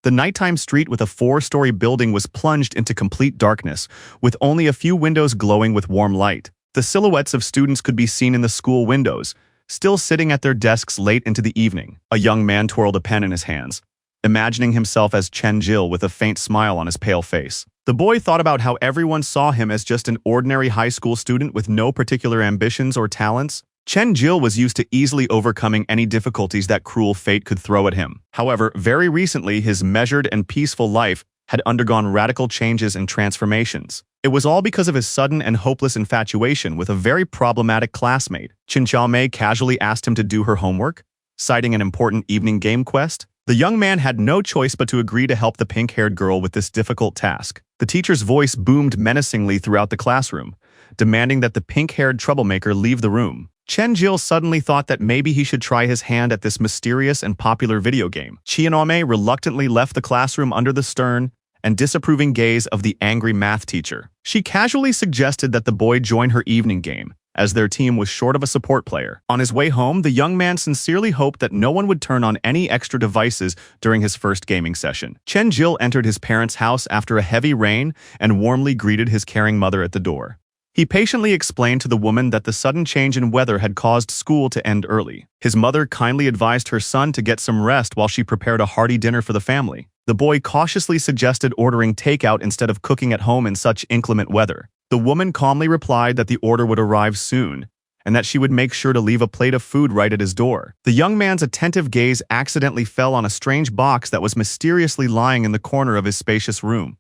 The nighttime street with a 4-story building was plunged into complete darkness, with only a few windows glowing with warm light. The silhouettes of students could be seen in the school windows, still sitting at their desks late into the evening. A young man twirled a pen in his hands, imagining himself as Chen-jil with a faint smile on his pale face. The boy thought about how everyone saw him as just an ordinary high school student with no particular ambitions or talents. Chen-jil was used to easily overcoming any difficulties that cruel fate could throw at him. However, very recently, his measured and peaceful life had undergone radical changes and transformations. It was all because of his sudden and hopeless infatuation with a very problematic classmate. Qin Xiaomei casually asked him to do her homework, citing an important evening game quest. The young man had no choice but to agree to help the pink-haired girl with this difficult task. The teacher's voice boomed menacingly throughout the classroom, demanding that the pink-haired troublemaker leave the room. Chen-jil suddenly thought that maybe he should try his hand at this mysterious and popular video game. Qianome reluctantly left the classroom under the stern and disapproving gaze of the angry math teacher. She casually suggested that the boy join her evening game, as their team was short of a support player. On his way home, the young man sincerely hoped that no one would turn on any extra devices during his first gaming session. Chen-jil entered his parents' house after a heavy rain and warmly greeted his caring mother at the door. He patiently explained to the woman that the sudden change in weather had caused school to end early. His mother kindly advised her son to get some rest while she prepared a hearty dinner for the family. The boy cautiously suggested ordering takeout instead of cooking at home in such inclement weather. The woman calmly replied that the order would arrive soon, and that she would make sure to leave a plate of food right at his door. The young man's attentive gaze accidentally fell on a strange box that was mysteriously lying in the corner of his spacious room.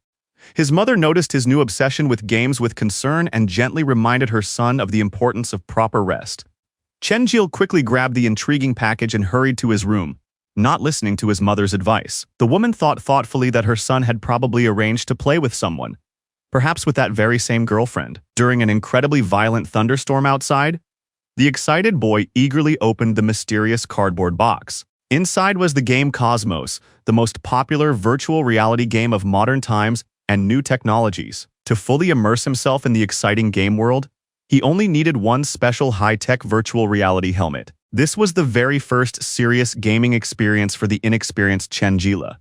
His mother noticed his new obsession with games with concern and gently reminded her son of the importance of proper rest. Chen-jil quickly grabbed the intriguing package and hurried to his room, not listening to his mother's advice. The woman thought thoughtfully that her son had probably arranged to play with someone, perhaps with that very same girlfriend. During an incredibly violent thunderstorm outside, the excited boy eagerly opened the mysterious cardboard box. Inside was the game Cosmos, the most popular virtual reality game of modern times and new technologies. To fully immerse himself in the exciting game world, he only needed one special high-tech virtual reality helmet. This was the very first serious gaming experience for the inexperienced Chen-jil.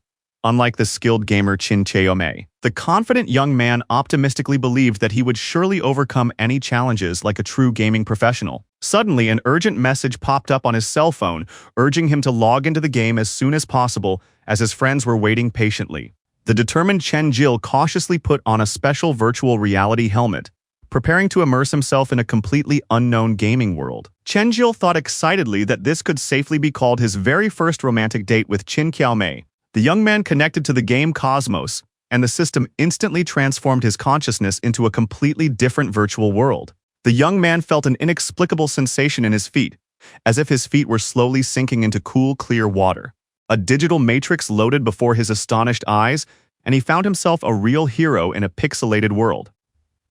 Unlike the skilled gamer Qin Xiaomei, the confident young man optimistically believed that he would surely overcome any challenges like a true gaming professional. Suddenly, an urgent message popped up on his cell phone, urging him to log into the game as soon as possible, as his friends were waiting patiently. The determined Chen-jil cautiously put on a special virtual reality helmet, preparing to immerse himself in a completely unknown gaming world. Chen-jil thought excitedly that this could safely be called his very first romantic date with Qin Xiaomei. The young man connected to the game Cosmos, and the system instantly transformed his consciousness into a completely different virtual world. The young man felt an inexplicable sensation in his feet, as if his feet were slowly sinking into cool, clear water. A digital matrix loaded before his astonished eyes, and he found himself a real hero in a pixelated world.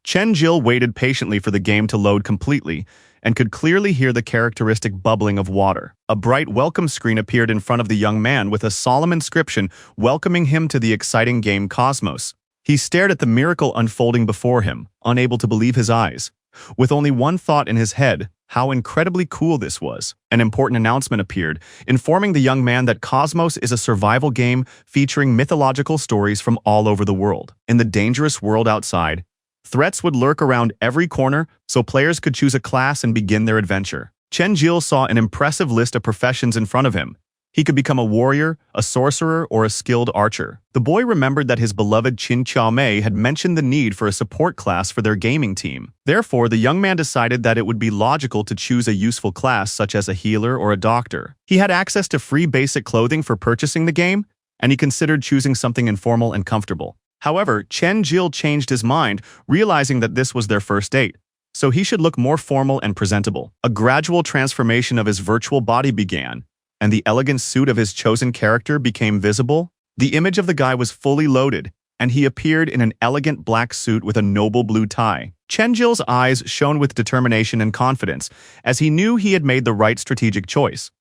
Chen-jil waited patiently for the game to load completely, and could clearly hear the characteristic bubbling of water. A bright welcome screen appeared in front of the young man with a solemn inscription welcoming him to the exciting game Cosmos. He stared at the miracle unfolding before him, unable to believe his eyes. With only one thought in his head, how incredibly cool this was. An important announcement appeared, informing the young man that Cosmos is a survival game featuring mythological stories from all over the world. In the dangerous world outside, threats would lurk around every corner, so players could choose a class and begin their adventure. Chen-jil saw an impressive list of professions in front of him. He could become a warrior, a sorcerer, or a skilled archer. The boy remembered that his beloved Qin Xiaomei had mentioned the need for a support class for their gaming team. Therefore, the young man decided that it would be logical to choose a useful class such as a healer or a doctor. He had access to free basic clothing for purchasing the game, and he considered choosing something informal and comfortable. However, Chen-jil changed his mind, realizing that this was their first date, so he should look more formal and presentable. A gradual transformation of his virtual body began, and the elegant suit of his chosen character became visible. The image of the guy was fully loaded, and he appeared in an elegant black suit with a noble blue tie. Chen-jil's eyes shone with determination and confidence, as he knew he had made the right strategic choice.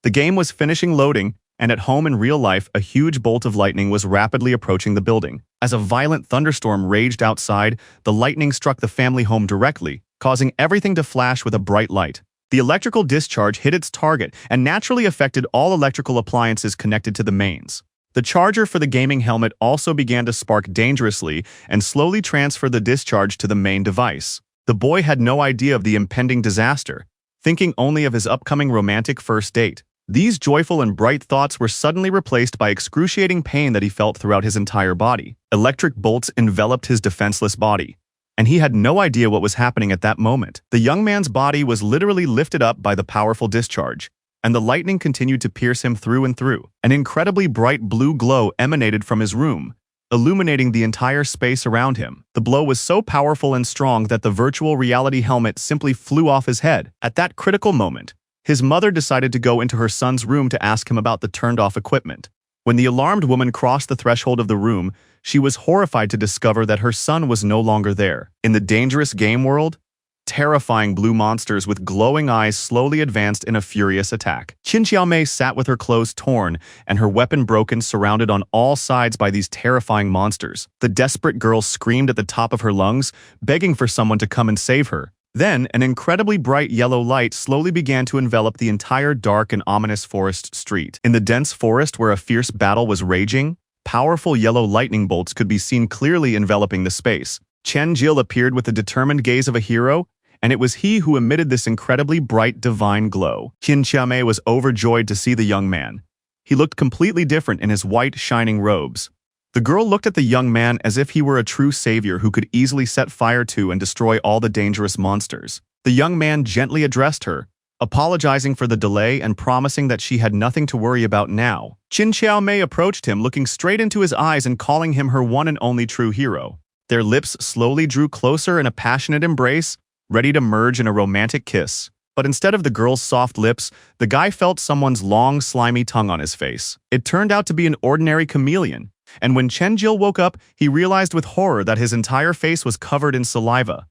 The game was finishing loading, and at home in real life, a huge bolt of lightning was rapidly approaching the building. As a violent thunderstorm raged outside, the lightning struck the family home directly, causing everything to flash with a bright light. The electrical discharge hit its target and naturally affected all electrical appliances connected to the mains. The charger for the gaming helmet also began to spark dangerously and slowly transfer the discharge to the main device. The boy had no idea of the impending disaster, thinking only of his upcoming romantic first date. These joyful and bright thoughts were suddenly replaced by excruciating pain that he felt throughout his entire body. Electric bolts enveloped his defenseless body, and he had no idea what was happening at that moment. The young man's body was literally lifted up by the powerful discharge, and the lightning continued to pierce him through and through. An incredibly bright blue glow emanated from his room, illuminating the entire space around him. The blow was so powerful and strong that the virtual reality helmet simply flew off his head. At that critical moment, his mother decided to go into her son's room to ask him about the turned-off equipment. When the alarmed woman crossed the threshold of the room, she was horrified to discover that her son was no longer there. In the dangerous game world, terrifying blue monsters with glowing eyes slowly advanced in a furious attack. Qin Xiaomei sat with her clothes torn and her weapon broken, surrounded on all sides by these terrifying monsters. The desperate girl screamed at the top of her lungs, begging for someone to come and save her. Then, an incredibly bright yellow light slowly began to envelop the entire dark and ominous forest street. In the dense forest where a fierce battle was raging, powerful yellow lightning bolts could be seen clearly enveloping the space. Chen Jil appeared with the determined gaze of a hero, and it was he who emitted this incredibly bright divine glow. Qin Xiaomei was overjoyed to see the young man. He looked completely different in his white, shining robes. The girl looked at the young man as if he were a true savior who could easily set fire to and destroy all the dangerous monsters. The young man gently addressed her, apologizing for the delay and promising that she had nothing to worry about now. Qin Xiaomei approached him, looking straight into his eyes and calling him her one and only true hero. Their lips slowly drew closer in a passionate embrace, ready to merge in a romantic kiss. But instead of the girl's soft lips, the guy felt someone's long, slimy tongue on his face. It turned out to be an ordinary chameleon, and when Chen Jil woke up, he realized with horror that his entire face was covered in saliva.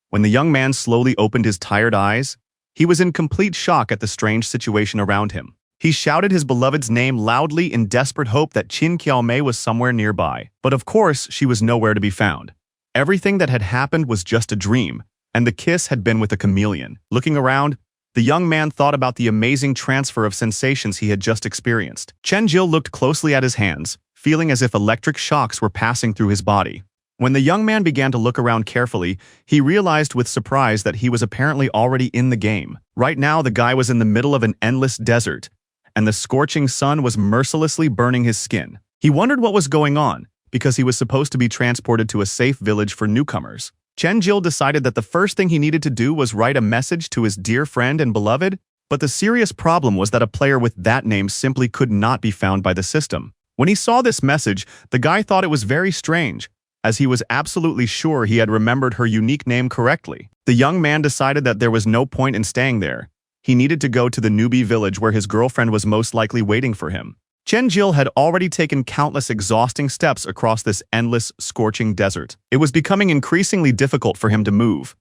When the young man slowly opened his tired eyes, he was in complete shock at the strange situation around him. He shouted his beloved's name loudly in desperate hope that Qin Xiaomei was somewhere nearby. But of course, she was nowhere to be found. Everything that had happened was just a dream, and the kiss had been with a chameleon. Looking around, the young man thought about the amazing transfer of sensations he had just experienced. Chen Jil looked closely at his hands, feeling as if electric shocks were passing through his body. When the young man began to look around carefully, he realized with surprise that he was apparently already in the game. Right now, the guy was in the middle of an endless desert, and the scorching sun was mercilessly burning his skin. He wondered what was going on, because he was supposed to be transported to a safe village for newcomers. Chen Jil decided that the first thing he needed to do was write a message to his dear friend and beloved, but the serious problem was that a player with that name simply could not be found by the system. When he saw this message, the guy thought it was very strange, as he was absolutely sure he had remembered her unique name correctly. The young man decided that there was no point in staying there. He needed to go to the newbie village where his girlfriend was most likely waiting for him. Chen Jil had already taken countless exhausting steps across this endless, scorching desert. It was becoming increasingly difficult for him to move.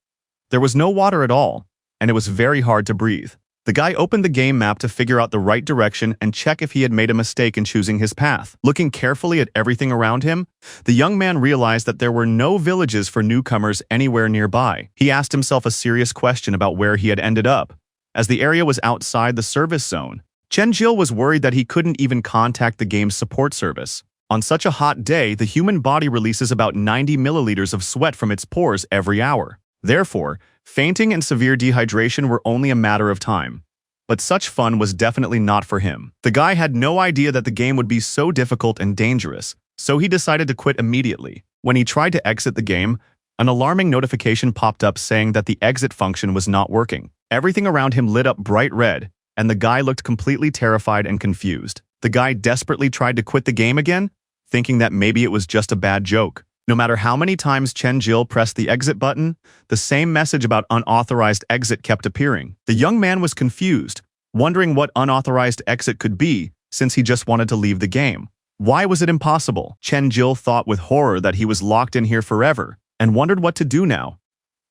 There was no water at all, and it was very hard to breathe. The guy opened the game map to figure out the right direction and check if he had made a mistake in choosing his path. Looking carefully at everything around him, the young man realized that there were no villages for newcomers anywhere nearby. He asked himself a serious question about where he had ended up, as the area was outside the service zone. Chen Jil was worried that he couldn't even contact the game's support service. On such a hot day, the human body releases about 90 milliliters of sweat from its pores every hour. Therefore, fainting and severe dehydration were only a matter of time. But such fun was definitely not for him. The guy had no idea that the game would be so difficult and dangerous, so he decided to quit immediately. When he tried to exit the game, an alarming notification popped up saying that the exit function was not working. Everything around him lit up bright red, and the guy looked completely terrified and confused. The guy desperately tried to quit the game again, thinking that maybe it was just a bad joke. No matter how many times Chen Jil pressed the exit button, the same message about unauthorized exit kept appearing. The young man was confused, wondering what unauthorized exit could be, since he just wanted to leave the game. Why was it impossible? Chen Jil thought with horror that he was locked in here forever, and wondered what to do now.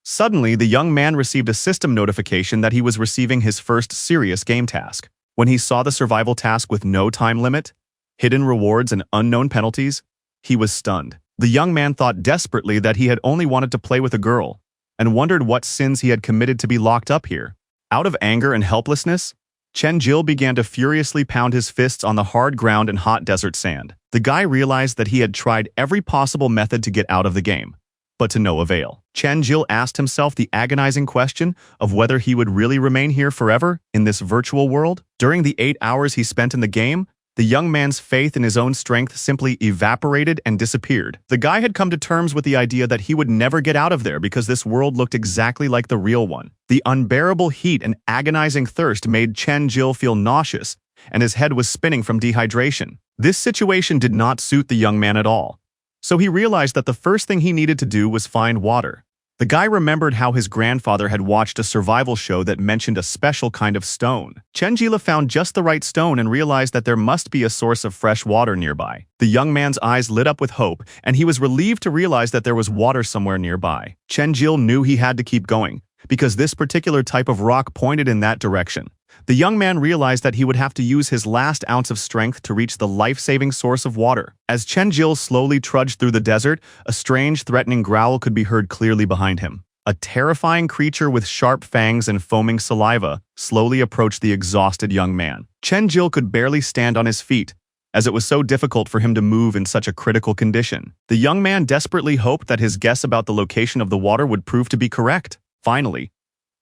Suddenly, the young man received a system notification that he was receiving his first serious game task. When he saw the survival task with no time limit, hidden rewards and unknown penalties, he was stunned. The young man thought desperately that he had only wanted to play with a girl, and wondered what sins he had committed to be locked up here. Out of anger and helplessness, Chen Jil began to furiously pound his fists on the hard ground and hot desert sand. The guy realized that he had tried every possible method to get out of the game, but to no avail. Chen Jil asked himself the agonizing question of whether he would really remain here forever in this virtual world. During the 8 hours he spent in the game, the young man's faith in his own strength simply evaporated and disappeared. The guy had come to terms with the idea that he would never get out of there because this world looked exactly like the real one. The unbearable heat and agonizing thirst made Chen Jil feel nauseous, and his head was spinning from dehydration. This situation did not suit the young man at all, so he realized that the first thing he needed to do was find water. The guy remembered how his grandfather had watched a survival show that mentioned a special kind of stone. Chen Jil found just the right stone and realized that there must be a source of fresh water nearby. The young man's eyes lit up with hope, and he was relieved to realize that there was water somewhere nearby. Chen Jil knew he had to keep going, because this particular type of rock pointed in that direction. The young man realized that he would have to use his last ounce of strength to reach the life-saving source of water. As Chen Jil slowly trudged through the desert, a strange, threatening growl could be heard clearly behind him. A terrifying creature with sharp fangs and foaming saliva slowly approached the exhausted young man. Chen Jil could barely stand on his feet, as it was so difficult for him to move in such a critical condition. The young man desperately hoped that his guess about the location of the water would prove to be correct. Finally,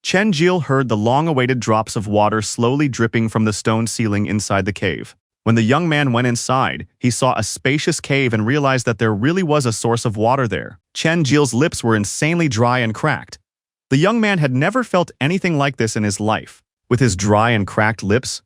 Chen Jil heard the long-awaited drops of water slowly dripping from the stone ceiling inside the cave. When the young man went inside, he saw a spacious cave and realized that there really was a source of water there. Chen Jil's lips were insanely dry and cracked. The young man had never felt anything like this in his life. With his dry and cracked lips,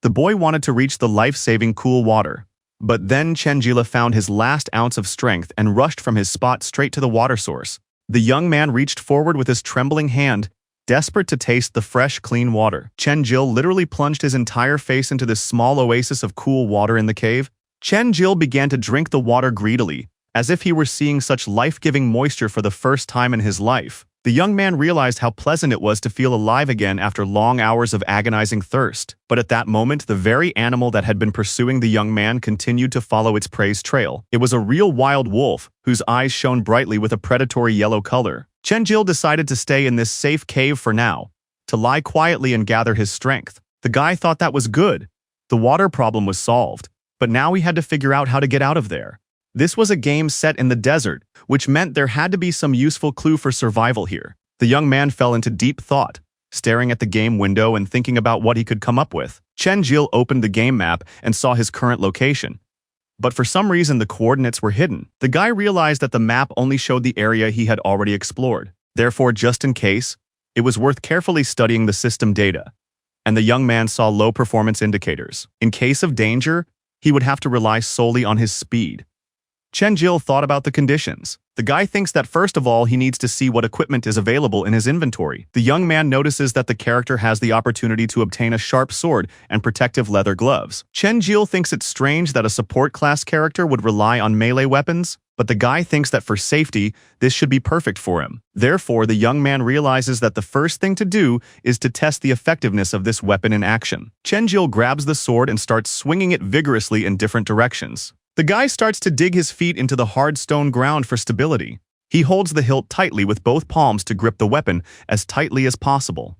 the boy wanted to reach the life-saving cool water. But then Chen Jil found his last ounce of strength and rushed from his spot straight to the water source. The young man reached forward with his trembling hand, desperate to taste the fresh, clean water. Chen Jil literally plunged his entire face into this small oasis of cool water in the cave. Chen Jil began to drink the water greedily, as if he were seeing such life-giving moisture for the first time in his life. The young man realized how pleasant it was to feel alive again after long hours of agonizing thirst. But at that moment, the very animal that had been pursuing the young man continued to follow its prey's trail. It was a real wild wolf, whose eyes shone brightly with a predatory yellow color. Chen Jil decided to stay in this safe cave for now, to lie quietly and gather his strength. The guy thought that was good. The water problem was solved, but now he had to figure out how to get out of there. This was a game set in the desert, which meant there had to be some useful clue for survival here. The young man fell into deep thought, staring at the game window and thinking about what he could come up with. Chen Jil opened the game map and saw his current location. But for some reason the coordinates were hidden. The guy realized that the map only showed the area he had already explored. Therefore, just in case, it was worth carefully studying the system data. And the young man saw low performance indicators. In case of danger, he would have to rely solely on his speed. Chen Jil thought about the conditions. The guy thinks that first of all he needs to see what equipment is available in his inventory. The young man notices that the character has the opportunity to obtain a sharp sword and protective leather gloves. Chen Jil thinks it's strange that a support class character would rely on melee weapons, but the guy thinks that for safety, this should be perfect for him. Therefore, the young man realizes that the first thing to do is to test the effectiveness of this weapon in action. Chen Jil grabs the sword and starts swinging it vigorously in different directions. The guy starts to dig his feet into the hard stone ground for stability. He holds the hilt tightly with both palms to grip the weapon as tightly as possible.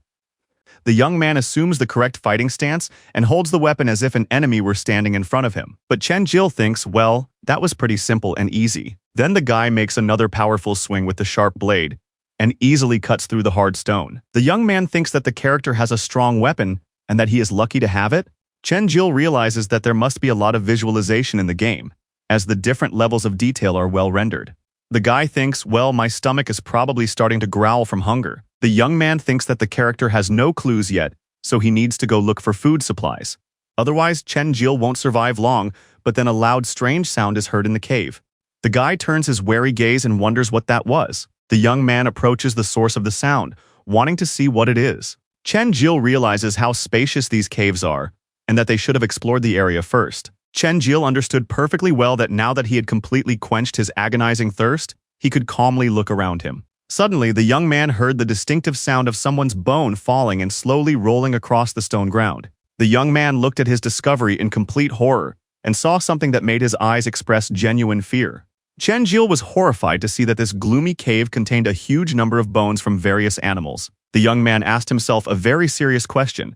The young man assumes the correct fighting stance and holds the weapon as if an enemy were standing in front of him. But Chen Jil thinks, well, that was pretty simple and easy. Then the guy makes another powerful swing with the sharp blade and easily cuts through the hard stone. The young man thinks that the character has a strong weapon and that he is lucky to have it. Chen Jil realizes that there must be a lot of visualization in the game, as the different levels of detail are well rendered. The guy thinks, well, my stomach is probably starting to growl from hunger. The young man thinks that the character has no clues yet, so he needs to go look for food supplies. Otherwise, Chen Jil won't survive long, but then a loud, strange sound is heard in the cave. The guy turns his wary gaze and wonders what that was. The young man approaches the source of the sound, wanting to see what it is. Chen Jil realizes how spacious these caves are, and that they should have explored the area first. Chen Jil understood perfectly well that now that he had completely quenched his agonizing thirst, he could calmly look around him. Suddenly, the young man heard the distinctive sound of someone's bone falling and slowly rolling across the stone ground. The young man looked at his discovery in complete horror and saw something that made his eyes express genuine fear. Chen Jil was horrified to see that this gloomy cave contained a huge number of bones from various animals. The young man asked himself a very serious question.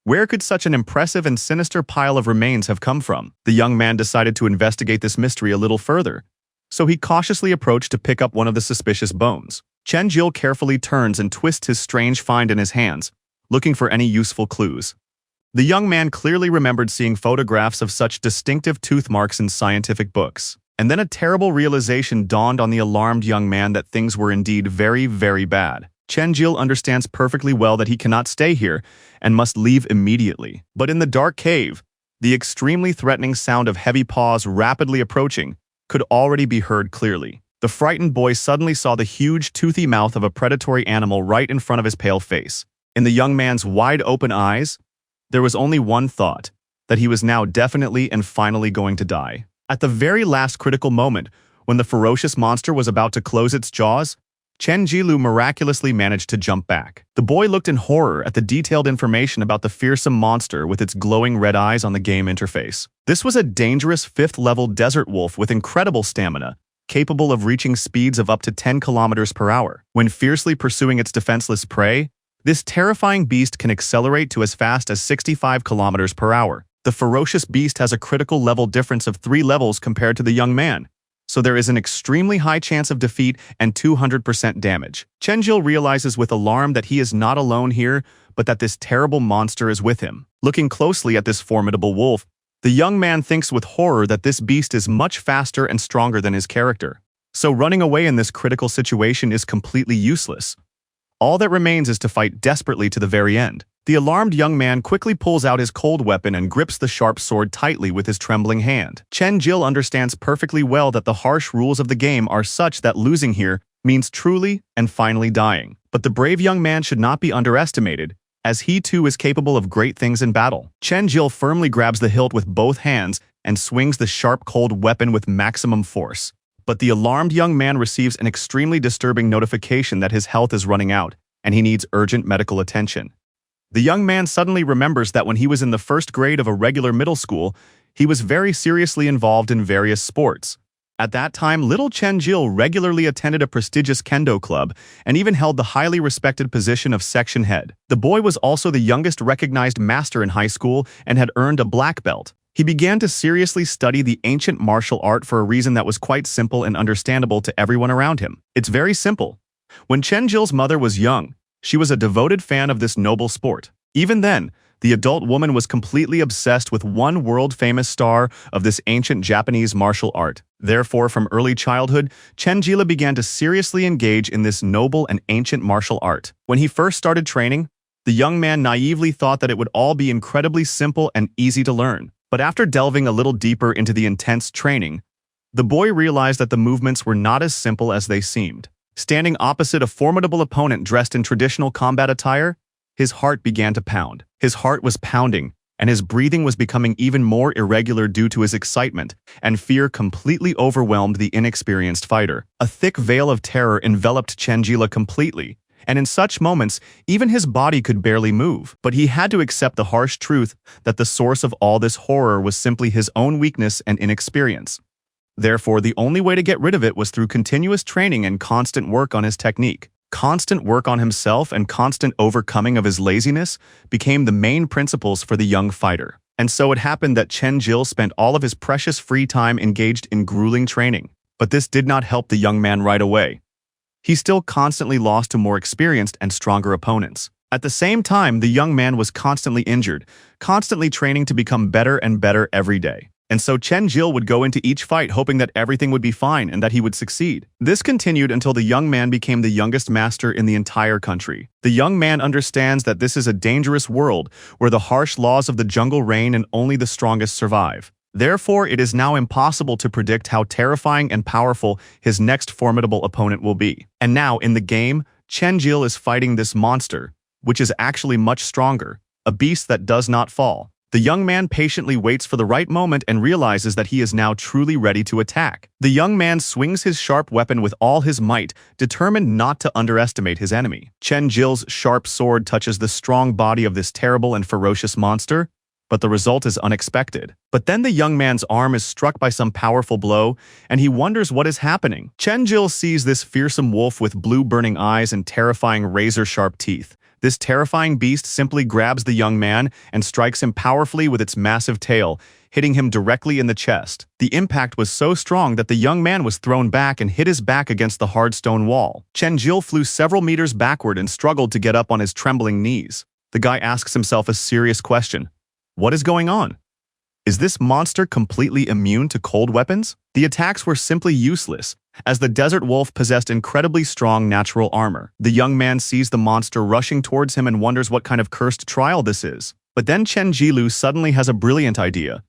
Where could such an impressive and sinister pile of remains have come from? The young man decided to investigate this mystery a little further, so he cautiously approached to pick up one of the suspicious bones. Chen Jil carefully turns and twists his strange find in his hands, looking for any useful clues. The young man clearly remembered seeing photographs of such distinctive tooth marks in scientific books. And then a terrible realization dawned on the alarmed young man that things were indeed very, very bad. Chen Jil understands perfectly well that he cannot stay here and must leave immediately. But in the dark cave, the extremely threatening sound of heavy paws rapidly approaching could already be heard clearly. The frightened boy suddenly saw the huge, toothy mouth of a predatory animal right in front of his pale face. In the young man's wide-open eyes, there was only one thought, that he was now definitely and finally going to die. At the very last critical moment, when the ferocious monster was about to close its jaws, Chen Jilu miraculously managed to jump back. The boy looked in horror at the detailed information about the fearsome monster with its glowing red eyes on the game interface. This was a dangerous 5th-level desert wolf with incredible stamina, capable of reaching speeds of up to 10 kilometers per hour. When fiercely pursuing its defenseless prey, this terrifying beast can accelerate to as fast as 65 kilometers per hour. The ferocious beast has a critical level difference of 3 levels compared to the young man, so there is an extremely high chance of defeat and 200% damage. Chen Jil realizes with alarm that he is not alone here, but that this terrible monster is with him. Looking closely at this formidable wolf, the young man thinks with horror that this beast is much faster and stronger than his character. So running away in this critical situation is completely useless. All that remains is to fight desperately to the very end. The alarmed young man quickly pulls out his cold weapon and grips the sharp sword tightly with his trembling hand. Chen Jil understands perfectly well that the harsh rules of the game are such that losing here means truly and finally dying. But the brave young man should not be underestimated, as he too is capable of great things in battle. Chen Jil firmly grabs the hilt with both hands and swings the sharp cold weapon with maximum force. But the alarmed young man receives an extremely disturbing notification that his health is running out, and he needs urgent medical attention. The young man suddenly remembers that when he was in the 1st grade of a regular middle school, he was very seriously involved in various sports. At that time, little Chen Jil regularly attended a prestigious kendo club and even held the highly respected position of section head. The boy was also the youngest recognized master in high school and had earned a black belt. He began to seriously study the ancient martial art for a reason that was quite simple and understandable to everyone around him. It's very simple. When Chen Jil's mother was young, she was a devoted fan of this noble sport. Even then, the adult woman was completely obsessed with one world-famous star of this ancient Japanese martial art. Therefore, from early childhood, Chen Jila began to seriously engage in this noble and ancient martial art. When he first started training, the young man naively thought that it would all be incredibly simple and easy to learn. But after delving a little deeper into the intense training, the boy realized that the movements were not as simple as they seemed. Standing opposite a formidable opponent dressed in traditional combat attire, his heart began to pound. His heart was pounding, and his breathing was becoming even more irregular due to his excitement, and fear completely overwhelmed the inexperienced fighter. A thick veil of terror enveloped Chen Jila completely, and in such moments, even his body could barely move. But he had to accept the harsh truth that the source of all this horror was simply his own weakness and inexperience. Therefore, the only way to get rid of it was through continuous training and constant work on his technique. Constant work on himself and constant overcoming of his laziness became the main principles for the young fighter. And so it happened that Chen Jil spent all of his precious free time engaged in grueling training. But this did not help the young man right away. He still constantly lost to more experienced and stronger opponents. At the same time, the young man was constantly injured, constantly training to become better and better every day. And so Chen Jil would go into each fight hoping that everything would be fine and that he would succeed. This continued until the young man became the youngest master in the entire country. The young man understands that this is a dangerous world where the harsh laws of the jungle reign and only the strongest survive. Therefore, it is now impossible to predict how terrifying and powerful his next formidable opponent will be. And now, in the game, Chen Jil is fighting this monster, which is actually much stronger, a beast that does not fall. The young man patiently waits for the right moment and realizes that he is now truly ready to attack. The young man swings his sharp weapon with all his might, determined not to underestimate his enemy. Chen Jil's sharp sword touches the strong body of this terrible and ferocious monster, but the result is unexpected. But then the young man's arm is struck by some powerful blow, and he wonders what is happening. Chen Jil sees this fearsome wolf with blue burning eyes and terrifying razor-sharp teeth. This terrifying beast simply grabs the young man and strikes him powerfully with its massive tail, hitting him directly in the chest. The impact was so strong that the young man was thrown back and hit his back against the hard stone wall. Chen-jil flew several meters backward and struggled to get up on his trembling knees. The guy asks himself a serious question. What is going on? Is this monster completely immune to cold weapons? The attacks were simply useless, as the desert wolf possessed incredibly strong natural armor. The young man sees the monster rushing towards him and wonders what kind of cursed trial this is. But then Chen Jilu suddenly has a brilliant idea.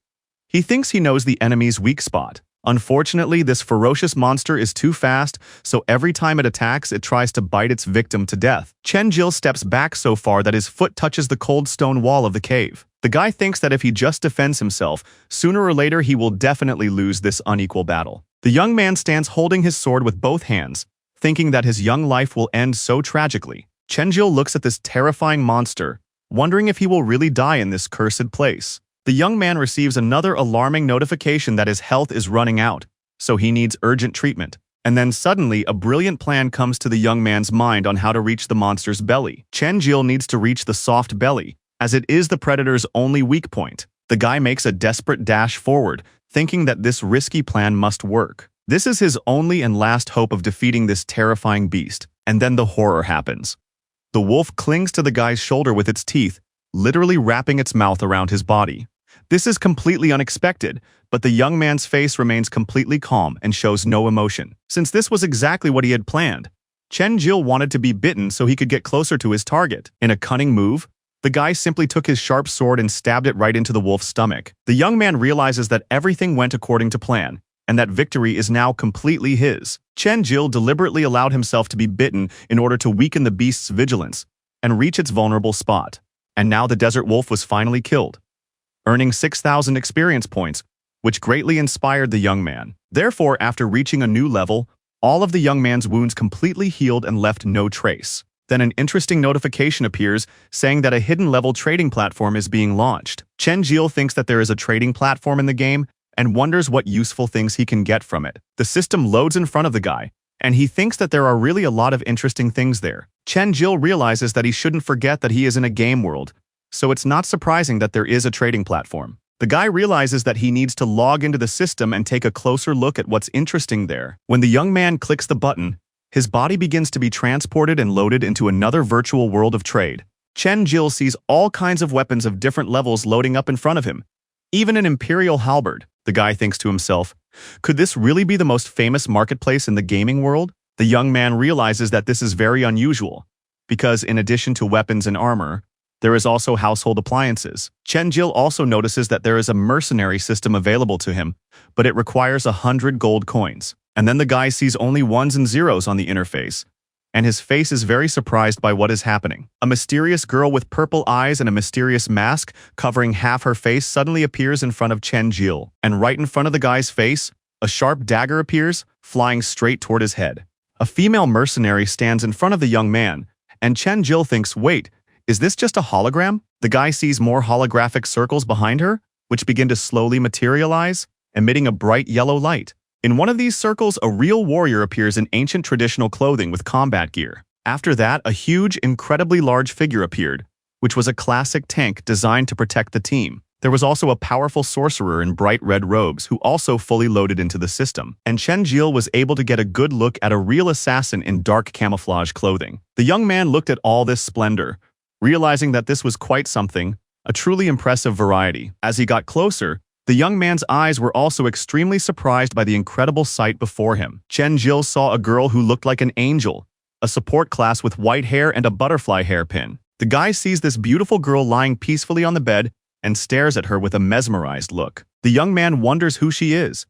He thinks he knows the enemy's weak spot. Unfortunately, this ferocious monster is too fast, so every time it attacks, it tries to bite its victim to death. Chen Jil steps back so far that his foot touches the cold stone wall of the cave. The guy thinks that if he just defends himself, sooner or later he will definitely lose this unequal battle. The young man stands holding his sword with both hands, thinking that his young life will end so tragically. Chen Jil looks at this terrifying monster, wondering if he will really die in this cursed place. The young man receives another alarming notification that his health is running out, so he needs urgent treatment. And then suddenly, a brilliant plan comes to the young man's mind on how to reach the monster's belly. Chen Jil needs to reach the soft belly, as it is the predator's only weak point. The guy makes a desperate dash forward, thinking that this risky plan must work. This is his only and last hope of defeating this terrifying beast. And then the horror happens. The wolf clings to the guy's shoulder with its teeth, literally wrapping its mouth around his body. This is completely unexpected, but the young man's face remains completely calm and shows no emotion. Since this was exactly what he had planned, Chen Jil wanted to be bitten so he could get closer to his target. In a cunning move, the guy simply took his sharp sword and stabbed it right into the wolf's stomach. The young man realizes that everything went according to plan, and that victory is now completely his. Chen Jil deliberately allowed himself to be bitten in order to weaken the beast's vigilance and reach its vulnerable spot. And now the desert wolf was finally killed, earning 6,000 experience points, which greatly inspired the young man. Therefore, after reaching a new level, all of the young man's wounds completely healed and left no trace. Then an interesting notification appears saying that a hidden level trading platform is being launched. Chen Jil thinks that there is a trading platform in the game and wonders what useful things he can get from it. The system loads in front of the guy, and he thinks that there are really a lot of interesting things there. Chen Jil realizes that he shouldn't forget that he is in a game world, so it's not surprising that there is a trading platform. The guy realizes that he needs to log into the system and take a closer look at what's interesting there. When the young man clicks the button, his body begins to be transported and loaded into another virtual world of trade. Chen Jil sees all kinds of weapons of different levels loading up in front of him, even an imperial halberd. The guy thinks to himself, could this really be the most famous marketplace in the gaming world? The young man realizes that this is very unusual, because in addition to weapons and armor, there is also household appliances. Chen Jil also notices that there is a mercenary system available to him, but it requires 100 gold coins. And then the guy sees only ones and zeros on the interface, and his face is very surprised by what is happening. A mysterious girl with purple eyes and a mysterious mask covering half her face suddenly appears in front of Chen Jil. And right in front of the guy's face, a sharp dagger appears, flying straight toward his head. A female mercenary stands in front of the young man, and Chen Jil thinks, wait, is this just a hologram? The guy sees more holographic circles behind her, which begin to slowly materialize, emitting a bright yellow light. In one of these circles, a real warrior appears in ancient traditional clothing with combat gear. After that, a huge, incredibly large figure appeared, which was a classic tank designed to protect the team. There was also a powerful sorcerer in bright red robes who also fully loaded into the system. And Chen Jil was able to get a good look at a real assassin in dark camouflage clothing. The young man looked at all this splendor, realizing that this was quite something, a truly impressive variety. As he got closer, the young man's eyes were also extremely surprised by the incredible sight before him. Chen Jil saw a girl who looked like an angel, a support class with white hair and a butterfly hairpin. The guy sees this beautiful girl lying peacefully on the bed and stares at her with a mesmerized look. The young man wonders who she is.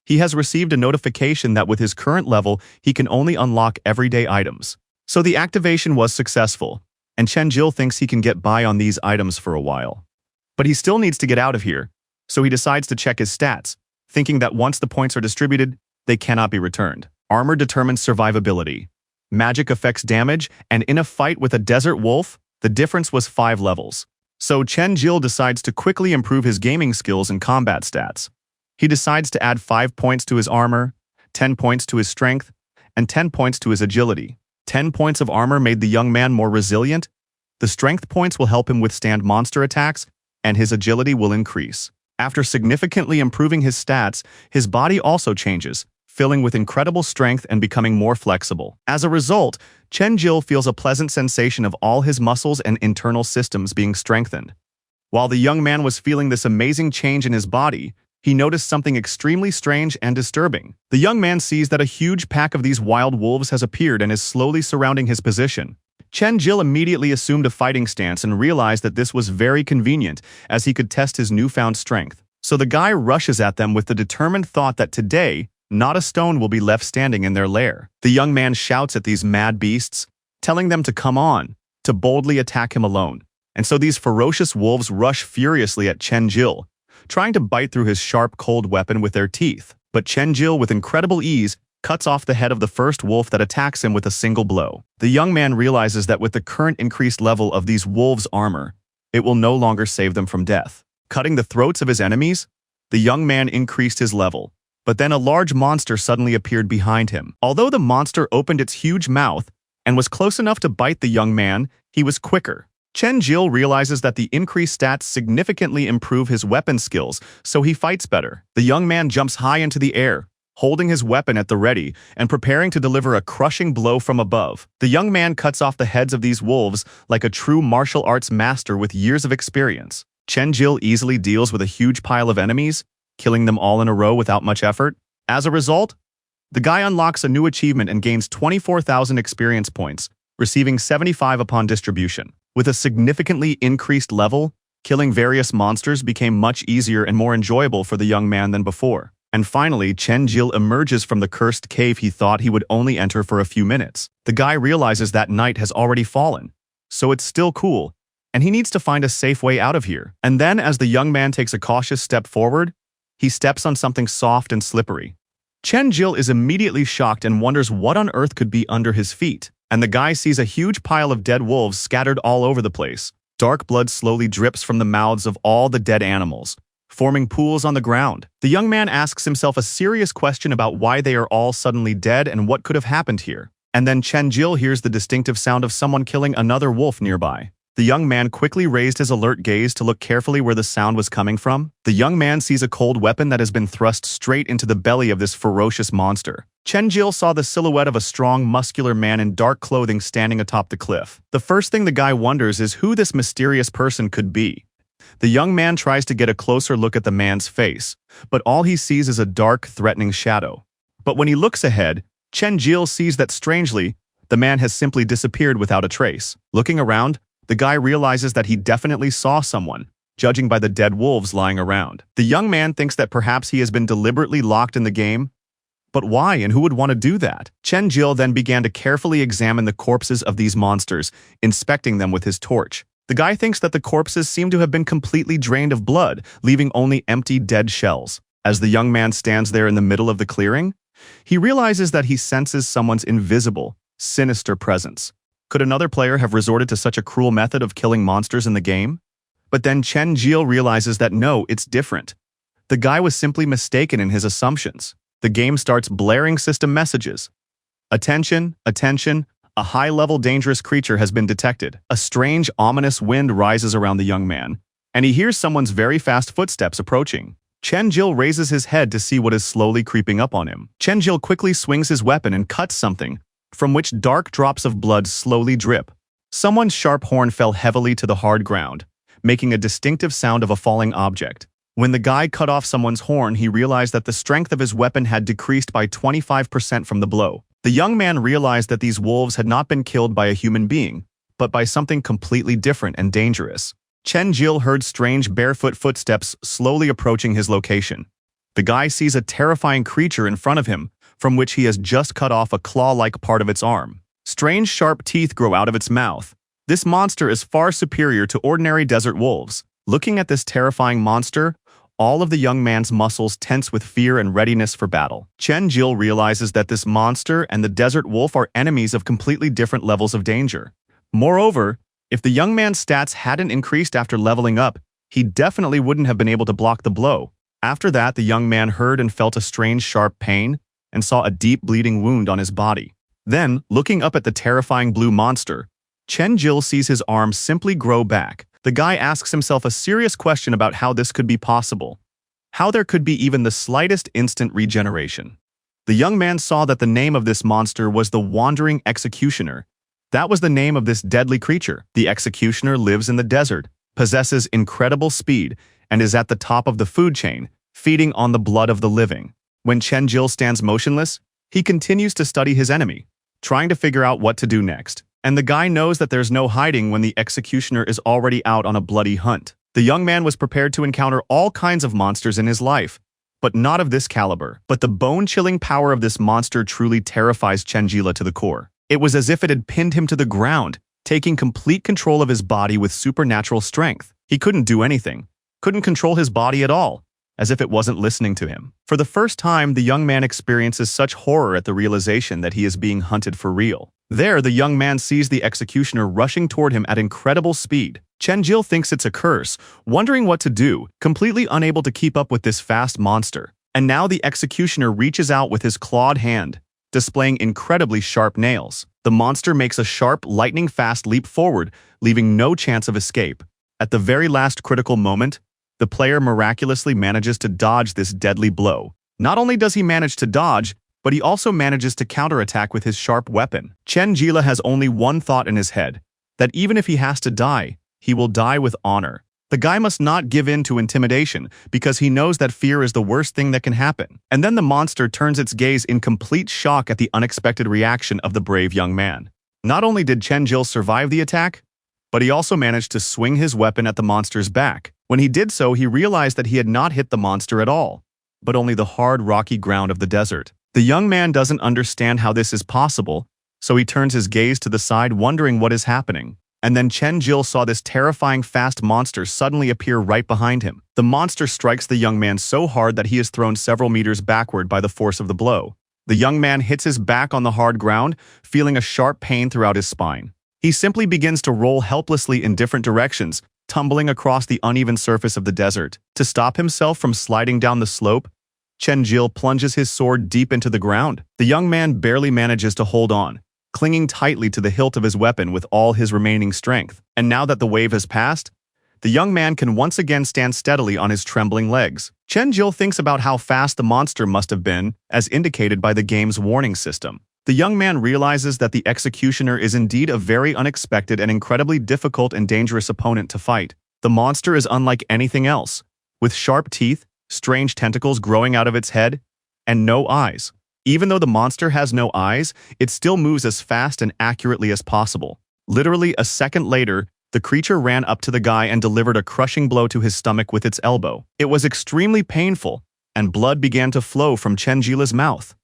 He has received a notification that with his current level, he can only unlock everyday items. So the activation was successful, and Chen Jil thinks he can get by on these items for a while. But he still needs to get out of here, so he decides to check his stats, thinking that once the points are distributed, they cannot be returned. Armor determines survivability. Magic affects damage, and in a fight with a desert wolf, the difference was 5 levels. So Chen Jil decides to quickly improve his gaming skills and combat stats. He decides to add 5 points to his armor, 10 points to his strength, and 10 points to his agility. 10 points of armor made the young man more resilient, The strength points will help him withstand monster attacks, and his agility will increase. After significantly improving his stats, his body also changes, filling with incredible strength and becoming more flexible. As a result, Chen-Jil feels a pleasant sensation of all his muscles and internal systems being strengthened. While the young man was feeling this amazing change in his body, he noticed something extremely strange and disturbing. The young man sees that a huge pack of these wild wolves has appeared and is slowly surrounding his position. Chen-Jil immediately assumed a fighting stance and realized that this was very convenient, as he could test his newfound strength. So the guy rushes at them with the determined thought that today, not a stone will be left standing in their lair. The young man shouts at these mad beasts, telling them to come on, to boldly attack him alone. And so these ferocious wolves rush furiously at Chen-Jil, trying to bite through his sharp, cold weapon with their teeth. But Chen-Jil, with incredible ease, cuts off the head of the first wolf that attacks him with a single blow. The young man realizes that with the current increased level of these wolves' armor, it will no longer save them from death. Cutting the throats of his enemies, the young man increased his level. But then a large monster suddenly appeared behind him. Although the monster opened its huge mouth and was close enough to bite the young man, he was quicker. Chen-Jil realizes that the increased stats significantly improve his weapon skills, so he fights better. The young man jumps high into the air, holding his weapon at the ready and preparing to deliver a crushing blow from above. The young man cuts off the heads of these wolves like a true martial arts master with years of experience. Chen-Jil easily deals with a huge pile of enemies, killing them all in a row without much effort. As a result, the guy unlocks a new achievement and gains 24,000 experience points, receiving 75 upon distribution. With a significantly increased level, killing various monsters became much easier and more enjoyable for the young man than before. And finally, Chen-Jil emerges from the cursed cave he thought he would only enter for a few minutes. The guy realizes that night has already fallen, so it's still cool, and he needs to find a safe way out of here. And then, as the young man takes a cautious step forward, he steps on something soft and slippery. Chen-Jil is immediately shocked and wonders what on earth could be under his feet. And the guy sees a huge pile of dead wolves scattered all over the place. Dark blood slowly drips from the mouths of all the dead animals, forming pools on the ground. The young man asks himself a serious question about why they are all suddenly dead and what could have happened here. And then Chen-Jil hears the distinctive sound of someone killing another wolf nearby. The young man quickly raised his alert gaze to look carefully where the sound was coming from. The young man sees a cold weapon that has been thrust straight into the belly of this ferocious monster. Chen-Jil saw the silhouette of a strong, muscular man in dark clothing standing atop the cliff. The first thing the guy wonders is who this mysterious person could be. The young man tries to get a closer look at the man's face, but all he sees is a dark, threatening shadow. But when he looks ahead, Chen-Jil sees that strangely, the man has simply disappeared without a trace. Looking around, the guy realizes that he definitely saw someone, judging by the dead wolves lying around. The young man thinks that perhaps he has been deliberately locked in the game. But why, and who would want to do that? Chen-Jil then began to carefully examine the corpses of these monsters, inspecting them with his torch. The guy thinks that the corpses seem to have been completely drained of blood, leaving only empty dead shells. As the young man stands there in the middle of the clearing, he realizes that he senses someone's invisible, sinister presence. Could another player have resorted to such a cruel method of killing monsters in the game? But then Chen-Jil realizes that no, it's different. The guy was simply mistaken in his assumptions. The game starts blaring system messages. Attention, attention, a high-level dangerous creature has been detected. A strange, ominous wind rises around the young man, and he hears someone's very fast footsteps approaching. Chen-Jil raises his head to see what is slowly creeping up on him. Chen-Jil quickly swings his weapon and cuts something, from which dark drops of blood slowly drip. Someone's sharp horn fell heavily to the hard ground, making a distinctive sound of a falling object. When the guy cut off someone's horn, he realized that the strength of his weapon had decreased by 25% from the blow. The young man realized that these wolves had not been killed by a human being, but by something completely different and dangerous. Chen-Jil heard strange barefoot footsteps slowly approaching his location. The guy sees a terrifying creature in front of him, from which he has just cut off a claw-like part of its arm. Strange sharp teeth grow out of its mouth. This monster is far superior to ordinary desert wolves. Looking at this terrifying monster, all of the young man's muscles tense with fear and readiness for battle. Chen-Jil realizes that this monster and the desert wolf are enemies of completely different levels of danger. Moreover, if the young man's stats hadn't increased after leveling up, he definitely wouldn't have been able to block the blow. After that, the young man heard and felt a strange sharp pain and saw a deep bleeding wound on his body. Then, looking up at the terrifying blue monster, Chen-jil sees his arm simply grow back. The guy asks himself a serious question about how this could be possible. How there could be even the slightest instant regeneration. The young man saw that the name of this monster was the Wandering Executioner. That was the name of this deadly creature. The executioner lives in the desert, possesses incredible speed, and is at the top of the food chain, feeding on the blood of the living. When Chen-jil stands motionless, he continues to study his enemy, trying to figure out what to do next. And the guy knows that there's no hiding when the executioner is already out on a bloody hunt. The young man was prepared to encounter all kinds of monsters in his life, but not of this caliber. But the bone-chilling power of this monster truly terrifies Chen-jil to the core. It was as if it had pinned him to the ground, taking complete control of his body with supernatural strength. He couldn't do anything, couldn't control his body at all, as if it wasn't listening to him. For the first time, the young man experiences such horror at the realization that he is being hunted for real. There, the young man sees the executioner rushing toward him at incredible speed. Chen-jil thinks it's a curse, wondering what to do, completely unable to keep up with this fast monster. And now the executioner reaches out with his clawed hand, displaying incredibly sharp nails. The monster makes a sharp, lightning-fast leap forward, leaving no chance of escape. At the very last critical moment, the player miraculously manages to dodge this deadly blow. Not only does he manage to dodge, but he also manages to counterattack with his sharp weapon. Chen-jil has only one thought in his head, that even if he has to die, he will die with honor. The guy must not give in to intimidation, because he knows that fear is the worst thing that can happen. And then the monster turns its gaze in complete shock at the unexpected reaction of the brave young man. Not only did Chen-jil survive the attack, but he also managed to swing his weapon at the monster's back. When he did so, he realized that he had not hit the monster at all, but only the hard, rocky ground of the desert. The young man doesn't understand how this is possible, so he turns his gaze to the side, wondering what is happening. And then Chen-jil saw this terrifying fast monster suddenly appear right behind him. The monster strikes the young man so hard that he is thrown several meters backward by the force of the blow. The young man hits his back on the hard ground, feeling a sharp pain throughout his spine. He simply begins to roll helplessly in different directions, tumbling across the uneven surface of the desert. To stop himself from sliding down the slope, Chen-jil plunges his sword deep into the ground. The young man barely manages to hold on, clinging tightly to the hilt of his weapon with all his remaining strength. And now that the wave has passed, the young man can once again stand steadily on his trembling legs. Chen-jil thinks about how fast the monster must have been, as indicated by the game's warning system. The young man realizes that the executioner is indeed a very unexpected and incredibly difficult and dangerous opponent to fight. The monster is unlike anything else, with sharp teeth, strange tentacles growing out of its head, and no eyes. Even though the monster has no eyes, it still moves as fast and accurately as possible. Literally a second later, the creature ran up to the guy and delivered a crushing blow to his stomach with its elbow. It was extremely painful, and blood began to flow from Chen-jil's mouth.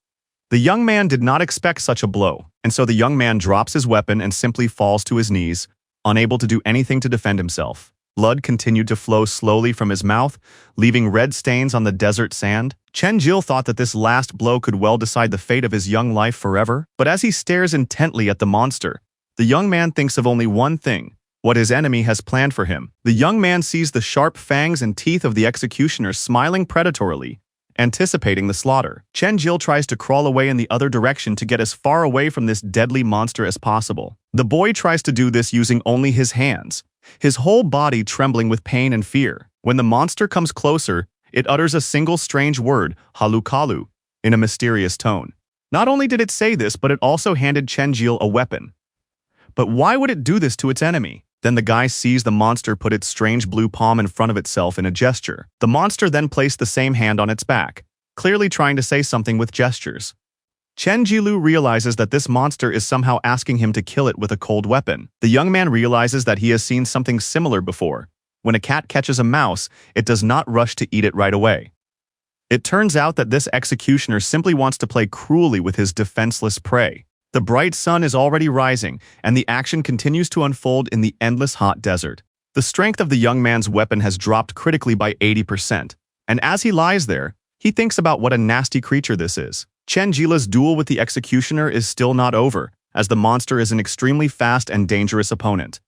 The young man did not expect such a blow, and so the young man drops his weapon and simply falls to his knees, unable to do anything to defend himself. Blood continued to flow slowly from his mouth, leaving red stains on the desert sand. Chen-jil thought that this last blow could well decide the fate of his young life forever. But as he stares intently at the monster, the young man thinks of only one thing: what his enemy has planned for him. The young man sees the sharp fangs and teeth of the executioner smiling predatorily, anticipating the slaughter. Chen-jil tries to crawl away in the other direction to get as far away from this deadly monster as possible. The boy tries to do this using only his hands, his whole body trembling with pain and fear. When the monster comes closer, it utters a single strange word, halukalu, in a mysterious tone. Not only did it say this, but it also handed Chen-jil a weapon. But why would it do this to its enemy? Then the guy sees the monster put its strange blue palm in front of itself in a gesture. The monster then placed the same hand on its back, clearly trying to say something with gestures. Chen-jil realizes that this monster is somehow asking him to kill it with a cold weapon. The young man realizes that he has seen something similar before. When a cat catches a mouse, it does not rush to eat it right away. It turns out that this executioner simply wants to play cruelly with his defenseless prey. The bright sun is already rising, and the action continues to unfold in the endless hot desert. The strength of the young man's weapon has dropped critically by 80%, and as he lies there, he thinks about what a nasty creature this is. Chen-jil's duel with the executioner is still not over, as the monster is an extremely fast and dangerous opponent.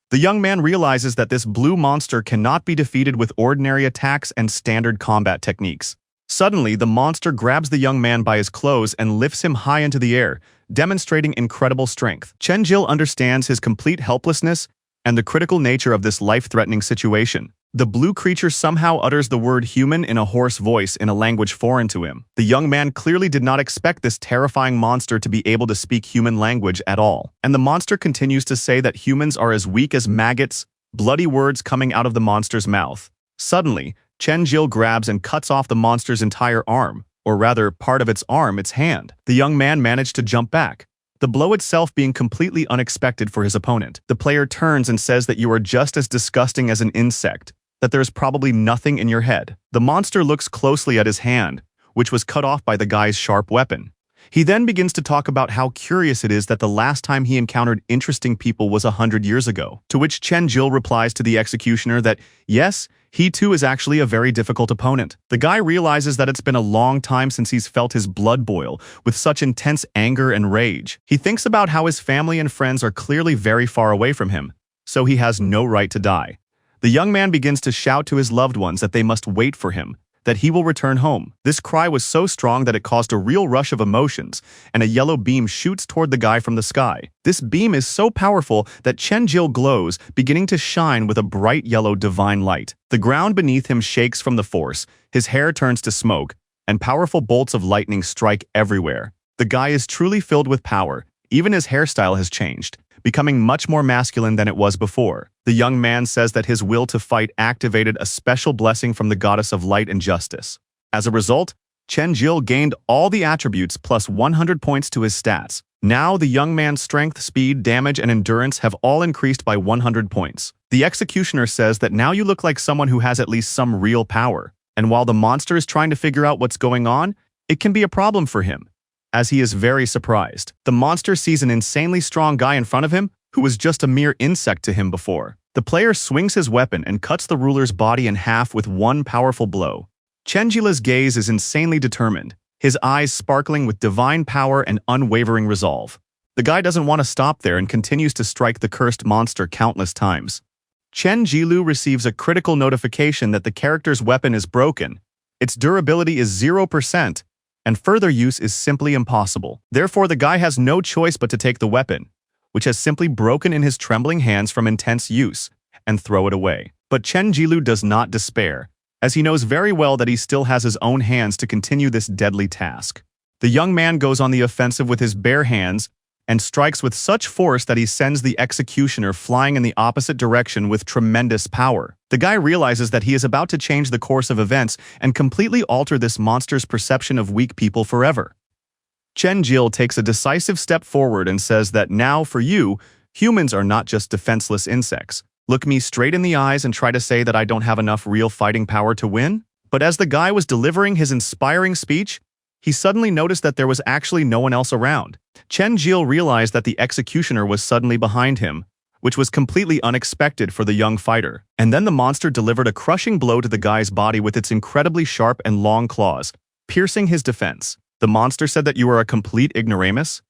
The young man realizes that this blue monster cannot be defeated with ordinary attacks and standard combat techniques. Suddenly, the monster grabs the young man by his clothes and lifts him high into the air, demonstrating incredible strength. Chen-jil understands his complete helplessness and the critical nature of this life-threatening situation. The blue creature somehow utters the word human in a hoarse voice in a language foreign to him. The young man clearly did not expect this terrifying monster to be able to speak human language at all. And the monster continues to say that humans are as weak as maggots, bloody words coming out of the monster's mouth. Suddenly, Chen-jil grabs and cuts off the monster's entire arm, or rather, part of its arm, its hand. The young man managed to jump back, the blow itself being completely unexpected for his opponent. The player turns and says that you are just as disgusting as an insect, that there is probably nothing in your head. The monster looks closely at his hand, which was cut off by the guy's sharp weapon. He then begins to talk about how curious it is that the last time he encountered interesting people was 100 years ago, to which Chen-jil replies to the executioner that, yes, he too is actually a very difficult opponent. The guy realizes that it's been a long time since he's felt his blood boil with such intense anger and rage. He thinks about how his family and friends are clearly very far away from him, so he has no right to die. The young man begins to shout to his loved ones that they must wait for him, that he will return home. This cry was so strong that it caused a real rush of emotions, and a yellow beam shoots toward the guy from the sky. This beam is so powerful that Chen-jil glows, beginning to shine with a bright yellow divine light. The ground beneath him shakes from the force, his hair turns to smoke, and powerful bolts of lightning strike everywhere. The guy is truly filled with power. Even his hairstyle has changed, becoming much more masculine than it was before. The young man says that his will to fight activated a special blessing from the goddess of light and justice. As a result, Chen-jil gained all the attributes plus 100 points to his stats. Now the young man's strength, speed, damage, and endurance have all increased by 100 points. The executioner says that now you look like someone who has at least some real power. And while the monster is trying to figure out what's going on, it can be a problem for him, as he is very surprised. The monster sees an insanely strong guy in front of him who was just a mere insect to him before. The player swings his weapon and cuts the ruler's body in half with one powerful blow. Chen-jil's gaze is insanely determined, his eyes sparkling with divine power and unwavering resolve. The guy doesn't want to stop there and continues to strike the cursed monster countless times. Chen-jilu receives a critical notification that the character's weapon is broken. Its durability is 0%, and further use is simply impossible. Therefore, the guy has no choice but to take the weapon, which has simply broken in his trembling hands from intense use, and throw it away. But Chen-jilu does not despair, as he knows very well that he still has his own hands to continue this deadly task. The young man goes on the offensive with his bare hands and strikes with such force that he sends the executioner flying in the opposite direction with tremendous power. The guy realizes that he is about to change the course of events and completely alter this monster's perception of weak people forever. Chen-jil takes a decisive step forward and says that now, for you, humans are not just defenseless insects. Look me straight in the eyes and try to say that I don't have enough real fighting power to win? But as the guy was delivering his inspiring speech, he suddenly noticed that there was actually no one else around. Chen-jil realized that the executioner was suddenly behind him, which was completely unexpected for the young fighter. And then the monster delivered a crushing blow to the guy's body with its incredibly sharp and long claws, piercing his defense. The monster said that you are a complete ignoramus,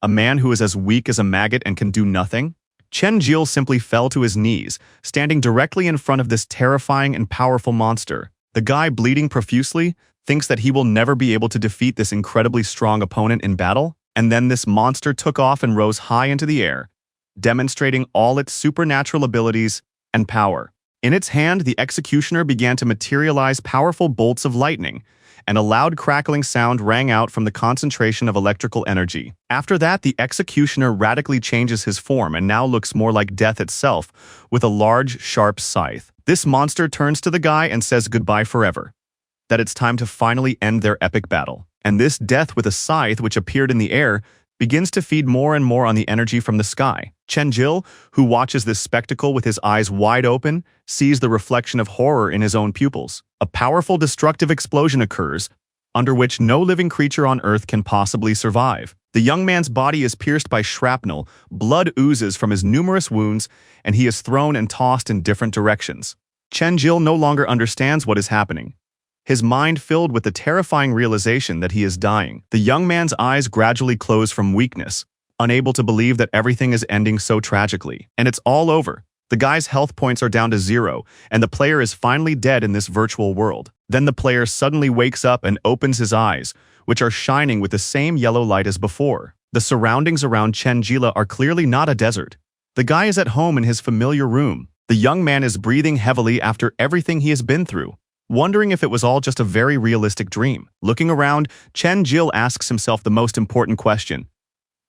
a man who is as weak as a maggot and can do nothing. Chen-jil simply fell to his knees, standing directly in front of this terrifying and powerful monster. The guy, bleeding profusely, thinks that he will never be able to defeat this incredibly strong opponent in battle, and then this monster took off and rose high into the air, demonstrating all its supernatural abilities and power. In its hand, the executioner began to materialize powerful bolts of lightning, and a loud crackling sound rang out from the concentration of electrical energy. After that, the executioner radically changes his form and now looks more like death itself, with a large, sharp scythe. This monster turns to the guy and says goodbye forever, that it's time to finally end their epic battle. And this death with a scythe, which appeared in the air, begins to feed more and more on the energy from the sky. Chen-jil, who watches this spectacle with his eyes wide open, sees the reflection of horror in his own pupils. A powerful destructive explosion occurs, under which no living creature on Earth can possibly survive. The young man's body is pierced by shrapnel, blood oozes from his numerous wounds, and he is thrown and tossed in different directions. Chen-jil no longer understands what is happening, his mind filled with the terrifying realization that he is dying. The young man's eyes gradually close from weakness, unable to believe that everything is ending so tragically. And it's all over. The guy's health points are down to 0, and the player is finally dead in this virtual world. Then the player suddenly wakes up and opens his eyes, which are shining with the same yellow light as before. The surroundings around Chenjila are clearly not a desert. The guy is at home in his familiar room. The young man is breathing heavily after everything he has been through, wondering if it was all just a very realistic dream. Looking around, Chenjil asks himself the most important question.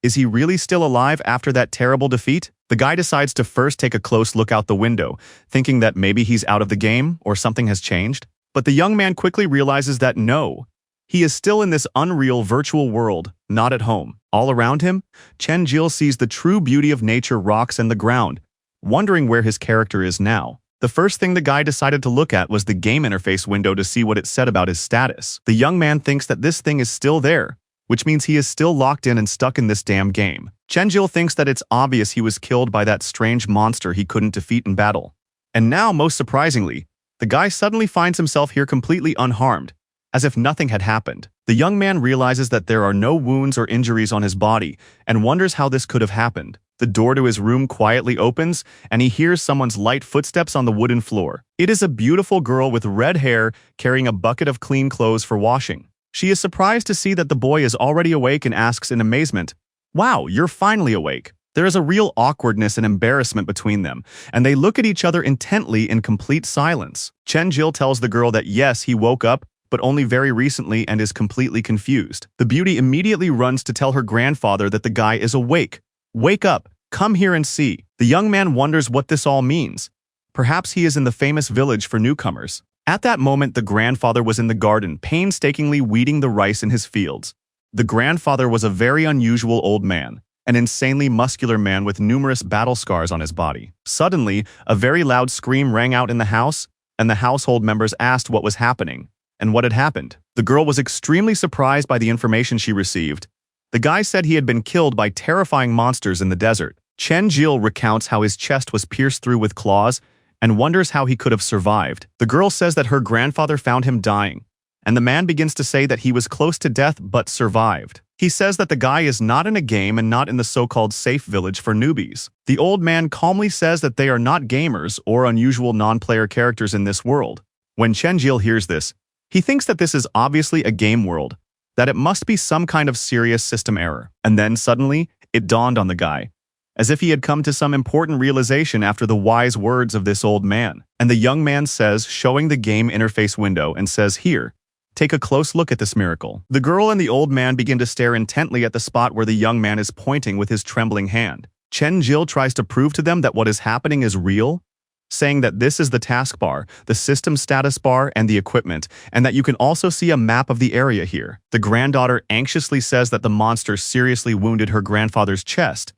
Is he really still alive after that terrible defeat? The guy decides to first take a close look out the window, thinking that maybe he's out of the game or something has changed. But the young man quickly realizes that no, he is still in this unreal virtual world, not at home. All around him, Chenjil sees the true beauty of nature, rocks, and the ground, wondering where his character is now. The first thing the guy decided to look at was the game interface window to see what it said about his status. The young man thinks that this thing is still there, which means he is still locked in and stuck in this damn game. Chenjil thinks that it's obvious he was killed by that strange monster he couldn't defeat in battle. And now, most surprisingly, the guy suddenly finds himself here completely unharmed, as if nothing had happened. The young man realizes that there are no wounds or injuries on his body and wonders how this could have happened. The door to his room quietly opens, and he hears someone's light footsteps on the wooden floor. It is a beautiful girl with red hair carrying a bucket of clean clothes for washing. She is surprised to see that the boy is already awake and asks in amazement, "Wow, you're finally awake." There is a real awkwardness and embarrassment between them, and they look at each other intently in complete silence. Chenjil tells the girl that yes, he woke up, but only very recently and is completely confused. The beauty immediately runs to tell her grandfather that the guy is awake. "Wake up, come here and see." The young man wonders what this all means. Perhaps he is in the famous village for newcomers. At that moment, the grandfather was in the garden, painstakingly weeding the rice in his fields. The grandfather was a very unusual old man, an insanely muscular man with numerous battle scars on his body. Suddenly, a very loud scream rang out in the house, and the household members asked what was happening and what had happened. The girl was extremely surprised by the information she received. The guy said he had been killed by terrifying monsters in the desert. Chenjil recounts how his chest was pierced through with claws and wonders how he could have survived. The girl says that her grandfather found him dying, and the man begins to say that he was close to death but survived. He says that the guy is not in a game and not in the so-called safe village for newbies. The old man calmly says that they are not gamers or unusual non-player characters in this world. When Chenjil hears this, he thinks that this is obviously a game world, that it must be some kind of serious system error. And then suddenly, it dawned on the guy, as if he had come to some important realization after the wise words of this old man. And the young man says, showing the game interface window, and says, "Here, take a close look at this miracle." The girl and the old man begin to stare intently at the spot where the young man is pointing with his trembling hand. Chenjil tries to prove to them that what is happening is real, saying that this is the taskbar, the system status bar, and the equipment, and that you can also see a map of the area here. The granddaughter anxiously says that the monster seriously wounded her grandfather's chest,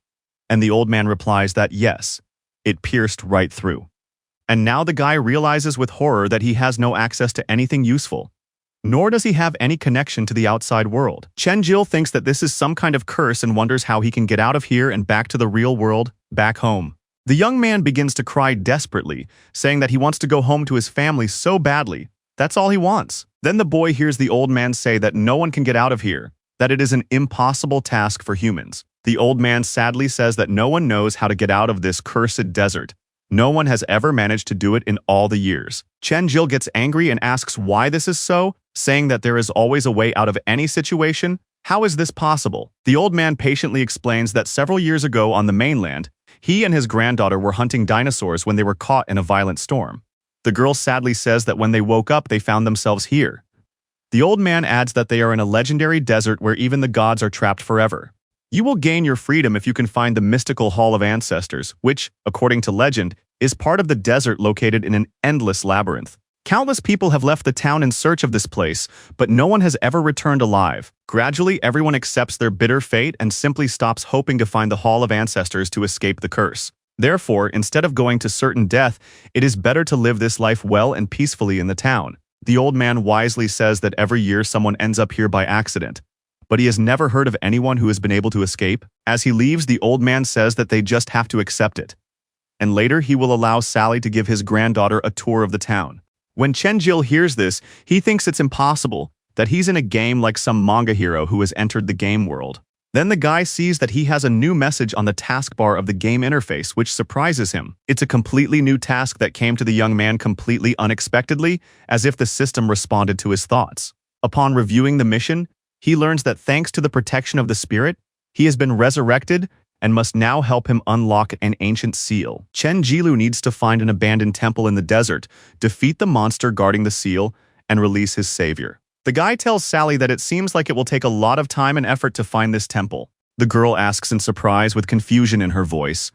and the old man replies that yes, it pierced right through. And now the guy realizes with horror that he has no access to anything useful, nor does he have any connection to the outside world. Chenjil thinks that this is some kind of curse and wonders how he can get out of here and back to the real world, back home. The young man begins to cry desperately, saying that he wants to go home to his family so badly. That's all he wants. Then the boy hears the old man say that no one can get out of here, that it is an impossible task for humans. The old man sadly says that no one knows how to get out of this cursed desert. No one has ever managed to do it in all the years. Chenjil gets angry and asks why this is so, saying that there is always a way out of any situation. How is this possible? The old man patiently explains that several years ago on the mainland, he and his granddaughter were hunting dinosaurs when they were caught in a violent storm. The girl sadly says that when they woke up, they found themselves here. The old man adds that they are in a legendary desert where even the gods are trapped forever. You will gain your freedom if you can find the mystical Hall of Ancestors, which, according to legend, is part of the desert located in an endless labyrinth. Countless people have left the town in search of this place, but no one has ever returned alive. Gradually, everyone accepts their bitter fate and simply stops hoping to find the Hall of Ancestors to escape the curse. Therefore, instead of going to certain death, it is better to live this life well and peacefully in the town. The old man wisely says that every year someone ends up here by accident, but he has never heard of anyone who has been able to escape. As he leaves, the old man says that they just have to accept it. And later, he will allow Sally to give his granddaughter a tour of the town. When Chenjil hears this, he thinks it's impossible, that he's in a game like some manga hero who has entered the game world. Then the guy sees that he has a new message on the taskbar of the game interface, which surprises him. It's a completely new task that came to the young man completely unexpectedly, as if the system responded to his thoughts. Upon reviewing the mission, he learns that thanks to the protection of the spirit, he has been resurrected and must now help him unlock an ancient seal. Chen Jilu needs to find an abandoned temple in the desert, defeat the monster guarding the seal, and release his savior. The guy tells Sally that it seems like it will take a lot of time and effort to find this temple. The girl asks in surprise with confusion in her voice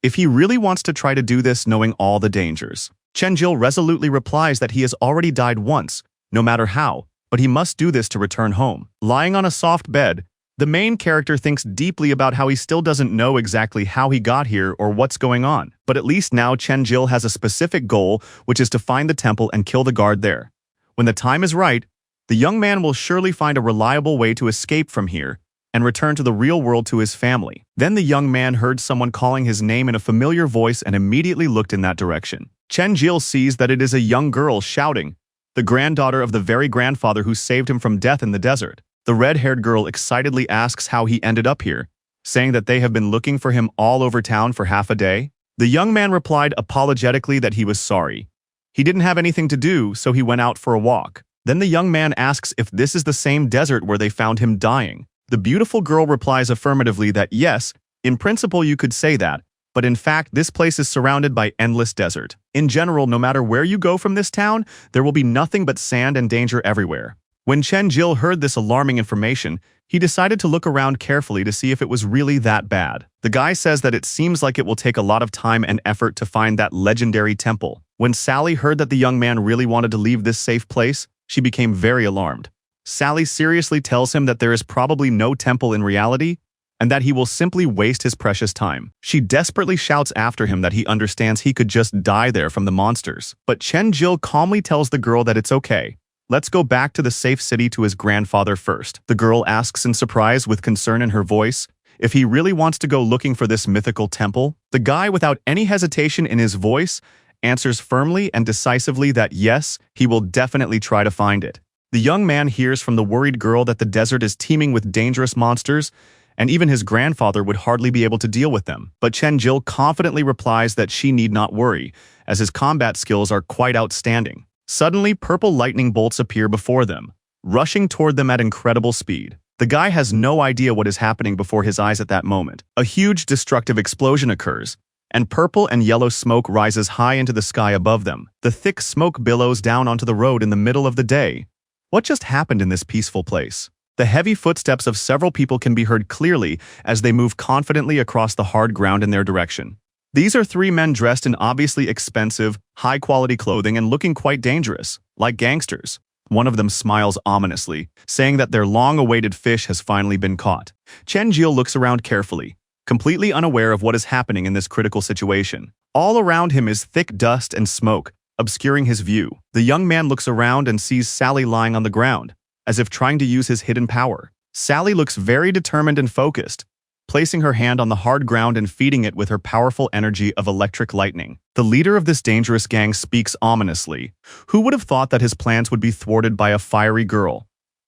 if he really wants to try to do this knowing all the dangers. Chen Jil resolutely replies that he has already died once, no matter how, but he must do this to return home. Lying on a soft bed, the main character thinks deeply about how he still doesn't know exactly how he got here or what's going on. But at least now Chen Jil has a specific goal, which is to find the temple and kill the guard there. When the time is right, the young man will surely find a reliable way to escape from here and return to the real world to his family. Then the young man heard someone calling his name in a familiar voice and immediately looked in that direction. Chen Jil sees that it is a young girl shouting, the granddaughter of the very grandfather who saved him from death in the desert. The red-haired girl excitedly asks how he ended up here, saying that they have been looking for him all over town for half a day. The young man replied apologetically that he was sorry. He didn't have anything to do, so he went out for a walk. Then the young man asks if this is the same desert where they found him dying. The beautiful girl replies affirmatively that yes, in principle you could say that, but in fact this place is surrounded by endless desert. In general, no matter where you go from this town, there will be nothing but sand and danger everywhere. When Chen Jil heard this alarming information, he decided to look around carefully to see if it was really that bad. The guy says that it seems like it will take a lot of time and effort to find that legendary temple. When Sally heard that the young man really wanted to leave this safe place, she became very alarmed. Sally seriously tells him that there is probably no temple in reality and that he will simply waste his precious time. She desperately shouts after him that he understands he could just die there from the monsters. But Chen Jil calmly tells the girl that it's okay. Let's go back to the safe city to his grandfather first. The girl asks in surprise with concern in her voice if he really wants to go looking for this mythical temple. The guy, without any hesitation in his voice, answers firmly and decisively that yes, he will definitely try to find it. The young man hears from the worried girl that the desert is teeming with dangerous monsters, and even his grandfather would hardly be able to deal with them. But Chen Jil confidently replies that she need not worry, as his combat skills are quite outstanding. Suddenly, purple lightning bolts appear before them, rushing toward them at incredible speed. The guy has no idea what is happening before his eyes at that moment. A huge destructive explosion occurs, and purple and yellow smoke rises high into the sky above them. The thick smoke billows down onto the road in the middle of the day. What just happened in this peaceful place? The heavy footsteps of several people can be heard clearly as they move confidently across the hard ground in their direction. These are three men dressed in obviously expensive, high-quality clothing and looking quite dangerous, like gangsters. One of them smiles ominously, saying that their long-awaited fish has finally been caught. Chen Jil looks around carefully, completely unaware of what is happening in this critical situation. All around him is thick dust and smoke, obscuring his view. The young man looks around and sees Sally lying on the ground, as if trying to use his hidden power. Sally looks very determined and focused, placing her hand on the hard ground and feeding it with her powerful energy of electric lightning. The leader of this dangerous gang speaks ominously. Who would have thought that his plans would be thwarted by a fiery girl?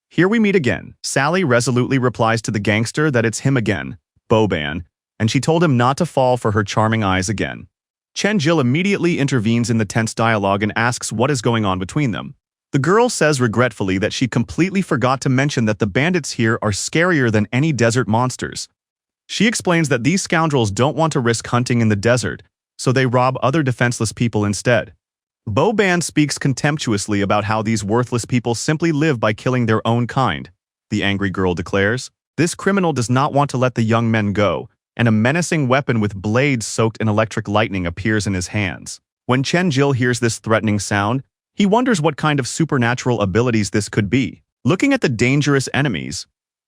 Here we meet again. Sally resolutely replies to the gangster that it's him again, Boban, and she told him not to fall for her charming eyes again. Chen Jil immediately intervenes in the tense dialogue and asks what is going on between them. The girl says regretfully that she completely forgot to mention that the bandits here are scarier than any desert monsters. She explains that these scoundrels don't want to risk hunting in the desert, so they rob other defenseless people instead. Boban speaks contemptuously about how these worthless people simply live by killing their own kind, the angry girl declares. This criminal does not want to let the young men go, and a menacing weapon with blades soaked in electric lightning appears in his hands. When Chen Jil hears this threatening sound, he wonders what kind of supernatural abilities this could be. Looking at the dangerous enemies,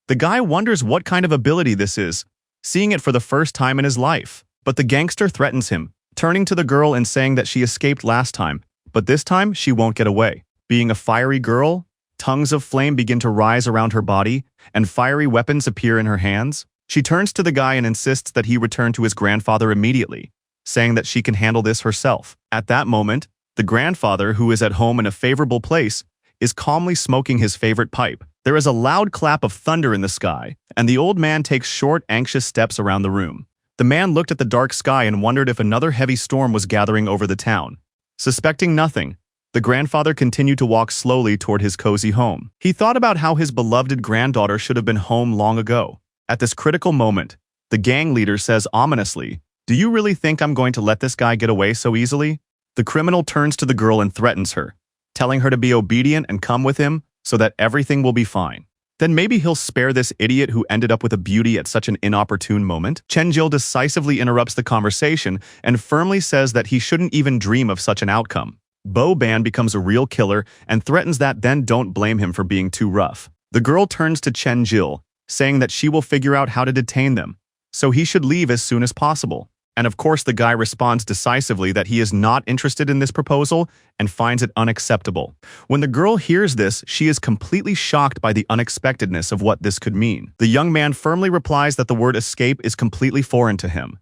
the guy wonders what kind of ability this is, seeing it for the first time in his life. But the gangster threatens him, turning to the girl and saying that she escaped last time, but this time she won't get away. Being a fiery girl, tongues of flame begin to rise around her body, and fiery weapons appear in her hands. She turns to the guy and insists that he return to his grandfather immediately, saying that she can handle this herself. At that moment, the grandfather, who is at home in a favorable place, is calmly smoking his favorite pipe. There is a loud clap of thunder in the sky, and the old man takes short, anxious steps around the room. The man looked at the dark sky and wondered if another heavy storm was gathering over the town. Suspecting nothing, the grandfather continued to walk slowly toward his cozy home. He thought about how his beloved granddaughter should have been home long ago. At this critical moment, the gang leader says ominously, "Do you really think I'm going to let this guy get away so easily?" The criminal turns to the girl and threatens her, telling her to be obedient and come with him so that everything will be fine. Then maybe he'll spare this idiot who ended up with a beauty at such an inopportune moment. Chen-jil decisively interrupts the conversation and firmly says that he shouldn't even dream of such an outcome. Bo-ban becomes a real killer and threatens that then don't blame him for being too rough. The girl turns to Chen-jil, saying that she will figure out how to detain them, so he should leave as soon as possible. And of course the guy responds decisively that he is not interested in this proposal and finds it unacceptable. When the girl hears this, she is completely shocked by the unexpectedness of what this could mean. The young man firmly replies that the word escape is completely foreign to him,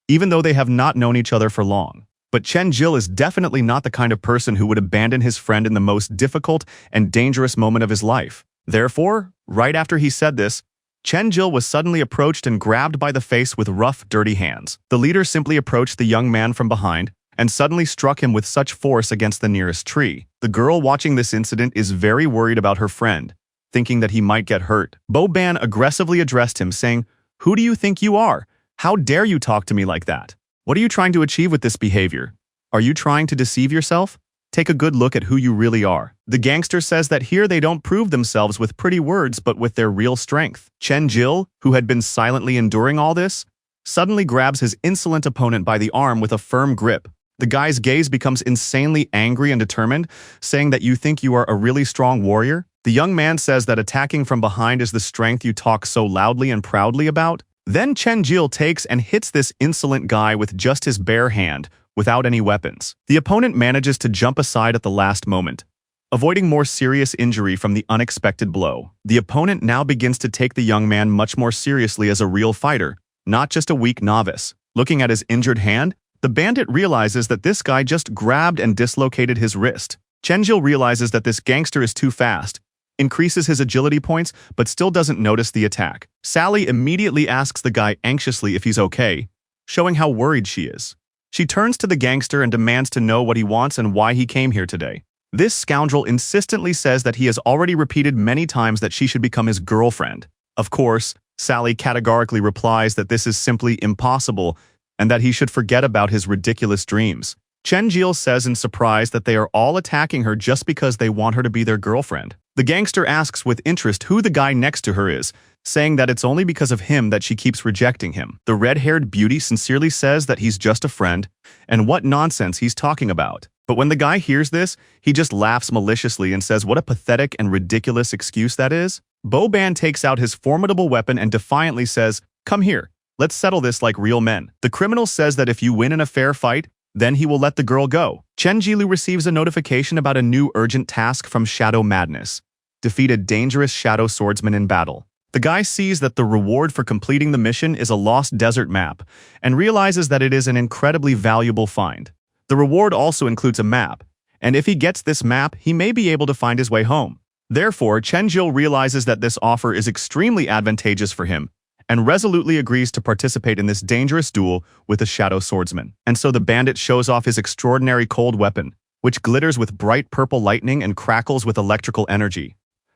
even though they have not known each other for long. But Chen-jil is definitely not the kind of person who would abandon his friend in the most difficult and dangerous moment of his life. Therefore, right after he said this, Chen-jil was suddenly approached and grabbed by the face with rough, dirty hands. The leader simply approached the young man from behind and suddenly struck him with such force against the nearest tree. The girl watching this incident is very worried about her friend, thinking that he might get hurt. Bo-ban aggressively addressed him, saying, "Who do you think you are? How dare you talk to me like that? What are you trying to achieve with this behavior? Are you trying to deceive yourself? Take a good look at who you really are." The gangster says that here they don't prove themselves with pretty words but with their real strength. Chen-jil, who had been silently enduring all this, suddenly grabs his insolent opponent by the arm with a firm grip. The guy's gaze becomes insanely angry and determined, saying that you think you are a really strong warrior? The young man says that attacking from behind is the strength you talk so loudly and proudly about. Then Chen-jil takes and hits this insolent guy with just his bare hand, without any weapons. The opponent manages to jump aside at the last moment, avoiding more serious injury from the unexpected blow. The opponent now begins to take the young man much more seriously as a real fighter, not just a weak novice. Looking at his injured hand, the bandit realizes that this guy just grabbed and dislocated his wrist. Chen-jil realizes that this gangster is too fast, increases his agility points, but still doesn't notice the attack. Sally immediately asks the guy anxiously if he's okay, showing how worried she is. She turns to the gangster and demands to know what he wants and why he came here today. This scoundrel insistently says that he has already repeated many times that she should become his girlfriend. Of course, Sally categorically replies that this is simply impossible and that he should forget about his ridiculous dreams. Chen-jil says in surprise that they are all attacking her just because they want her to be their girlfriend. The gangster asks with interest who the guy next to her is, saying that it's only because of him that she keeps rejecting him. The red-haired beauty sincerely says that he's just a friend, and what nonsense he's talking about. But when the guy hears this, he just laughs maliciously and says what a pathetic and ridiculous excuse that is. Bo-ban takes out his formidable weapon and defiantly says, "Come here, let's settle this like real men." The criminal says that if you win in a fair fight, then he will let the girl go. Chen-jil receives a notification about a new urgent task from Shadow Madness: defeat a dangerous shadow swordsman in battle. The guy sees that the reward for completing the mission is a lost desert map and realizes that it is an incredibly valuable find. The reward also includes a map, and if he gets this map, he may be able to find his way home. Therefore, Chen-jil realizes that this offer is extremely advantageous for him and resolutely agrees to participate in this dangerous duel with the shadow swordsman. And so the bandit shows off his extraordinary cold weapon, which glitters with bright purple lightning and crackles with electrical energy.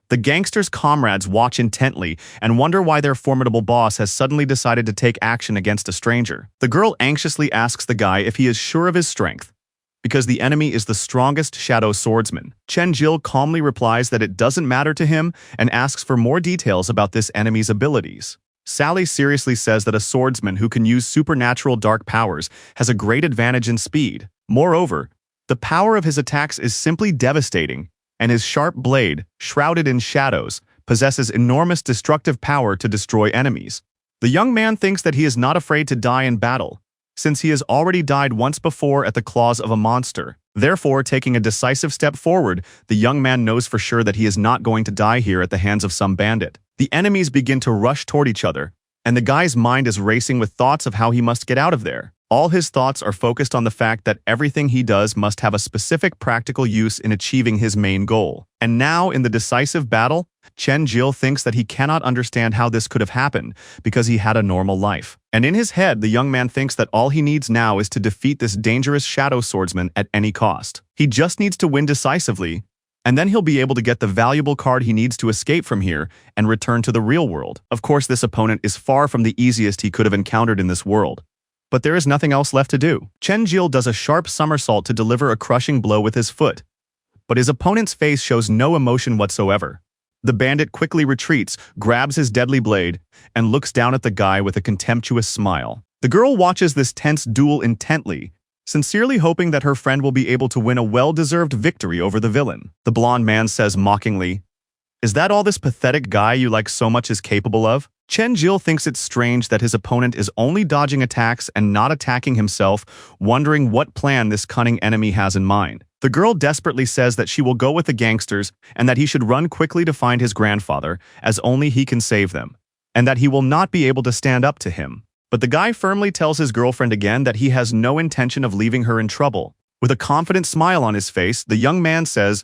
The gangster's comrades watch intently and wonder why their formidable boss has suddenly decided to take action against a stranger. The girl anxiously asks the guy if he is sure of his strength, because the enemy is the strongest shadow swordsman. Chen-jil calmly replies that it doesn't matter to him and asks for more details about this enemy's abilities. Sally seriously says that a swordsman who can use supernatural dark powers has a great advantage in speed. Moreover, the power of his attacks is simply devastating, and his sharp blade, shrouded in shadows, possesses enormous destructive power to destroy enemies. The young man thinks that he is not afraid to die in battle, since he has already died once before at the claws of a monster. Therefore, taking a decisive step forward, the young man knows for sure that he is not going to die here at the hands of some bandit. The enemies begin to rush toward each other, and the guy's mind is racing with thoughts of how he must get out of there. All his thoughts are focused on the fact that everything he does must have a specific practical use in achieving his main goal. And now, in the decisive battle, Chen Jil thinks that he cannot understand how this could have happened because he had a normal life. And in his head, the young man thinks that all he needs now is to defeat this dangerous shadow swordsman at any cost. He just needs to win decisively, and then he'll be able to get the valuable card he needs to escape from here and return to the real world. Of course, this opponent is far from the easiest he could have encountered in this world. But there is nothing else left to do. Chen Jil does a sharp somersault to deliver a crushing blow with his foot, but his opponent's face shows no emotion whatsoever. The bandit quickly retreats, grabs his deadly blade, and looks down at the guy with a contemptuous smile. The girl watches this tense duel intently, sincerely hoping that her friend will be able to win a well-deserved victory over the villain. The blonde man says mockingly, "Is that all this pathetic guy you like so much is capable of?" Chen Jil thinks it's strange that his opponent is only dodging attacks and not attacking himself, wondering what plan this cunning enemy has in mind. The girl desperately says that she will go with the gangsters and that he should run quickly to find his grandfather, as only he can save them, and that he will not be able to stand up to him. But the guy firmly tells his girlfriend again that he has no intention of leaving her in trouble. With a confident smile on his face, the young man says,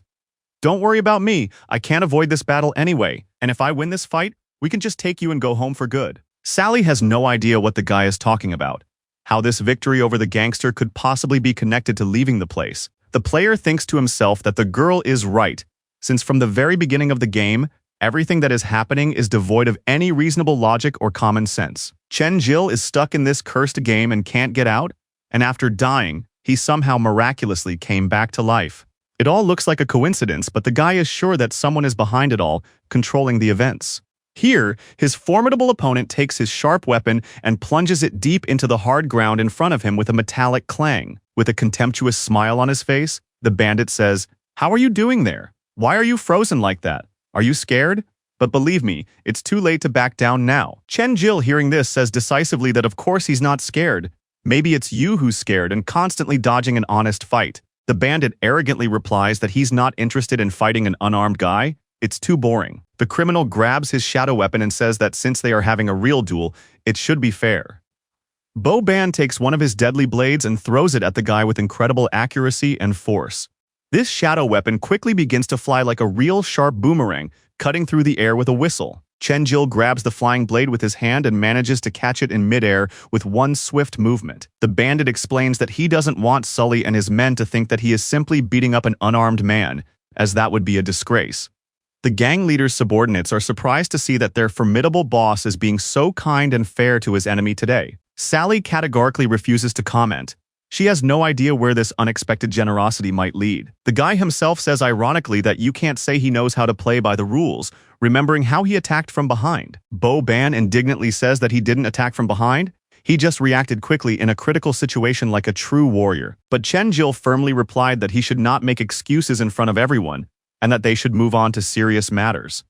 "Don't worry about me, I can't avoid this battle anyway, and if I win this fight, we can just take you and go home for good." Sally has no idea what the guy is talking about, how this victory over the gangster could possibly be connected to leaving the place. The player thinks to himself that the girl is right, since from the very beginning of the game, everything that is happening is devoid of any reasonable logic or common sense. Chen Jil is stuck in this cursed game and can't get out, and after dying, he somehow miraculously came back to life. It all looks like a coincidence, but the guy is sure that someone is behind it all, controlling the events. Here, his formidable opponent takes his sharp weapon and plunges it deep into the hard ground in front of him with a metallic clang. With a contemptuous smile on his face, the bandit says, "How are you doing there? Why are you frozen like that? Are you scared? But believe me, it's too late to back down now." Chen Jil, hearing this, says decisively that of course he's not scared. "Maybe it's you who's scared and constantly dodging an honest fight." The bandit arrogantly replies that he's not interested in fighting an unarmed guy. It's too boring. The criminal grabs his shadow weapon and says that since they are having a real duel, it should be fair. Bo Ban takes one of his deadly blades and throws it at the guy with incredible accuracy and force. This shadow weapon quickly begins to fly like a real sharp boomerang, cutting through the air with a whistle. Chen Jil grabs the flying blade with his hand and manages to catch it in midair with one swift movement. The bandit explains that he doesn't want Sully and his men to think that he is simply beating up an unarmed man, as that would be a disgrace. The gang leader's subordinates are surprised to see that their formidable boss is being so kind and fair to his enemy today. Sally categorically refuses to comment. She has no idea where this unexpected generosity might lead. The guy himself says ironically that you can't say he knows how to play by the rules, remembering how he attacked from behind. Bo Ban indignantly says that he didn't attack from behind. He just reacted quickly in a critical situation like a true warrior. But Chen Jil firmly replied that he should not make excuses in front of everyone, and that they should move on to serious matters.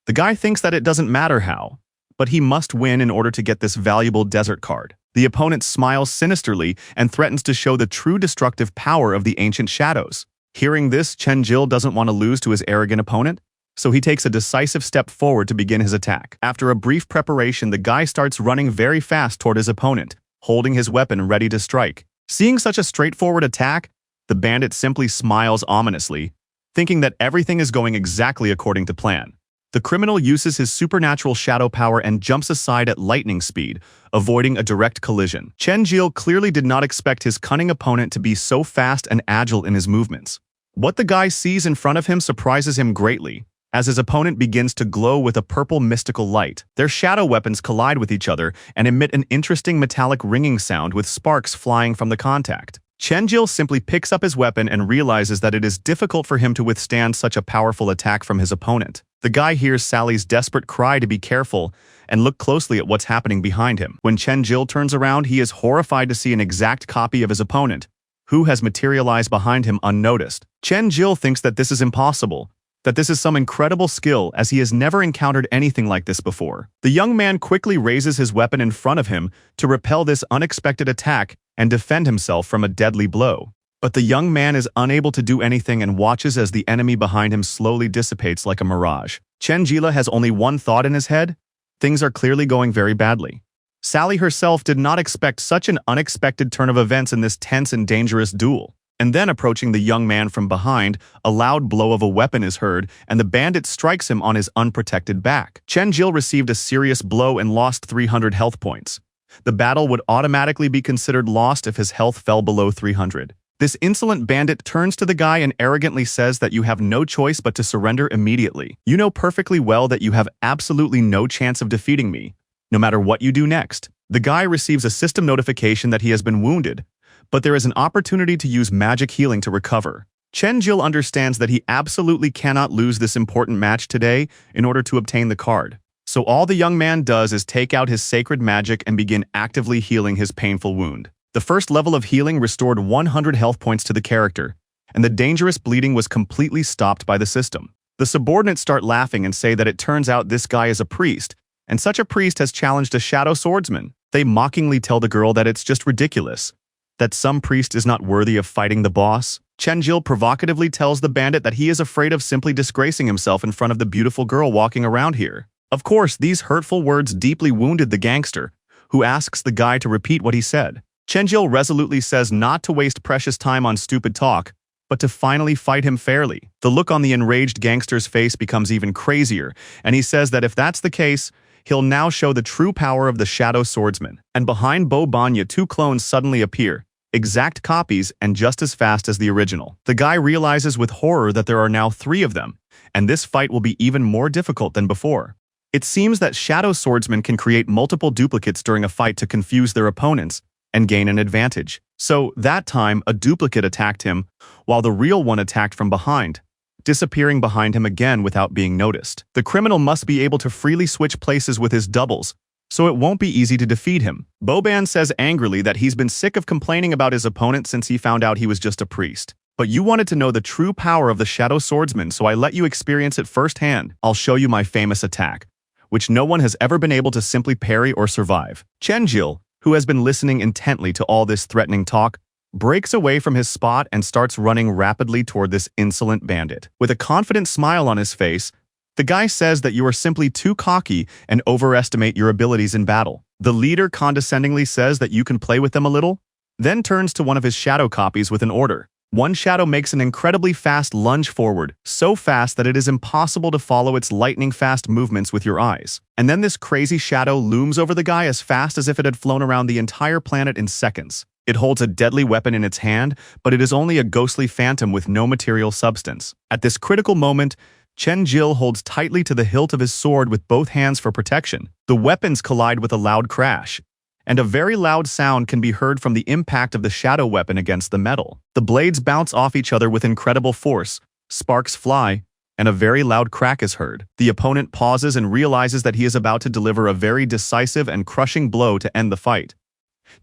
The guy thinks that it doesn't matter how, but he must win in order to get this valuable desert card. The opponent smiles sinisterly and threatens to show the true destructive power of the ancient shadows. Hearing this, Chen Jil doesn't want to lose to his arrogant opponent, so he takes a decisive step forward to begin his attack. After a brief preparation, the guy starts running very fast toward his opponent, holding his weapon ready to strike. Seeing such a straightforward attack, the bandit simply smiles ominously, thinking that everything is going exactly according to plan. The criminal uses his supernatural shadow power and jumps aside at lightning speed, avoiding a direct collision. Chen Jil clearly did not expect his cunning opponent to be so fast and agile in his movements. What the guy sees in front of him surprises him greatly, as his opponent begins to glow with a purple mystical light. Their shadow weapons collide with each other and emit an interesting metallic ringing sound with sparks flying from the contact. Chen Jil simply picks up his weapon and realizes that it is difficult for him to withstand such a powerful attack from his opponent. The guy hears Sally's desperate cry to be careful and look closely at what's happening behind him. When Chen Jil turns around, he is horrified to see an exact copy of his opponent, who has materialized behind him unnoticed. Chen Jil thinks that this is impossible, that this is some incredible skill as he has never encountered anything like this before. The young man quickly raises his weapon in front of him to repel this unexpected attack and defend himself from a deadly blow. But the young man is unable to do anything and watches as the enemy behind him slowly dissipates like a mirage. Chen Jila has only one thought in his head: things are clearly going very badly. Sally herself did not expect such an unexpected turn of events in this tense and dangerous duel. And then approaching the young man from behind, a loud blow of a weapon is heard, and the bandit strikes him on his unprotected back. Chen-jil received a serious blow and lost 300 health points. The battle would automatically be considered lost if his health fell below 300. This insolent bandit turns to the guy and arrogantly says that you have no choice but to surrender immediately. You know perfectly well that you have absolutely no chance of defeating me, no matter what you do next. The guy receives a system notification that he has been wounded, but there is an opportunity to use magic healing to recover. Chen-jil understands that he absolutely cannot lose this important match today in order to obtain the card. So all the young man does is take out his sacred magic and begin actively healing his painful wound. The first level of healing restored 100 health points to the character, and the dangerous bleeding was completely stopped by the system. The subordinates start laughing and say that it turns out this guy is a priest, and such a priest has challenged a shadow swordsman. They mockingly tell the girl that it's just ridiculous, that some priest is not worthy of fighting the boss. Chen-jil provocatively tells the bandit that he is afraid of simply disgracing himself in front of the beautiful girl walking around here. Of course, these hurtful words deeply wounded the gangster, who asks the guy to repeat what he said. Chen-jil resolutely says not to waste precious time on stupid talk, but to finally fight him fairly. The look on the enraged gangster's face becomes even crazier, and he says that if that's the case, he'll now show the true power of the shadow swordsman. And behind Bo Banya, two clones suddenly appear, exact copies and just as fast as the original. The guy realizes with horror that there are now 3 of them, and this fight will be even more difficult than before. It seems that shadow swordsmen can create multiple duplicates during a fight to confuse their opponents and gain an advantage. So, that time, a duplicate attacked him, while the real one attacked from behind, disappearing behind him again without being noticed. The criminal must be able to freely switch places with his doubles, so it won't be easy to defeat him. Boban says angrily that he's been sick of complaining about his opponent since he found out he was just a priest. But you wanted to know the true power of the shadow swordsman, so I let you experience it firsthand. I'll show you my famous attack, which no one has ever been able to simply parry or survive. Chen-jil, who has been listening intently to all this threatening talk, breaks away from his spot and starts running rapidly toward this insolent bandit. With a confident smile on his face, the guy says that you are simply too cocky and overestimate your abilities in battle. The leader condescendingly says that you can play with them a little, then turns to one of his shadow copies with an order. One shadow makes an incredibly fast lunge forward, so fast that it is impossible to follow its lightning-fast movements with your eyes. And then this crazy shadow looms over the guy as fast as if it had flown around the entire planet in seconds. It holds a deadly weapon in its hand, but it is only a ghostly phantom with no material substance. At this critical moment, Chen-jil holds tightly to the hilt of his sword with both hands for protection. The weapons collide with a loud crash, and a very loud sound can be heard from the impact of the shadow weapon against the metal. The blades bounce off each other with incredible force, sparks fly, and a very loud crack is heard. The opponent pauses and realizes that he is about to deliver a very decisive and crushing blow to end the fight.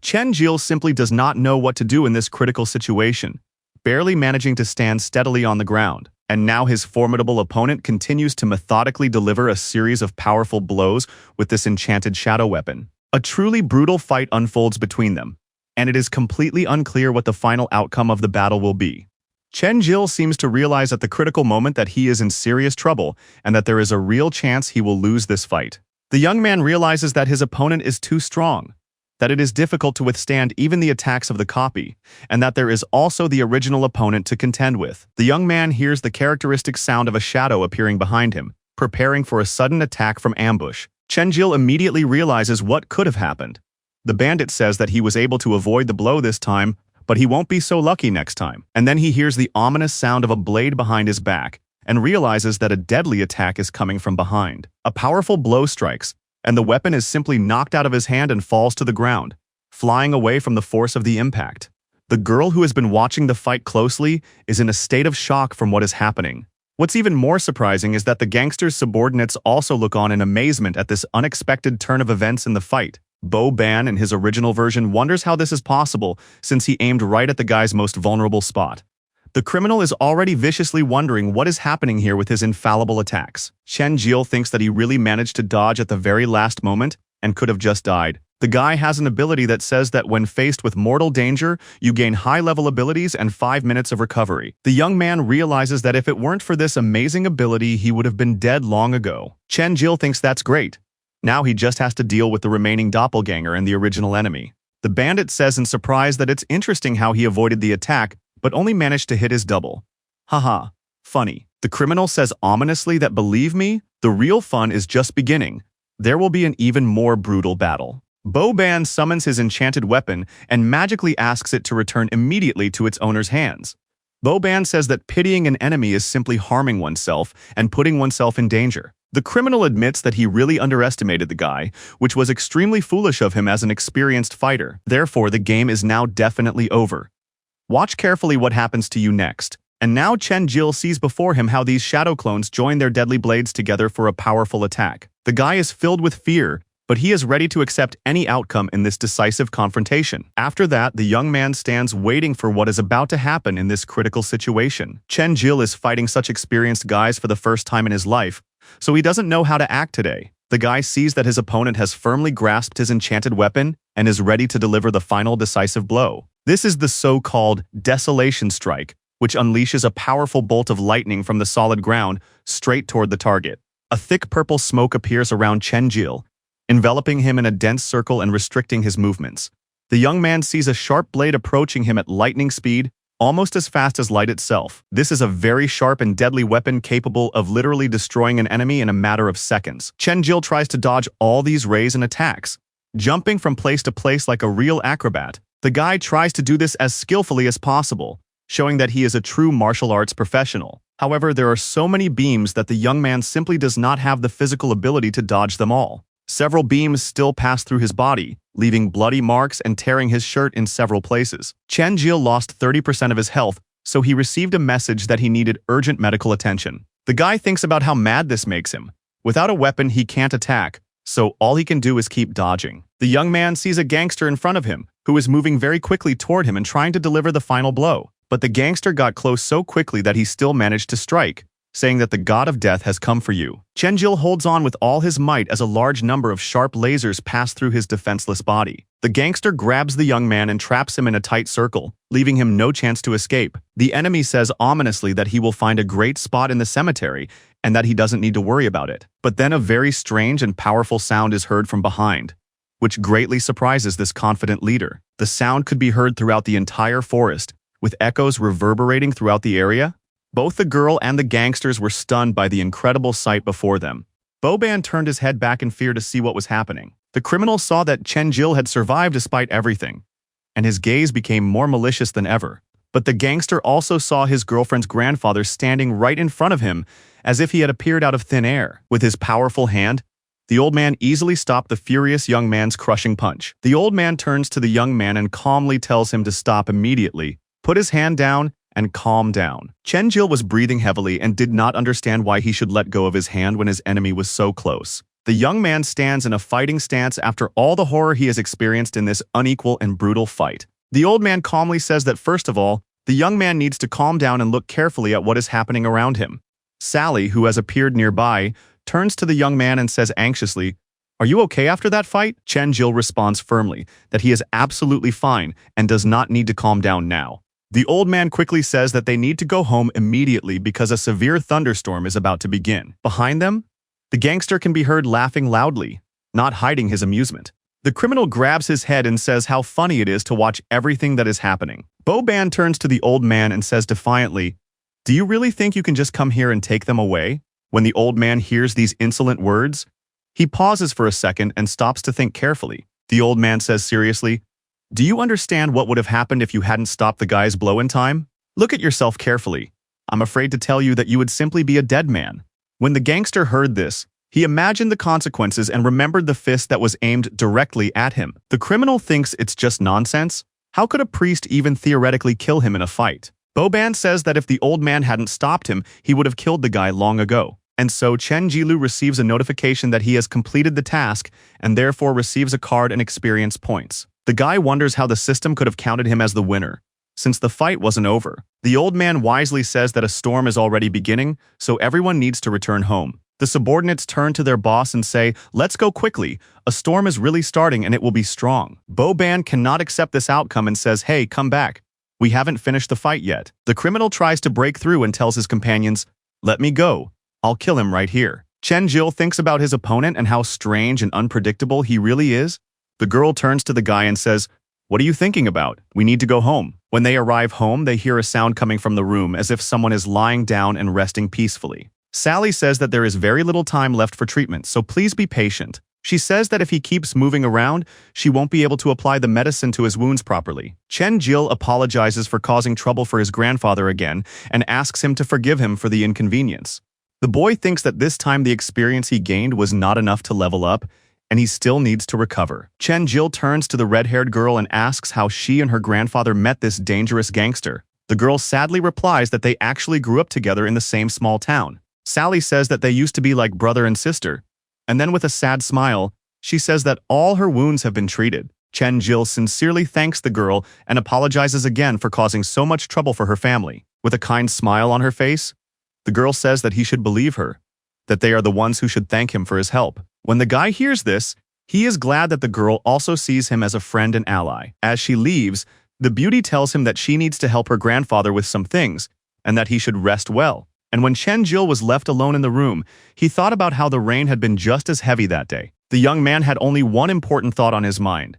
Chen-jil simply does not know what to do in this critical situation, barely managing to stand steadily on the ground. And now his formidable opponent continues to methodically deliver a series of powerful blows with this enchanted shadow weapon. A truly brutal fight unfolds between them, and it is completely unclear what the final outcome of the battle will be. Chen-jil seems to realize at the critical moment that he is in serious trouble and that there is a real chance he will lose this fight. The young man realizes that his opponent is too strong, that it is difficult to withstand even the attacks of the copy, and that there is also the original opponent to contend with. The young man hears the characteristic sound of a shadow appearing behind him, preparing for a sudden attack from ambush. Chen-jil immediately realizes what could have happened. The bandit says that he was able to avoid the blow this time, but he won't be so lucky next time. And then he hears the ominous sound of a blade behind his back and realizes that a deadly attack is coming from behind. A powerful blow strikes, and the weapon is simply knocked out of his hand and falls to the ground, flying away from the force of the impact. The girl who has been watching the fight closely is in a state of shock from what is happening. What's even more surprising is that the gangster's subordinates also look on in amazement at this unexpected turn of events in the fight. Bo Ban, in his original version, wonders how this is possible since he aimed right at the guy's most vulnerable spot. The criminal is already viciously wondering what is happening here with his infallible attacks. Chen-jil thinks that he really managed to dodge at the very last moment and could have just died. The guy has an ability that says that when faced with mortal danger, you gain high-level abilities and 5 minutes of recovery. The young man realizes that if it weren't for this amazing ability, he would have been dead long ago. Chen-jil thinks that's great. Now he just has to deal with the remaining doppelganger and the original enemy. The bandit says in surprise that it's interesting how he avoided the attack, but only managed to hit his double. Haha, funny. The criminal says ominously that believe me, the real fun is just beginning. There will be an even more brutal battle. Boban summons his enchanted weapon and magically asks it to return immediately to its owner's hands. Boban says that pitying an enemy is simply harming oneself and putting oneself in danger. The criminal admits that he really underestimated the guy, which was extremely foolish of him as an experienced fighter. Therefore, the game is now definitely over. Watch carefully what happens to you next. And now Chen-Jil sees before him how these shadow clones join their deadly blades together for a powerful attack. The guy is filled with fear, but he is ready to accept any outcome in this decisive confrontation. After that, the young man stands waiting for what is about to happen in this critical situation. Chen-Jil is fighting such experienced guys for the first time in his life, so he doesn't know how to act today. The guy sees that his opponent has firmly grasped his enchanted weapon and is ready to deliver the final decisive blow. This is the so-called Desolation Strike, which unleashes a powerful bolt of lightning from the solid ground straight toward the target. A thick purple smoke appears around Chen-Jil, enveloping him in a dense circle and restricting his movements. The young man sees a sharp blade approaching him at lightning speed, almost as fast as light itself. This is a very sharp and deadly weapon capable of literally destroying an enemy in a matter of seconds. Chen-Jil tries to dodge all these rays and attacks, jumping from place to place like a real acrobat. The guy tries to do this as skillfully as possible, showing that he is a true martial arts professional. However, there are so many beams that the young man simply does not have the physical ability to dodge them all. Several beams still pass through his body, leaving bloody marks and tearing his shirt in several places. Chen-Jil lost 30% of his health, so he received a message that he needed urgent medical attention. The guy thinks about how mad this makes him. Without a weapon, he can't attack, so all he can do is keep dodging. The young man sees a gangster in front of him, who is moving very quickly toward him and trying to deliver the final blow. But the gangster got close so quickly that he still managed to strike, saying that the god of death has come for you. Chen-Jil holds on with all his might as a large number of sharp lasers pass through his defenseless body. The gangster grabs the young man and traps him in a tight circle, leaving him no chance to escape. The enemy says ominously that he will find a great spot in the cemetery and that he doesn't need to worry about it. But then a very strange and powerful sound is heard from behind, which greatly surprises this confident leader. The sound could be heard throughout the entire forest, with echoes reverberating throughout the area. Both the girl and the gangsters were stunned by the incredible sight before them. Boban turned his head back in fear to see what was happening. The criminal saw that Chen-Jil had survived despite everything, and his gaze became more malicious than ever. But the gangster also saw his girlfriend's grandfather standing right in front of him, as if he had appeared out of thin air. With his powerful hand, the old man easily stopped the furious young man's crushing punch. The old man turns to the young man and calmly tells him to stop immediately, put his hand down, and calm down. Chen-Jil was breathing heavily and did not understand why he should let go of his hand when his enemy was so close. The young man stands in a fighting stance after all the horror he has experienced in this unequal and brutal fight. The old man calmly says that first of all, the young man needs to calm down and look carefully at what is happening around him. Sally, who has appeared nearby, turns to the young man and says anxiously, "Are you okay after that fight?" Chen-Jil responds firmly that he is absolutely fine and does not need to calm down now. The old man quickly says that they need to go home immediately because a severe thunderstorm is about to begin. Behind them, the gangster can be heard laughing loudly, not hiding his amusement. The criminal grabs his head and says how funny it is to watch everything that is happening. Boban turns to the old man and says defiantly, "Do you really think you can just come here and take them away?" When the old man hears these insolent words, he pauses for a second and stops to think carefully. The old man says seriously, "Do you understand what would have happened if you hadn't stopped the guy's blow in time? Look at yourself carefully. I'm afraid to tell you that you would simply be a dead man." When the gangster heard this, he imagined the consequences and remembered the fist that was aimed directly at him. The criminal thinks it's just nonsense. How could a priest even theoretically kill him in a fight? Boban says that if the old man hadn't stopped him, he would have killed the guy long ago. And so Chen-Jil receives a notification that he has completed the task and therefore receives a card and experience points. The guy wonders how the system could have counted him as the winner, since the fight wasn't over. The old man wisely says that a storm is already beginning, so everyone needs to return home. The subordinates turn to their boss and say, "Let's go quickly. A storm is really starting and it will be strong." Boban cannot accept this outcome and says, "Hey, come back. We haven't finished the fight yet." The criminal tries to break through and tells his companions, "Let me go. I'll kill him right here." Chen-Jil thinks about his opponent and how strange and unpredictable he really is. The girl turns to the guy and says, "What are you thinking about? We need to go home." When they arrive home, they hear a sound coming from the room as if someone is lying down and resting peacefully. Sally says that there is very little time left for treatment, so please be patient. She says that if he keeps moving around, she won't be able to apply the medicine to his wounds properly. Chen Jil apologizes for causing trouble for his grandfather again and asks him to forgive him for the inconvenience. The boy thinks that this time the experience he gained was not enough to level up, and he still needs to recover. Chen Jil turns to the red-haired girl and asks how she and her grandfather met this dangerous gangster. The girl sadly replies that they actually grew up together in the same small town. Sally says that they used to be like brother and sister, and then with a sad smile, she says that all her wounds have been treated. Chen Jil sincerely thanks the girl and apologizes again for causing so much trouble for her family. With a kind smile on her face, the girl says that he should believe her, that they are the ones who should thank him for his help. When the guy hears this, he is glad that the girl also sees him as a friend and ally. As she leaves, the beauty tells him that she needs to help her grandfather with some things, and that he should rest well. And when Chen Jil was left alone in the room, he thought about how the rain had been just as heavy that day. The young man had only one important thought on his mind.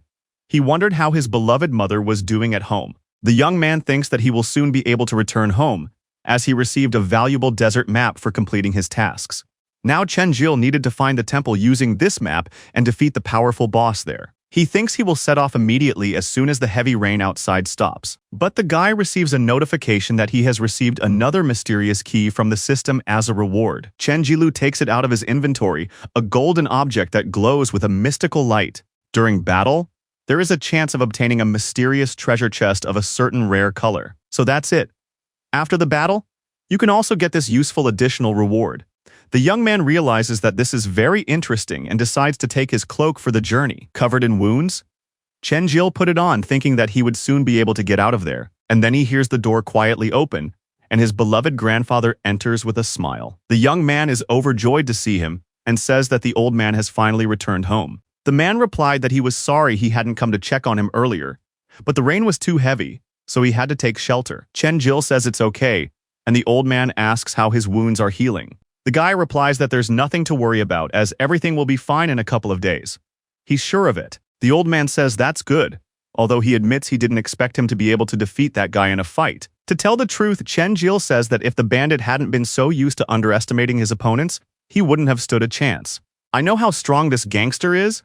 He wondered how his beloved mother was doing at home. The young man thinks that he will soon be able to return home, as he received a valuable desert map for completing his tasks. Now Chen Jil needed to find the temple using this map and defeat the powerful boss there. He thinks he will set off immediately as soon as the heavy rain outside stops. But the guy receives a notification that he has received another mysterious key from the system as a reward. Chen Jilu takes it out of his inventory, a golden object that glows with a mystical light. During battle, there is a chance of obtaining a mysterious treasure chest of a certain rare color. So that's it. After the battle, you can also get this useful additional reward. The young man realizes that this is very interesting and decides to take his cloak for the journey. Covered in wounds, Chen Jil put it on thinking that he would soon be able to get out of there, and then he hears the door quietly open, and his beloved grandfather enters with a smile. The young man is overjoyed to see him and says that the old man has finally returned home. The man replied that he was sorry he hadn't come to check on him earlier, but the rain was too heavy, so he had to take shelter. Chen Jil says it's okay, and the old man asks how his wounds are healing. The guy replies that there's nothing to worry about as everything will be fine in a couple of days. He's sure of it. The old man says that's good, although he admits he didn't expect him to be able to defeat that guy in a fight. To tell the truth, Chen Jil says that if the bandit hadn't been so used to underestimating his opponents, he wouldn't have stood a chance. I know how strong this gangster is,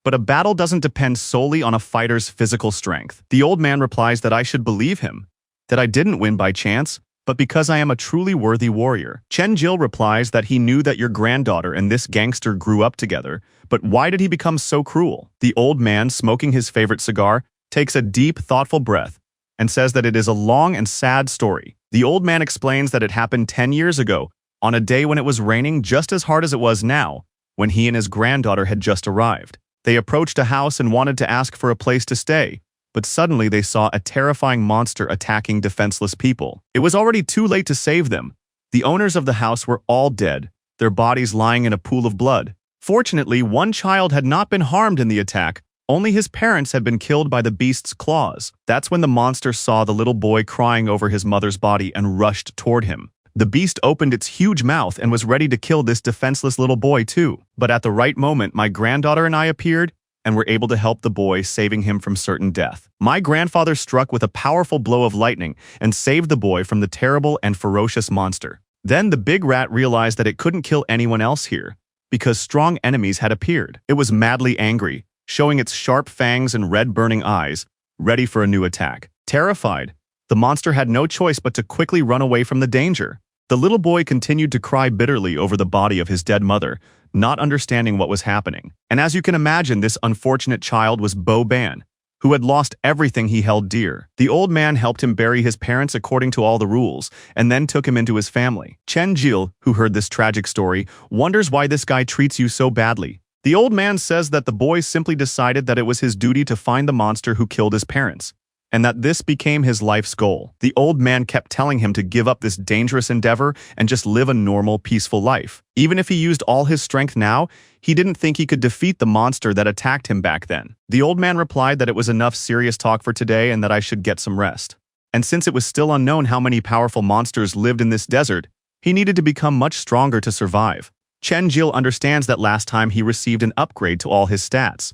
but a battle doesn't depend solely on a fighter's physical strength. The old man replies that I should believe him, that I didn't win by chance, but because I am a truly worthy warrior. Chen Jil replies that he knew that your granddaughter and this gangster grew up together, but why did he become so cruel? The old man, smoking his favorite cigar, takes a deep, thoughtful breath and says that it is a long and sad story. The old man explains that it happened 10 years ago, on a day when it was raining just as hard as it was now, when he and his granddaughter had just arrived. They approached a house and wanted to ask for a place to stay, but suddenly they saw a terrifying monster attacking defenseless people. It was already too late to save them. The owners of the house were all dead, their bodies lying in a pool of blood. Fortunately, one child had not been harmed in the attack, only his parents had been killed by the beast's claws. That's when the monster saw the little boy crying over his mother's body and rushed toward him. The beast opened its huge mouth and was ready to kill this defenseless little boy too. But at the right moment, my granddaughter and I appeared, and were able to help the boy, saving him from certain death. My grandfather struck with a powerful blow of lightning and saved the boy from the terrible and ferocious monster. Then the big rat realized that it couldn't kill anyone else here, because strong enemies had appeared. It was madly angry, showing its sharp fangs and red burning eyes, ready for a new attack. Terrified, the monster had no choice but to quickly run away from the danger. The little boy continued to cry bitterly over the body of his dead mother, not understanding what was happening. And as you can imagine, this unfortunate child was Bo Ban, who had lost everything he held dear. The old man helped him bury his parents according to all the rules, and then took him into his family. Chen Jil, who heard this tragic story, wonders why this guy treats you so badly. The old man says that the boy simply decided that it was his duty to find the monster who killed his parents, and that this became his life's goal. The old man kept telling him to give up this dangerous endeavor and just live a normal, peaceful life. Even if he used all his strength now, he didn't think he could defeat the monster that attacked him back then. The old man replied that it was enough serious talk for today and that I should get some rest. And since it was still unknown how many powerful monsters lived in this desert, he needed to become much stronger to survive. Chen Jil understands that last time he received an upgrade to all his stats,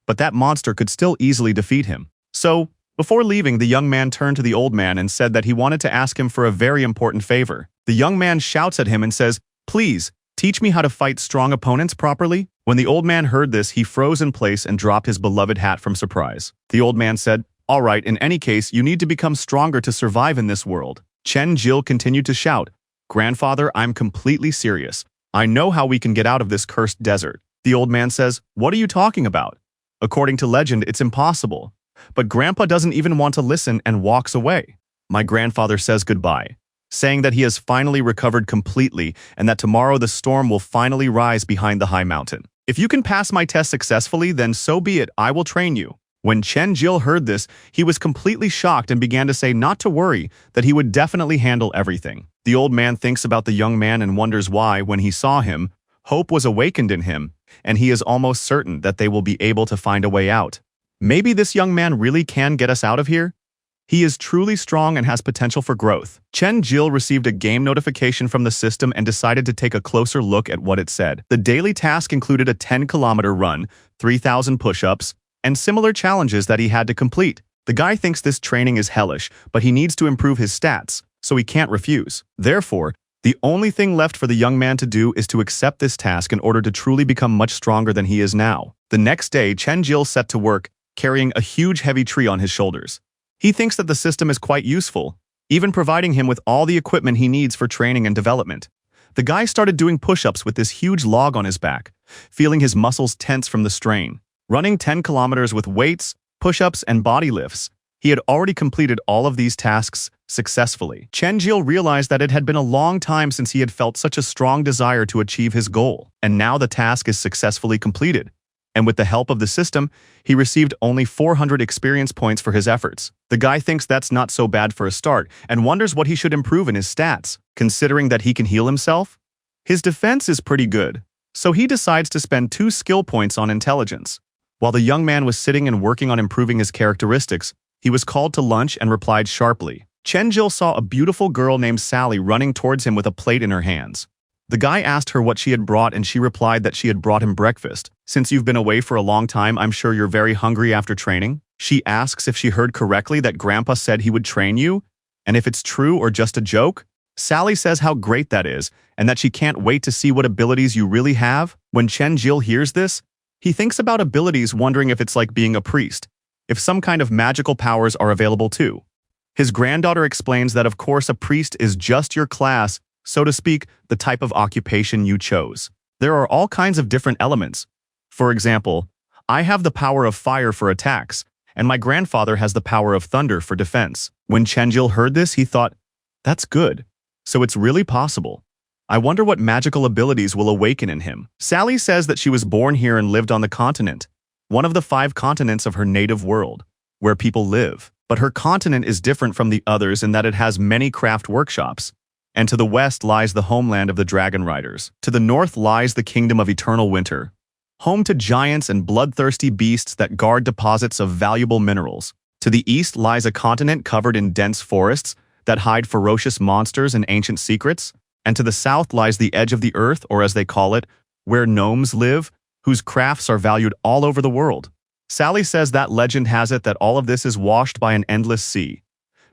but that monster could still easily defeat him. So, Before leaving, the young man turned to the old man and said that he wanted to ask him for a very important favor. The young man shouts at him and says, "Please, teach me how to fight strong opponents properly." When the old man heard this, he froze in place and dropped his beloved hat from surprise. The old man said, "All right, in any case, you need to become stronger to survive in this world." Chen Jil continued to shout, "Grandfather, I'm completely serious. I know how we can get out of this cursed desert." The old man says, "What are you talking about? According to legend, it's impossible." But Grandpa doesn't even want to listen and walks away. My grandfather says goodbye, saying that he has finally recovered completely and that tomorrow the storm will finally rise behind the high mountain. "If you can pass my test successfully, then so be it, I will train you." When Chen Jil heard this, he was completely shocked and began to say not to worry, that he would definitely handle everything. The old man thinks about the young man and wonders why, when he saw him, hope was awakened in him, and he is almost certain that they will be able to find a way out. Maybe this young man really can get us out of here? He is truly strong and has potential for growth. Chen Jil received a game notification from the system and decided to take a closer look at what it said. The daily task included a 10-kilometer run, 3,000 push-ups, and similar challenges that he had to complete. The guy thinks this training is hellish, but he needs to improve his stats, so he can't refuse. Therefore, the only thing left for the young man to do is to accept this task in order to truly become much stronger than he is now. The next day, Chen Jil set to work, carrying a huge heavy tree on his shoulders. He thinks that the system is quite useful, even providing him with all the equipment he needs for training and development. The guy started doing push-ups with this huge log on his back, feeling his muscles tense from the strain. Running 10 kilometers with weights, push-ups, and body lifts, he had already completed all of these tasks successfully. Chen Jil realized that it had been a long time since he had felt such a strong desire to achieve his goal, and now the task is successfully completed. And with the help of the system, he received only 400 experience points for his efforts. The guy thinks that's not so bad for a start and wonders what he should improve in his stats, considering that he can heal himself. His defense is pretty good, so he decides to spend 2 skill points on intelligence. While the young man was sitting and working on improving his characteristics, he was called to lunch and replied sharply. Chen Jil saw a beautiful girl named Sally running towards him with a plate in her hands. The guy asked her what she had brought and she replied that she had brought him breakfast. "Since you've been away for a long time, I'm sure you're very hungry after training." She asks if she heard correctly that Grandpa said he would train you, and if it's true or just a joke. Sally says how great that is, and that she can't wait to see what abilities you really have. When Chen Jil hears this, he thinks about abilities, wondering if it's like being a priest, if some kind of magical powers are available too. His granddaughter explains that of course a priest is just your class, so to speak, the type of occupation you chose. There are all kinds of different elements. For example, I have the power of fire for attacks, and my grandfather has the power of thunder for defense. When Chen Jil heard this, he thought, that's good. So it's really possible. I wonder what magical abilities will awaken in him. Sally says that she was born here and lived on the continent, one of the 5 continents of her native world, where people live. But her continent is different from the others in that it has many craft workshops. And to the west lies the homeland of the dragon riders. To the north lies the kingdom of eternal winter, home to giants and bloodthirsty beasts that guard deposits of valuable minerals. To the east lies a continent covered in dense forests that hide ferocious monsters and ancient secrets. And to the south lies the edge of the earth, or as they call it, where gnomes live, whose crafts are valued all over the world. Sally says that legend has it that all of this is washed by an endless sea.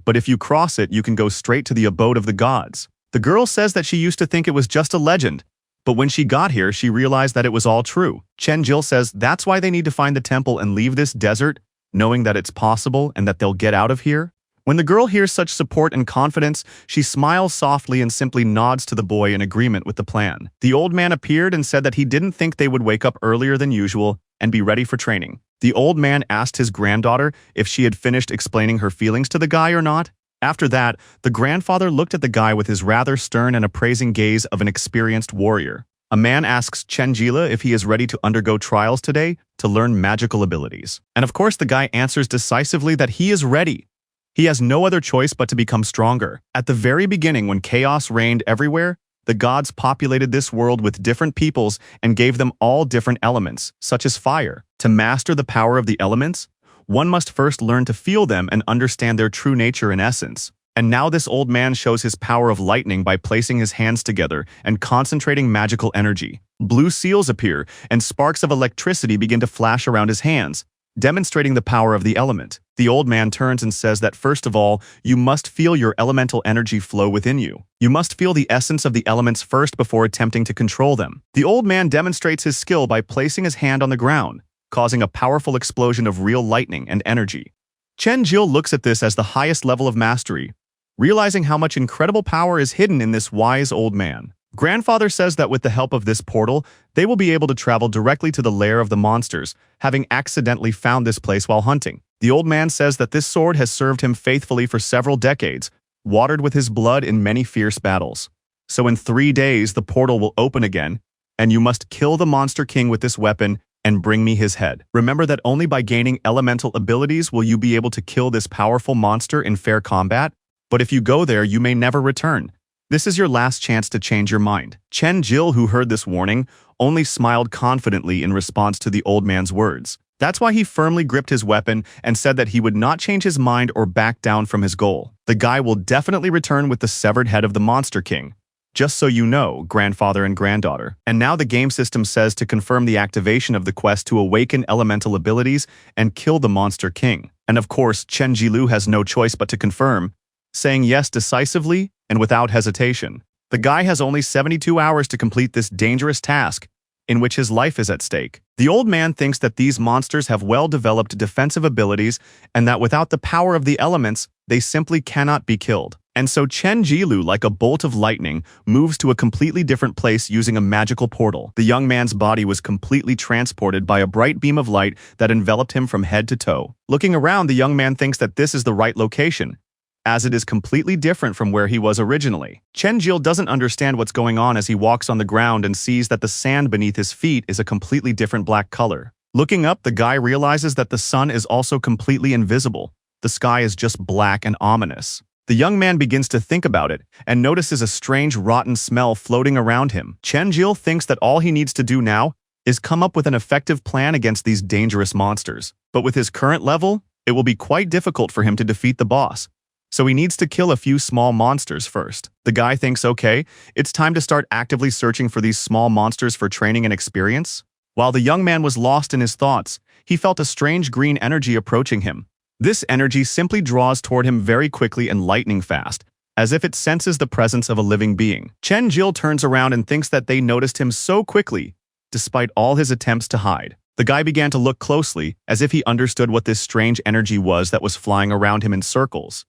But if you cross it, you can go straight to the abode of the gods. The girl says that she used to think it was just a legend, but when she got here, she realized that it was all true. Chen Jil says that's why they need to find the temple and leave this desert, knowing that it's possible and that they'll get out of here. When the girl hears such support and confidence, she smiles softly and simply nods to the boy in agreement with the plan. The old man appeared and said that he didn't think they would wake up earlier than usual and be ready for training. The old man asked his granddaughter if she had finished explaining her feelings to the guy or not. After that, the grandfather looked at the guy with his rather stern and appraising gaze of an experienced warrior. A man asks Chen Jila if he is ready to undergo trials today to learn magical abilities. And of course the guy answers decisively that he is ready. He has no other choice but to become stronger. At the very beginning, when chaos reigned everywhere, the gods populated this world with different peoples and gave them all different elements, such as fire. To master the power of the elements, one must first learn to feel them and understand their true nature and essence. And now this old man shows his power of lightning by placing his hands together and concentrating magical energy. Blue seals appear, and sparks of electricity begin to flash around his hands. demonstrating the power of the element. The old man turns and says that first of all, you must feel your elemental energy flow within you. You must feel the essence of the elements first before attempting to control them. The old man demonstrates his skill by placing his hand on the ground, causing a powerful explosion of real lightning and energy. Chen Jil looks at this as the highest level of mastery, realizing how much incredible power is hidden in this wise old man. Grandfather says that with the help of this portal, they will be able to travel directly to the lair of the monsters, having accidentally found this place while hunting. The old man says that this sword has served him faithfully for several decades, watered with his blood in many fierce battles. So in 3 days, the portal will open again, and you must kill the Monster King with this weapon and bring me his head. Remember that only by gaining elemental abilities will you be able to kill this powerful monster in fair combat, but if you go there, you may never return. This is your last chance to change your mind. Chen Jil, who heard this warning, only smiled confidently in response to the old man's words. That's why he firmly gripped his weapon and said that he would not change his mind or back down from his goal. The guy will definitely return with the severed head of the Monster King. Just so you know, grandfather and granddaughter. And now the game system says to confirm the activation of the quest to awaken elemental abilities and kill the Monster King. And of course, Chen Jilu has no choice but to confirm, saying yes decisively and without hesitation. The guy has only 72 hours to complete this dangerous task, in which his life is at stake. The old man thinks that these monsters have well-developed defensive abilities and that without the power of the elements, they simply cannot be killed. And so Chen Jilu, like a bolt of lightning, moves to a completely different place using a magical portal. The young man's body was completely transported by a bright beam of light that enveloped him from head to toe. Looking around, the young man thinks that this is the right location, as it is completely different from where he was originally. Chen Jil doesn't understand what's going on as he walks on the ground and sees that the sand beneath his feet is a completely different black color. Looking up, the guy realizes that the sun is also completely invisible. The sky is just black and ominous. The young man begins to think about it and notices a strange rotten smell floating around him. Chen Jil thinks that all he needs to do now is come up with an effective plan against these dangerous monsters. But with his current level, it will be quite difficult for him to defeat the boss. So he needs to kill a few small monsters first. The guy thinks, okay, it's time to start actively searching for these small monsters for training and experience. While the young man was lost in his thoughts, he felt a strange green energy approaching him. This energy simply draws toward him very quickly and lightning fast, as if it senses the presence of a living being. Chen Jil turns around and thinks that they noticed him so quickly, despite all his attempts to hide. The guy began to look closely, as if he understood what this strange energy was that was flying around him in circles.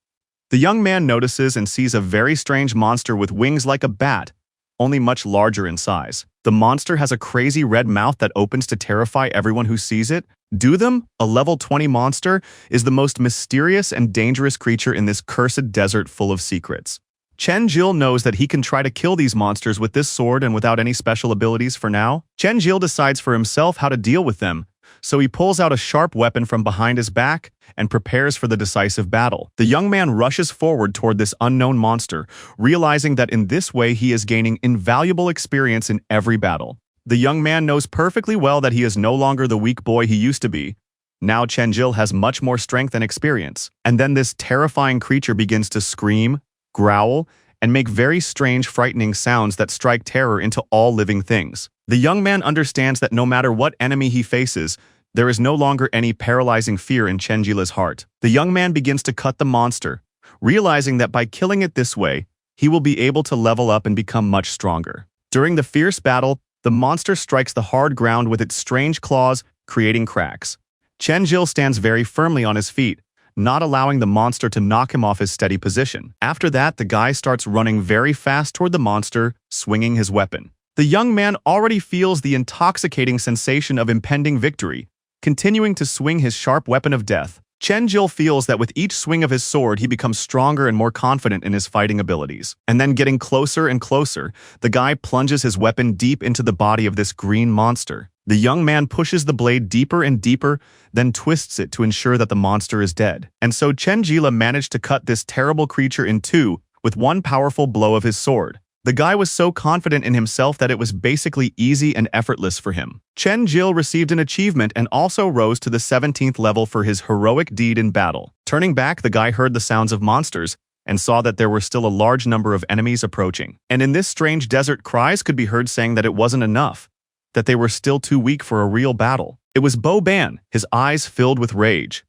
The young man notices and sees a very strange monster with wings like a bat, only much larger in size. The monster has a crazy red mouth that opens to terrify everyone who sees it. A level 20 monster, is the most mysterious and dangerous creature in this cursed desert full of secrets. Chen Jil knows that he can try to kill these monsters with this sword and without any special abilities for now. Chen Jil decides for himself how to deal with them, so he pulls out a sharp weapon from behind his back and prepares for the decisive battle. The young man rushes forward toward this unknown monster, realizing that in this way he is gaining invaluable experience in every battle. The young man knows perfectly well that he is no longer the weak boy he used to be. Now Chen Jil has much more strength and experience. And then this terrifying creature begins to scream, growl, and make very strange, frightening sounds that strike terror into all living things. The young man understands that no matter what enemy he faces, there is no longer any paralyzing fear in Chen Jil's heart. The young man begins to cut the monster, realizing that by killing it this way, he will be able to level up and become much stronger. During the fierce battle, the monster strikes the hard ground with its strange claws, creating cracks. Chen Jil stands very firmly on his feet, not allowing the monster to knock him off his steady position. After that, the guy starts running very fast toward the monster, swinging his weapon. The young man already feels the intoxicating sensation of impending victory, continuing to swing his sharp weapon of death. Chen Jil feels that with each swing of his sword, he becomes stronger and more confident in his fighting abilities. And then getting closer and closer, the guy plunges his weapon deep into the body of this green monster. The young man pushes the blade deeper and deeper, then twists it to ensure that the monster is dead. And so Chen Jila managed to cut this terrible creature in two with one powerful blow of his sword. The guy was so confident in himself that it was basically easy and effortless for him. Chen Jil received an achievement and also rose to the 17th level for his heroic deed in battle. Turning back, the guy heard the sounds of monsters and saw that there were still a large number of enemies approaching. And in this strange desert, cries could be heard saying that it wasn't enough. that they were still too weak for a real battle. It was Bo Ban, his eyes filled with rage.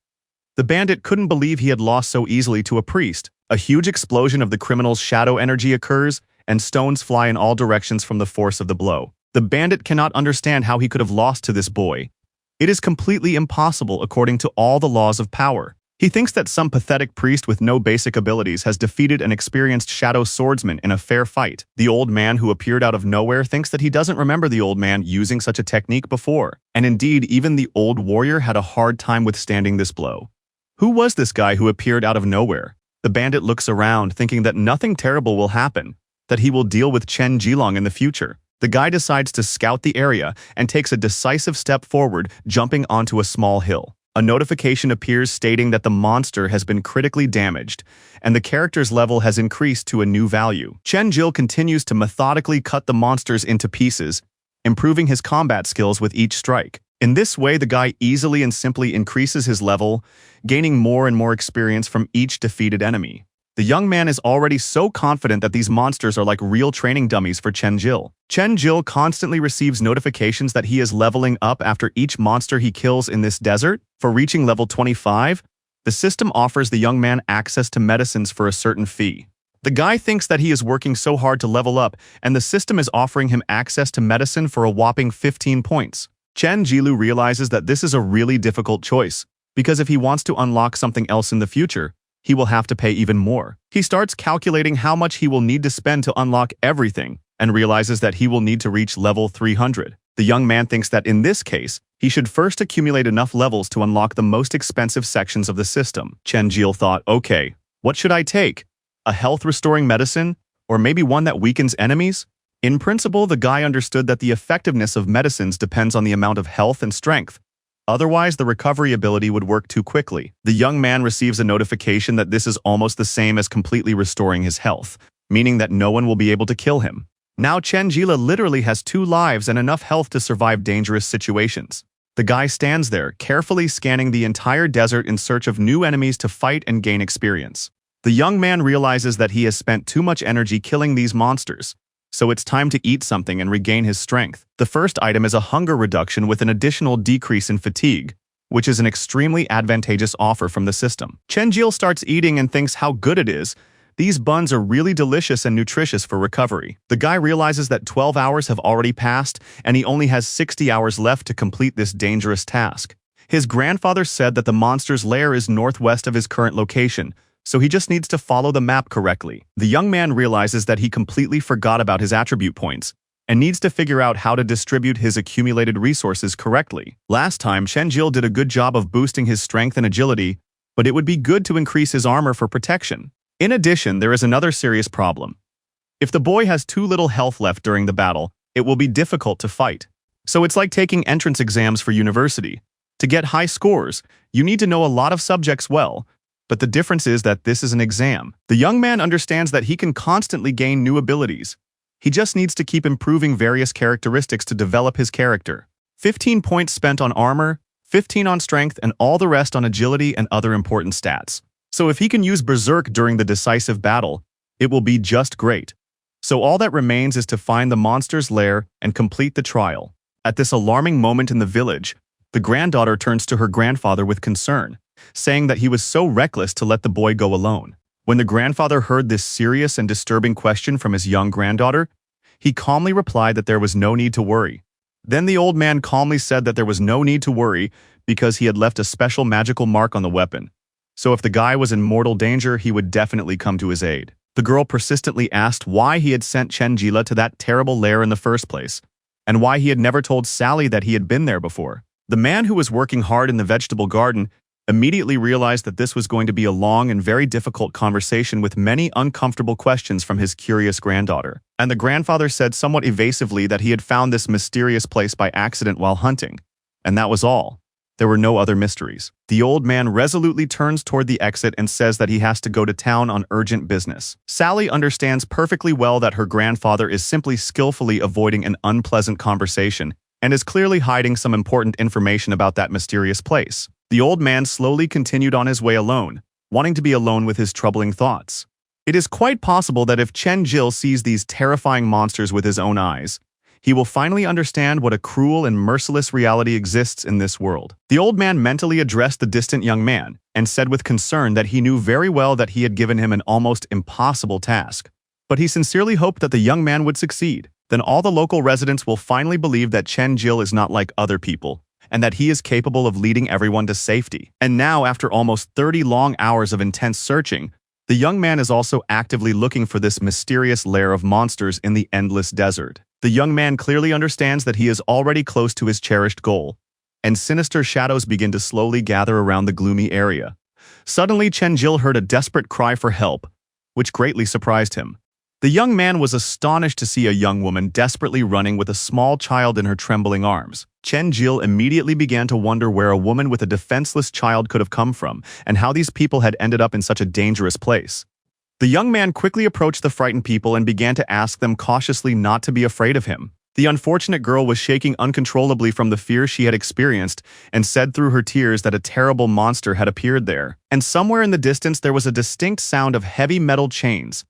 The bandit couldn't believe he had lost so easily to a priest. A huge explosion of the criminal's shadow energy occurs, and stones fly in all directions from the force of the blow. The bandit cannot understand how he could have lost to this boy. It is completely impossible according to all the laws of power. He thinks that some pathetic priest with no basic abilities has defeated an experienced shadow swordsman in a fair fight. The old man who appeared out of nowhere thinks that he doesn't remember the old man using such a technique before. And indeed, even the old warrior had a hard time withstanding this blow. Who was this guy who appeared out of nowhere? The bandit looks around, thinking that nothing terrible will happen, that he will deal with Chen Jilong in the future. The guy decides to scout the area and takes a decisive step forward, jumping onto a small hill. A notification appears stating that the monster has been critically damaged, and the character's level has increased to a new value. Chen Jil continues to methodically cut the monsters into pieces, improving his combat skills with each strike. In this way, the guy easily and simply increases his level, gaining more and more experience from each defeated enemy. The young man is already so confident that these monsters are like real training dummies for Chen Jil. Chen Jil constantly receives notifications that he is leveling up after each monster he kills in this desert. For reaching level 25, the system offers the young man access to medicines for a certain fee. The guy thinks that he is working so hard to level up, and the system is offering him access to medicine for a whopping 15 points. Chen Jilu realizes that this is a really difficult choice, because if he wants to unlock something else in the future, he will have to pay even more. He starts calculating how much he will need to spend to unlock everything, and realizes that he will need to reach level 300. The young man thinks that in this case, he should first accumulate enough levels to unlock the most expensive sections of the system. Chen Jil thought, okay, what should I take? A health-restoring medicine? Or maybe one that weakens enemies? In principle, the guy understood that the effectiveness of medicines depends on the amount of health and strength. Otherwise, the recovery ability would work too quickly. The young man receives a notification that this is almost the same as completely restoring his health, meaning that no one will be able to kill him. Now Chen Jila literally has 2 lives and enough health to survive dangerous situations. The guy stands there, carefully scanning the entire desert in search of new enemies to fight and gain experience. The young man realizes that he has spent too much energy killing these monsters, so it's time to eat something and regain his strength. The first item is a hunger reduction with an additional decrease in fatigue, which is an extremely advantageous offer from the system. Chen Jil starts eating and thinks how good it is. These buns are really delicious and nutritious for recovery. The guy realizes that 12 hours have already passed, and he only has 60 hours left to complete this dangerous task. His grandfather said that the monster's lair is northwest of his current location, so he just needs to follow the map correctly. The young man realizes that he completely forgot about his attribute points and needs to figure out how to distribute his accumulated resources correctly. Last time, Chen Jil did a good job of boosting his strength and agility, but it would be good to increase his armor for protection. In addition, there is another serious problem. If the boy has too little health left during the battle, it will be difficult to fight. So it's like taking entrance exams for university. To get high scores, you need to know a lot of subjects well, but the difference is that this is an exam. The young man understands that he can constantly gain new abilities. He just needs to keep improving various characteristics to develop his character. 15 points spent on armor, 15 on strength, and all the rest on agility and other important stats. So if he can use Berserk during the decisive battle, it will be just great. So all that remains is to find the monster's lair and complete the trial. At this alarming moment in the village, the granddaughter turns to her grandfather with concern, saying that he was so reckless to let the boy go alone. When the grandfather heard this serious and disturbing question from his young granddaughter, he calmly replied that there was no need to worry. Then the old man calmly said that there was no need to worry because he had left a special magical mark on the weapon. So if the guy was in mortal danger, he would definitely come to his aid. The girl persistently asked why he had sent Chen Jila to that terrible lair in the first place, and why he had never told Sally that he had been there before. The man who was working hard in the vegetable garden immediately realized that this was going to be a long and very difficult conversation with many uncomfortable questions from his curious granddaughter. And the grandfather said somewhat evasively that he had found this mysterious place by accident while hunting. And that was all. There were no other mysteries. The old man resolutely turns toward the exit and says that he has to go to town on urgent business. Sally understands perfectly well that her grandfather is simply skillfully avoiding an unpleasant conversation and is clearly hiding some important information about that mysterious place. The old man slowly continued on his way alone, wanting to be alone with his troubling thoughts. It is quite possible that if Chen Jil sees these terrifying monsters with his own eyes, he will finally understand what a cruel and merciless reality exists in this world. The old man mentally addressed the distant young man and said with concern that he knew very well that he had given him an almost impossible task. But he sincerely hoped that the young man would succeed. Then all the local residents will finally believe that Chen Jil is not like other people, and that he is capable of leading everyone to safety. And now, after almost 30 long hours of intense searching, the young man is also actively looking for this mysterious lair of monsters in the endless desert. The young man clearly understands that he is already close to his cherished goal, and sinister shadows begin to slowly gather around the gloomy area. Suddenly, Chen Jil heard a desperate cry for help, which greatly surprised him. The young man was astonished to see a young woman desperately running with a small child in her trembling arms. Chen Jil immediately began to wonder where a woman with a defenseless child could have come from and how these people had ended up in such a dangerous place. The young man quickly approached the frightened people and began to ask them cautiously not to be afraid of him. The unfortunate girl was shaking uncontrollably from the fear she had experienced and said through her tears that a terrible monster had appeared there. And somewhere in the distance there was a distinct sound of heavy metal chains,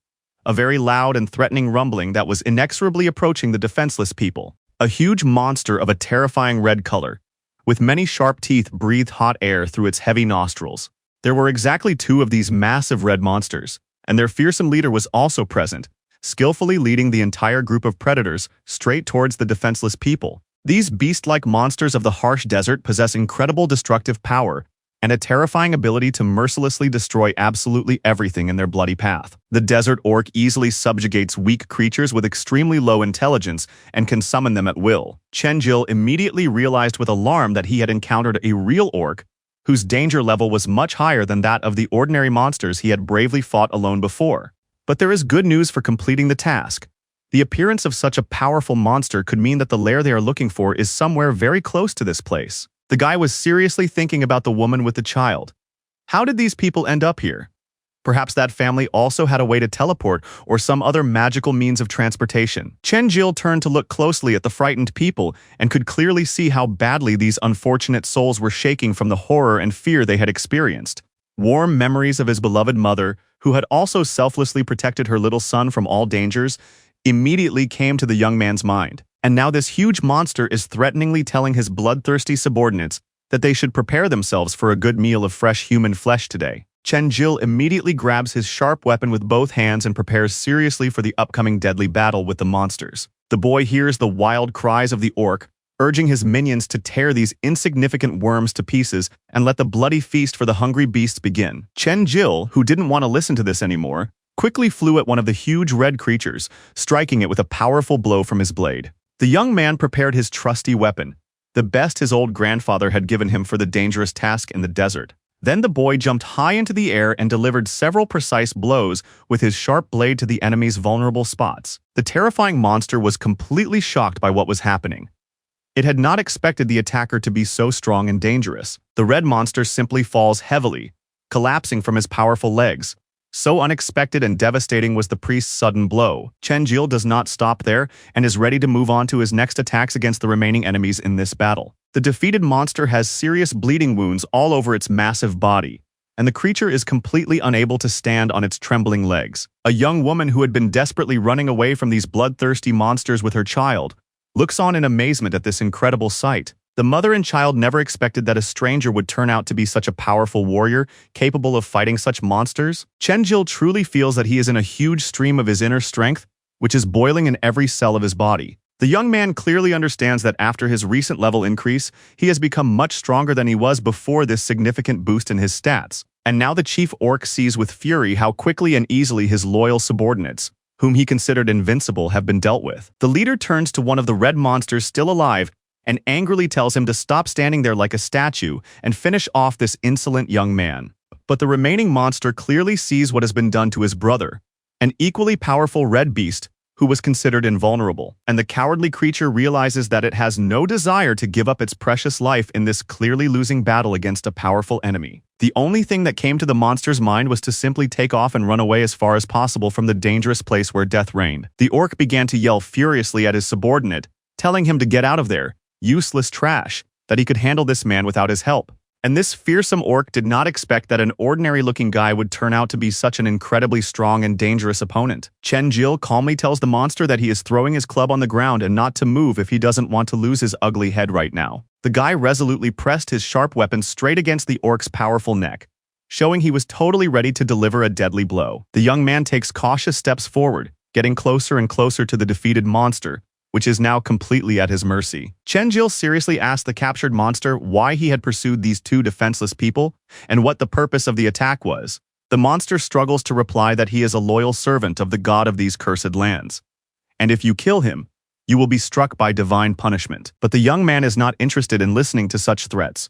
a very loud and threatening rumbling that was inexorably approaching the defenseless people. A huge monster of a terrifying red color, with many sharp teeth, breathed hot air through its heavy nostrils. There were exactly 2 of these massive red monsters, and their fearsome leader was also present, skillfully leading the entire group of predators straight towards the defenseless people. These beast-like monsters of the harsh desert possess incredible destructive power and a terrifying ability to mercilessly destroy absolutely everything in their bloody path. The desert orc easily subjugates weak creatures with extremely low intelligence and can summon them at will. Chen Jil immediately realized with alarm that he had encountered a real orc whose danger level was much higher than that of the ordinary monsters he had bravely fought alone before. But there is good news for completing the task. The appearance of such a powerful monster could mean that the lair they are looking for is somewhere very close to this place. The guy was seriously thinking about the woman with the child. How did these people end up here? Perhaps that family also had a way to teleport or some other magical means of transportation. Chen Jil turned to look closely at the frightened people and could clearly see how badly these unfortunate souls were shaking from the horror and fear they had experienced. Warm memories of his beloved mother, who had also selflessly protected her little son from all dangers, immediately came to the young man's mind. And now this huge monster is threateningly telling his bloodthirsty subordinates that they should prepare themselves for a good meal of fresh human flesh today. Chen Jil immediately grabs his sharp weapon with both hands and prepares seriously for the upcoming deadly battle with the monsters. The boy hears the wild cries of the orc, urging his minions to tear these insignificant worms to pieces and let the bloody feast for the hungry beasts begin. Chen Jil, who didn't want to listen to this anymore, quickly flew at one of the huge red creatures, striking it with a powerful blow from his blade. The young man prepared his trusty weapon, the best his old grandfather had given him for the dangerous task in the desert. Then the boy jumped high into the air and delivered several precise blows with his sharp blade to the enemy's vulnerable spots. The terrifying monster was completely shocked by what was happening. It had not expected the attacker to be so strong and dangerous. The red monster simply falls heavily, collapsing from his powerful legs. So unexpected and devastating was the priest's sudden blow. Chen Jil does not stop there and is ready to move on to his next attacks against the remaining enemies in this battle. The defeated monster has serious bleeding wounds all over its massive body, and the creature is completely unable to stand on its trembling legs. A young woman who had been desperately running away from these bloodthirsty monsters with her child looks on in amazement at this incredible sight. The mother and child never expected that a stranger would turn out to be such a powerful warrior, capable of fighting such monsters. Chen Jil truly feels that he is in a huge stream of his inner strength, which is boiling in every cell of his body. The young man clearly understands that after his recent level increase, he has become much stronger than he was before this significant boost in his stats. And now the chief orc sees with fury how quickly and easily his loyal subordinates, whom he considered invincible, have been dealt with. The leader turns to one of the red monsters still alive and angrily tells him to stop standing there like a statue and finish off this insolent young man. But the remaining monster clearly sees what has been done to his brother, an equally powerful red beast who was considered invulnerable, and the cowardly creature realizes that it has no desire to give up its precious life in this clearly losing battle against a powerful enemy. The only thing that came to the monster's mind was to simply take off and run away as far as possible from the dangerous place where death reigned. The orc began to yell furiously at his subordinate, telling him to get out of there, useless trash, that he could handle this man without his help. And this fearsome orc did not expect that an ordinary-looking guy would turn out to be such an incredibly strong and dangerous opponent. Chen Jil calmly tells the monster that he is throwing his club on the ground and not to move if he doesn't want to lose his ugly head right now. The guy resolutely pressed his sharp weapon straight against the orc's powerful neck, showing he was totally ready to deliver a deadly blow. The young man takes cautious steps forward, getting closer and closer to the defeated monster, which is now completely at his mercy. Chen Jil seriously asked the captured monster why he had pursued these two defenseless people and what the purpose of the attack was. The monster struggles to reply that he is a loyal servant of the god of these cursed lands, and if you kill him, you will be struck by divine punishment. But the young man is not interested in listening to such threats.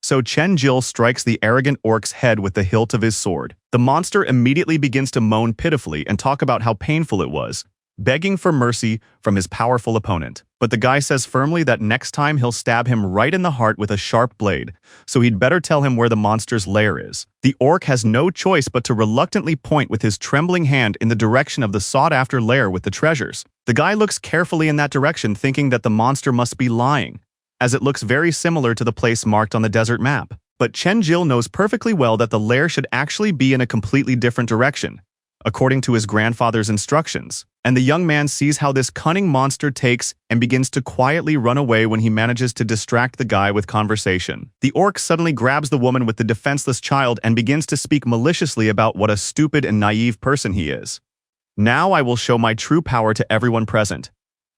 So Chen Jil strikes the arrogant orc's head with the hilt of his sword. The monster immediately begins to moan pitifully and talk about how painful it was, begging for mercy from his powerful opponent. But the guy says firmly that next time he'll stab him right in the heart with a sharp blade, so he'd better tell him where the monster's lair is. The orc has no choice but to reluctantly point with his trembling hand in the direction of the sought-after lair with the treasures. The guy looks carefully in that direction, thinking that the monster must be lying, as it looks very similar to the place marked on the desert map. But Chen Jil knows perfectly well that the lair should actually be in a completely different direction, according to his grandfather's instructions. And the young man sees how this cunning monster takes and begins to quietly run away when he manages to distract the guy with conversation. The orc suddenly grabs the woman with the defenseless child and begins to speak maliciously about what a stupid and naive person he is. Now I will show my true power to everyone present.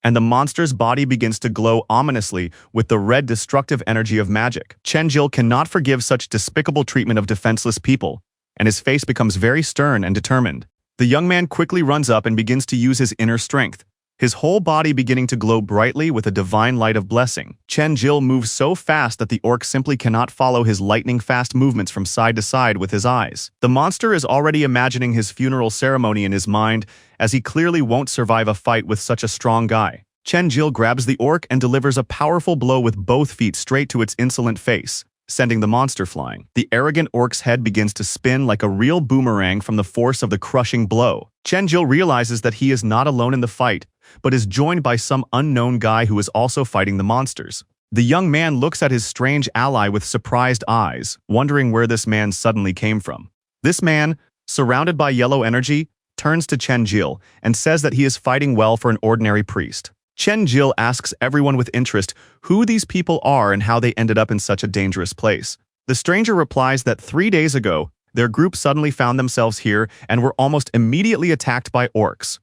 And the monster's body begins to glow ominously with the red destructive energy of magic. Chen Jil cannot forgive such despicable treatment of defenseless people, and his face becomes very stern and determined. The young man quickly runs up and begins to use his inner strength, his whole body beginning to glow brightly with a divine light of blessing. Chen Jil moves so fast that the orc simply cannot follow his lightning-fast movements from side to side with his eyes. The monster is already imagining his funeral ceremony in his mind, as he clearly won't survive a fight with such a strong guy. Chen Jil grabs the orc and delivers a powerful blow with both feet straight to its insolent face, sending the monster flying. The arrogant orc's head begins to spin like a real boomerang from the force of the crushing blow. Chen Jil realizes that he is not alone in the fight, but is joined by some unknown guy who is also fighting the monsters. The young man looks at his strange ally with surprised eyes, wondering where this man suddenly came from. This man, surrounded by yellow energy, turns to Chen Jil and says that he is fighting well for an ordinary priest. Chen Jil asks everyone with interest who these people are and how they ended up in such a dangerous place. The stranger replies that 3 days ago, their group suddenly found themselves here and were almost immediately attacked by orcs.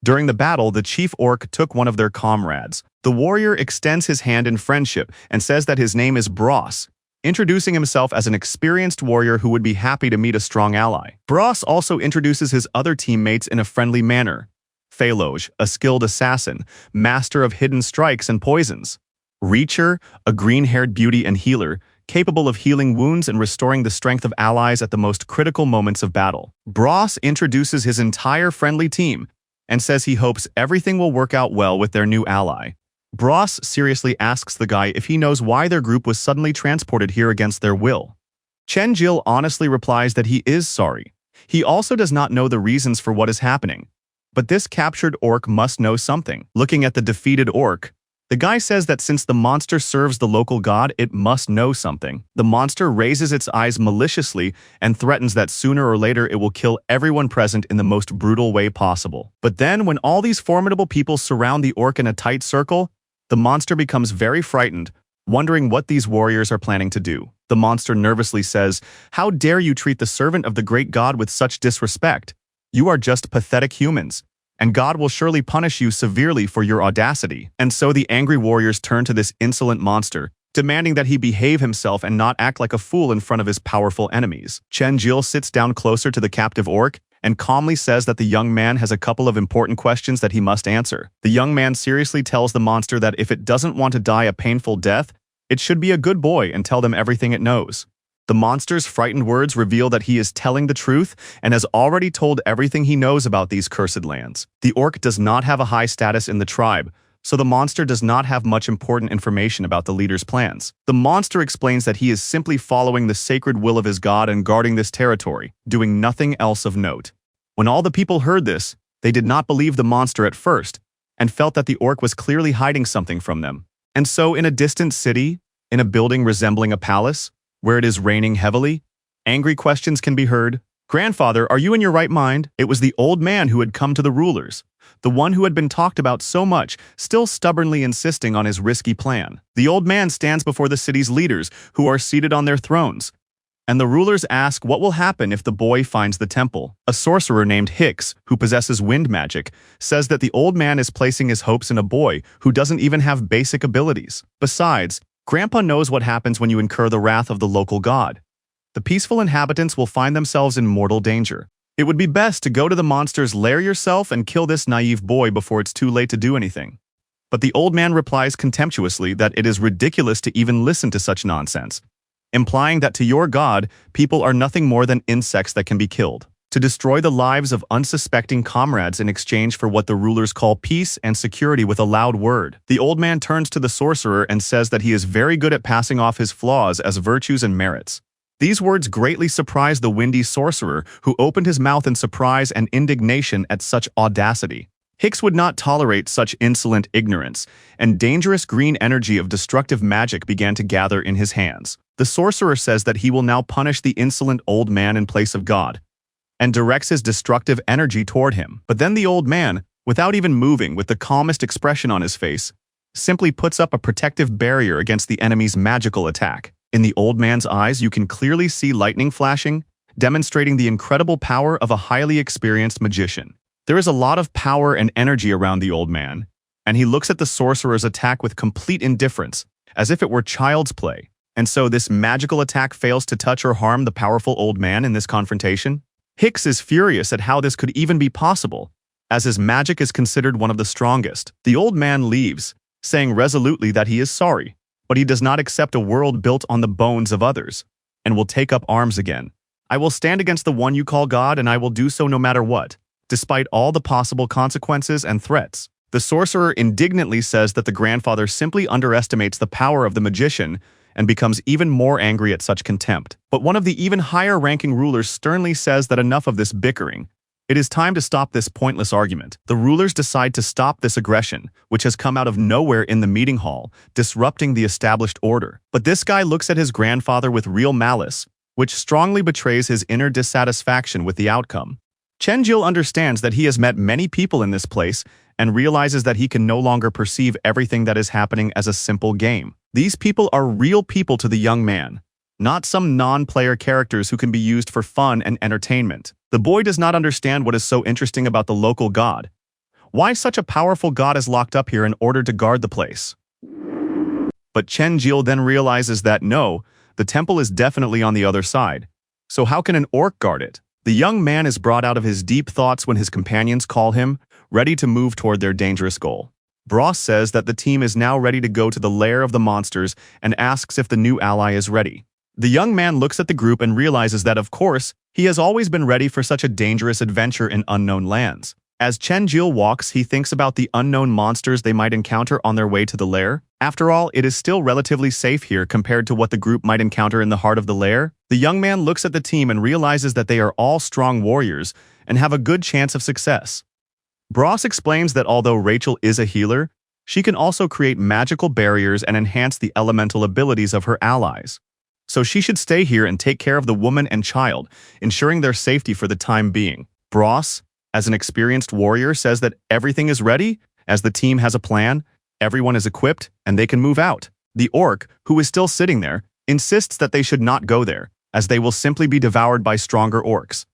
During the battle, the chief orc took one of their comrades. The warrior extends his hand in friendship and says that his name is Bros, introducing himself as an experienced warrior who would be happy to meet a strong ally. Bros also introduces his other teammates in a friendly manner. Phaloj, a skilled assassin, master of hidden strikes and poisons. Reacher, a green-haired beauty and healer, capable of healing wounds and restoring the strength of allies at the most critical moments of battle. Bros introduces his entire friendly team and says he hopes everything will work out well with their new ally. Bros seriously asks the guy if he knows why their group was suddenly transported here against their will. Chen Jil honestly replies that he is sorry. He also does not know the reasons for what is happening. But this captured orc must know something. Looking at the defeated orc, the guy says that since the monster serves the local god, it must know something. The monster raises its eyes maliciously and threatens that sooner or later it will kill everyone present in the most brutal way possible. But then, when all these formidable people surround the orc in a tight circle, the monster becomes very frightened, wondering what these warriors are planning to do. The monster nervously says, "How dare you treat the servant of the great god with such disrespect? You are just pathetic humans, and God will surely punish you severely for your audacity." And so the angry warriors turn to this insolent monster, demanding that he behave himself and not act like a fool in front of his powerful enemies. Chen Jil sits down closer to the captive orc and calmly says that the young man has a couple of important questions that he must answer. The young man seriously tells the monster that if it doesn't want to die a painful death, it should be a good boy and tell them everything it knows. The monster's frightened words reveal that he is telling the truth and has already told everything he knows about these cursed lands. The orc does not have a high status in the tribe, so the monster does not have much important information about the leader's plans. The monster explains that he is simply following the sacred will of his god and guarding this territory, doing nothing else of note. When all the people heard this, they did not believe the monster at first, and felt that the orc was clearly hiding something from them. And so in a distant city, in a building resembling a palace, where it is raining heavily. Angry questions can be heard. "Grandfather, are you in your right mind?" It was the old man who had come to the rulers, the one who had been talked about so much, still stubbornly insisting on his risky plan. The old man stands before the city's leaders, who are seated on their thrones, and the rulers ask what will happen if the boy finds the temple. A sorcerer named Hicks, who possesses wind magic, says that the old man is placing his hopes in a boy who doesn't even have basic abilities. Besides, Grandpa knows what happens when you incur the wrath of the local god. The peaceful inhabitants will find themselves in mortal danger. It would be best to go to the monster's lair yourself and kill this naive boy before it's too late to do anything. But the old man replies contemptuously that it is ridiculous to even listen to such nonsense, implying that to your god, people are nothing more than insects that can be killed. To destroy the lives of unsuspecting comrades in exchange for what the rulers call peace and security with a loud word. The old man turns to the sorcerer and says that he is very good at passing off his flaws as virtues and merits. These words greatly surprised the windy sorcerer, who opened his mouth in surprise and indignation at such audacity. Hicks would not tolerate such insolent ignorance, and dangerous green energy of destructive magic began to gather in his hands. The sorcerer says that he will now punish the insolent old man in place of God, and directs his destructive energy toward him. But then the old man, without even moving with the calmest expression on his face, simply puts up a protective barrier against the enemy's magical attack. In the old man's eyes, you can clearly see lightning flashing, demonstrating the incredible power of a highly experienced magician. There is a lot of power and energy around the old man, and he looks at the sorcerer's attack with complete indifference, as if it were child's play. And so this magical attack fails to touch or harm the powerful old man in this confrontation? Hicks is furious at how this could even be possible, as his magic is considered one of the strongest. The old man leaves, saying resolutely that he is sorry, but he does not accept a world built on the bones of others, and will take up arms again. "I will stand against the one you call God, and I will do so no matter what, despite all the possible consequences and threats." The sorcerer indignantly says that the grandfather simply underestimates the power of the magician and becomes even more angry at such contempt. But one of the even higher-ranking rulers sternly says that enough of this bickering. It is time to stop this pointless argument. The rulers decide to stop this aggression, which has come out of nowhere in the meeting hall, disrupting the established order. But this guy looks at his grandfather with real malice, which strongly betrays his inner dissatisfaction with the outcome. Chen-jil understands that he has met many people in this place and realizes that he can no longer perceive everything that is happening as a simple game. These people are real people to the young man, not some non-player characters who can be used for fun and entertainment. The boy does not understand what is so interesting about the local god. Why such a powerful god is locked up here in order to guard the place? But Chen-jil then realizes that no, the temple is definitely on the other side. So how can an orc guard it? The young man is brought out of his deep thoughts when his companions call him, ready to move toward their dangerous goal. Bros says that the team is now ready to go to the lair of the monsters and asks if the new ally is ready. The young man looks at the group and realizes that, of course, he has always been ready for such a dangerous adventure in unknown lands. As Chen-jil walks, he thinks about the unknown monsters they might encounter on their way to the lair. After all, it is still relatively safe here compared to what the group might encounter in the heart of the lair. The young man looks at the team and realizes that they are all strong warriors and have a good chance of success. Bros explains that although Rachel is a healer, she can also create magical barriers and enhance the elemental abilities of her allies. So she should stay here and take care of the woman and child, ensuring their safety for the time being. Bros, as an experienced warrior, says that everything is ready, as the team has a plan, everyone is equipped, and they can move out. The orc, who is still sitting there, insists that they should not go there, as they will simply be devoured by stronger orcs.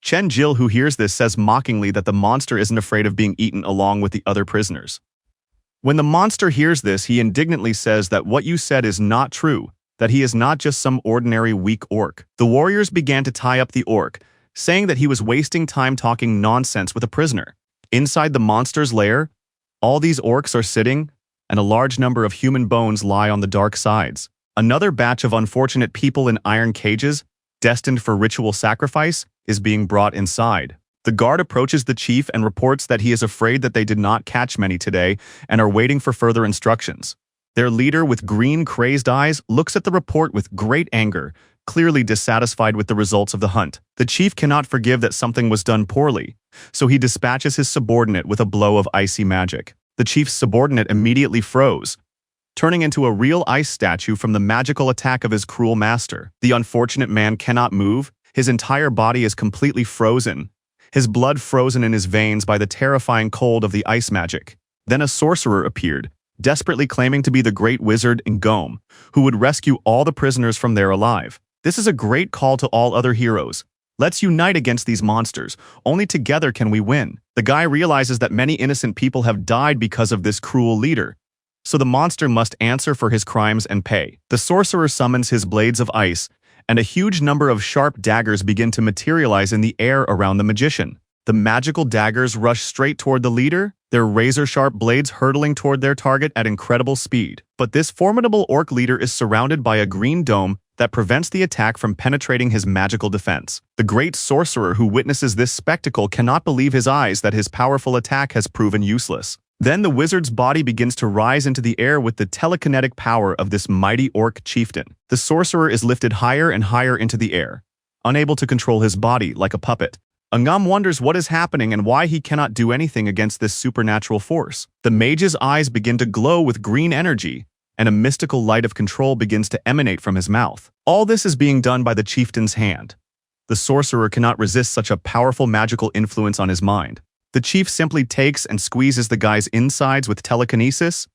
Chen-jil, who hears this, says mockingly that the monster isn't afraid of being eaten along with the other prisoners. When the monster hears this, he indignantly says that what you said is not true, that he is not just some ordinary weak orc. The warriors began to tie up the orc, saying that he was wasting time talking nonsense with a prisoner. Inside the monster's lair, all these orcs are sitting, and a large number of human bones lie on the dark sides. Another batch of unfortunate people in iron cages, destined for ritual sacrifice, is being brought inside. The guard approaches the chief and reports that he is afraid that they did not catch many today and are waiting for further instructions. Their leader, with green, crazed eyes, looks at the report with great anger, clearly dissatisfied with the results of the hunt. The chief cannot forgive that something was done poorly, so he dispatches his subordinate with a blow of icy magic. The chief's subordinate immediately froze, turning into a real ice statue from the magical attack of his cruel master. The unfortunate man cannot move, his entire body is completely frozen, his blood frozen in his veins by the terrifying cold of the ice magic. Then a sorcerer appeared, desperately claiming to be the great wizard Ngom, who would rescue all the prisoners from there alive. This is a great call to all other heroes. Let's unite against these monsters. Only together can we win. The guy realizes that many innocent people have died because of this cruel leader, so the monster must answer for his crimes and pay. The sorcerer summons his blades of ice, and a huge number of sharp daggers begin to materialize in the air around the magician. The magical daggers rush straight toward the leader, their razor-sharp blades hurtling toward their target at incredible speed. But this formidable orc leader is surrounded by a green dome that prevents the attack from penetrating his magical defense. The great sorcerer who witnesses this spectacle cannot believe his eyes that his powerful attack has proven useless. Then the wizard's body begins to rise into the air with the telekinetic power of this mighty orc chieftain. The sorcerer is lifted higher and higher into the air, unable to control his body like a puppet. Ngam wonders what is happening and why he cannot do anything against this supernatural force. The mage's eyes begin to glow with green energy, and a mystical light of control begins to emanate from his mouth. All this is being done by the chieftain's hand. The sorcerer cannot resist such a powerful magical influence on his mind. The chief simply takes and squeezes the guy's insides with telekinesis,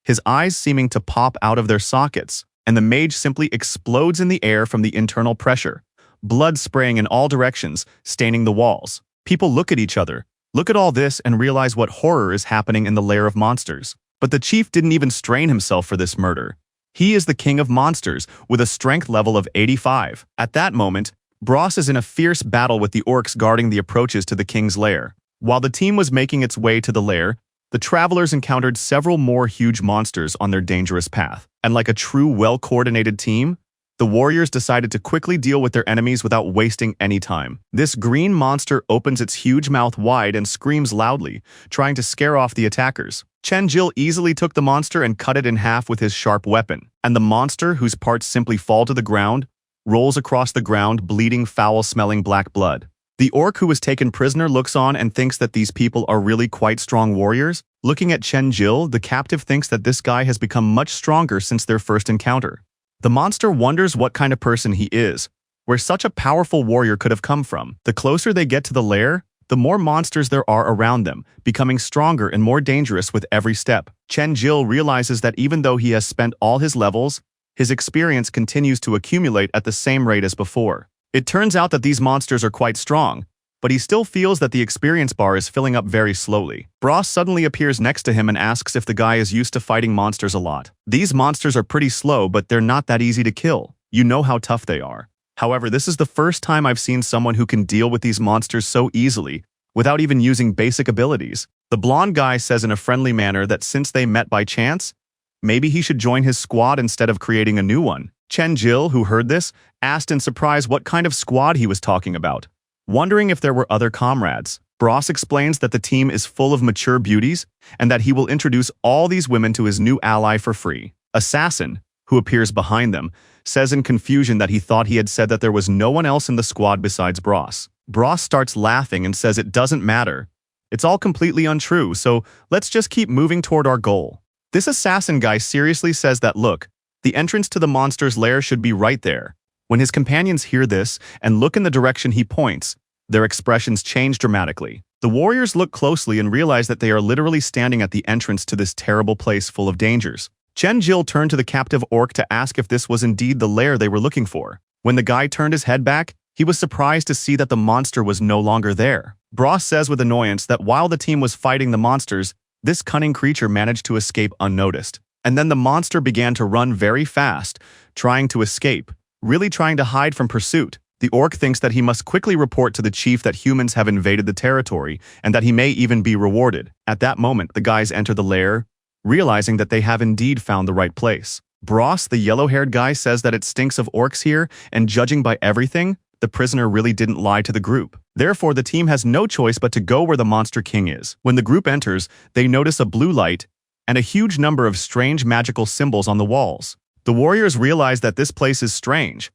his eyes seeming to pop out of their sockets, and the mage simply explodes in the air from the internal pressure, blood spraying in all directions, staining the walls. People look at each other, look at all this, and realize what horror is happening in the lair of monsters. But the chief didn't even strain himself for this murder. He is the king of monsters, with a strength level of 85. At that moment, Bros is in a fierce battle with the orcs guarding the approaches to the king's lair. While the team was making its way to the lair, the travelers encountered several more huge monsters on their dangerous path. And like a true, well-coordinated team, the warriors decided to quickly deal with their enemies without wasting any time. This green monster opens its huge mouth wide and screams loudly, trying to scare off the attackers. Chen-Jil easily took the monster and cut it in half with his sharp weapon, and the monster, whose parts simply fall to the ground, rolls across the ground, bleeding foul-smelling black blood. The orc who was taken prisoner looks on and thinks that these people are really quite strong warriors. Looking at Chen-Jil, the captive thinks that this guy has become much stronger since their first encounter. The monster wonders what kind of person he is, where such a powerful warrior could have come from. The closer they get to the lair, the more monsters there are around them, becoming stronger and more dangerous with every step. Chen-Jil realizes that even though he has spent all his levels, his experience continues to accumulate at the same rate as before. It turns out that these monsters are quite strong, but he still feels that the experience bar is filling up very slowly. Bros suddenly appears next to him and asks if the guy is used to fighting monsters a lot. These monsters are pretty slow, but they're not that easy to kill. You know how tough they are. However, this is the first time I've seen someone who can deal with these monsters so easily, without even using basic abilities. The blonde guy says in a friendly manner that since they met by chance, maybe he should join his squad instead of creating a new one. Chen-Jil, who heard this, asked in surprise what kind of squad he was talking about, wondering if there were other comrades. Bros explains that the team is full of mature beauties and that he will introduce all these women to his new ally for free. Assassin, who appears behind them, says in confusion that he thought he had said that there was no one else in the squad besides Bros. Bros starts laughing and says it doesn't matter. It's all completely untrue, so let's just keep moving toward our goal. This assassin guy seriously says that look, the entrance to the monster's lair should be right there. When his companions hear this and look in the direction he points, their expressions change dramatically. The warriors look closely and realize that they are literally standing at the entrance to this terrible place full of dangers. Chen-Jil turned to the captive orc to ask if this was indeed the lair they were looking for. When the guy turned his head back, he was surprised to see that the monster was no longer there. Bros says with annoyance that while the team was fighting the monsters, this cunning creature managed to escape unnoticed. And then the monster began to run very fast, trying to escape, really trying to hide from pursuit. The orc thinks that he must quickly report to the chief that humans have invaded the territory and that he may even be rewarded. At that moment, the guys enter the lair, realizing that they have indeed found the right place. Bros, the yellow-haired guy, says that it stinks of orcs here, and judging by everything, the prisoner really didn't lie to the group. Therefore, the team has no choice but to go where the Monster King is. When the group enters, they notice a blue light and a huge number of strange magical symbols on the walls. The warriors realize that this place is strange.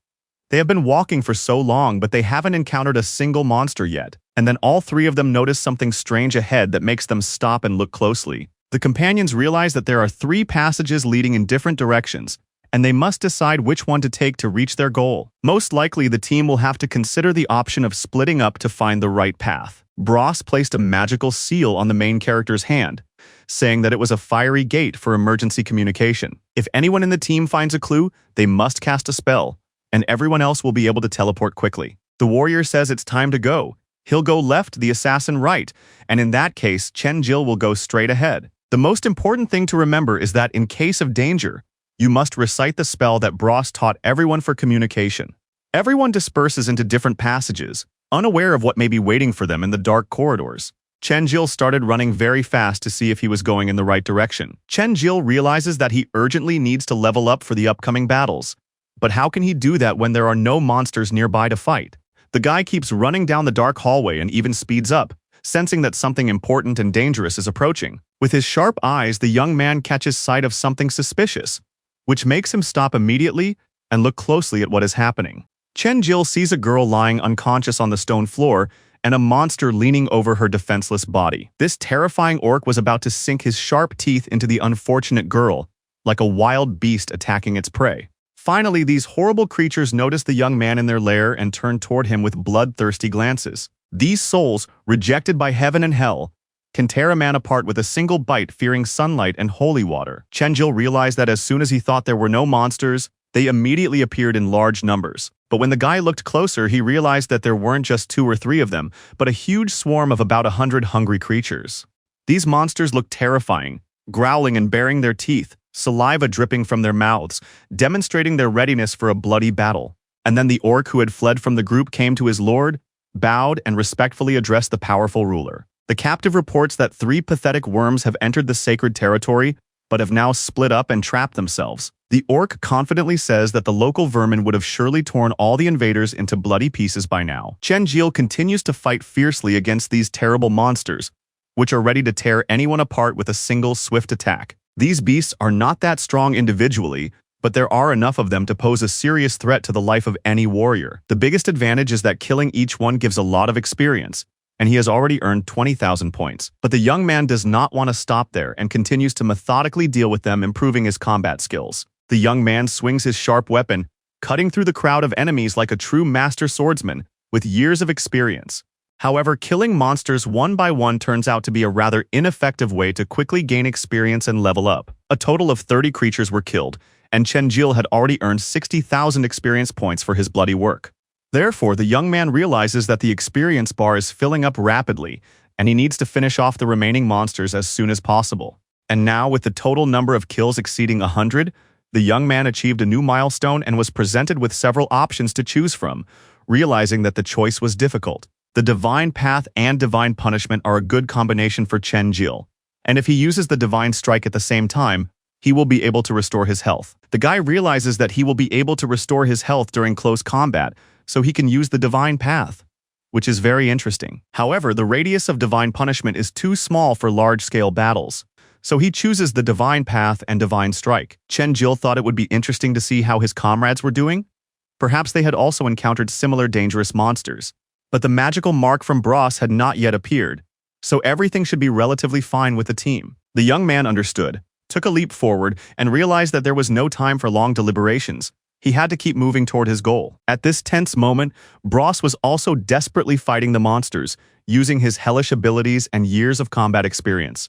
They have been walking for so long, but they haven't encountered a single monster yet. And then all three of them notice something strange ahead that makes them stop and look closely. The companions realize that there are 3 passages leading in different directions, and they must decide which one to take to reach their goal. Most likely, the team will have to consider the option of splitting up to find the right path. Bros placed a magical seal on the main character's hand, saying that it was a fiery gate for emergency communication. If anyone in the team finds a clue, they must cast a spell, and everyone else will be able to teleport quickly. The warrior says it's time to go. He'll go left, the assassin right, and in that case, Chen-Jil will go straight ahead. The most important thing to remember is that in case of danger, you must recite the spell that Bros taught everyone for communication. Everyone disperses into different passages, unaware of what may be waiting for them in the dark corridors. Chen-Jil started running very fast to see if he was going in the right direction. Chen-Jil realizes that he urgently needs to level up for the upcoming battles. But how can he do that when there are no monsters nearby to fight? The guy keeps running down the dark hallway and even speeds up, sensing that something important and dangerous is approaching. With his sharp eyes, the young man catches sight of something suspicious, which makes him stop immediately and look closely at what is happening. Chen-Jil sees a girl lying unconscious on the stone floor and a monster leaning over her defenseless body. This terrifying orc was about to sink his sharp teeth into the unfortunate girl, like a wild beast attacking its prey. Finally, these horrible creatures notice the young man in their lair and turn toward him with bloodthirsty glances. These souls, rejected by heaven and hell, can tear a man apart with a single bite, fearing sunlight and holy water. Chen-Jil realized that as soon as he thought there were no monsters, they immediately appeared in large numbers. But when the guy looked closer, he realized that there weren't just 2 or 3 of them, but a huge swarm of about 100 hungry creatures. These monsters looked terrifying, growling and baring their teeth, saliva dripping from their mouths, demonstrating their readiness for a bloody battle. And then the orc who had fled from the group came to his lord, bowed, and respectfully addressed the powerful ruler. The captive reports that 3 pathetic worms have entered the sacred territory, but have now split up and trapped themselves. The orc confidently says that the local vermin would have surely torn all the invaders into bloody pieces by now. Chen-Jil continues to fight fiercely against these terrible monsters, which are ready to tear anyone apart with a single swift attack. These beasts are not that strong individually, but there are enough of them to pose a serious threat to the life of any warrior. The biggest advantage is that killing each one gives a lot of experience, and he has already earned 20,000 points. But the young man does not want to stop there and continues to methodically deal with them, improving his combat skills. The young man swings his sharp weapon, cutting through the crowd of enemies like a true master swordsman with years of experience. However, killing monsters one by one turns out to be a rather ineffective way to quickly gain experience and level up. A total of 30 creatures were killed, and Chen-Jil had already earned 60,000 experience points for his bloody work. Therefore, the young man realizes that the experience bar is filling up rapidly, and he needs to finish off the remaining monsters as soon as possible. And now, with the total number of kills exceeding 100, the young man achieved a new milestone and was presented with several options to choose from, realizing that the choice was difficult. The Divine Path and Divine Punishment are a good combination for Chen-Jil, and if he uses the Divine Strike at the same time, he will be able to restore his health. The guy realizes that he will be able to restore his health during close combat, so he can use the Divine Path, which is very interesting. However, the radius of Divine Punishment is too small for large-scale battles, so he chooses the Divine Path and Divine Strike. Chen-Jil thought it would be interesting to see how his comrades were doing. Perhaps they had also encountered similar dangerous monsters. But the magical mark from Bros had not yet appeared, so everything should be relatively fine with the team. The young man understood, took a leap forward, and realized that there was no time for long deliberations. He had to keep moving toward his goal. At this tense moment, Bros was also desperately fighting the monsters, using his hellish abilities and years of combat experience.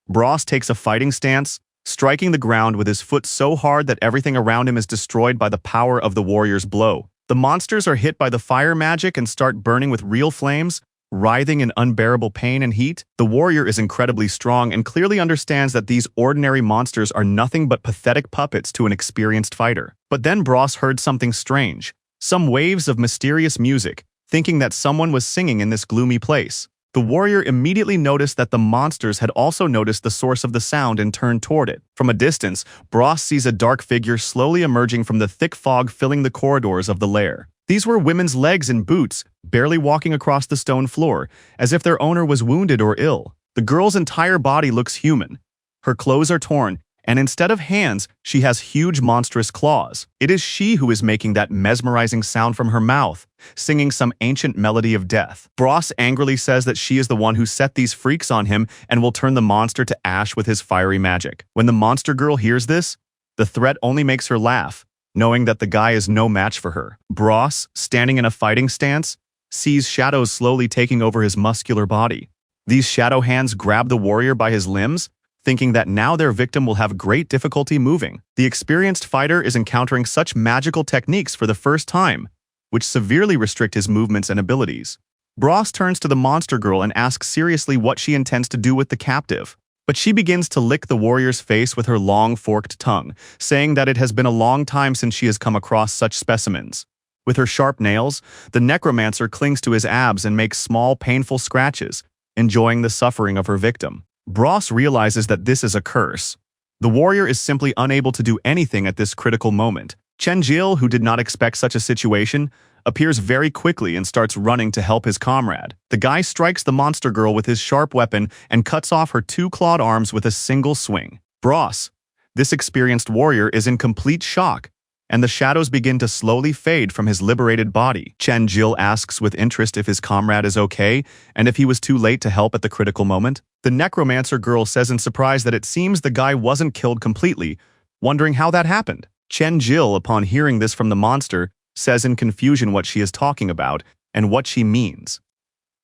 Bros takes a fighting stance, striking the ground with his foot so hard that everything around him is destroyed by the power of the warrior's blow. The monsters are hit by the fire magic and start burning with real flames, writhing in unbearable pain and heat. The warrior is incredibly strong and clearly understands that these ordinary monsters are nothing but pathetic puppets to an experienced fighter. But then Bros heard something strange, some waves of mysterious music, thinking that someone was singing in this gloomy place. The warrior immediately noticed that the monsters had also noticed the source of the sound and turned toward it. From a distance, Bros sees a dark figure slowly emerging from the thick fog filling the corridors of the lair. These were women's legs in boots, barely walking across the stone floor, as if their owner was wounded or ill. The girl's entire body looks human. Her clothes are torn, And instead of hands, she has huge monstrous claws. It is she who is making that mesmerizing sound from her mouth, singing some ancient melody of death. Bros angrily says that she is the one who set these freaks on him and will turn the monster to ash with his fiery magic. When the monster girl hears this, the threat only makes her laugh, knowing that the guy is no match for her. Bros, standing in a fighting stance, sees shadows slowly taking over his muscular body. These shadow hands grab the warrior by his limbs, thinking that now their victim will have great difficulty moving. The experienced fighter is encountering such magical techniques for the first time, which severely restrict his movements and abilities. Bros turns to the monster girl and asks seriously what she intends to do with the captive. But she begins to lick the warrior's face with her long forked tongue, saying that it has been a long time since she has come across such specimens. With her sharp nails, the necromancer clings to his abs and makes small, painful scratches, enjoying the suffering of her victim. Bros realizes that this is a curse. The warrior is simply unable to do anything at this critical moment. Chen-jil, who did not expect such a situation, appears very quickly and starts running to help his comrade. The guy strikes the monster girl with his sharp weapon and cuts off her two clawed arms with a single swing. Bros, this experienced warrior, is in complete shock, and the shadows begin to slowly fade from his liberated body. Chen-jil asks with interest if his comrade is okay and if he was too late to help at the critical moment. The necromancer girl says in surprise that it seems the guy wasn't killed completely, wondering how that happened. Chen-jil, upon hearing this from the monster, says in confusion what she is talking about and what she means.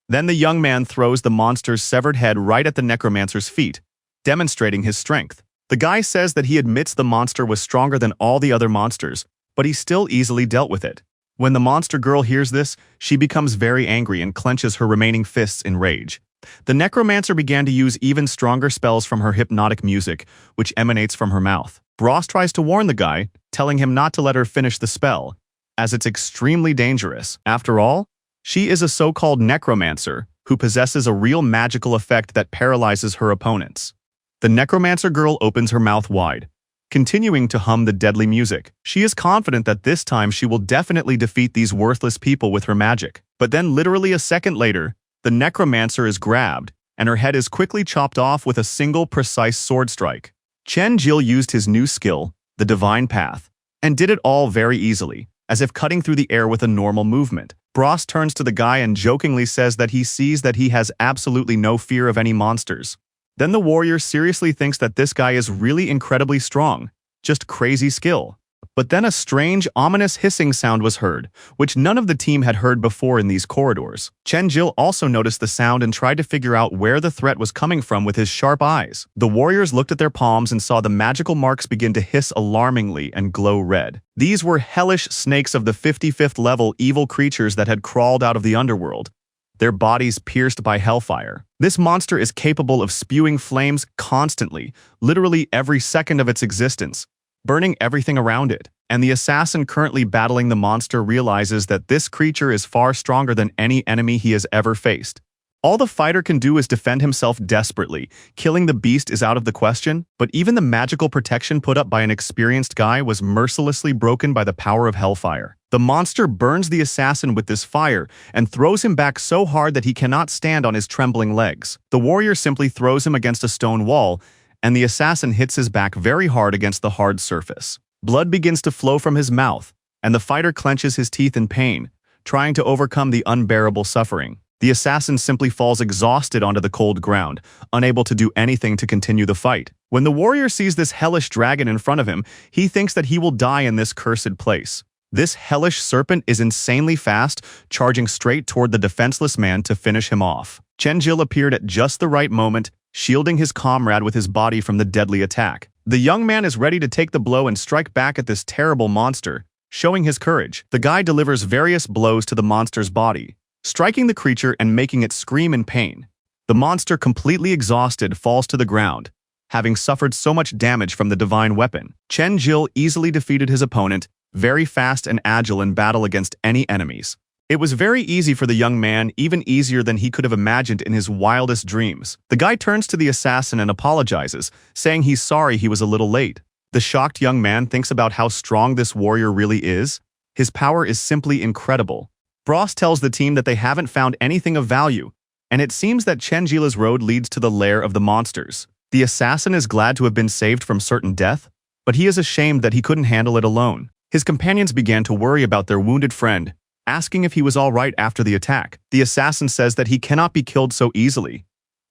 Then the young man throws the monster's severed head right at the necromancer's feet, demonstrating his strength. The guy says that he admits the monster was stronger than all the other monsters, but he still easily dealt with it. When the monster girl hears this, she becomes very angry and clenches her remaining fists in rage. The necromancer began to use even stronger spells from her hypnotic music, which emanates from her mouth. Bros tries to warn the guy, telling him not to let her finish the spell, as it's extremely dangerous. After all, she is a so-called necromancer who possesses a real magical effect that paralyzes her opponents. The necromancer girl opens her mouth wide, continuing to hum the deadly music. She is confident that this time she will definitely defeat these worthless people with her magic. But then literally a second later, the necromancer is grabbed, and her head is quickly chopped off with a single precise sword strike. Chen-jil used his new skill, the Divine Path, and did it all very easily, as if cutting through the air with a normal movement. Bros turns to the guy and jokingly says that he sees that he has absolutely no fear of any monsters. Then the warrior seriously thinks that this guy is really incredibly strong, just crazy skill. But then a strange, ominous hissing sound was heard, which none of the team had heard before in these corridors. Chen-jil also noticed the sound and tried to figure out where the threat was coming from with his sharp eyes. The warriors looked at their palms and saw the magical marks begin to hiss alarmingly and glow red. These were hellish snakes of the 55th level evil creatures that had crawled out of the underworld, their bodies pierced by hellfire. This monster is capable of spewing flames constantly, literally every second of its existence, burning everything around it. And the assassin currently battling the monster realizes that this creature is far stronger than any enemy he has ever faced. All the fighter can do is defend himself desperately. Killing the beast is out of the question, but even the magical protection put up by an experienced guy was mercilessly broken by the power of hellfire. The monster burns the assassin with this fire and throws him back so hard that he cannot stand on his trembling legs. The warrior simply throws him against a stone wall, and the assassin hits his back very hard against the hard surface. Blood begins to flow from his mouth, and the fighter clenches his teeth in pain, trying to overcome the unbearable suffering. The assassin simply falls exhausted onto the cold ground, unable to do anything to continue the fight. When the warrior sees this hellish dragon in front of him, he thinks that he will die in this cursed place. This hellish serpent is insanely fast, charging straight toward the defenseless man to finish him off. Chen-jil appeared at just the right moment, shielding his comrade with his body from the deadly attack. The young man is ready to take the blow and strike back at this terrible monster, showing his courage. The guy delivers various blows to the monster's body, striking the creature and making it scream in pain. The monster, completely exhausted, falls to the ground, having suffered so much damage from the divine weapon. Chen-jil easily defeated his opponent, very fast and agile in battle against any enemies. It was very easy for the young man, even easier than he could have imagined in his wildest dreams. The guy turns to the assassin and apologizes, saying he's sorry he was a little late. The shocked young man thinks about how strong this warrior really is. His power is simply incredible. Bros tells the team that they haven't found anything of value, and it seems that Chen-jil's road leads to the lair of the monsters. The assassin is glad to have been saved from certain death, but he is ashamed that he couldn't handle it alone. His companions began to worry about their wounded friend, asking if he was all right after the attack. The assassin says that he cannot be killed so easily.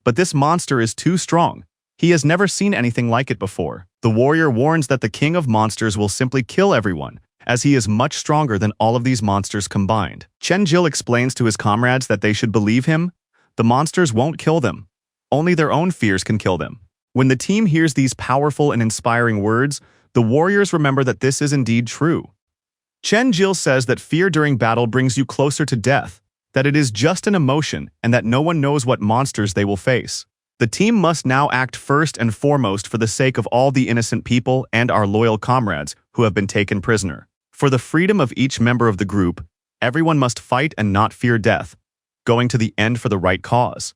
But this monster is too strong. He has never seen anything like it before. The warrior warns that the king of monsters will simply kill everyone, as he is much stronger than all of these monsters combined. Chen-Jil explains to his comrades that they should believe him. The monsters won't kill them. Only their own fears can kill them. When the team hears these powerful and inspiring words, the warriors remember that this is indeed true. Chen-Jil says that fear during battle brings you closer to death, that it is just an emotion, and that no one knows what monsters they will face. The team must now act first and foremost for the sake of all the innocent people and our loyal comrades who have been taken prisoner. For the freedom of each member of the group, everyone must fight and not fear death, going to the end for the right cause.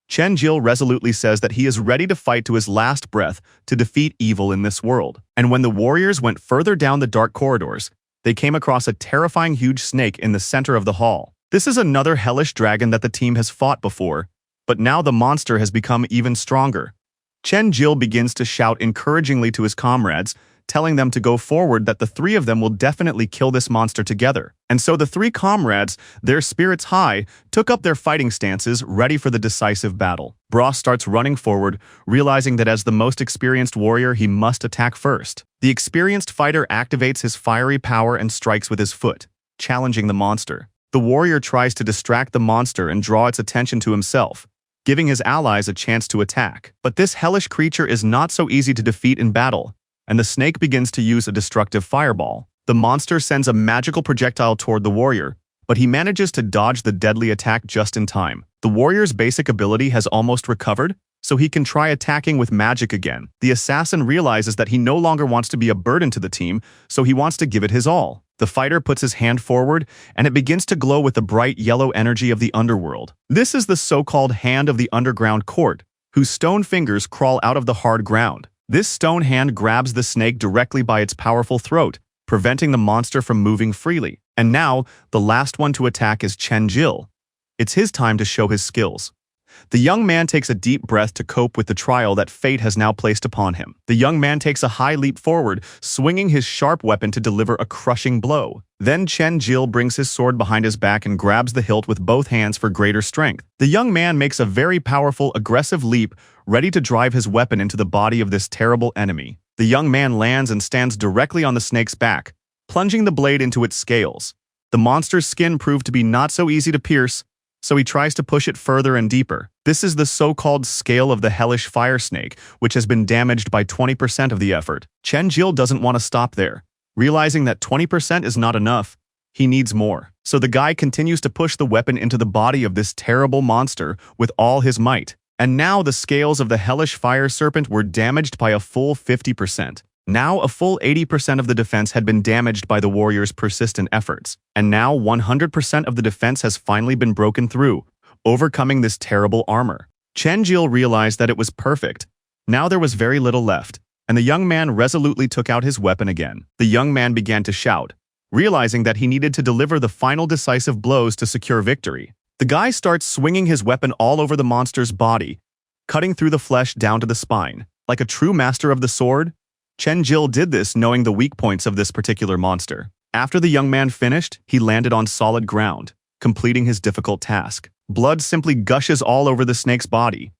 Chen-Jil resolutely says that he is ready to fight to his last breath to defeat evil in this world. And when the warriors went further down the dark corridors, they came across a terrifying huge snake in the center of the hall. This is another hellish dragon that the team has fought before, but now the monster has become even stronger. Chen-Jil begins to shout encouragingly to his comrades, telling them to go forward, that the three of them will definitely kill this monster together. And so the three comrades, their spirits high, took up their fighting stances, ready for the decisive battle. Bros starts running forward, realizing that as the most experienced warrior, he must attack first. The experienced fighter activates his fiery power and strikes with his foot, challenging the monster. The warrior tries to distract the monster and draw its attention to himself, giving his allies a chance to attack. But this hellish creature is not so easy to defeat in battle, and the snake begins to use a destructive fireball. The monster sends a magical projectile toward the warrior, but he manages to dodge the deadly attack just in time. The warrior's basic ability has almost recovered, so he can try attacking with magic again. The assassin realizes that he no longer wants to be a burden to the team, so he wants to give it his all. The fighter puts his hand forward, and it begins to glow with the bright yellow energy of the underworld. This is the so-called hand of the underground court, whose stone fingers crawl out of the hard ground. This stone hand grabs the snake directly by its powerful throat, preventing the monster from moving freely. And now, the last one to attack is Chen-Jil. It's his time to show his skills. The young man takes a deep breath to cope with the trial that fate has now placed upon him. The young man takes a high leap forward, swinging his sharp weapon to deliver a crushing blow. Then Chen-Jil brings his sword behind his back and grabs the hilt with both hands for greater strength. The young man makes a very powerful, aggressive leap, ready to drive his weapon into the body of this terrible enemy. The young man lands and stands directly on the snake's back, plunging the blade into its scales. The monster's skin proved to be not so easy to pierce, so he tries to push it further and deeper. This is the so-called scale of the hellish fire snake, which has been damaged by 20% of the effort. Chen-Jil doesn't want to stop there. Realizing that 20% is not enough, he needs more. So the guy continues to push the weapon into the body of this terrible monster with all his might. And now the scales of the hellish fire serpent were damaged by a full 50%. Now a full 80% of the defense had been damaged by the warrior's persistent efforts. And now 100% of the defense has finally been broken through, overcoming this terrible armor. Chen-Jil realized that it was perfect. Now there was very little left, and the young man resolutely took out his weapon again. The young man began to shout, realizing that he needed to deliver the final decisive blows to secure victory. The guy starts swinging his weapon all over the monster's body, cutting through the flesh down to the spine. Like a true master of the sword, Chen-Jil did this knowing the weak points of this particular monster. After the young man finished, he landed on solid ground, completing his difficult task. Blood simply gushes all over the snake's body,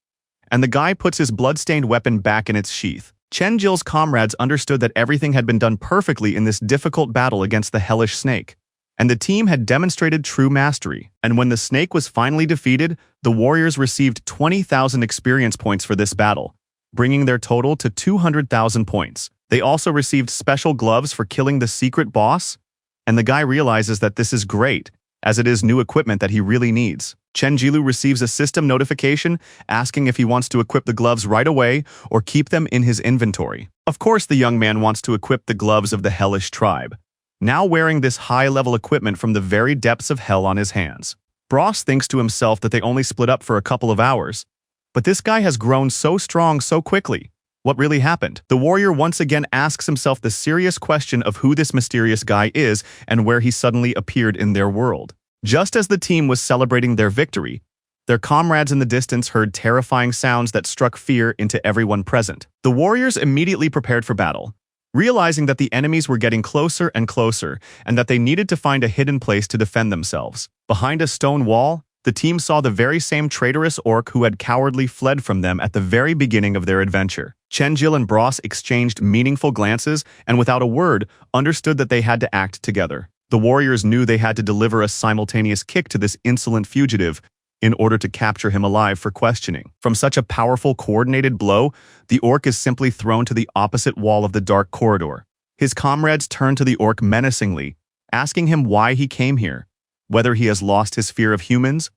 and the guy puts his blood-stained weapon back in its sheath. Chen-Jil's comrades understood that everything had been done perfectly in this difficult battle against the hellish snake, and the team had demonstrated true mastery. And when the snake was finally defeated, the warriors received 20,000 experience points for this battle, bringing their total to 200,000 points. They also received special gloves for killing the secret boss, and the guy realizes that this is great, as it is new equipment that he really needs. Chen-Jil receives a system notification asking if he wants to equip the gloves right away or keep them in his inventory. Of course, the young man wants to equip the gloves of the hellish tribe, now wearing this high-level equipment from the very depths of hell on his hands. Bros thinks to himself that they only split up for a couple of hours, but this guy has grown so strong so quickly. What really happened? The warrior once again asks himself the serious question of who this mysterious guy is and where he suddenly appeared in their world. Just as the team was celebrating their victory, Their comrades in the distance heard terrifying sounds that struck fear into everyone present. The warriors immediately prepared for battle, realizing that the enemies were getting closer and closer and that they needed to find a hidden place to defend themselves. Behind a stone wall, the team saw the very same traitorous orc who had cowardly fled from them at the very beginning of their adventure. Chenjil and Bros exchanged meaningful glances and without a word understood that they had to act together. The warriors knew they had to deliver a simultaneous kick to this insolent fugitive in order to capture him alive for questioning. From such a powerful, coordinated blow, the orc is simply thrown to the opposite wall of the dark corridor. His comrades turn to the orc menacingly, asking him why he came here, whether he has lost his fear of humans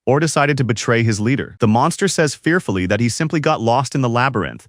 or decided to betray his leader. The monster says fearfully that he simply got lost in the labyrinth,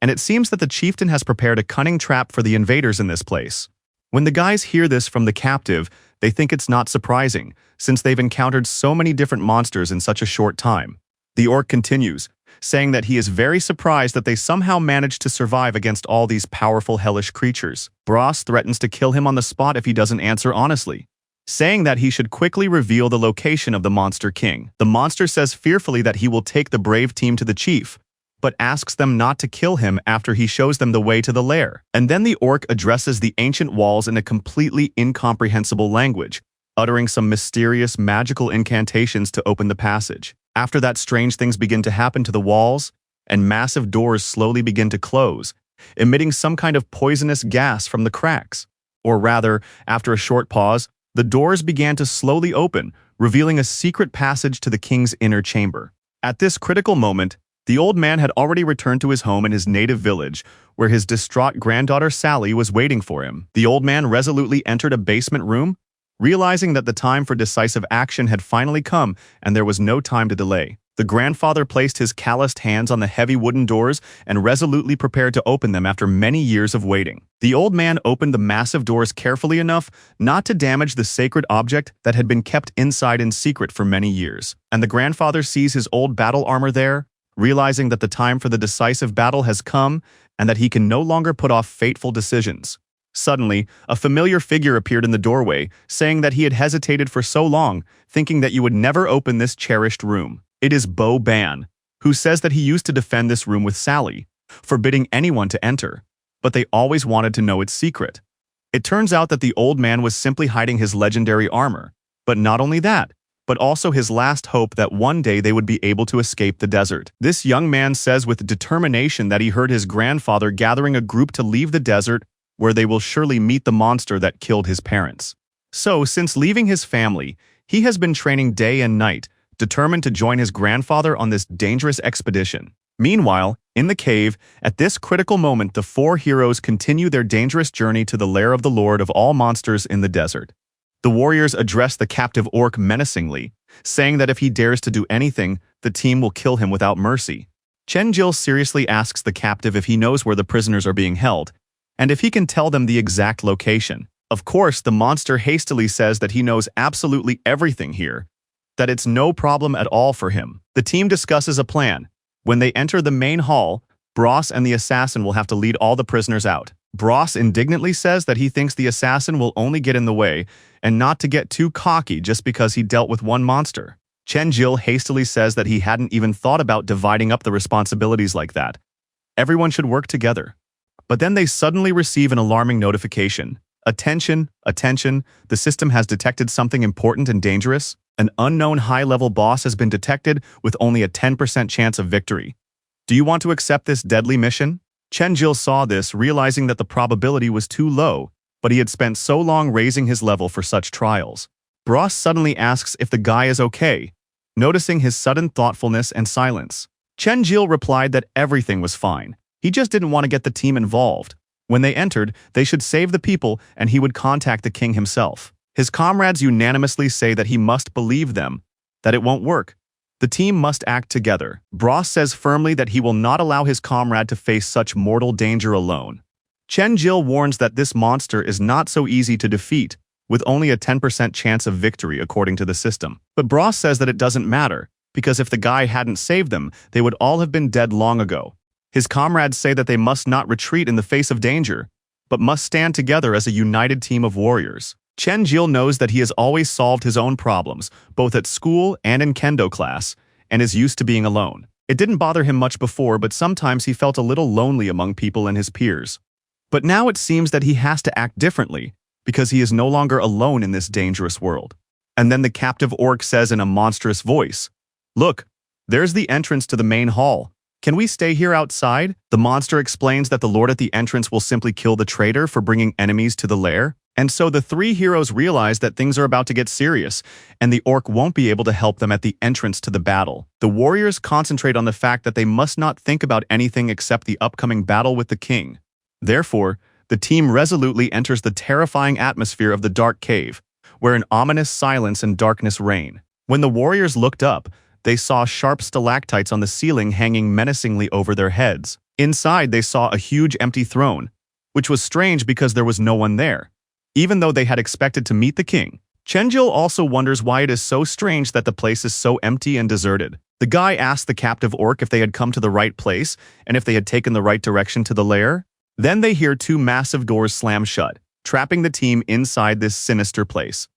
and it seems that the chieftain has prepared a cunning trap for the invaders in this place. When the guys hear this from the captive, they think it's not surprising, since they've encountered so many different monsters in such a short time. The orc continues, saying that he is very surprised that they somehow managed to survive against all these powerful hellish creatures. Bros threatens to kill him on the spot if he doesn't answer honestly, saying that he should quickly reveal the location of the Monster King. The monster says fearfully that he will take the brave team to the chief, but asks them not to kill him after he shows them the way to the lair. And then the orc addresses the ancient walls in a completely incomprehensible language, uttering some mysterious magical incantations to open the passage. After that, strange things begin to happen to the walls, and massive doors slowly begin to close, emitting some kind of poisonous gas from the cracks. Or rather, after a short pause, the doors began to slowly open, revealing a secret passage to the king's inner chamber. At this critical moment, the old man had already returned to his home in his native village, where his distraught granddaughter Sally was waiting for him. The old man resolutely entered a basement room, realizing that the time for decisive action had finally come and there was no time to delay. The grandfather placed his calloused hands on the heavy wooden doors and resolutely prepared to open them after many years of waiting. The old man opened the massive doors carefully enough not to damage the sacred object that had been kept inside in secret for many years. And the grandfather sees his old battle armor there, realizing that the time for the decisive battle has come and that he can no longer put off fateful decisions. Suddenly, a familiar figure appeared in the doorway, saying that he had hesitated for so long, thinking that you would never open this cherished room. It is Bo Ban, who says that he used to defend this room with Sally, forbidding anyone to enter, but they always wanted to know its secret. It turns out that the old man was simply hiding his legendary armor, but not only that, but also his last hope that one day they would be able to escape the desert. This young man says with determination that he heard his grandfather gathering a group to leave the desert where they will surely meet the monster that killed his parents. So, since leaving his family, he has been training day and night, determined to join his grandfather on this dangerous expedition. Meanwhile, in the cave, at this critical moment, the four heroes continue their dangerous journey to the lair of the Lord of all monsters in the desert. The warriors address the captive orc menacingly, saying that if he dares to do anything, the team will kill him without mercy. Chenjil seriously asks the captive if he knows where the prisoners are being held, and if he can tell them the exact location. Of course, the monster hastily says that he knows absolutely everything here, that it's no problem at all for him. The team discusses a plan. When they enter the main hall, Bros and the assassin will have to lead all the prisoners out. Bros indignantly says that he thinks the assassin will only get in the way and not to get too cocky just because he dealt with one monster. Chenjil hastily says that he hadn't even thought about dividing up the responsibilities like that. Everyone should work together. But then they suddenly receive an alarming notification. Attention, attention, the system has detected something important and dangerous. An unknown high-level boss has been detected with only a 10% chance of victory. Do you want to accept this deadly mission? Chenjil saw this, realizing that the probability was too low, but he had spent so long raising his level for such trials. Bros suddenly asks if the guy is okay, noticing his sudden thoughtfulness and silence. Chenjil replied that everything was fine. He just didn't want to get the team involved. When they entered, they should save the people and he would contact the king himself. His comrades unanimously say that he must believe them, that it won't work. The team must act together. Bros says firmly that he will not allow his comrade to face such mortal danger alone. Chenjil warns that this monster is not so easy to defeat, with only a 10% chance of victory according to the system. But Bros says that it doesn't matter, because if the guy hadn't saved them, they would all have been dead long ago. His comrades say that they must not retreat in the face of danger, but must stand together as a united team of warriors. Chenjil knows that he has always solved his own problems, both at school and in kendo class, and is used to being alone. It didn't bother him much before, but sometimes he felt a little lonely among people and his peers. But now it seems that he has to act differently, because he is no longer alone in this dangerous world. And then the captive orc says in a monstrous voice, "Look, there's the entrance to the main hall. Can we stay here outside?" The monster explains that the lord at the entrance will simply kill the traitor for bringing enemies to the lair. And so the three heroes realize that things are about to get serious, and the orc won't be able to help them at the entrance to the battle. The warriors concentrate on the fact that they must not think about anything except the upcoming battle with the king. Therefore, the team resolutely enters the terrifying atmosphere of the dark cave, where an ominous silence and darkness reign. When the warriors looked up, they saw sharp stalactites on the ceiling hanging menacingly over their heads. Inside, they saw a huge empty throne, which was strange because there was no one there, even though they had expected to meet the king. Chenjil also wonders why it is so strange that the place is so empty and deserted. The guy asked the captive orc if they had come to the right place and if they had taken the right direction to the lair. Then they hear two massive doors slam shut, trapping the team inside this sinister place.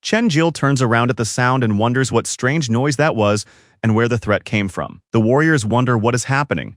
Chenjil turns around at the sound and wonders what strange noise that was and where the threat came from. The warriors wonder what is happening,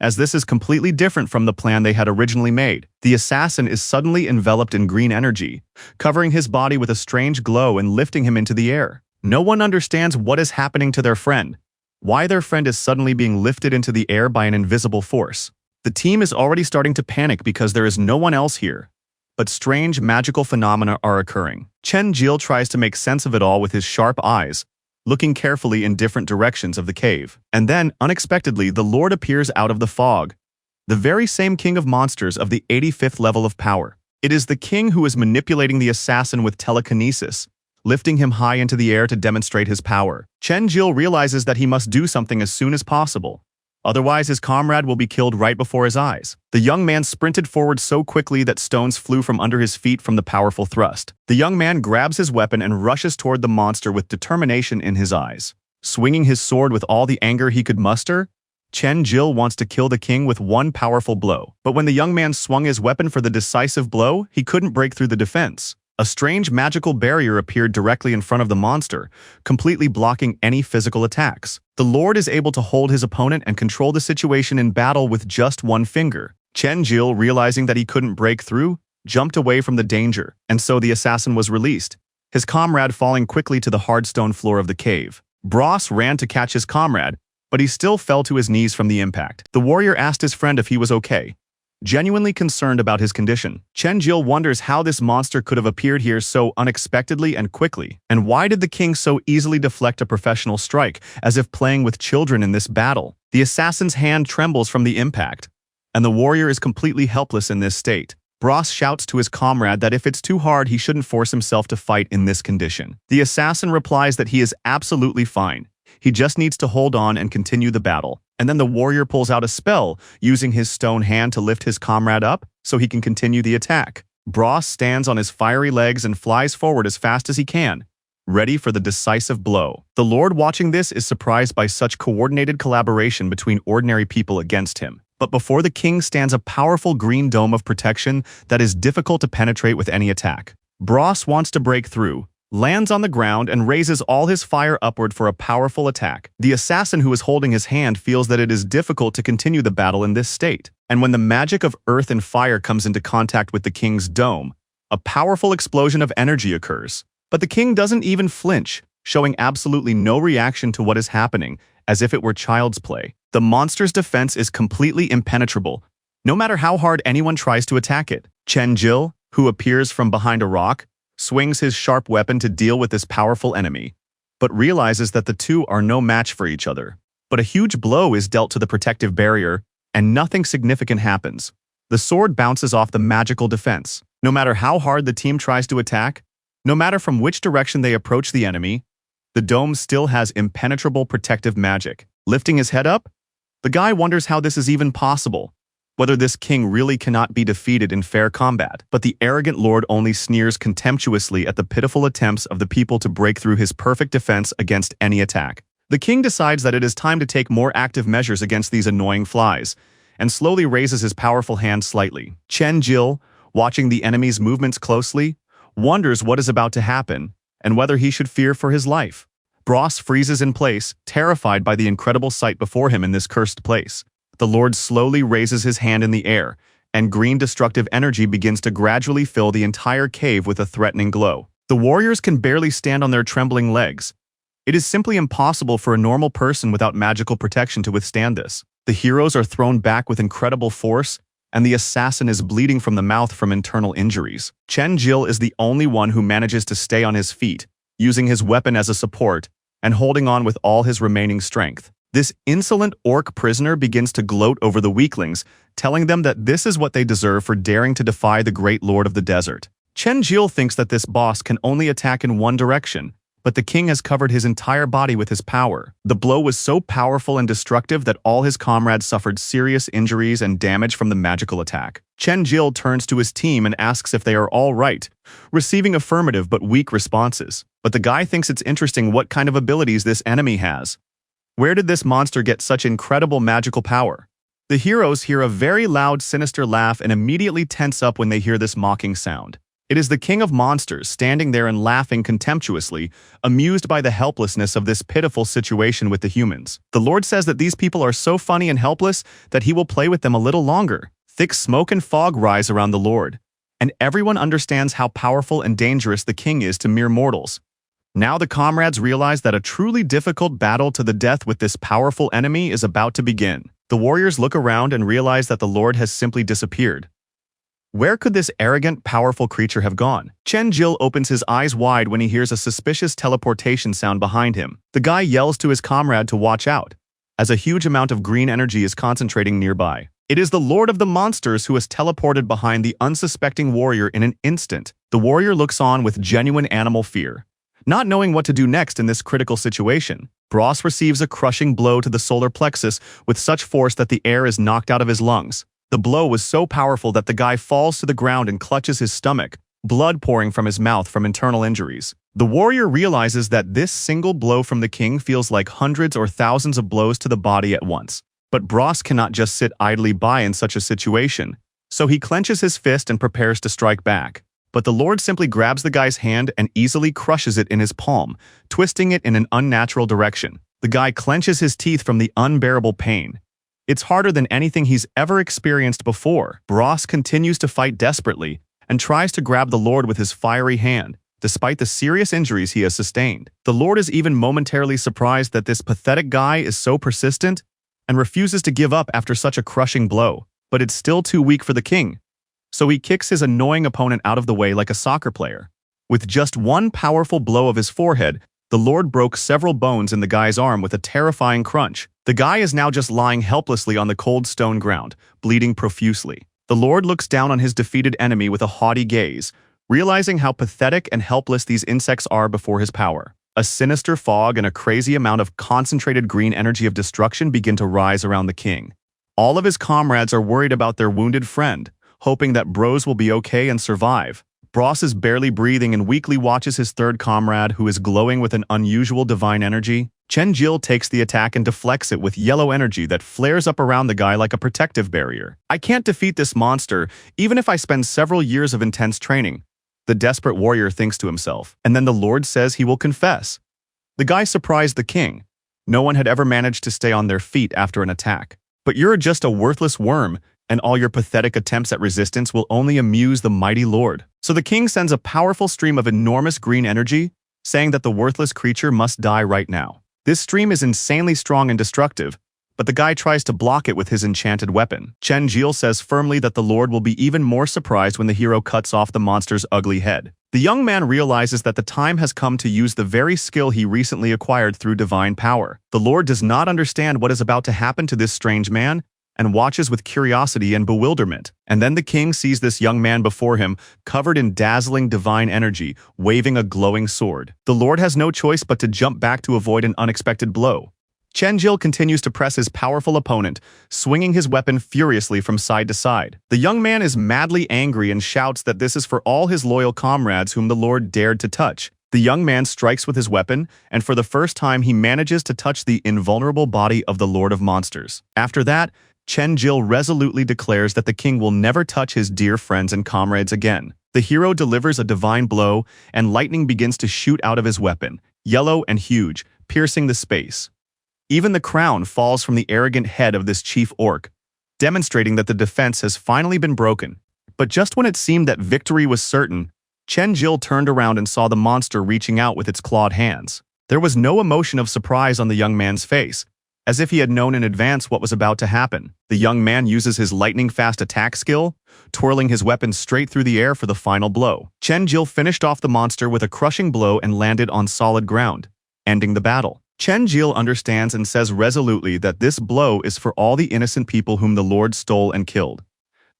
as this is completely different from the plan they had originally made. The assassin is suddenly enveloped in green energy, covering his body with a strange glow and lifting him into the air. No one understands what is happening to their friend, why their friend is suddenly being lifted into the air by an invisible force. The team is already starting to panic because there is no one else here, but strange magical phenomena are occurring. Chenjil tries to make sense of it all with his sharp eyes, looking carefully in different directions of the cave. And then, unexpectedly, the Lord appears out of the fog, the very same king of monsters of the 85th level of power. It is the king who is manipulating the assassin with telekinesis, lifting him high into the air to demonstrate his power. Chenjil realizes that he must do something as soon as possible. Otherwise, his comrade will be killed right before his eyes. The young man sprinted forward so quickly that stones flew from under his feet from the powerful thrust. The young man grabs his weapon and rushes toward the monster with determination in his eyes. Swinging his sword with all the anger he could muster, Chenjil wants to kill the king with one powerful blow. But when the young man swung his weapon for the decisive blow, he couldn't break through the defense. A strange magical barrier appeared directly in front of the monster, completely blocking any physical attacks. The Lord is able to hold his opponent and control the situation in battle with just one finger. Chenjil, realizing that he couldn't break through, jumped away from the danger, and so the assassin was released, his comrade falling quickly to the hard stone floor of the cave. Bros ran to catch his comrade, but he still fell to his knees from the impact. The warrior asked his friend if he was okay, genuinely concerned about his condition. Chenjil wonders how this monster could have appeared here so unexpectedly and quickly, and why did the king so easily deflect a professional strike, as if playing with children in this battle. The assassin's hand trembles from the impact, and the warrior is completely helpless in this state. Bros shouts to his comrade that if it's too hard, he shouldn't force himself to fight in this condition. The assassin replies that he is absolutely fine. He just needs to hold on and continue the battle. And then the warrior pulls out a spell, using his stone hand to lift his comrade up so he can continue the attack. Bros stands on his fiery legs and flies forward as fast as he can, ready for the decisive blow. The Lord watching this is surprised by such coordinated collaboration between ordinary people against him. But before the king stands a powerful green dome of protection that is difficult to penetrate with any attack. Bros wants to break through, lands on the ground, and raises all his fire upward for a powerful attack. The assassin who is holding his hand feels that it is difficult to continue the battle in this state. And when the magic of earth and fire comes into contact with the king's dome, a powerful explosion of energy occurs. But the king doesn't even flinch, showing absolutely no reaction to what is happening, as if it were child's play. The monster's defense is completely impenetrable, no matter how hard anyone tries to attack it. Chenjil, who appears from behind a rock, swings his sharp weapon to deal with this powerful enemy, but realizes that the two are no match for each other. But a huge blow is dealt to the protective barrier, and nothing significant happens. The sword bounces off the magical defense. No matter how hard the team tries to attack, no matter from which direction they approach the enemy, the dome still has impenetrable protective magic. Lifting his head up, the guy wonders how this is even possible, whether this king really cannot be defeated in fair combat. But the arrogant lord only sneers contemptuously at the pitiful attempts of the people to break through his perfect defense against any attack. The king decides that it is time to take more active measures against these annoying flies, and slowly raises his powerful hand slightly. Chenjil, watching the enemy's movements closely, wonders what is about to happen, and whether he should fear for his life. Bros freezes in place, terrified by the incredible sight before him in this cursed place. The Lord slowly raises his hand in the air, and green destructive energy begins to gradually fill the entire cave with a threatening glow. The warriors can barely stand on their trembling legs. It is simply impossible for a normal person without magical protection to withstand this. The heroes are thrown back with incredible force, and the assassin is bleeding from the mouth from internal injuries. Chen Jil is the only one who manages to stay on his feet, using his weapon as a support, and holding on with all his remaining strength. This insolent orc prisoner begins to gloat over the weaklings, telling them that this is what they deserve for daring to defy the great lord of the desert. Chen Jil thinks that this boss can only attack in one direction, but the king has covered his entire body with his power. The blow was so powerful and destructive that all his comrades suffered serious injuries and damage from the magical attack. Chen Jil turns to his team and asks if they are all right, receiving affirmative but weak responses. But the guy thinks it's interesting what kind of abilities this enemy has. Where did this monster get such incredible magical power? The heroes hear a very loud, sinister laugh and immediately tense up when they hear this mocking sound. It is the king of monsters standing there and laughing contemptuously, amused by the helplessness of this pitiful situation with the humans. The Lord says that these people are so funny and helpless that he will play with them a little longer. Thick smoke and fog rise around the Lord, and everyone understands how powerful and dangerous the king is to mere mortals. Now the comrades realize that a truly difficult battle to the death with this powerful enemy is about to begin. The warriors look around and realize that the Lord has simply disappeared. Where could this arrogant, powerful creature have gone? Chen Jil opens his eyes wide when he hears a suspicious teleportation sound behind him. The guy yells to his comrade to watch out, as a huge amount of green energy is concentrating nearby. It is the Lord of the Monsters who has teleported behind the unsuspecting warrior in an instant. The warrior looks on with genuine animal fear, not knowing what to do next in this critical situation. Bros receives a crushing blow to the solar plexus with such force that the air is knocked out of his lungs. The blow was so powerful that the guy falls to the ground and clutches his stomach, blood pouring from his mouth from internal injuries. The warrior realizes that this single blow from the king feels like hundreds or thousands of blows to the body at once. But Bros cannot just sit idly by in such a situation, so he clenches his fist and prepares to strike back. But the Lord simply grabs the guy's hand and easily crushes it in his palm, twisting it in an unnatural direction. The guy clenches his teeth from the unbearable pain. It's harder than anything he's ever experienced before. Bros continues to fight desperately and tries to grab the Lord with his fiery hand, despite the serious injuries he has sustained. The Lord is even momentarily surprised that this pathetic guy is so persistent and refuses to give up after such a crushing blow. But it's still too weak for the king, so he kicks his annoying opponent out of the way like a soccer player. With just one powerful blow of his forehead, the Lord broke several bones in the guy's arm with a terrifying crunch. The guy is now just lying helplessly on the cold stone ground, bleeding profusely. The Lord looks down on his defeated enemy with a haughty gaze, realizing how pathetic and helpless these insects are before his power. A sinister fog and a crazy amount of concentrated green energy of destruction begin to rise around the king. All of his comrades are worried about their wounded friend, hoping that Bros will be okay and survive. Bros is barely breathing and weakly watches his third comrade, who is glowing with an unusual divine energy. Chen Jil takes the attack and deflects it with yellow energy that flares up around the guy like a protective barrier. I can't defeat this monster, even if I spend several years of intense training, the desperate warrior thinks to himself. And then the Lord says he will confess. The guy surprised the king. No one had ever managed to stay on their feet after an attack. But you're just a worthless worm, and all your pathetic attempts at resistance will only amuse the mighty Lord. So the king sends a powerful stream of enormous green energy, saying that the worthless creature must die right now. This stream is insanely strong and destructive, but the guy tries to block it with his enchanted weapon. Chen Jil says firmly that the Lord will be even more surprised when the hero cuts off the monster's ugly head. The young man realizes that the time has come to use the very skill he recently acquired through divine power. The Lord does not understand what is about to happen to this strange man, and watches with curiosity and bewilderment. And then the king sees this young man before him, covered in dazzling divine energy, waving a glowing sword. The Lord has no choice but to jump back to avoid an unexpected blow. Chen Jil continues to press his powerful opponent, swinging his weapon furiously from side to side. The young man is madly angry and shouts that this is for all his loyal comrades whom the Lord dared to touch. The young man strikes with his weapon, and for the first time he manages to touch the invulnerable body of the Lord of Monsters. After that, Chen Jil resolutely declares that the king will never touch his dear friends and comrades again. The hero delivers a divine blow, and lightning begins to shoot out of his weapon, yellow and huge, piercing the space. Even the crown falls from the arrogant head of this chief orc, demonstrating that the defense has finally been broken. But just when it seemed that victory was certain, Chen-Jil turned around and saw the monster reaching out with its clawed hands. There was no emotion of surprise on the young man's face, as if he had known in advance what was about to happen. The young man uses his lightning-fast attack skill, twirling his weapon straight through the air for the final blow. Chen-Jil finished off the monster with a crushing blow and landed on solid ground, ending the battle. Chen-Jil understands and says resolutely that this blow is for all the innocent people whom the Lord stole and killed.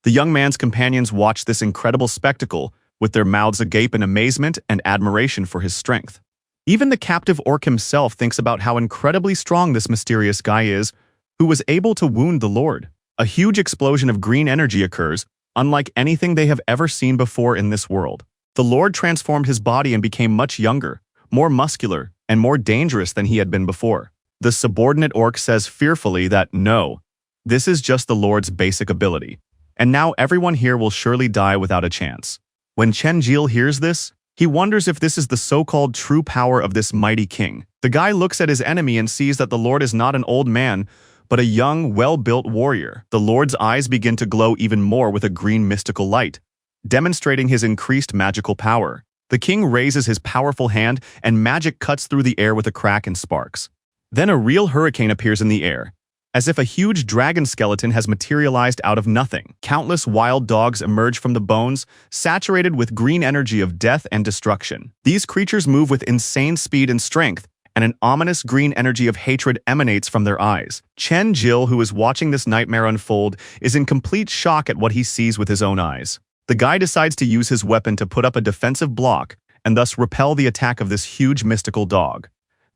The young man's companions watch this incredible spectacle, with their mouths agape in amazement and admiration for his strength. Even the captive orc himself thinks about how incredibly strong this mysterious guy is, who was able to wound the Lord. A huge explosion of green energy occurs, unlike anything they have ever seen before in this world. The Lord transformed his body and became much younger, more muscular, and more dangerous than he had been before. The subordinate orc says fearfully that no, this is just the Lord's basic ability, and now everyone here will surely die without a chance. When Chen-Jil hears this, he wonders if this is the so-called true power of this mighty king. The guy looks at his enemy and sees that the Lord is not an old man, but a young, well-built warrior. The Lord's eyes begin to glow even more with a green mystical light, demonstrating his increased magical power. The king raises his powerful hand and magic cuts through the air with a crack and sparks. Then a real hurricane appears in the air, as if a huge dragon skeleton has materialized out of nothing. Countless wild dogs emerge from the bones, saturated with green energy of death and destruction. These creatures move with insane speed and strength, and an ominous green energy of hatred emanates from their eyes. Chen-Jil, who is watching this nightmare unfold, is in complete shock at what he sees with his own eyes. The guy decides to use his weapon to put up a defensive block and thus repel the attack of this huge mystical dog.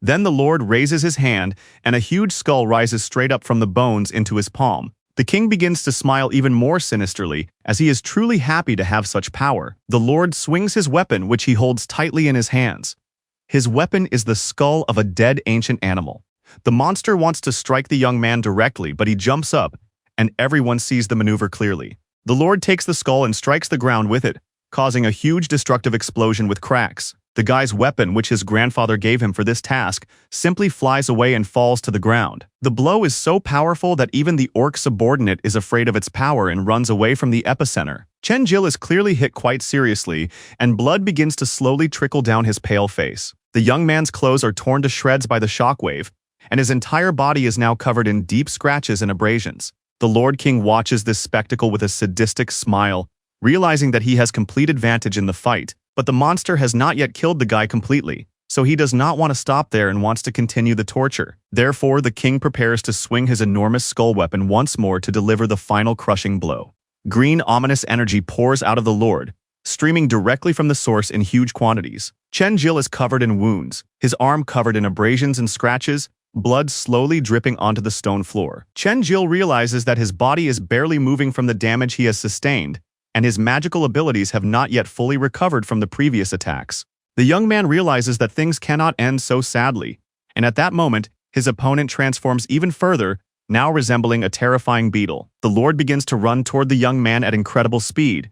Then the Lord raises his hand, and a huge skull rises straight up from the bones into his palm. The king begins to smile even more sinisterly, as he is truly happy to have such power. The Lord swings his weapon, which he holds tightly in his hands. His weapon is the skull of a dead ancient animal. The monster wants to strike the young man directly, but he jumps up, and everyone sees the maneuver clearly. The Lord takes the skull and strikes the ground with it, causing a huge destructive explosion with cracks. The guy's weapon, which his grandfather gave him for this task, simply flies away and falls to the ground. The blow is so powerful that even the orc subordinate is afraid of its power and runs away from the epicenter. Chen-Jil is clearly hit quite seriously, and blood begins to slowly trickle down his pale face. The young man's clothes are torn to shreds by the shockwave, and his entire body is now covered in deep scratches and abrasions. The Lord King watches this spectacle with a sadistic smile, realizing that he has complete advantage in the fight. But the monster has not yet killed the guy completely, so he does not want to stop there and wants to continue the torture. Therefore, the king prepares to swing his enormous skull weapon once more to deliver the final crushing blow. Green, ominous energy pours out of the Lord, streaming directly from the source in huge quantities. Chen-Jil is covered in wounds, his arm covered in abrasions and scratches, blood slowly dripping onto the stone floor. Chen-Jil realizes that his body is barely moving from the damage he has sustained, and his magical abilities have not yet fully recovered from the previous attacks. The young man realizes that things cannot end so sadly, and at that moment, his opponent transforms even further, now resembling a terrifying beetle. The Lord begins to run toward the young man at incredible speed,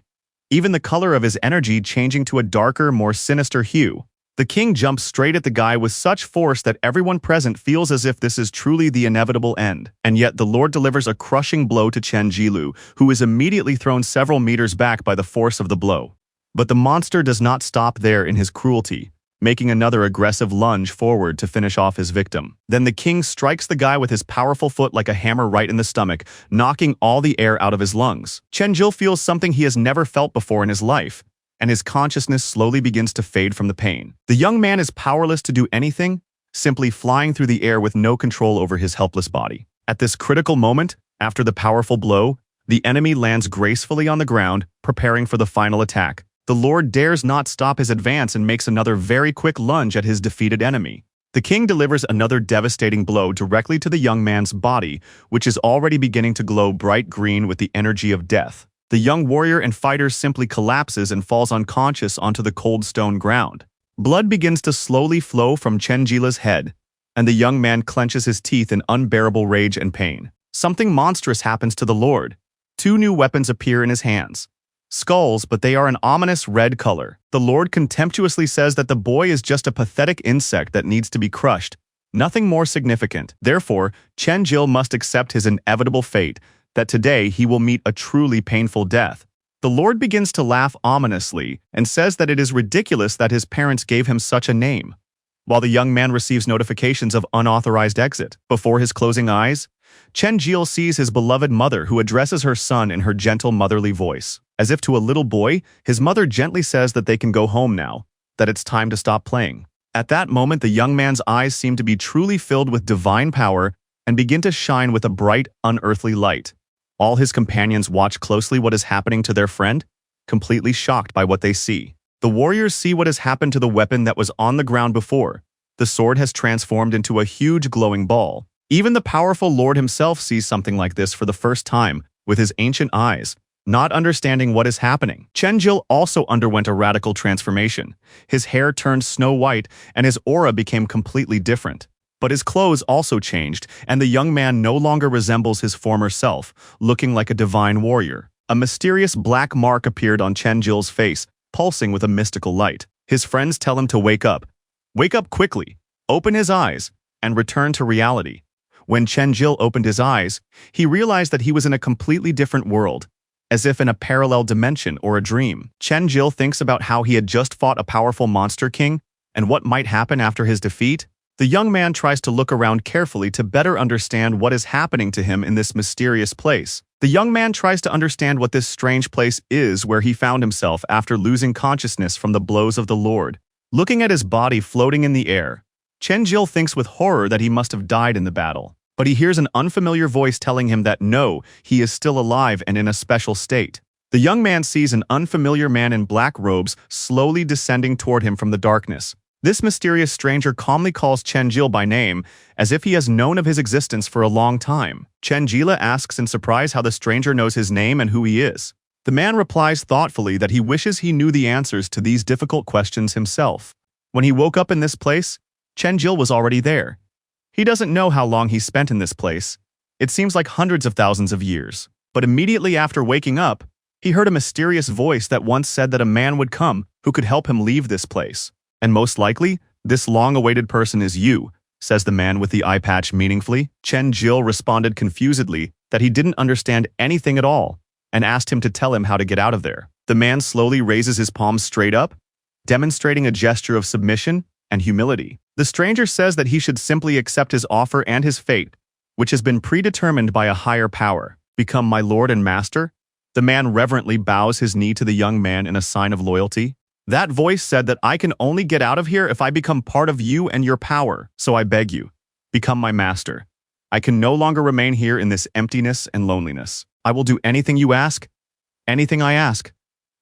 even the color of his energy changing to a darker, more sinister hue. The king jumps straight at the guy with such force that everyone present feels as if this is truly the inevitable end. And yet the Lord delivers a crushing blow to Chen-Jil, who is immediately thrown several meters back by the force of the blow. But the monster does not stop there in his cruelty, making another aggressive lunge forward to finish off his victim. Then the king strikes the guy with his powerful foot like a hammer right in the stomach, knocking all the air out of his lungs. Chen-Jil feels something he has never felt before in his life, and his consciousness slowly begins to fade from the pain. The young man is powerless to do anything, simply flying through the air with no control over his helpless body. At this critical moment, after the powerful blow, the enemy lands gracefully on the ground, preparing for the final attack. The Lord dares not stop his advance and makes another very quick lunge at his defeated enemy. The king delivers another devastating blow directly to the young man's body, which is already beginning to glow bright green with the energy of death. The young warrior and fighter simply collapses and falls unconscious onto the cold stone ground. Blood begins to slowly flow from Chen-Jil's head, and the young man clenches his teeth in unbearable rage and pain. Something monstrous happens to the Lord. Two new weapons appear in his hands. Skulls, but they are an ominous red color. The Lord contemptuously says that the boy is just a pathetic insect that needs to be crushed, Nothing more significant. Therefore, Chen Jil must accept his inevitable fate, that today he will meet a truly painful death. The Lord begins to laugh ominously and says that it is ridiculous that his parents gave him such a name. While the young man receives notifications of unauthorized exit, before his closing eyes, Chen Jil sees his beloved mother who addresses her son in her gentle motherly voice. As if to a little boy, his mother gently says that they can go home now, that it's time to stop playing. At that moment, the young man's eyes seem to be truly filled with divine power and begin to shine with a bright, unearthly light. All his companions watch closely what is happening to their friend, completely shocked by what they see. The warriors see what has happened to the weapon that was on the ground before. The sword has transformed into a huge glowing ball. Even the powerful Lord himself sees something like this for the first time with his ancient eyes, not understanding what is happening. Chen Jil also underwent a radical transformation. His hair turned snow white and his aura became completely different. But his clothes also changed, and the young man no longer resembles his former self, looking like a divine warrior. A mysterious black mark appeared on Chen Jil's face, pulsing with a mystical light. His friends tell him to wake up. Wake up quickly, open his eyes, and return to reality. When Chen Jil opened his eyes, he realized that he was in a completely different world, as if in a parallel dimension or a dream. Chen Jil thinks about how he had just fought a powerful monster king and what might happen after his defeat. The young man tries to look around carefully to better understand what is happening to him in this mysterious place. The young man tries to understand what this strange place is where he found himself after losing consciousness from the blows of the Lord. Looking at his body floating in the air, Chen Jil thinks with horror that he must have died in the battle. But he hears an unfamiliar voice telling him that no, he is still alive and in a special state. The young man sees an unfamiliar man in black robes slowly descending toward him from the darkness. This mysterious stranger calmly calls Chen Jil by name, as if he has known of his existence for a long time. Chen Jil asks in surprise how the stranger knows his name and who he is. The man replies thoughtfully that he wishes he knew the answers to these difficult questions himself. When he woke up in this place, Chen Jil was already there. He doesn't know how long he spent in this place. It seems like hundreds of thousands of years. But immediately after waking up, he heard a mysterious voice that once said that a man would come who could help him leave this place. And most likely, this long-awaited person is you, says the man with the eye patch meaningfully. Chen Jil responded confusedly that he didn't understand anything at all and asked him to tell him how to get out of there. The man slowly raises his palms straight up, demonstrating a gesture of submission and humility. The stranger says that he should simply accept his offer and his fate, which has been predetermined by a higher power. Become my lord and master? The man reverently bows his knee to the young man in a sign of loyalty. That voice said that I can only get out of here if I become part of you and your power, so I beg you, become my master. I can no longer remain here in this emptiness and loneliness. I will do anything you ask, anything I ask.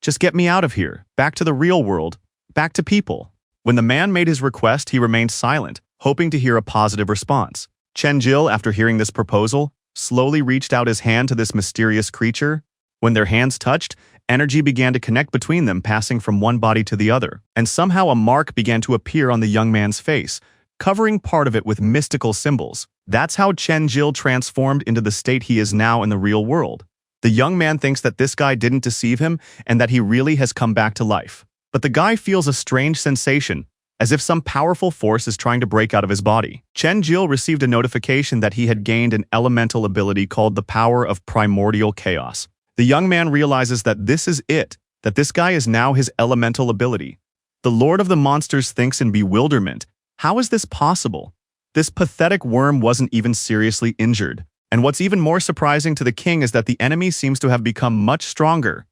Just get me out of here, back to the real world, back to people. When the man made his request, he remained silent, hoping to hear a positive response. Chen Jil, after hearing this proposal, slowly reached out his hand to this mysterious creature. When their hands touched, energy began to connect between them, passing from one body to the other, and somehow a mark began to appear on the young man's face, covering part of it with mystical symbols. That's how Chen Jil transformed into the state he is now in the real world. The young man thinks that this guy didn't deceive him and that he really has come back to life. But the guy feels a strange sensation, as if some powerful force is trying to break out of his body. Chen Jil received a notification that he had gained an elemental ability called the power of primordial chaos. The young man realizes that this is it, that this guy is now his elemental ability. The Lord of the Monsters thinks in bewilderment, how is this possible? This pathetic worm wasn't even seriously injured. And what's even more surprising to the king is that the enemy seems to have become much stronger.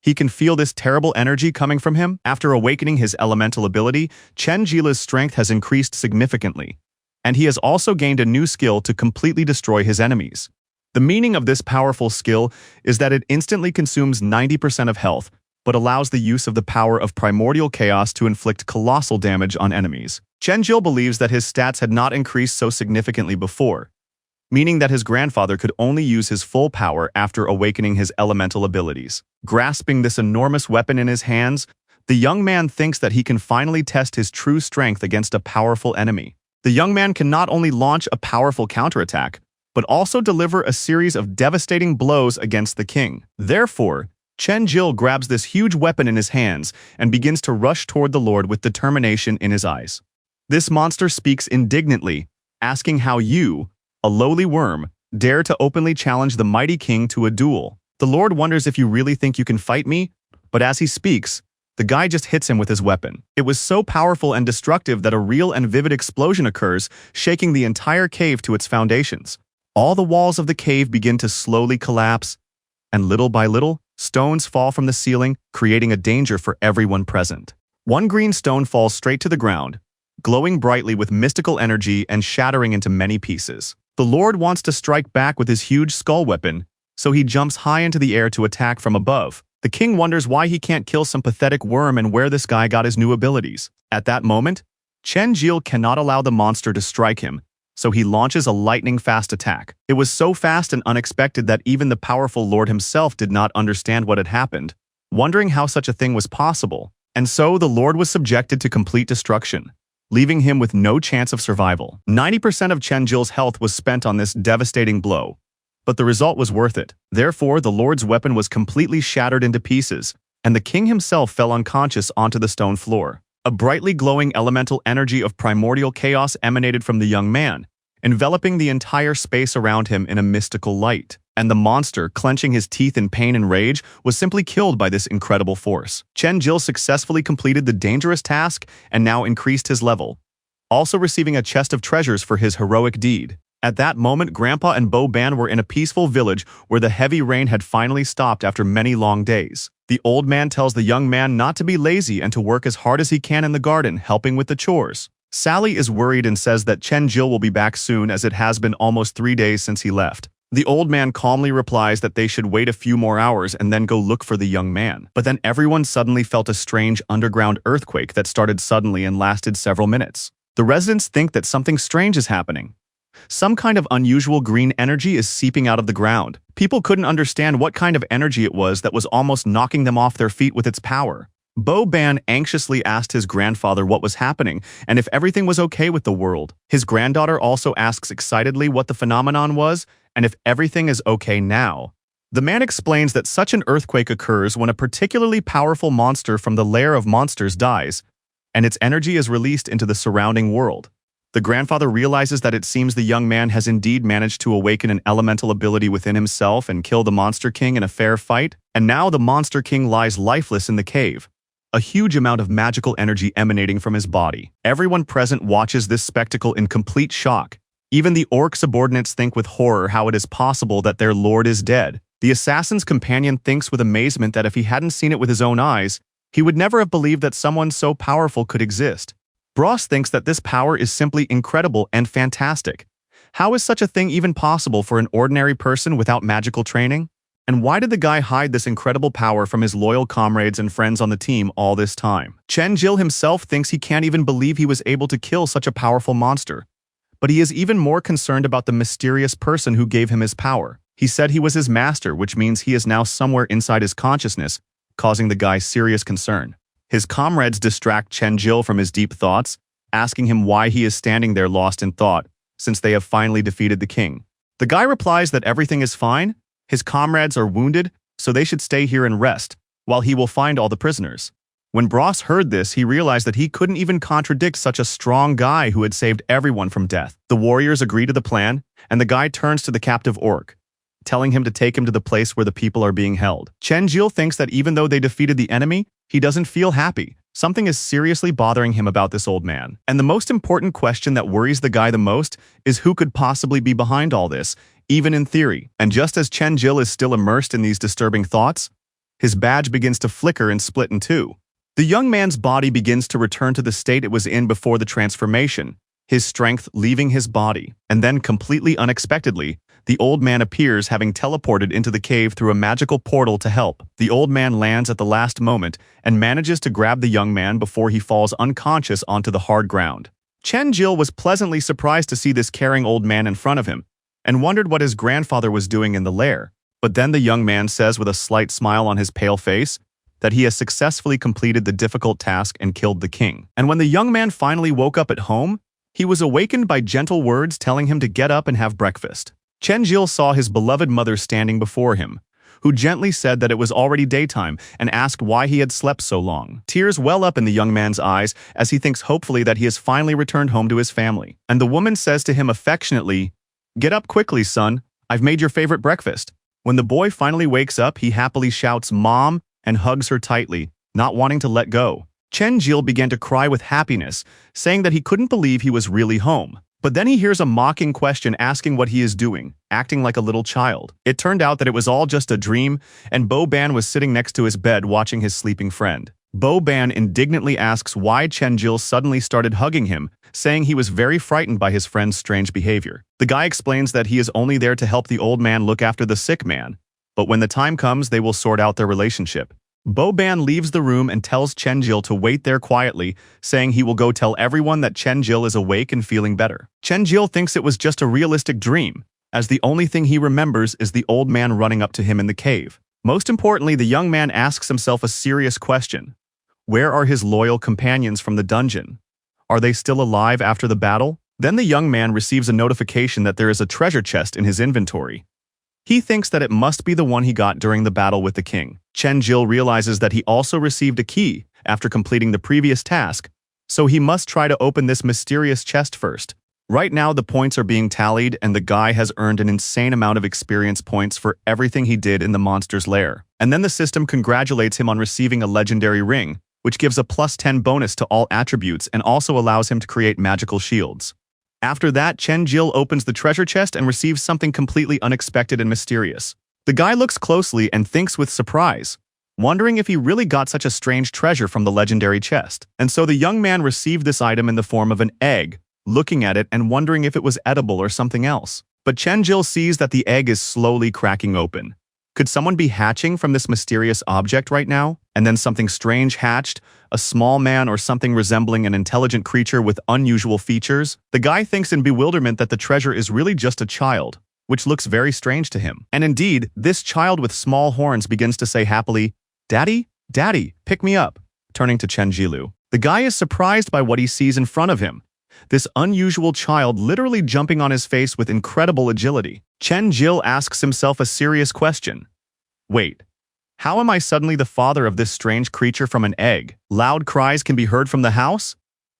He can feel this terrible energy coming from him. After awakening his elemental ability, Chen Jil's strength has increased significantly, and he has also gained a new skill to completely destroy his enemies. The meaning of this powerful skill is that it instantly consumes 90% of health, but allows the use of the power of primordial chaos to inflict colossal damage on enemies. Chen Jil believes that his stats had not increased so significantly before, meaning that his grandfather could only use his full power after awakening his elemental abilities. Grasping this enormous weapon in his hands, the young man thinks that he can finally test his true strength against a powerful enemy. The young man can not only launch a powerful counterattack, but also deliver a series of devastating blows against the king. Therefore, Chen Jil grabs this huge weapon in his hands and begins to rush toward the Lord with determination in his eyes. This monster speaks indignantly, asking how you, a lowly worm, dare to openly challenge the mighty king to a duel. The Lord wonders if you really think you can fight me, but as he speaks, the guy just hits him with his weapon. It was so powerful and destructive that a real and vivid explosion occurs, shaking the entire cave to its foundations. All the walls of the cave begin to slowly collapse, and little by little, stones fall from the ceiling, creating a danger for everyone present. One green stone falls straight to the ground, glowing brightly with mystical energy and shattering into many pieces. The Lord wants to strike back with his huge skull weapon, so he jumps high into the air to attack from above. The king wonders why he can't kill some pathetic worm and where this guy got his new abilities. At that moment, Chen Jil cannot allow the monster to strike him, so he launches a lightning-fast attack. It was so fast and unexpected that even the powerful Lord himself did not understand what had happened, wondering how such a thing was possible. And so the Lord was subjected to complete destruction, leaving him with no chance of survival. 90% of Chen Jil's health was spent on this devastating blow, but the result was worth it. Therefore, the Lord's weapon was completely shattered into pieces, and the king himself fell unconscious onto the stone floor. A brightly glowing elemental energy of primordial chaos emanated from the young man, enveloping the entire space around him in a mystical light. And the monster, clenching his teeth in pain and rage, was simply killed by this incredible force. Chen Jil successfully completed the dangerous task and now increased his level, also receiving a chest of treasures for his heroic deed. At that moment, Grandpa and Bo Ban were in a peaceful village where the heavy rain had finally stopped after many long days. The old man tells the young man not to be lazy and to work as hard as he can in the garden, helping with the chores. Sally is worried and says that Chen Jil will be back soon as it has been almost 3 days since he left. The old man calmly replies that they should wait a few more hours and then go look for the young man. But then everyone suddenly felt a strange underground earthquake that started suddenly and lasted several minutes. The residents think that something strange is happening. Some kind of unusual green energy is seeping out of the ground. People couldn't understand what kind of energy it was that was almost knocking them off their feet with its power. Bo Ban anxiously asked his grandfather what was happening and if everything was okay with the world. His granddaughter also asks excitedly what the phenomenon was and if everything is okay now. The man explains that such an earthquake occurs when a particularly powerful monster from the lair of monsters dies, and its energy is released into the surrounding world. The grandfather realizes that it seems the young man has indeed managed to awaken an elemental ability within himself and kill the Monster King in a fair fight, and now the Monster King lies lifeless in the cave, a huge amount of magical energy emanating from his body. Everyone present watches this spectacle in complete shock. Even the orc subordinates think with horror how it is possible that their lord is dead. The assassin's companion thinks with amazement that if he hadn't seen it with his own eyes, he would never have believed that someone so powerful could exist. Bros thinks that this power is simply incredible and fantastic. How is such a thing even possible for an ordinary person without magical training? And why did the guy hide this incredible power from his loyal comrades and friends on the team all this time? Chen Jil himself thinks he can't even believe he was able to kill such a powerful monster. But he is even more concerned about the mysterious person who gave him his power. He said he was his master, which means he is now somewhere inside his consciousness, causing the guy serious concern. His comrades distract Chen Jil from his deep thoughts, asking him why he is standing there lost in thought, since they have finally defeated the king. The guy replies that everything is fine, his comrades are wounded, so they should stay here and rest, while he will find all the prisoners. When Bros heard this, he realized that he couldn't even contradict such a strong guy who had saved everyone from death. The warriors agree to the plan, and the guy turns to the captive orc, telling him to take him to the place where the people are being held. Chen Jil thinks that even though they defeated the enemy, he doesn't feel happy. Something is seriously bothering him about this old man. And the most important question that worries the guy the most is who could possibly be behind all this, even in theory. And just as Chen Jil is still immersed in these disturbing thoughts, his badge begins to flicker and split in two. The young man's body begins to return to the state it was in before the transformation, his strength leaving his body. And then, completely unexpectedly, the old man appears, having teleported into the cave through a magical portal to help. The old man lands at the last moment and manages to grab the young man before he falls unconscious onto the hard ground. Chen Jil was pleasantly surprised to see this caring old man in front of him and wondered what his grandfather was doing in the lair. But then the young man says with a slight smile on his pale face that he has successfully completed the difficult task and killed the king. And when the young man finally woke up at home, he was awakened by gentle words telling him to get up and have breakfast. Chen Jil saw his beloved mother standing before him, who gently said that it was already daytime and asked why he had slept so long. Tears well up in the young man's eyes as he thinks hopefully that he has finally returned home to his family. And the woman says to him affectionately, "Get up quickly, son. I've made your favorite breakfast." When the boy finally wakes up, he happily shouts, "Mom," and hugs her tightly, not wanting to let go. Chen-jil began to cry with happiness, saying that he couldn't believe he was really home. But then he hears a mocking question asking what he is doing, acting like a little child. It turned out that it was all just a dream, and Bo-ban was sitting next to his bed watching his sleeping friend. Bo-ban indignantly asks why Chen-jil suddenly started hugging him, saying he was very frightened by his friend's strange behavior. The guy explains that he is only there to help the old man look after the sick man, but when the time comes, they will sort out their relationship. Bo-ban leaves the room and tells Chen-jil to wait there quietly, saying he will go tell everyone that Chen-jil is awake and feeling better. Chen-jil thinks it was just a realistic dream, as the only thing he remembers is the old man running up to him in the cave. Most importantly, the young man asks himself a serious question. Where are his loyal companions from the dungeon? Are they still alive after the battle? Then the young man receives a notification that there is a treasure chest in his inventory. He thinks that it must be the one he got during the battle with the king. Chen-jil realizes that he also received a key after completing the previous task, so he must try to open this mysterious chest first. Right now, the points are being tallied, and the guy has earned an insane amount of experience points for everything he did in the monster's lair. And then the system congratulates him on receiving a legendary ring, which gives a +10 bonus to all attributes and also allows him to create magical shields. After that, Chen-jil opens the treasure chest and receives something completely unexpected and mysterious. The guy looks closely and thinks with surprise, wondering if he really got such a strange treasure from the legendary chest. And so the young man received this item in the form of an egg, looking at it and wondering if it was edible or something else. But Chen-jil sees that the egg is slowly cracking open. Could someone be hatching from this mysterious object right now? And then something strange hatched, a small man or something resembling an intelligent creature with unusual features? The guy thinks in bewilderment that the treasure is really just a child, which looks very strange to him. And indeed, this child with small horns begins to say happily, "Daddy, Daddy, pick me up," turning to Chen-jilu. The guy is surprised by what he sees in front of him. This unusual child literally jumping on his face with incredible agility. Chen-jil asks himself a serious question. Wait, how am I suddenly the father of this strange creature from an egg? Loud cries can be heard from the house?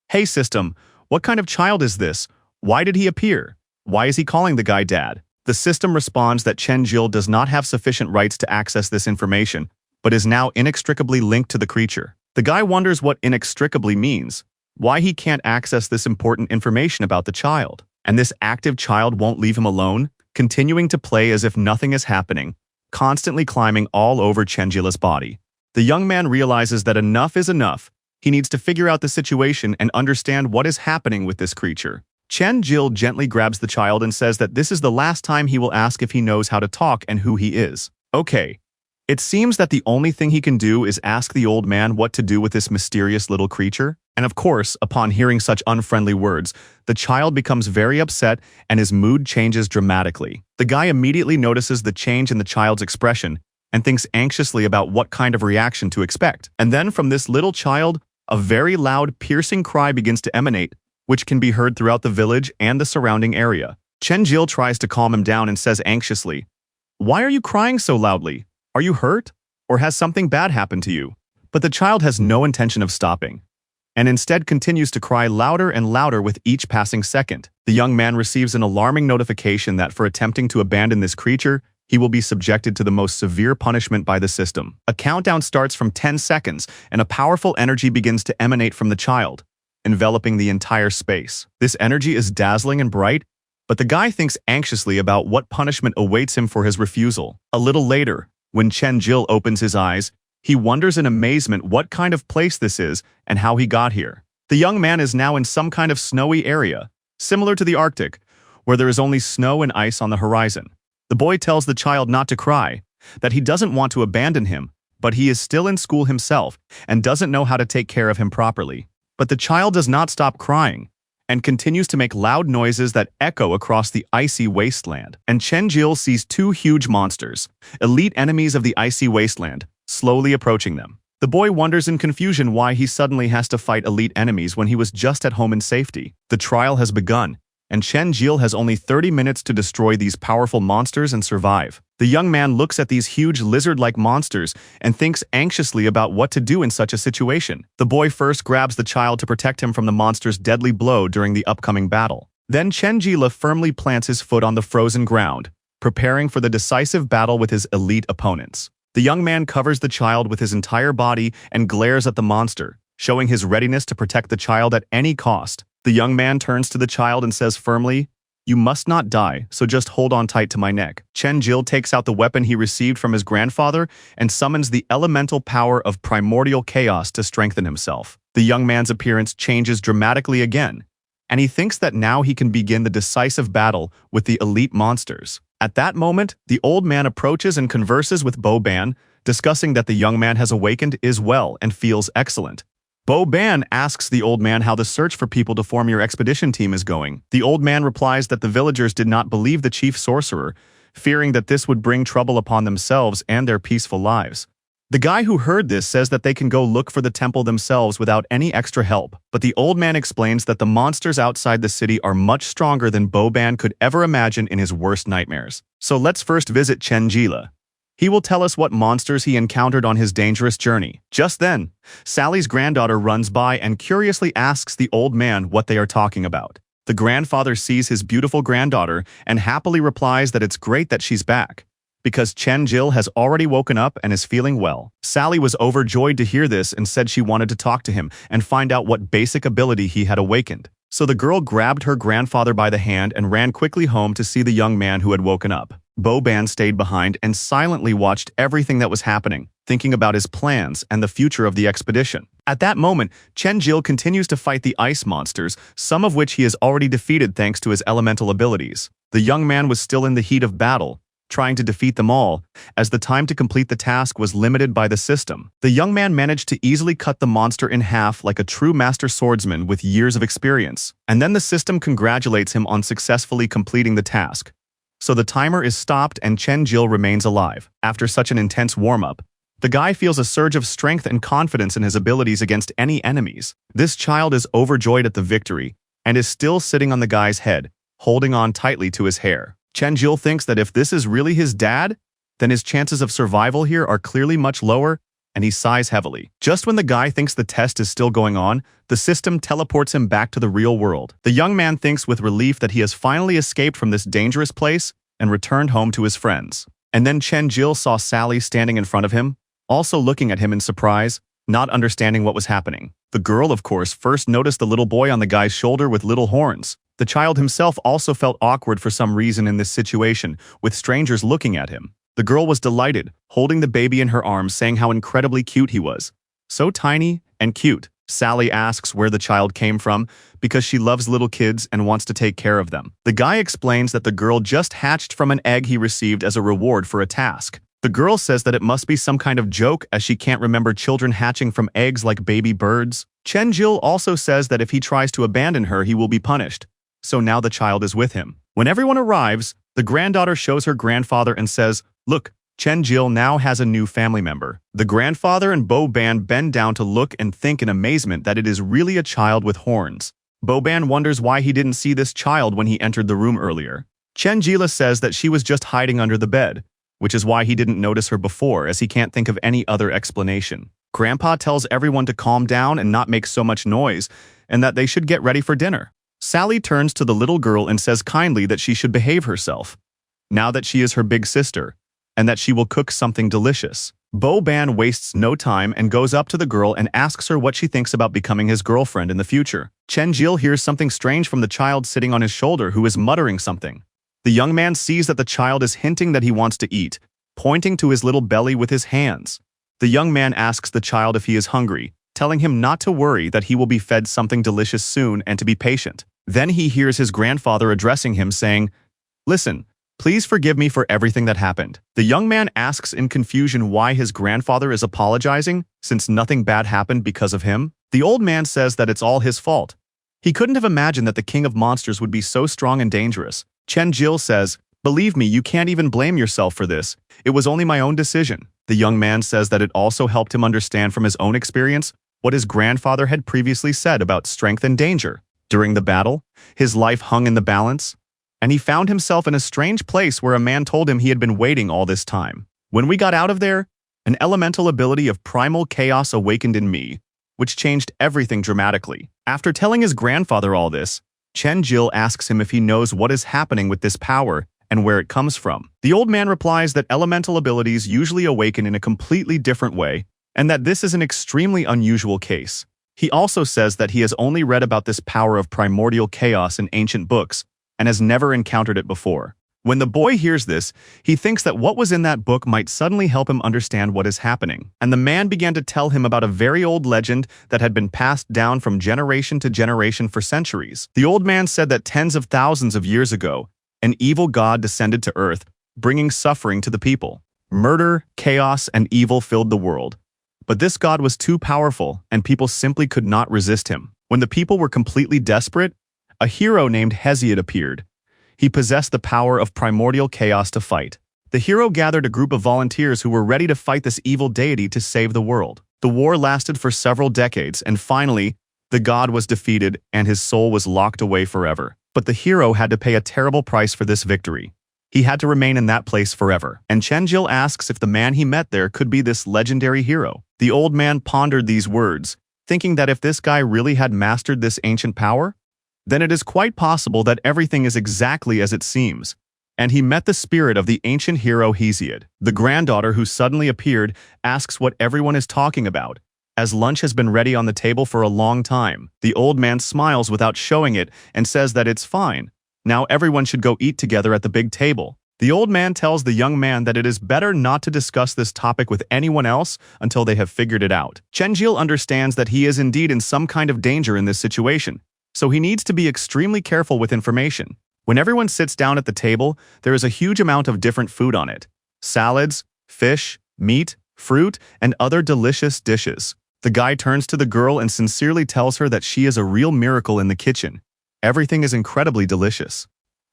Hey system, what kind of child is this? Why did he appear? Why is he calling the guy dad? The system responds that Chen-jil does not have sufficient rights to access this information, but is now inextricably linked to the creature. The guy wonders what inextricably means, why he can't access this important information about the child. And this active child won't leave him alone, continuing to play as if nothing is happening, constantly climbing all over Chen-jil's body. The young man realizes that enough is enough. He needs to figure out the situation and understand what is happening with this creature. Chen-jil gently grabs the child and says that this is the last time he will ask if he knows how to talk and who he is. Okay. It seems that the only thing he can do is ask the old man what to do with this mysterious little creature. And of course, upon hearing such unfriendly words, the child becomes very upset and his mood changes dramatically. The guy immediately notices the change in the child's expression and thinks anxiously about what kind of reaction to expect. And then from this little child, a very loud, piercing cry begins to emanate, which can be heard throughout the village and the surrounding area. Chen-jil tries to calm him down and says anxiously, "Why are you crying so loudly? Are you hurt? Or has something bad happened to you?" But the child has no intention of stopping, and instead continues to cry louder and louder with each passing second. The young man receives an alarming notification that for attempting to abandon this creature, he will be subjected to the most severe punishment by the system. A countdown starts from 10 seconds, and a powerful energy begins to emanate from the child, enveloping the entire space. This energy is dazzling and bright, but the guy thinks anxiously about what punishment awaits him for his refusal. A little later, when Chen-jil opens his eyes, he wonders in amazement what kind of place this is and how he got here. The young man is now in some kind of snowy area, similar to the Arctic, where there is only snow and ice on the horizon. The boy tells the child not to cry, that he doesn't want to abandon him, but he is still in school himself and doesn't know how to take care of him properly. But the child does not stop crying and continues to make loud noises that echo across the icy wasteland. And Chen-jil sees two huge monsters, elite enemies of the icy wasteland, slowly approaching them. The boy wonders in confusion why he suddenly has to fight elite enemies when he was just at home in safety. The trial has begun, and Chen Jil has only 30 minutes to destroy these powerful monsters and survive. The young man looks at these huge lizard-like monsters and thinks anxiously about what to do in such a situation. The boy first grabs the child to protect him from the monster's deadly blow during the upcoming battle. Then Chen Jila firmly plants his foot on the frozen ground, preparing for the decisive battle with his elite opponents. The young man covers the child with his entire body and glares at the monster, showing his readiness to protect the child at any cost. The young man turns to the child and says firmly, "You must not die, so just hold on tight to my neck." Chen Jil takes out the weapon he received from his grandfather and summons the elemental power of primordial chaos to strengthen himself. The young man's appearance changes dramatically again, and he thinks that now he can begin the decisive battle with the elite monsters. At that moment, the old man approaches and converses with Bo Ban, discussing that the young man has awakened as well and feels excellent. Bo Ban asks the old man how the search for people to form your expedition team is going. The old man replies that the villagers did not believe the chief sorcerer, fearing that this would bring trouble upon themselves and their peaceful lives. The guy who heard this says that they can go look for the temple themselves without any extra help, but the old man explains that the monsters outside the city are much stronger than Bo Ban could ever imagine in his worst nightmares. So let's first visit Chen Jila. He will tell us what monsters he encountered on his dangerous journey. Just then, Sally's granddaughter runs by and curiously asks the old man what they are talking about. The grandfather sees his beautiful granddaughter and happily replies that it's great that she's back, because Chen Jil has already woken up and is feeling well. Sally was overjoyed to hear this and said she wanted to talk to him and find out what basic ability he had awakened. So the girl grabbed her grandfather by the hand and ran quickly home to see the young man who had woken up. Bo Ban stayed behind and silently watched everything that was happening, thinking about his plans and the future of the expedition. At that moment, Chen Jil continues to fight the ice monsters, some of which he has already defeated thanks to his elemental abilities. The young man was still in the heat of battle, trying to defeat them all, as the time to complete the task was limited by the system. The young man managed to easily cut the monster in half like a true master swordsman with years of experience. And then the system congratulates him on successfully completing the task. So the timer is stopped and Chen Jil remains alive. After such an intense warm-up, the guy feels a surge of strength and confidence in his abilities against any enemies. This child is overjoyed at the victory and is still sitting on the guy's head, holding on tightly to his hair. Chen Jil thinks that if this is really his dad, then his chances of survival here are clearly much lower, and he sighs heavily. Just when the guy thinks the test is still going on, the system teleports him back to the real world. The young man thinks with relief that he has finally escaped from this dangerous place and returned home to his friends. And then Chen Jil saw Sally standing in front of him, also looking at him in surprise, not understanding what was happening. The girl, of course, first noticed the little boy on the guy's shoulder with little horns. The child himself also felt awkward for some reason in this situation, with strangers looking at him. The girl was delighted, holding the baby in her arms, saying how incredibly cute he was. So tiny and cute. Sally asks where the child came from because she loves little kids and wants to take care of them. The guy explains that the girl just hatched from an egg he received as a reward for a task. The girl says that it must be some kind of joke as she can't remember children hatching from eggs like baby birds. Chen Jil also says that if he tries to abandon her, he will be punished. So now the child is with him. When everyone arrives, the granddaughter shows her grandfather and says, "Look, Chen Jil now has a new family member." The grandfather and Bo Ban bend down to look and think in amazement that it is really a child with horns. Bo Ban wonders why he didn't see this child when he entered the room earlier. Chen Jila says that she was just hiding under the bed, which is why he didn't notice her before, as he can't think of any other explanation. Grandpa tells everyone to calm down and not make so much noise, and that they should get ready for dinner. Sally turns to the little girl and says kindly that she should behave herself, now that she is her big sister, and that she will cook something delicious. Bo Ban wastes no time and goes up to the girl and asks her what she thinks about becoming his girlfriend in the future. Chen Jil hears something strange from the child sitting on his shoulder, who is muttering something. The young man sees that the child is hinting that he wants to eat, pointing to his little belly with his hands. The young man asks the child if he is hungry, telling him not to worry, that he will be fed something delicious soon and to be patient. Then he hears his grandfather addressing him, saying, "Listen, please forgive me for everything that happened." The young man asks in confusion why his grandfather is apologizing, since nothing bad happened because of him. The old man says that it's all his fault. He couldn't have imagined that the king of monsters would be so strong and dangerous. Chen Jil says, "Believe me, you can't even blame yourself for this. It was only my own decision." The young man says that it also helped him understand from his own experience what his grandfather had previously said about strength and danger. During the battle, his life hung in the balance, and he found himself in a strange place where a man told him he had been waiting all this time. When we got out of there, an elemental ability of primal chaos awakened in me, which changed everything dramatically. After telling his grandfather all this, Chen Jil asks him if he knows what is happening with this power and where it comes from. The old man replies that elemental abilities usually awaken in a completely different way, and that this is an extremely unusual case. He also says that he has only read about this power of primordial chaos in ancient books, and has never encountered it before. When the boy hears this, he thinks that what was in that book might suddenly help him understand what is happening. And the man began to tell him about a very old legend that had been passed down from generation to generation for centuries. The old man said that tens of thousands of years ago, an evil god descended to earth, bringing suffering to the people. Murder, chaos, and evil filled the world. But this god was too powerful, and people simply could not resist him. When the people were completely desperate, a hero named Hesiod appeared. He possessed the power of primordial chaos to fight. The hero gathered a group of volunteers who were ready to fight this evil deity to save the world. The war lasted for several decades, and finally, the god was defeated and his soul was locked away forever. But the hero had to pay a terrible price for this victory. He had to remain in that place forever. And Chen Jil asks if the man he met there could be this legendary hero. The old man pondered these words, thinking that if this guy really had mastered this ancient power, then it is quite possible that everything is exactly as it seems. And he met the spirit of the ancient hero Hesiod. The granddaughter who suddenly appeared asks what everyone is talking about, as lunch has been ready on the table for a long time. The old man smiles without showing it and says that it's fine. Now everyone should go eat together at the big table. The old man tells the young man that it is better not to discuss this topic with anyone else until they have figured it out. Chen Jil understands that he is indeed in some kind of danger in this situation, so he needs to be extremely careful with information. When everyone sits down at the table, there is a huge amount of different food on it. Salads, fish, meat, fruit, and other delicious dishes. The guy turns to the girl and sincerely tells her that she is a real miracle in the kitchen. Everything is incredibly delicious.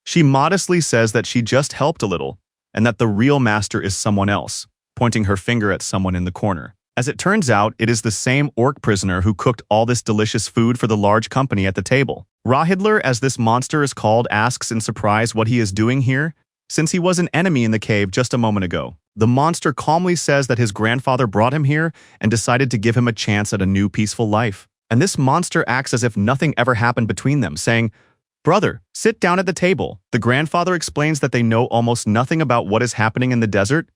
She modestly says that she just helped a little, and that the real master is someone else, pointing her finger at someone in the corner. As it turns out, it is the same orc prisoner who cooked all this delicious food for the large company at the table. Rahidler, as this monster is called, asks in surprise what he is doing here, since he was an enemy in the cave just a moment ago. The monster calmly says that his grandfather brought him here and decided to give him a chance at a new peaceful life. And this monster acts as if nothing ever happened between them, saying, "Brother, sit down at the table." The grandfather explains that they know almost nothing about what is happening in the desert,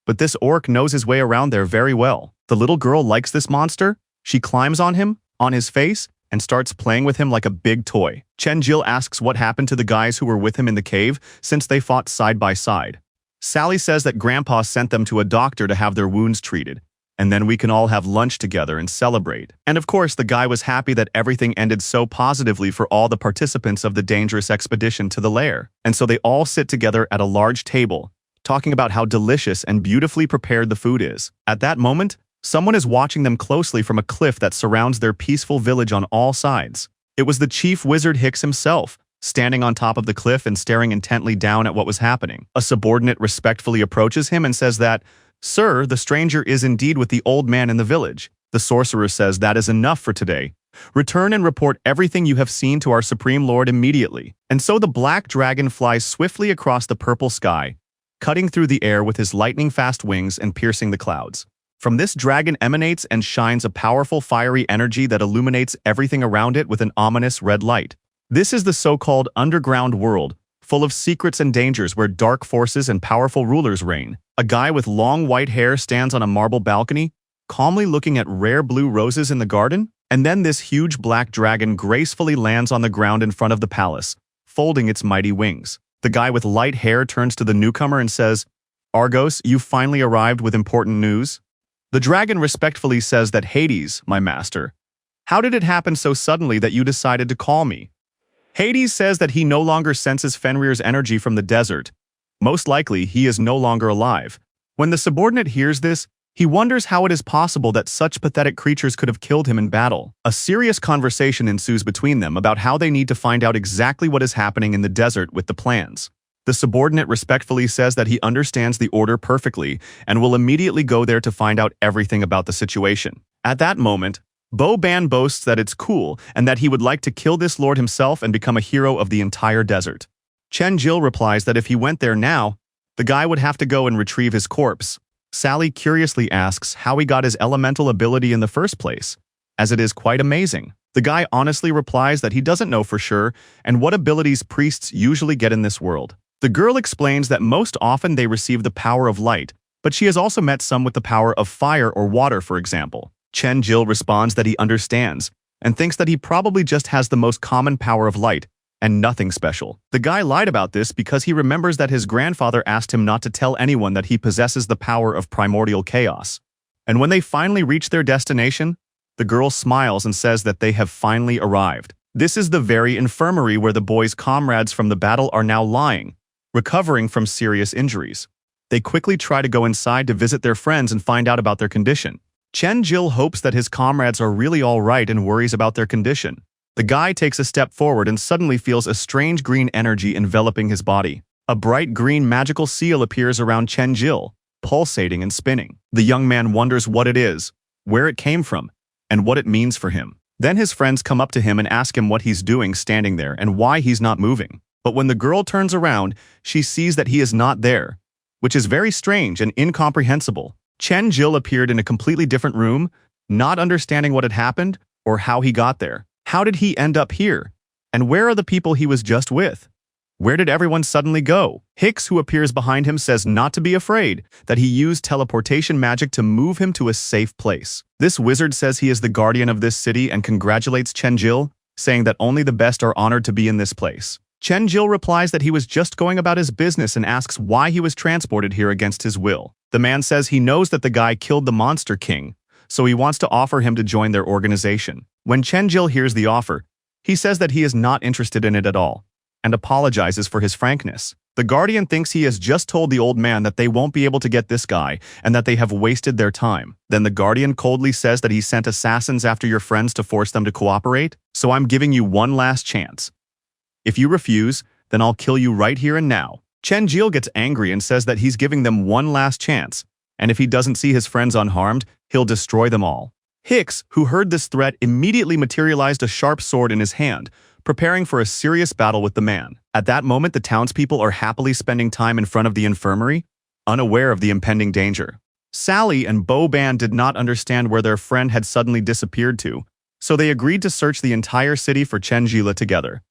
but this orc knows his way around there very well. The little girl likes this monster. She climbs on him, on his face, and starts playing with him like a big toy. Chen Jil asks what happened to the guys who were with him in the cave since they fought side by side. Sally says that Grandpa sent them to a doctor to have their wounds treated, and then we can all have lunch together and celebrate. And of course, the guy was happy that everything ended so positively for all the participants of the dangerous expedition to the lair. And so they all sit together at a large table, talking about how delicious and beautifully prepared the food is. At that moment, someone is watching them closely from a cliff that surrounds their peaceful village on all sides. It was the chief wizard Hicks himself, standing on top of the cliff and staring intently down at what was happening. A subordinate respectfully approaches him and says that, "Sir, the stranger is indeed with the old man in the village." The sorcerer says that is enough for today. Return and report everything you have seen to our Supreme Lord immediately. And so the black dragon flies swiftly across the purple sky, cutting through the air with his lightning-fast wings and piercing the clouds. From this dragon emanates and shines a powerful fiery energy that illuminates everything around it with an ominous red light. This is the so-called underground world, full of secrets and dangers where dark forces and powerful rulers reign. A guy with long white hair stands on a marble balcony, calmly looking at rare blue roses in the garden, and then this huge black dragon gracefully lands on the ground in front of the palace, folding its mighty wings. The guy with light hair turns to the newcomer and says, "Argos, you finally arrived with important news." The dragon respectfully says that, "Hades, my master, how did it happen so suddenly that you decided to call me?" Hades says that he no longer senses Fenrir's energy from the desert. Most likely, he is no longer alive. When the subordinate hears this, he wonders how it is possible that such pathetic creatures could have killed him in battle. A serious conversation ensues between them about how they need to find out exactly what is happening in the desert with the plans. The subordinate respectfully says that he understands the order perfectly and will immediately go there to find out everything about the situation. At that moment, Bo-ban boasts that it's cool and that he would like to kill this lord himself and become a hero of the entire desert. Chen-jil replies that if he went there now, the guy would have to go and retrieve his corpse. Sally curiously asks how he got his elemental ability in the first place, as it is quite amazing. The guy honestly replies that he doesn't know for sure and what abilities priests usually get in this world. The girl explains that most often they receive the power of light, but she has also met some with the power of fire or water, for example. Chen-jil responds that he understands and thinks that he probably just has the most common power of light and nothing special. The guy lied about this because he remembers that his grandfather asked him not to tell anyone that he possesses the power of primordial chaos. And when they finally reach their destination, the girl smiles and says that they have finally arrived. This is the very infirmary where the boys' comrades from the battle are now lying, recovering from serious injuries. They quickly try to go inside to visit their friends and find out about their condition. Chen-jil hopes that his comrades are really all right and worries about their condition. The guy takes a step forward and suddenly feels a strange green energy enveloping his body. A bright green magical seal appears around Chen-jil, pulsating and spinning. The young man wonders what it is, where it came from, and what it means for him. Then his friends come up to him and ask him what he's doing standing there and why he's not moving. But when the girl turns around, she sees that he is not there, which is very strange and incomprehensible. Chen-jil appeared in a completely different room, not understanding what had happened or how he got there. How did he end up here? And where are the people he was just with? Where did everyone suddenly go? Hicks, who appears behind him, says not to be afraid, that he used teleportation magic to move him to a safe place. This wizard says he is the guardian of this city and congratulates Chen-jil, saying that only the best are honored to be in this place. Chen-jil replies that he was just going about his business and asks why he was transported here against his will. The man says he knows that the guy killed the Monster King, so he wants to offer him to join their organization. When Chen-jil hears the offer, he says that he is not interested in it at all, and apologizes for his frankness. The guardian thinks he has just told the old man that they won't be able to get this guy and that they have wasted their time. Then the guardian coldly says that he sent assassins after your friends to force them to cooperate, so I'm giving you one last chance. If you refuse, then I'll kill you right here and now. Chen-jil gets angry and says that he's giving them one last chance, and if he doesn't see his friends unharmed, he'll destroy them all. Hicks, who heard this threat, immediately materialized a sharp sword in his hand, preparing for a serious battle with the man. At that moment, the townspeople are happily spending time in front of the infirmary, unaware of the impending danger. Sally and Bo-ban did not understand where their friend had suddenly disappeared to, so they agreed to search the entire city for Chen-jil together.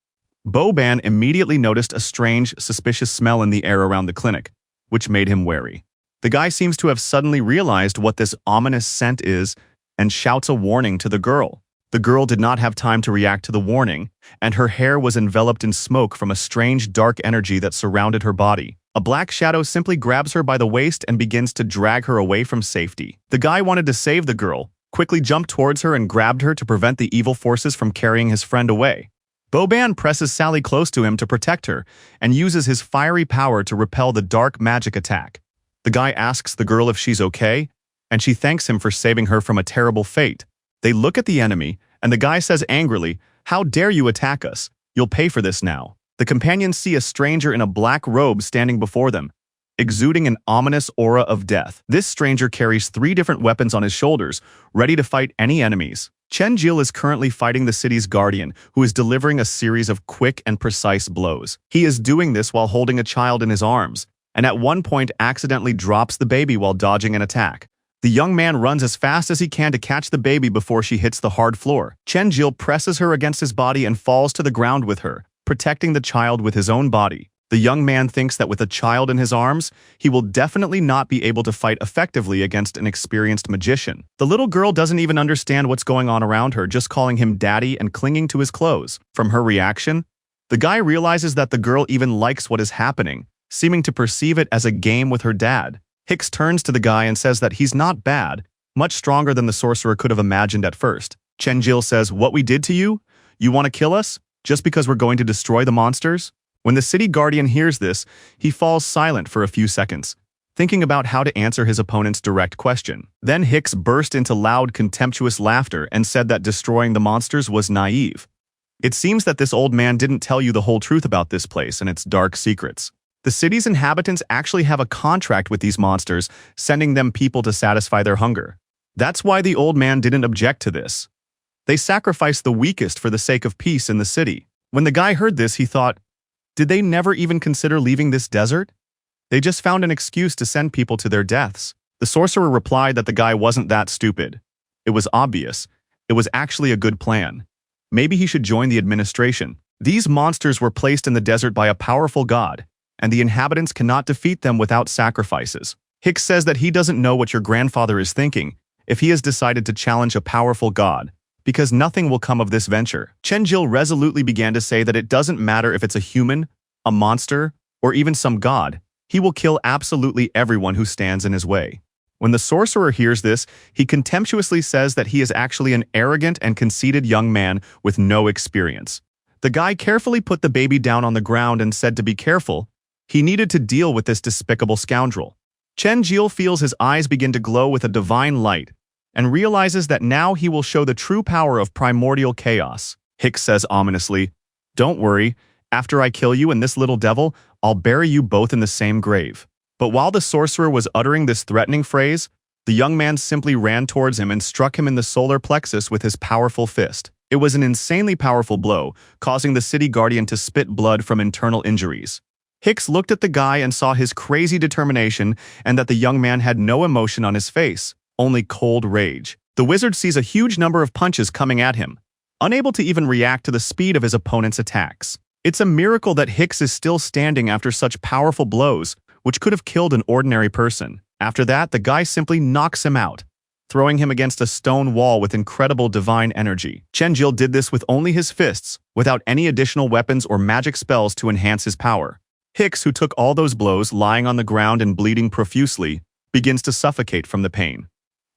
Bo-ban immediately noticed a strange, suspicious smell in the air around the clinic, which made him wary. The guy seems to have suddenly realized what this ominous scent is and shouts a warning to the girl. The girl did not have time to react to the warning, and her hair was enveloped in smoke from a strange dark energy that surrounded her body. A black shadow simply grabs her by the waist and begins to drag her away from safety. The guy wanted to save the girl, quickly jumped towards her and grabbed her to prevent the evil forces from carrying his friend away. Bo-ban presses Sally close to him to protect her and uses his fiery power to repel the dark magic attack. The guy asks the girl if she's okay, and she thanks him for saving her from a terrible fate. They look at the enemy, and the guy says angrily, "How dare you attack us? You'll pay for this now." The companions see a stranger in a black robe standing before them, exuding an ominous aura of death. This stranger carries 3 different weapons on his shoulders, ready to fight any enemies. Chen-jil is currently fighting the city's guardian, who is delivering a series of quick and precise blows. He is doing this while holding a child in his arms, and at one point accidentally drops the baby while dodging an attack. The young man runs as fast as he can to catch the baby before she hits the hard floor. Chen-jil presses her against his body and falls to the ground with her, protecting the child with his own body. The young man thinks that with a child in his arms, he will definitely not be able to fight effectively against an experienced magician. The little girl doesn't even understand what's going on around her, just calling him daddy and clinging to his clothes. From her reaction, the guy realizes that the girl even likes what is happening, seeming to perceive it as a game with her dad. Hicks turns to the guy and says that he's not bad, much stronger than the sorcerer could have imagined at first. Chen-jil says, "What we did to you? You want to kill us? Just because we're going to destroy the monsters?" When the city guardian hears this, he falls silent for a few seconds, thinking about how to answer his opponent's direct question. Then Hicks burst into loud, contemptuous laughter and said that destroying the monsters was naive. It seems that this old man didn't tell you the whole truth about this place and its dark secrets. The city's inhabitants actually have a contract with these monsters, sending them people to satisfy their hunger. That's why the old man didn't object to this. They sacrificed the weakest for the sake of peace in the city. When the guy heard this, he thought, did they never even consider leaving this desert? They just found an excuse to send people to their deaths. The sorcerer replied that the guy wasn't that stupid. It was obvious. It was actually a good plan. Maybe he should join the administration. These monsters were placed in the desert by a powerful god, and the inhabitants cannot defeat them without sacrifices. Hicks says that he doesn't know what your grandfather is thinking if he has decided to challenge a powerful god, because nothing will come of this venture. Chenjil resolutely began to say that it doesn't matter if it's a human, a monster, or even some god. He will kill absolutely everyone who stands in his way. When the sorcerer hears this, he contemptuously says that he is actually an arrogant and conceited young man with no experience. The guy carefully put the baby down on the ground and said to be careful. He needed to deal with this despicable scoundrel. Chenjil feels his eyes begin to glow with a divine light and realizes that now he will show the true power of primordial chaos. Hicks says ominously, "Don't worry, after I kill you and this little devil, I'll bury you both in the same grave." But while the sorcerer was uttering this threatening phrase, the young man simply ran towards him and struck him in the solar plexus with his powerful fist. It was an insanely powerful blow, causing the city guardian to spit blood from internal injuries. Hicks looked at the guy and saw his crazy determination and that the young man had no emotion on his face, only cold rage. The wizard sees a huge number of punches coming at him, unable to even react to the speed of his opponent's attacks. It's a miracle that Hicks is still standing after such powerful blows, which could have killed an ordinary person. After that, the guy simply knocks him out, throwing him against a stone wall with incredible divine energy. Chenjil did this with only his fists, without any additional weapons or magic spells to enhance his power. Hicks, who took all those blows, lying on the ground and bleeding profusely, begins to suffocate from the pain.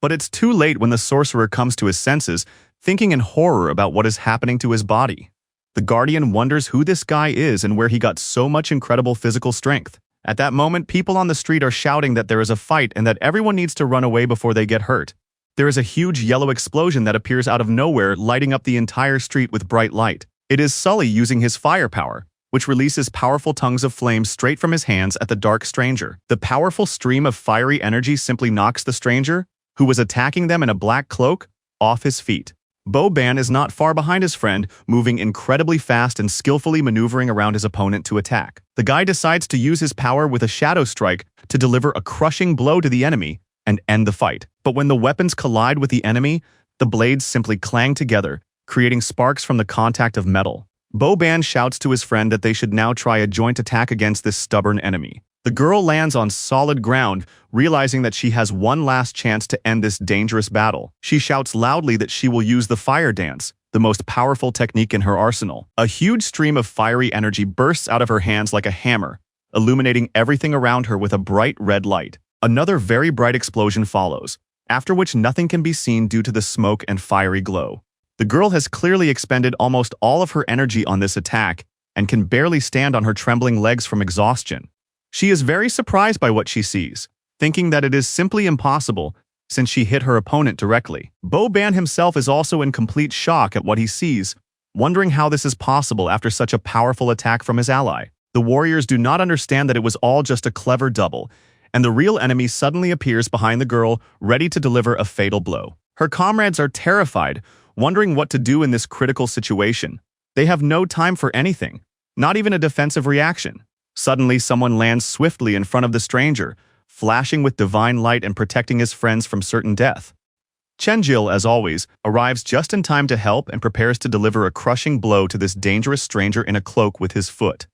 But it's too late when the sorcerer comes to his senses, thinking in horror about what is happening to his body. The guardian wonders who this guy is and where he got so much incredible physical strength. At that moment, people on the street are shouting that there is a fight and that everyone needs to run away before they get hurt. There is a huge yellow explosion that appears out of nowhere, lighting up the entire street with bright light. It is Sully using his firepower, which releases powerful tongues of flame straight from his hands at the dark stranger. The powerful stream of fiery energy simply knocks the stranger, who was attacking them in a black cloak, off his feet. Boban is not far behind his friend, moving incredibly fast and skillfully maneuvering around his opponent to attack. The guy decides to use his power with a shadow strike to deliver a crushing blow to the enemy and end the fight. But when the weapons collide with the enemy, the blades simply clang together, creating sparks from the contact of metal. Boban shouts to his friend that they should now try a joint attack against this stubborn enemy. The girl lands on solid ground, realizing that she has one last chance to end this dangerous battle. She shouts loudly that she will use the fire dance, the most powerful technique in her arsenal. A huge stream of fiery energy bursts out of her hands like a hammer, illuminating everything around her with a bright red light. Another very bright explosion follows, after which nothing can be seen due to the smoke and fiery glow. The girl has clearly expended almost all of her energy on this attack and can barely stand on her trembling legs from exhaustion. She is very surprised by what she sees, thinking that it is simply impossible since she hit her opponent directly. Boban himself is also in complete shock at what he sees, wondering how this is possible after such a powerful attack from his ally. The warriors do not understand that it was all just a clever double, and the real enemy suddenly appears behind the girl, ready to deliver a fatal blow. Her comrades are terrified, wondering what to do in this critical situation. They have no time for anything, not even a defensive reaction. Suddenly, someone lands swiftly in front of the stranger, flashing with divine light and protecting his friends from certain death. Chenjil, as always, arrives just in time to help and prepares to deliver a crushing blow to this dangerous stranger in a cloak with his foot.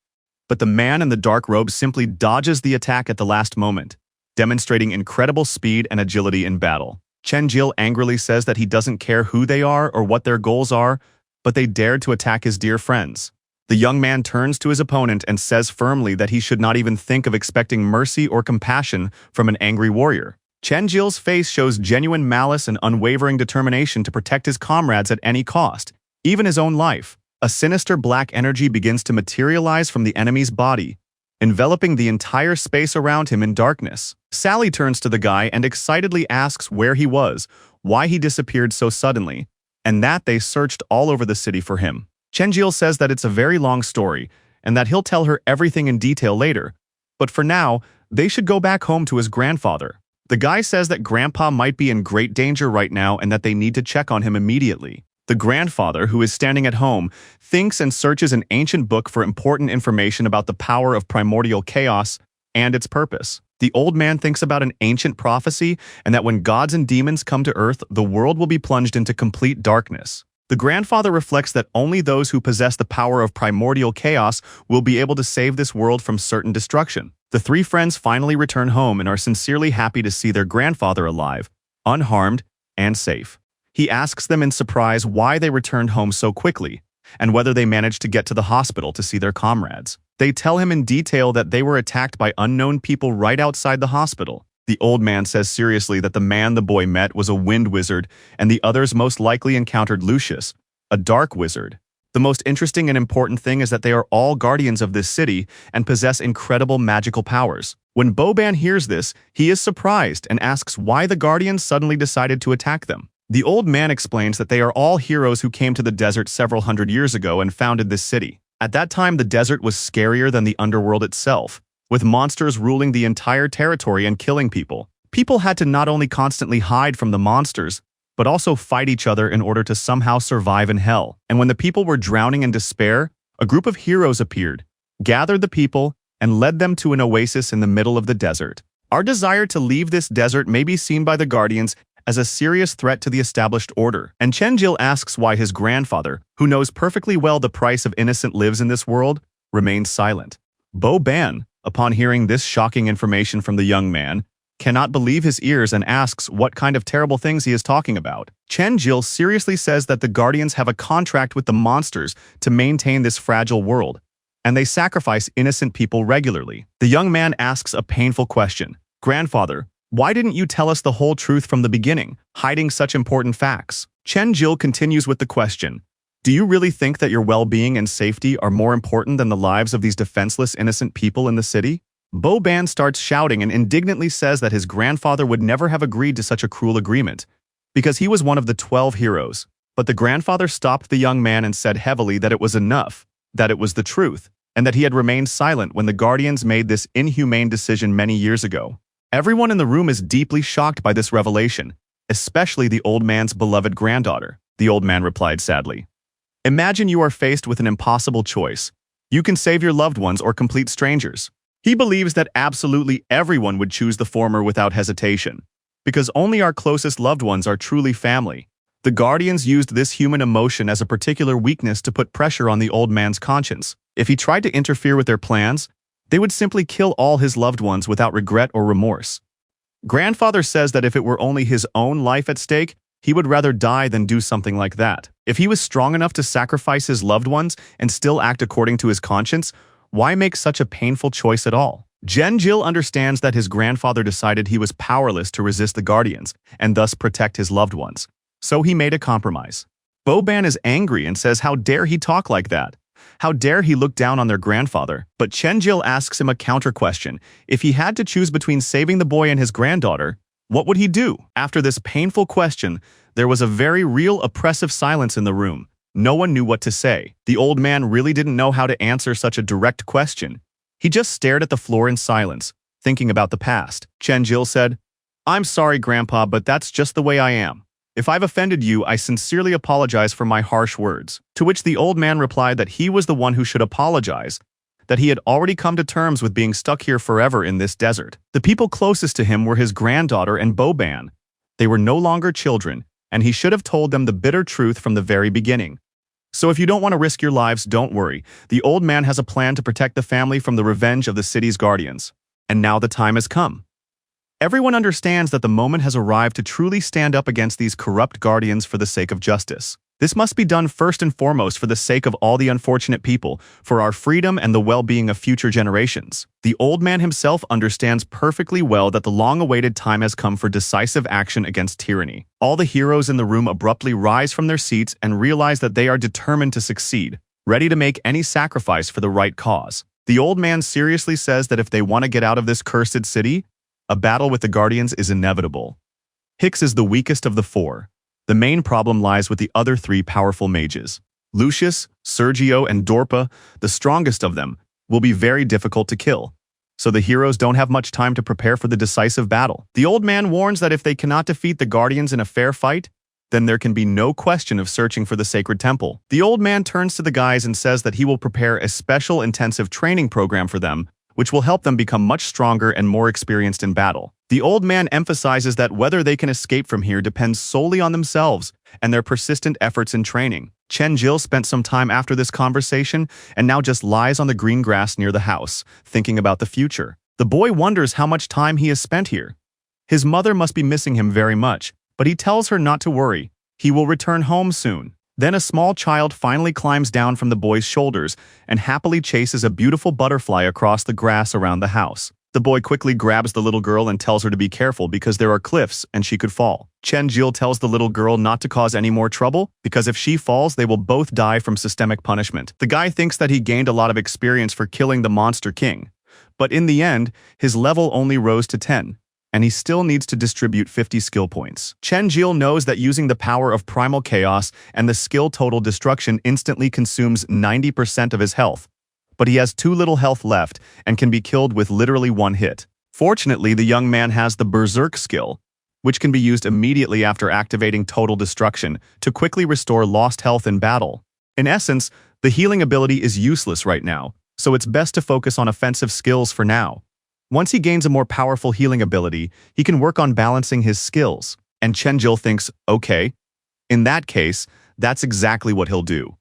But the man in the dark robe simply dodges the attack at the last moment, demonstrating incredible speed and agility in battle. Chenjil angrily says that he doesn't care who they are or what their goals are, but they dared to attack his dear friends. The young man turns to his opponent and says firmly that he should not even think of expecting mercy or compassion from an angry warrior. Chenjil's face shows genuine malice and unwavering determination to protect his comrades at any cost, even his own life. A sinister black energy begins to materialize from the enemy's body, enveloping the entire space around him in darkness. Sally turns to the guy and excitedly asks where he was, why he disappeared so suddenly, and that they searched all over the city for him. Chenjil says that it's a very long story and that he'll tell her everything in detail later, but for now, they should go back home to his grandfather. The guy says that Grandpa might be in great danger right now and that they need to check on him immediately. The grandfather, who is standing at home, thinks and searches an ancient book for important information about the power of primordial chaos and its purpose. The old man thinks about an ancient prophecy and that when gods and demons come to Earth, the world will be plunged into complete darkness. The grandfather reflects that only those who possess the power of primordial chaos will be able to save this world from certain destruction. The three friends finally return home and are sincerely happy to see their grandfather alive, unharmed, and safe. He asks them in surprise why they returned home so quickly, and whether they managed to get to the hospital to see their comrades. They tell him in detail that they were attacked by unknown people right outside the hospital. The old man says seriously that the man the boy met was a wind wizard, and the others most likely encountered Lucius, a dark wizard. The most interesting and important thing is that they are all guardians of this city and possess incredible magical powers. When Boban hears this, he is surprised and asks why the guardians suddenly decided to attack them. The old man explains that they are all heroes who came to the desert several hundred years ago and founded this city. At that time, the desert was scarier than the underworld itself, with monsters ruling the entire territory and killing people. People had to not only constantly hide from the monsters, but also fight each other in order to somehow survive in hell. And when the people were drowning in despair, a group of heroes appeared, gathered the people, and led them to an oasis in the middle of the desert. Our desire to leave this desert may be seen by the Guardians as a serious threat to the established order. And Chenjil asks why his grandfather, who knows perfectly well the price of innocent lives in this world, remains silent. Boban, upon hearing this shocking information from the young man, cannot believe his ears and asks what kind of terrible things he is talking about. Chenjil seriously says that the Guardians have a contract with the monsters to maintain this fragile world, and they sacrifice innocent people regularly. The young man asks a painful question. "Grandfather, why didn't you tell us the whole truth from the beginning, hiding such important facts?" Chenjil continues with the question. "Do you really think that your well-being and safety are more important than the lives of these defenseless innocent people in the city?" Boban starts shouting and indignantly says that his grandfather would never have agreed to such a cruel agreement, because he was one of the 12 heroes. But the grandfather stopped the young man and said heavily that it was enough, that it was the truth, and that he had remained silent when the Guardians made this inhumane decision many years ago. Everyone in the room is deeply shocked by this revelation, especially the old man's beloved granddaughter. The old man replied sadly, "Imagine you are faced with an impossible choice. You can save your loved ones or complete strangers." He believes that absolutely everyone would choose the former without hesitation, because only our closest loved ones are truly family. The Guardians used this human emotion as a particular weakness to put pressure on the old man's conscience. If he tried to interfere with their plans, they would simply kill all his loved ones without regret or remorse. Grandfather says that if it were only his own life at stake, he would rather die than do something like that. If he was strong enough to sacrifice his loved ones and still act according to his conscience, why make such a painful choice at all? Chenjil understands that his grandfather decided he was powerless to resist the Guardians and thus protect his loved ones. So he made a compromise. Boban is angry and says how dare he talk like that? How dare he look down on their grandfather? But Chenjil asks him a counter-question. If he had to choose between saving the boy and his granddaughter, what would he do? After this painful question, there was a very real oppressive silence in the room. No one knew what to say. The old man really didn't know how to answer such a direct question. He just stared at the floor in silence, thinking about the past. Chenjil said, "I'm sorry, Grandpa, but that's just the way I am. If I've offended you, I sincerely apologize for my harsh words." To which the old man replied that he was the one who should apologize, that he had already come to terms with being stuck here forever in this desert. The people closest to him were his granddaughter and Boban. They were no longer children, and he should have told them the bitter truth from the very beginning. So if you don't want to risk your lives, don't worry. The old man has a plan to protect the family from the revenge of the city's Guardians. And now the time has come. Everyone understands that the moment has arrived to truly stand up against these corrupt Guardians for the sake of justice. This must be done first and foremost for the sake of all the unfortunate people, for our freedom and the well-being of future generations. The old man himself understands perfectly well that the long-awaited time has come for decisive action against tyranny. All the heroes in the room abruptly rise from their seats and realize that they are determined to succeed, ready to make any sacrifice for the right cause. The old man seriously says that if they want to get out of this cursed city, a battle with the Guardians is inevitable. Hicks is the weakest of the four. The main problem lies with the other three powerful mages. Lucius, Sergio, and Dorpa, the strongest of them, will be very difficult to kill, so the heroes don't have much time to prepare for the decisive battle. The old man warns that if they cannot defeat the Guardians in a fair fight, then there can be no question of searching for the sacred temple. The old man turns to the guys and says that he will prepare a special intensive training program for them, which will help them become much stronger and more experienced in battle. The old man emphasizes that whether they can escape from here depends solely on themselves and their persistent efforts in training. Chen-jil spent some time after this conversation and now just lies on the green grass near the house, thinking about the future. The boy wonders how much time he has spent here. His mother must be missing him very much, but he tells her not to worry. He will return home soon. Then a small child finally climbs down from the boy's shoulders and happily chases a beautiful butterfly across the grass around the house. The boy quickly grabs the little girl and tells her to be careful because there are cliffs and she could fall. Chen-jil tells the little girl not to cause any more trouble because if she falls, they will both die from systemic punishment. The guy thinks that he gained a lot of experience for killing the Monster King, but in the end, his level only rose to 10. And he still needs to distribute 50 skill points. Chen-jil knows that using the power of primal chaos and the skill total destruction instantly consumes 90% of his health, but he has too little health left and can be killed with literally one hit. Fortunately, the young man has the berserk skill, which can be used immediately after activating total destruction to quickly restore lost health in battle. In essence, the healing ability is useless right now, so it's best to focus on offensive skills for now. Once he gains a more powerful healing ability, he can work on balancing his skills. And Chen-jil thinks, okay, in that case, that's exactly what he'll do.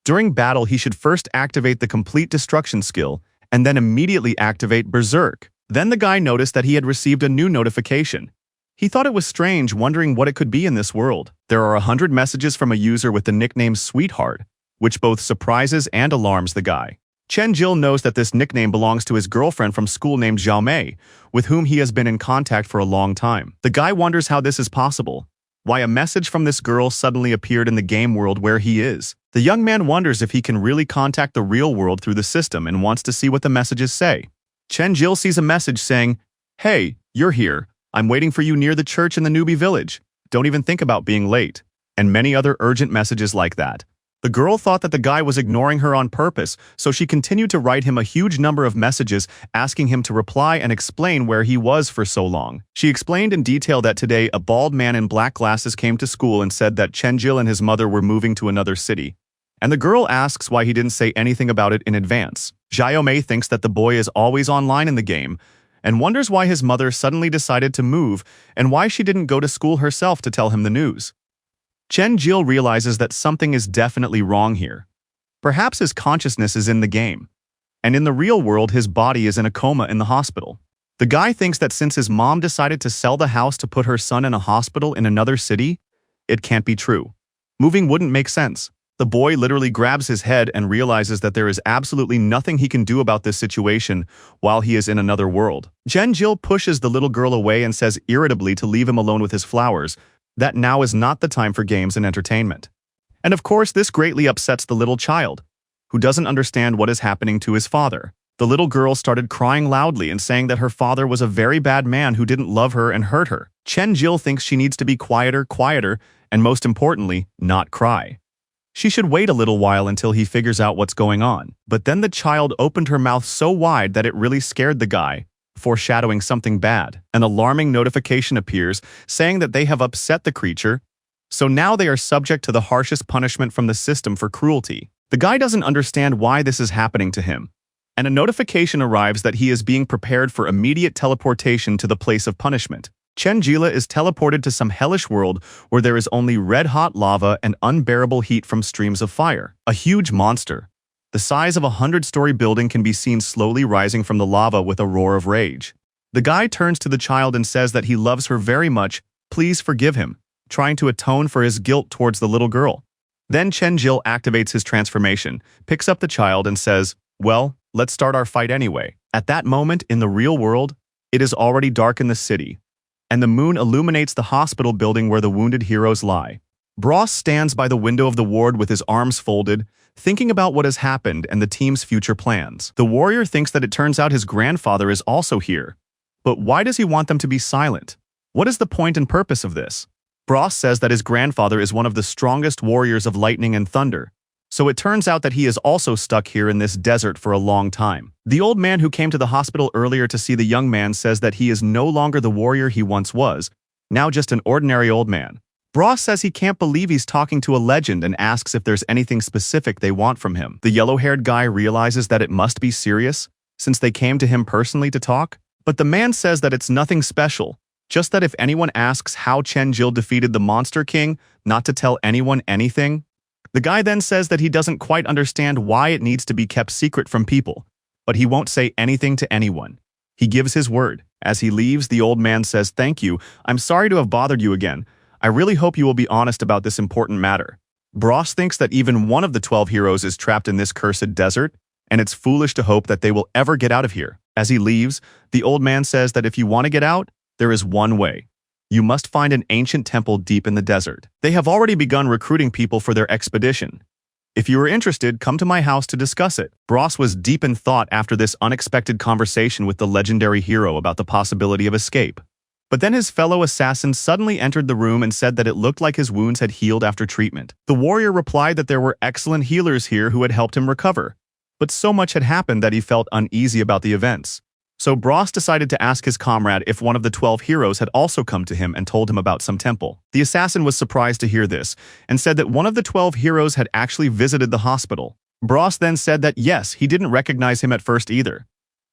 During battle, he should first activate the complete destruction skill, and then immediately activate Berserk. Then the guy noticed that he had received a new notification. He thought it was strange, wondering what it could be in this world. There are 100 messages from a user with the nickname Sweetheart, which both surprises and alarms the guy. Chen-jil knows that this nickname belongs to his girlfriend from school named Zhao Mei, with whom he has been in contact for a long time. The guy wonders how this is possible, why a message from this girl suddenly appeared in the game world where he is. The young man wonders if he can really contact the real world through the system and wants to see what the messages say. Chen-jil sees a message saying, "Hey, you're here. I'm waiting for you near the church in the newbie village. Don't even think about being late," and many other urgent messages like that. The girl thought that the guy was ignoring her on purpose, so she continued to write him a huge number of messages asking him to reply and explain where he was for so long. She explained in detail that today a bald man in black glasses came to school and said that Chen-jil and his mother were moving to another city. And the girl asks why he didn't say anything about it in advance. Zhao Mei thinks that the boy is always online in the game and wonders why his mother suddenly decided to move and why she didn't go to school herself to tell him the news. Chen-jil realizes that something is definitely wrong here. Perhaps his consciousness is in the game, and in the real world his body is in a coma in the hospital. The guy thinks that since his mom decided to sell the house to put her son in a hospital in another city, it can't be true. Moving wouldn't make sense. The boy literally grabs his head and realizes that there is absolutely nothing he can do about this situation while he is in another world. Chen-jil pushes the little girl away and says irritably to leave him alone with his flowers, that now is not the time for games and entertainment. And of course, this greatly upsets the little child, who doesn't understand what is happening to his father. The little girl started crying loudly and saying that her father was a very bad man who didn't love her and hurt her. Chen-jil thinks she needs to be quieter, and most importantly, not cry. She should wait a little while until he figures out what's going on. But then the child opened her mouth so wide that it really scared the guy, foreshadowing something bad. An alarming notification appears saying that they have upset the creature, so now they are subject to the harshest punishment from the system for cruelty. The guy doesn't understand why this is happening to him, and a notification arrives that he is being prepared for immediate teleportation to the place of punishment. Chen-jil is teleported to some hellish world where there is only red-hot lava and unbearable heat from streams of fire. A huge monster, the size of a 100-story building, can be seen slowly rising from the lava with a roar of rage. The guy turns to the child and says that he loves her very much, please forgive him, trying to atone for his guilt towards the little girl. Then Chen-jil activates his transformation, picks up the child and says, well, let's start our fight anyway. At that moment, in the real world, it is already dark in the city, and the moon illuminates the hospital building where the wounded heroes lie. Bros stands by the window of the ward with his arms folded, thinking about what has happened and the team's future plans. The warrior thinks that it turns out his grandfather is also here. But why does he want them to be silent? What is the point and purpose of this? Bros says that his grandfather is one of the strongest warriors of lightning and thunder, so it turns out that he is also stuck here in this desert for a long time. The old man who came to the hospital earlier to see the young man says that he is no longer the warrior he once was, now just an ordinary old man. Bros says he can't believe he's talking to a legend and asks if there's anything specific they want from him. The yellow-haired guy realizes that it must be serious, since they came to him personally to talk. But the man says that it's nothing special, just that if anyone asks how Chen-jil defeated the Monster King, not to tell anyone anything. The guy then says that he doesn't quite understand why it needs to be kept secret from people, but he won't say anything to anyone. He gives his word. As he leaves, the old man says, "Thank you. I'm sorry to have bothered you again. I really hope you will be honest about this important matter." Bros thinks that even one of the 12 heroes is trapped in this cursed desert, and it's foolish to hope that they will ever get out of here. As he leaves, the old man says that if you want to get out, there is one way. You must find an ancient temple deep in the desert. They have already begun recruiting people for their expedition. If you are interested, come to my house to discuss it. Bros was deep in thought after this unexpected conversation with the legendary hero about the possibility of escape. But then his fellow assassin suddenly entered the room and said that it looked like his wounds had healed after treatment. The warrior replied that there were excellent healers here who had helped him recover, but so much had happened that he felt uneasy about the events. So Bros decided to ask his comrade if one of the 12 heroes had also come to him and told him about some temple. The assassin was surprised to hear this and said that one of the 12 heroes had actually visited the hospital. Bros then said that yes, he didn't recognize him at first either,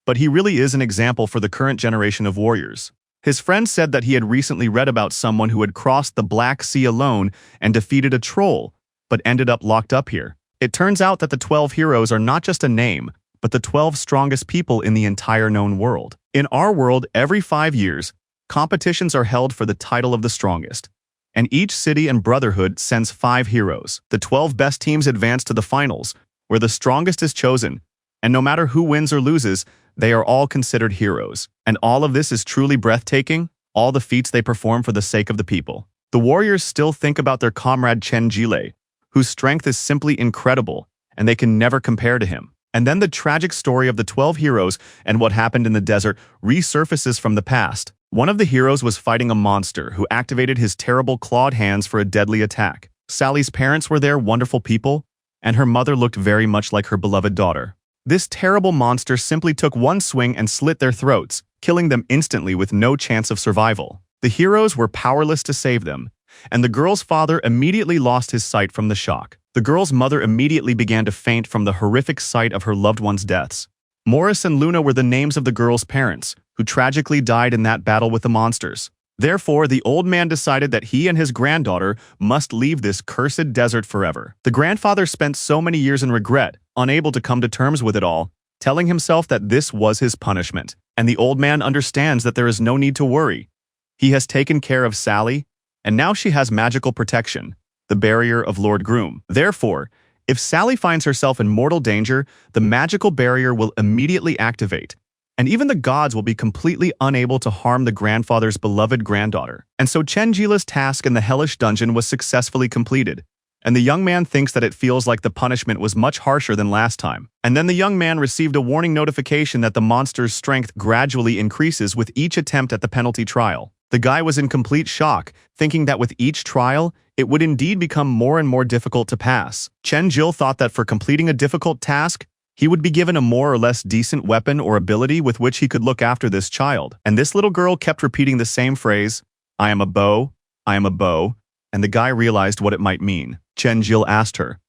but he really is an example for the current generation of warriors. His friend said that he had recently read about someone who had crossed the Black Sea alone and defeated a troll, but ended up locked up here. It turns out that the 12 heroes are not just a name, but the 12 strongest people in the entire known world. In our world, every 5 years, competitions are held for the title of the strongest, and each city and brotherhood sends 5 heroes. The 12 best teams advance to the finals, where the strongest is chosen, and no matter who wins or loses, they are all considered heroes. And all of this is truly breathtaking, all the feats they perform for the sake of the people. The warriors still think about their comrade Chen-jil, whose strength is simply incredible, and they can never compare to him. And then the tragic story of the 12 heroes and what happened in the desert resurfaces from the past. One of the heroes was fighting a monster who activated his terrible clawed hands for a deadly attack. Sally's parents were there, wonderful people, and her mother looked very much like her beloved daughter. This terrible monster simply took one swing and slit their throats, killing them instantly with no chance of survival. The heroes were powerless to save them, and the girl's father immediately lost his sight from the shock. The girl's mother immediately began to faint from the horrific sight of her loved ones' deaths. Morris and Luna were the names of the girl's parents, who tragically died in that battle with the monsters. Therefore, the old man decided that he and his granddaughter must leave this cursed desert forever. The grandfather spent so many years in regret, unable to come to terms with it all, telling himself that this was his punishment. And the old man understands that there is no need to worry. He has taken care of Sally, and now she has magical protection, the barrier of Lord Groom. Therefore, if Sally finds herself in mortal danger, the magical barrier will immediately activate, and even the gods will be completely unable to harm the grandfather's beloved granddaughter. And so Chen-jil's task in the hellish dungeon was successfully completed, and the young man thinks that it feels like the punishment was much harsher than last time. And then the young man received a warning notification that the monster's strength gradually increases with each attempt at the penalty trial. The guy was in complete shock, thinking that with each trial, it would indeed become more and more difficult to pass. Chen-jil thought that for completing a difficult task, he would be given a more or less decent weapon or ability with which he could look after this child. And this little girl kept repeating the same phrase, "I am a bow, I am a bow," and the guy realized what it might mean. Chen-jil asked her,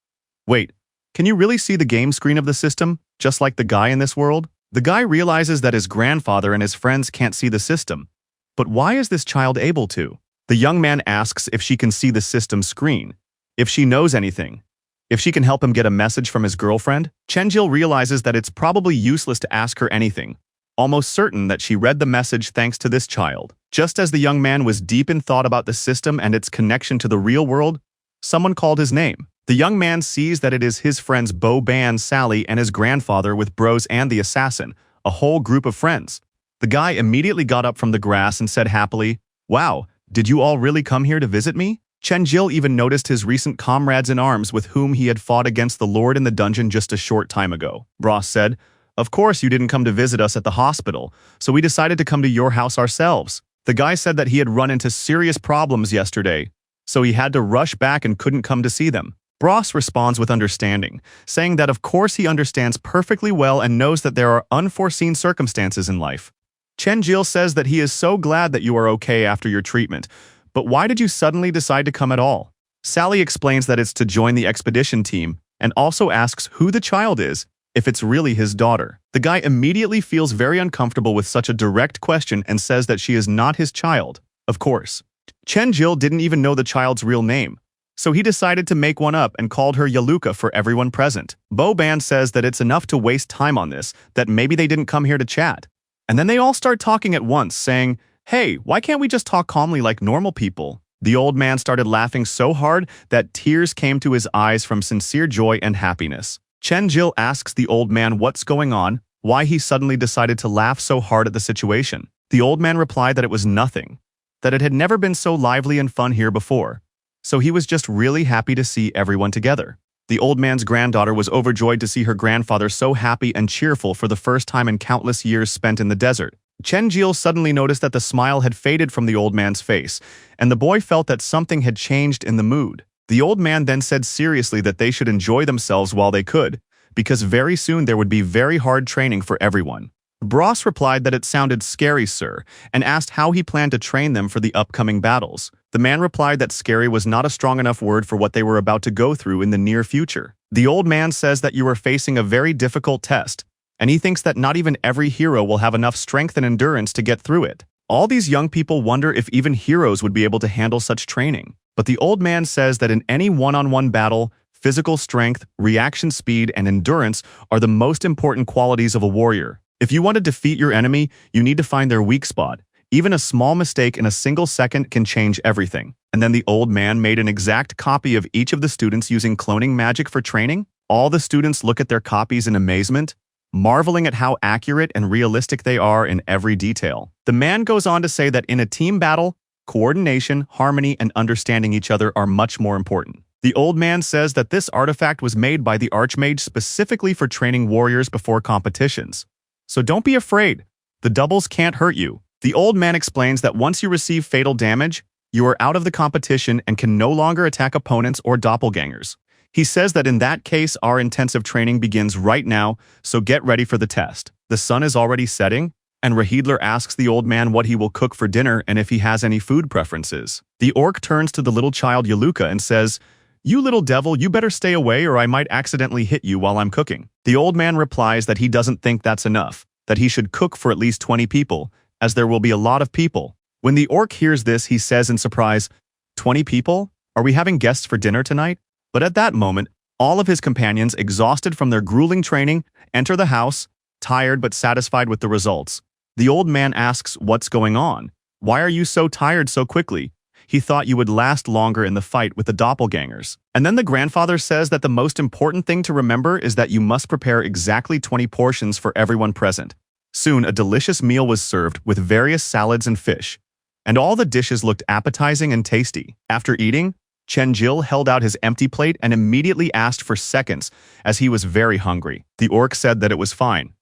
"Wait, can you really see the game screen of the system, just like the guy in this world?" The guy realizes that his grandfather and his friends can't see the system. But why is this child able to? The young man asks if she can see the system screen, if she knows anything, if she can help him get a message from his girlfriend. Chen-jil realizes that it's probably useless to ask her anything, almost certain that she read the message thanks to this child. Just as the young man was deep in thought about the system and its connection to the real world, someone called his name. The young man sees that it is his friends Bo Ban, Sally, and his grandfather with Bros and the assassin, a whole group of friends. The guy immediately got up from the grass and said happily, "Wow, did you all really come here to visit me?" Chen-jil even noticed his recent comrades in arms with whom he had fought against the Lord in the dungeon just a short time ago. Bros said, "Of course you didn't come to visit us at the hospital, so we decided to come to your house ourselves." The guy said that he had run into serious problems yesterday, so he had to rush back and couldn't come to see them. Bros responds with understanding, saying that of course he understands perfectly well and knows that there are unforeseen circumstances in life. Chen-jil says that he is so glad that you are okay after your treatment, But why did you suddenly decide to come at all? Sally explains that it's to join the expedition team and also asks who the child is, if it's really his daughter. The guy immediately feels very uncomfortable with such a direct question and says that she is not his child. Of course. Chen-jil didn't even know the child's real name, so he decided to make one up and called her Yaluka for everyone present. Bo-ban says that it's enough to waste time on this, that maybe they didn't come here to chat. And then they all start talking at once, saying, "Hey, why can't we just talk calmly like normal people?" The old man started laughing so hard that tears came to his eyes from sincere joy and happiness. Chen-jil asks the old man what's going on, why he suddenly decided to laugh so hard at the situation. The old man replied that it was nothing, that it had never been so lively and fun here before. So he was just really happy to see everyone together. The old man's granddaughter was overjoyed to see her grandfather so happy and cheerful for the first time in countless years spent in the desert. Chen-jil suddenly noticed that the smile had faded from the old man's face, and the boy felt that something had changed in the mood. The old man then said seriously that they should enjoy themselves while they could, because very soon there would be very hard training for everyone. Bros replied that it sounded scary, sir, and asked how he planned to train them for the upcoming battles. The man replied that scary was not a strong enough word for what they were about to go through in the near future. The old man says that you are facing a very difficult test, and he thinks that not even every hero will have enough strength and endurance to get through it. All these young people wonder if even heroes would be able to handle such training. But the old man says that in any one-on-one battle, physical strength, reaction speed, and endurance are the most important qualities of a warrior. If you want to defeat your enemy, you need to find their weak spot. Even a small mistake in a single second can change everything. And then the old man made an exact copy of each of the students using cloning magic for training. All the students look at their copies in amazement, marveling at how accurate and realistic they are in every detail. The man goes on to say that in a team battle, coordination, harmony, and understanding each other are much more important. The old man says that this artifact was made by the Archmage specifically for training warriors before competitions. So don't be afraid. The doubles can't hurt you. The old man explains that once you receive fatal damage, you are out of the competition and can no longer attack opponents or doppelgangers. He says that in that case, our intensive training begins right now, so get ready for the test. The sun is already setting, and Rahidler asks the old man what he will cook for dinner and if he has any food preferences. The orc turns to the little child Yaluka and says, "You little devil, you better stay away or I might accidentally hit you while I'm cooking." The old man replies that he doesn't think that's enough, that he should cook for at least 20 people, as there will be a lot of people. When the orc hears this, he says in surprise, 20 people? Are we having guests for dinner tonight? But at that moment, all of his companions, exhausted from their grueling training, enter the house, tired but satisfied with the results. The old man asks, "What's going on? Why are you so tired so quickly? He thought you would last longer in the fight with the doppelgangers." And then the grandfather says that the most important thing to remember is that you must prepare exactly 20 portions for everyone present. Soon, a delicious meal was served with various salads and fish, and all the dishes looked appetizing and tasty. After eating, Chen-jil held out his empty plate and immediately asked for seconds, as he was very hungry. The orc said that it was fine.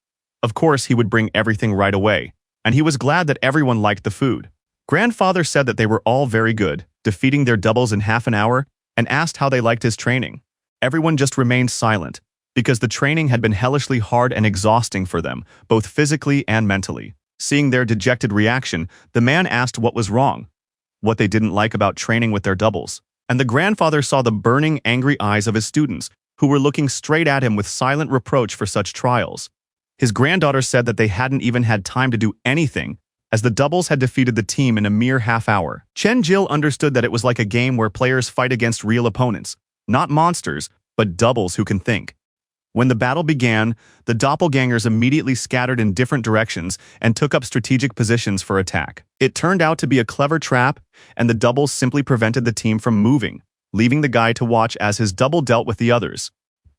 Of course, he would bring everything right away, and he was glad that everyone liked the food. Grandfather said that they were all very good, defeating their doubles in half an hour, and asked how they liked his training. Everyone just remained silent, because the training had been hellishly hard and exhausting for them, both physically and mentally. Seeing their dejected reaction, the man asked what was wrong, what they didn't like about training with their doubles. And the grandfather saw the burning, angry eyes of his students, who were looking straight at him with silent reproach for such trials. His granddaughter said that they hadn't even had time to do anything, as the doubles had defeated the team in a mere half hour. Chen-jil understood that it was like a game where players fight against real opponents, not monsters, but doubles who can think. When the battle began, the doppelgangers immediately scattered in different directions and took up strategic positions for attack. It turned out to be a clever trap, and the doubles simply prevented the team from moving, leaving the guy to watch as his double dealt with the others.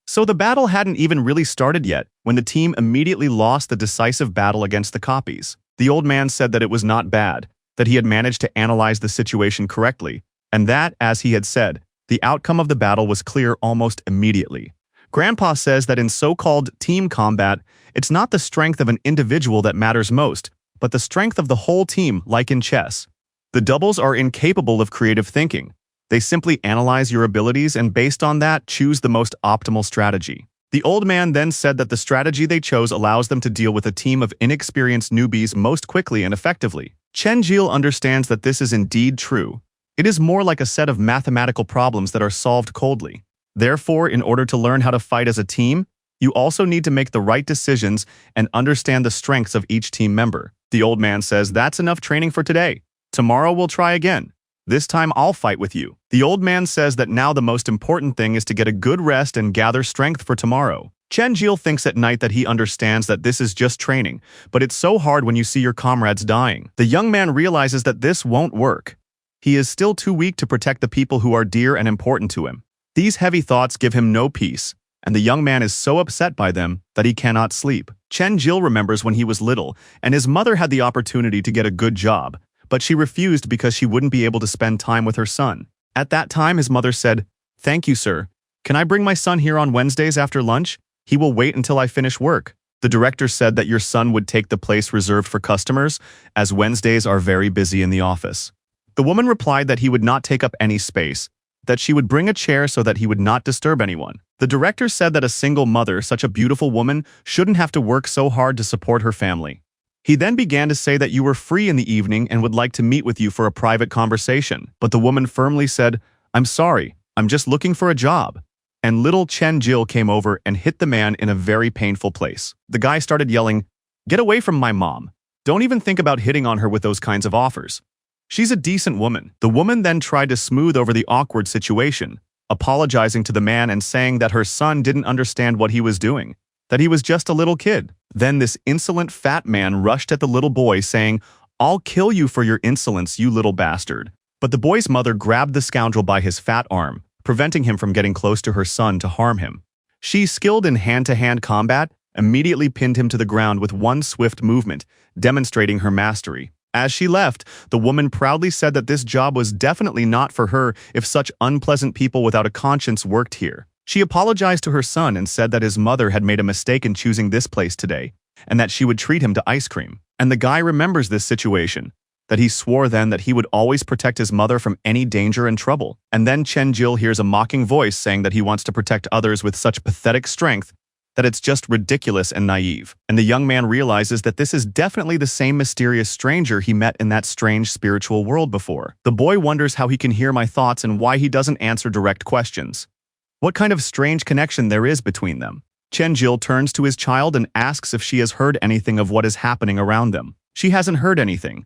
So the battle hadn't even really started yet, when the team immediately lost the decisive battle against the copies. The old man said that it was not bad, that he had managed to analyze the situation correctly, and that, as he had said, the outcome of the battle was clear almost immediately. Grandpa says that in so-called team combat, it's not the strength of an individual that matters most, but the strength of the whole team, like in chess. The doubles are incapable of creative thinking. They simply analyze your abilities and based on that, choose the most optimal strategy. The old man then said that the strategy they chose allows them to deal with a team of inexperienced newbies most quickly and effectively. Chen-jil understands that this is indeed true, It is more like a set of mathematical problems that are solved coldly. Therefore, in order to learn how to fight as a team, you also need to make the right decisions and understand the strengths of each team member. The old man says, "That's enough training for today. Tomorrow we'll try again. This time I'll fight with you." The old man says that now the most important thing is to get a good rest and gather strength for tomorrow. Chen Jil thinks at night that he understands that this is just training, but it's so hard when you see your comrades dying. The young man realizes that this won't work. He is still too weak to protect the people who are dear and important to him. These heavy thoughts give him no peace, and the young man is so upset by them that he cannot sleep. Chen Jil remembers when he was little, and his mother had the opportunity to get a good job, but she refused because she wouldn't be able to spend time with her son. At that time, his mother said, "Thank you, sir. Can I bring my son here on Wednesdays after lunch? He will wait until I finish work." The director said that your son would take the place reserved for customers, as Wednesdays are very busy in the office. The woman replied that he would not take up any space, that she would bring a chair so that he would not disturb anyone. The director said that a single mother, such a beautiful woman, shouldn't have to work so hard to support her family. He then began to say that you were free in the evening and would like to meet with you for a private conversation. But the woman firmly said, "I'm sorry, I'm just looking for a job." And little Chen Jil came over and hit the man in a very painful place. The guy started yelling, "Get away from my mom. Don't even think about hitting on her with those kinds of offers. She's a decent woman." The woman then tried to smooth over the awkward situation, apologizing to the man and saying that her son didn't understand what he was doing, that he was just a little kid. Then this insolent fat man rushed at the little boy saying, "I'll kill you for your insolence, you little bastard." But the boy's mother grabbed the scoundrel by his fat arm, preventing him from getting close to her son to harm him. She, skilled in hand-to-hand combat, immediately pinned him to the ground with one swift movement, demonstrating her mastery. As she left, the woman proudly said that this job was definitely not for her if such unpleasant people without a conscience worked here. She apologized to her son and said that his mother had made a mistake in choosing this place today, and that she would treat him to ice cream. And the guy remembers this situation, that he swore then that he would always protect his mother from any danger and trouble. And then Chen Jil hears a mocking voice saying that he wants to protect others with such pathetic strength that it's just ridiculous and naive. And the young man realizes that this is definitely the same mysterious stranger he met in that strange spiritual world before. The boy wonders how he can hear my thoughts and why he doesn't answer direct questions. What kind of strange connection there is between them. Chen Jil turns to his child and asks if she has heard anything of what is happening around them. She hasn't heard anything.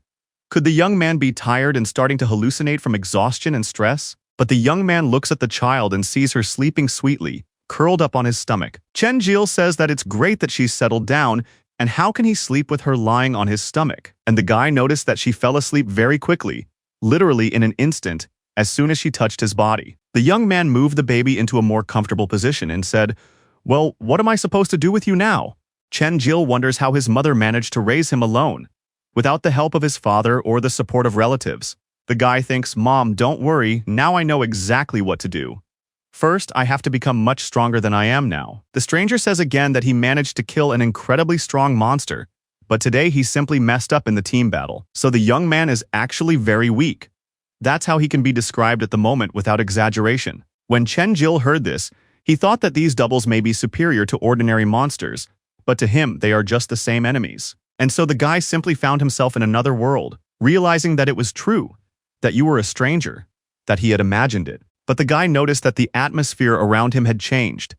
Could the young man be tired and starting to hallucinate from exhaustion and stress? But the young man looks at the child and sees her sleeping sweetly, curled up on his stomach. Chen Jil says that it's great that she's settled down, and how can he sleep with her lying on his stomach? And the guy noticed that she fell asleep very quickly, literally in an instant, as soon as she touched his body. The young man moved the baby into a more comfortable position and said, "Well, what am I supposed to do with you now?" Chen Jil wonders how his mother managed to raise him alone, without the help of his father or the support of relatives. The guy thinks, "Mom, don't worry, now I know exactly what to do. First, I have to become much stronger than I am now." The stranger says again that he managed to kill an incredibly strong monster, but today he simply messed up in the team battle. So the young man is actually very weak. That's how he can be described at the moment without exaggeration. When Chen Jil heard this, he thought that these doubles may be superior to ordinary monsters, but to him they are just the same enemies. And so the guy simply found himself in another world, realizing that it was true, that you were a stranger, that he had imagined it. But the guy noticed that the atmosphere around him had changed.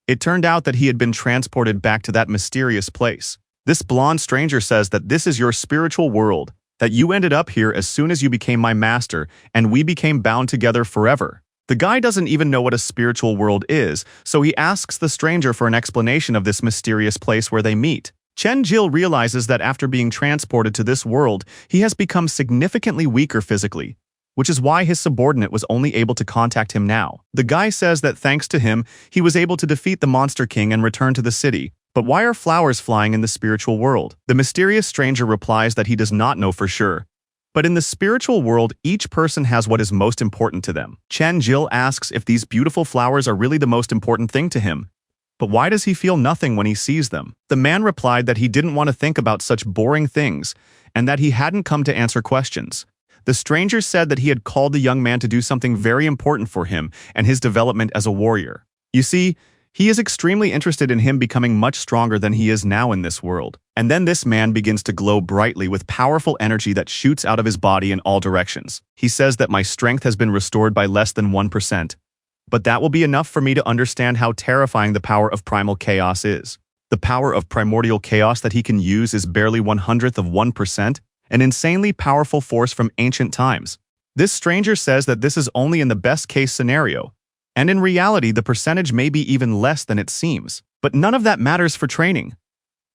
It turned out that he had been transported back to that mysterious place. This blonde stranger says that this is your spiritual world, that you ended up here as soon as you became my master, and we became bound together forever. The guy doesn't even know what a spiritual world is, so he asks the stranger for an explanation of this mysterious place where they meet. Chen Jil realizes that after being transported to this world, he has become significantly weaker physically, which is why his subordinate was only able to contact him now. The guy says that thanks to him, he was able to defeat the Monster King and return to the city. But why are flowers flying in the spiritual world? The mysterious stranger replies that he does not know for sure. But in the spiritual world, each person has what is most important to them. Chen Jil asks if these beautiful flowers are really the most important thing to him. But why does he feel nothing when he sees them? The man replied that he didn't want to think about such boring things, and that he hadn't come to answer questions. The stranger said that he had called the young man to do something very important for him and his development as a warrior. You see, He is extremely interested in him becoming much stronger than he is now in this world. And then this man begins to glow brightly with powerful energy that shoots out of his body in all directions. He says that my strength has been restored by less than 1%. But that will be enough for me to understand how terrifying the power of primal chaos is. The power of primordial chaos that he can use is barely 1/100th of 1%, an insanely powerful force from ancient times. This stranger says that this is only in the best-case scenario, and in reality the percentage may be even less than it seems. But none of that matters for training.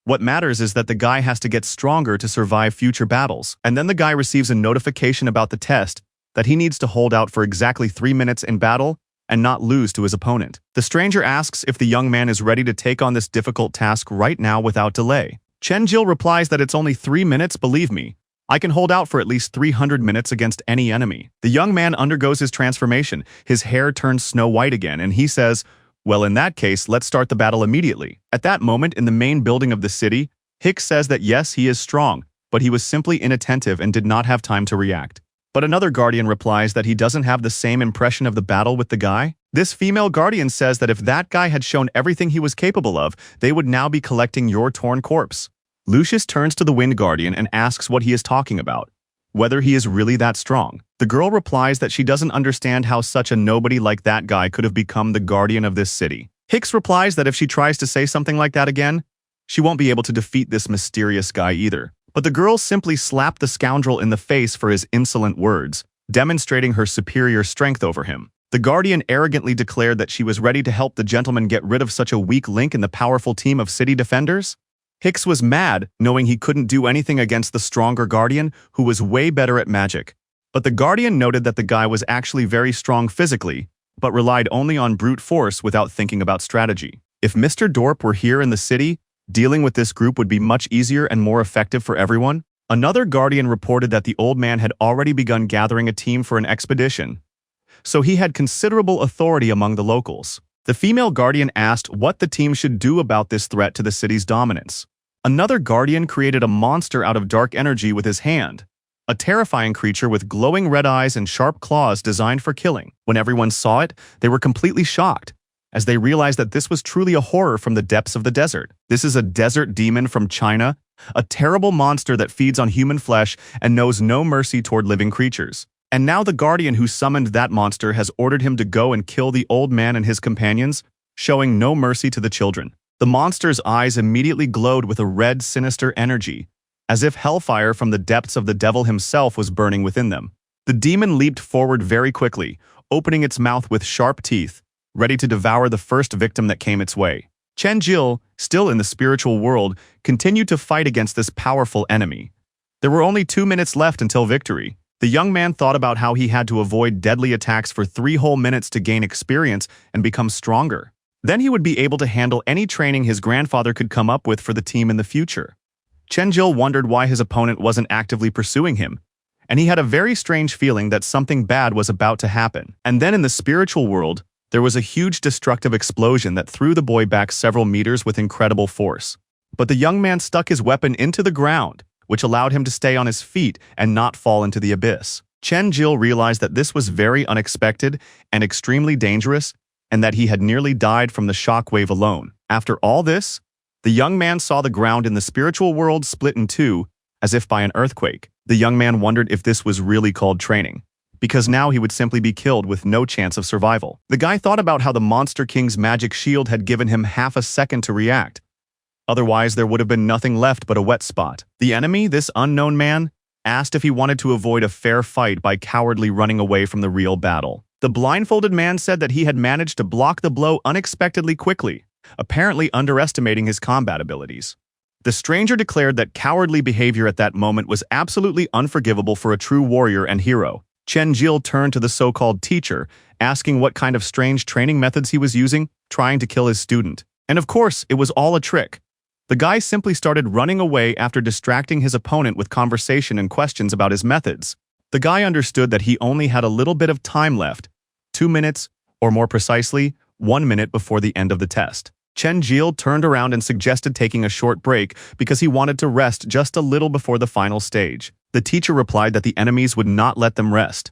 What matters is that the guy has to get stronger to survive future battles, and then the guy receives a notification about the test that he needs to hold out for exactly 3 minutes in battle and not lose to his opponent. The stranger asks if the young man is ready to take on this difficult task right now without delay. Chen-jil replies that it's only 3 minutes, believe me. I can hold out for at least 300 minutes against any enemy. The young man undergoes his transformation. His hair turns snow white again, and he says, well, in that case, let's start the battle immediately. At that moment, in the main building of the city, Hicks says that yes, he is strong, but he was simply inattentive and did not have time to react. But another guardian replies that he doesn't have the same impression of the battle with the guy. This female guardian says that if that guy had shown everything he was capable of, they would now be collecting your torn corpse. Lucius turns to the Wind Guardian and asks what he is talking about, whether he is really that strong. The girl replies that she doesn't understand how such a nobody like that guy could have become the guardian of this city. Hicks replies that if she tries to say something like that again, she won't be able to defeat this mysterious guy either. But the girl simply slapped the scoundrel in the face for his insolent words, demonstrating her superior strength over him. The Guardian arrogantly declared that she was ready to help the gentleman get rid of such a weak link in the powerful team of city defenders. Hicks was mad, knowing he couldn't do anything against the stronger Guardian, who was way better at magic. But the Guardian noted that the guy was actually very strong physically, but relied only on brute force without thinking about strategy. If Mr. Dorp were here in the city, dealing with this group would be much easier and more effective for everyone. Another Guardian reported that the old man had already begun gathering a team for an expedition, so he had considerable authority among the locals. The female Guardian asked what the team should do about this threat to the city's dominance. Another Guardian created a monster out of dark energy with his hand, a terrifying creature with glowing red eyes and sharp claws designed for killing. When everyone saw it, they were completely shocked, as they realized that this was truly a horror from the depths of the desert. This is a desert demon from China, a terrible monster that feeds on human flesh and knows no mercy toward living creatures. And now the Guardian who summoned that monster has ordered him to go and kill the old man and his companions, showing no mercy to the children. The monster's eyes immediately glowed with a red, sinister energy, as if hellfire from the depths of the devil himself was burning within them. The demon leaped forward very quickly, opening its mouth with sharp teeth, ready to devour the first victim that came its way. Chen-jil, still in the spiritual world, continued to fight against this powerful enemy. There were only 2 minutes left until victory. The young man thought about how he had to avoid deadly attacks for 3 whole minutes to gain experience and become stronger. Then he would be able to handle any training his grandfather could come up with for the team in the future. Chen-jil wondered why his opponent wasn't actively pursuing him, and he had a very strange feeling that something bad was about to happen. And then in the spiritual world, there was a huge destructive explosion that threw the boy back several meters with incredible force. But the young man stuck his weapon into the ground, which allowed him to stay on his feet and not fall into the abyss. Chen-jil realized that this was very unexpected and extremely dangerous, and that he had nearly died from the shockwave alone. After all this, the young man saw the ground in the spiritual world split in two, as if by an earthquake. The young man wondered if this was really called training, because now he would simply be killed with no chance of survival. The guy thought about how the Monster King's magic shield had given him half a second to react. Otherwise, there would have been nothing left but a wet spot. The enemy, this unknown man, asked if he wanted to avoid a fair fight by cowardly running away from the real battle. The blindfolded man said that he had managed to block the blow unexpectedly quickly, apparently underestimating his combat abilities. The stranger declared that cowardly behavior at that moment was absolutely unforgivable for a true warrior and hero. Chen-jil turned to the so-called teacher, asking what kind of strange training methods he was using, trying to kill his student. And of course, it was all a trick. The guy simply started running away after distracting his opponent with conversation and questions about his methods. The guy understood that he only had a little bit of time left, 2 minutes, or more precisely, 1 minute before the end of the test. Chen-jil turned around and suggested taking a short break because he wanted to rest just a little before the final stage. The teacher replied that the enemies would not let them rest,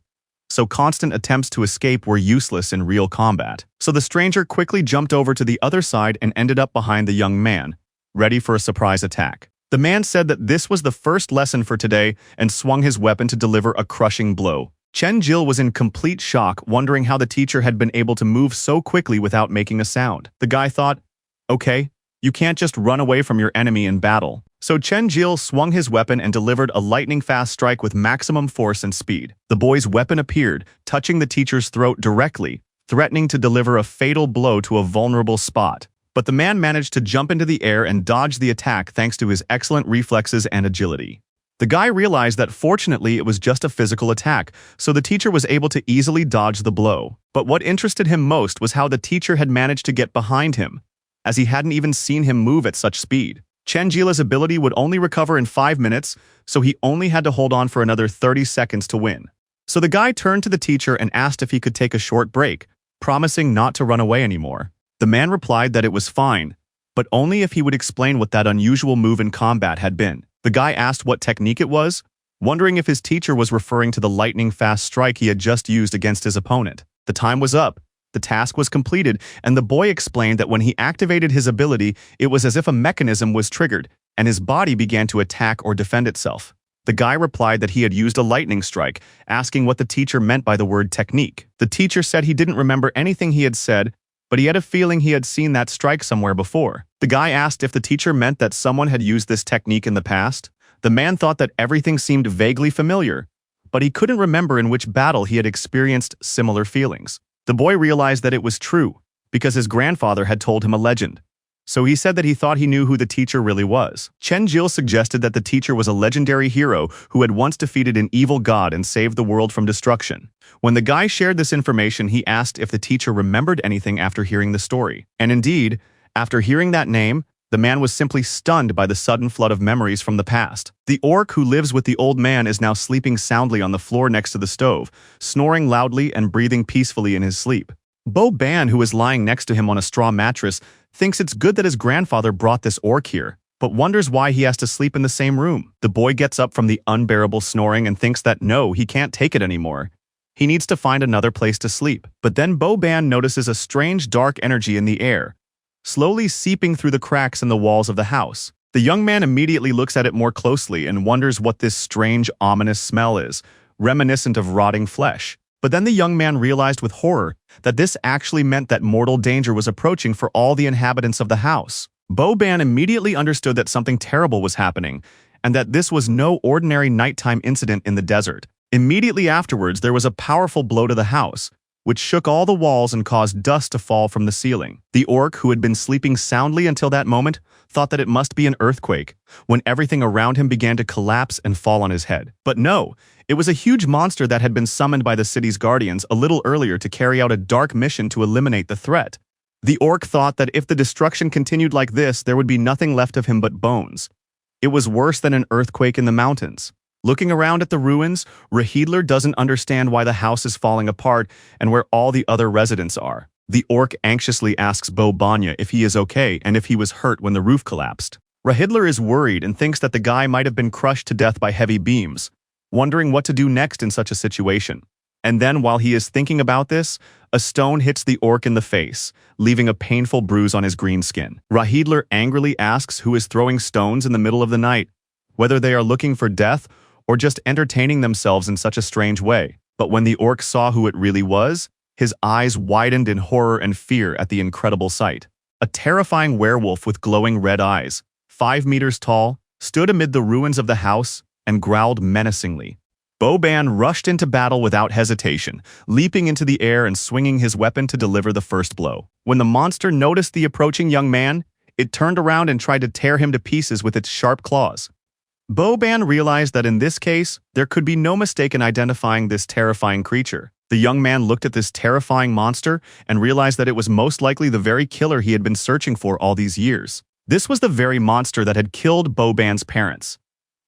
so constant attempts to escape were useless in real combat. So the stranger quickly jumped over to the other side and ended up behind the young man, ready for a surprise attack. The man said that this was the first lesson for today and swung his weapon to deliver a crushing blow. Chen Jil was in complete shock, wondering how the teacher had been able to move so quickly without making a sound. The guy thought, okay, you can't just run away from your enemy in battle. So Chen Jil swung his weapon and delivered a lightning-fast strike with maximum force and speed. The boy's weapon appeared, touching the teacher's throat directly, threatening to deliver a fatal blow to a vulnerable spot. But the man managed to jump into the air and dodge the attack thanks to his excellent reflexes and agility. The guy realized that fortunately it was just a physical attack, so the teacher was able to easily dodge the blow. But what interested him most was how the teacher had managed to get behind him, as he hadn't even seen him move at such speed. Chen Jila's ability would only recover in 5 minutes, so he only had to hold on for another 30 seconds to win. So the guy turned to the teacher and asked if he could take a short break, promising not to run away anymore. The man replied that it was fine, but only if he would explain what that unusual move in combat had been. The guy asked what technique it was, wondering if his teacher was referring to the lightning-fast strike he had just used against his opponent. The time was up, the task was completed, and the boy explained that when he activated his ability, it was as if a mechanism was triggered, and his body began to attack or defend itself. The guy replied that he had used a lightning strike, asking what the teacher meant by the word technique. The teacher said he didn't remember anything he had said, but he had a feeling he had seen that strike somewhere before. The guy asked if the teacher meant that someone had used this technique in the past. The man thought that everything seemed vaguely familiar, but he couldn't remember in which battle he had experienced similar feelings. The boy realized that it was true, because his grandfather had told him a legend. So he said that he thought he knew who the teacher really was. Chen Jil suggested that the teacher was a legendary hero who had once defeated an evil god and saved the world from destruction. When the guy shared this information, he asked if the teacher remembered anything after hearing the story. And indeed, after hearing that name, the man was simply stunned by the sudden flood of memories from the past. The orc who lives with the old man is now sleeping soundly on the floor next to the stove, snoring loudly and breathing peacefully in his sleep. Bo Ban, who is lying next to him on a straw mattress, thinks it's good that his grandfather brought this orc here, but wonders why he has to sleep in the same room. The boy gets up from the unbearable snoring and thinks that no, he can't take it anymore. He needs to find another place to sleep. But then Bo Ban notices a strange dark energy in the air, slowly seeping through the cracks in the walls of the house. The young man immediately looks at it more closely and wonders what this strange, ominous smell is, reminiscent of rotting flesh. But then the young man realized with horror that this actually meant that mortal danger was approaching for all the inhabitants of the house. Bo Ban immediately understood that something terrible was happening, and that this was no ordinary nighttime incident in the desert. Immediately afterwards, there was a powerful blow to the house, which shook all the walls and caused dust to fall from the ceiling. The orc, who had been sleeping soundly until that moment, thought that it must be an earthquake, when everything around him began to collapse and fall on his head. But no, it was a huge monster that had been summoned by the city's guardians a little earlier to carry out a dark mission to eliminate the threat. The orc thought that if the destruction continued like this, there would be nothing left of him but bones. It was worse than an earthquake in the mountains. Looking around at the ruins, Rahidler doesn't understand why the house is falling apart and where all the other residents are. The orc anxiously asks Bo Banya if he is okay and if he was hurt when the roof collapsed. Rahidler is worried and thinks that the guy might have been crushed to death by heavy beams, wondering what to do next in such a situation. And then, while he is thinking about this, a stone hits the orc in the face, leaving a painful bruise on his green skin. Rahidler angrily asks who is throwing stones in the middle of the night, whether they are looking for death or just entertaining themselves in such a strange way. But when the orc saw who it really was, his eyes widened in horror and fear at the incredible sight. A terrifying werewolf with glowing red eyes, 5 meters tall, stood amid the ruins of the house and growled menacingly. Bo Ban rushed into battle without hesitation, leaping into the air and swinging his weapon to deliver the first blow. When the monster noticed the approaching young man, it turned around and tried to tear him to pieces with its sharp claws. Bo Ban realized that in this case, there could be no mistake in identifying this terrifying creature. The young man looked at this terrifying monster and realized that it was most likely the very killer he had been searching for all these years. This was the very monster that had killed Bo Ban's parents.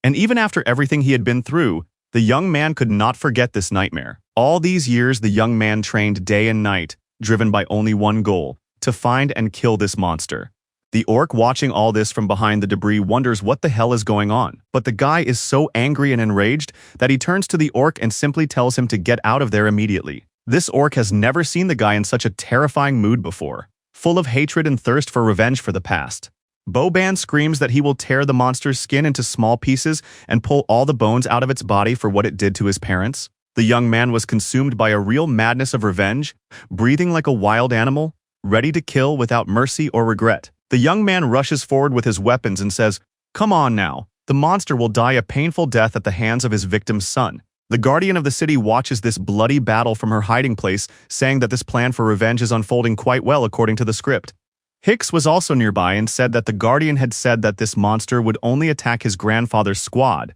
And even after everything he had been through, the young man could not forget this nightmare. All these years, the young man trained day and night, driven by only one goal: to find and kill this monster. The orc watching all this from behind the debris wonders what the hell is going on, but the guy is so angry and enraged that he turns to the orc and simply tells him to get out of there immediately. This orc has never seen the guy in such a terrifying mood before, full of hatred and thirst for revenge for the past. Boban screams that he will tear the monster's skin into small pieces and pull all the bones out of its body for what it did to his parents. The young man was consumed by a real madness of revenge, breathing like a wild animal, ready to kill without mercy or regret. The young man rushes forward with his weapons and says, "Come on now, the monster will die a painful death at the hands of his victim's son." The guardian of the city watches this bloody battle from her hiding place, saying that this plan for revenge is unfolding quite well according to the script. Hicks was also nearby and said that the guardian had said that this monster would only attack his grandfather's squad,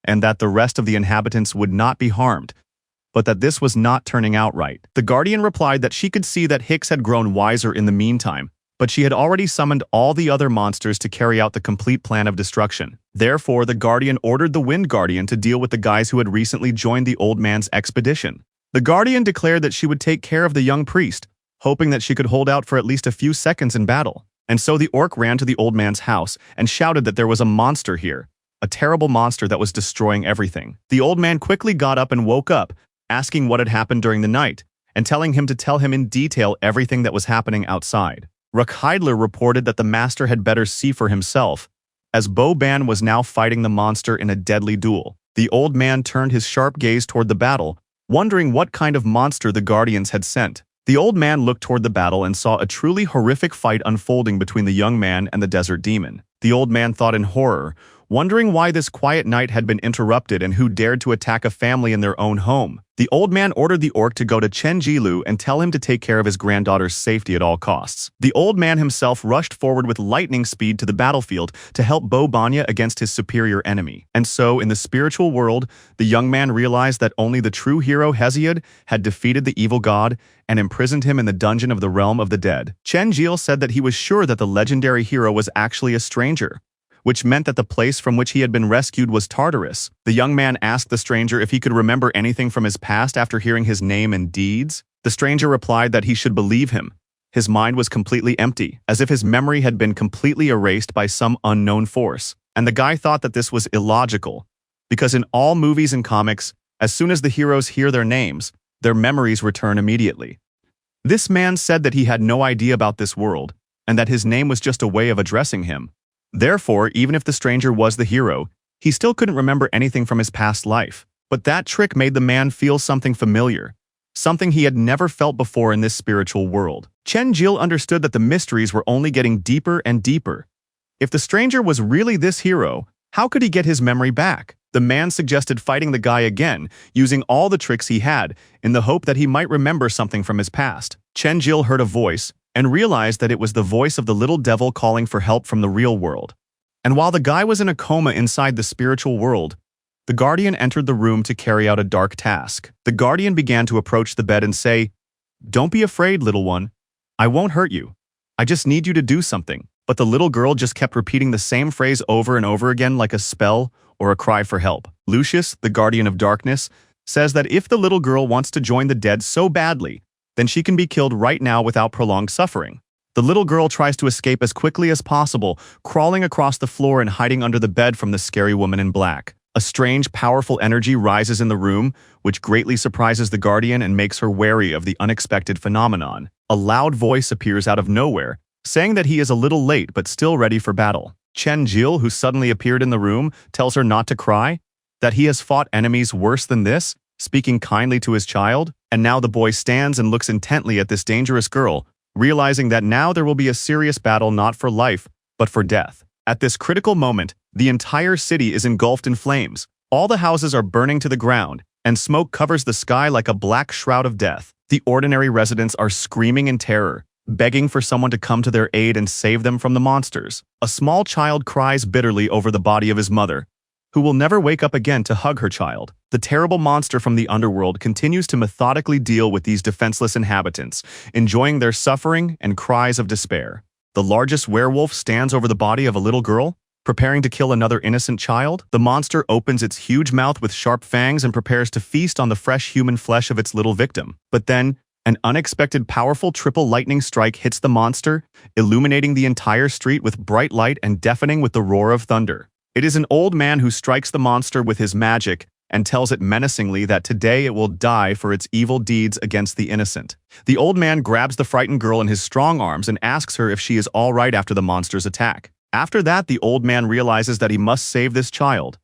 and that the rest of the inhabitants would not be harmed, but that this was not turning out right. The guardian replied that she could see that Hicks had grown wiser in the meantime, but she had already summoned all the other monsters to carry out the complete plan of destruction. Therefore, the Guardian ordered the Wind Guardian to deal with the guys who had recently joined the old man's expedition. The Guardian declared that she would take care of the young priest, hoping that she could hold out for at least a few seconds in battle. And so the orc ran to the old man's house and shouted that there was a monster here, a terrible monster that was destroying everything. The old man quickly got up and woke up, asking what had happened during the night, and telling him to tell him in detail everything that was happening outside. Ruckheidler reported that the master had better see for himself, as Boban was now fighting the monster in a deadly duel. The old man turned his sharp gaze toward the battle, wondering what kind of monster the Guardians had sent. The old man looked toward the battle and saw a truly horrific fight unfolding between the young man and the desert demon. The old man thought in horror, wondering why this quiet night had been interrupted and who dared to attack a family in their own home. The old man ordered the orc to go to Chenjilu and tell him to take care of his granddaughter's safety at all costs. The old man himself rushed forward with lightning speed to the battlefield to help Bobanya against his superior enemy. And so, in the spiritual world, the young man realized that only the true hero Hesiod had defeated the evil god and imprisoned him in the dungeon of the realm of the dead. Chenjil said that he was sure that the legendary hero was actually a stranger, which meant that the place from which he had been rescued was Tartarus. The young man asked the stranger if he could remember anything from his past after hearing his name and deeds. The stranger replied that he should believe him. His mind was completely empty, as if his memory had been completely erased by some unknown force. And the guy thought that this was illogical, because in all movies and comics, as soon as the heroes hear their names, their memories return immediately. This man said that he had no idea about this world, and that his name was just a way of addressing him. Therefore, even if the stranger was the hero, he still couldn't remember anything from his past life. But that trick made the man feel something familiar, something he had never felt before in this spiritual world. Chenjil understood that the mysteries were only getting deeper and deeper. If the stranger was really this hero, how could he get his memory back? The man suggested fighting the guy again, using all the tricks he had, in the hope that he might remember something from his past. Chenjil heard a voice, and realized that it was the voice of the little devil calling for help from the real world. And while the guy was in a coma inside the spiritual world, the Guardian entered the room to carry out a dark task. The Guardian began to approach the bed and say, "Don't be afraid, little one. I won't hurt you. I just need you to do something." But the little girl just kept repeating the same phrase over and over again like a spell or a cry for help. Lucius, the Guardian of Darkness, says that if the little girl wants to join the dead so badly, then she can be killed right now without prolonged suffering. The little girl tries to escape as quickly as possible, crawling across the floor and hiding under the bed from the scary woman in black. A strange, powerful energy rises in the room, which greatly surprises the Guardian and makes her wary of the unexpected phenomenon. A loud voice appears out of nowhere, saying that he is a little late but still ready for battle. Chenjil, who suddenly appeared in the room, tells her not to cry, that he has fought enemies worse than this, speaking kindly to his child. And now the boy stands and looks intently at this dangerous girl, realizing that now there will be a serious battle not for life, but for death. At this critical moment, the entire city is engulfed in flames. All the houses are burning to the ground, and smoke covers the sky like a black shroud of death. The ordinary residents are screaming in terror, begging for someone to come to their aid and save them from the monsters. A small child cries bitterly over the body of his mother, who will never wake up again to hug her child. The terrible monster from the underworld continues to methodically deal with these defenseless inhabitants, enjoying their suffering and cries of despair. The largest werewolf stands over the body of a little girl, preparing to kill another innocent child. The monster opens its huge mouth with sharp fangs and prepares to feast on the fresh human flesh of its little victim. But then, An unexpected powerful triple lightning strike hits the monster, illuminating the entire street with bright light and deafening with the roar of thunder. It is an old man who strikes the monster with his magic and tells it menacingly that today it will die for its evil deeds against the innocent. The old man grabs the frightened girl in his strong arms and asks her if she is all right after the monster's attack. After that, the old man realizes that he must save this child.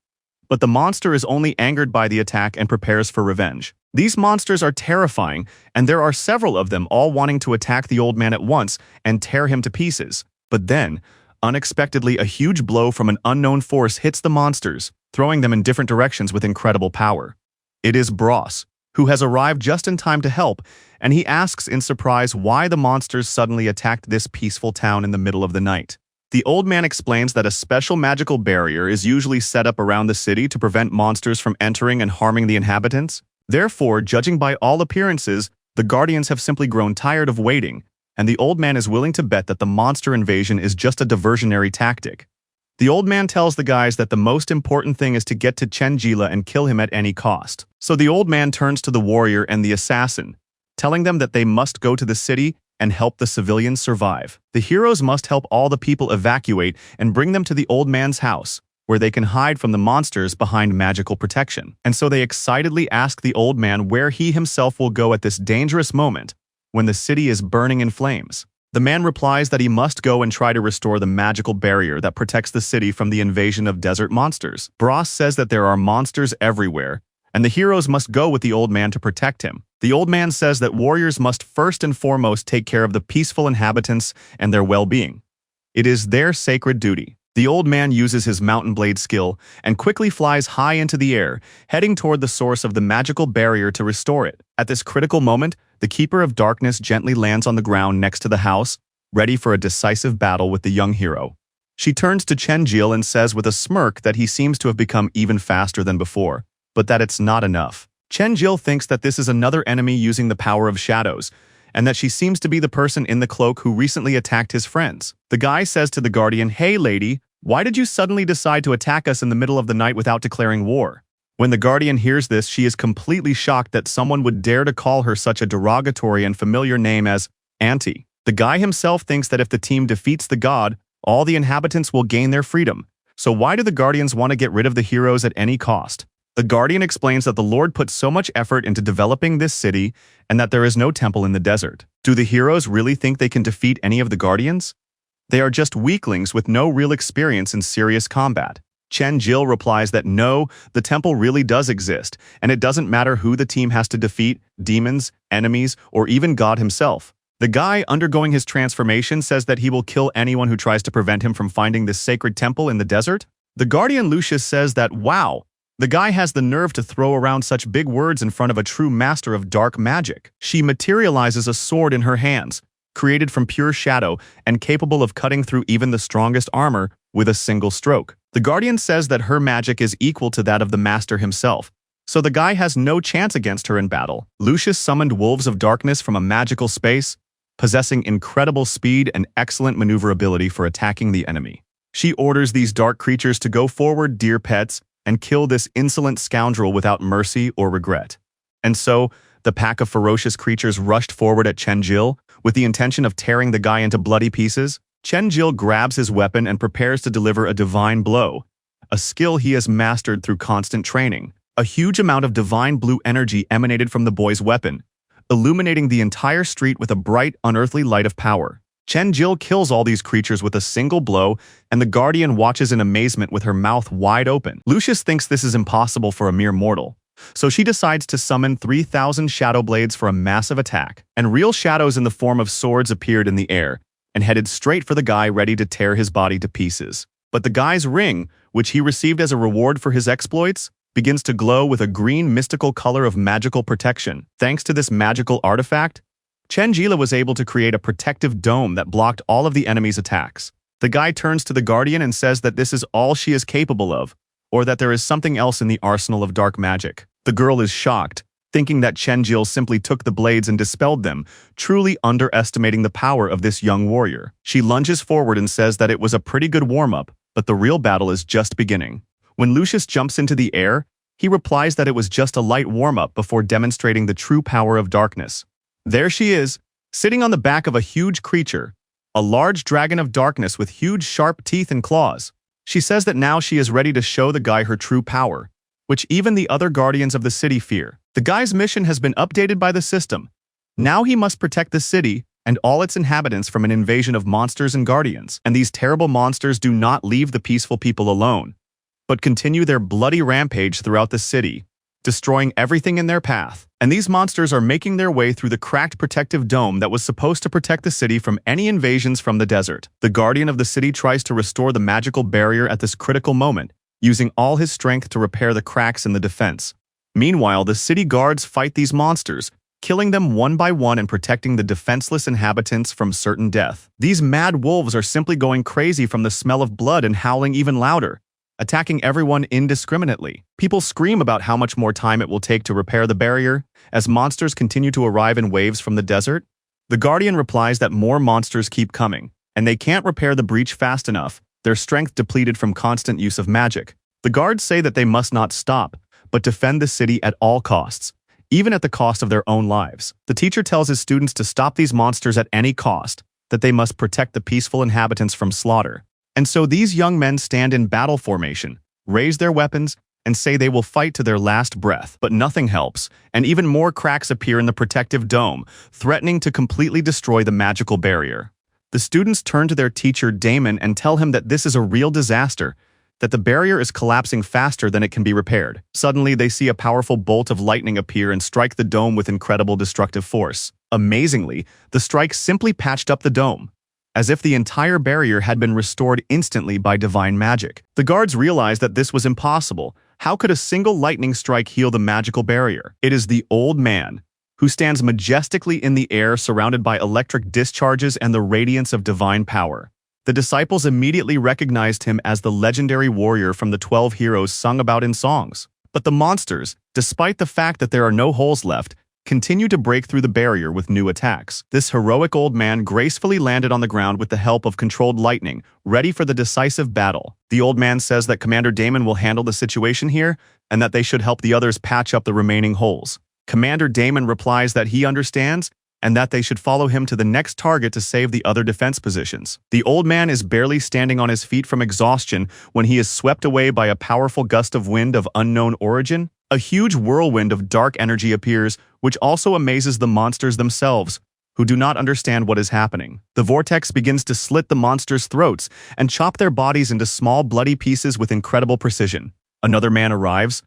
But the monster is only angered by the attack and prepares for revenge. These monsters are terrifying, and there are several of them all wanting to attack the old man at once and tear him to pieces. But then, unexpectedly, a huge blow from an unknown force hits the monsters, throwing them in different directions with incredible power. It is Bros, who has arrived just in time to help, and he asks in surprise why the monsters suddenly attacked this peaceful town in the middle of the night. The old man explains that a special magical barrier is usually set up around the city to prevent monsters from entering and harming the inhabitants. Therefore, judging by all appearances, the Guardians have simply grown tired of waiting, and the old man is willing to bet that the monster invasion is just a diversionary tactic. The old man tells the guys that the most important thing is to get to Chenjila and kill him at any cost. So the old man turns to the warrior and the assassin, telling them that they must go to the city and help the civilians survive. The heroes must help all the people evacuate and bring them to the old man's house, where they can hide from the monsters behind magical protection. And so they excitedly ask the old man where he himself will go at this dangerous moment when the city is burning in flames. The man replies that he must go and try to restore the magical barrier that protects the city from the invasion of desert monsters. Bros says that there are monsters everywhere, and the heroes must go with the old man to protect him. The old man says that warriors must first and foremost take care of the peaceful inhabitants and their well-being. It is their sacred duty. The old man uses his mountain blade skill and quickly flies high into the air, heading toward the source of the magical barrier to restore it. At this critical moment, the Keeper of Darkness gently lands on the ground next to the house, ready for a decisive battle with the young hero. She turns to Chenjil and says with a smirk that he seems to have become even faster than before, but that it's not enough. Chenjil thinks that this is another enemy using the power of shadows, and that she seems to be the person in the cloak who recently attacked his friends. The guy says to the Guardian, "Hey lady, why did you suddenly decide to attack us in the middle of the night without declaring war?" When the Guardian hears this, she is completely shocked that someone would dare to call her such a derogatory and familiar name as Auntie. The guy himself thinks that if the team defeats the god, all the inhabitants will gain their freedom. So why do the Guardians want to get rid of the heroes at any cost? The Guardian explains that the Lord put so much effort into developing this city and that there is no temple in the desert. Do the heroes really think they can defeat any of the Guardians? They are just weaklings with no real experience in serious combat. Chenjil replies that no, the temple really does exist, and it doesn't matter who the team has to defeat, demons, enemies, or even God himself. The guy undergoing his transformation says that he will kill anyone who tries to prevent him from finding this sacred temple in the desert. The Guardian Lucius says that, wow, the guy has the nerve to throw around such big words in front of a true master of dark magic. She materializes a sword in her hands, created from pure shadow and capable of cutting through even the strongest armor with a single stroke. The Guardian says that her magic is equal to that of the master himself, so the guy has no chance against her in battle. Lucius summoned wolves of darkness from a magical space, possessing incredible speed and excellent maneuverability for attacking the enemy. She orders these dark creatures to go forward, dear pets, and kill this insolent scoundrel without mercy or regret. And so, the pack of ferocious creatures rushed forward at Chenjil with the intention of tearing the guy into bloody pieces. Chenjil grabs his weapon and prepares to deliver a divine blow, a skill he has mastered through constant training. A huge amount of divine blue energy emanated from the boy's weapon, illuminating the entire street with a bright, unearthly light of power. Chenjil kills all these creatures with a single blow, and the Guardian watches in amazement with her mouth wide open. Lucius thinks this is impossible for a mere mortal, so she decides to summon 3,000 shadow blades for a massive attack, and real shadows in the form of swords appeared in the air and headed straight for the guy ready to tear his body to pieces. But the guy's ring, which he received as a reward for his exploits, begins to glow with a green mystical color of magical protection. Thanks to this magical artifact, Chenjila was able to create a protective dome that blocked all of the enemy's attacks. The guy turns to the Guardian and says that this is all she is capable of, or that there is something else in the arsenal of dark magic. The girl is shocked, thinking that Chenjil simply took the blades and dispelled them, truly underestimating the power of this young warrior. She lunges forward and says that it was a pretty good warm-up, but the real battle is just beginning. When Lucius jumps into the air, he replies that it was just a light warm-up before demonstrating the true power of darkness. There she is, sitting on the back of a huge creature, a large dragon of darkness with huge sharp teeth and claws. She says that now she is ready to show the guy her true power, which even the other guardians of the city fear. The guy's mission has been updated by the system. Now he must protect the city and all its inhabitants from an invasion of monsters and guardians. And these terrible monsters do not leave the peaceful people alone, but continue their bloody rampage throughout the city, destroying everything in their path. And these monsters are making their way through the cracked protective dome that was supposed to protect the city from any invasions from the desert. The guardian of the city tries to restore the magical barrier at this critical moment, using all his strength to repair the cracks in the defense. Meanwhile, the city guards fight these monsters, killing them one by one and protecting the defenseless inhabitants from certain death. These mad wolves are simply going crazy from the smell of blood and howling even louder, attacking everyone indiscriminately. People scream about how much more time it will take to repair the barrier as monsters continue to arrive in waves from the desert. The Guardian replies that more monsters keep coming, and they can't repair the breach fast enough, their strength depleted from constant use of magic. The guards say that they must not stop, but defend the city at all costs, even at the cost of their own lives. The teacher tells his students to stop these monsters at any cost, that they must protect the peaceful inhabitants from slaughter. And so these young men stand in battle formation, raise their weapons, and say they will fight to their last breath. But nothing helps, and even more cracks appear in the protective dome, threatening to completely destroy the magical barrier. The students turn to their teacher Damon and tell him that this is a real disaster, that the barrier is collapsing faster than it can be repaired. Suddenly, they see a powerful bolt of lightning appear and strike the dome with incredible destructive force. Amazingly, the strike simply patched up the dome, as if the entire barrier had been restored instantly by divine magic. The guards realize that this was impossible. How could a single lightning strike heal the magical barrier? It is the old man, who stands majestically in the air surrounded by electric discharges and the radiance of divine power. The disciples immediately recognized him as the legendary warrior from the 12 heroes sung about in songs. But the monsters, despite the fact that there are no holes left, continue to break through the barrier with new attacks. This heroic old man gracefully landed on the ground with the help of controlled lightning, ready for the decisive battle. The old man says that Commander Damon will handle the situation here, and that they should help the others patch up the remaining holes. Commander Damon replies that he understands, and that they should follow him to the next target to save the other defense positions. The old man is barely standing on his feet from exhaustion when he is swept away by a powerful gust of wind of unknown origin. A huge whirlwind of dark energy appears, which also amazes the monsters themselves, who do not understand what is happening. The vortex begins to slit the monsters' throats and chop their bodies into small bloody pieces with incredible precision. Another man arrives,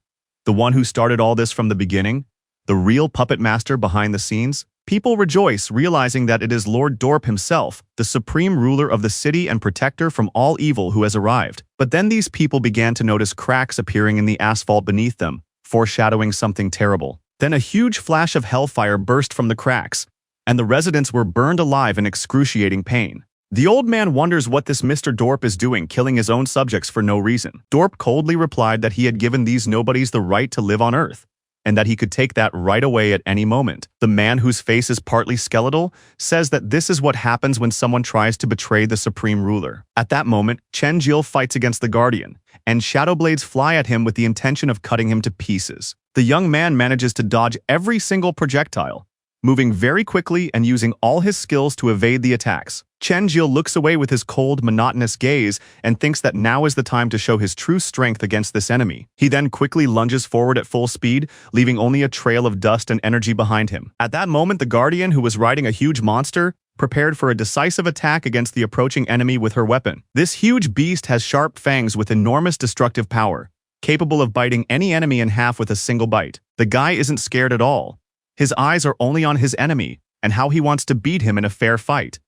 the one who started all this from the beginning, the real puppet master behind the scenes. People rejoice, realizing that it is Lord Dorp himself, the supreme ruler of the city and protector from all evil, who has arrived. But then these people began to notice cracks appearing in the asphalt beneath them, foreshadowing something terrible. Then a huge flash of hellfire burst from the cracks, and the residents were burned alive in excruciating pain. The old man wonders what this Mr. Dorp is doing, killing his own subjects for no reason. Dorp coldly replied that he had given these nobodies the right to live on Earth, and that he could take that right away at any moment. The man, whose face is partly skeletal, says that this is what happens when someone tries to betray the supreme ruler. At that moment, Chen Jil fights against the Guardian, and shadow blades fly at him with the intention of cutting him to pieces. The young man manages to dodge every single projectile, moving very quickly and using all his skills to evade the attacks. Chen Jil looks away with his cold, monotonous gaze and thinks that now is the time to show his true strength against this enemy. He then quickly lunges forward at full speed, leaving only a trail of dust and energy behind him. At that moment, the Guardian, who was riding a huge monster, prepared for a decisive attack against the approaching enemy with her weapon. This huge beast has sharp fangs with enormous destructive power, capable of biting any enemy in half with a single bite. The guy isn't scared at all. His eyes are only on his enemy and how he wants to beat him in a fair fight.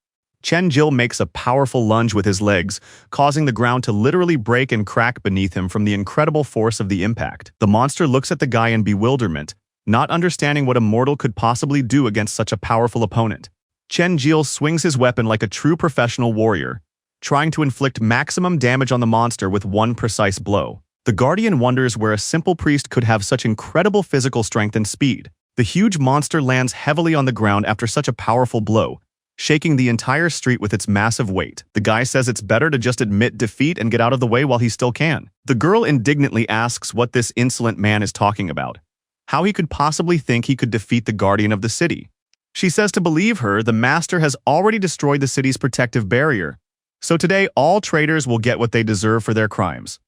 Chen Jil makes a powerful lunge with his legs, causing the ground to literally break and crack beneath him from the incredible force of the impact. The monster looks at the guy in bewilderment, not understanding what a mortal could possibly do against such a powerful opponent. Chen Jil swings his weapon like a true professional warrior, trying to inflict maximum damage on the monster with one precise blow. The Guardian wonders where a simple priest could have such incredible physical strength and speed. The huge monster lands heavily on the ground after such a powerful blow, shaking the entire street with its massive weight. The guy says it's better to just admit defeat and get out of the way while he still can. The girl indignantly asks what this insolent man is talking about, how he could possibly think he could defeat the Guardian of the city. She says to believe her, the master has already destroyed the city's protective barrier. So today, all traitors will get what they deserve for their crimes.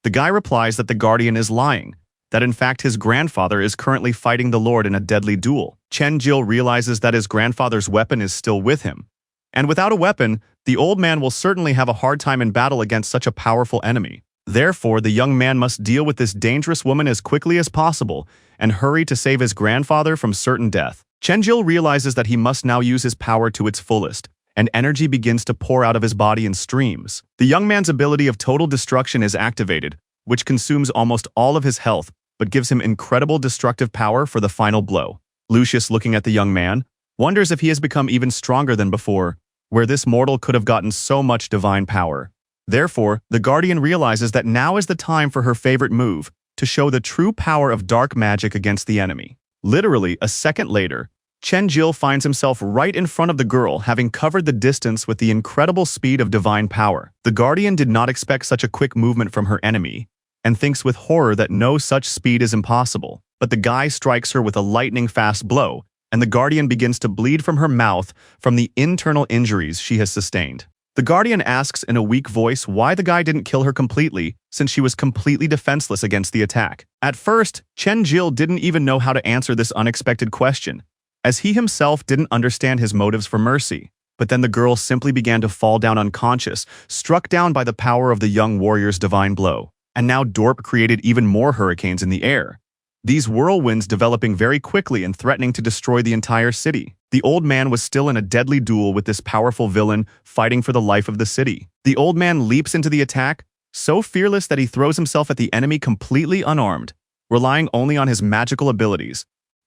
The guy replies that the guardian is lying, that in fact his grandfather is currently fighting the Lord in a deadly duel. Chen-jil realizes that his grandfather's weapon is still with him. And without a weapon, the old man will certainly have a hard time in battle against such a powerful enemy. Therefore, the young man must deal with this dangerous woman as quickly as possible and hurry to save his grandfather from certain death. Chen-jil realizes that he must now use his power to its fullest, and energy begins to pour out of his body in streams. The young man's ability of total destruction is activated, which consumes almost all of his health, but gives him incredible destructive power for the final blow. Lucius, looking at the young man, wonders if he has become even stronger than before, where this mortal could have gotten so much divine power. Therefore, the Guardian realizes that now is the time for her favorite move, to show the true power of dark magic against the enemy. Literally, a second later, Chen-jil finds himself right in front of the girl, having covered the distance with the incredible speed of divine power. The Guardian did not expect such a quick movement from her enemy, and thinks with horror that no such speed is impossible. But the guy strikes her with a lightning-fast blow, and the Guardian begins to bleed from her mouth from the internal injuries she has sustained. The Guardian asks in a weak voice why the guy didn't kill her completely, since she was completely defenseless against the attack. At first, Chen-jil didn't even know how to answer this unexpected question, as he himself didn't understand his motives for mercy. But then the girl simply began to fall down unconscious, struck down by the power of the young warrior's divine blow. And now Dorp created even more hurricanes in the air, these whirlwinds developing very quickly and threatening to destroy the entire city. The old man was still in a deadly duel with this powerful villain fighting for the life of the city. The old man leaps into the attack, so fearless that he throws himself at the enemy completely unarmed, relying only on his magical abilities.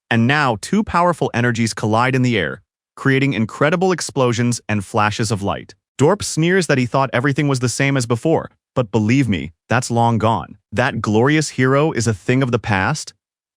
And now two powerful energies collide in the air, creating incredible explosions and flashes of light. Dorp sneers that he thought everything was the same as before, but believe me, that's long gone. That glorious hero is a thing of the past.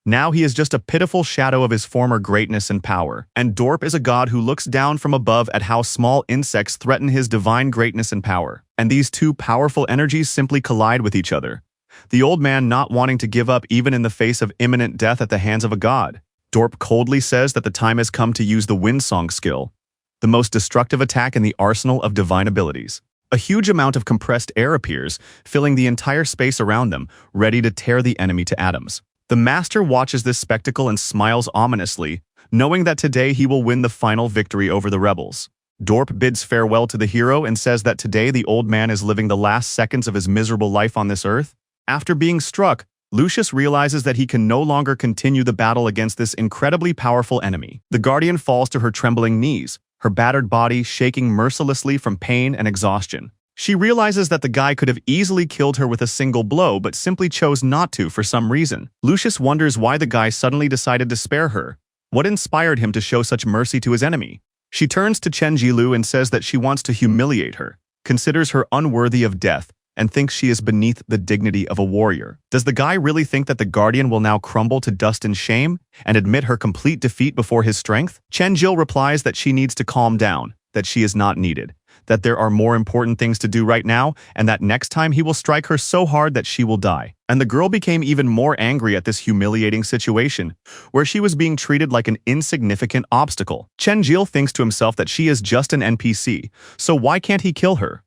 Now he is just a pitiful shadow of his former greatness and power. And Dorp is a god who looks down from above at how small insects threaten his divine greatness and power. And these two powerful energies simply collide with each other, the old man not wanting to give up even in the face of imminent death at the hands of a god. Dorp coldly says that the time has come to use the Windsong skill, the most destructive attack in the arsenal of divine abilities. A huge amount of compressed air appears, filling the entire space around them, ready to tear the enemy to atoms. The master watches this spectacle and smiles ominously, knowing that today he will win the final victory over the rebels. Dorp bids farewell to the hero and says that today the old man is living the last seconds of his miserable life on this earth. After being struck, Lucius realizes that he can no longer continue the battle against this incredibly powerful enemy. The Guardian falls to her trembling knees, her battered body shaking mercilessly from pain and exhaustion. She realizes that the guy could have easily killed her with a single blow, but simply chose not to for some reason. Lucius wonders why the guy suddenly decided to spare her. What inspired him to show such mercy to his enemy? She turns to Chen-jil and says that she wants to humiliate her, considers her unworthy of death, and thinks she is beneath the dignity of a warrior. Does the guy really think that the Guardian will now crumble to dust in shame and admit her complete defeat before his strength? Chen-jil replies that she needs to calm down, that she is not needed, that there are more important things to do right now, and that next time he will strike her so hard that she will die. And the girl became even more angry at this humiliating situation, where she was being treated like an insignificant obstacle. Chen-jil thinks to himself that she is just an NPC, so why can't he kill her?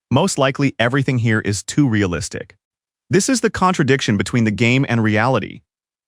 Most likely, everything here is too realistic. This is the contradiction between the game and reality.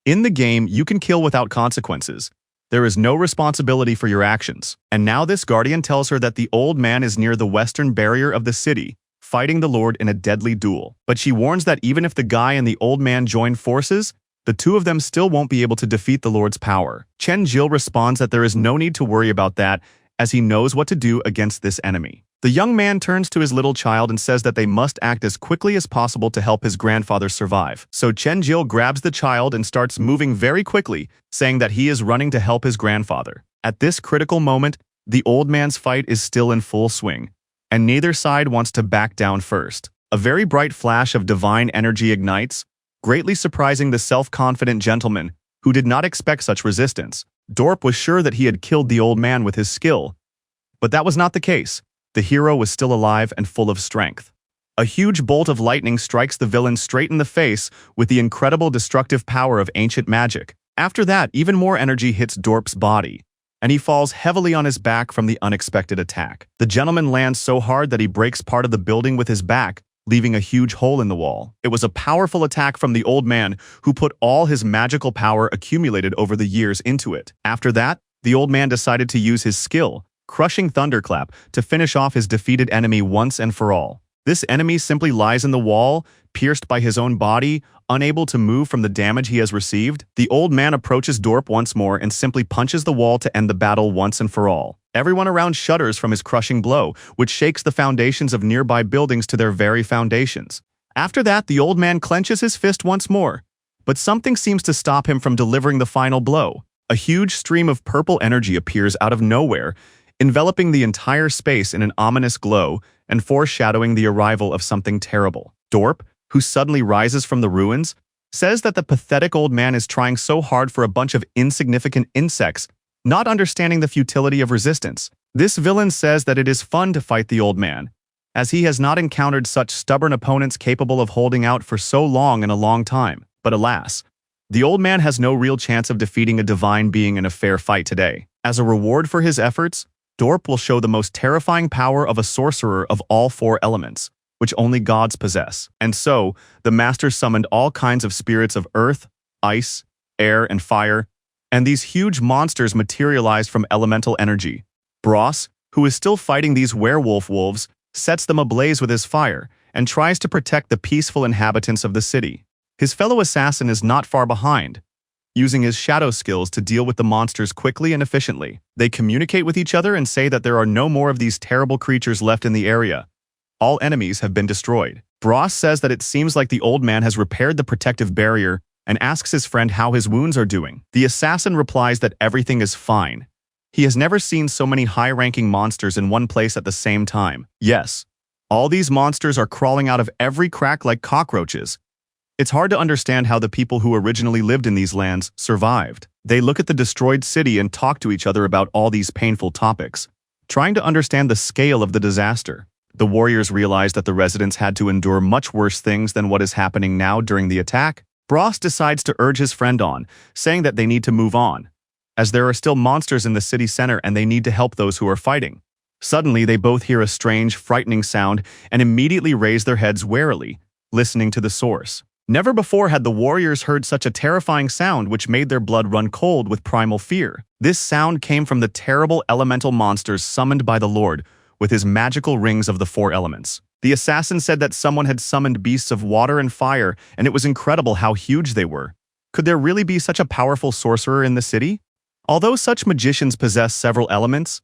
In the game, you can kill without consequences. There is no responsibility for your actions. And now this Guardian tells her that the old man is near the western barrier of the city, fighting the Lord in a deadly duel. But she warns that even if the guy and the old man join forces, the two of them still won't be able to defeat the Lord's power. Chen-jil responds that there is no need to worry about that, as he knows what to do against this enemy. The young man turns to his little child and says that they must act as quickly as possible to help his grandfather survive. So Chen-jil grabs the child and starts moving very quickly, saying that he is running to help his grandfather. At this critical moment, the old man's fight is still in full swing, and neither side wants to back down first. A very bright flash of divine energy ignites, greatly surprising the self-confident gentleman, who did not expect such resistance. Dorp was sure that he had killed the old man with his skill, but that was not the case. The hero was still alive and full of strength. A huge bolt of lightning strikes the villain straight in the face with the incredible destructive power of ancient magic. After that, even more energy hits Dorp's body, and he falls heavily on his back from the unexpected attack. The gentleman lands so hard that he breaks part of the building with his back, leaving a huge hole in the wall. It was a powerful attack from the old man who put all his magical power accumulated over the years into it. After that, the old man decided to use his skill, crushing thunderclap, to finish off his defeated enemy once and for all. This enemy simply lies in the wall, pierced by his own body, unable to move from the damage he has received. The old man approaches Dorp once more and simply punches the wall to end the battle once and for all. Everyone around shudders from his crushing blow, which shakes the foundations of nearby buildings to their very foundations. After that, the old man clenches his fist once more, but something seems to stop him from delivering the final blow. A huge stream of purple energy appears out of nowhere, enveloping the entire space in an ominous glow and foreshadowing the arrival of something terrible. Dorp, who suddenly rises from the ruins, says that the pathetic old man is trying so hard for a bunch of insignificant insects, not understanding the futility of resistance. This villain says that it is fun to fight the old man, as he has not encountered such stubborn opponents capable of holding out for so long in a long time. But alas, the old man has no real chance of defeating a divine being in a fair fight today. As a reward for his efforts, Dorp will show the most terrifying power of a sorcerer of all four elements, which only gods possess. And so, the master summoned all kinds of spirits of earth, ice, air, and fire, and these huge monsters materialized from elemental energy. Bros, who is still fighting these werewolf wolves, sets them ablaze with his fire and tries to protect the peaceful inhabitants of the city. His fellow assassin is not far behind, using his shadow skills to deal with the monsters quickly and efficiently. They communicate with each other and say that there are no more of these terrible creatures left in the area. All enemies have been destroyed. Bros says that it seems like the old man has repaired the protective barrier and asks his friend how his wounds are doing. The assassin replies that everything is fine. He has never seen so many high-ranking monsters in one place at the same time. Yes, all these monsters are crawling out of every crack like cockroaches. It's hard to understand how the people who originally lived in these lands survived. They look at the destroyed city and talk to each other about all these painful topics, trying to understand the scale of the disaster. The warriors realize that the residents had to endure much worse things than what is happening now during the attack. Bros decides to urge his friend on, saying that they need to move on, as there are still monsters in the city center and they need to help those who are fighting. Suddenly, they both hear a strange, frightening sound and immediately raise their heads warily, listening to the source. Never before had the warriors heard such a terrifying sound which made their blood run cold with primal fear. This sound came from the terrible elemental monsters summoned by the Lord with his magical rings of the four elements. The assassin said that someone had summoned beasts of water and fire, and it was incredible how huge they were. Could there really be such a powerful sorcerer in the city? Although such magicians possess several elements,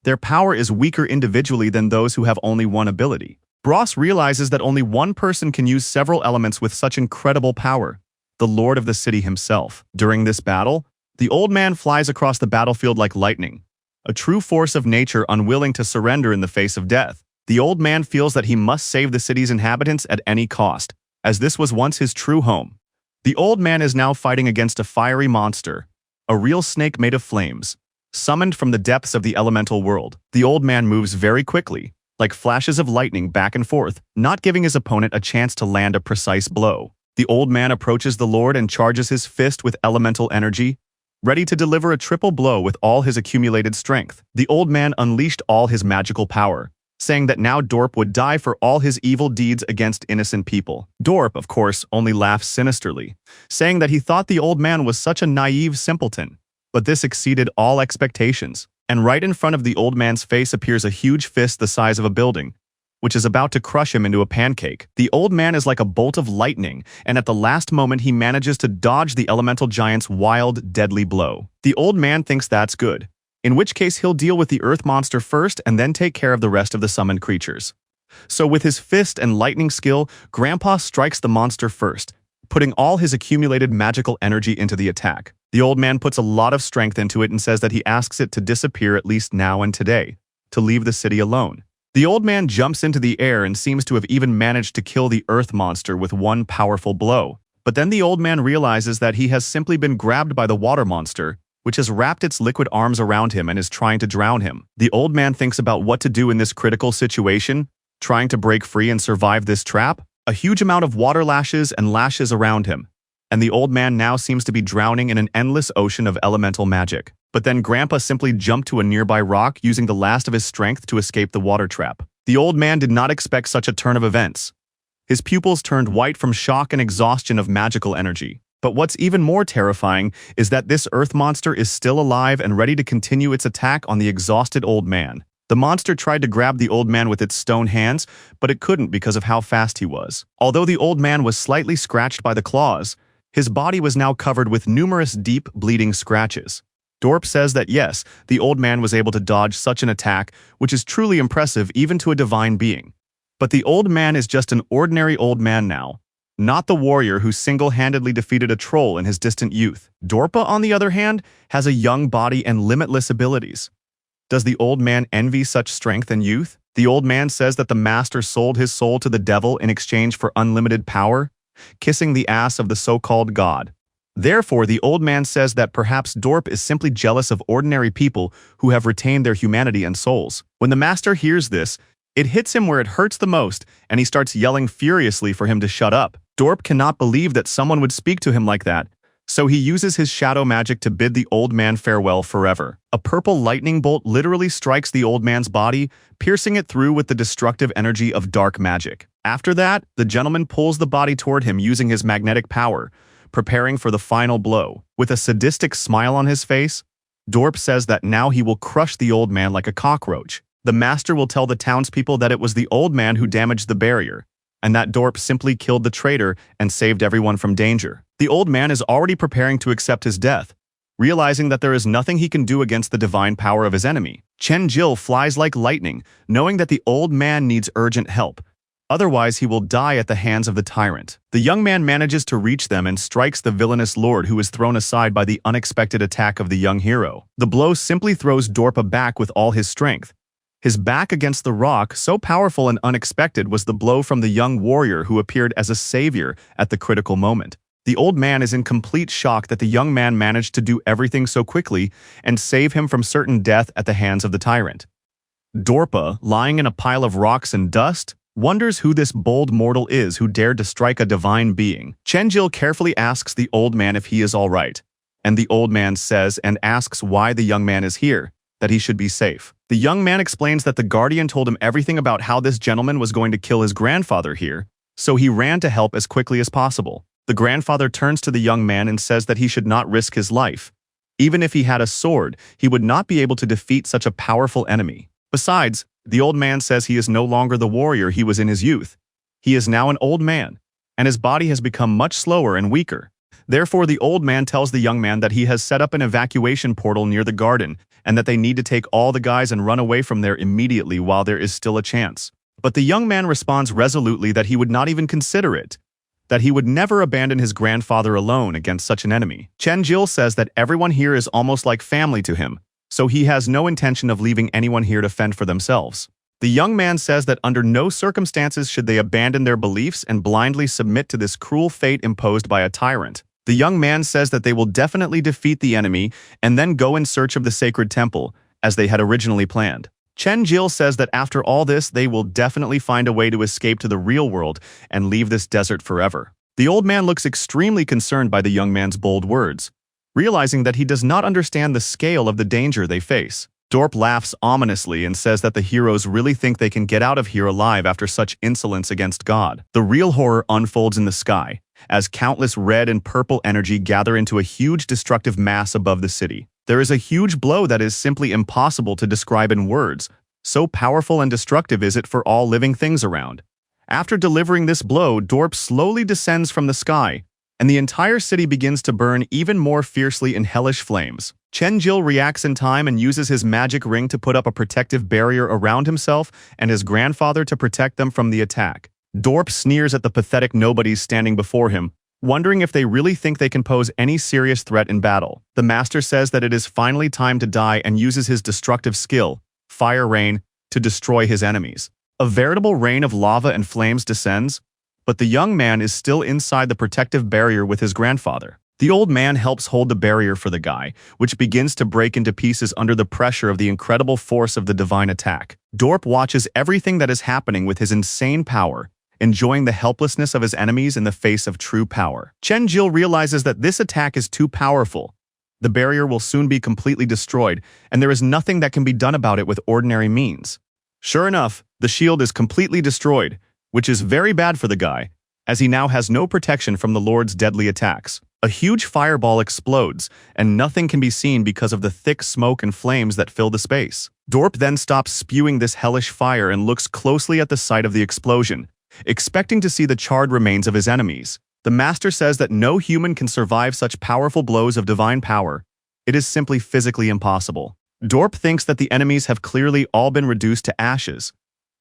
their power is weaker individually than those who have only one ability. Bros realizes that only one person can use several elements with such incredible power, the Lord of the city himself. During this battle, the old man flies across the battlefield like lightning, a true force of nature unwilling to surrender in the face of death. The old man feels that he must save the city's inhabitants at any cost, as this was once his true home. The old man is now fighting against a fiery monster, a real snake made of flames, summoned from the depths of the elemental world. The old man moves very quickly, like flashes of lightning back and forth, not giving his opponent a chance to land a precise blow. The old man approaches the Lord and charges his fist with elemental energy, ready to deliver a triple blow with all his accumulated strength. The old man unleashed all his magical power, saying that now Dorp would die for all his evil deeds against innocent people. Dorp, of course, only laughs sinisterly, saying that he thought the old man was such a naive simpleton. But this exceeded all expectations, and right in front of the old man's face appears a huge fist the size of a building, which is about to crush him into a pancake. The old man is like a bolt of lightning, and at the last moment he manages to dodge the elemental giant's wild, deadly blow. The old man thinks that's good, in which case he'll deal with the earth monster first and then take care of the rest of the summoned creatures. So with his fist and lightning skill, Grandpa strikes the monster first, putting all his accumulated magical energy into the attack. The old man puts a lot of strength into it and says that he asks it to disappear at least now and today, to leave the city alone. The old man jumps into the air and seems to have even managed to kill the earth monster with one powerful blow. But then the old man realizes that he has simply been grabbed by the water monster, which has wrapped its liquid arms around him and is trying to drown him. The old man thinks about what to do in this critical situation, trying to break free and survive this trap. A huge amount of water lashes around him, and the old man now seems to be drowning in an endless ocean of elemental magic. But then Grandpa simply jumped to a nearby rock using the last of his strength to escape the water trap. The old man did not expect such a turn of events. His pupils turned white from shock and exhaustion of magical energy. But what's even more terrifying is that this earth monster is still alive and ready to continue its attack on the exhausted old man. The monster tried to grab the old man with its stone hands, but it couldn't because of how fast he was. Although the old man was slightly scratched by the claws, his body was now covered with numerous deep, bleeding scratches. Dorp says that yes, the old man was able to dodge such an attack, which is truly impressive even to a divine being. But the old man is just an ordinary old man now, not the warrior who single-handedly defeated a troll in his distant youth. Dorpa, on the other hand, has a young body and limitless abilities. Does the old man envy such strength and youth? The old man says that the master sold his soul to the devil in exchange for unlimited power, kissing the ass of the so-called god. Therefore, the old man says that perhaps Dorp is simply jealous of ordinary people who have retained their humanity and souls. When the master hears this, it hits him where it hurts the most, and he starts yelling furiously for him to shut up. Dorp cannot believe that someone would speak to him like that, so he uses his shadow magic to bid the old man farewell forever. A purple lightning bolt literally strikes the old man's body, piercing it through with the destructive energy of dark magic. After that, the gentleman pulls the body toward him using his magnetic power, preparing for the final blow. With a sadistic smile on his face, Dorp says that now he will crush the old man like a cockroach. The master will tell the townspeople that it was the old man who damaged the barrier, and that Dorp simply killed the traitor and saved everyone from danger. The old man is already preparing to accept his death, realizing that there is nothing he can do against the divine power of his enemy. Chen Jil flies like lightning, knowing that the old man needs urgent help. Otherwise, he will die at the hands of the tyrant. The young man manages to reach them and strikes the villainous lord who is thrown aside by the unexpected attack of the young hero. The blow simply throws Dorpa back with all his strength. His back against the rock, so powerful and unexpected, was the blow from the young warrior who appeared as a savior at the critical moment. The old man is in complete shock that the young man managed to do everything so quickly and save him from certain death at the hands of the tyrant. Dorpa, lying in a pile of rocks and dust, wonders who this bold mortal is who dared to strike a divine being. Chenjil carefully asks the old man if he is all right, and the old man says and asks why the young man is here, that he should be safe. The young man explains that the guardian told him everything about how this gentleman was going to kill his grandfather here, so he ran to help as quickly as possible. The grandfather turns to the young man and says that he should not risk his life. Even if he had a sword, he would not be able to defeat such a powerful enemy. Besides, the old man says he is no longer the warrior he was in his youth. He is now an old man, and his body has become much slower and weaker. Therefore, the old man tells the young man that he has set up an evacuation portal near the garden and that they need to take all the guys and run away from there immediately while there is still a chance. But the young man responds resolutely that he would not even consider it, that he would never abandon his grandfather alone against such an enemy. Chen Jil says that everyone here is almost like family to him, so he has no intention of leaving anyone here to fend for themselves. The young man says that under no circumstances should they abandon their beliefs and blindly submit to this cruel fate imposed by a tyrant. The young man says that they will definitely defeat the enemy and then go in search of the sacred temple, as they had originally planned. Chen Jil says that after all this, they will definitely find a way to escape to the real world and leave this desert forever. The old man looks extremely concerned by the young man's bold words, realizing that he does not understand the scale of the danger they face. Dorp laughs ominously and says that the heroes really think they can get out of here alive after such insolence against God. The real horror unfolds in the sky, as countless red and purple energy gather into a huge destructive mass above the city. There is a huge blow that is simply impossible to describe in words, so powerful and destructive is it for all living things around. After delivering this blow, Dorp slowly descends from the sky, and the entire city begins to burn even more fiercely in hellish flames. Chen Jil reacts in time and uses his magic ring to put up a protective barrier around himself and his grandfather to protect them from the attack. Dorp sneers at the pathetic nobodies standing before him, wondering if they really think they can pose any serious threat in battle. The master says that it is finally time to die and uses his destructive skill, Fire Rain, to destroy his enemies. A veritable rain of lava and flames descends, but the young man is still inside the protective barrier with his grandfather. The old man helps hold the barrier for the guy, which begins to break into pieces under the pressure of the incredible force of the divine attack. Dorp watches everything that is happening with his insane power, enjoying the helplessness of his enemies in the face of true power. Chen Jil realizes that this attack is too powerful, The barrier will soon be completely destroyed, and there is nothing that can be done about it with ordinary means. Sure enough, the shield is completely destroyed, which is very bad for the guy, as he now has no protection from the Lord's deadly attacks. A huge fireball explodes, and nothing can be seen because of the thick smoke and flames that fill the space. Dorp then stops spewing this hellish fire and looks closely at the site of the explosion, expecting to see the charred remains of his enemies. The master says that no human can survive such powerful blows of divine power. It is simply physically impossible. Dorp thinks that the enemies have clearly all been reduced to ashes,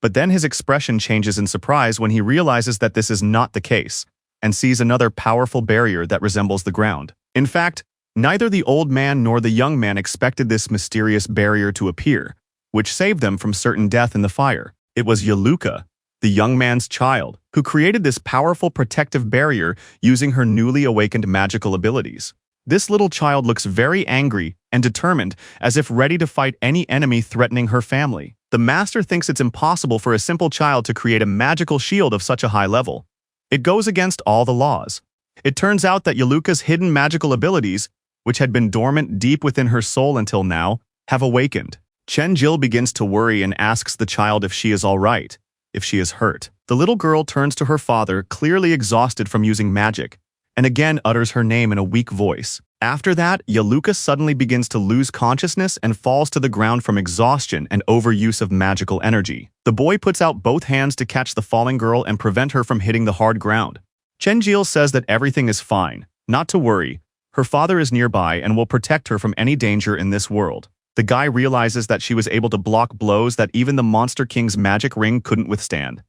but then his expression changes in surprise when he realizes that this is not the case, and sees another powerful barrier that resembles the ground. In fact, neither the old man nor the young man expected this mysterious barrier to appear, which saved them from certain death in the fire. It was Yaluka, the young man's child, who created this powerful protective barrier using her newly awakened magical abilities. This little child looks very angry and determined, as if ready to fight any enemy threatening her family. The master thinks it's impossible for a simple child to create a magical shield of such a high level. It goes against all the laws. It turns out that Yaluka's hidden magical abilities, which had been dormant deep within her soul until now, have awakened. Chen-Jil begins to worry and asks the child if she is all right, if she is hurt. The little girl turns to her father, clearly exhausted from using magic, and again utters her name in a weak voice. After that, Yaluka suddenly begins to lose consciousness and falls to the ground from exhaustion and overuse of magical energy. The boy puts out both hands to catch the falling girl and prevent her from hitting the hard ground. Chen-Jil says that everything is fine, not to worry. Her father is nearby and will protect her from any danger in this world. The guy realizes that she was able to block blows that even the Monster King's magic ring couldn't withstand.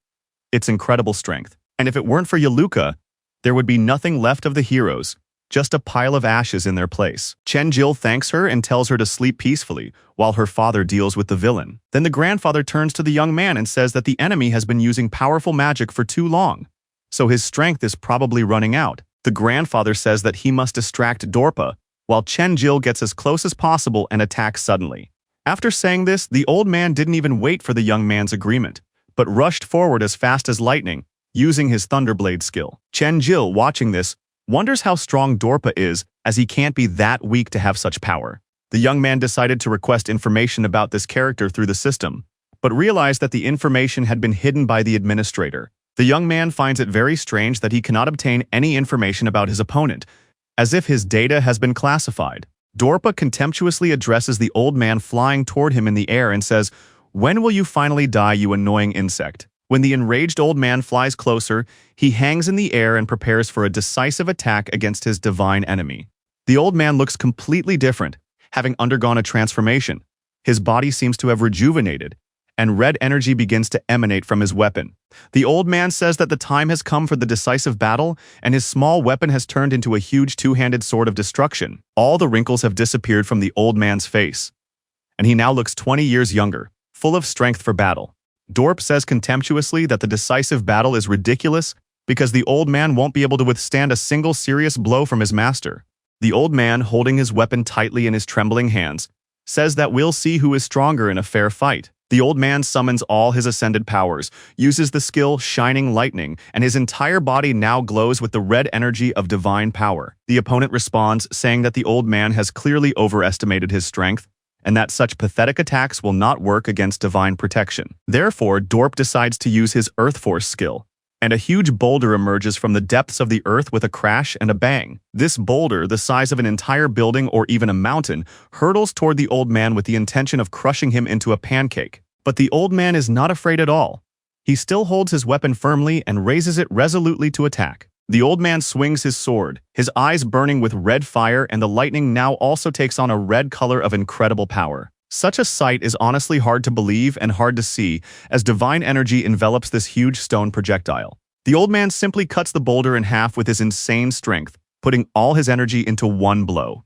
It's incredible strength. And if it weren't for Yaluka, there would be nothing left of the heroes, just a pile of ashes in their place. Chen-Jil thanks her and tells her to sleep peacefully, while her father deals with the villain. Then the grandfather turns to the young man and says that the enemy has been using powerful magic for too long, so his strength is probably running out. The grandfather says that he must distract Dorpa, while Chen-Jil gets as close as possible and attacks suddenly. After saying this, the old man didn't even wait for the young man's agreement, but rushed forward as fast as lightning, using his Thunderblade skill. Chen-Jil, watching this, wonders how strong Dorpa is, as he can't be that weak to have such power. The young man decided to request information about this character through the system, but realized that the information had been hidden by the administrator. The young man finds it very strange that he cannot obtain any information about his opponent, as if his data has been classified. Dorpa contemptuously addresses the old man flying toward him in the air and says, "When will you finally die, you annoying insect?" When the enraged old man flies closer, he hangs in the air and prepares for a decisive attack against his divine enemy. The old man looks completely different, having undergone a transformation. His body seems to have rejuvenated, and red energy begins to emanate from his weapon. The old man says that the time has come for the decisive battle, and his small weapon has turned into a huge two-handed sword of destruction. All the wrinkles have disappeared from the old man's face, and he now looks 20 years younger, full of strength for battle. Dorp says contemptuously that the decisive battle is ridiculous because the old man won't be able to withstand a single serious blow from his master. The old man, holding his weapon tightly in his trembling hands, says that we'll see who is stronger in a fair fight. The old man summons all his ascended powers, uses the skill Shining Lightning, and his entire body now glows with the red energy of divine power. The opponent responds, saying that the old man has clearly overestimated his strength, and that such pathetic attacks will not work against divine protection. Therefore, Dorp decides to use his Earth Force skill, and a huge boulder emerges from the depths of the earth with a crash and a bang. This boulder, the size of an entire building or even a mountain, hurtles toward the old man with the intention of crushing him into a pancake. But the old man is not afraid at all. He still holds his weapon firmly and raises it resolutely to attack. The old man swings his sword, his eyes burning with red fire, and the lightning now also takes on a red color of incredible power. Such a sight is honestly hard to believe and hard to see, as divine energy envelops this huge stone projectile. The old man simply cuts the boulder in half with his insane strength, putting all his energy into one blow.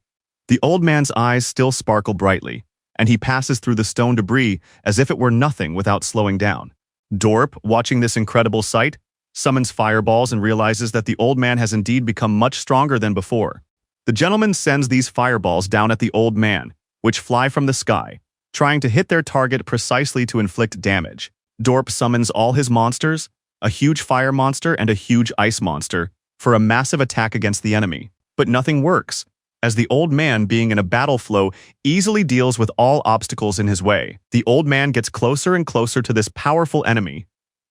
The old man's eyes still sparkle brightly, and he passes through the stone debris as if it were nothing without slowing down. Dorp, watching this incredible sight, summons fireballs and realizes that the old man has indeed become much stronger than before. The gentleman sends these fireballs down at the old man, which fly from the sky, trying to hit their target precisely to inflict damage. Dorp summons all his monsters, a huge fire monster and a huge ice monster, for a massive attack against the enemy. But nothing works, as the old man, being in a battle flow, easily deals with all obstacles in his way. The old man gets closer and closer to this powerful enemy,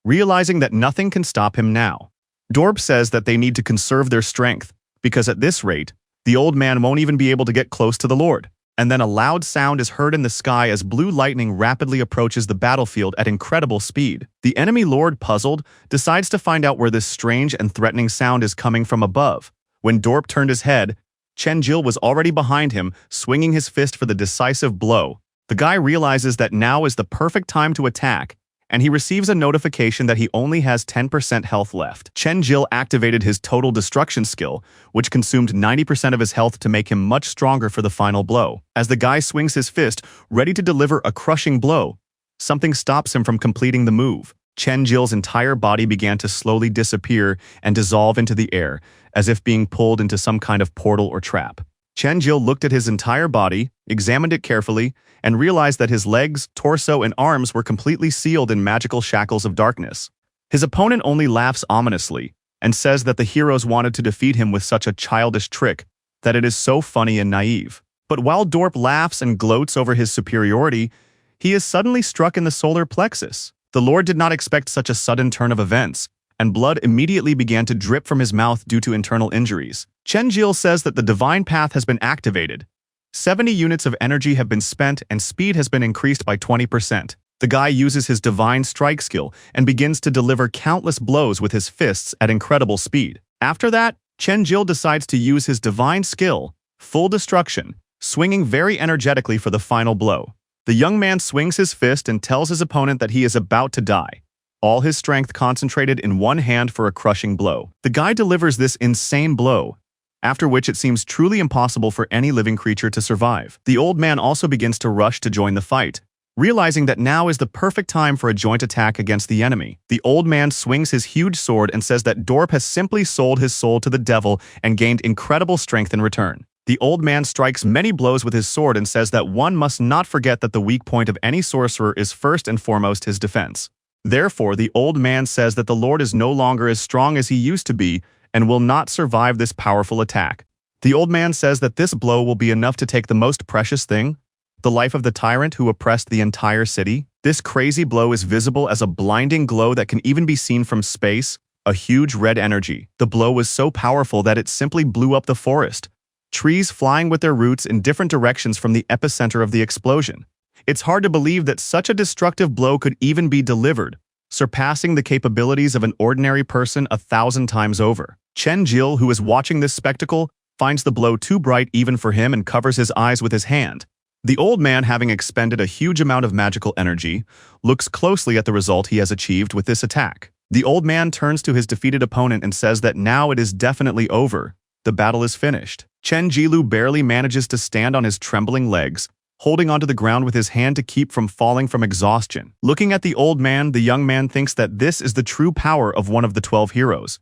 realizing that nothing can stop him now. Dorp says that they need to conserve their strength, because at this rate, the old man won't even be able to get close to the Lord. And then a loud sound is heard in the sky as blue lightning rapidly approaches the battlefield at incredible speed. The enemy lord, puzzled, decides to find out where this strange and threatening sound is coming from above. When Dorp turned his head, Chen-jil was already behind him, swinging his fist for the decisive blow. The guy realizes that now is the perfect time to attack, and he receives a notification that he only has 10% health left. Chen-jil activated his total destruction skill, which consumed 90% of his health to make him much stronger for the final blow. As the guy swings his fist, ready to deliver a crushing blow, something stops him from completing the move. Chen-jil's entire body began to slowly disappear and dissolve into the air, as if being pulled into some kind of portal or trap. Chen-jil looked at his entire body, examined it carefully, and realized that his legs, torso, and arms were completely sealed in magical shackles of darkness. His opponent only laughs ominously and says that the heroes wanted to defeat him with such a childish trick that it is so funny and naive. But while Dorp laughs and gloats over his superiority, he is suddenly struck in the solar plexus. The Lord did not expect such a sudden turn of events, and blood immediately began to drip from his mouth due to internal injuries. Chen-jil says that the divine path has been activated. 70 units of energy have been spent and speed has been increased by 20%. The guy uses his divine strike skill and begins to deliver countless blows with his fists at incredible speed. After that, Chen-jil decides to use his divine skill, full destruction, swinging very energetically for the final blow. The young man swings his fist and tells his opponent that he is about to die, all his strength concentrated in one hand for a crushing blow. The guy delivers this insane blow, after which it seems truly impossible for any living creature to survive. The old man also begins to rush to join the fight, realizing that now is the perfect time for a joint attack against the enemy. The old man swings his huge sword and says that Dorp has simply sold his soul to the devil and gained incredible strength in return. The old man strikes many blows with his sword and says that one must not forget that the weak point of any sorcerer is first and foremost his defense. Therefore, the old man says that the Lord is no longer as strong as he used to be and will not survive this powerful attack. The old man says that this blow will be enough to take the most precious thing, the life of the tyrant who oppressed the entire city. This crazy blow is visible as a blinding glow that can even be seen from space, a huge red energy. The blow was so powerful that it simply blew up the forest, trees flying with their roots in different directions from the epicenter of the explosion. It's hard to believe that such a destructive blow could even be delivered, surpassing the capabilities of an ordinary person 1,000 times over. Chen-jil, who is watching this spectacle, finds the blow too bright even for him and covers his eyes with his hand. The old man, having expended a huge amount of magical energy, looks closely at the result he has achieved with this attack. The old man turns to his defeated opponent and says that now it is definitely over. The battle is finished. Chen-jilu barely manages to stand on his trembling legs, holding onto the ground with his hand to keep from falling from exhaustion. Looking at the old man, the young man thinks that this is the true power of one of the 12 heroes.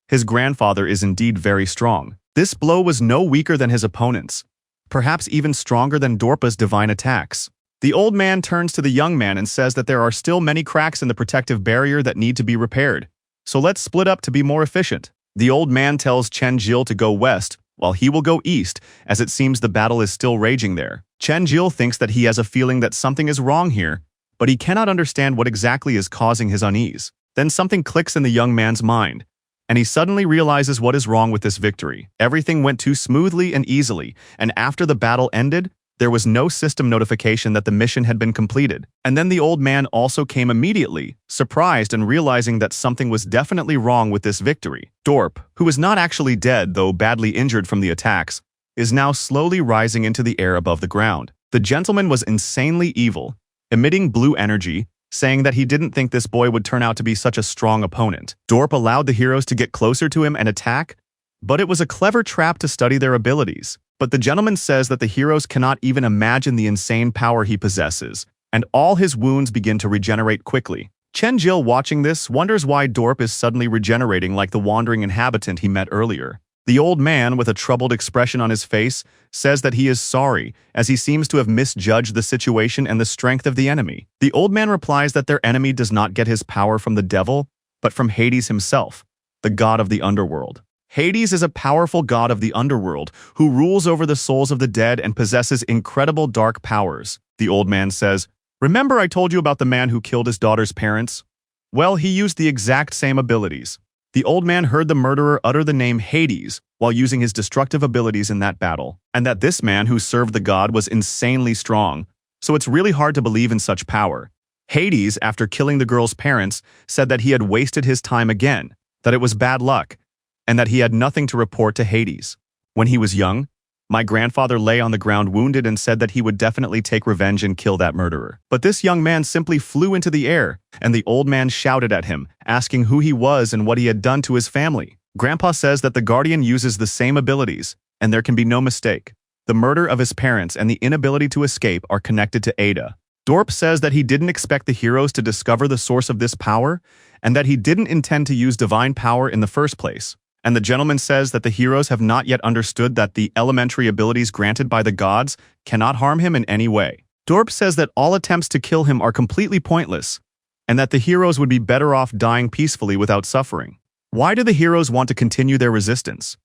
His grandfather is indeed very strong. This blow was no weaker than his opponent's, perhaps even stronger than Dorpa's divine attacks. The old man turns to the young man and says that there are still many cracks in the protective barrier that need to be repaired, so let's split up to be more efficient. The old man tells Chen-jil to go west, while he will go east, as it seems the battle is still raging there. Chen-jil thinks that he has a feeling that something is wrong here, but he cannot understand what exactly is causing his unease. Then something clicks in the young man's mind, and he suddenly realizes what is wrong with this victory. Everything went too smoothly and easily, and after the battle ended, there was no system notification that the mission had been completed. And then the old man also came immediately, surprised and realizing that something was definitely wrong with this victory. Dorp, who is not actually dead though badly injured from the attacks, is now slowly rising into the air above the ground. The gentleman was insanely evil, emitting blue energy, saying that he didn't think this boy would turn out to be such a strong opponent. Dorp allowed the heroes to get closer to him and attack, but it was a clever trap to study their abilities. But the gentleman says that the heroes cannot even imagine the insane power he possesses, and all his wounds begin to regenerate quickly. Chen-jil, watching this, wonders why Dorp is suddenly regenerating like the wandering inhabitant he met earlier. The old man, with a troubled expression on his face, says that he is sorry, as he seems to have misjudged the situation and the strength of the enemy. The old man replies that their enemy does not get his power from the devil, but from Hades himself, the god of the underworld. Hades is a powerful god of the underworld who rules over the souls of the dead and possesses incredible dark powers. The old man says, "Remember I told you about the man who killed his daughter's parents? Well, he used the exact same abilities." The old man heard the murderer utter the name Hades while using his destructive abilities in that battle, and that this man who served the god was insanely strong, so it's really hard to believe in such power. Hades, after killing the girl's parents, said that he had wasted his time again, that it was bad luck, and that he had nothing to report to Hades. When he was young, my grandfather lay on the ground wounded and said that he would definitely take revenge and kill that murderer. But this young man simply flew into the air, and the old man shouted at him, asking who he was and what he had done to his family. Grandpa says that the guardian uses the same abilities, and there can be no mistake. The murder of his parents and the inability to escape are connected to Ada. Dorp says that he didn't expect the heroes to discover the source of this power, and that he didn't intend to use divine power in the first place. And the gentleman says that the heroes have not yet understood that the elementary abilities granted by the gods cannot harm him in any way. Dorp says that all attempts to kill him are completely pointless, and that the heroes would be better off dying peacefully without suffering. Why do the heroes want to continue their resistance?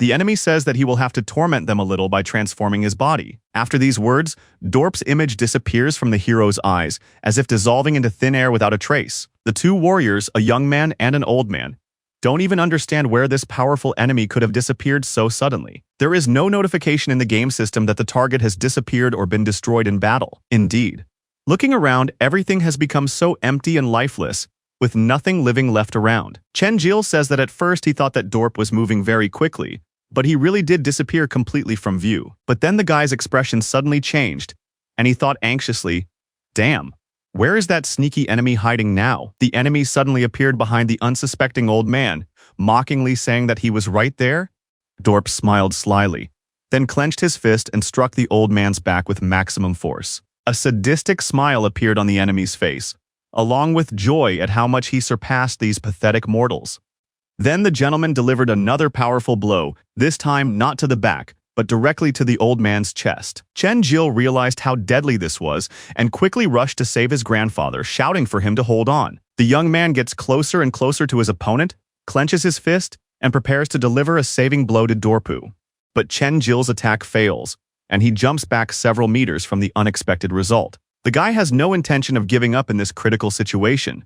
The enemy says that he will have to torment them a little by transforming his body. After these words, Dorp's image disappears from the hero's eyes, as if dissolving into thin air without a trace. The two warriors, a young man and an old man, don't even understand where this powerful enemy could have disappeared so suddenly. There is no notification in the game system that the target has disappeared or been destroyed in battle. Indeed, looking around, everything has become so empty and lifeless, with nothing living left around. Chen Jil says that at first he thought that Dorp was moving very quickly, but he really did disappear completely from view. But then the guy's expression suddenly changed, and he thought anxiously, "Damn. Where is that sneaky enemy hiding now?" The enemy suddenly appeared behind the unsuspecting old man, mockingly saying that he was right there. Dorp smiled slyly, then clenched his fist and struck the old man's back with maximum force. A sadistic smile appeared on the enemy's face, along with joy at how much he surpassed these pathetic mortals. Then the gentleman delivered another powerful blow, this time not to the back, but directly to the old man's chest. Chen Jil realized how deadly this was and quickly rushed to save his grandfather, shouting for him to hold on. The young man gets closer and closer to his opponent, clenches his fist, and prepares to deliver a saving blow to Dorpu. But Chen Jil's attack fails, and he jumps back several meters from the unexpected result. The guy has no intention of giving up in this critical situation,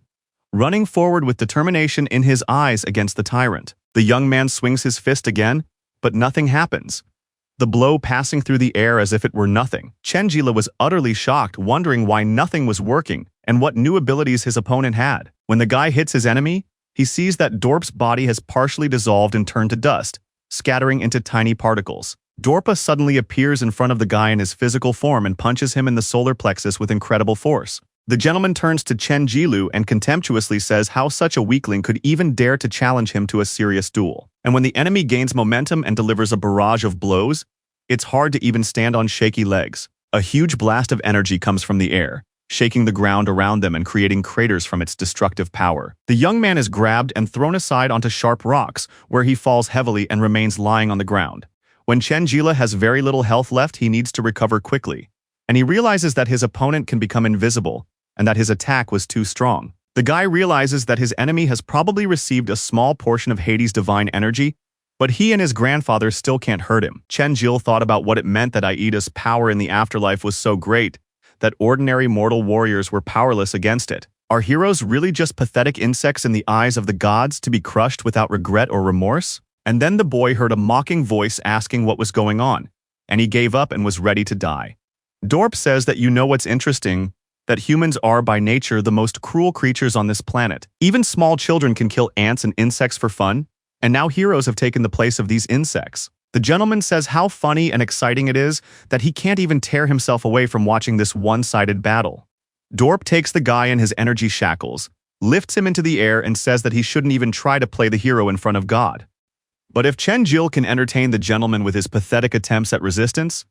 running forward with determination in his eyes against the tyrant. The young man swings his fist again, but nothing happens, the blow passing through the air as if it were nothing. Chen Jila was utterly shocked, wondering why nothing was working and what new abilities his opponent had. When the guy hits his enemy, he sees that Dorp's body has partially dissolved and turned to dust, scattering into tiny particles. Dorpa suddenly appears in front of the guy in his physical form and punches him in the solar plexus with incredible force. The gentleman turns to Chen Jilu and contemptuously says how such a weakling could even dare to challenge him to a serious duel. And when the enemy gains momentum and delivers a barrage of blows, it's hard to even stand on shaky legs. A huge blast of energy comes from the air, shaking the ground around them and creating craters from its destructive power. The young man is grabbed and thrown aside onto sharp rocks, where he falls heavily and remains lying on the ground. When Chen Jila has very little health left, he needs to recover quickly, and he realizes that his opponent can become invisible, and that his attack was too strong. The guy realizes that his enemy has probably received a small portion of Hades' divine energy, but he and his grandfather still can't hurt him. Chen Jil thought about what it meant that Aida's power in the afterlife was so great that ordinary mortal warriors were powerless against it. Are heroes really just pathetic insects in the eyes of the gods to be crushed without regret or remorse? And then the boy heard a mocking voice asking what was going on, and he gave up and was ready to die. Dorp says that you know what's interesting, that humans are by nature the most cruel creatures on this planet. Even small children can kill ants and insects for fun, and now heroes have taken the place of these insects. The gentleman says how funny and exciting it is that he can't even tear himself away from watching this one-sided battle. Dorp takes the guy in his energy shackles, lifts him into the air and says that he shouldn't even try to play the hero in front of God. But if Chen Jil can entertain the gentleman with his pathetic attempts at resistance,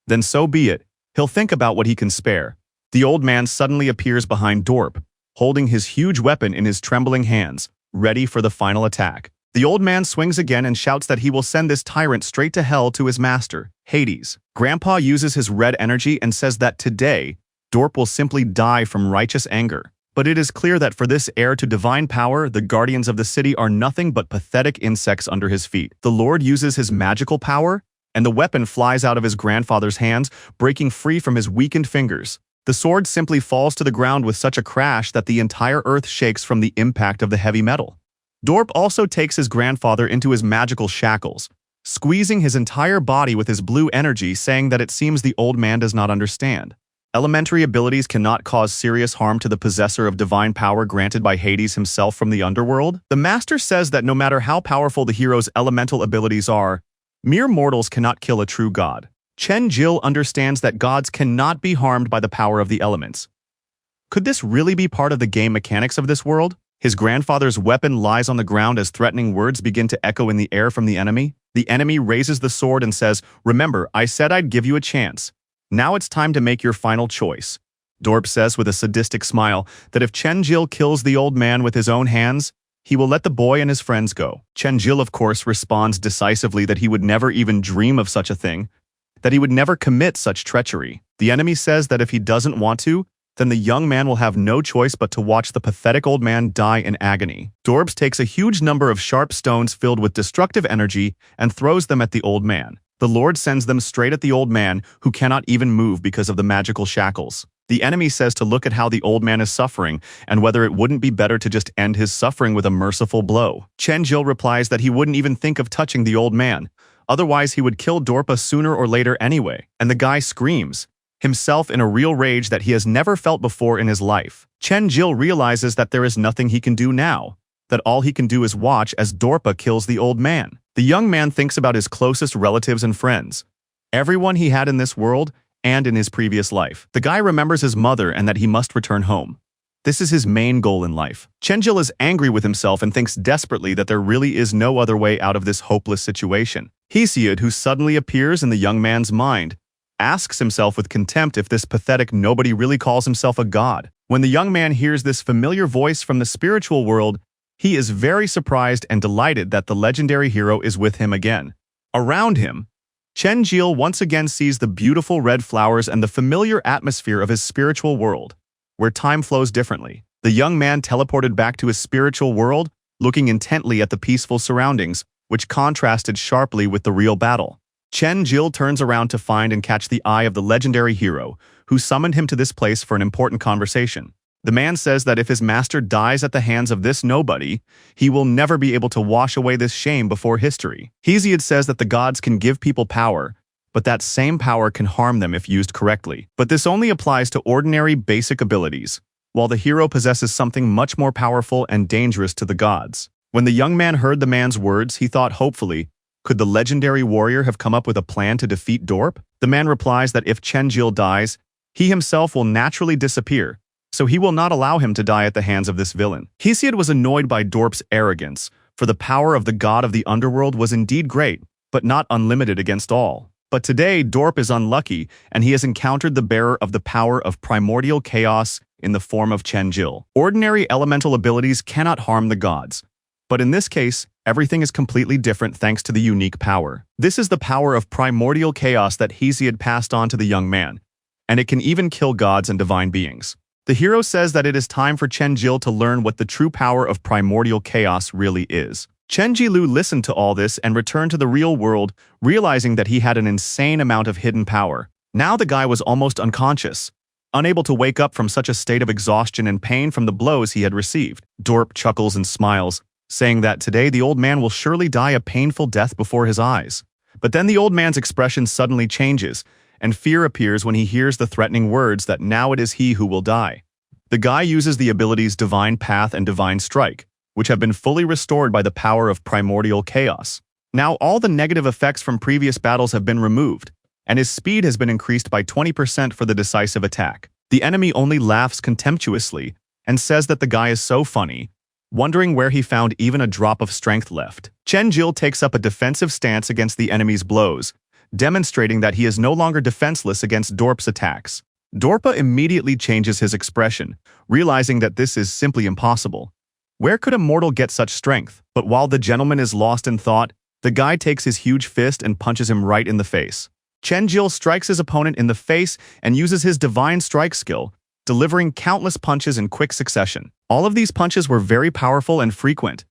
then so be it. He'll think about what he can spare. The old man suddenly appears behind Dorp, holding his huge weapon in his trembling hands, ready for the final attack. The old man swings again and shouts that he will send this tyrant straight to hell to his master, Hades. Grandpa uses his red energy and says that today, Dorp will simply die from righteous anger. But it is clear that for this heir to divine power, the guardians of the city are nothing but pathetic insects under his feet. The Lord uses his magical power, and the weapon flies out of his grandfather's hands, breaking free from his weakened fingers. The sword simply falls to the ground with such a crash that the entire earth shakes from the impact of the heavy metal. Dorp also takes his grandfather into his magical shackles, squeezing his entire body with his blue energy, saying that it seems the old man does not understand. Elementary abilities cannot cause serious harm to the possessor of divine power granted by Hades himself from the underworld. The master says that no matter how powerful the hero's elemental abilities are, mere mortals cannot kill a true god. Chen-Jil understands that gods cannot be harmed by the power of the elements. Could this really be part of the game mechanics of this world? His grandfather's weapon lies on the ground as threatening words begin to echo in the air from the enemy. The enemy raises the sword and says, "Remember, I said I'd give you a chance. Now it's time to make your final choice." Dorp says with a sadistic smile that if Chen-Jil kills the old man with his own hands, he will let the boy and his friends go. Chen-Jil, of course, responds decisively that he would never even dream of such a thing, that he would never commit such treachery. The enemy says that if he doesn't want to, then the young man will have no choice but to watch the pathetic old man die in agony. Dorp takes a huge number of sharp stones filled with destructive energy and throws them at the old man. The Lord sends them straight at the old man, who cannot even move because of the magical shackles. The enemy says to look at how the old man is suffering and whether it wouldn't be better to just end his suffering with a merciful blow. Chen-Jil replies that he wouldn't even think of touching the old man. Otherwise, he would kill Dorpa sooner or later anyway. And the guy screams, himself in a real rage that he has never felt before in his life. Chen-Jil realizes that there is nothing he can do now, that all he can do is watch as Dorpa kills the old man. The young man thinks about his closest relatives and friends, everyone he had in this world and in his previous life. The guy remembers his mother and that he must return home. This is his main goal in life. Chen-Jil is angry with himself and thinks desperately that there really is no other way out of this hopeless situation. Hesiod, who suddenly appears in the young man's mind, asks himself with contempt if this pathetic nobody really calls himself a god. When the young man hears this familiar voice from the spiritual world, he is very surprised and delighted that the legendary hero is with him again. Around him, Chen-Jil once again sees the beautiful red flowers and the familiar atmosphere of his spiritual world, where time flows differently. The young man teleported back to his spiritual world, looking intently at the peaceful surroundings, which contrasted sharply with the real battle. Chen-Jil turns around to find and catch the eye of the legendary hero, who summoned him to this place for an important conversation. The man says that if his master dies at the hands of this nobody, he will never be able to wash away this shame before history. Hesiod says that the gods can give people power, but that same power can harm them if used correctly. But this only applies to ordinary basic abilities, while the hero possesses something much more powerful and dangerous to the gods. When the young man heard the man's words, he thought hopefully, could the legendary warrior have come up with a plan to defeat Dorp? The man replies that if Chen-Jil dies, he himself will naturally disappear, so he will not allow him to die at the hands of this villain. Hesiod was annoyed by Dorp's arrogance, for the power of the god of the underworld was indeed great, but not unlimited against all. But today, Dorp is unlucky, and he has encountered the bearer of the power of primordial chaos in the form of Chen-Jil. Ordinary elemental abilities cannot harm the gods, but in this case, everything is completely different thanks to the unique power. This is the power of primordial chaos that Hesiod passed on to the young man, and it can even kill gods and divine beings. The hero says that it is time for Chen-Jil to learn what the true power of primordial chaos really is. Chen-Jilu listened to all this and returned to the real world, realizing that he had an insane amount of hidden power. Now the guy was almost unconscious, unable to wake up from such a state of exhaustion and pain from the blows he had received. Dorp chuckles and smiles, saying that today the old man will surely die a painful death before his eyes. But then the old man's expression suddenly changes, and fear appears when he hears the threatening words that now it is he who will die. The guy uses the abilities Divine Path and Divine Strike, which have been fully restored by the power of primordial chaos. Now all the negative effects from previous battles have been removed, and his speed has been increased by 20% for the decisive attack. The enemy only laughs contemptuously and says that the guy is so funny, wondering where he found even a drop of strength left. Chen-Jil takes up a defensive stance against the enemy's blows, demonstrating that he is no longer defenseless against Dorp's attacks. Dorpa immediately changes his expression, realizing that this is simply impossible. Where could a mortal get such strength? But while the gentleman is lost in thought, the guy takes his huge fist and punches him right in the face. Chen-Jil strikes his opponent in the face and uses his divine strike skill, delivering countless punches in quick succession. All of these punches were very powerful and frequent,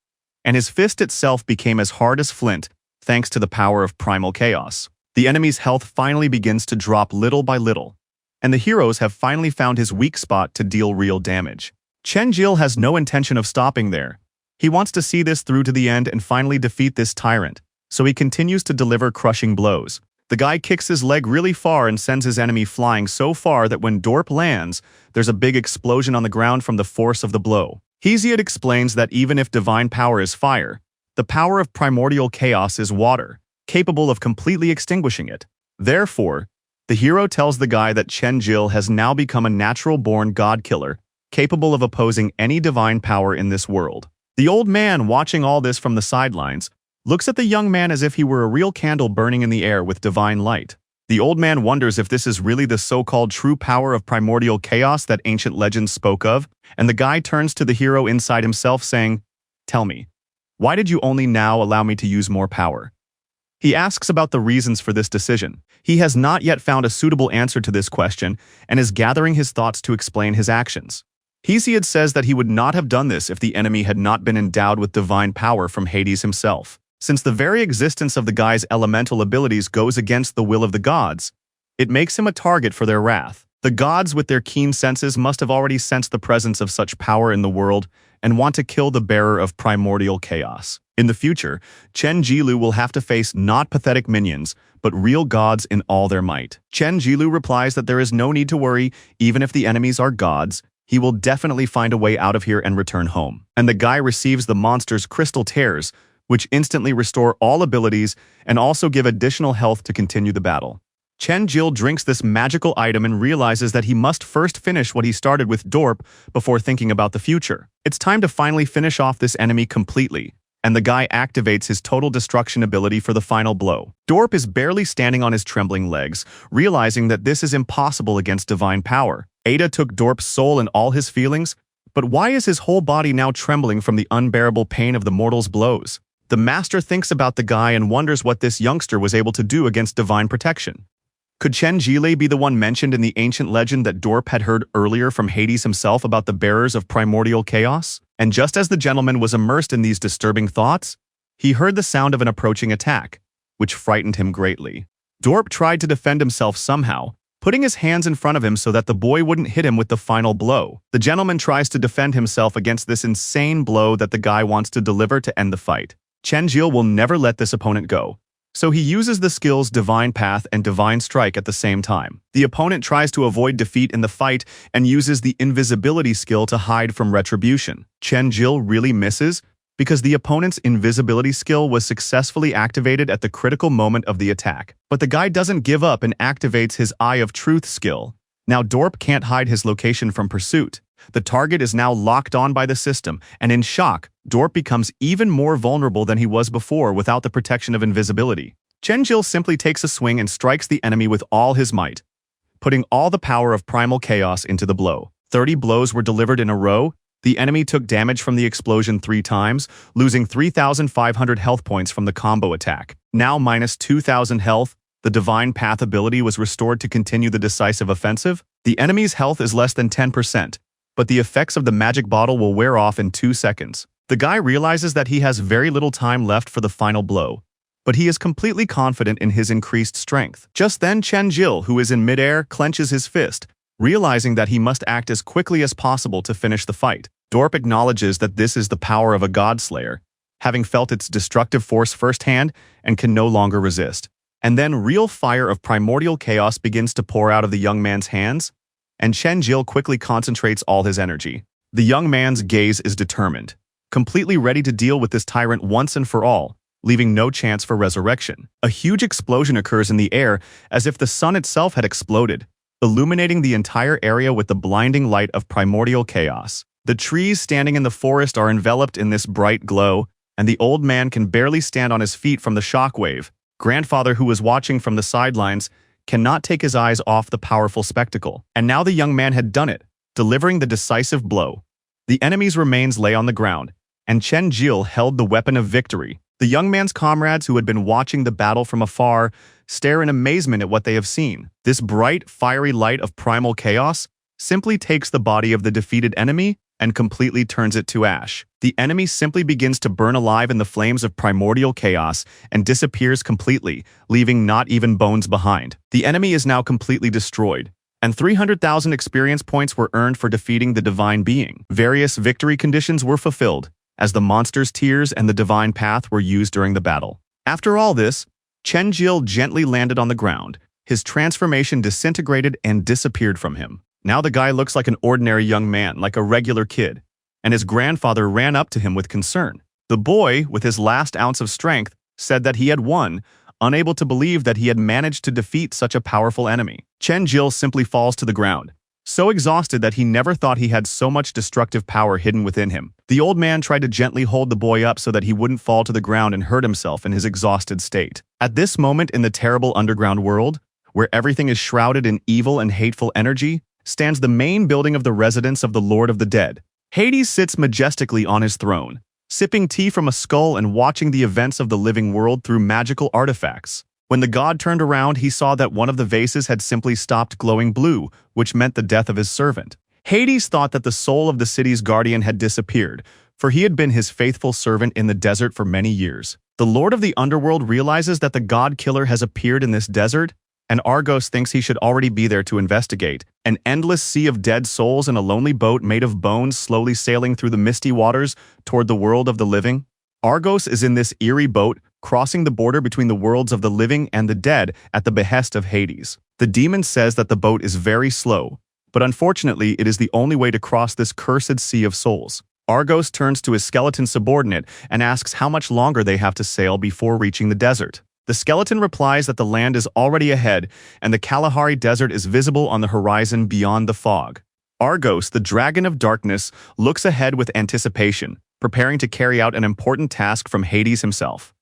and his fist itself became as hard as flint thanks to the power of primal chaos. The enemy's health finally begins to drop little by little, and the heroes have finally found his weak spot to deal real damage. Chen-Jil has no intention of stopping there. He wants to see this through to the end and finally defeat this tyrant, so he continues to deliver crushing blows. The guy kicks his leg really far and sends his enemy flying so far that when Dorp lands, there's a big explosion on the ground from the force of the blow. Hesiod explains that even if divine power is fire, the power of primordial chaos is water, capable of completely extinguishing it. Therefore, the hero tells the guy that Chen-Jil has now become a natural-born god-killer, capable of opposing any divine power in this world. The old man, watching all this from the sidelines, looks at the young man as if he were a real candle burning in the air with divine light. The old man wonders if this is really the so-called true power of primordial chaos that ancient legends spoke of, and the guy turns to the hero inside himself saying, "Tell me, why did you only now allow me to use more power?" He asks about the reasons for this decision. He has not yet found a suitable answer to this question and is gathering his thoughts to explain his actions. Hesiod says that he would not have done this if the enemy had not been endowed with divine power from Hades himself. Since the very existence of the guy's elemental abilities goes against the will of the gods, it makes him a target for their wrath. The gods, with their keen senses, must have already sensed the presence of such power in the world and want to kill the bearer of primordial chaos. In the future, Chen-Jilu will have to face not pathetic minions, but real gods in all their might. Chen-Jilu replies that there is no need to worry, even if the enemies are gods, he will definitely find a way out of here and return home. And the guy receives the monster's crystal tears, which instantly restore all abilities and also give additional health to continue the battle. Chen-Jil drinks this magical item and realizes that he must first finish what he started with Dorp before thinking about the future. It's time to finally finish off this enemy completely, and the guy activates his total destruction ability for the final blow. Dorp is barely standing on his trembling legs, realizing that this is impossible against divine power. Ada took Dorp's soul and all his feelings, but why is his whole body now trembling from the unbearable pain of the mortal's blows? The master thinks about the guy and wonders what this youngster was able to do against divine protection. Could Chen-Jile be the one mentioned in the ancient legend that Dorp had heard earlier from Hades himself about the bearers of primordial chaos? And just as the gentleman was immersed in these disturbing thoughts, he heard the sound of an approaching attack, which frightened him greatly. Dorp tried to defend himself somehow, putting his hands in front of him so that the boy wouldn't hit him with the final blow. The gentleman tries to defend himself against this insane blow that the guy wants to deliver to end the fight. Chen-Jil will never let this opponent go, so he uses the skills Divine Path and Divine Strike at the same time. The opponent tries to avoid defeat in the fight and uses the invisibility skill to hide from retribution. Chen-Jil really misses because the opponent's invisibility skill was successfully activated at the critical moment of the attack. But the guy doesn't give up and activates his Eye of Truth skill. Now Dorp can't hide his location from pursuit. The target is now locked on by the system, and in shock, Dorp becomes even more vulnerable than he was before without the protection of invisibility. Chen-Jil simply takes a swing and strikes the enemy with all his might, putting all the power of primal chaos into the blow. 30 blows were delivered in a row. The enemy took damage from the explosion 3 times, losing 3,500 health points from the combo attack. Now minus 2,000 health, the Divine Path ability was restored to continue the decisive offensive. The enemy's health is less than 10%, but the effects of the magic bottle will wear off in 2 seconds. The guy realizes that he has very little time left for the final blow, but he is completely confident in his increased strength. Just then Chen-Jil, who is in midair, clenches his fist, realizing that he must act as quickly as possible to finish the fight. Dorp acknowledges that this is the power of a godslayer, having felt its destructive force firsthand and can no longer resist. And then real fire of primordial chaos begins to pour out of the young man's hands, and Chen-Jil quickly concentrates all his energy. The young man's gaze is determined, completely ready to deal with this tyrant once and for all, leaving no chance for resurrection. A huge explosion occurs in the air as if the sun itself had exploded, illuminating the entire area with the blinding light of primordial chaos. The trees standing in the forest are enveloped in this bright glow, and the old man can barely stand on his feet from the shockwave. Grandfather, who was watching from the sidelines, cannot take his eyes off the powerful spectacle. And now the young man had done it, delivering the decisive blow. The enemy's remains lay on the ground, and Chen-Jil held the weapon of victory. The young man's comrades, who had been watching the battle from afar, stare in amazement at what they have seen. This bright, fiery light of primal chaos simply takes the body of the defeated enemy and completely turns it to ash. The enemy simply begins to burn alive in the flames of primordial chaos and disappears completely, leaving not even bones behind. The enemy is now completely destroyed, and 300,000 experience points were earned for defeating the divine being. Various victory conditions were fulfilled, as the monster's tears and the divine path were used during the battle. After all this, Chenjil gently landed on the ground. His transformation disintegrated and disappeared from him. Now the guy looks like an ordinary young man, like a regular kid, and his grandfather ran up to him with concern. The boy, with his last ounce of strength, said that he had won, unable to believe that he had managed to defeat such a powerful enemy. Chenjil simply falls to the ground, so exhausted that he never thought he had so much destructive power hidden within him. The old man tried to gently hold the boy up so that he wouldn't fall to the ground and hurt himself in his exhausted state. At this moment in the terrible underground world, where everything is shrouded in evil and hateful energy, stands the main building of the residence of the Lord of the Dead. Hades sits majestically on his throne, sipping tea from a skull and watching the events of the living world through magical artifacts. When the god turned around, he saw that one of the vases had simply stopped glowing blue, which meant the death of his servant. Hades thought that the soul of the city's guardian had disappeared, for he had been his faithful servant in the desert for many years. The Lord of the Underworld realizes that the god killer has appeared in this desert, and Argos thinks he should already be there to investigate. An endless sea of dead souls in a lonely boat made of bones slowly sailing through the misty waters toward the world of the living. Argos is in this eerie boat, crossing the border between the worlds of the living and the dead at the behest of Hades. The demon says that the boat is very slow, but unfortunately it is the only way to cross this cursed sea of souls. Argos turns to his skeleton subordinate and asks how much longer they have to sail before reaching the desert. The skeleton replies that the land is already ahead and the Kalahari Desert is visible on the horizon beyond the fog. Argos, the dragon of darkness, looks ahead with anticipation, preparing to carry out an important task from Hades himself.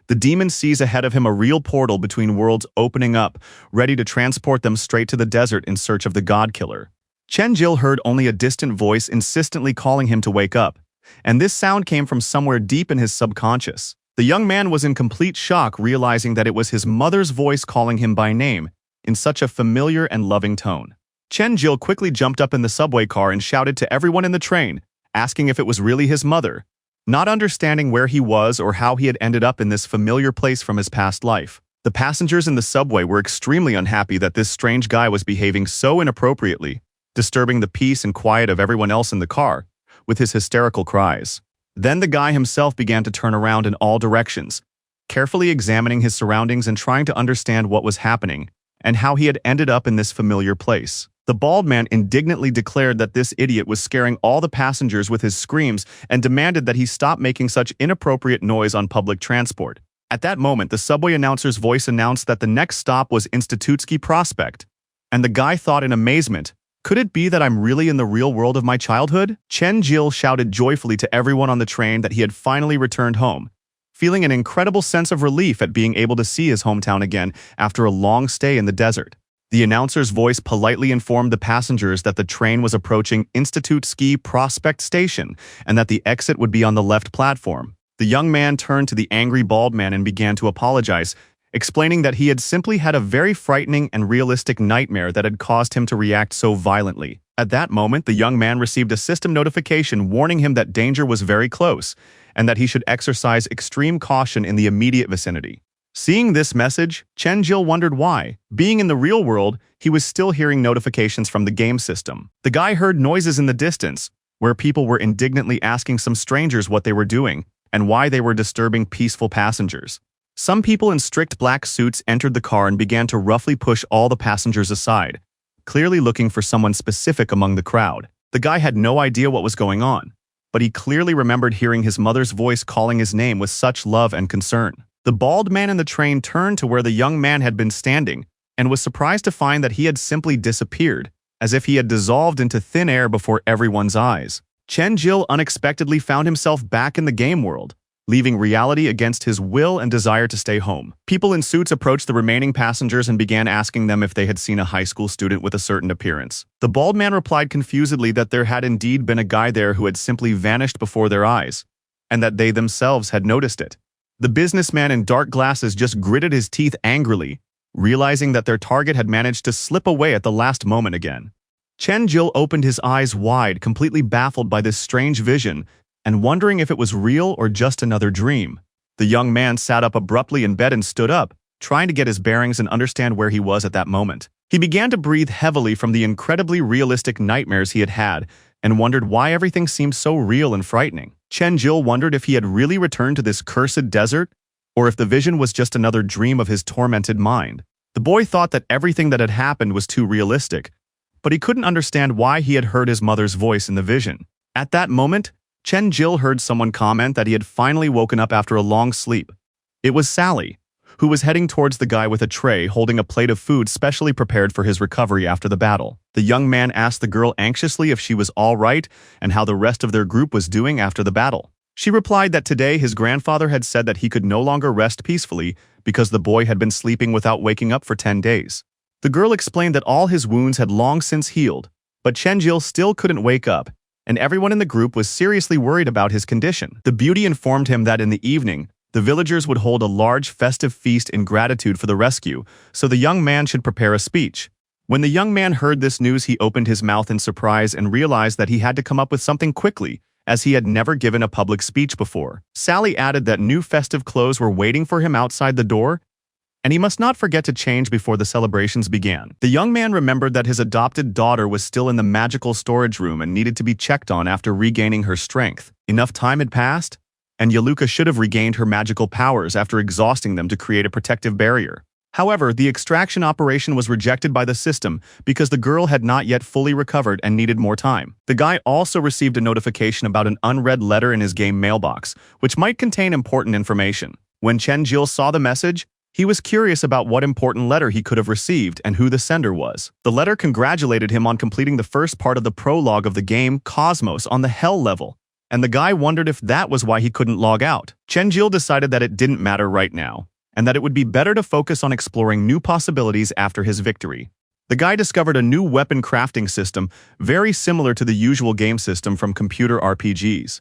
The demon sees ahead of him a real portal between worlds opening up, ready to transport them straight to the desert in search of the god killer. Chenjil heard only a distant voice insistently calling him to wake up, and this sound came from somewhere deep in his subconscious. The young man was in complete shock, realizing that it was his mother's voice calling him by name in such a familiar and loving tone. Chenjil quickly jumped up in the subway car and shouted to everyone in the train, asking if it was really his mother, not understanding where he was or how he had ended up in this familiar place from his past life. The passengers in the subway were extremely unhappy that this strange guy was behaving so inappropriately, disturbing the peace and quiet of everyone else in the car with his hysterical cries. Then the guy himself began to turn around in all directions, carefully examining his surroundings and trying to understand what was happening and how he had ended up in this familiar place. The bald man indignantly declared that this idiot was scaring all the passengers with his screams and demanded that he stop making such inappropriate noise on public transport. At that moment, the subway announcer's voice announced that the next stop was Institutsky Prospect, and the guy thought in amazement, "Could it be that I'm really in the real world of my childhood?" Chenjil shouted joyfully to everyone on the train that he had finally returned home, feeling an incredible sense of relief at being able to see his hometown again after a long stay in the desert. The announcer's voice politely informed the passengers that the train was approaching Institutsky Prospect Station and that the exit would be on the left platform. The young man turned to the angry bald man and began to apologize, explaining that he had simply had a very frightening and realistic nightmare that had caused him to react so violently. At that moment, the young man received a system notification warning him that danger was very close and that he should exercise extreme caution in the immediate vicinity. Seeing this message, Chenjil wondered why. Being in the real world, he was still hearing notifications from the game system. The guy heard noises in the distance, where people were indignantly asking some strangers what they were doing and why they were disturbing peaceful passengers. Some people in strict black suits entered the car and began to roughly push all the passengers aside, clearly looking for someone specific among the crowd. The guy had no idea what was going on, but he clearly remembered hearing his mother's voice calling his name with such love and concern. The bald man in the train turned to where the young man had been standing and was surprised to find that he had simply disappeared, as if he had dissolved into thin air before everyone's eyes. Chenjil unexpectedly found himself back in the game world, leaving reality against his will and desire to stay home. People in suits approached the remaining passengers and began asking them if they had seen a high school student with a certain appearance. The bald man replied confusedly that there had indeed been a guy there who had simply vanished before their eyes, and that they themselves had noticed it. The businessman in dark glasses just gritted his teeth angrily, realizing that their target had managed to slip away at the last moment again. Chen Jil opened his eyes wide, completely baffled by this strange vision, and wondering if it was real or just another dream. The young man sat up abruptly in bed and stood up, trying to get his bearings and understand where he was at that moment. He began to breathe heavily from the incredibly realistic nightmares he had had, and wondered why everything seemed so real and frightening. Chen Jil wondered if he had really returned to this cursed desert, or if the vision was just another dream of his tormented mind. The boy thought that everything that had happened was too realistic, but he couldn't understand why he had heard his mother's voice in the vision. At that moment, Chen Jil heard someone comment that he had finally woken up after a long sleep. It was Sally, who was heading towards the guy with a tray holding a plate of food specially prepared for his recovery after the battle. The young man asked the girl anxiously if she was all right and how the rest of their group was doing after the battle. She replied that today his grandfather had said that he could no longer rest peacefully because the boy had been sleeping without waking up for 10 days. The girl explained that all his wounds had long since healed, but Chen Jil still couldn't wake up, and everyone in the group was seriously worried about his condition. The beauty informed him that in the evening, the villagers would hold a large festive feast in gratitude for the rescue, so the young man should prepare a speech. When the young man heard this news, he opened his mouth in surprise and realized that he had to come up with something quickly, as he had never given a public speech before. Sally added that new festive clothes were waiting for him outside the door, and he must not forget to change before the celebrations began. The young man remembered that his adopted daughter was still in the magical storage room and needed to be checked on after regaining her strength. Enough time had passed, and Yaluka should have regained her magical powers after exhausting them to create a protective barrier. However, the extraction operation was rejected by the system because the girl had not yet fully recovered and needed more time. The guy also received a notification about an unread letter in his game mailbox, which might contain important information. When Chen Jil saw the message, he was curious about what important letter he could have received and who the sender was. The letter congratulated him on completing the first part of the prologue of the game Cosmos on the Hell level, and the guy wondered if that was why he couldn't log out. Chen Jil decided that it didn't matter right now, and that it would be better to focus on exploring new possibilities after his victory. The guy discovered a new weapon crafting system very similar to the usual game system from computer RPGs.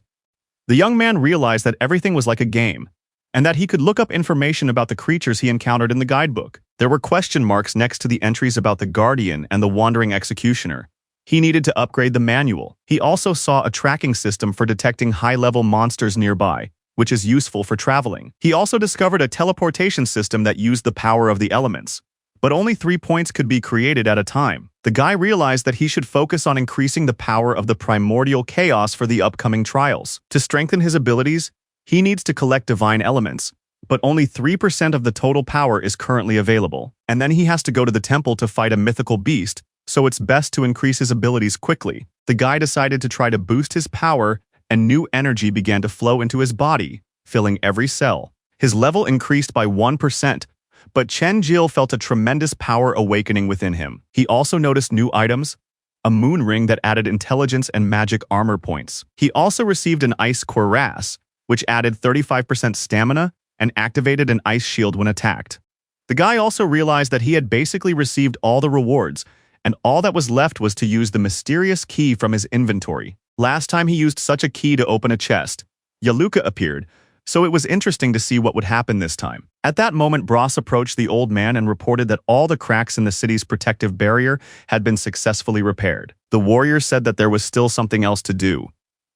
The young man realized that everything was like a game, and that he could look up information about the creatures he encountered in the guidebook. There were question marks next to the entries about the Guardian and the Wandering Executioner. He needed to upgrade the manual. He also saw a tracking system for detecting high-level monsters nearby, which is useful for traveling. He also discovered a teleportation system that used the power of the elements, but only 3 points could be created at a time. The guy realized that he should focus on increasing the power of the primordial chaos for the upcoming trials. To strengthen his abilities, he needs to collect divine elements, but only 3% of the total power is currently available. And then he has to go to the temple to fight a mythical beast, so it's best to increase his abilities quickly. The guy decided to try to boost his power, and new energy began to flow into his body, filling every cell. His level increased by 1%, but Chen Jil felt a tremendous power awakening within him. He also noticed new items, a moon ring that added intelligence and magic armor points. He also received an ice cuirass, which added 35% stamina and activated an ice shield when attacked. The guy also realized that he had basically received all the rewards, and all that was left was to use the mysterious key from his inventory. Last time he used such a key to open a chest, Yaluka appeared, so it was interesting to see what would happen this time. At that moment, Bros approached the old man and reported that all the cracks in the city's protective barrier had been successfully repaired. The warrior said that there was still something else to do,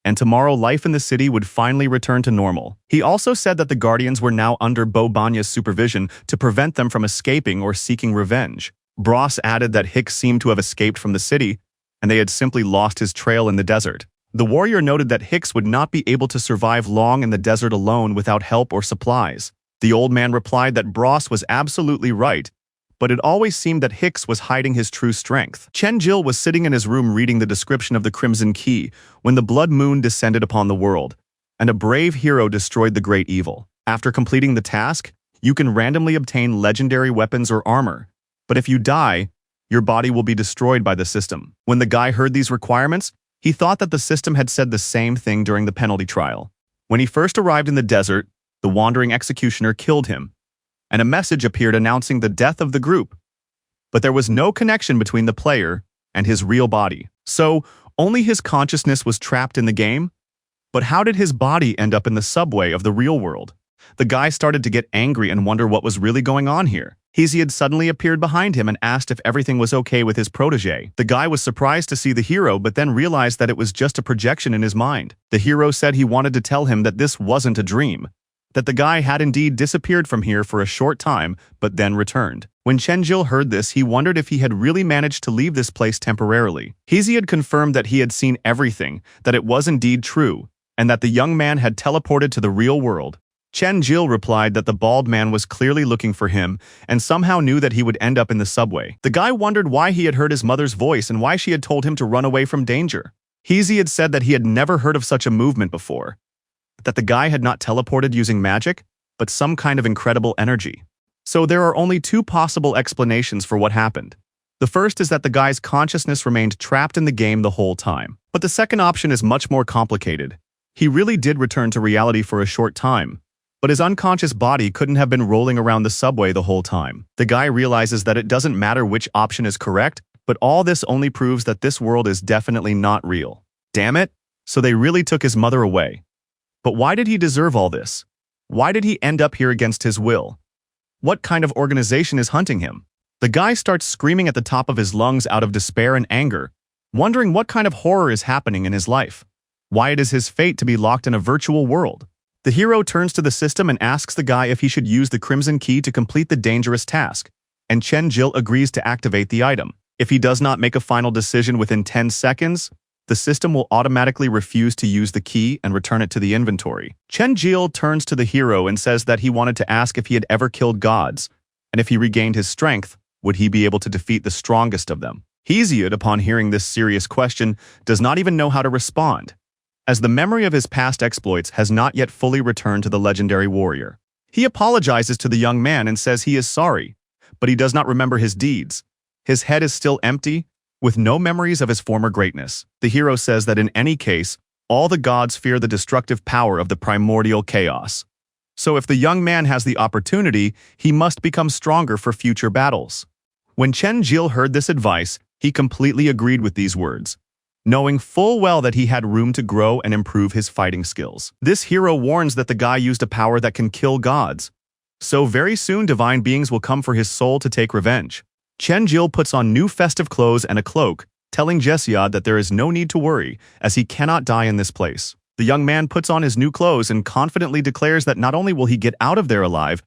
and tomorrow life in the city would finally return to normal. He also said that the Guardians were now under Bo Banya's supervision to prevent them from escaping or seeking revenge. Bros added that Hicks seemed to have escaped from the city, and they had simply lost his trail in the desert. The warrior noted that Hicks would not be able to survive long in the desert alone without help or supplies. The old man replied that Bros was absolutely right, but it always seemed that Hicks was hiding his true strength. Chen Jil was sitting in his room reading the description of the Crimson Key when the blood moon descended upon the world, and a brave hero destroyed the great evil. After completing the task, you can randomly obtain legendary weapons or armor, but if you die, your body will be destroyed by the system. When the guy heard these requirements, he thought that the system had said the same thing during the penalty trial. When he first arrived in the desert, the Wandering Executioner killed him, and a message appeared announcing the death of the group. But there was no connection between the player and his real body. So, only his consciousness was trapped in the game? But how did his body end up in the subway of the real world? The guy started to get angry and wonder what was really going on here. Hesiod suddenly appeared behind him and asked if everything was okay with his protege. The guy was surprised to see the hero but then realized that it was just a projection in his mind. The hero said he wanted to tell him that this wasn't a dream, that the guy had indeed disappeared from here for a short time but then returned. When Chenjil heard this, he wondered if he had really managed to leave this place temporarily. Hesiod confirmed that he had seen everything, that it was indeed true, and that the young man had teleported to the real world. Chenjil replied that the bald man was clearly looking for him and somehow knew that he would end up in the subway. The guy wondered why he had heard his mother's voice and why she had told him to run away from danger. Hesiod said that he had never heard of such a movement before, that the guy had not teleported using magic, but some kind of incredible energy. So there are only two possible explanations for what happened. The first is that the guy's consciousness remained trapped in the game the whole time. But the second option is much more complicated. He really did return to reality for a short time, but his unconscious body couldn't have been rolling around the subway the whole time. The guy realizes that it doesn't matter which option is correct, but all this only proves that this world is definitely not real. Damn it! So they really took his mother away. But why did he deserve all this? Why did he end up here against his will? What kind of organization is hunting him? The guy starts screaming at the top of his lungs out of despair and anger, wondering what kind of horror is happening in his life. Why it is his fate to be locked in a virtual world. The hero turns to the system and asks the guy if he should use the Crimson Key to complete the dangerous task, and Chenjil agrees to activate the item. If he does not make a final decision within 10 seconds, the system will automatically refuse to use the key and return it to the inventory. Chenjil turns to the hero and says that he wanted to ask if he had ever killed gods, and if he regained his strength, would he be able to defeat the strongest of them? Hesiod, upon hearing this serious question, does not even know how to respond, as the memory of his past exploits has not yet fully returned to the legendary warrior. He apologizes to the young man and says he is sorry, but he does not remember his deeds. His head is still empty, with no memories of his former greatness. The hero says that in any case, all the gods fear the destructive power of the primordial chaos. So if the young man has the opportunity, he must become stronger for future battles. When Chenjil heard this advice, he completely agreed with these words, knowing full well that he had room to grow and improve his fighting skills. This hero warns that the guy used a power that can kill gods, so very soon divine beings will come for his soul to take revenge. Chenjil puts on new festive clothes and a cloak, telling Hesiod that there is no need to worry, as he cannot die in this place. The young man puts on his new clothes and confidently declares that not only will he get out of there alive,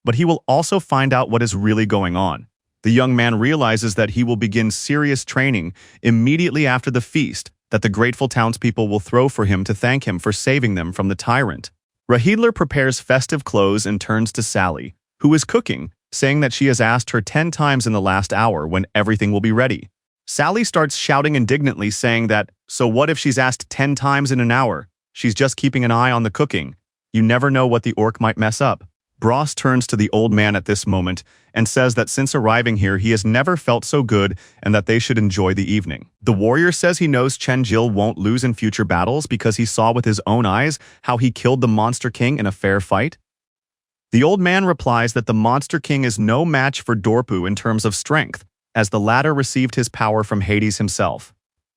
but he will also find out what is really going on. The young man realizes that he will begin serious training immediately after the feast that the grateful townspeople will throw for him to thank him for saving them from the tyrant. Rahidler prepares festive clothes and turns to Sally, who is cooking, saying that she has asked her 10 times in the last hour when everything will be ready. Sally starts shouting indignantly, saying that, so what if she's asked 10 times in an hour? She's just keeping an eye on the cooking. You never know what the orc might mess up. Bros turns to the old man at this moment and says that since arriving here he has never felt so good and that they should enjoy the evening. The warrior says he knows Chenjil won't lose in future battles because he saw with his own eyes how he killed the Monster King in a fair fight. The old man replies that the Monster King is no match for Dorpu in terms of strength, as the latter received his power from Hades himself.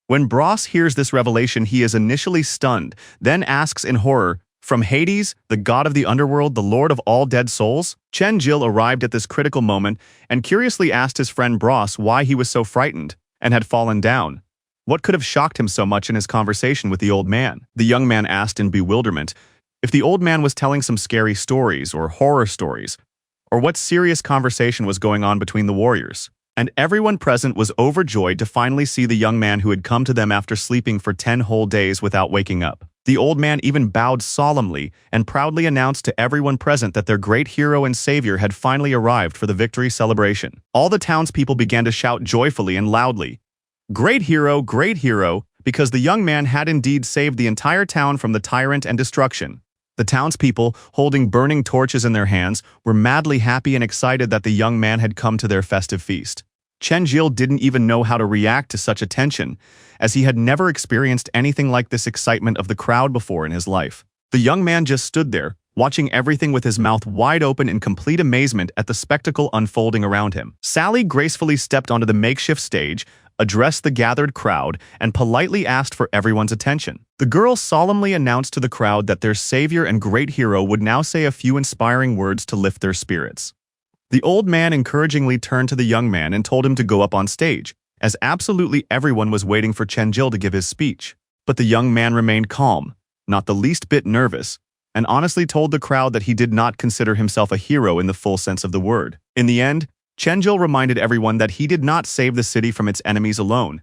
When Bros hears this revelation, he is initially stunned, then asks in horror, "From Hades, the god of the underworld, the lord of all dead souls?" Chenjil arrived at this critical moment and curiously asked his friend Bros why he was so frightened and had fallen down. What could have shocked him so much in his conversation with the old man? The young man asked in bewilderment if the old man was telling some scary stories or horror stories, or what serious conversation was going on between the warriors. And everyone present was overjoyed to finally see the young man who had come to them after sleeping for 10 whole days without waking up. The old man even bowed solemnly and proudly announced to everyone present that their great hero and savior had finally arrived for the victory celebration. All the townspeople began to shout joyfully and loudly, great hero," because the young man had indeed saved the entire town from the tyrant and destruction. The townspeople, holding burning torches in their hands, were madly happy and excited that the young man had come to their festive feast. Chenjil didn't even know how to react to such attention, as he had never experienced anything like this excitement of the crowd before in his life. The young man just stood there, watching everything with his mouth wide open in complete amazement at the spectacle unfolding around him. Sally gracefully stepped onto the makeshift stage, addressed the gathered crowd, and politely asked for everyone's attention. The girl solemnly announced to the crowd that their savior and great hero would now say a few inspiring words to lift their spirits. The old man encouragingly turned to the young man and told him to go up on stage, as absolutely everyone was waiting for Chenjil to give his speech. But the young man remained calm, not the least bit nervous, and honestly told the crowd that he did not consider himself a hero in the full sense of the word. In the end, Chenjil reminded everyone that he did not save the city from its enemies alone,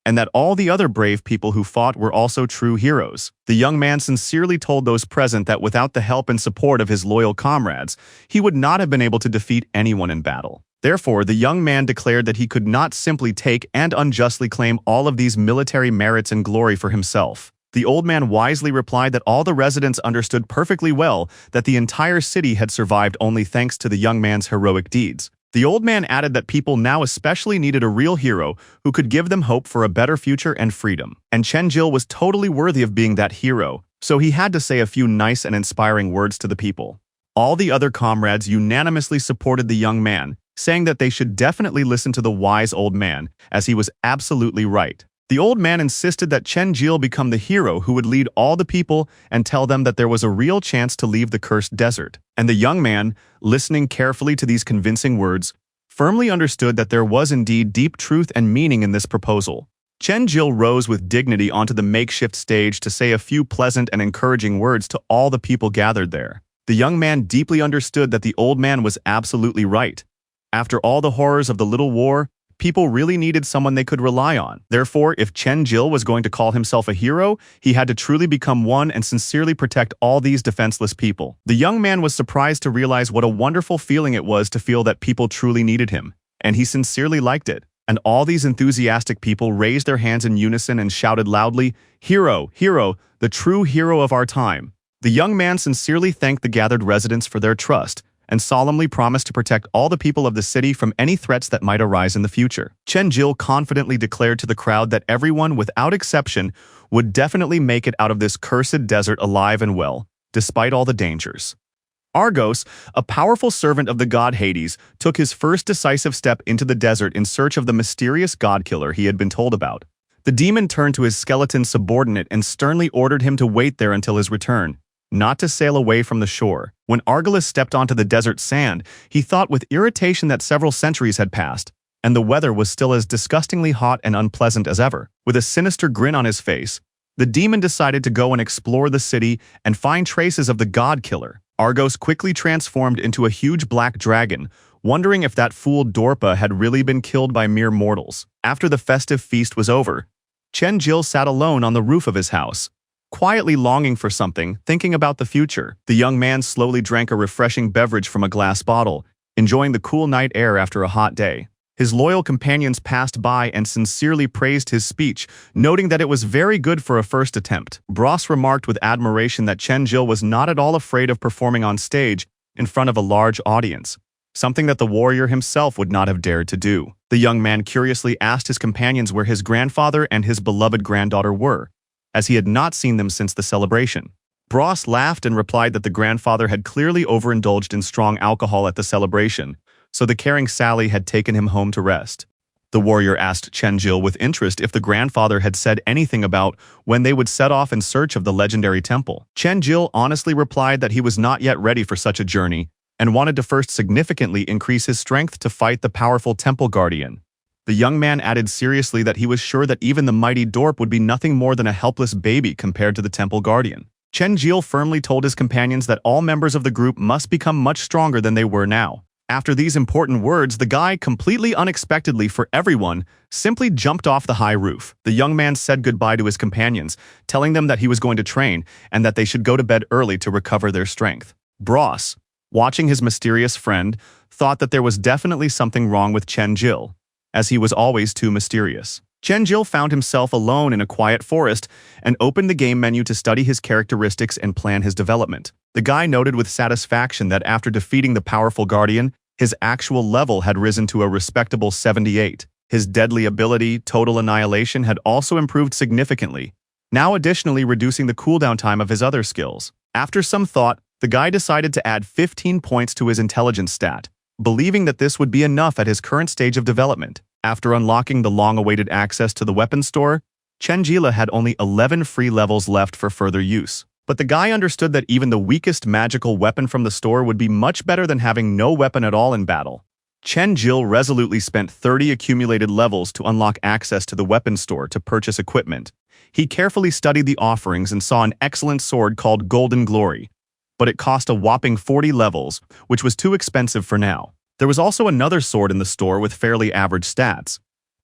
and that all the other brave people who fought were also true heroes. The young man sincerely told those present that without the help and support of his loyal comrades, he would not have been able to defeat anyone in battle. Therefore, the young man declared that he could not simply take and unjustly claim all of these military merits and glory for himself. The old man wisely replied that all the residents understood perfectly well that the entire city had survived only thanks to the young man's heroic deeds. The old man added that people now especially needed a real hero who could give them hope for a better future and freedom. And Chenjil was totally worthy of being that hero, so he had to say a few nice and inspiring words to the people. All the other comrades unanimously supported the young man, saying that they should definitely listen to the wise old man, as he was absolutely right. The old man insisted that Chenjil become the hero who would lead all the people and tell them that there was a real chance to leave the cursed desert. And the young man, listening carefully to these convincing words, firmly understood that there was indeed deep truth and meaning in this proposal. Chenjil rose with dignity onto the makeshift stage to say a few pleasant and encouraging words to all the people gathered there. The young man deeply understood that the old man was absolutely right. After all the horrors of the little war, people really needed someone they could rely on. Therefore, if Chenjil was going to call himself a hero, he had to truly become one and sincerely protect all these defenseless people. The young man was surprised to realize what a wonderful feeling it was to feel that people truly needed him, and he sincerely liked it. And all these enthusiastic people raised their hands in unison and shouted loudly, "Hero, hero, the true hero of our time." The young man sincerely thanked the gathered residents for their trust, and solemnly promised to protect all the people of the city from any threats that might arise in the future. Chenjil confidently declared to the crowd that everyone, without exception, would definitely make it out of this cursed desert alive and well, despite all the dangers. Argos, a powerful servant of the god Hades, took his first decisive step into the desert in search of the mysterious god-killer he had been told about. The demon turned to his skeleton subordinate and sternly ordered him to wait there until his return, not to sail away from the shore. When Argos stepped onto the desert sand, he thought with irritation that several centuries had passed, and the weather was still as disgustingly hot and unpleasant as ever. With a sinister grin on his face, the demon decided to go and explore the city and find traces of the god-killer. Argos quickly transformed into a huge black dragon, wondering if that fool Dorpa had really been killed by mere mortals. After the festive feast was over, Chenjil sat alone on the roof of his house, quietly longing for something, thinking about the future. The young man slowly drank a refreshing beverage from a glass bottle, enjoying the cool night air after a hot day. His loyal companions passed by and sincerely praised his speech, noting that it was very good for a first attempt. Bros remarked with admiration that Chenjil was not at all afraid of performing on stage in front of a large audience, something that the warrior himself would not have dared to do. The young man curiously asked his companions where his grandfather and his beloved granddaughter were, as he had not seen them since the celebration. Bros laughed and replied that the grandfather had clearly overindulged in strong alcohol at the celebration, so the caring Sally had taken him home to rest. The warrior asked Chenjil with interest if the grandfather had said anything about when they would set off in search of the legendary temple. Chenjil honestly replied that he was not yet ready for such a journey and wanted to first significantly increase his strength to fight the powerful temple guardian. The young man added seriously that he was sure that even the mighty Dorp would be nothing more than a helpless baby compared to the temple guardian. Chenjil firmly told his companions that all members of the group must become much stronger than they were now. After these important words, the guy, completely unexpectedly for everyone, simply jumped off the high roof. The young man said goodbye to his companions, telling them that he was going to train and that they should go to bed early to recover their strength. Bros, watching his mysterious friend, thought that there was definitely something wrong with Chenjil, as he was always too mysterious. Chenjil found himself alone in a quiet forest and opened the game menu to study his characteristics and plan his development. The guy noted with satisfaction that after defeating the powerful guardian, his actual level had risen to a respectable 78. His deadly ability, Total Annihilation, had also improved significantly, now additionally reducing the cooldown time of his other skills. After some thought, the guy decided to add 15 points to his intelligence stat, believing that this would be enough at his current stage of development. After unlocking the long-awaited access to the weapon store, Chenjil had only 11 free levels left for further use. But the guy understood that even the weakest magical weapon from the store would be much better than having no weapon at all in battle. Chen Jil resolutely spent 30 accumulated levels to unlock access to the weapon store to purchase equipment. He carefully studied the offerings and saw an excellent sword called Golden Glory, but it cost a whopping 40 levels, which was too expensive for now. There was also another sword in the store with fairly average stats,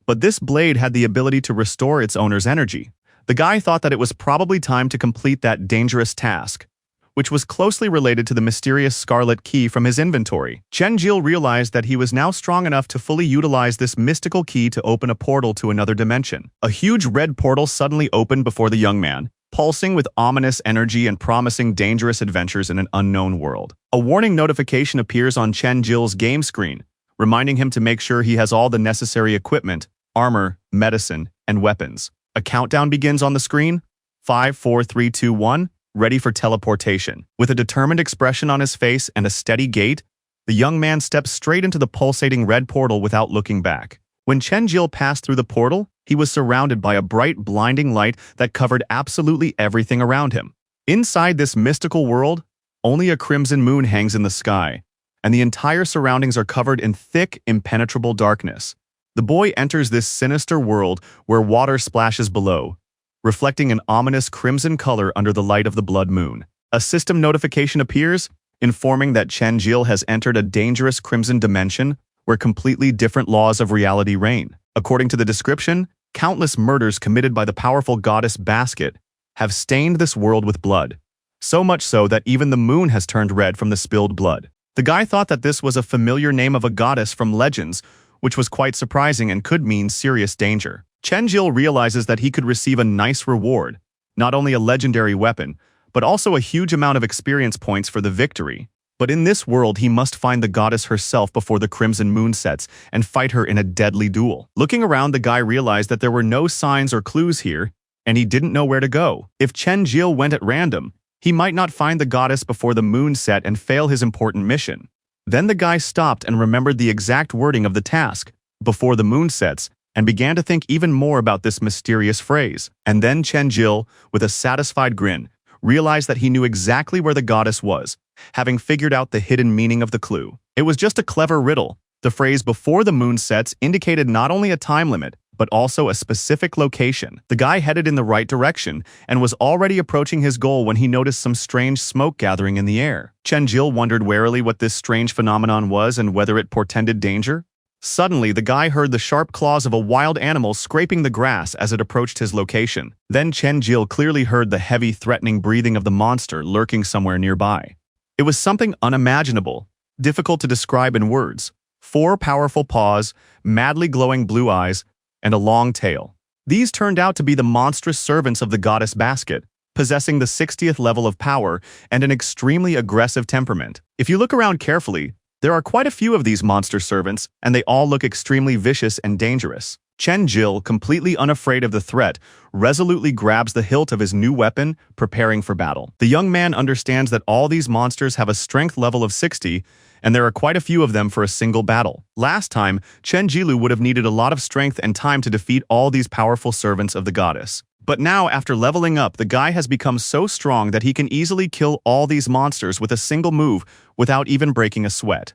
but this blade had the ability to restore its owner's energy. The guy thought that it was probably time to complete that dangerous task, which was closely related to the mysterious scarlet key from his inventory. Chen Jil realized that he was now strong enough to fully utilize this mystical key to open a portal to another dimension. A huge red portal suddenly opened before the young man, pulsing with ominous energy and promising dangerous adventures in an unknown world. A warning notification appears on Chen Jil's game screen, reminding him to make sure he has all the necessary equipment, armor, medicine, and weapons. A countdown begins on the screen. 5, 4, 3, 2, 1, ready for teleportation. With a determined expression on his face and a steady gait, the young man steps straight into the pulsating red portal without looking back. When Chen Jil passed through the portal, he was surrounded by a bright, blinding light that covered absolutely everything around him. Inside this mystical world, only a crimson moon hangs in the sky, and the entire surroundings are covered in thick, impenetrable darkness. The boy enters this sinister world where water splashes below, reflecting an ominous crimson color under the light of the blood moon. A system notification appears, informing that Chen Jil has entered a dangerous crimson dimension where completely different laws of reality reign. According to the description, countless murders committed by the powerful goddess Basket have stained this world with blood, so much so that even the moon has turned red from the spilled blood. The guy thought that this was a familiar name of a goddess from legends, which was quite surprising and could mean serious danger. Chen Jil realizes that he could receive a nice reward, not only a legendary weapon, but also a huge amount of experience points for the victory. But in this world, he must find the goddess herself before the crimson moon sets and fight her in a deadly duel. Looking around, the guy realized that there were no signs or clues here, and he didn't know where to go. If Chen Jil went at random, he might not find the goddess before the moon set and fail his important mission. Then the guy stopped and remembered the exact wording of the task, before the moon sets, and began to think even more about this mysterious phrase. And then Chen Jil, with a satisfied grin, realized that he knew exactly where the goddess was, having figured out the hidden meaning of the clue. It was just a clever riddle. The phrase "before the moon sets" indicated not only a time limit, but also a specific location. The guy headed in the right direction and was already approaching his goal when he noticed some strange smoke gathering in the air. Chen Jil wondered warily what this strange phenomenon was and whether it portended danger. Suddenly, the guy heard the sharp claws of a wild animal scraping the grass as it approached his location. Then Chen Jil clearly heard the heavy, threatening breathing of the monster lurking somewhere nearby. It was something unimaginable, difficult to describe in words. 4 powerful paws, madly glowing blue eyes, and a long tail. These turned out to be the monstrous servants of the goddess Basket, possessing the 60th level of power and an extremely aggressive temperament. If you look around carefully, there are quite a few of these monster servants, and they all look extremely vicious and dangerous. Chen Jil, completely unafraid of the threat, resolutely grabs the hilt of his new weapon, preparing for battle. The young man understands that all these monsters have a strength level of 60, and there are quite a few of them for a single battle. Last time, Chen Jilu would have needed a lot of strength and time to defeat all these powerful servants of the goddess. But now, after leveling up, the guy has become so strong that he can easily kill all these monsters with a single move without even breaking a sweat.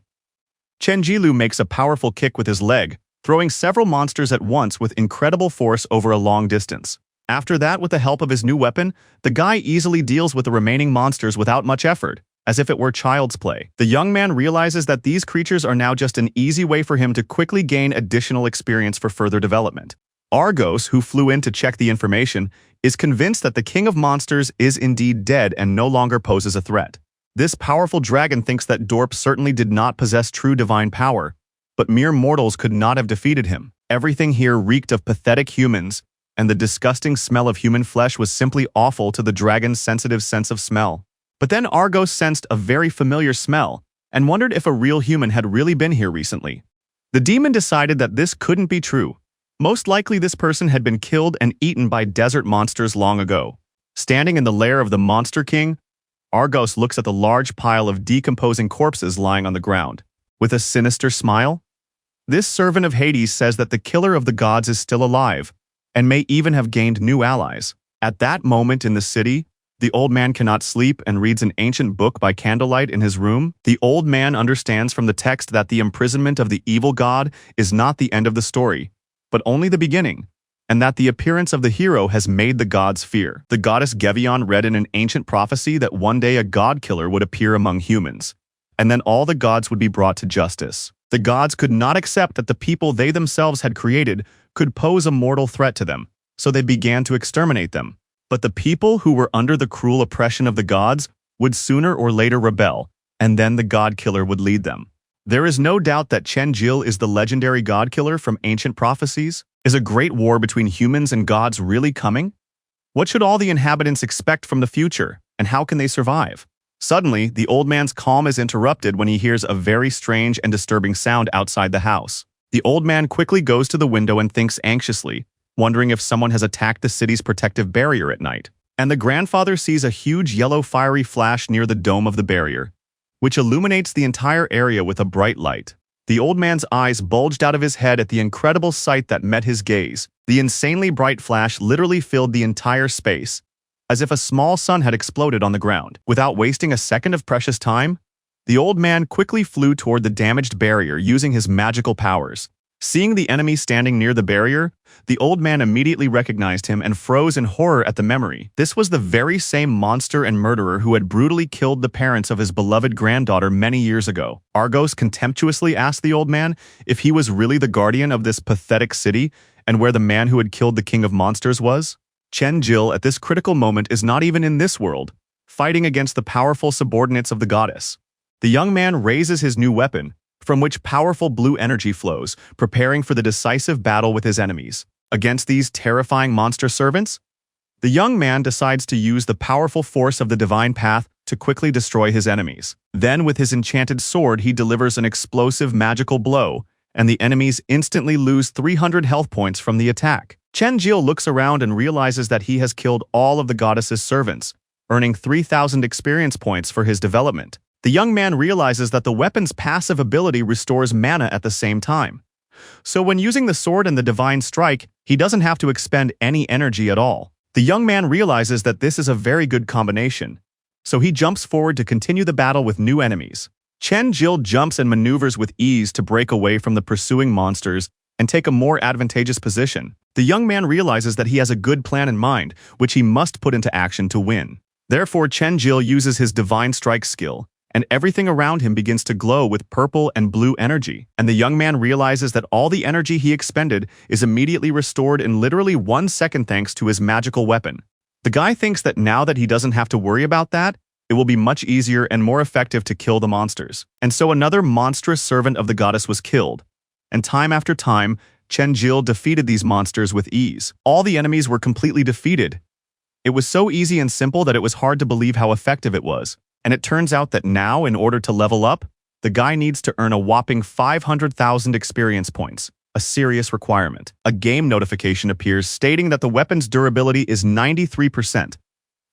Chen Jilu makes a powerful kick with his leg, throwing several monsters at once with incredible force over a long distance. After that, with the help of his new weapon, the guy easily deals with the remaining monsters without much effort, as if it were child's play. The young man realizes that these creatures are now just an easy way for him to quickly gain additional experience for further development. Argos, who flew in to check the information, is convinced that the king of monsters is indeed dead and no longer poses a threat. This powerful dragon thinks that Dorp certainly did not possess true divine power, but mere mortals could not have defeated him. Everything here reeked of pathetic humans, and the disgusting smell of human flesh was simply awful to the dragon's sensitive sense of smell. But then Argos sensed a very familiar smell, and wondered if a real human had really been here recently. The demon decided that this couldn't be true. Most likely this person had been killed and eaten by desert monsters long ago. Standing in the lair of the Monster King, Argos looks at the large pile of decomposing corpses lying on the ground. With a sinister smile, this servant of Hades says that the killer of the gods is still alive, and may even have gained new allies. At that moment in the city, The old man cannot sleep and reads an ancient book by candlelight in his room. The old man understands from the text that the imprisonment of the evil god is not the end of the story, but only the beginning, and that the appearance of the hero has made the gods fear. The goddess Gevion read in an ancient prophecy that one day a god-killer would appear among humans, and then all the gods would be brought to justice. The gods could not accept that the people they themselves had created could pose a mortal threat to them, so they began to exterminate them. But the people who were under the cruel oppression of the gods would sooner or later rebel, and then the god-killer would lead them. There is no doubt that Chen-Jil is the legendary god-killer from ancient prophecies. Is a great war between humans and gods really coming? What should all the inhabitants expect from the future, and how can they survive? Suddenly, the old man's calm is interrupted when he hears a very strange and disturbing sound outside the house. The old man quickly goes to the window and thinks anxiously, wondering if someone has attacked the city's protective barrier at night. And the grandfather sees a huge yellow fiery flash near the dome of the barrier, which illuminates the entire area with a bright light. The old man's eyes bulged out of his head at the incredible sight that met his gaze. The insanely bright flash literally filled the entire space, as if a small sun had exploded on the ground. Without wasting a second of precious time, the old man quickly flew toward the damaged barrier using his magical powers. Seeing the enemy standing near the barrier, the old man immediately recognized him and froze in horror at the memory. This was the very same monster and murderer who had brutally killed the parents of his beloved granddaughter many years ago. Argos contemptuously asked the old man if he was really the guardian of this pathetic city and where the man who had killed the king of monsters was. Chen-Jil at this critical moment is not even in this world, fighting against the powerful subordinates of the goddess. The young man raises his new weapon, from which powerful blue energy flows, preparing for the decisive battle with his enemies. Against these terrifying monster servants, the young man decides to use the powerful force of the divine path to quickly destroy his enemies. Then with his enchanted sword he delivers an explosive magical blow, and the enemies instantly lose 300 health points from the attack. Chen-Jil looks around and realizes that he has killed all of the goddess's servants, earning 3,000 experience points for his development. The young man realizes that the weapon's passive ability restores mana at the same time. So when using the sword and the divine strike, he doesn't have to expend any energy at all. The young man realizes that this is a very good combination, so he jumps forward to continue the battle with new enemies. Chen-Jil jumps and maneuvers with ease to break away from the pursuing monsters and take a more advantageous position. The young man realizes that he has a good plan in mind, which he must put into action to win. Therefore, Chen-Jil uses his divine strike skill, and everything around him begins to glow with purple and blue energy. And the young man realizes that all the energy he expended is immediately restored in literally 1 second thanks to his magical weapon. The guy thinks that now that he doesn't have to worry about that, it will be much easier and more effective to kill the monsters. And so another monstrous servant of the goddess was killed. And time after time, Chen-Jil defeated these monsters with ease. All the enemies were completely defeated. It was so easy and simple that it was hard to believe how effective it was. And it turns out that now, in order to level up, the guy needs to earn a whopping 500,000 experience points, a serious requirement. A game notification appears stating that the weapon's durability is 93%.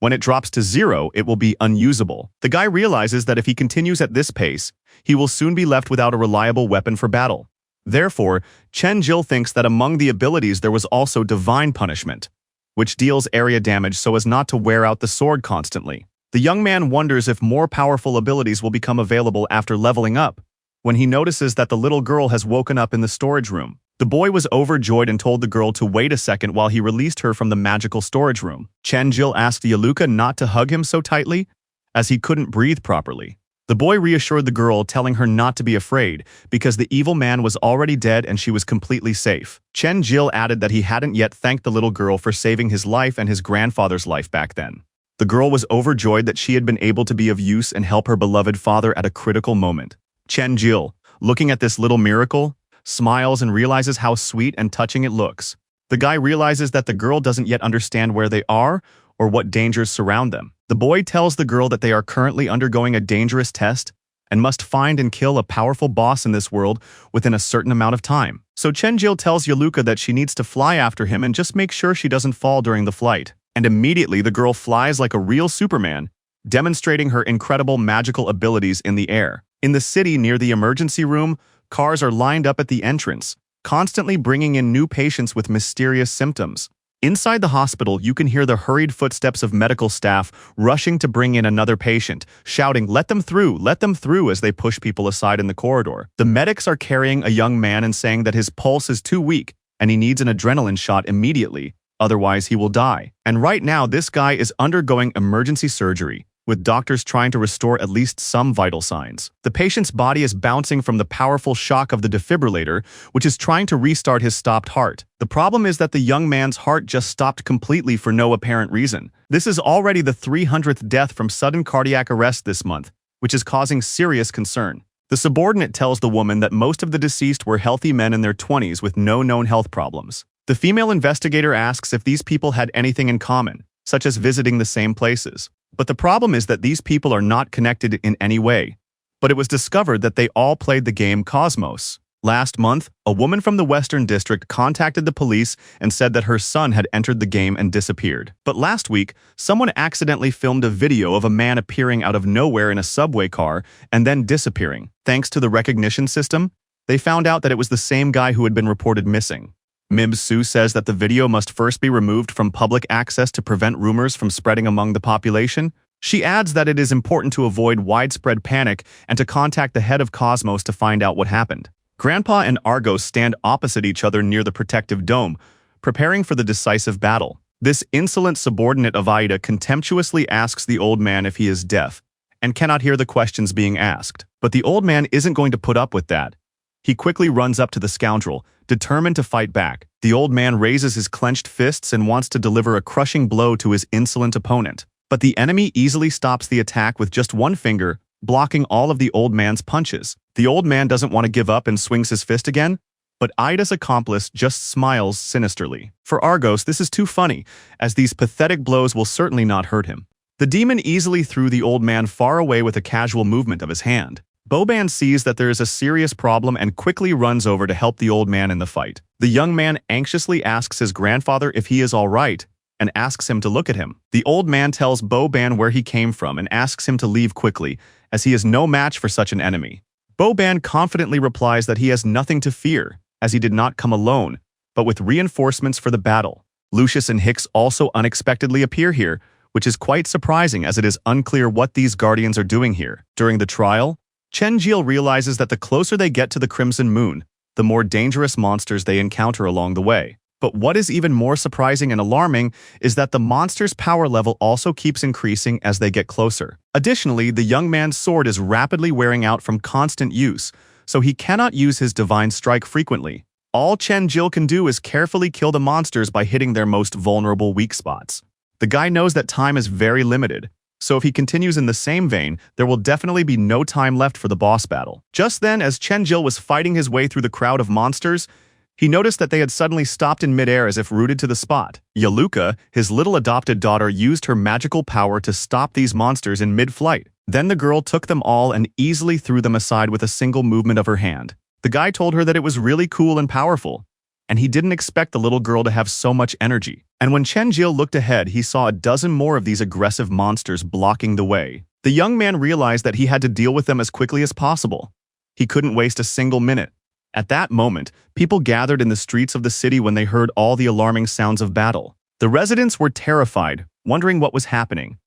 When it drops to 0, it will be unusable. The guy realizes that if he continues at this pace, he will soon be left without a reliable weapon for battle. Therefore, Chen-Jil thinks that among the abilities there was also Divine Punishment, which deals area damage so as not to wear out the sword constantly. The young man wonders if more powerful abilities will become available after leveling up, when he notices that the little girl has woken up in the storage room. The boy was overjoyed and told the girl to wait a second while he released her from the magical storage room. Chen-Jil asked Yaluka not to hug him so tightly, as he couldn't breathe properly. The boy reassured the girl, telling her not to be afraid, because the evil man was already dead and she was completely safe. Chen-Jil added that he hadn't yet thanked the little girl for saving his life and his grandfather's life back then. The girl was overjoyed that she had been able to be of use and help her beloved father at a critical moment. Chen-Jil, looking at this little miracle, smiles and realizes how sweet and touching it looks. The guy realizes that the girl doesn't yet understand where they are or what dangers surround them. The boy tells the girl that they are currently undergoing a dangerous test and must find and kill a powerful boss in this world within a certain amount of time. So Chen-Jil tells Yaluka that she needs to fly after him and just make sure she doesn't fall during the flight. And immediately the girl flies like a real Superman, demonstrating her incredible magical abilities in the air. In the city near the emergency room, cars are lined up at the entrance, constantly bringing in new patients with mysterious symptoms. Inside the hospital, you can hear the hurried footsteps of medical staff rushing to bring in another patient, shouting, let them through, as they push people aside in the corridor. The medics are carrying a young man and saying that his pulse is too weak and he needs an adrenaline shot immediately, otherwise he will die. And right now, this guy is undergoing emergency surgery, with doctors trying to restore at least some vital signs. The patient's body is bouncing from the powerful shock of the defibrillator, which is trying to restart his stopped heart. The problem is that the young man's heart just stopped completely for no apparent reason. This is already the 300th death from sudden cardiac arrest this month, which is causing serious concern. The subordinate tells the woman that most of the deceased were healthy men in their 20s with no known health problems. The female investigator asks if these people had anything in common, such as visiting the same places. But the problem is that these people are not connected in any way. But it was discovered that they all played the game Cosmos. Last month, a woman from the Western District contacted the police and said that her son had entered the game and disappeared. But last week, someone accidentally filmed a video of a man appearing out of nowhere in a subway car and then disappearing. Thanks to the recognition system, they found out that it was the same guy who had been reported missing. Mib Su says that the video must first be removed from public access to prevent rumors from spreading among the population. She adds that it is important to avoid widespread panic and to contact the head of Cosmos to find out what happened. Grandpa and Argos stand opposite each other near the protective dome, preparing for the decisive battle. This insolent subordinate of Aida contemptuously asks the old man if he is deaf and cannot hear the questions being asked. But the old man isn't going to put up with that. He quickly runs up to the scoundrel, determined to fight back. The old man raises his clenched fists and wants to deliver a crushing blow to his insolent opponent. But the enemy easily stops the attack with just one finger, blocking all of the old man's punches. The old man doesn't want to give up and swings his fist again, but Ida's accomplice just smiles sinisterly. For Argos, this is too funny, as these pathetic blows will certainly not hurt him. The demon easily threw the old man far away with a casual movement of his hand. Boban sees that there is a serious problem and quickly runs over to help the old man in the fight. The young man anxiously asks his grandfather if he is all right and asks him to look at him. The old man tells Boban where he came from and asks him to leave quickly, as he is no match for such an enemy. Boban confidently replies that he has nothing to fear, as he did not come alone, but with reinforcements for the battle. Lucius and Hicks also unexpectedly appear here, which is quite surprising as it is unclear what these guardians are doing here. During the trial, Chen Jil realizes that the closer they get to the Crimson Moon, the more dangerous monsters they encounter along the way. But what is even more surprising and alarming is that the monster's power level also keeps increasing as they get closer. Additionally, the young man's sword is rapidly wearing out from constant use, so he cannot use his divine strike frequently. All Chen Jil can do is carefully kill the monsters by hitting their most vulnerable weak spots. The guy knows that time is very limited, so if he continues in the same vein, there will definitely be no time left for the boss battle. Just then, as Chen Jil was fighting his way through the crowd of monsters, he noticed that they had suddenly stopped in midair as if rooted to the spot. Yaluka, his little adopted daughter, used her magical power to stop these monsters in mid-flight. Then the girl took them all and easily threw them aside with a single movement of her hand. The guy told her that it was really cool and powerful, and he didn't expect the little girl to have so much energy. And when Chen Jil looked ahead, he saw a dozen more of these aggressive monsters blocking the way. The young man realized that he had to deal with them as quickly as possible. He couldn't waste a single minute. At that moment, people gathered in the streets of the city when they heard all the alarming sounds of battle. The residents were terrified, wondering what was happening.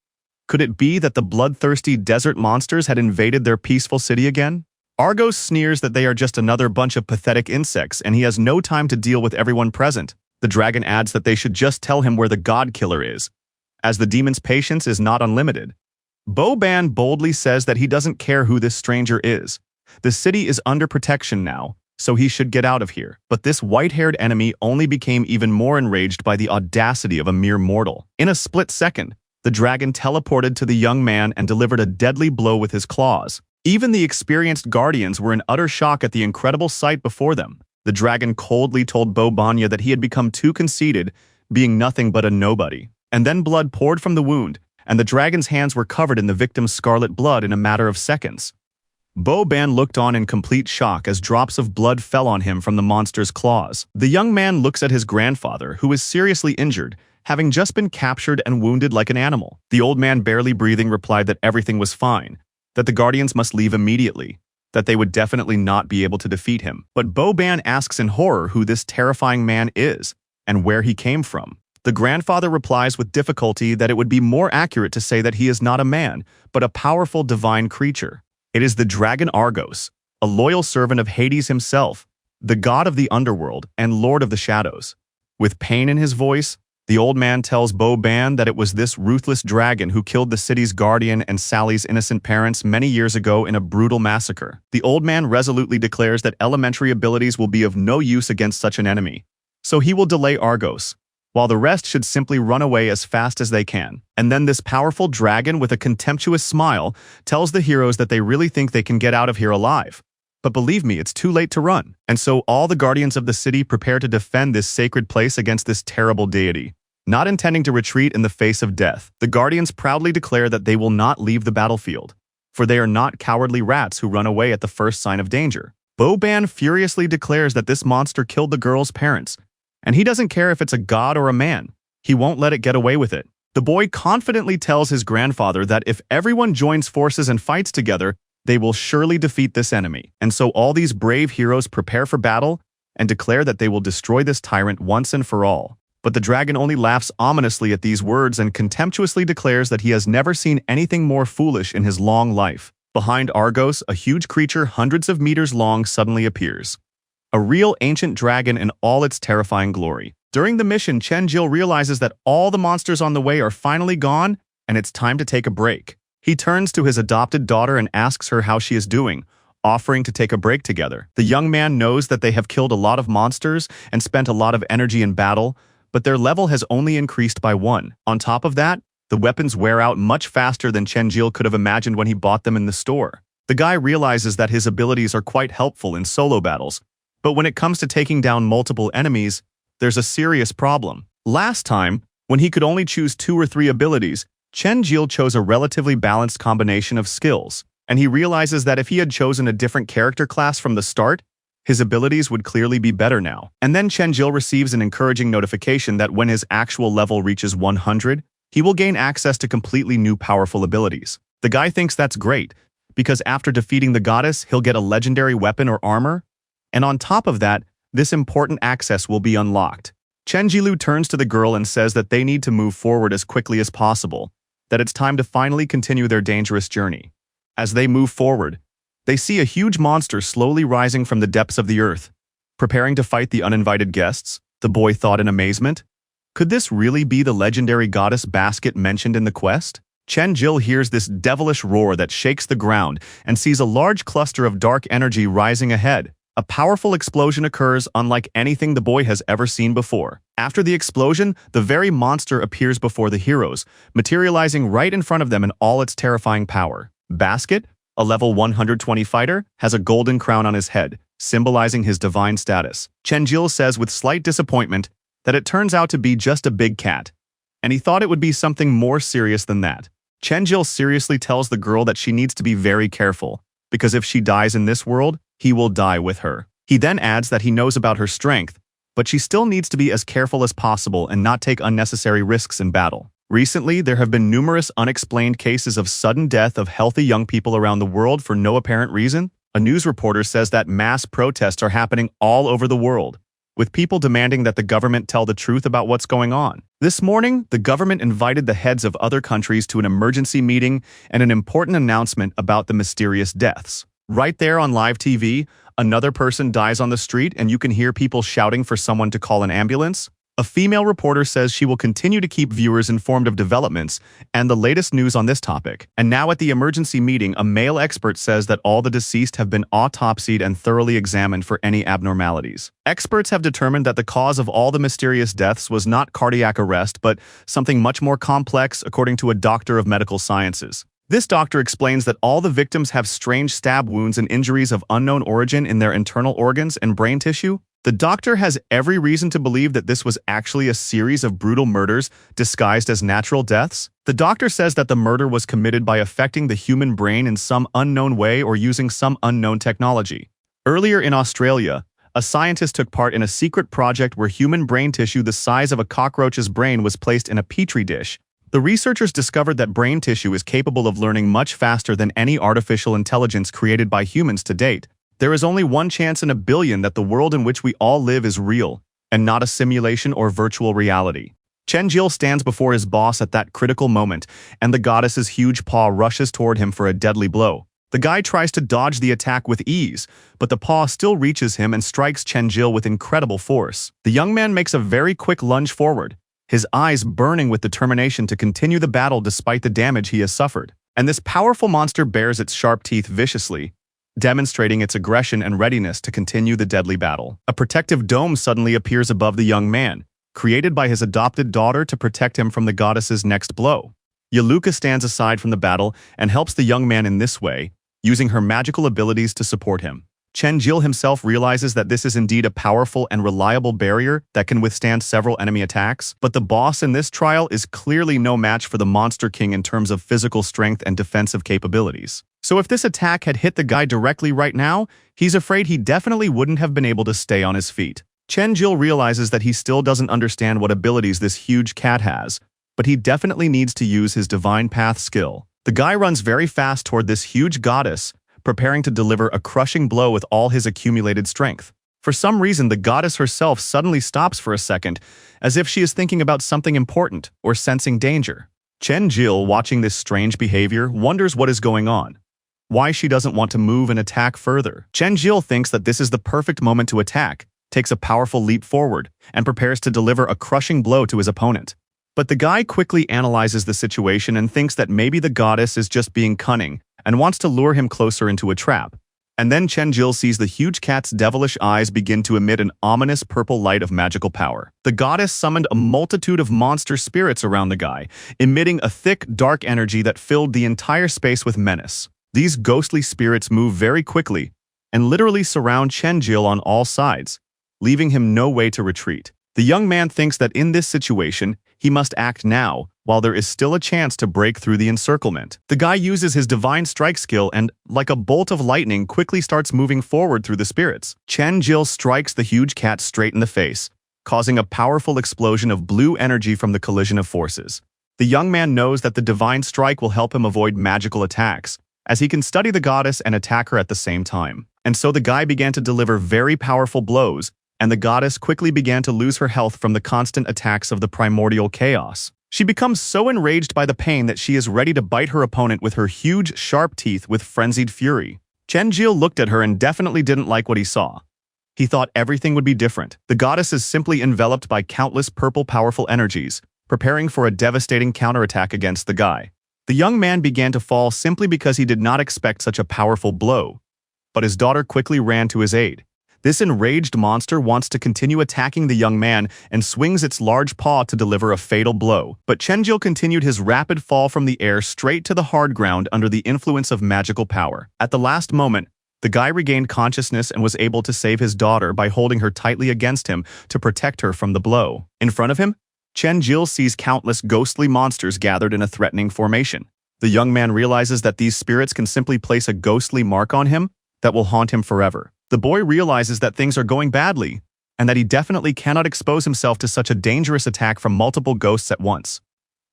Could it be that the bloodthirsty desert monsters had invaded their peaceful city again? Argos sneers that they are just another bunch of pathetic insects and he has no time to deal with everyone present. The dragon adds that they should just tell him where the god killer is, as the demon's patience is not unlimited. Boban boldly says that he doesn't care who this stranger is. The city is under protection now, so he should get out of here. But this white-haired enemy only became even more enraged by the audacity of a mere mortal. In a split second, the dragon teleported to the young man and delivered a deadly blow with his claws. Even the experienced guardians were in utter shock at the incredible sight before them. The dragon coldly told Bobanya that he had become too conceited, being nothing but a nobody. And then blood poured from the wound, and the dragon's hands were covered in the victim's scarlet blood in a matter of seconds. Boban looked on in complete shock as drops of blood fell on him from the monster's claws. The young man looks at his grandfather, who is seriously injured, having just been captured and wounded like an animal. The old man, barely breathing, replied that everything was fine, that the guardians must leave immediately, that they would definitely not be able to defeat him. But Boban asks in horror who this terrifying man is and where he came from. The grandfather replies with difficulty that it would be more accurate to say that he is not a man, but a powerful divine creature. It is the dragon Argos, a loyal servant of Hades himself, the god of the underworld and lord of the shadows. With pain in his voice, the old man tells Bo-Ban that it was this ruthless dragon who killed the city's guardian and Sally's innocent parents many years ago in a brutal massacre. The old man resolutely declares that elementary abilities will be of no use against such an enemy, so he will delay Argos, while the rest should simply run away as fast as they can. And then this powerful dragon with a contemptuous smile tells the heroes that they really think they can get out of here alive. But believe me, it's too late to run. And so all the guardians of the city prepare to defend this sacred place against this terrible deity. Not intending to retreat in the face of death, the guardians proudly declare that they will not leave the battlefield, for they are not cowardly rats who run away at the first sign of danger. Bo-Ban furiously declares that this monster killed the girl's parents, and he doesn't care if it's a god or a man. He won't let it get away with it. The boy confidently tells his grandfather that if everyone joins forces and fights together, they will surely defeat this enemy. And so all these brave heroes prepare for battle and declare that they will destroy this tyrant once and for all. But the dragon only laughs ominously at these words and contemptuously declares that he has never seen anything more foolish in his long life. Behind Argos, a huge creature hundreds of meters long suddenly appears. A real ancient dragon in all its terrifying glory. During the mission, Chen-Jil realizes that all the monsters on the way are finally gone and it's time to take a break. He turns to his adopted daughter and asks her how she is doing, offering to take a break together. The young man knows that they have killed a lot of monsters and spent a lot of energy in battle, but their level has only increased by 1. On top of that, the weapons wear out much faster than Chen-Jil could have imagined when he bought them in the store. The guy realizes that his abilities are quite helpful in solo battles, but when it comes to taking down multiple enemies, there's a serious problem. Last time, when he could only choose 2 or 3 abilities, Chen-Jil chose a relatively balanced combination of skills, and he realizes that if he had chosen a different character class from the start, his abilities would clearly be better now. And then Chen-Jil receives an encouraging notification that when his actual level reaches 100, he will gain access to completely new powerful abilities. The guy thinks that's great, because after defeating the goddess, he'll get a legendary weapon or armor, and on top of that, this important access will be unlocked. Chen-Jilu turns to the girl and says that they need to move forward as quickly as possible, that it's time to finally continue their dangerous journey. As they move forward, they see a huge monster slowly rising from the depths of the earth. Preparing to fight the uninvited guests, the boy thought in amazement. Could this really be the legendary goddess Basket mentioned in the quest? Chen-Jil hears this devilish roar that shakes the ground and sees a large cluster of dark energy rising ahead. A powerful explosion occurs unlike anything the boy has ever seen before. After the explosion, the very monster appears before the heroes, materializing right in front of them in all its terrifying power. Basket, a level 120 fighter, has a golden crown on his head, symbolizing his divine status. Chen-Jil says with slight disappointment that it turns out to be just a big cat, and he thought it would be something more serious than that. Chen-Jil seriously tells the girl that she needs to be very careful, because if she dies in this world, he will die with her. He then adds that he knows about her strength, but she still needs to be as careful as possible and not take unnecessary risks in battle. Recently, there have been numerous unexplained cases of sudden death of healthy young people around the world for no apparent reason. A news reporter says that mass protests are happening all over the world, with people demanding that the government tell the truth about what's going on. This morning, the government invited the heads of other countries to an emergency meeting and an important announcement about the mysterious deaths. Right there on live TV, another person dies on the street and you can hear people shouting for someone to call an ambulance. A female reporter says she will continue to keep viewers informed of developments and the latest news on this topic. And now at the emergency meeting, a male expert says that all the deceased have been autopsied and thoroughly examined for any abnormalities. Experts have determined that the cause of all the mysterious deaths was not cardiac arrest, but something much more complex, according to a doctor of medical sciences. This doctor explains that all the victims have strange stab wounds and injuries of unknown origin in their internal organs and brain tissue. The doctor has every reason to believe that this was actually a series of brutal murders disguised as natural deaths. The doctor says that the murder was committed by affecting the human brain in some unknown way or using some unknown technology. Earlier in Australia, a scientist took part in a secret project where human brain tissue the size of a cockroach's brain was placed in a petri dish. The researchers discovered that brain tissue is capable of learning much faster than any artificial intelligence created by humans to date. There is only one chance in a billion that the world in which we all live is real, and not a simulation or virtual reality. Chenjil stands before his boss at that critical moment, and the goddess's huge paw rushes toward him for a deadly blow. The guy tries to dodge the attack with ease, but the paw still reaches him and strikes Chenjil with incredible force. The young man makes a very quick lunge forward, his eyes burning with determination to continue the battle despite the damage he has suffered. And this powerful monster bares its sharp teeth viciously, demonstrating its aggression and readiness to continue the deadly battle. A protective dome suddenly appears above the young man, created by his adopted daughter to protect him from the goddess's next blow. Yaluka stands aside from the battle and helps the young man in this way, using her magical abilities to support him. Chenjil himself realizes that this is indeed a powerful and reliable barrier that can withstand several enemy attacks, but the boss in this trial is clearly no match for the Monster King in terms of physical strength and defensive capabilities. So if this attack had hit the guy directly right now, he's afraid he definitely wouldn't have been able to stay on his feet. Chenjil realizes that he still doesn't understand what abilities this huge cat has, but he definitely needs to use his Divine Path skill. The guy runs very fast toward this huge goddess, preparing to deliver a crushing blow with all his accumulated strength. For some reason, the goddess herself suddenly stops for a second, as if she is thinking about something important or sensing danger. Chenjil, watching this strange behavior, wonders what is going on, why she doesn't want to move and attack further. Chenjil thinks that this is the perfect moment to attack, takes a powerful leap forward, and prepares to deliver a crushing blow to his opponent. But the guy quickly analyzes the situation and thinks that maybe the goddess is just being cunning and wants to lure him closer into a trap. And then Chenjil sees the huge cat's devilish eyes begin to emit an ominous purple light of magical power. The goddess summoned a multitude of monster spirits around the guy, emitting a thick, dark energy that filled the entire space with menace. These ghostly spirits move very quickly and literally surround Chenjil on all sides, leaving him no way to retreat. The young man thinks that in this situation, he must act now, while there is still a chance to break through the encirclement. The guy uses his divine strike skill and, like a bolt of lightning, quickly starts moving forward through the spirits. Chenjil strikes the huge cat straight in the face, causing a powerful explosion of blue energy from the collision of forces. The young man knows that the divine strike will help him avoid magical attacks, as he can study the goddess and attack her at the same time. And so the guy began to deliver very powerful blows, and the goddess quickly began to lose her health from the constant attacks of the primordial chaos. She becomes so enraged by the pain that she is ready to bite her opponent with her huge, sharp teeth with frenzied fury. Chenjil looked at her and definitely didn't like what he saw. He thought everything would be different. The goddess is simply enveloped by countless purple powerful energies, preparing for a devastating counterattack against the guy. The young man began to fall simply because he did not expect such a powerful blow, but his daughter quickly ran to his aid. This enraged monster wants to continue attacking the young man and swings its large paw to deliver a fatal blow. But Chenjil continued his rapid fall from the air straight to the hard ground under the influence of magical power. At the last moment, the guy regained consciousness and was able to save his daughter by holding her tightly against him to protect her from the blow. In front of him, Chenjil sees countless ghostly monsters gathered in a threatening formation. The young man realizes that these spirits can simply place a ghostly mark on him that will haunt him forever. The boy realizes that things are going badly, and that he definitely cannot expose himself to such a dangerous attack from multiple ghosts at once.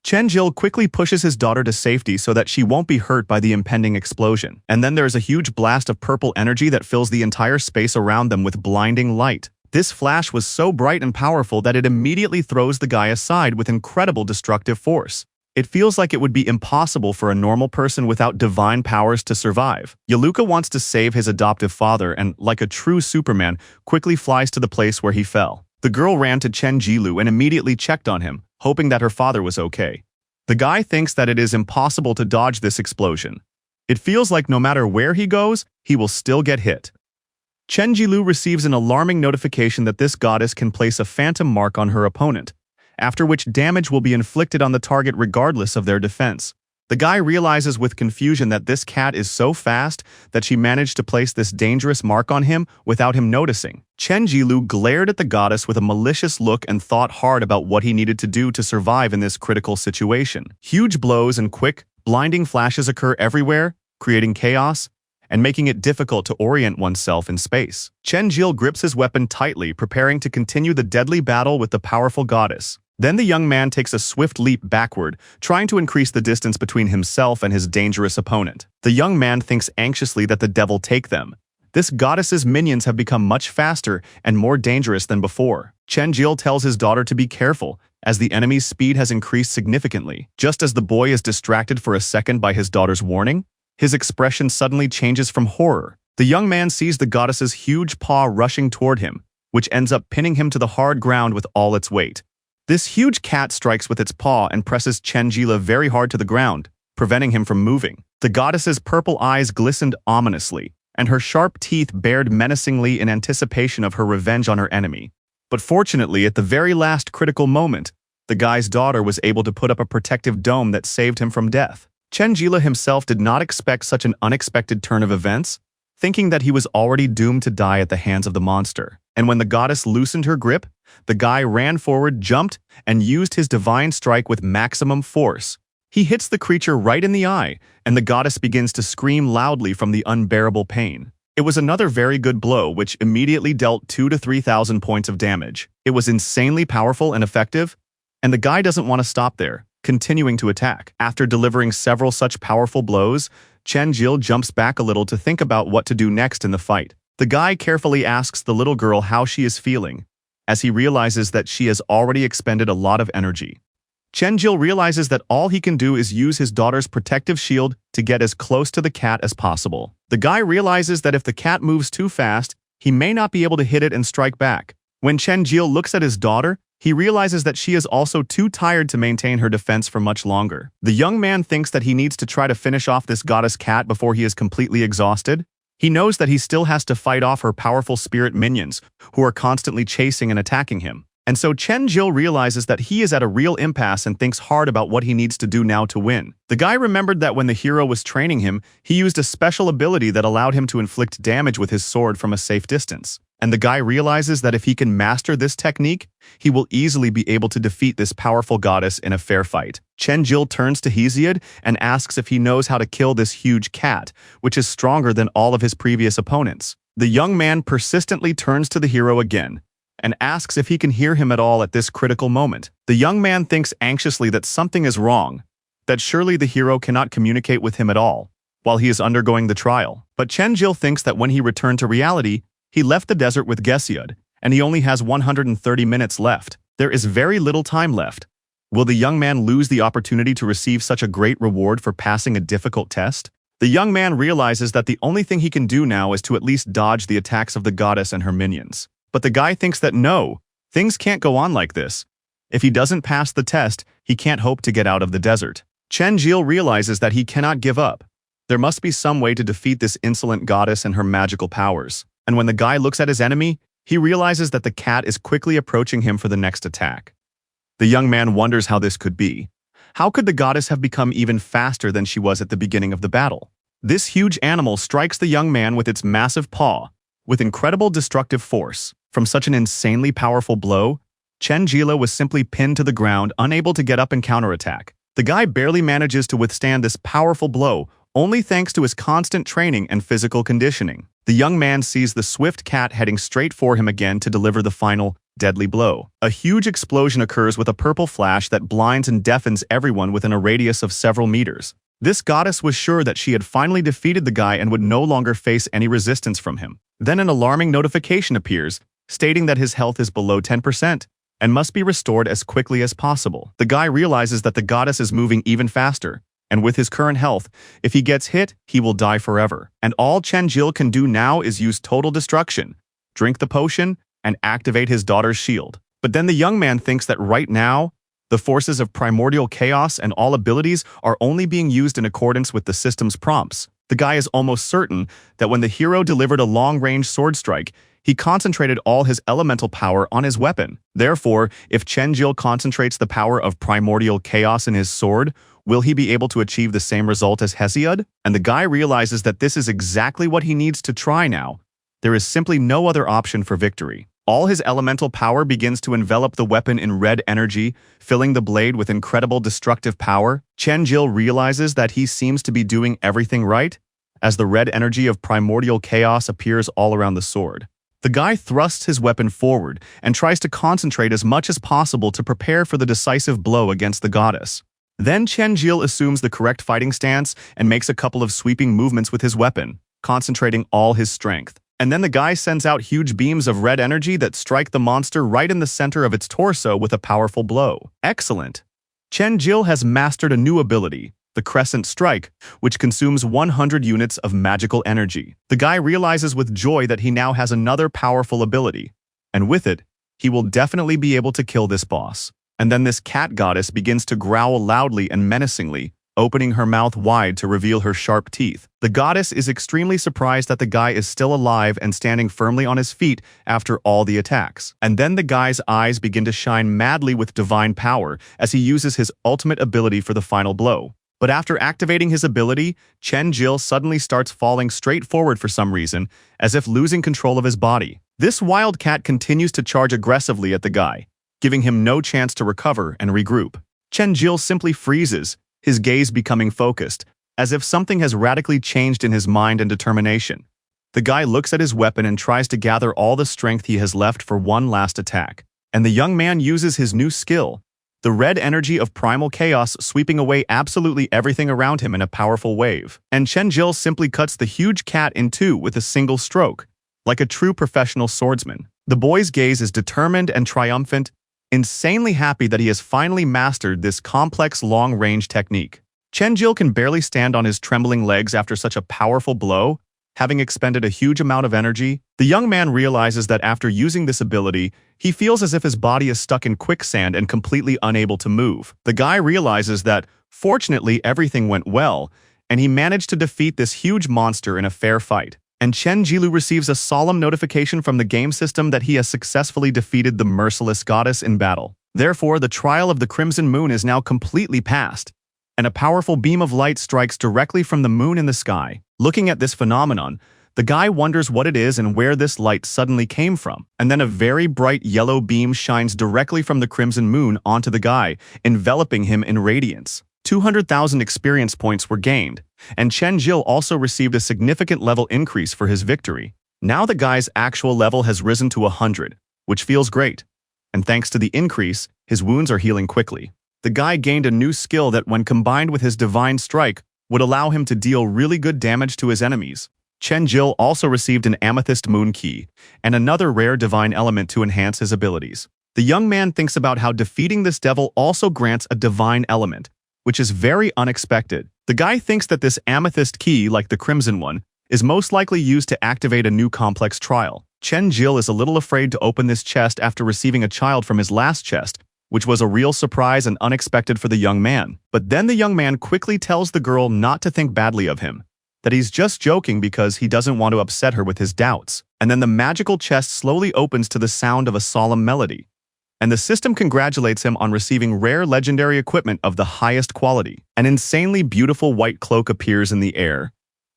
Chenjil quickly pushes his daughter to safety so that she won't be hurt by the impending explosion. And then there is a huge blast of purple energy that fills the entire space around them with blinding light. This flash was so bright and powerful that it immediately throws the guy aside with incredible destructive force. It feels like it would be impossible for a normal person without divine powers to survive. Yaluka wants to save his adoptive father and, like a true Superman, quickly flies to the place where he fell. The girl ran to Chenjil and immediately checked on him, hoping that her father was okay. The guy thinks that it is impossible to dodge this explosion. It feels like no matter where he goes, he will still get hit. Chenjil receives an alarming notification that this goddess can place a phantom mark on her opponent, after which damage will be inflicted on the target regardless of their defense. The guy realizes with confusion that this cat is so fast that she managed to place this dangerous mark on him without him noticing. Chenjil glared at the goddess with a malicious look and thought hard about what he needed to do to survive in this critical situation. Huge blows and quick, blinding flashes occur everywhere, creating chaos and making it difficult to orient oneself in space. Chenjil grips his weapon tightly, preparing to continue the deadly battle with the powerful goddess. Then the young man takes a swift leap backward, trying to increase the distance between himself and his dangerous opponent. The young man thinks anxiously that the devil take them. This goddess's minions have become much faster and more dangerous than before. Chenjil tells his daughter to be careful, as the enemy's speed has increased significantly. Just as the boy is distracted for a second by his daughter's warning, his expression suddenly changes from horror. The young man sees the goddess's huge paw rushing toward him, which ends up pinning him to the hard ground with all its weight. This huge cat strikes with its paw and presses Chenjila very hard to the ground, preventing him from moving. The goddess's purple eyes glistened ominously, and her sharp teeth bared menacingly in anticipation of her revenge on her enemy. But fortunately, at the very last critical moment, the guy's daughter was able to put up a protective dome that saved him from death. Chenjila himself did not expect such an unexpected turn of events, thinking that he was already doomed to die at the hands of the monster. And when the goddess loosened her grip, the guy ran forward, jumped, and used his divine strike with maximum force. He hits the creature right in the eye, and the goddess begins to scream loudly from the unbearable pain. It was another very good blow, which immediately dealt 2,000 to 3,000 points of damage. It was insanely powerful and effective, and the guy doesn't want to stop there, continuing to attack. After delivering several such powerful blows, Chenjil jumps back a little to think about what to do next in the fight. The guy carefully asks the little girl how she is feeling, as he realizes that she has already expended a lot of energy. Chenjil realizes that all he can do is use his daughter's protective shield to get as close to the cat as possible. The guy realizes that if the cat moves too fast, he may not be able to hit it and strike back. When Chenjil looks at his daughter, he realizes that she is also too tired to maintain her defense for much longer. The young man thinks that he needs to try to finish off this goddess cat before he is completely exhausted. He knows that he still has to fight off her powerful spirit minions, who are constantly chasing and attacking him. And so Chenjil realizes that he is at a real impasse and thinks hard about what he needs to do now to win. The guy remembered that when the hero was training him, he used a special ability that allowed him to inflict damage with his sword from a safe distance. And the guy realizes that if he can master this technique, he will easily be able to defeat this powerful goddess in a fair fight. Chenjil turns to Hesiod and asks if he knows how to kill this huge cat, which is stronger than all of his previous opponents. The young man persistently turns to the hero again and asks if he can hear him at all at this critical moment. The young man thinks anxiously that something is wrong, that surely the hero cannot communicate with him at all while he is undergoing the trial. But Chenjil thinks that when he returned to reality, he left the desert with Hesiod, and he only has 130 minutes left. There is very little time left. Will the young man lose the opportunity to receive such a great reward for passing a difficult test? The young man realizes that the only thing he can do now is to at least dodge the attacks of the goddess and her minions. But the guy thinks that no, things can't go on like this. If he doesn't pass the test, he can't hope to get out of the desert. Chenjil realizes that he cannot give up. There must be some way to defeat this insolent goddess and her magical powers. And when the guy looks at his enemy, he realizes that the cat is quickly approaching him for the next attack. The young man wonders how this could be. How could the goddess have become even faster than she was at the beginning of the battle? This huge animal strikes the young man with its massive paw, with incredible destructive force. From such an insanely powerful blow, Chenjila was simply pinned to the ground, unable to get up and counterattack. The guy barely manages to withstand this powerful blow, only thanks to his constant training and physical conditioning. The young man sees the swift cat heading straight for him again to deliver the final, deadly blow. A huge explosion occurs with a purple flash that blinds and deafens everyone within a radius of several meters. This goddess was sure that she had finally defeated the guy and would no longer face any resistance from him. Then an alarming notification appears, stating that his health is below 10% and must be restored as quickly as possible. The guy realizes that the goddess is moving even faster, and with his current health, if he gets hit, he will die forever. And all Chenjil can do now is use total destruction, drink the potion, and activate his daughter's shield. But then the young man thinks that right now, the forces of primordial chaos and all abilities are only being used in accordance with the system's prompts. The guy is almost certain that when the hero delivered a long-range sword strike, he concentrated all his elemental power on his weapon. Therefore, if Chenjil concentrates the power of primordial chaos in his sword, will he be able to achieve the same result as Hesiod? And the guy realizes that this is exactly what he needs to try now. There is simply no other option for victory. All his elemental power begins to envelop the weapon in red energy, filling the blade with incredible destructive power. Chenjil realizes that he seems to be doing everything right, as the red energy of primordial chaos appears all around the sword. The guy thrusts his weapon forward and tries to concentrate as much as possible to prepare for the decisive blow against the goddess. Then Chenjil assumes the correct fighting stance and makes a couple of sweeping movements with his weapon, concentrating all his strength. And then the guy sends out huge beams of red energy that strike the monster right in the center of its torso with a powerful blow. Excellent. Chen Jil has mastered a new ability, the Crescent Strike, which consumes 100 units of magical energy. The guy realizes with joy that he now has another powerful ability, and with it, he will definitely be able to kill this boss. And then this cat goddess begins to growl loudly and menacingly, opening her mouth wide to reveal her sharp teeth. The goddess is extremely surprised that the guy is still alive and standing firmly on his feet after all the attacks. And then the guy's eyes begin to shine madly with divine power as he uses his ultimate ability for the final blow. But after activating his ability, Chen Jil suddenly starts falling straight forward for some reason, as if losing control of his body. This wildcat continues to charge aggressively at the guy, giving him no chance to recover and regroup. Chen Jil simply freezes, his gaze becoming focused, as if something has radically changed in his mind and determination. The guy looks at his weapon and tries to gather all the strength he has left for one last attack. And the young man uses his new skill, the red energy of primal chaos, sweeping away absolutely everything around him in a powerful wave. And Chen Jil simply cuts the huge cat in two with a single stroke, like a true professional swordsman. The boy's gaze is determined and triumphant, insanely happy that he has finally mastered this complex long-range technique. Chen Jil can barely stand on his trembling legs after such a powerful blow, having expended a huge amount of energy. The young man realizes that after using this ability, he feels as if his body is stuck in quicksand and completely unable to move. The guy realizes that, fortunately, everything went well, and he managed to defeat this huge monster in a fair fight. And Chen Jilu receives a solemn notification from the game system that he has successfully defeated the merciless goddess in battle. Therefore, the trial of the Crimson Moon is now completely past, and a powerful beam of light strikes directly from the moon in the sky. Looking at this phenomenon, the guy wonders what it is and where this light suddenly came from. And then a very bright yellow beam shines directly from the Crimson Moon onto the guy, enveloping him in radiance. 200,000 experience points were gained, and Chen Jil also received a significant level increase for his victory. Now the guy's actual level has risen to 100, which feels great. And thanks to the increase, his wounds are healing quickly. The guy gained a new skill that, when combined with his divine strike, would allow him to deal really good damage to his enemies. Chen Jil also received an amethyst moon key and another rare divine element to enhance his abilities. The young man thinks about how defeating this devil also grants a divine element, which is very unexpected. The guy thinks that this amethyst key, like the crimson one, is most likely used to activate a new complex trial. Chen Jil is a little afraid to open this chest after receiving a child from his last chest, which was a real surprise and unexpected for the young man. But then the young man quickly tells the girl not to think badly of him, that he's just joking because he doesn't want to upset her with his doubts. And then the magical chest slowly opens to the sound of a solemn melody, and the system congratulates him on receiving rare legendary equipment of the highest quality. An insanely beautiful white cloak appears in the air,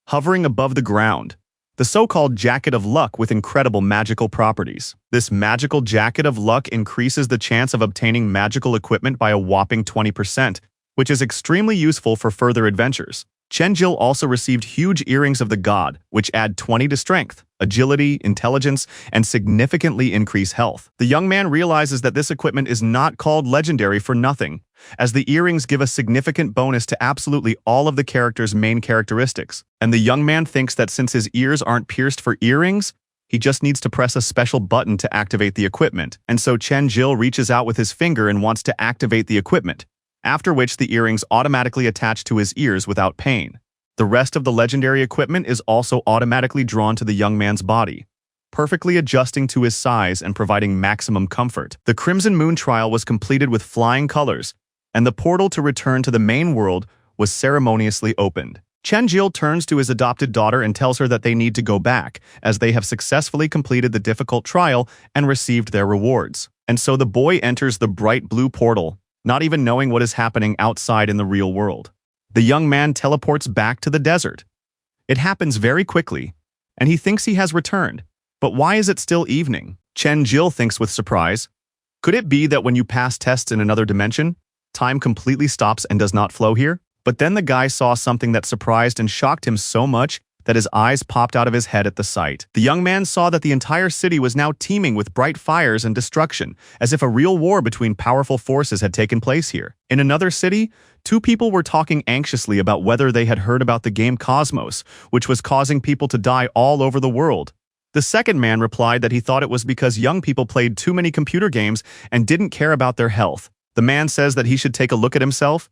hovering above the ground, the so-called Jacket of Luck with incredible magical properties. This magical Jacket of Luck increases the chance of obtaining magical equipment by a whopping 20%, which is extremely useful for further adventures. Chen Jil also received huge earrings of the god, which add 20 to strength, agility, intelligence, and significantly increase health. The young man realizes that this equipment is not called legendary for nothing, as the earrings give a significant bonus to absolutely all of the character's main characteristics. And the young man thinks that since his ears aren't pierced for earrings, he just needs to press a special button to activate the equipment. And so Chen Jil reaches out with his finger and wants to activate the equipment, after which the earrings automatically attach to his ears without pain. The rest of the legendary equipment is also automatically drawn to the young man's body, perfectly adjusting to his size and providing maximum comfort. The Crimson Moon trial was completed with flying colors, and the portal to return to the main world was ceremoniously opened. Chen Jil turns to his adopted daughter and tells her that they need to go back, as they have successfully completed the difficult trial and received their rewards. And so the boy enters the bright blue portal, not even knowing what is happening outside in the real world. The young man teleports back to the desert. It happens very quickly, and he thinks he has returned. But why is it still evening? Chen Jil thinks with surprise. Could it be that when you pass tests in another dimension, time completely stops and does not flow here? But then the guy saw something that surprised and shocked him so much that his eyes popped out of his head at the sight. The young man saw that the entire city was now teeming with bright fires and destruction, as if a real war between powerful forces had taken place here. In another city, two people were talking anxiously about whether they had heard about the game Cosmos, which was causing people to die all over the world. The second man replied that he thought it was because young people played too many computer games and didn't care about their health. The man says that he should take a look at himself.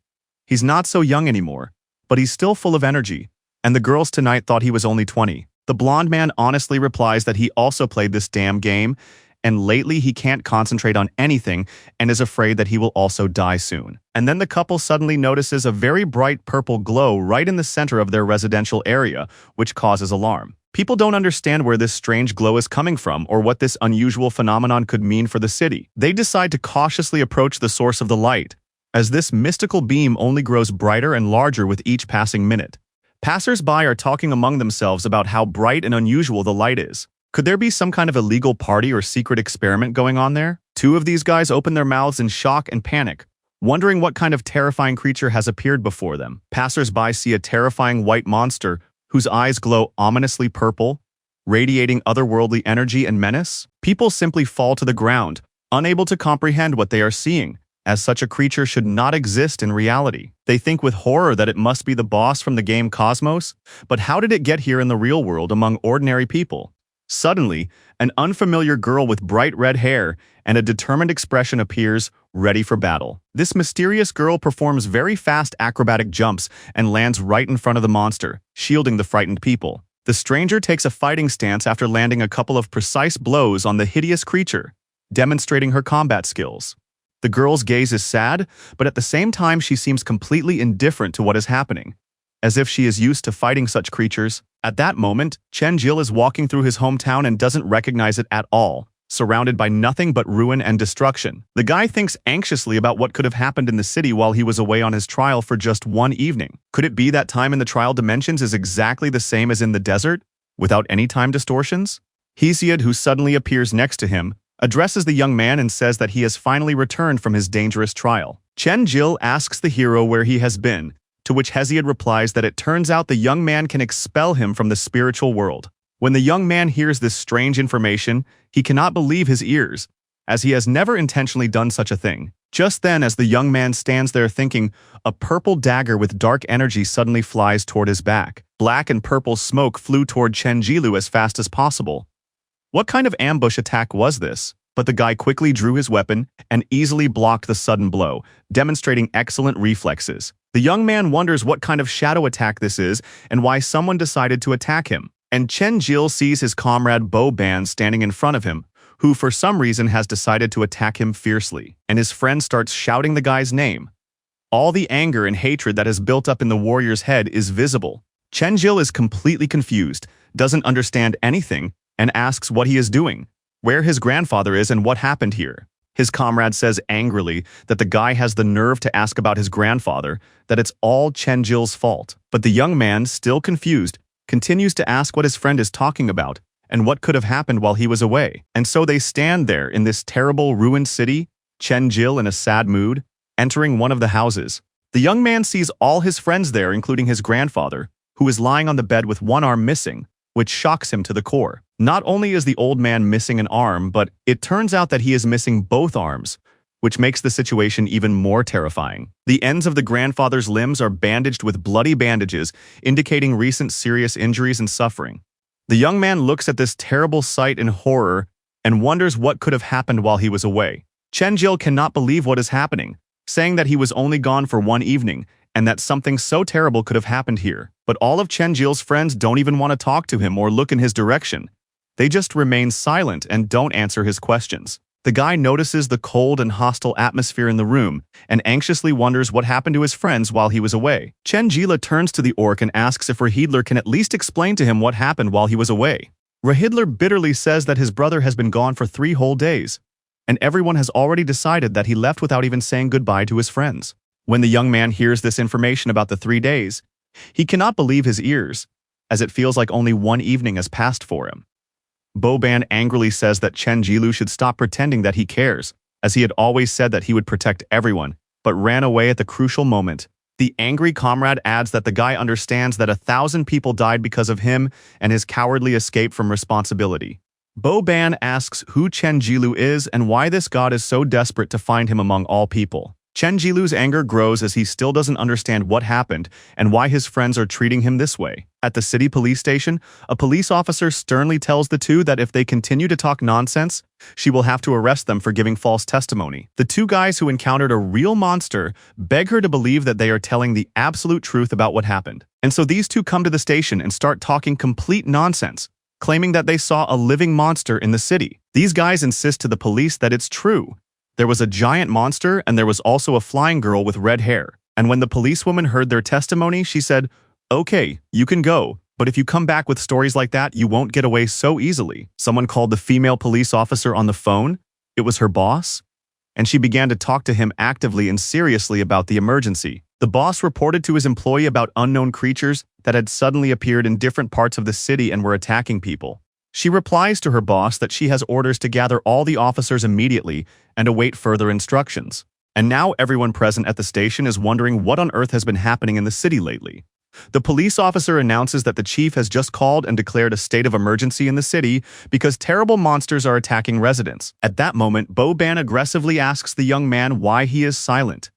He's not so young anymore, but he's still full of energy, and the girls tonight thought he was only 20. The blonde man honestly replies that he also played this damn game, and lately he can't concentrate on anything and is afraid that he will also die soon. And then the couple suddenly notices a very bright purple glow right in the center of their residential area, which causes alarm. People don't understand where this strange glow is coming from or what this unusual phenomenon could mean for the city. They decide to cautiously approach the source of the light, as this mystical beam only grows brighter and larger with each passing minute. Passers-by are talking among themselves about how bright and unusual the light is. Could there be some kind of illegal party or secret experiment going on there? Two of these guys open their mouths in shock and panic, wondering what kind of terrifying creature has appeared before them. Passers-by see a terrifying white monster whose eyes glow ominously purple, radiating otherworldly energy and menace. People simply fall to the ground, unable to comprehend what they are seeing, as such a creature should not exist in reality. They think with horror that it must be the boss from the game Cosmos, but how did it get here in the real world among ordinary people? Suddenly, an unfamiliar girl with bright red hair and a determined expression appears, ready for battle. This mysterious girl performs very fast acrobatic jumps and lands right in front of the monster, shielding the frightened people. The stranger takes a fighting stance after landing a couple of precise blows on the hideous creature, demonstrating her combat skills. The girl's gaze is sad, but at the same time she seems completely indifferent to what is happening, as if she is used to fighting such creatures. At that moment, Chen Jil is walking through his hometown and doesn't recognize it at all, surrounded by nothing but ruin and destruction. The guy thinks anxiously about what could have happened in the city while he was away on his trial for just one evening. Could it be that time in the trial dimensions is exactly the same as in the desert, without any time distortions? Hesiod, who suddenly appears next to him, addresses the young man and says that he has finally returned from his dangerous trial. Chen Jil asks the hero where he has been, to which Hesiod replies that it turns out the young man can expel him from the spiritual world. When the young man hears this strange information, he cannot believe his ears, as he has never intentionally done such a thing. Just then, as the young man stands there thinking, a purple dagger with dark energy suddenly flies toward his back. Black and purple smoke flew toward Chen Jilu as fast as possible. What kind of ambush attack was this? But the guy quickly drew his weapon and easily blocked the sudden blow, demonstrating excellent reflexes. The young man wonders what kind of shadow attack this is and why someone decided to attack him. And Chen Jil sees his comrade Bo Ban standing in front of him, who for some reason has decided to attack him fiercely. And his friend starts shouting the guy's name. All the anger and hatred that has built up in the warrior's head is visible. Chen Jil is completely confused, doesn't understand anything, and asks what he is doing, where his grandfather is and what happened here. His comrade says angrily that the guy has the nerve to ask about his grandfather, that it's all Chen Jil's fault. But the young man, still confused, continues to ask what his friend is talking about and what could have happened while he was away. And so they stand there in this terrible ruined city, Chen Jil in a sad mood, entering one of the houses. The young man sees all his friends there, including his grandfather, who is lying on the bed with one arm missing, which shocks him to the core. Not only is the old man missing an arm, but it turns out that he is missing both arms, which makes the situation even more terrifying. The ends of the grandfather's limbs are bandaged with bloody bandages, indicating recent serious injuries and suffering. The young man looks at this terrible sight in horror and wonders what could have happened while he was away. Chen Jil cannot believe what is happening, saying that he was only gone for one evening and that something so terrible could have happened here. But all of Chen Jil's friends don't even want to talk to him or look in his direction. They just remain silent and don't answer his questions. The guy notices the cold and hostile atmosphere in the room and anxiously wonders what happened to his friends while he was away. Chen Jila turns to the orc and asks if Rahidler can at least explain to him what happened while he was away. Rahidler bitterly says that his brother has been gone for 3 whole days, and everyone has already decided that he left without even saying goodbye to his friends. When the young man hears this information about the 3 days, he cannot believe his ears, as it feels like only one evening has passed for him. Boban angrily says that Chen Jilu should stop pretending that he cares, as he had always said that he would protect everyone, but ran away at the crucial moment. The angry comrade adds that the guy understands that 1,000 people died because of him and his cowardly escape from responsibility. Boban asks who Chen Jilu is and why this god is so desperate to find him among all people. Chen Jilu's anger grows as he still doesn't understand what happened and why his friends are treating him this way. At the city police station, a police officer sternly tells the two that if they continue to talk nonsense, she will have to arrest them for giving false testimony. The two guys who encountered a real monster beg her to believe that they are telling the absolute truth about what happened. And so these two come to the station and start talking complete nonsense, claiming that they saw a living monster in the city. These guys insist to the police that it's true. There was a giant monster and there was also a flying girl with red hair. And when the policewoman heard their testimony, she said, "Okay, you can go, but if you come back with stories like that, you won't get away so easily." Someone called the female police officer on the phone. It was her boss, and she began to talk to him actively and seriously about the emergency. The boss reported to his employee about unknown creatures that had suddenly appeared in different parts of the city and were attacking people. She replies to her boss that she has orders to gather all the officers immediately and await further instructions. And now everyone present at the station is wondering what on earth has been happening in the city lately. The police officer announces that the chief has just called and declared a state of emergency in the city because terrible monsters are attacking residents. At that moment, Bo-ban aggressively asks the young man why he is silent.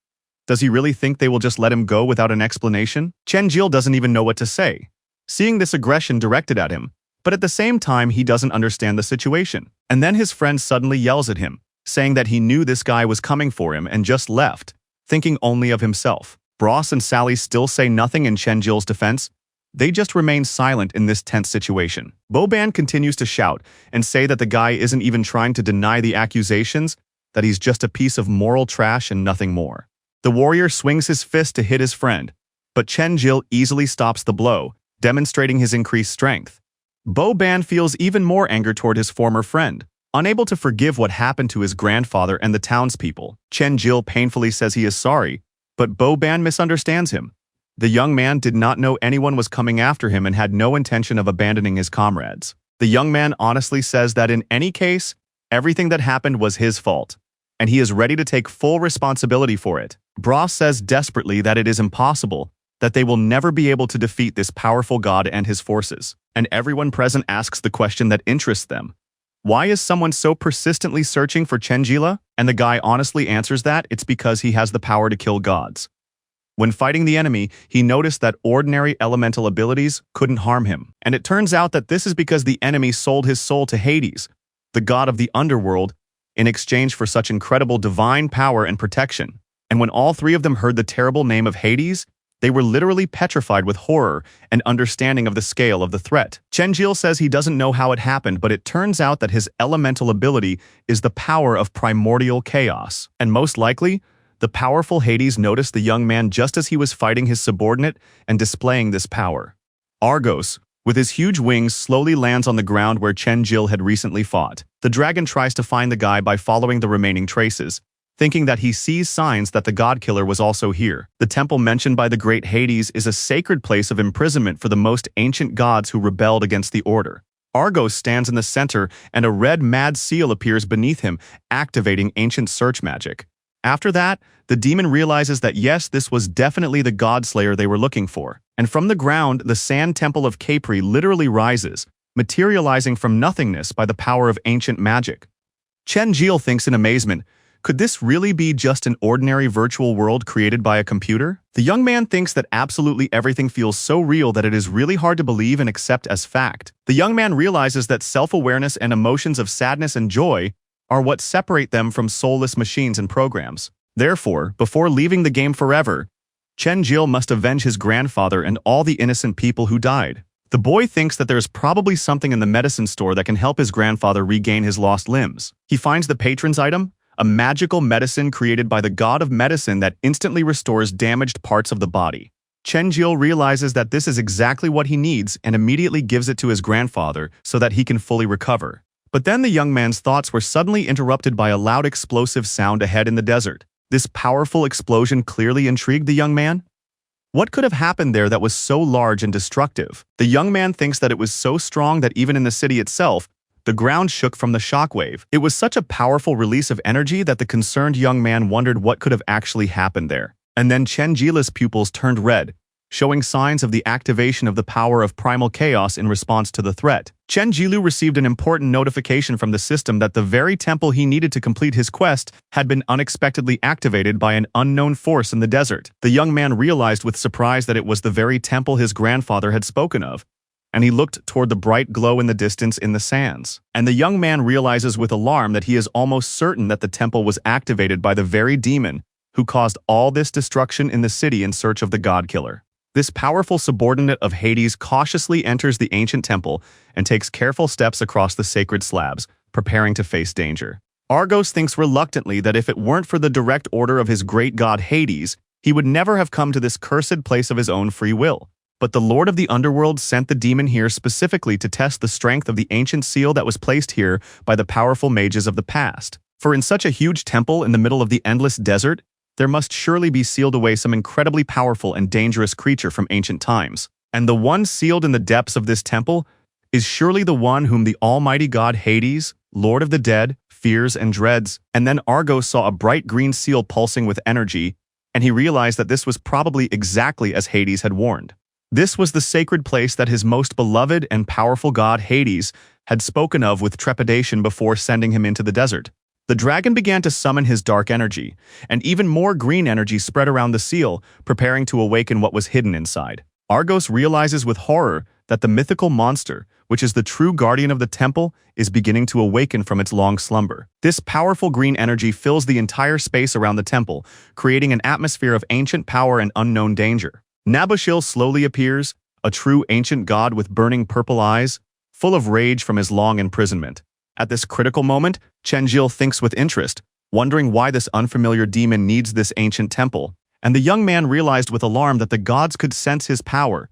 Does he really think they will just let him go without an explanation? Chen Jil doesn't even know what to say, seeing this aggression directed at him. But at the same time, he doesn't understand the situation. And then his friend suddenly yells at him, saying that he knew this guy was coming for him and just left, thinking only of himself. Bros and Sally still say nothing in Chen Jil's defense. They just remain silent in this tense situation. Bo-ban continues to shout and say that the guy isn't even trying to deny the accusations, that he's just a piece of moral trash and nothing more. The warrior swings his fist to hit his friend, but Chen Jil easily stops the blow, demonstrating his increased strength. Bo-ban feels even more anger toward his former friend. Unable to forgive what happened to his grandfather and the townspeople, Chen Jil painfully says he is sorry, but Bo-ban misunderstands him. The young man did not know anyone was coming after him and had no intention of abandoning his comrades. The young man honestly says that in any case, everything that happened was his fault, and he is ready to take full responsibility for it. Bros says desperately that it is impossible, that they will never be able to defeat this powerful god and his forces. And everyone present asks the question that interests them. Why is someone so persistently searching for Chen Jila? And the guy honestly answers that it's because he has the power to kill gods. When fighting the enemy, he noticed that ordinary elemental abilities couldn't harm him. And it turns out that this is because the enemy sold his soul to Hades, the god of the underworld, in exchange for such incredible divine power and protection. And when all three of them heard the terrible name of Hades, they were literally petrified with horror and understanding of the scale of the threat. Chen Jil says he doesn't know how it happened, but it turns out that his elemental ability is the power of primordial chaos. And most likely, the powerful Hades noticed the young man just as he was fighting his subordinate and displaying this power. Argos, with his huge wings, slowly lands on the ground where Chen Jil had recently fought. The dragon tries to find the guy by following the remaining traces, thinking that he sees signs that the god-killer was also here. The temple mentioned by the great Hades is a sacred place of imprisonment for the most ancient gods who rebelled against the order. Argos stands in the center, and a red mad seal appears beneath him, activating ancient search magic. After that, the demon realizes that yes, this was definitely the god-slayer they were looking for. And from the ground, the sand temple of Capri literally rises, materializing from nothingness by the power of ancient magic. Chen Jil thinks in amazement, could this really be just an ordinary virtual world created by a computer? The young man thinks that absolutely everything feels so real that it is really hard to believe and accept as fact. The young man realizes that self-awareness and emotions of sadness and joy are what separate them from soulless machines and programs. Therefore, before leaving the game forever, Chen Jil must avenge his grandfather and all the innocent people who died. The boy thinks that there's probably something in the medicine store that can help his grandfather regain his lost limbs. He finds the patron's item, a magical medicine created by the god of medicine that instantly restores damaged parts of the body. Chen Jil realizes that this is exactly what he needs and immediately gives it to his grandfather so that he can fully recover. But then the young man's thoughts were suddenly interrupted by a loud explosive sound ahead in the desert. This powerful explosion clearly intrigued the young man. What could have happened there that was so large and destructive? The young man thinks that it was so strong that even in the city itself, the ground shook from the shockwave. It was such a powerful release of energy that the concerned young man wondered what could have actually happened there. And then Chen Jila's pupils turned red, showing signs of the activation of the power of primal chaos in response to the threat. Chen Jilu received an important notification from the system that the very temple he needed to complete his quest had been unexpectedly activated by an unknown force in the desert. The young man realized with surprise that it was the very temple his grandfather had spoken of, and he looked toward the bright glow in the distance in the sands. And the young man realizes with alarm that he is almost certain that the temple was activated by the very demon who caused all this destruction in the city in search of the god-killer. This powerful subordinate of Hades cautiously enters the ancient temple and takes careful steps across the sacred slabs, preparing to face danger. Argos thinks reluctantly that if it weren't for the direct order of his great god Hades, he would never have come to this cursed place of his own free will. But the Lord of the Underworld sent the demon here specifically to test the strength of the ancient seal that was placed here by the powerful mages of the past. For in such a huge temple in the middle of the endless desert, there must surely be sealed away some incredibly powerful and dangerous creature from ancient times. And the one sealed in the depths of this temple is surely the one whom the almighty god Hades, Lord of the Dead, fears and dreads. And then Argos saw a bright green seal pulsing with energy, and he realized that this was probably exactly as Hades had warned. This was the sacred place that his most beloved and powerful god Hades had spoken of with trepidation before sending him into the desert. The dragon began to summon his dark energy, and even more green energy spread around the seal, preparing to awaken what was hidden inside. Argos realizes with horror that the mythical monster, which is the true guardian of the temple, is beginning to awaken from its long slumber. This powerful green energy fills the entire space around the temple, creating an atmosphere of ancient power and unknown danger. Nabushil slowly appears, a true ancient god with burning purple eyes, full of rage from his long imprisonment. At this critical moment, Chenjil thinks with interest, wondering why this unfamiliar demon needs this ancient temple, and the young man realized with alarm that the gods could sense his power,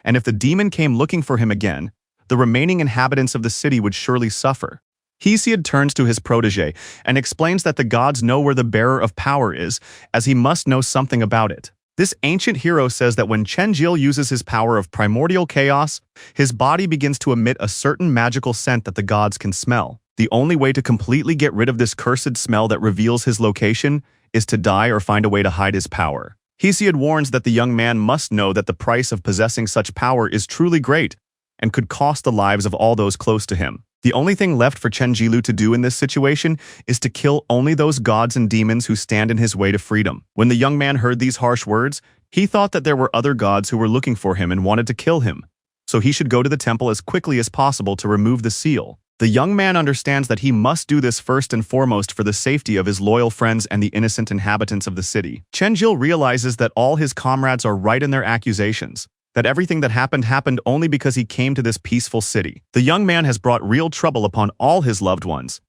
and if the demon came looking for him again, the remaining inhabitants of the city would surely suffer. Hesiod turns to his protege and explains that the gods know where the bearer of power is, as he must know something about it. This ancient hero says that when Chenjil uses his power of primordial chaos, his body begins to emit a certain magical scent that the gods can smell. The only way to completely get rid of this cursed smell that reveals his location is to die or find a way to hide his power. Hesiod warns that the young man must know that the price of possessing such power is truly great and could cost the lives of all those close to him. The only thing left for Chenjilu to do in this situation is to kill only those gods and demons who stand in his way to freedom. When the young man heard these harsh words, he thought that there were other gods who were looking for him and wanted to kill him, so he should go to the temple as quickly as possible to remove the seal. The young man understands that he must do this first and foremost for the safety of his loyal friends and the innocent inhabitants of the city. Chenjil realizes that all his comrades are right in their accusations, that everything that happened only because he came to this peaceful city. The young man has brought real trouble upon all his loved ones,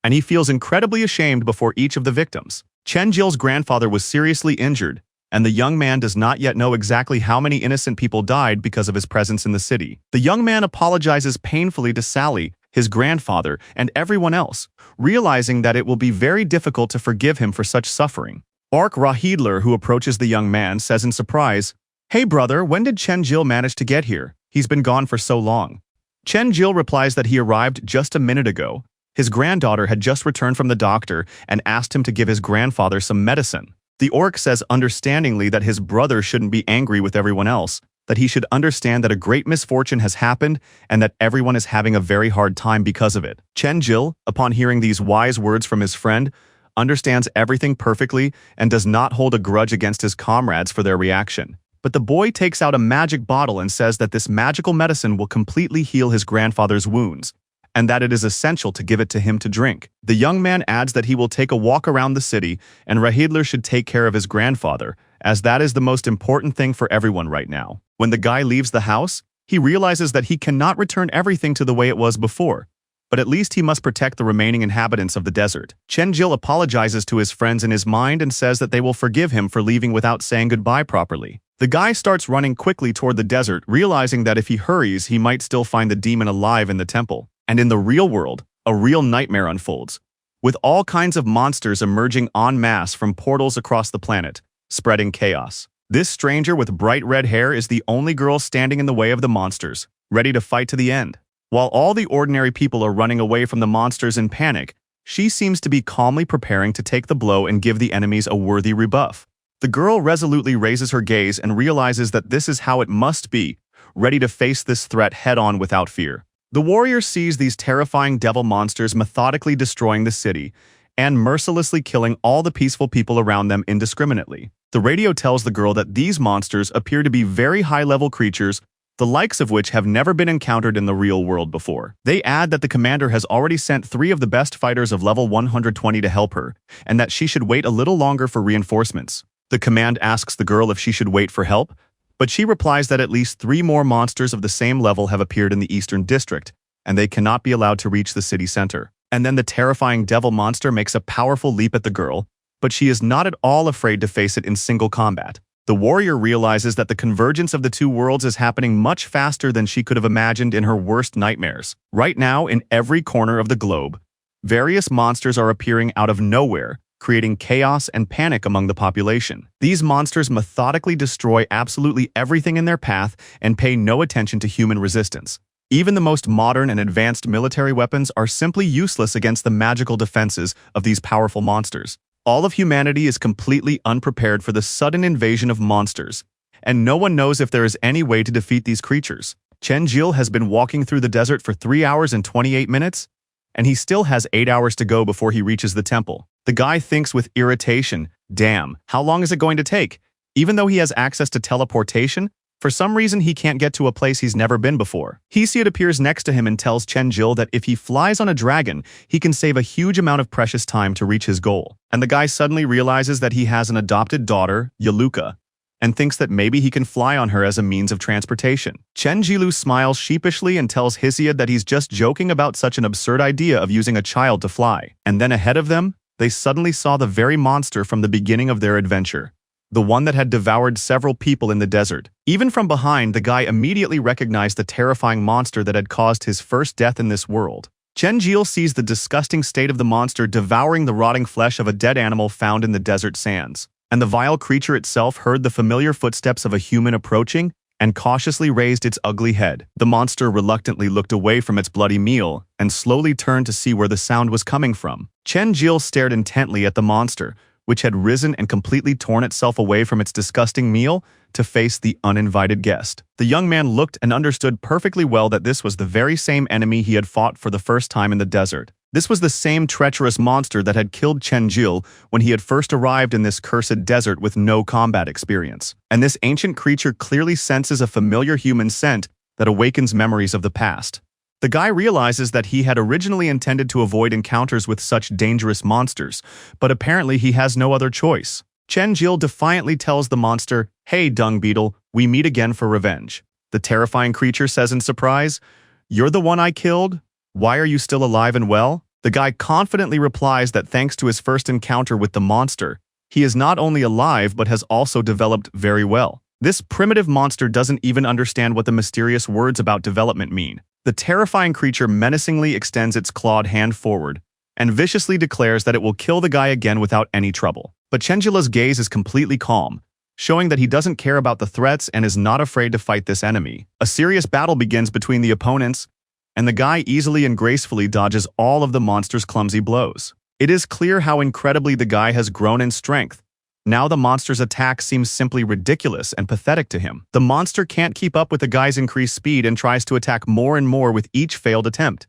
and he feels incredibly ashamed before each of the victims. Chenjil's grandfather was seriously injured, and the young man does not yet know exactly how many innocent people died because of his presence in the city. The young man apologizes painfully to Sally, his grandfather, and everyone else, realizing that it will be very difficult to forgive him for such suffering. Ark Rahidler, who approaches the young man, says in surprise, "Hey brother, when did Chenjil manage to get here? He's been gone for so long." Chenjil replies that he arrived just a minute ago. His granddaughter had just returned from the doctor and asked him to give his grandfather some medicine. The orc says understandingly that his brother shouldn't be angry with everyone else, that he should understand that a great misfortune has happened and that everyone is having a very hard time because of it. Chenjil, upon hearing these wise words from his friend, understands everything perfectly and does not hold a grudge against his comrades for their reaction. But the boy takes out a magic bottle and says that this magical medicine will completely heal his grandfather's wounds, and that it is essential to give it to him to drink. The young man adds that he will take a walk around the city, and Rahidler should take care of his grandfather, as that is the most important thing for everyone right now. When the guy leaves the house, he realizes that he cannot return everything to the way it was before, but at least he must protect the remaining inhabitants of the desert. Chenjil apologizes to his friends in his mind and says that they will forgive him for leaving without saying goodbye properly. The guy starts running quickly toward the desert, realizing that if he hurries, he might still find the demon alive in the temple. And in the real world, a real nightmare unfolds, with all kinds of monsters emerging en masse from portals across the planet, spreading chaos. This stranger with bright red hair is the only girl standing in the way of the monsters, ready to fight to the end. While all the ordinary people are running away from the monsters in panic, she seems to be calmly preparing to take the blow and give the enemies a worthy rebuff. The girl resolutely raises her gaze and realizes that this is how it must be, ready to face this threat head-on without fear. The warrior sees these terrifying devil monsters methodically destroying the city and mercilessly killing all the peaceful people around them indiscriminately. The radio tells the girl that these monsters appear to be very high-level creatures, the likes of which have never been encountered in the real world before. They add that the commander has already sent 3 of the best fighters of level 120 to help her, and that she should wait a little longer for reinforcements. The command asks the girl if she should wait for help, but she replies that at least 3 more monsters of the same level have appeared in the Eastern District, and they cannot be allowed to reach the city center. And then the terrifying devil monster makes a powerful leap at the girl, but she is not at all afraid to face it in single combat. The warrior realizes that the convergence of the 2 worlds is happening much faster than she could have imagined in her worst nightmares. Right now, in every corner of the globe, various monsters are appearing out of nowhere, creating chaos and panic among the population. These monsters methodically destroy absolutely everything in their path and pay no attention to human resistance. Even the most modern and advanced military weapons are simply useless against the magical defenses of these powerful monsters. All of humanity is completely unprepared for the sudden invasion of monsters, and no one knows if there is any way to defeat these creatures. Chen Jil has been walking through the desert for 3 hours and 28 minutes, and he still has 8 hours to go before he reaches the temple. The guy thinks with irritation, damn, how long is it going to take? Even though he has access to teleportation, for some reason he can't get to a place he's never been before. Hesiod appears next to him and tells Chen Jil that if he flies on a dragon, he can save a huge amount of precious time to reach his goal. And the guy suddenly realizes that he has an adopted daughter, Yaluka, and thinks that maybe he can fly on her as a means of transportation. Chen Jilu smiles sheepishly and tells Hesiod that he's just joking about such an absurd idea of using a child to fly. And then ahead of them, they suddenly saw the very monster from the beginning of their adventure. The one that had devoured several people in the desert. Even from behind, the guy immediately recognized the terrifying monster that had caused his first death in this world. Chen Jil sees the disgusting state of the monster devouring the rotting flesh of a dead animal found in the desert sands. And the vile creature itself heard the familiar footsteps of a human approaching and cautiously raised its ugly head. The monster reluctantly looked away from its bloody meal and slowly turned to see where the sound was coming from. Chen Jil stared intently at the monster, which had risen and completely torn itself away from its disgusting meal to face the uninvited guest. The young man looked and understood perfectly well that this was the very same enemy he had fought for the first time in the desert. This was the same treacherous monster that had killed Chen Jil when he had first arrived in this cursed desert with no combat experience. And this ancient creature clearly senses a familiar human scent that awakens memories of the past. The guy realizes that he had originally intended to avoid encounters with such dangerous monsters, but apparently he has no other choice. Chen Jil defiantly tells the monster, "Hey, dung beetle, we meet again for revenge." The terrifying creature says in surprise, "You're the one I killed? Why are you still alive and well?" The guy confidently replies that thanks to his first encounter with the monster, he is not only alive but has also developed very well. This primitive monster doesn't even understand what the mysterious words about development mean. The terrifying creature menacingly extends its clawed hand forward and viciously declares that it will kill the guy again without any trouble. But Chenjila's gaze is completely calm, showing that he doesn't care about the threats and is not afraid to fight this enemy. A serious battle begins between the opponents, and the guy easily and gracefully dodges all of the monster's clumsy blows. It is clear how incredibly the guy has grown in strength. Now the monster's attack seems simply ridiculous and pathetic to him. The monster can't keep up with the guy's increased speed and tries to attack more and more with each failed attempt.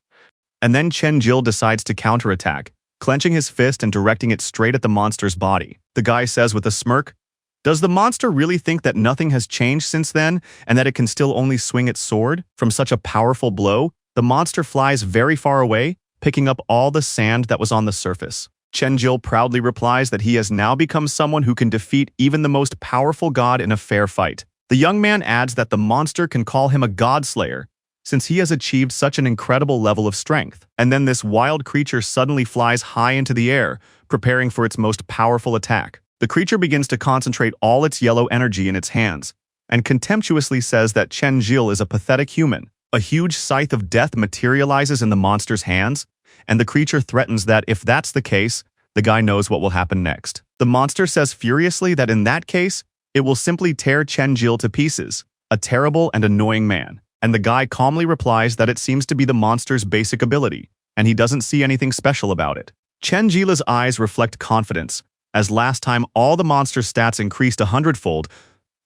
And then Chen Jil decides to counterattack, clenching his fist and directing it straight at the monster's body. The guy says with a smirk, "Does the monster really think that nothing has changed since then and that it can still only swing its sword?" From such a powerful blow, the monster flies very far away, picking up all the sand that was on the surface. Chen Jil proudly replies that he has now become someone who can defeat even the most powerful god in a fair fight. The young man adds that the monster can call him a god-slayer, since he has achieved such an incredible level of strength. And then this wild creature suddenly flies high into the air, preparing for its most powerful attack. The creature begins to concentrate all its yellow energy in its hands, and contemptuously says that Chen Jil is a pathetic human. A huge scythe of death materializes in the monster's hands, and the creature threatens that if that's the case, the guy knows what will happen next. The monster says furiously that in that case, it will simply tear Chen Jil to pieces, a terrible and annoying man. And the guy calmly replies that it seems to be the monster's basic ability, and he doesn't see anything special about it. Chen Jila's eyes reflect confidence, as last time all the monster's stats increased 100-fold,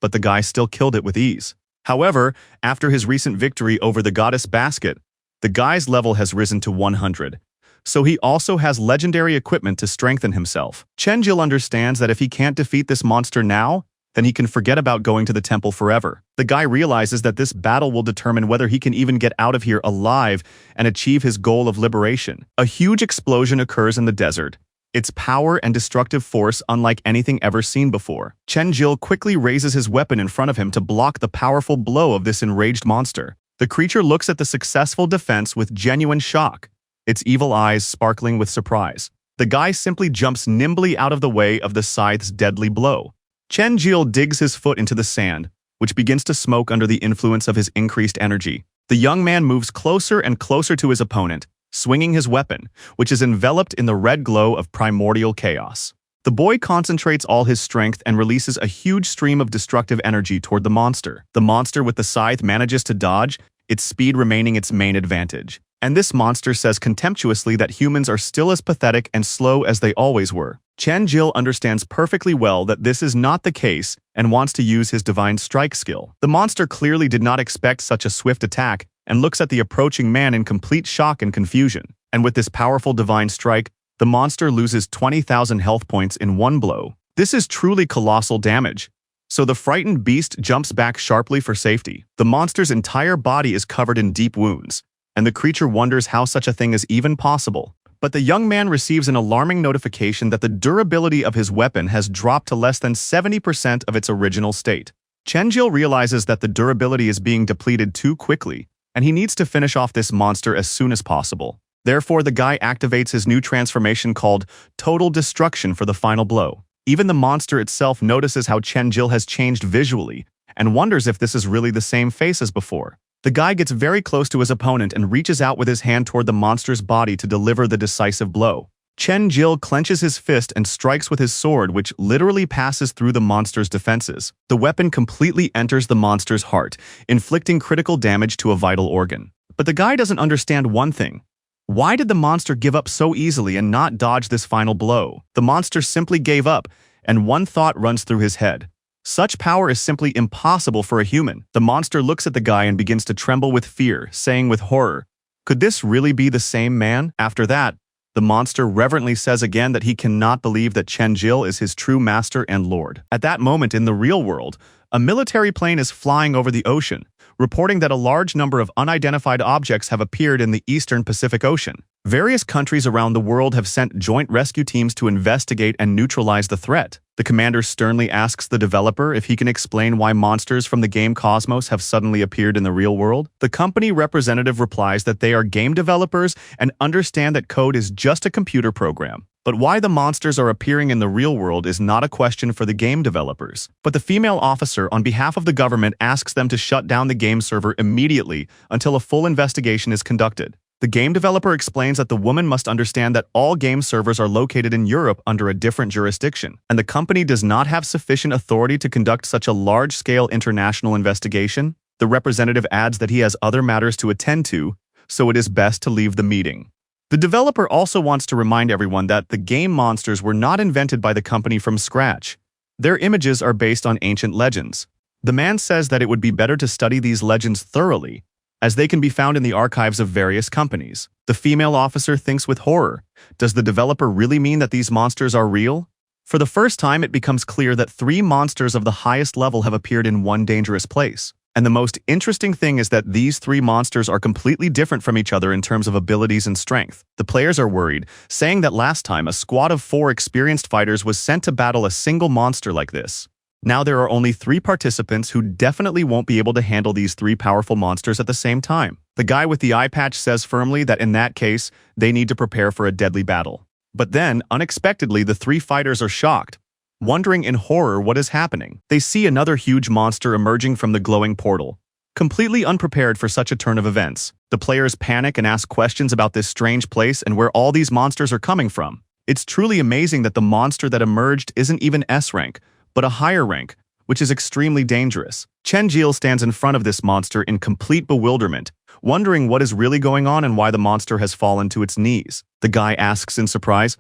but the guy still killed it with ease. However, after his recent victory over the goddess basket, the guy's level has risen to 100. So he also has legendary equipment to strengthen himself. Chenjil understands that if he can't defeat this monster now, then he can forget about going to the temple forever. The guy realizes that this battle will determine whether he can even get out of here alive and achieve his goal of liberation. A huge explosion occurs in the desert, its power and destructive force unlike anything ever seen before. Chenjil quickly raises his weapon in front of him to block the powerful blow of this enraged monster. The creature looks at the successful defense with genuine shock, its evil eyes sparkling with surprise. The guy simply jumps nimbly out of the way of the scythe's deadly blow. Chenjil digs his foot into the sand, which begins to smoke under the influence of his increased energy. The young man moves closer and closer to his opponent, swinging his weapon, which is enveloped in the red glow of primordial chaos. The boy concentrates all his strength and releases a huge stream of destructive energy toward the monster. The monster with the scythe manages to dodge, its speed remaining its main advantage. And this monster says contemptuously that humans are still as pathetic and slow as they always were. Chenjil understands perfectly well that this is not the case and wants to use his divine strike skill. The monster clearly did not expect such a swift attack and looks at the approaching man in complete shock and confusion. And with this powerful divine strike, the monster loses 20,000 health points in one blow. This is truly colossal damage. So the frightened beast jumps back sharply for safety. The monster's entire body is covered in deep wounds, and the creature wonders how such a thing is even possible. But the young man receives an alarming notification that the durability of his weapon has dropped to less than 70% of its original state. Chenjil realizes that the durability is being depleted too quickly, and he needs to finish off this monster as soon as possible. Therefore, the guy activates his new transformation called Total Destruction for the final blow. Even the monster itself notices how Chenjil has changed visually and wonders if this is really the same face as before. The guy gets very close to his opponent and reaches out with his hand toward the monster's body to deliver the decisive blow. Chenjil clenches his fist and strikes with his sword, which literally passes through the monster's defenses. The weapon completely enters the monster's heart, inflicting critical damage to a vital organ. But the guy doesn't understand one thing. Why did the monster give up so easily and not dodge this final blow? The monster simply gave up, and one thought runs through his head. Such power is simply impossible for a human. The monster looks at the guy and begins to tremble with fear, saying with horror, "Could this really be the same man?" After that, the monster reverently says again that he cannot believe that Chenjil is his true master and lord. At that moment in the real world, a military plane is flying over the ocean, reporting that a large number of unidentified objects have appeared in the eastern Pacific Ocean. Various countries around the world have sent joint rescue teams to investigate and neutralize the threat. The commander sternly asks the developer if he can explain why monsters from the game Cosmos have suddenly appeared in the real world. The company representative replies that they are game developers and understand that code is just a computer program. But why the monsters are appearing in the real world is not a question for the game developers. But the female officer on behalf of the government asks them to shut down the game server immediately until a full investigation is conducted. The game developer explains that the woman must understand that all game servers are located in Europe under a different jurisdiction, and the company does not have sufficient authority to conduct such a large-scale international investigation. The representative adds that he has other matters to attend to, so it is best to leave the meeting. The developer also wants to remind everyone that the game monsters were not invented by the company from scratch. Their images are based on ancient legends. The man says that it would be better to study these legends thoroughly, as they can be found in the archives of various companies. The female officer thinks with horror. Does the developer really mean that these monsters are real? For the first time, it becomes clear that 3 monsters of the highest level have appeared in one dangerous place. And the most interesting thing is that these 3 monsters are completely different from each other in terms of abilities and strength. The players are worried, saying that last time a squad of 4 experienced fighters was sent to battle a single monster like this. Now there are only 3 participants who definitely won't be able to handle these 3 powerful monsters at the same time. The guy with the eye patch says firmly that in that case, they need to prepare for a deadly battle. But then, unexpectedly, the 3 fighters are shocked, wondering in horror what is happening. They see another huge monster emerging from the glowing portal. Completely unprepared for such a turn of events, the players panic and ask questions about this strange place and where all these monsters are coming from. It's truly amazing that the monster that emerged isn't even S rank, but a higher rank, which is extremely dangerous. Chenjil stands in front of this monster in complete bewilderment, wondering what is really going on and why the monster has fallen to its knees. The guy asks in surprise,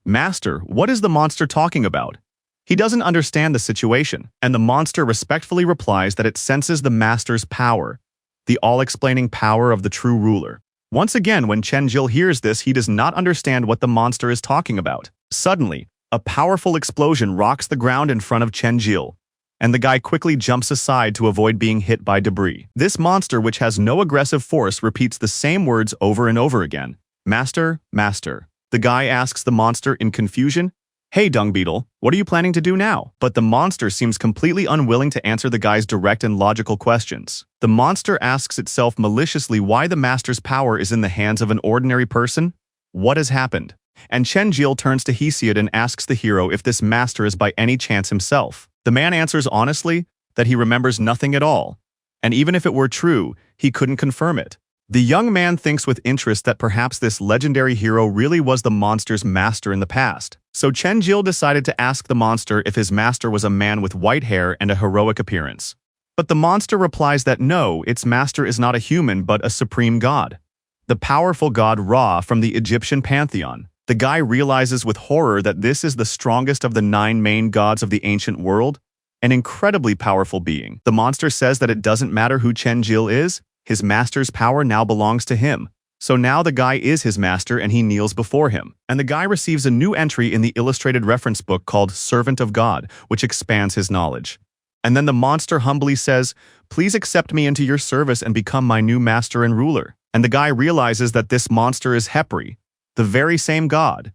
"Master, what is the monster talking about?" He doesn't understand the situation, and the monster respectfully replies that it senses the master's power, the all-explaining power of the true ruler. Once again, when Chen-jil hears this, he does not understand what the monster is talking about. Suddenly, a powerful explosion rocks the ground in front of Chen-jil, and the guy quickly jumps aside to avoid being hit by debris. This monster, which has no aggressive force, repeats the same words over and over again. "Master, master." The guy asks the monster in confusion, "Hey, dung beetle, what are you planning to do now?" But the monster seems completely unwilling to answer the guy's direct and logical questions. The monster asks itself maliciously why the master's power is in the hands of an ordinary person. What has happened? And Chen-jil turns to Hesiod and asks the hero if this master is by any chance himself. The man answers honestly that he remembers nothing at all, and even if it were true, he couldn't confirm it. The young man thinks with interest that perhaps this legendary hero really was the monster's master in the past. So Chen-jil decided to ask the monster if his master was a man with white hair and a heroic appearance. But the monster replies that no, its master is not a human but a supreme god, the powerful god Ra from the Egyptian pantheon. The guy realizes with horror that this is the strongest of the 9 main gods of the ancient world, an incredibly powerful being. The monster says that it doesn't matter who Chen-jil is, his master's power now belongs to him. So now the guy is his master and he kneels before him. And the guy receives a new entry in the illustrated reference book called Servant of God, which expands his knowledge. And then the monster humbly says, "Please accept me into your service and become my new master and ruler." And the guy realizes that this monster is Hepri, the very same god.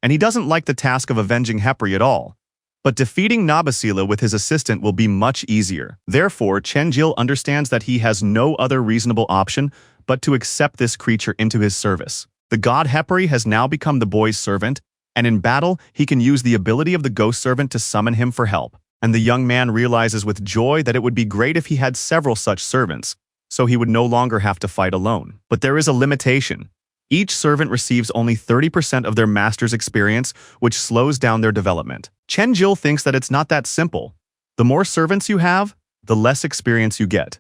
And he doesn't like the task of avenging Hepri at all. But defeating Nabasila with his assistant will be much easier. Therefore, Chen-jil understands that he has no other reasonable option but to accept this creature into his service. The god Hepri has now become the boy's servant, and in battle, he can use the ability of the ghost servant to summon him for help. And the young man realizes with joy that it would be great if he had several such servants, so he would no longer have to fight alone. But there is a limitation. Each servant receives only 30% of their master's experience, which slows down their development. Chen-jil thinks that it's not that simple. The more servants you have, the less experience you get.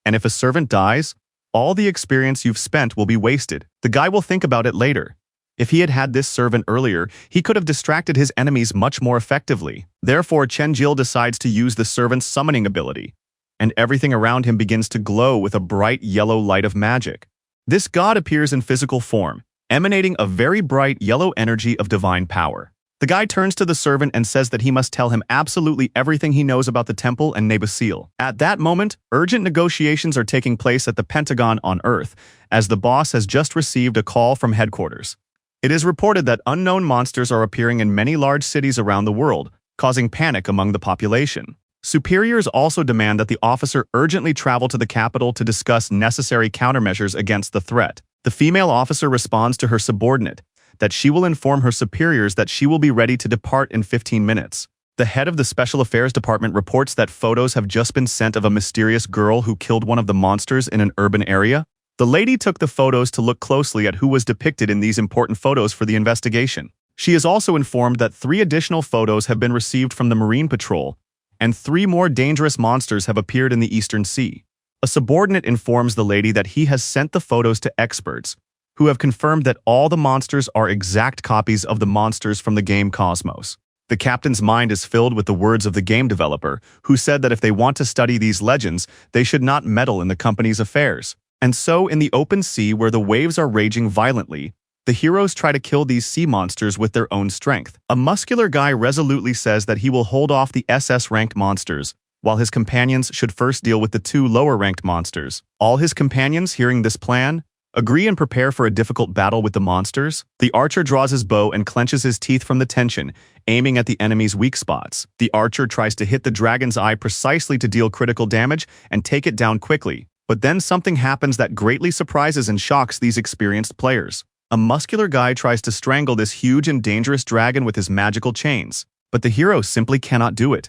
And if a servant dies, all the experience you've spent will be wasted. The guy will think about it later. If he had had this servant earlier, he could have distracted his enemies much more effectively. Therefore, Chen-jil decides to use the servant's summoning ability, and everything around him begins to glow with a bright yellow light of magic. This god appears in physical form, emanating a very bright yellow energy of divine power. The guy turns to the servant and says that he must tell him absolutely everything he knows about the temple and Nabasil. At that moment, urgent negotiations are taking place at the Pentagon on Earth, as the boss has just received a call from headquarters. It is reported that unknown monsters are appearing in many large cities around the world, causing panic among the population. Superiors also demand that the officer urgently travel to the capital to discuss necessary countermeasures against the threat. The female officer responds to her subordinate that she will inform her superiors that she will be ready to depart in 15 minutes. The head of the Special Affairs Department reports that photos have just been sent of a mysterious girl who killed one of the monsters in an urban area. The lady took the photos to look closely at who was depicted in these important photos for the investigation. She is also informed that 3 additional photos have been received from the Marine Patrol, and 3 more dangerous monsters have appeared in the Eastern Sea. A subordinate informs the lady that he has sent the photos to experts, who have confirmed that all the monsters are exact copies of the monsters from the game Cosmos. The captain's mind is filled with the words of the game developer, who said that if they want to study these legends, they should not meddle in the company's affairs. And so, in the open sea where the waves are raging violently, the heroes try to kill these sea monsters with their own strength. A muscular guy resolutely says that he will hold off the SS-ranked monsters, while his companions should first deal with the 2 lower-ranked monsters. All his companions, hearing this plan, agree and prepare for a difficult battle with the monsters. The archer draws his bow and clenches his teeth from the tension, aiming at the enemy's weak spots. The archer tries to hit the dragon's eye precisely to deal critical damage and take it down quickly. But then something happens that greatly surprises and shocks these experienced players. A muscular guy tries to strangle this huge and dangerous dragon with his magical chains, but the hero simply cannot do it.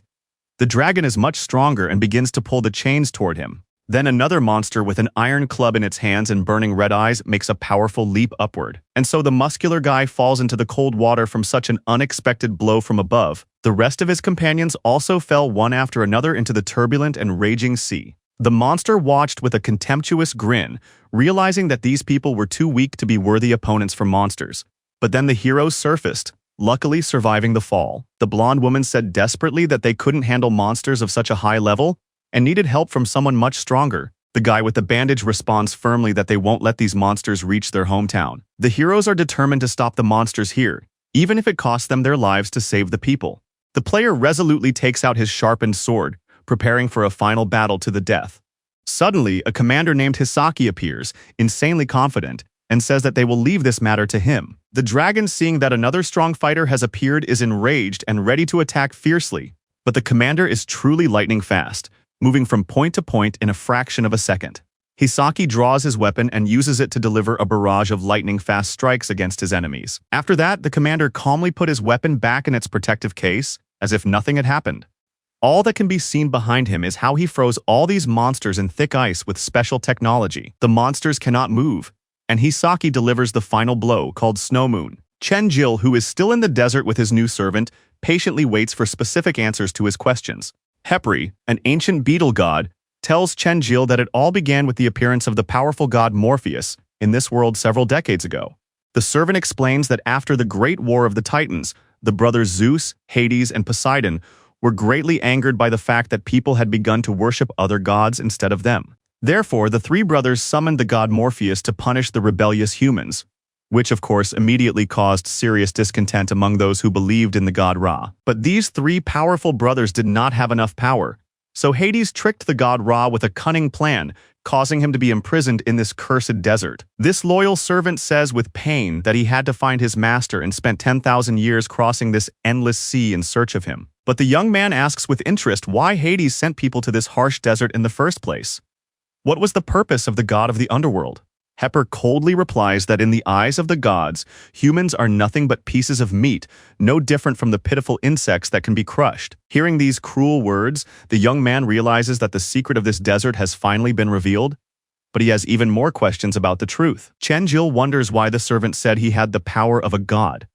The dragon is much stronger and begins to pull the chains toward him. Then another monster with an iron club in its hands and burning red eyes makes a powerful leap upward. And so the muscular guy falls into the cold water from such an unexpected blow from above. The rest of his companions also fell one after another into the turbulent and raging sea. The monster watched with a contemptuous grin, realizing that these people were too weak to be worthy opponents for monsters. But then the heroes surfaced, luckily surviving the fall. The blonde woman said desperately that they couldn't handle monsters of such a high level and needed help from someone much stronger. The guy with the bandage responds firmly that they won't let these monsters reach their hometown. The heroes are determined to stop the monsters here, even if it costs them their lives to save the people. The player resolutely takes out his sharpened sword, preparing for a final battle to the death. Suddenly, a commander named Hisaki appears, insanely confident, and says that they will leave this matter to him. The dragon, seeing that another strong fighter has appeared, is enraged and ready to attack fiercely. But the commander is truly lightning fast, moving from point to point in a fraction of a second. Hisaki draws his weapon and uses it to deliver a barrage of lightning-fast strikes against his enemies. After that, the commander calmly put his weapon back in its protective case, as if nothing had happened. All that can be seen behind him is how he froze all these monsters in thick ice with special technology. The monsters cannot move, and Hisaki delivers the final blow, called Snow Moon. Chen-jil, who is still in the desert with his new servant, patiently waits for specific answers to his questions. Hepri, an ancient beetle god, tells Chen-jil that it all began with the appearance of the powerful god Morpheus in this world several decades ago. The servant explains that after the Great War of the Titans, the brothers Zeus, Hades, and Poseidon were greatly angered by the fact that people had begun to worship other gods instead of them. Therefore, the three brothers summoned the god Morpheus to punish the rebellious humans, which of course immediately caused serious discontent among those who believed in the god Ra. But these three powerful brothers did not have enough power, so Hades tricked the god Ra with a cunning plan, causing him to be imprisoned in this cursed desert. This loyal servant says with pain that he had to find his master and spent 10,000 years crossing this endless sea in search of him. But the young man asks with interest why Hades sent people to this harsh desert in the first place. What was the purpose of the god of the underworld? Hepper coldly replies that in the eyes of the gods, humans are nothing but pieces of meat, no different from the pitiful insects that can be crushed. Hearing these cruel words, the young man realizes that the secret of this desert has finally been revealed, but he has even more questions about the truth. Chen-jil wonders why the servant said he had the power of a god.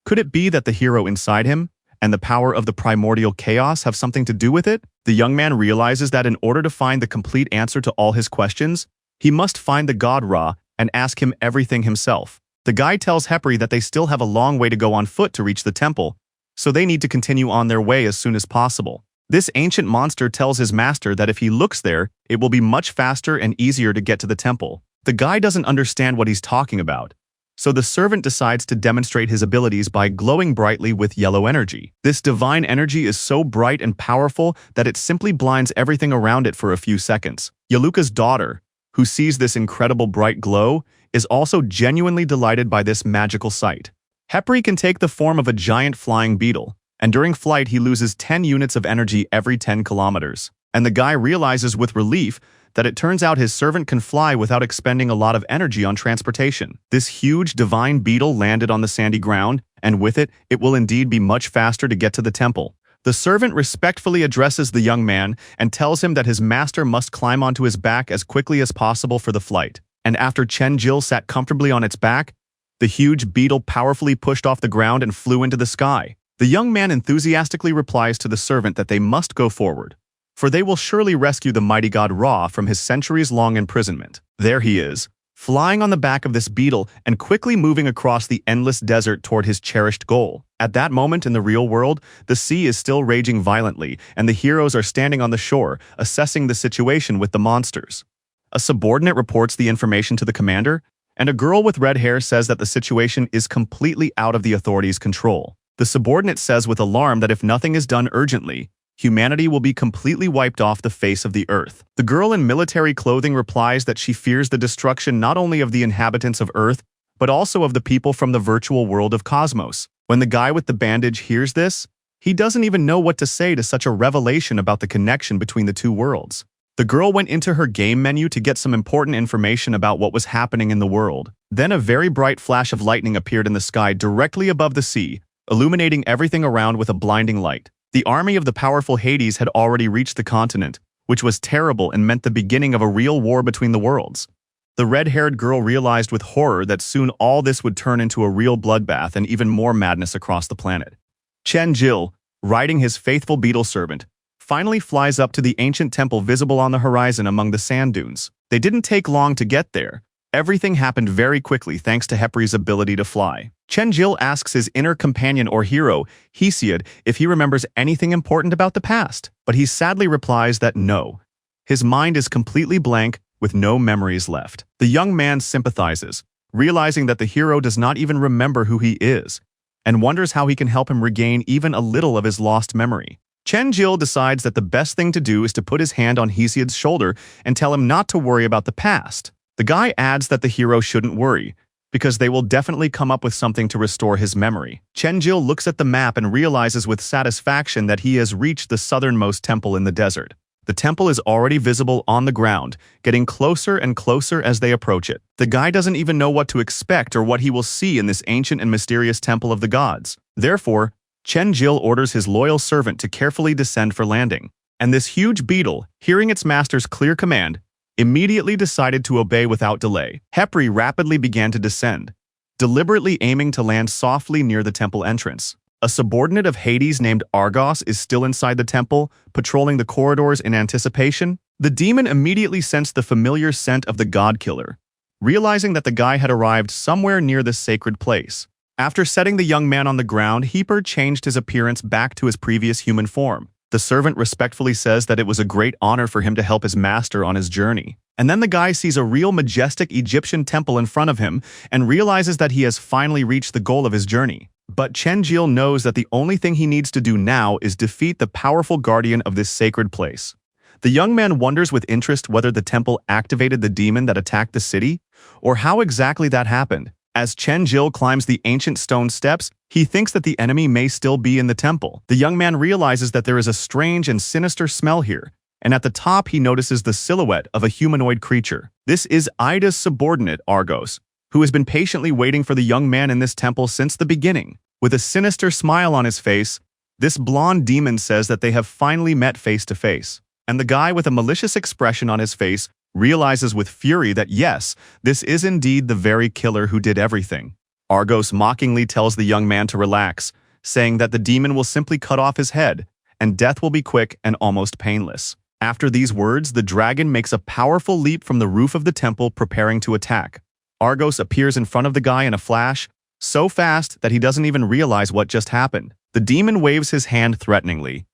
Could it be that the hero inside him and the power of the primordial chaos have something to do with it? The young man realizes that in order to find the complete answer to all his questions, he must find the god Ra and ask him everything himself. The guide tells Hepri that they still have a long way to go on foot to reach the temple, so they need to continue on their way as soon as possible. This ancient monster tells his master that if he looks there, it will be much faster and easier to get to the temple. The guy doesn't understand what he's talking about, so the servant decides to demonstrate his abilities by glowing brightly with yellow energy. This divine energy is so bright and powerful that it simply blinds everything around it for a few seconds. Yaluka's daughter, who sees this incredible bright glow, is also genuinely delighted by this magical sight. Hepri can take the form of a giant flying beetle, and during flight he loses 10 units of energy every 10 kilometers. And the guy realizes with relief that it turns out his servant can fly without expending a lot of energy on transportation. This huge divine beetle landed on the sandy ground, and with it, it will indeed be much faster to get to the temple. The servant respectfully addresses the young man and tells him that his master must climb onto his back as quickly as possible for the flight. And after Chen-jil sat comfortably on its back, the huge beetle powerfully pushed off the ground and flew into the sky. The young man enthusiastically replies to the servant that they must go forward, for they will surely rescue the mighty god Ra from his centuries-long imprisonment. There he is, flying on the back of this beetle and quickly moving across the endless desert toward his cherished goal. At that moment in the real world, the sea is still raging violently, and the heroes are standing on the shore, assessing the situation with the monsters. A subordinate reports the information to the commander, and a girl with red hair says that the situation is completely out of the authorities' control. The subordinate says with alarm that if nothing is done urgently, humanity will be completely wiped off the face of the earth. The girl in military clothing replies that she fears the destruction not only of the inhabitants of Earth, but also of the people from the virtual world of Cosmos. When the guy with the bandage hears this, he doesn't even know what to say to such a revelation about the connection between the two worlds. The girl went into her game menu to get some important information about what was happening in the world. Then a very bright flash of lightning appeared in the sky directly above the sea, illuminating everything around with a blinding light. The army of the powerful Hades had already reached the continent, which was terrible and meant the beginning of a real war between the worlds. The red-haired girl realized with horror that soon all this would turn into a real bloodbath and even more madness across the planet. Chen-jil, riding his faithful beetle servant, finally flies up to the ancient temple visible on the horizon among the sand dunes. They didn't take long to get there, Everything happened very quickly thanks to Hepri's ability to fly. Chenjil asks his inner companion or hero, Hesiod, if he remembers anything important about the past, but he sadly replies that no. His mind is completely blank, with no memories left. The young man sympathizes, realizing that the hero does not even remember who he is, and wonders how he can help him regain even a little of his lost memory. Chenjil decides that the best thing to do is to put his hand on Hesiod's shoulder and tell him not to worry about the past. The guy adds that the hero shouldn't worry, because they will definitely come up with something to restore his memory. Chenjil looks at the map and realizes with satisfaction that he has reached the southernmost temple in the desert. The temple is already visible on the ground, getting closer and closer as they approach it. The guy doesn't even know what to expect or what he will see in this ancient and mysterious temple of the gods. Therefore, Chenjil orders his loyal servant to carefully descend for landing. And this huge beetle, hearing its master's clear command, immediately decided to obey without delay. Hepri rapidly began to descend, deliberately aiming to land softly near the temple entrance. A subordinate of Hades named Argos is still inside the temple, patrolling the corridors in anticipation. The demon immediately sensed the familiar scent of the god killer, realizing that the guy had arrived somewhere near this sacred place. After setting the young man on the ground, Heper changed his appearance back to his previous human form. The servant respectfully says that it was a great honor for him to help his master on his journey. And then the guy sees a real majestic Egyptian temple in front of him and realizes that he has finally reached the goal of his journey. But Chenjil knows that the only thing he needs to do now is defeat the powerful guardian of this sacred place. The young man wonders with interest whether the temple activated the demon that attacked the city, or how exactly that happened. As Chenjil climbs the ancient stone steps, he thinks that the enemy may still be in the temple. The young man realizes that there is a strange and sinister smell here, and at the top he notices the silhouette of a humanoid creature. This is Ida's subordinate, Argos, who has been patiently waiting for the young man in this temple since the beginning. With a sinister smile on his face, this blonde demon says that they have finally met face to face. And the guy with a malicious expression on his face realizes with fury that yes, this is indeed the very killer who did everything. Argos mockingly tells the young man to relax, saying that the demon will simply cut off his head, and death will be quick and almost painless. After these words, the dragon makes a powerful leap from the roof of the temple, preparing to attack. Argos appears in front of the guy in a flash, so fast that he doesn't even realize what just happened. The demon waves his hand threateningly,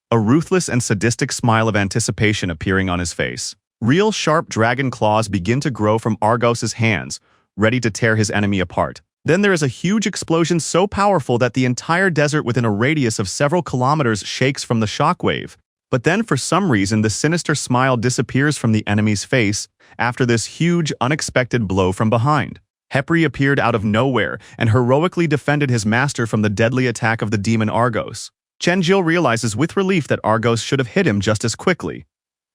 a ruthless and sadistic smile of anticipation appearing on his face. Real sharp dragon claws begin to grow from Argos's hands, ready to tear his enemy apart. Then there is a huge explosion so powerful that the entire desert within a radius of several kilometers shakes from the shockwave. But then for some reason the sinister smile disappears from the enemy's face after this huge, unexpected blow from behind. Hepri appeared out of nowhere and heroically defended his master from the deadly attack of the demon Argos. Chenjil realizes with relief that Argos should have hit him just as quickly,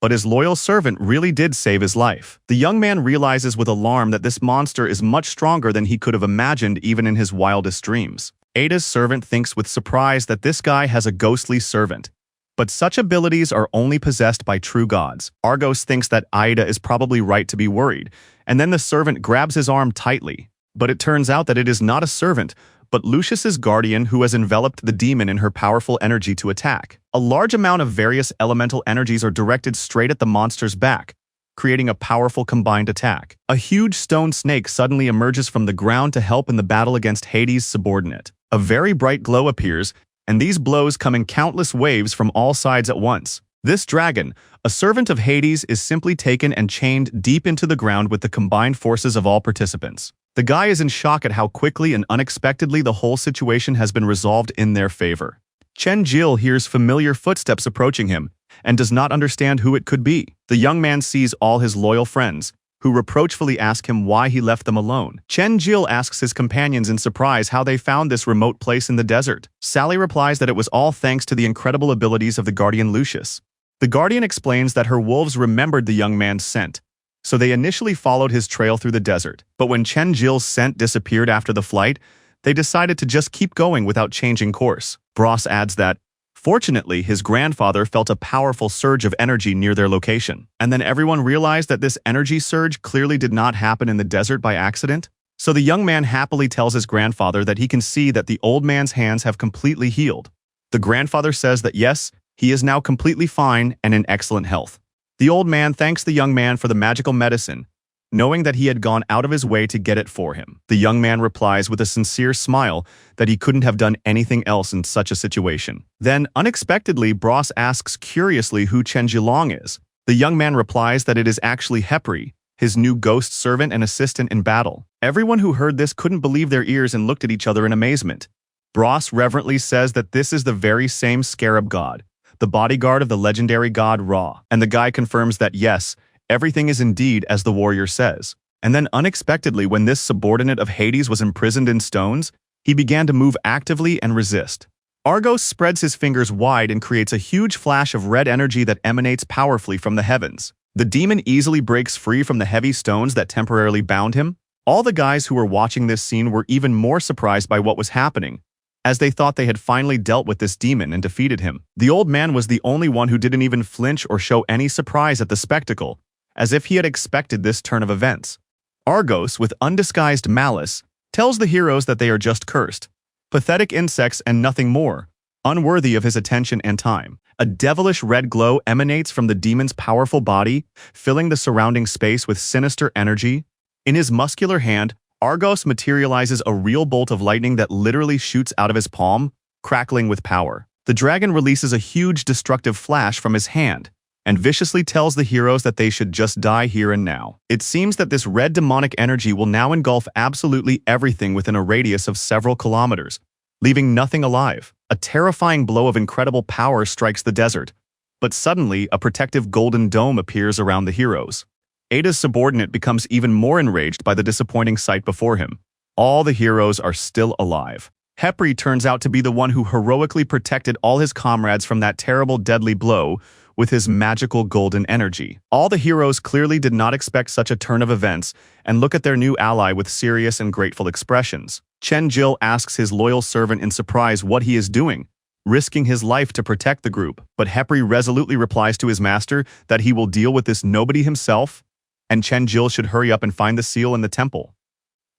but his loyal servant really did save his life. The young man realizes with alarm that this monster is much stronger than he could have imagined even in his wildest dreams. Ada's servant thinks with surprise that this guy has a ghostly servant, but such abilities are only possessed by true gods. Argos thinks that Ida is probably right to be worried, and then the servant grabs his arm tightly. But it turns out that it is not a servant, but Lucius's guardian who has enveloped the demon in her powerful energy to attack. A large amount of various elemental energies are directed straight at the monster's back, creating a powerful combined attack. A huge stone snake suddenly emerges from the ground to help in the battle against Hades' subordinate. A very bright glow appears, and these blows come in countless waves from all sides at once. This dragon, a servant of Hades, is simply taken and chained deep into the ground with the combined forces of all participants. The guy is in shock at how quickly and unexpectedly the whole situation has been resolved in their favor. Chenjil hears familiar footsteps approaching him and does not understand who it could be. The young man sees all his loyal friends, who reproachfully ask him why he left them alone. Chenjil asks his companions in surprise how they found this remote place in the desert. Sally replies that it was all thanks to the incredible abilities of the guardian Lucius. The guardian explains that her wolves remembered the young man's scent, so they initially followed his trail through the desert. But when Chenjil's scent disappeared after the flight, they decided to just keep going without changing course. Bros adds that, fortunately, his grandfather felt a powerful surge of energy near their location. And then everyone realized that this energy surge clearly did not happen in the desert by accident. So the young man happily tells his grandfather that he can see that the old man's hands have completely healed. The grandfather says that yes, he is now completely fine and in excellent health. The old man thanks the young man for the magical medicine knowing that he had gone out of his way to get it for him. The young man replies with a sincere smile that he couldn't have done anything else in such a situation. Then, unexpectedly, Bros asks curiously who Chen Jilong is. The young man replies that it is actually Hepri, his new ghost servant and assistant in battle. Everyone who heard this couldn't believe their ears and looked at each other in amazement. Bros reverently says that this is the very same scarab god, the bodyguard of the legendary god Ra, and the guy confirms that yes, everything is indeed as the warrior says. And then unexpectedly, when this subordinate of Hades was imprisoned in stones, he began to move actively and resist. Argos spreads his fingers wide and creates a huge flash of red energy that emanates powerfully from the heavens. The demon easily breaks free from the heavy stones that temporarily bound him. All the guys who were watching this scene were even more surprised by what was happening, as they thought they had finally dealt with this demon and defeated him. The old man was the only one who didn't even flinch or show any surprise at the spectacle, as if he had expected this turn of events. Argos, with undisguised malice, tells the heroes that they are just cursed, pathetic insects and nothing more, unworthy of his attention and time. A devilish red glow emanates from the demon's powerful body, filling the surrounding space with sinister energy. In his muscular hand, Argos materializes a real bolt of lightning that literally shoots out of his palm, crackling with power. The dragon releases a huge destructive flash from his hand, and viciously tells the heroes that they should just die here and now. It seems that this red demonic energy will now engulf absolutely everything within a radius of several kilometers, leaving nothing alive. A terrifying blow of incredible power strikes the desert, but suddenly a protective golden dome appears around the heroes. Ada's subordinate becomes even more enraged by the disappointing sight before him. All the heroes are still alive. Hepri turns out to be the one who heroically protected all his comrades from that terrible deadly blow with his magical golden energy. All the heroes clearly did not expect such a turn of events and look at their new ally with serious and grateful expressions. Chen Jil asks his loyal servant in surprise what he is doing, risking his life to protect the group, but Hepri resolutely replies to his master that he will deal with this nobody himself, and Chen Jil should hurry up and find the seal in the temple.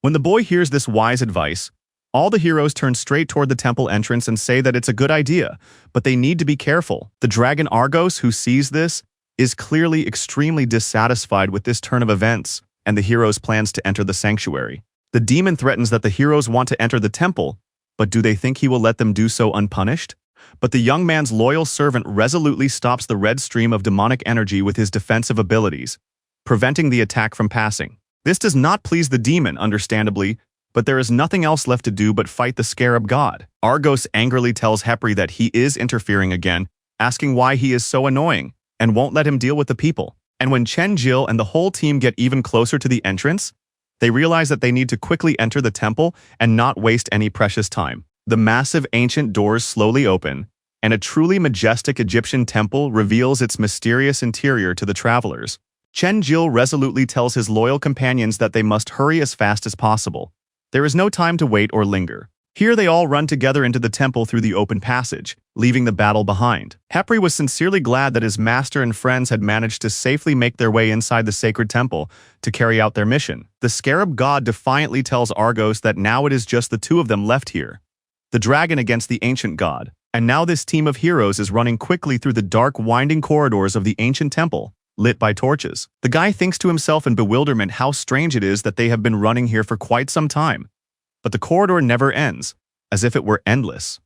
When the boy hears this wise advice, all the heroes turn straight toward the temple entrance and say that it's a good idea, but they need to be careful. The dragon Argos, who sees this, is clearly extremely dissatisfied with this turn of events and the heroes' plans to enter the sanctuary. The demon threatens that the heroes want to enter the temple, but do they think he will let them do so unpunished? But the young man's loyal servant resolutely stops the red stream of demonic energy with his defensive abilities, preventing the attack from passing. This does not please the demon, understandably, but there is nothing else left to do but fight the scarab god. Argos angrily tells Hepri that he is interfering again, asking why he is so annoying, and won't let him deal with the people. And when Chen Jil and the whole team get even closer to the entrance, they realize that they need to quickly enter the temple and not waste any precious time. The massive ancient doors slowly open, and a truly majestic Egyptian temple reveals its mysterious interior to the travelers. Chen Jil resolutely tells his loyal companions that they must hurry as fast as possible. There is no time to wait or linger. Here they all run together into the temple through the open passage, leaving the battle behind. Hepri was sincerely glad that his master and friends had managed to safely make their way inside the sacred temple to carry out their mission. The scarab god defiantly tells Argos that now it is just the two of them left here, the dragon against the ancient god. And now this team of heroes is running quickly through the dark, winding corridors of the ancient temple, lit by torches. The guy thinks to himself in bewilderment how strange it is that they have been running here for quite some time. But the corridor never ends, as if it were endless.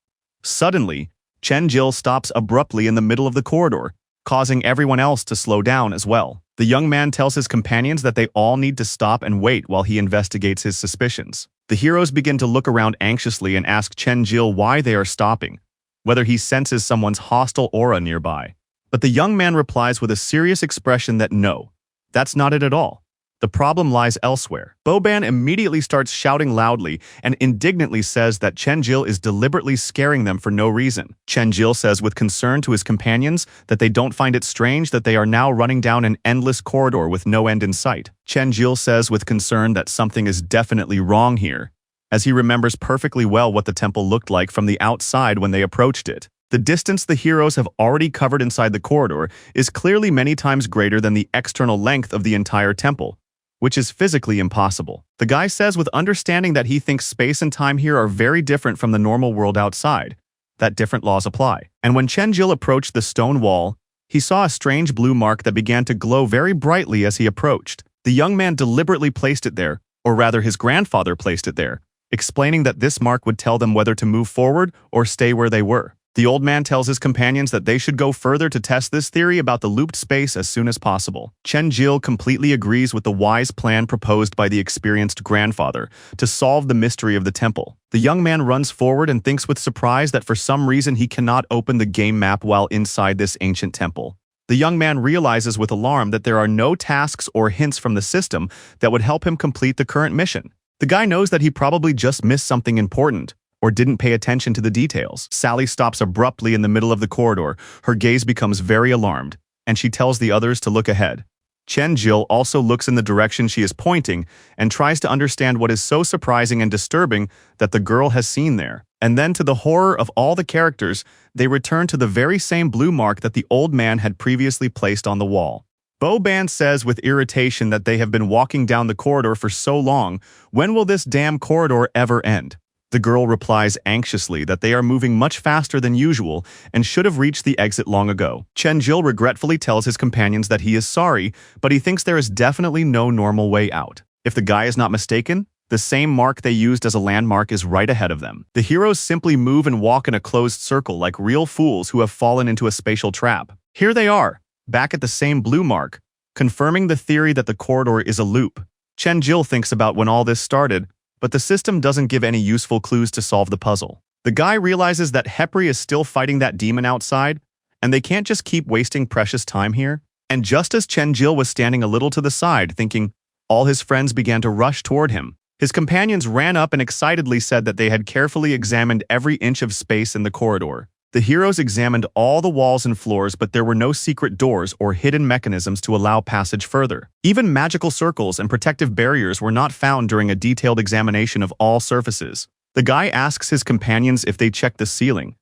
Suddenly, Chen Jil stops abruptly in the middle of the corridor, causing everyone else to slow down as well. The young man tells his companions that they all need to stop and wait while he investigates his suspicions. The heroes begin to look around anxiously and ask Chen Jil why they are stopping, whether he senses someone's hostile aura nearby. But the young man replies with a serious expression that no, that's not it at all. The problem lies elsewhere. Boban immediately starts shouting loudly and indignantly says that Chen Jil is deliberately scaring them for no reason. Chen Jil says with concern to his companions that they don't find it strange that they are now running down an endless corridor with no end in sight. Chen Jil says with concern that something is definitely wrong here, as he remembers perfectly well what the temple looked like from the outside when they approached it. The distance the heroes have already covered inside the corridor is clearly many times greater than the external length of the entire temple, which is physically impossible. The guy says with understanding that he thinks space and time here are very different from the normal world outside, that different laws apply. And when Chen Jil approached the stone wall, he saw a strange blue mark that began to glow very brightly as he approached. The young man deliberately placed it there, or rather his grandfather placed it there, explaining that this mark would tell them whether to move forward or stay where they were. The old man tells his companions that they should go further to test this theory about the looped space as soon as possible. Chen-jil completely agrees with the wise plan proposed by the experienced grandfather to solve the mystery of the temple. The young man runs forward and thinks with surprise that for some reason he cannot open the game map while inside this ancient temple. The young man realizes with alarm that there are no tasks or hints from the system that would help him complete the current mission. The guy knows that he probably just missed something important, or didn't pay attention to the details. Sally stops abruptly in the middle of the corridor. Her gaze becomes very alarmed, and she tells the others to look ahead. Chen-jil also looks in the direction she is pointing and tries to understand what is so surprising and disturbing that the girl has seen there. And then, to the horror of all the characters, they return to the very same blue mark that the old man had previously placed on the wall. Bo-ban says with irritation that they have been walking down the corridor for so long. When will this damn corridor ever end? The girl replies anxiously that they are moving much faster than usual and should have reached the exit long ago. Chen-jil regretfully tells his companions that he is sorry, but he thinks there is definitely no normal way out. If the guy is not mistaken, the same mark they used as a landmark is right ahead of them. The heroes simply move and walk in a closed circle like real fools who have fallen into a spatial trap. Here they are, back at the same blue mark, confirming the theory that the corridor is a loop. Chen-jil thinks about when all this started, but the system doesn't give any useful clues to solve the puzzle. The guy realizes that Hepri is still fighting that demon outside, and they can't just keep wasting precious time here. And just as Chen-jil was standing a little to the side, thinking, all his friends began to rush toward him. His companions ran up and excitedly said that they had carefully examined every inch of space in the corridor. The heroes examined all the walls and floors, but there were no secret doors or hidden mechanisms to allow passage further. Even magical circles and protective barriers were not found during a detailed examination of all surfaces. The guy asks his companions if they checked the ceiling,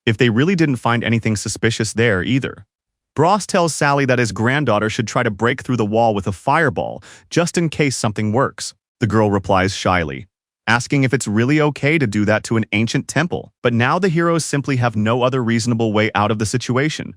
if they really didn't find anything suspicious there either. Bros tells Sally that his granddaughter should try to break through the wall with a fireball, just in case something works. The girl replies shyly, asking if it's really okay to do that to an ancient temple. But now the heroes simply have no other reasonable way out of the situation.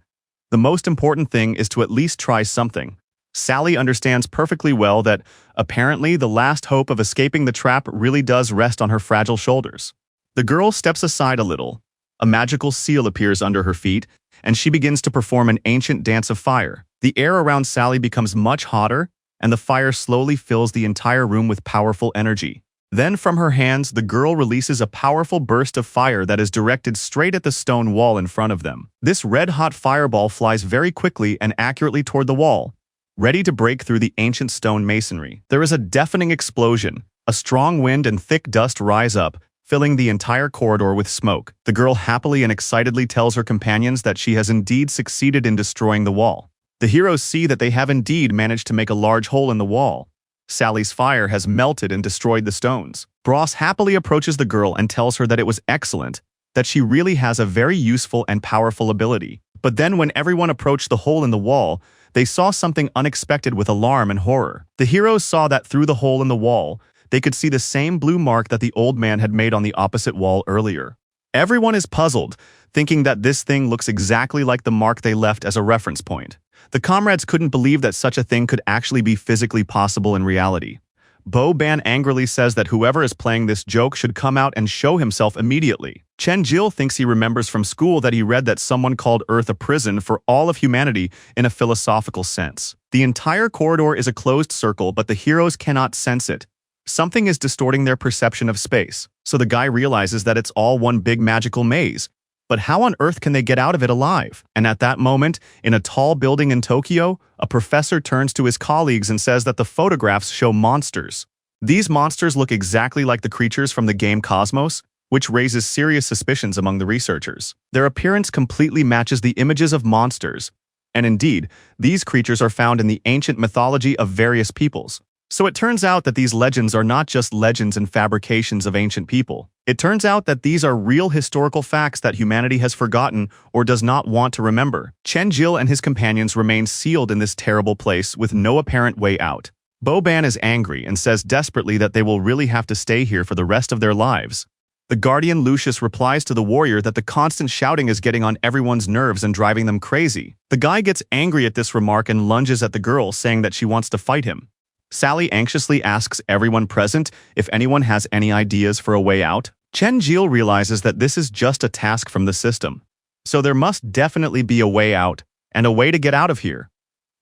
The most important thing is to at least try something. Sally understands perfectly well that, apparently, the last hope of escaping the trap really does rest on her fragile shoulders. The girl steps aside a little. A magical seal appears under her feet, and she begins to perform an ancient dance of fire. The air around Sally becomes much hotter, and the fire slowly fills the entire room with powerful energy. Then from her hands, the girl releases a powerful burst of fire that is directed straight at the stone wall in front of them. This red-hot fireball flies very quickly and accurately toward the wall, ready to break through the ancient stone masonry. There is a deafening explosion. A strong wind and thick dust rise up, filling the entire corridor with smoke. The girl happily and excitedly tells her companions that she has indeed succeeded in destroying the wall. The heroes see that they have indeed managed to make a large hole in the wall. Sally's fire has melted and destroyed the stones. Bros happily approaches the girl and tells her that it was excellent, that she really has a very useful and powerful ability. But then when everyone approached the hole in the wall, they saw something unexpected with alarm and horror. The heroes saw that through the hole in the wall, they could see the same blue mark that the old man had made on the opposite wall earlier. Everyone is puzzled, thinking that this thing looks exactly like the mark they left as a reference point. The comrades couldn't believe that such a thing could actually be physically possible in reality. Bo-ban angrily says that whoever is playing this joke should come out and show himself immediately. Chen-jil thinks he remembers from school that he read that someone called Earth a prison for all of humanity in a philosophical sense. The entire corridor is a closed circle, but the heroes cannot sense it. Something is distorting their perception of space, so the guy realizes that it's all one big magical maze. But how on earth can they get out of it alive? And at that moment, in a tall building in Tokyo, a professor turns to his colleagues and says that the photographs show monsters. These monsters look exactly like the creatures from the game Cosmos, which raises serious suspicions among the researchers. Their appearance completely matches the images of monsters, and indeed, these creatures are found in the ancient mythology of various peoples. So it turns out that these legends are not just legends and fabrications of ancient people. It turns out that these are real historical facts that humanity has forgotten or does not want to remember. Chen-jil and his companions remain sealed in this terrible place with no apparent way out. Bo-ban is angry and says desperately that they will really have to stay here for the rest of their lives. The guardian Lucius replies to the warrior that the constant shouting is getting on everyone's nerves and driving them crazy. The guy gets angry at this remark and lunges at the girl, saying that she wants to fight him. Sally anxiously asks everyone present if anyone has any ideas for a way out. Chen-jil realizes that this is just a task from the system. So there must definitely be a way out and a way to get out of here.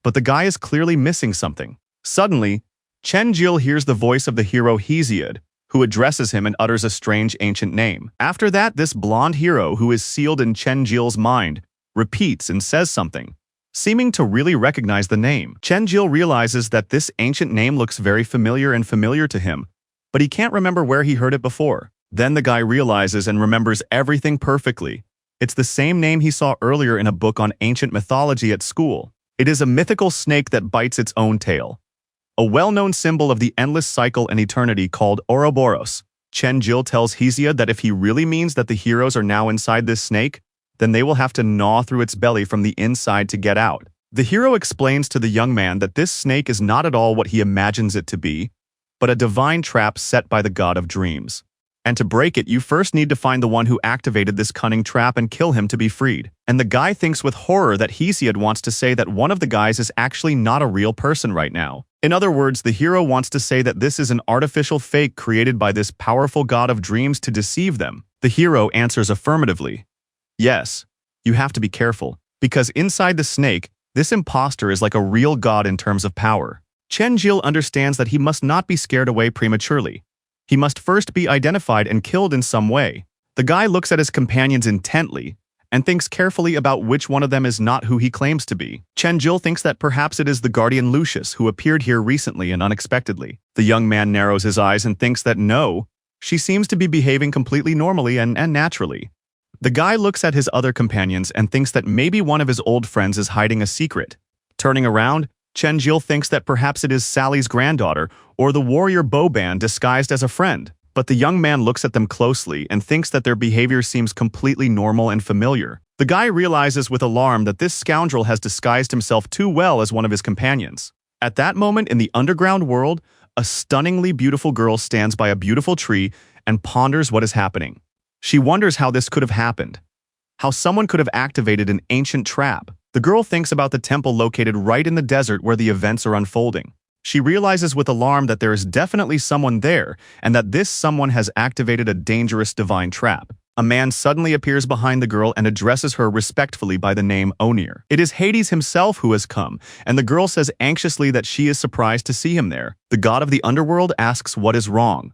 But the guy is clearly missing something. Suddenly, Chen-jil hears the voice of the hero Hesiod, who addresses him and utters a strange ancient name. After that, this blonde hero, who is sealed in Chen-jil's mind, repeats and says something, seeming to really recognize the name. Chen-jil realizes that this ancient name looks very familiar to him, but he can't remember where he heard it before. Then the guy realizes and remembers everything perfectly. It's the same name he saw earlier in a book on ancient mythology at school. It is a mythical snake that bites its own tail. A well-known symbol of the endless cycle and eternity called Ouroboros. Chen-jil tells Hesiod that if he really means that the heroes are now inside this snake, then they will have to gnaw through its belly from the inside to get out. The hero explains to the young man that this snake is not at all what he imagines it to be, but a divine trap set by the god of dreams. And to break it, you first need to find the one who activated this cunning trap and kill him to be freed. And the guy thinks with horror that Hesiod wants to say that one of the guys is actually not a real person right now. In other words, the hero wants to say that this is an artificial fake created by this powerful god of dreams to deceive them. The hero answers affirmatively. Yes, you have to be careful, because inside the snake, this imposter is like a real god in terms of power. Chen-jil understands that he must not be scared away prematurely. He must first be identified and killed in some way. The guy looks at his companions intently and thinks carefully about which one of them is not who he claims to be. Chen-jil thinks that perhaps it is the guardian Lucius who appeared here recently and unexpectedly. The young man narrows his eyes and thinks that no, she seems to be behaving completely normally and naturally. The guy looks at his other companions and thinks that maybe one of his old friends is hiding a secret. Turning around, Chen-jil thinks that perhaps it is Sally's granddaughter or the warrior Boban disguised as a friend. But the young man looks at them closely and thinks that their behavior seems completely normal and familiar. The guy realizes with alarm that this scoundrel has disguised himself too well as one of his companions. At that moment in the underground world, a stunningly beautiful girl stands by a beautiful tree and ponders what is happening. She wonders how this could have happened, how someone could have activated an ancient trap. The girl thinks about the temple located right in the desert where the events are unfolding. She realizes with alarm that there is definitely someone there and that this someone has activated a dangerous divine trap. A man suddenly appears behind the girl and addresses her respectfully by the name Onir. It is Hades himself who has come, and the girl says anxiously that she is surprised to see him there. The god of the underworld asks what is wrong,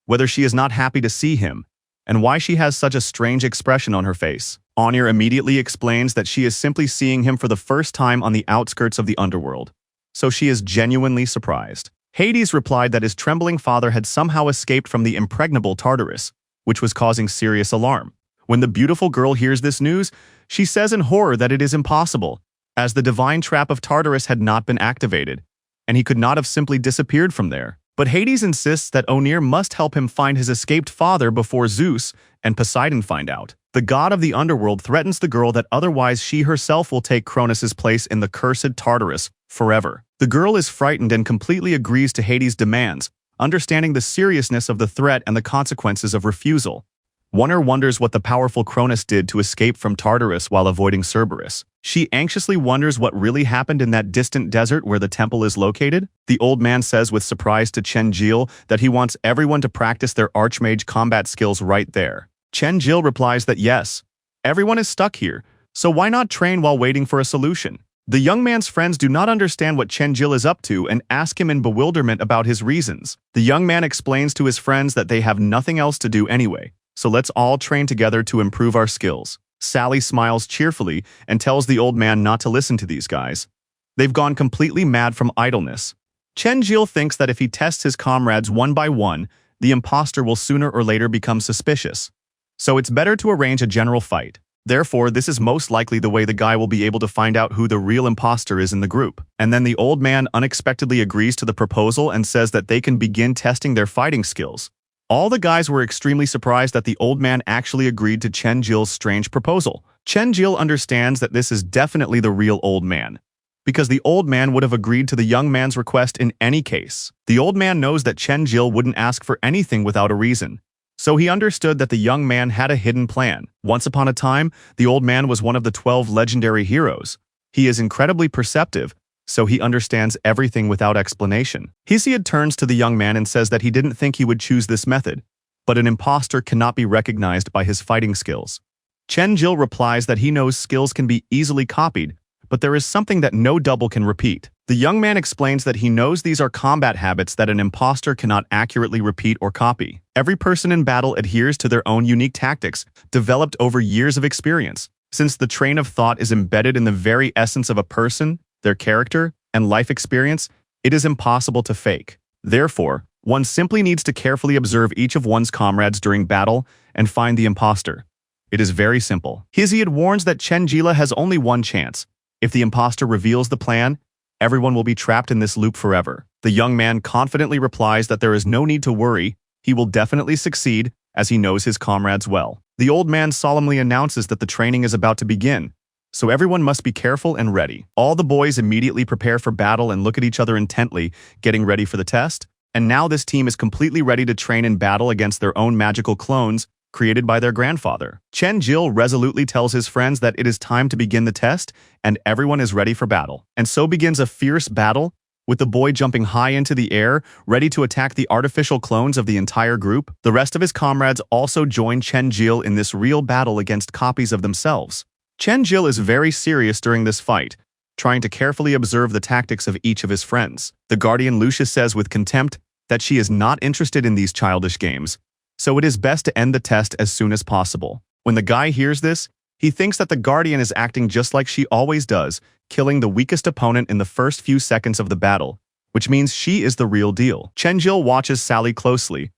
whether she is not happy to see him, and why she has such a strange expression on her face. Onir immediately explains that she is simply seeing him for the first time on the outskirts of the underworld, so she is genuinely surprised. Hades replied that his trembling father had somehow escaped from the impregnable Tartarus, which was causing serious alarm. When the beautiful girl hears this news, she says in horror that it is impossible, as the divine trap of Tartarus had not been activated, and he could not have simply disappeared from there. But Hades insists that Onir must help him find his escaped father before Zeus and Poseidon find out. The god of the underworld threatens the girl that otherwise she herself will take Cronus's place in the cursed Tartarus forever. The girl is frightened and completely agrees to Hades' demands, understanding the seriousness of the threat and the consequences of refusal. Onir wonders what the powerful Cronus did to escape from Tartarus while avoiding Cerberus. She anxiously wonders what really happened in that distant desert where the temple is located. The old man says with surprise to Chen-jil that he wants everyone to practice their archmage combat skills right there. Chen-jil replies that yes, everyone is stuck here, so why not train while waiting for a solution? The young man's friends do not understand what Chen-jil is up to and ask him in bewilderment about his reasons. The young man explains to his friends that they have nothing else to do anyway, so let's all train together to improve our skills. Sally smiles cheerfully and tells the old man not to listen to these guys. They've gone completely mad from idleness. Chen-jil thinks that if he tests his comrades one by one, the imposter will sooner or later become suspicious. So it's better to arrange a general fight. Therefore, this is most likely the way the guy will be able to find out who the real imposter is in the group. And then the old man unexpectedly agrees to the proposal and says that they can begin testing their fighting skills. All the guys were extremely surprised that the old man actually agreed to Chen-jil's strange proposal. Chen-jil understands that this is definitely the real old man, because the old man would have agreed to the young man's request in any case. The old man knows that Chen-jil wouldn't ask for anything without a reason, so he understood that the young man had a hidden plan. Once upon a time, the old man was one of the 12 legendary heroes. He is incredibly perceptive, so he understands everything without explanation. Hesiod turns to the young man and says that he didn't think he would choose this method, but an imposter cannot be recognized by his fighting skills. Chen-jil replies that he knows skills can be easily copied, but there is something that no double can repeat. The young man explains that he knows these are combat habits that an imposter cannot accurately repeat or copy. Every person in battle adheres to their own unique tactics, developed over years of experience. Since the train of thought is embedded in the very essence of a person, their character, and life experience, it is impossible to fake. Therefore, one simply needs to carefully observe each of one's comrades during battle and find the imposter. It is very simple. Hesiod warns that Chen-jila has only one chance. If the imposter reveals the plan, everyone will be trapped in this loop forever. The young man confidently replies that there is no need to worry, he will definitely succeed, as he knows his comrades well. The old man solemnly announces that the training is about to begin, so everyone must be careful and ready. All the boys immediately prepare for battle and look at each other intently, getting ready for the test. And now this team is completely ready to train in battle against their own magical clones, created by their grandfather. Chen-jil resolutely tells his friends that it is time to begin the test, and everyone is ready for battle. And so begins a fierce battle, with the boy jumping high into the air, ready to attack the artificial clones of the entire group. The rest of his comrades also join Chen-jil in this real battle against copies of themselves. Chen-jil is very serious during this fight, trying to carefully observe the tactics of each of his friends. The guardian Lucius says with contempt that she is not interested in these childish games, so it is best to end the test as soon as possible. When the guy hears this, he thinks that the guardian is acting just like she always does, killing the weakest opponent in the first few seconds of the battle, which means she is the real deal. Chen-jil watches Sally closely,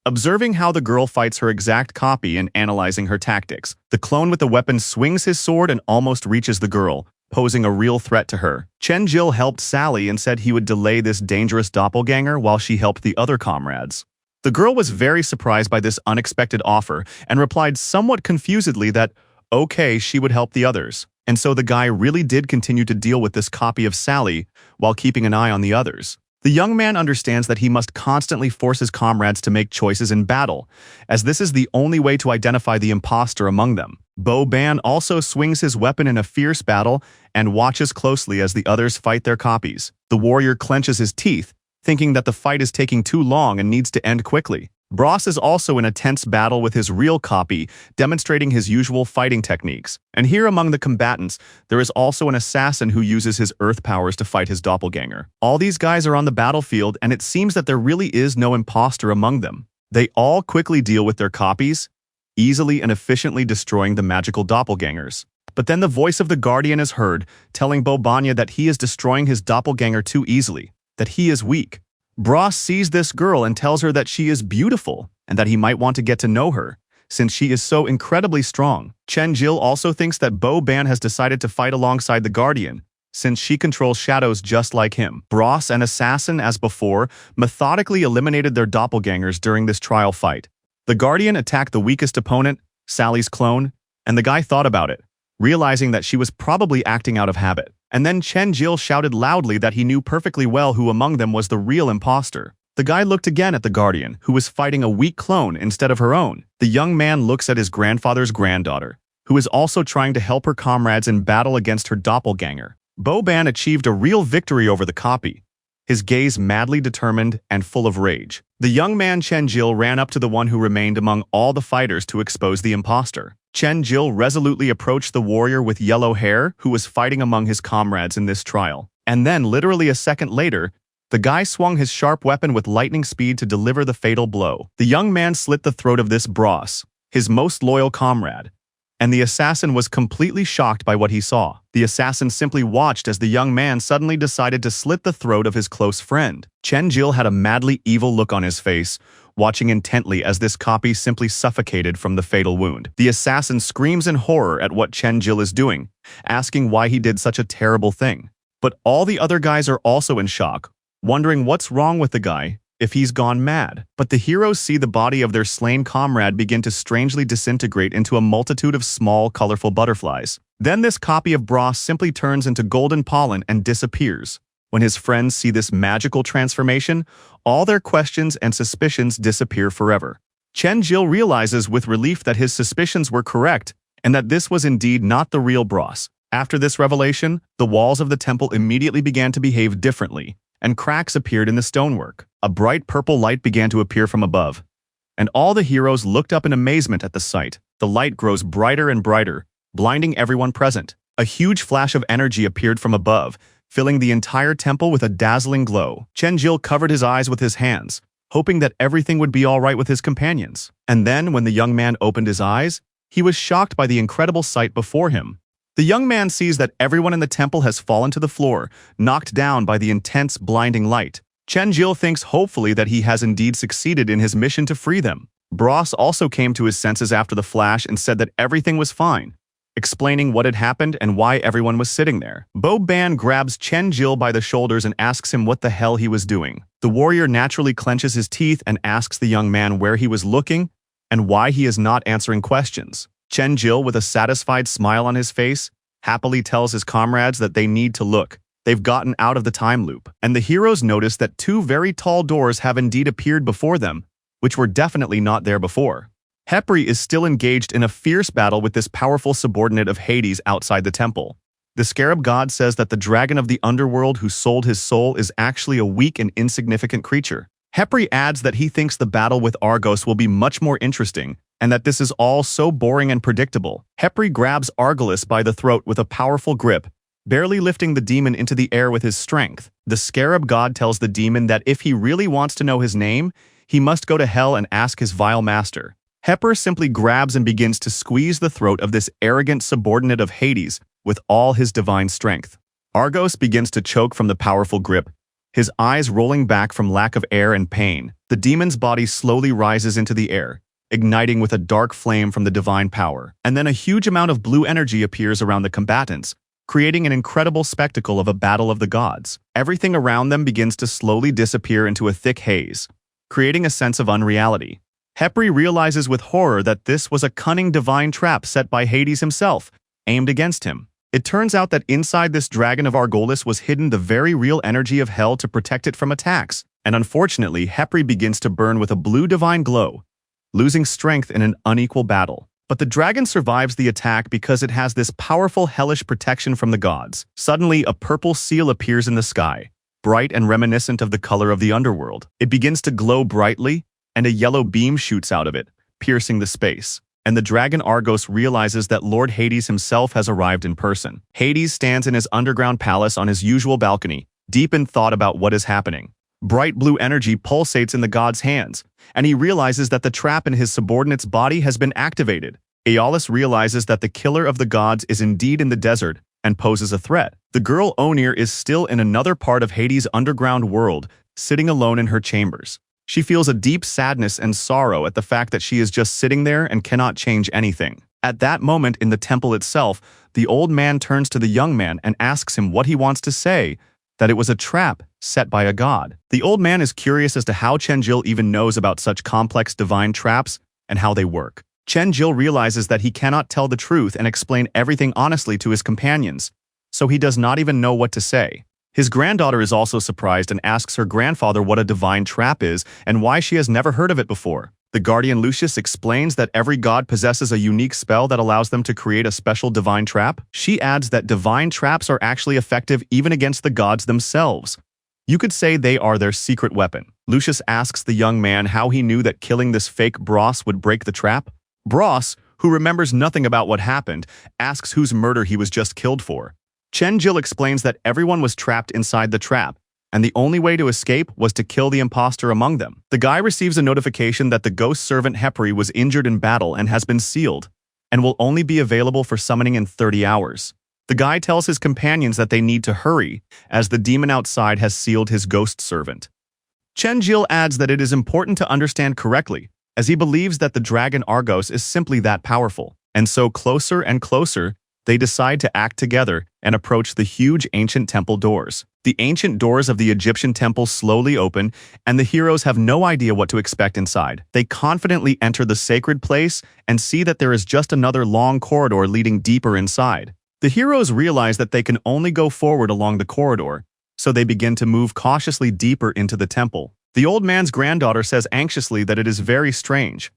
observing how the girl fights her exact copy and analyzing her tactics. The clone with the weapon swings his sword and almost reaches the girl, posing a real threat to her. Chen-jil helped Sally and said he would delay this dangerous doppelganger while she helped the other comrades. The girl was very surprised by this unexpected offer and replied somewhat confusedly that, okay, she would help the others. And so the guy really did continue to deal with this copy of Sally while keeping an eye on the others. The young man understands that he must constantly force his comrades to make choices in battle, as this is the only way to identify the imposter among them. Bo-ban also swings his weapon in a fierce battle and watches closely as the others fight their copies. The warrior clenches his teeth, thinking that the fight is taking too long and needs to end quickly. Bros is also in a tense battle with his real copy, demonstrating his usual fighting techniques. And here among the combatants, there is also an assassin who uses his earth powers to fight his doppelganger. All these guys are on the battlefield, and it seems that there really is no imposter among them. They all quickly deal with their copies, easily and efficiently destroying the magical doppelgangers. But then the voice of the guardian is heard, telling Bobanya that he is destroying his doppelganger too easily, that he is weak. Bros sees this girl and tells her that she is beautiful and that he might want to get to know her, since she is so incredibly strong. Chen-jil also thinks that Bo-ban has decided to fight alongside the guardian, since she controls shadows just like him. Bros and Assassin, as before, methodically eliminated their doppelgangers during this trial fight. The guardian attacked the weakest opponent, Sally's clone, and the guy thought about it, realizing that she was probably acting out of habit. And then Chen-jil shouted loudly that he knew perfectly well who among them was the real imposter. The guy looked again at the guardian, who was fighting a weak clone instead of her own. The young man looks at his grandfather's granddaughter, who is also trying to help her comrades in battle against her doppelganger. Bo-ban achieved a real victory over the copy, his gaze madly determined and full of rage. The young man Chen-jil ran up to the one who remained among all the fighters to expose the imposter. Chen-jil resolutely approached the warrior with yellow hair who was fighting among his comrades in this trial. And then, literally a second later, the guy swung his sharp weapon with lightning speed to deliver the fatal blow. The young man slit the throat of this Bros, his most loyal comrade, and the assassin was completely shocked by what he saw. The assassin simply watched as the young man suddenly decided to slit the throat of his close friend. Chen-jil had a madly evil look on his face, watching intently as this copy simply suffocated from the fatal wound. The assassin screams in horror at what Chen-jil is doing, asking why he did such a terrible thing. But all the other guys are also in shock, wondering what's wrong with the guy, if he's gone mad. But the heroes see the body of their slain comrade begin to strangely disintegrate into a multitude of small, colorful butterflies. Then this copy of Bros simply turns into golden pollen and disappears. When his friends see this magical transformation, all their questions and suspicions disappear forever. Chen-jil realizes with relief that his suspicions were correct and that this was indeed not the real Bros. After this revelation, the walls of the temple immediately began to behave differently, and cracks appeared in the stonework. A bright purple light began to appear from above, and all the heroes looked up in amazement at the sight. The light grows brighter and brighter, blinding everyone present. A huge flash of energy appeared from above, filling the entire temple with a dazzling glow. Chenjil covered his eyes with his hands, hoping that everything would be all right with his companions. And then, when the young man opened his eyes, he was shocked by the incredible sight before him. The young man sees that everyone in the temple has fallen to the floor, knocked down by the intense, blinding light. Chenjil thinks hopefully that he has indeed succeeded in his mission to free them. Bros also came to his senses after the flash and said that everything was fine, explaining what had happened and why everyone was sitting there. Bo-Ban grabs Chenjil by the shoulders and asks him what the hell he was doing. The warrior naturally clenches his teeth and asks the young man where he was looking and why he is not answering questions. Chenjil, with a satisfied smile on his face, happily tells his comrades that they need to look. They've gotten out of the time loop, and the heroes notice that two very tall doors have indeed appeared before them, which were definitely not there before. Hepri is still engaged in a fierce battle with this powerful subordinate of Hades outside the temple. The scarab god says that the dragon of the underworld who sold his soul is actually a weak and insignificant creature. Hepri adds that he thinks the battle with Argos will be much more interesting, and that this is all so boring and predictable. Hepri grabs Argolis by the throat with a powerful grip, barely lifting the demon into the air with his strength. The scarab god tells the demon that if he really wants to know his name, he must go to hell and ask his vile master. Hepri simply grabs and begins to squeeze the throat of this arrogant subordinate of Hades with all his divine strength. Argos begins to choke from the powerful grip, his eyes rolling back from lack of air and pain. The demon's body slowly rises into the air, igniting with a dark flame from the divine power. And then a huge amount of blue energy appears around the combatants, creating an incredible spectacle of a battle of the gods. Everything around them begins to slowly disappear into a thick haze, creating a sense of unreality. Hepri realizes with horror that this was a cunning divine trap set by Hades himself, aimed against him. It turns out that inside this dragon of Argolis was hidden the very real energy of hell to protect it from attacks, and unfortunately, Hepri begins to burn with a blue divine glow, losing strength in an unequal battle. But the dragon survives the attack because it has this powerful hellish protection from the gods. Suddenly, a purple seal appears in the sky, bright and reminiscent of the color of the underworld. It begins to glow brightly, and a yellow beam shoots out of it, piercing the space. And the dragon Argos realizes that Lord Hades himself has arrived in person. Hades stands in his underground palace on his usual balcony, deep in thought about what is happening. Bright blue energy pulsates in the god's hands, and he realizes that the trap in his subordinate's body has been activated. Aeolus realizes that the killer of the gods is indeed in the desert and poses a threat. The girl Onir is still in another part of Hades' underground world, sitting alone in her chambers. She feels a deep sadness and sorrow at the fact that she is just sitting there and cannot change anything. At that moment in the temple itself, the old man turns to the young man and asks him what he wants to say, that it was a trap set by a god. The old man is curious as to how Chenjil even knows about such complex divine traps and how they work. Chenjil realizes that he cannot tell the truth and explain everything honestly to his companions, so he does not even know what to say. His granddaughter is also surprised and asks her grandfather what a divine trap is and why she has never heard of it before. The guardian Lucius explains that every god possesses a unique spell that allows them to create a special divine trap. She adds that divine traps are actually effective even against the gods themselves. You could say they are their secret weapon. Lucius asks the young man how he knew that killing this fake Bros would break the trap. Bros, who remembers nothing about what happened, asks whose murder he was just killed for. Chenjil explains that everyone was trapped inside the trap, and the only way to escape was to kill the imposter among them. The guy receives a notification that the ghost servant Hepri was injured in battle and has been sealed, and will only be available for summoning in 30 hours. The guy tells his companions that they need to hurry, as the demon outside has sealed his ghost servant. Chenjil adds that it is important to understand correctly, as he believes that the dragon Argos is simply that powerful. And so closer and closer, they decide to act together and approach the huge ancient temple doors. The ancient doors of the Egyptian temple slowly open, and the heroes have no idea what to expect inside. They confidently enter the sacred place and see that there is just another long corridor leading deeper inside. The heroes realize that they can only go forward along the corridor, so they begin to move cautiously deeper into the temple. The old man's granddaughter says anxiously that it is very strange.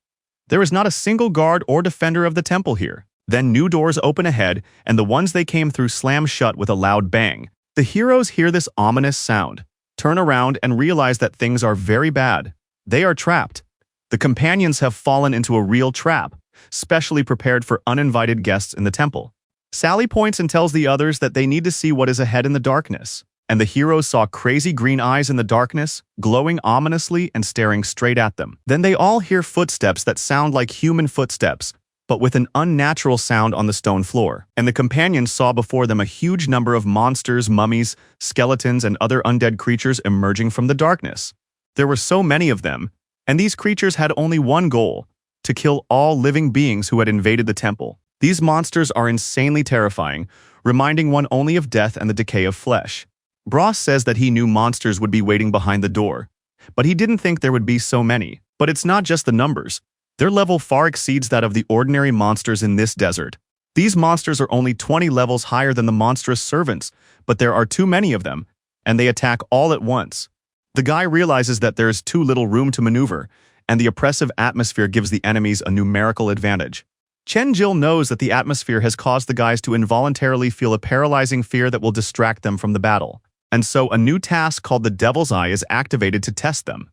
There is not a single guard or defender of the temple here. Then new doors open ahead, and the ones they came through slam shut with a loud bang. The heroes hear this ominous sound, turn around, and realize that things are very bad. They are trapped. The companions have fallen into a real trap, specially prepared for uninvited guests in the temple. Sally points and tells the others that they need to see what is ahead in the darkness. And the heroes saw crazy green eyes in the darkness, glowing ominously and staring straight at them. Then they all hear footsteps that sound like human footsteps, but with an unnatural sound on the stone floor. And the companions saw before them a huge number of monsters, mummies, skeletons, and other undead creatures emerging from the darkness. There were so many of them, and these creatures had only one goal: to kill all living beings who had invaded the temple. These monsters are insanely terrifying, reminding one only of death and the decay of flesh. Bros says that he knew monsters would be waiting behind the door, but he didn't think there would be so many. But it's not just the numbers. Their level far exceeds that of the ordinary monsters in this desert. These monsters are only 20 levels higher than the monstrous servants, but there are too many of them, and they attack all at once. The guy realizes that there is too little room to maneuver, and the oppressive atmosphere gives the enemies a numerical advantage. Chen-Jil knows that the atmosphere has caused the guys to involuntarily feel a paralyzing fear that will distract them from the battle. And so a new task called the Devil's Eye is activated to test them.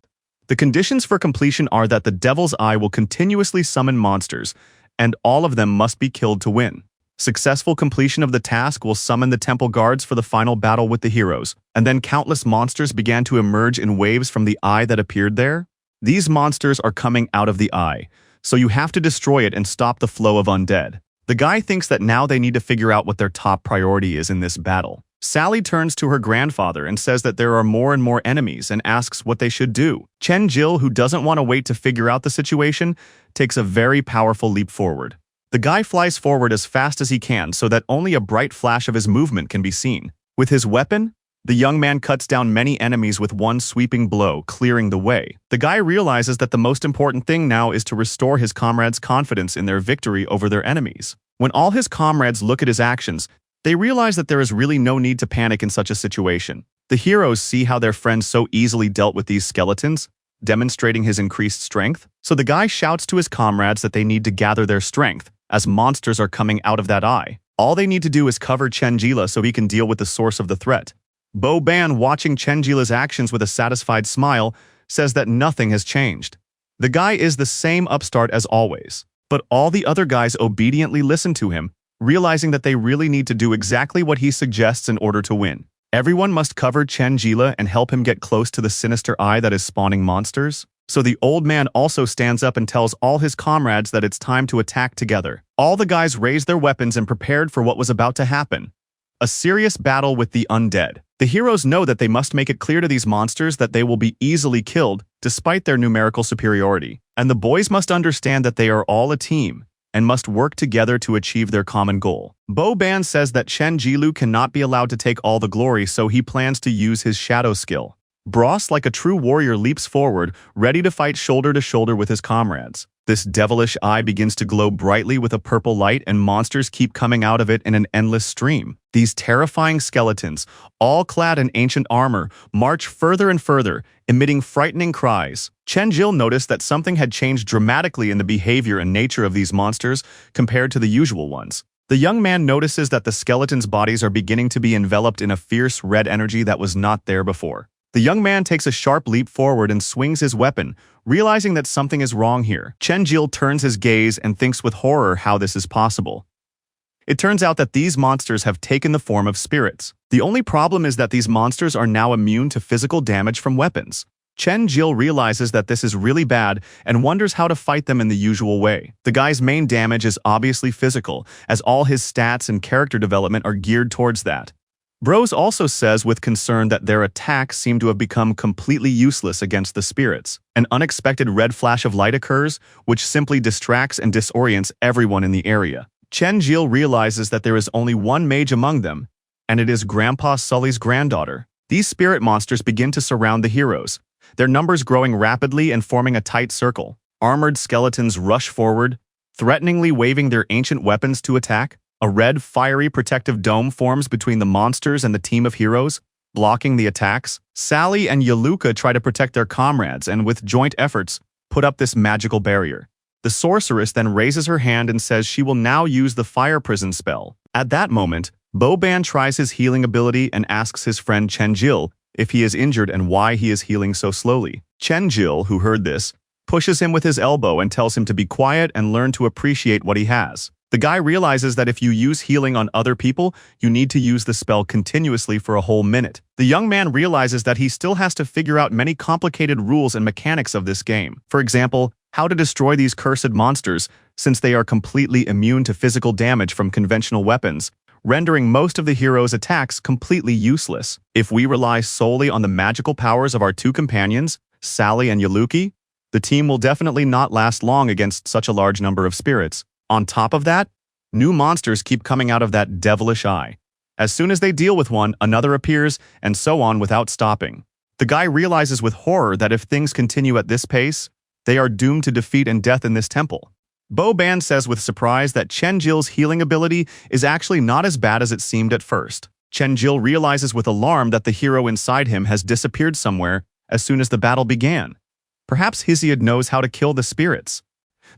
The conditions for completion are that the Devil's Eye will continuously summon monsters, and all of them must be killed to win. Successful completion of the task will summon the temple guards for the final battle with the heroes, and then countless monsters began to emerge in waves from the eye that appeared there. These monsters are coming out of the eye, so you have to destroy it and stop the flow of undead. The guy thinks that now they need to figure out what their top priority is in this battle. Sally turns to her grandfather and says that there are more and more enemies and asks what they should do. Chen-Jil, who doesn't want to wait to figure out the situation, takes a very powerful leap forward. The guy flies forward as fast as he can so that only a bright flash of his movement can be seen. With his weapon, the young man cuts down many enemies with one sweeping blow, clearing the way. The guy realizes that the most important thing now is to restore his comrades' confidence in their victory over their enemies. When all his comrades look at his actions, they realize that there is really no need to panic in such a situation. The heroes see how their friend so easily dealt with these skeletons, demonstrating his increased strength. So the guy shouts to his comrades that they need to gather their strength, as monsters are coming out of that eye. All they need to do is cover Chen-Jila so he can deal with the source of the threat. Bo Ban, watching Chen-Jila's actions with a satisfied smile, says that nothing has changed. The guy is the same upstart as always, but all the other guys obediently listen to him, realizing that they really need to do exactly what he suggests in order to win. Everyone must cover Chen-Jila and help him get close to the sinister eye that is spawning monsters. So the old man also stands up and tells all his comrades that it's time to attack together. All the guys raised their weapons and prepared for what was about to happen: a serious battle with the undead. The heroes know that they must make it clear to these monsters that they will be easily killed despite their numerical superiority. And the boys must understand that they are all a team and must work together to achieve their common goal. Bo Ban says that Chen-Jilu cannot be allowed to take all the glory, so he plans to use his shadow skill. Bros, like a true warrior, leaps forward, ready to fight shoulder to shoulder with his comrades. This devilish eye begins to glow brightly with a purple light, and monsters keep coming out of it in an endless stream. These terrifying skeletons, all clad in ancient armor, march further and further, emitting frightening cries. Chen-Jil noticed that something had changed dramatically in the behavior and nature of these monsters compared to the usual ones. The young man notices that the skeletons' bodies are beginning to be enveloped in a fierce red energy that was not there before. The young man takes a sharp leap forward and swings his weapon, realizing that something is wrong here. Chen-Jil turns his gaze and thinks with horror how this is possible. It turns out that these monsters have taken the form of spirits. The only problem is that these monsters are now immune to physical damage from weapons. Chen-Jil realizes that this is really bad and wonders how to fight them in the usual way. The guy's main damage is obviously physical, as all his stats and character development are geared towards that. Bros also says with concern that their attacks seem to have become completely useless against the spirits. An unexpected red flash of light occurs, which simply distracts and disorients everyone in the area. Chen-Jil realizes that there is only one mage among them, and it is Grandpa Sully's granddaughter. These spirit monsters begin to surround the heroes, their numbers growing rapidly and forming a tight circle. Armored skeletons rush forward, threateningly waving their ancient weapons to attack. A red, fiery protective dome forms between the monsters and the team of heroes, blocking the attacks. Sally and Yaluka try to protect their comrades and, with joint efforts, put up this magical barrier. The sorceress then raises her hand and says she will now use the fire prison spell. At that moment, Boban tries his healing ability and asks his friend Chenjil if he is injured and why he is healing so slowly. Chenjil, who heard this, pushes him with his elbow and tells him to be quiet and learn to appreciate what he has. The guy realizes that if you use healing on other people, you need to use the spell continuously for a whole minute. The young man realizes that he still has to figure out many complicated rules and mechanics of this game. For example, how to destroy these cursed monsters, since they are completely immune to physical damage from conventional weapons, rendering most of the hero's attacks completely useless. If we rely solely on the magical powers of our two companions, Sally and Yaluki, the team will definitely not last long against such a large number of spirits. On top of that, new monsters keep coming out of that devilish eye. As soon as they deal with one, another appears, and so on without stopping. The guy realizes with horror that if things continue at this pace, they are doomed to defeat and death in this temple. Boban says with surprise that Chenjil's healing ability is actually not as bad as it seemed at first. Chenjil realizes with alarm that the hero inside him has disappeared somewhere as soon as the battle began. Perhaps Hesiod knows how to kill the spirits.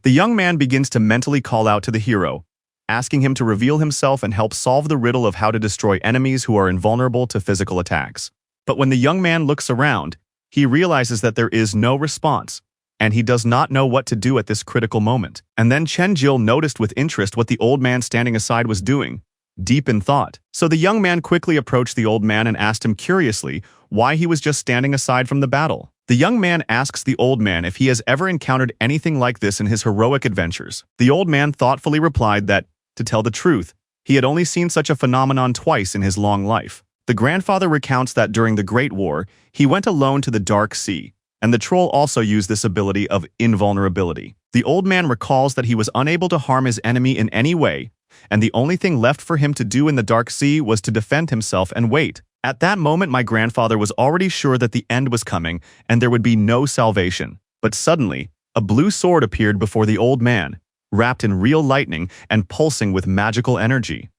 The young man begins to mentally call out to the hero, asking him to reveal himself and help solve the riddle of how to destroy enemies who are invulnerable to physical attacks. But when the young man looks around, he realizes that there is no response, and he does not know what to do at this critical moment. And then Chenjil noticed with interest what the old man standing aside was doing, deep in thought. So the young man quickly approached the old man and asked him curiously why he was just standing aside from the battle. The young man asks the old man if he has ever encountered anything like this in his heroic adventures. The old man thoughtfully replied that, to tell the truth, he had only seen such a phenomenon twice in his long life. The grandfather recounts that during the Great War, he went alone to the Dark Sea, and the troll also used this ability of invulnerability. The old man recalls that he was unable to harm his enemy in any way, and the only thing left for him to do in the Dark Sea was to defend himself and wait. At that moment, my grandfather was already sure that the end was coming and there would be no salvation. But suddenly, a blue sword appeared before the old man, wrapped in real lightning and pulsing with magical energy.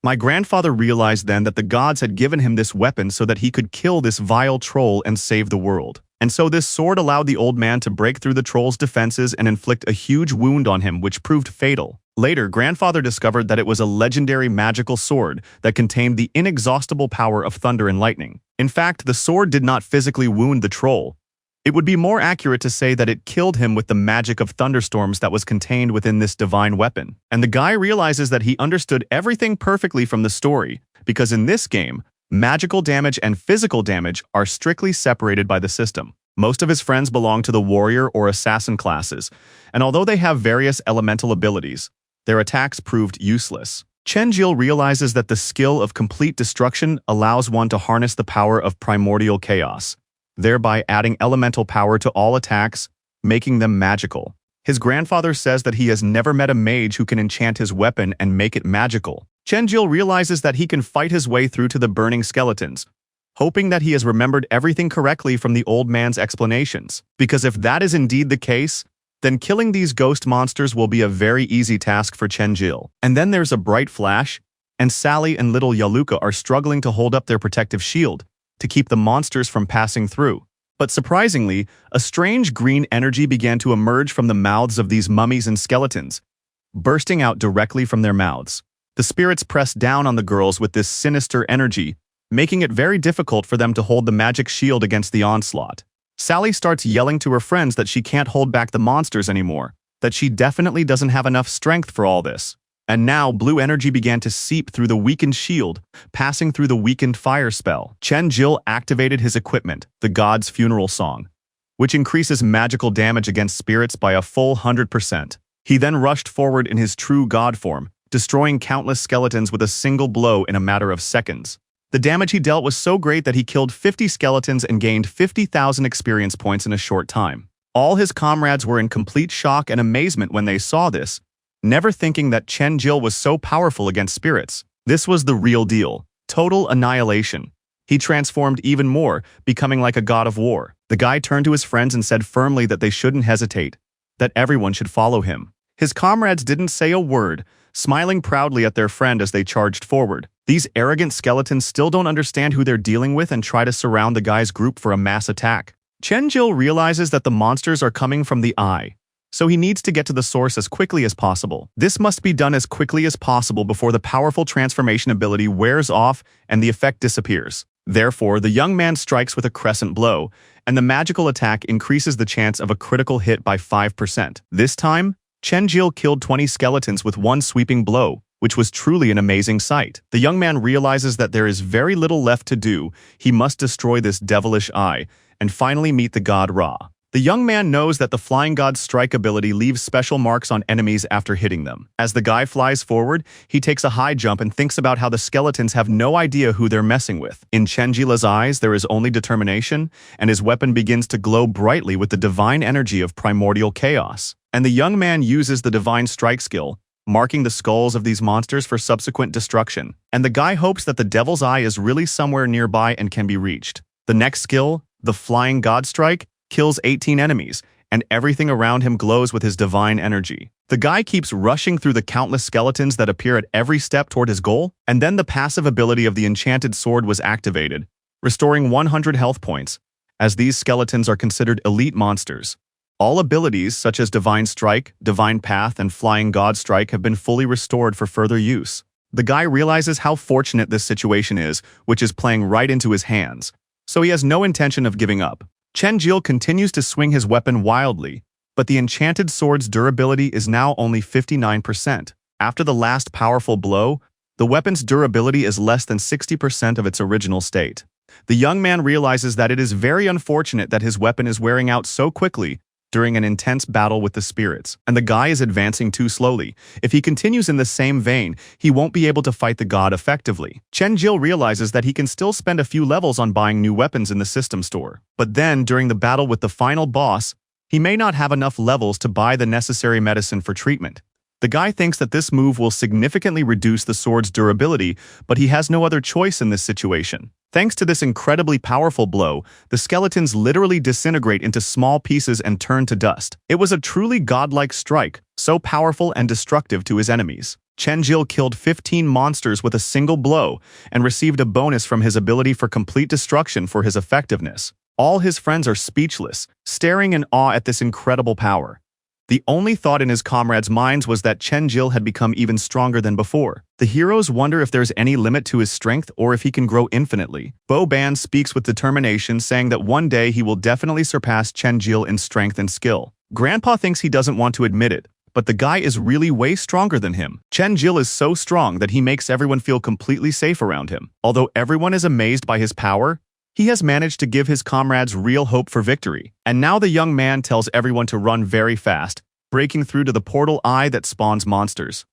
My grandfather realized then that the gods had given him this weapon so that he could kill this vile troll and save the world. And so this sword allowed the old man to break through the troll's defenses and inflict a huge wound on him, which proved fatal. Later, grandfather discovered that it was a legendary magical sword that contained the inexhaustible power of thunder and lightning. In fact, the sword did not physically wound the troll. It would be more accurate to say that it killed him with the magic of thunderstorms that was contained within this divine weapon. And the guy realizes that he understood everything perfectly from the story, because in this game, magical damage and physical damage are strictly separated by the system. Most of his friends belong to the warrior or assassin classes, and although they have various elemental abilities, their attacks proved useless. Chenjil realizes that the skill of complete destruction allows one to harness the power of primordial chaos, thereby adding elemental power to all attacks, making them magical. His grandfather says that he has never met a mage who can enchant his weapon and make it magical. Chenjil realizes that he can fight his way through to the burning skeletons, hoping that he has remembered everything correctly from the old man's explanations. Because if that is indeed the case, then killing these ghost monsters will be a very easy task for Chenjil. And then there's a bright flash, and Sally and little Yaluka are struggling to hold up their protective shield to keep the monsters from passing through. But surprisingly, a strange green energy began to emerge from the mouths of these mummies and skeletons, bursting out directly from their mouths. The spirits pressed down on the girls with this sinister energy, making it very difficult for them to hold the magic shield against the onslaught. Sally starts yelling to her friends that she can't hold back the monsters anymore, that she definitely doesn't have enough strength for all this. And now blue energy began to seep through the weakened shield, passing through the weakened fire spell. Chenjil activated his equipment, the god's funeral song, which increases magical damage against spirits by a full 100%. He then rushed forward in his true god form, destroying countless skeletons with a single blow in a matter of seconds. The damage he dealt was so great that he killed 50 skeletons and gained 50,000 experience points in a short time. All his comrades were in complete shock and amazement when they saw this, never thinking that Chenjil was so powerful against spirits. This was the real deal. Total annihilation. He transformed even more, becoming like a god of war. The guy turned to his friends and said firmly that they shouldn't hesitate, that everyone should follow him. His comrades didn't say a word, smiling proudly at their friend as they charged forward. These arrogant skeletons still don't understand who they're dealing with and try to surround the guy's group for a mass attack. Chenjil realizes that the monsters are coming from the eye, so he needs to get to the source as quickly as possible. This must be done as quickly as possible before the powerful transformation ability wears off and the effect disappears. Therefore, the young man strikes with a crescent blow, and the magical attack increases the chance of a critical hit by 5%. This time, Chen-jil killed 20 skeletons with one sweeping blow, which was truly an amazing sight. The young man realizes that there is very little left to do. He must destroy this devilish eye and finally meet the god Ra. The young man knows that the Flying God's strike ability leaves special marks on enemies after hitting them. As the guy flies forward, he takes a high jump and thinks about how the skeletons have no idea who they're messing with. In Chen-jila's eyes, there is only determination, and his weapon begins to glow brightly with the divine energy of primordial chaos. And the young man uses the divine strike skill, marking the skulls of these monsters for subsequent destruction. And the guy hopes that the devil's eye is really somewhere nearby and can be reached. The next skill, the Flying God Strike, kills 18 enemies, and everything around him glows with his divine energy. The guy keeps rushing through the countless skeletons that appear at every step toward his goal, and then the passive ability of the enchanted sword was activated, restoring 100 health points, as these skeletons are considered elite monsters. All abilities such as Divine Strike, Divine Path, and Flying God Strike have been fully restored for further use. The guy realizes how fortunate this situation is, which is playing right into his hands, so he has no intention of giving up. Chen-jil continues to swing his weapon wildly, but the enchanted sword's durability is now only 59%. After the last powerful blow, the weapon's durability is less than 60% of its original state. The young man realizes that it is very unfortunate that his weapon is wearing out so quickly during an intense battle with the spirits, and the guy is advancing too slowly. If he continues in the same vein, he won't be able to fight the god effectively. Chen-jil realizes that he can still spend a few levels on buying new weapons in the system store. But then, during the battle with the final boss, he may not have enough levels to buy the necessary medicine for treatment. The guy thinks that this move will significantly reduce the sword's durability, but he has no other choice in this situation. Thanks to this incredibly powerful blow, the skeletons literally disintegrate into small pieces and turn to dust. It was a truly godlike strike, so powerful and destructive to his enemies. Chen-jil killed 15 monsters with a single blow and received a bonus from his ability for complete destruction for his effectiveness. All his friends are speechless, staring in awe at this incredible power. The only thought in his comrades' minds was that Chen-jil had become even stronger than before. The heroes wonder if there's any limit to his strength or if he can grow infinitely. Bo-ban speaks with determination, saying that one day he will definitely surpass Chen-jil in strength and skill. Grandpa thinks he doesn't want to admit it, but the guy is really way stronger than him. Chen-jil is so strong that he makes everyone feel completely safe around him. Although everyone is amazed by his power, he has managed to give his comrades real hope for victory. And now the young man tells everyone to run very fast, breaking through to the portal eye that spawns monsters.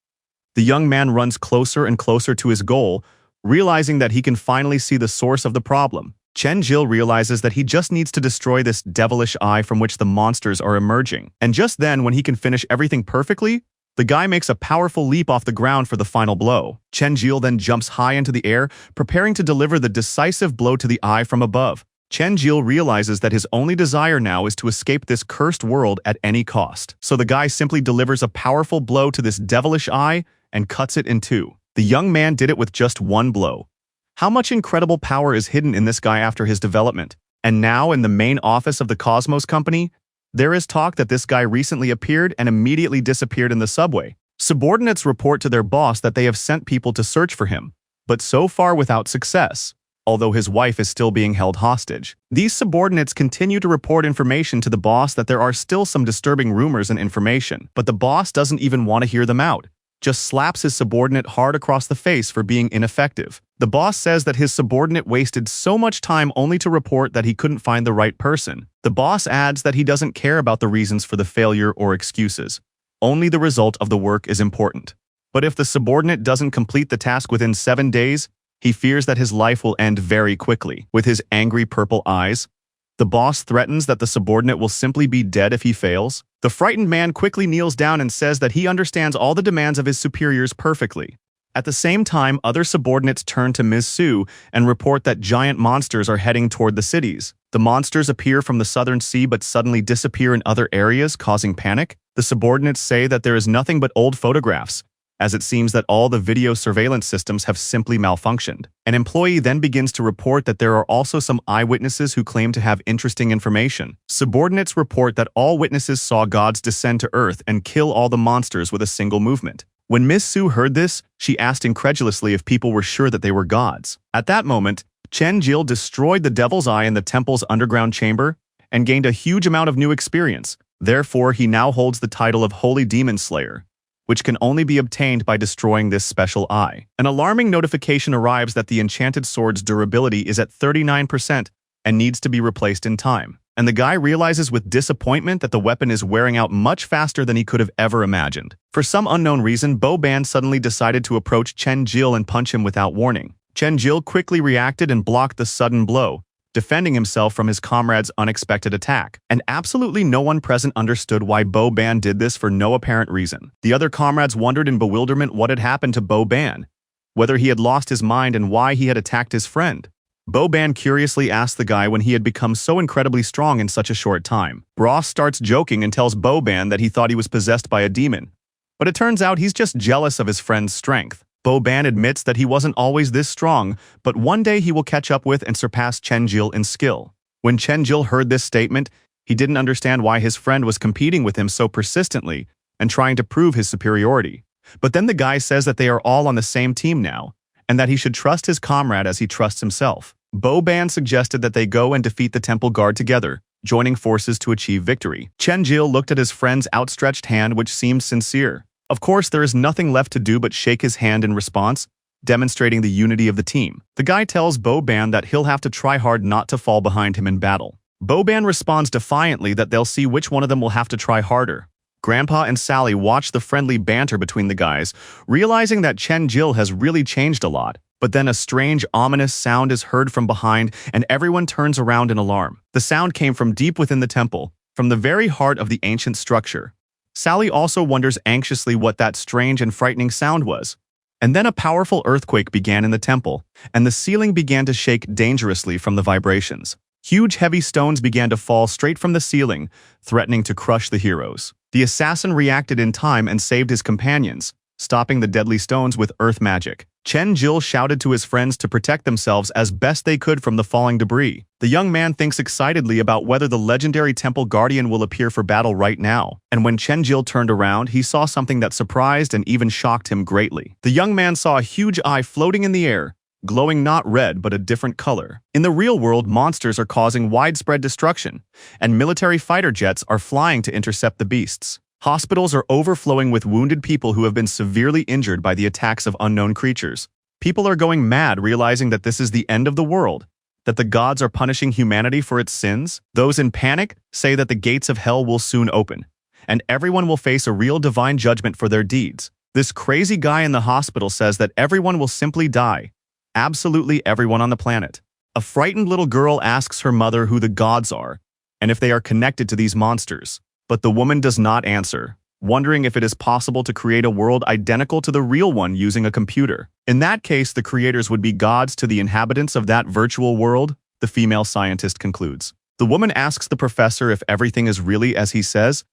The young man runs closer and closer to his goal, realizing that he can finally see the source of the problem. Chen-jil realizes that he just needs to destroy this devilish eye from which the monsters are emerging. And just then, when he can finish everything perfectly, the guy makes a powerful leap off the ground for the final blow. Chen-jil then jumps high into the air, preparing to deliver the decisive blow to the eye from above. Chen-jil realizes that his only desire now is to escape this cursed world at any cost. So the guy simply delivers a powerful blow to this devilish eye and cuts it in two. The young man did it with just one blow. How much incredible power is hidden in this guy after his development? And now, in the main office of the Cosmos Company, there is talk that this guy recently appeared and immediately disappeared in the subway. Subordinates report to their boss that they have sent people to search for him, but so far without success, although his wife is still being held hostage. These subordinates continue to report information to the boss that there are still some disturbing rumors and information, but the boss doesn't even want to hear them out, just slaps his subordinate hard across the face for being ineffective. The boss says that his subordinate wasted so much time only to report that he couldn't find the right person. The boss adds that he doesn't care about the reasons for the failure or excuses. Only the result of the work is important. But if the subordinate doesn't complete the task within 7 days, he fears that his life will end very quickly. With his angry purple eyes, the boss threatens that the subordinate will simply be dead if he fails. The frightened man quickly kneels down and says that he understands all the demands of his superiors perfectly. At the same time, other subordinates turn to Ms. Su and report that giant monsters are heading toward the cities. The monsters appear from the southern sea but suddenly disappear in other areas, causing panic. The subordinates say that there is nothing but old photographs, as it seems that all the video surveillance systems have simply malfunctioned. An employee then begins to report that there are also some eyewitnesses who claim to have interesting information. Subordinates report that all witnesses saw gods descend to Earth and kill all the monsters with a single movement. When Miss Sue heard this, she asked incredulously if people were sure that they were gods. At that moment, Chen Jil destroyed the Devil's Eye in the temple's underground chamber and gained a huge amount of new experience. Therefore, he now holds the title of Holy Demon Slayer, which can only be obtained by destroying this special eye. An alarming notification arrives that the enchanted sword's durability is at 39% and needs to be replaced in time. And the guy realizes with disappointment that the weapon is wearing out much faster than he could have ever imagined. For some unknown reason, Bo Ban suddenly decided to approach Chen Jil and punch him without warning. Chen Jil quickly reacted and blocked the sudden blow, defending himself from his comrade's unexpected attack. And absolutely no one present understood why Bo Ban did this for no apparent reason. The other comrades wondered in bewilderment what had happened to Bo Ban, whether he had lost his mind and why he had attacked his friend. Bo Ban curiously asked the guy when he had become so incredibly strong in such a short time. Ross starts joking and tells Bo Ban that he thought he was possessed by a demon, but it turns out he's just jealous of his friend's strength. Bo Ban admits that he wasn't always this strong, but one day he will catch up with and surpass Chen Jil in skill. When Chen Jil heard this statement, he didn't understand why his friend was competing with him so persistently and trying to prove his superiority. But then the guy says that they are all on the same team now, and that he should trust his comrade as he trusts himself. Bo Ban suggested that they go and defeat the temple guard together, joining forces to achieve victory. Chen Jil looked at his friend's outstretched hand, which seemed sincere. Of course, there is nothing left to do but shake his hand in response, demonstrating the unity of the team. The guy tells Bo Ban that he'll have to try hard not to fall behind him in battle. Bo Ban responds defiantly that they'll see which one of them will have to try harder. Grandpa and Sally watch the friendly banter between the guys, realizing that Chen Jil has really changed a lot. But then a strange, ominous sound is heard from behind, and everyone turns around in alarm. The sound came from deep within the temple, from the very heart of the ancient structure. Sally also wonders anxiously what that strange and frightening sound was. And then a powerful earthquake began in the temple, and the ceiling began to shake dangerously from the vibrations. Huge heavy stones began to fall straight from the ceiling, threatening to crush the heroes. The assassin reacted in time and saved his companions, stopping the deadly stones with earth magic. Chen Jil shouted to his friends to protect themselves as best they could from the falling debris. The young man thinks excitedly about whether the legendary temple guardian will appear for battle right now. And when Chen Jil turned around, he saw something that surprised and even shocked him greatly. The young man saw a huge eye floating in the air, glowing not red but a different color. In the real world, monsters are causing widespread destruction, and military fighter jets are flying to intercept the beasts. Hospitals are overflowing with wounded people who have been severely injured by the attacks of unknown creatures. People are going mad realizing that this is the end of the world, that the gods are punishing humanity for its sins. Those in panic say that the gates of hell will soon open, and everyone will face a real divine judgment for their deeds. This crazy guy in the hospital says that everyone will simply die. Absolutely everyone on the planet. A frightened little girl asks her mother who the gods are, and if they are connected to these monsters. But the woman does not answer, wondering if it is possible to create a world identical to the real one using a computer. In that case, the creators would be gods to the inhabitants of that virtual world, the female scientist concludes. The woman asks the professor if everything is really as he says.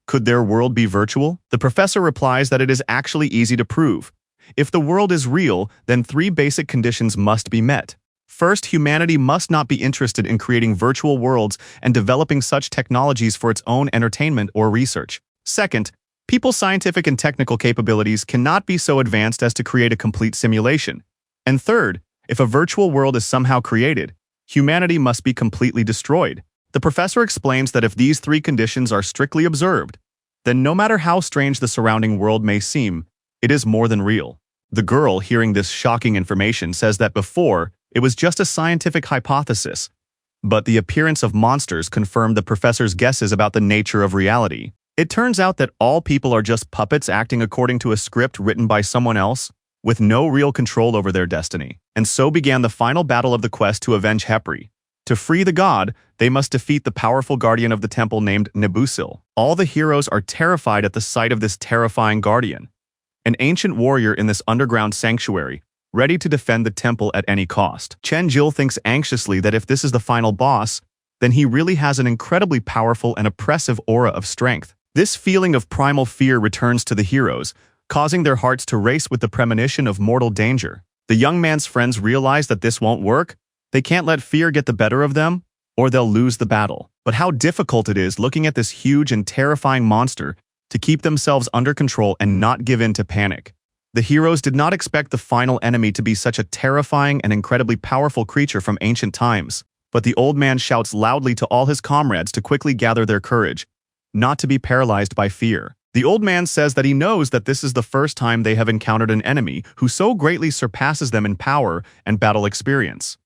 Could their world be virtual? The professor replies that it is actually easy to prove. If the world is real, then 3 basic conditions must be met. First, humanity must not be interested in creating virtual worlds and developing such technologies for its own entertainment or research. Second, people's scientific and technical capabilities cannot be so advanced as to create a complete simulation. And third, if a virtual world is somehow created, humanity must be completely destroyed. The professor explains that if these 3 conditions are strictly observed, then no matter how strange the surrounding world may seem, it is more than real. The girl, hearing this shocking information, says that before, it was just a scientific hypothesis, but the appearance of monsters confirmed the professor's guesses about the nature of reality. It turns out that all people are just puppets acting according to a script written by someone else, with no real control over their destiny. And so began the final battle of the quest to avenge Hepri. To free the god, they must defeat the powerful guardian of the temple named Nebusil. All the heroes are terrified at the sight of this terrifying guardian, an ancient warrior in this underground sanctuary, ready to defend the temple at any cost. Chen Jil thinks anxiously that if this is the final boss, then he really has an incredibly powerful and oppressive aura of strength. This feeling of primal fear returns to the heroes, causing their hearts to race with the premonition of mortal danger. The young man's friends realize that this won't work. They can't let fear get the better of them, or they'll lose the battle. But how difficult it is looking at this huge and terrifying monster to keep themselves under control and not give in to panic. The heroes did not expect the final enemy to be such a terrifying and incredibly powerful creature from ancient times. But the old man shouts loudly to all his comrades to quickly gather their courage, not to be paralyzed by fear. The old man says that he knows that this is the first time they have encountered an enemy who so greatly surpasses them in power and battle experience.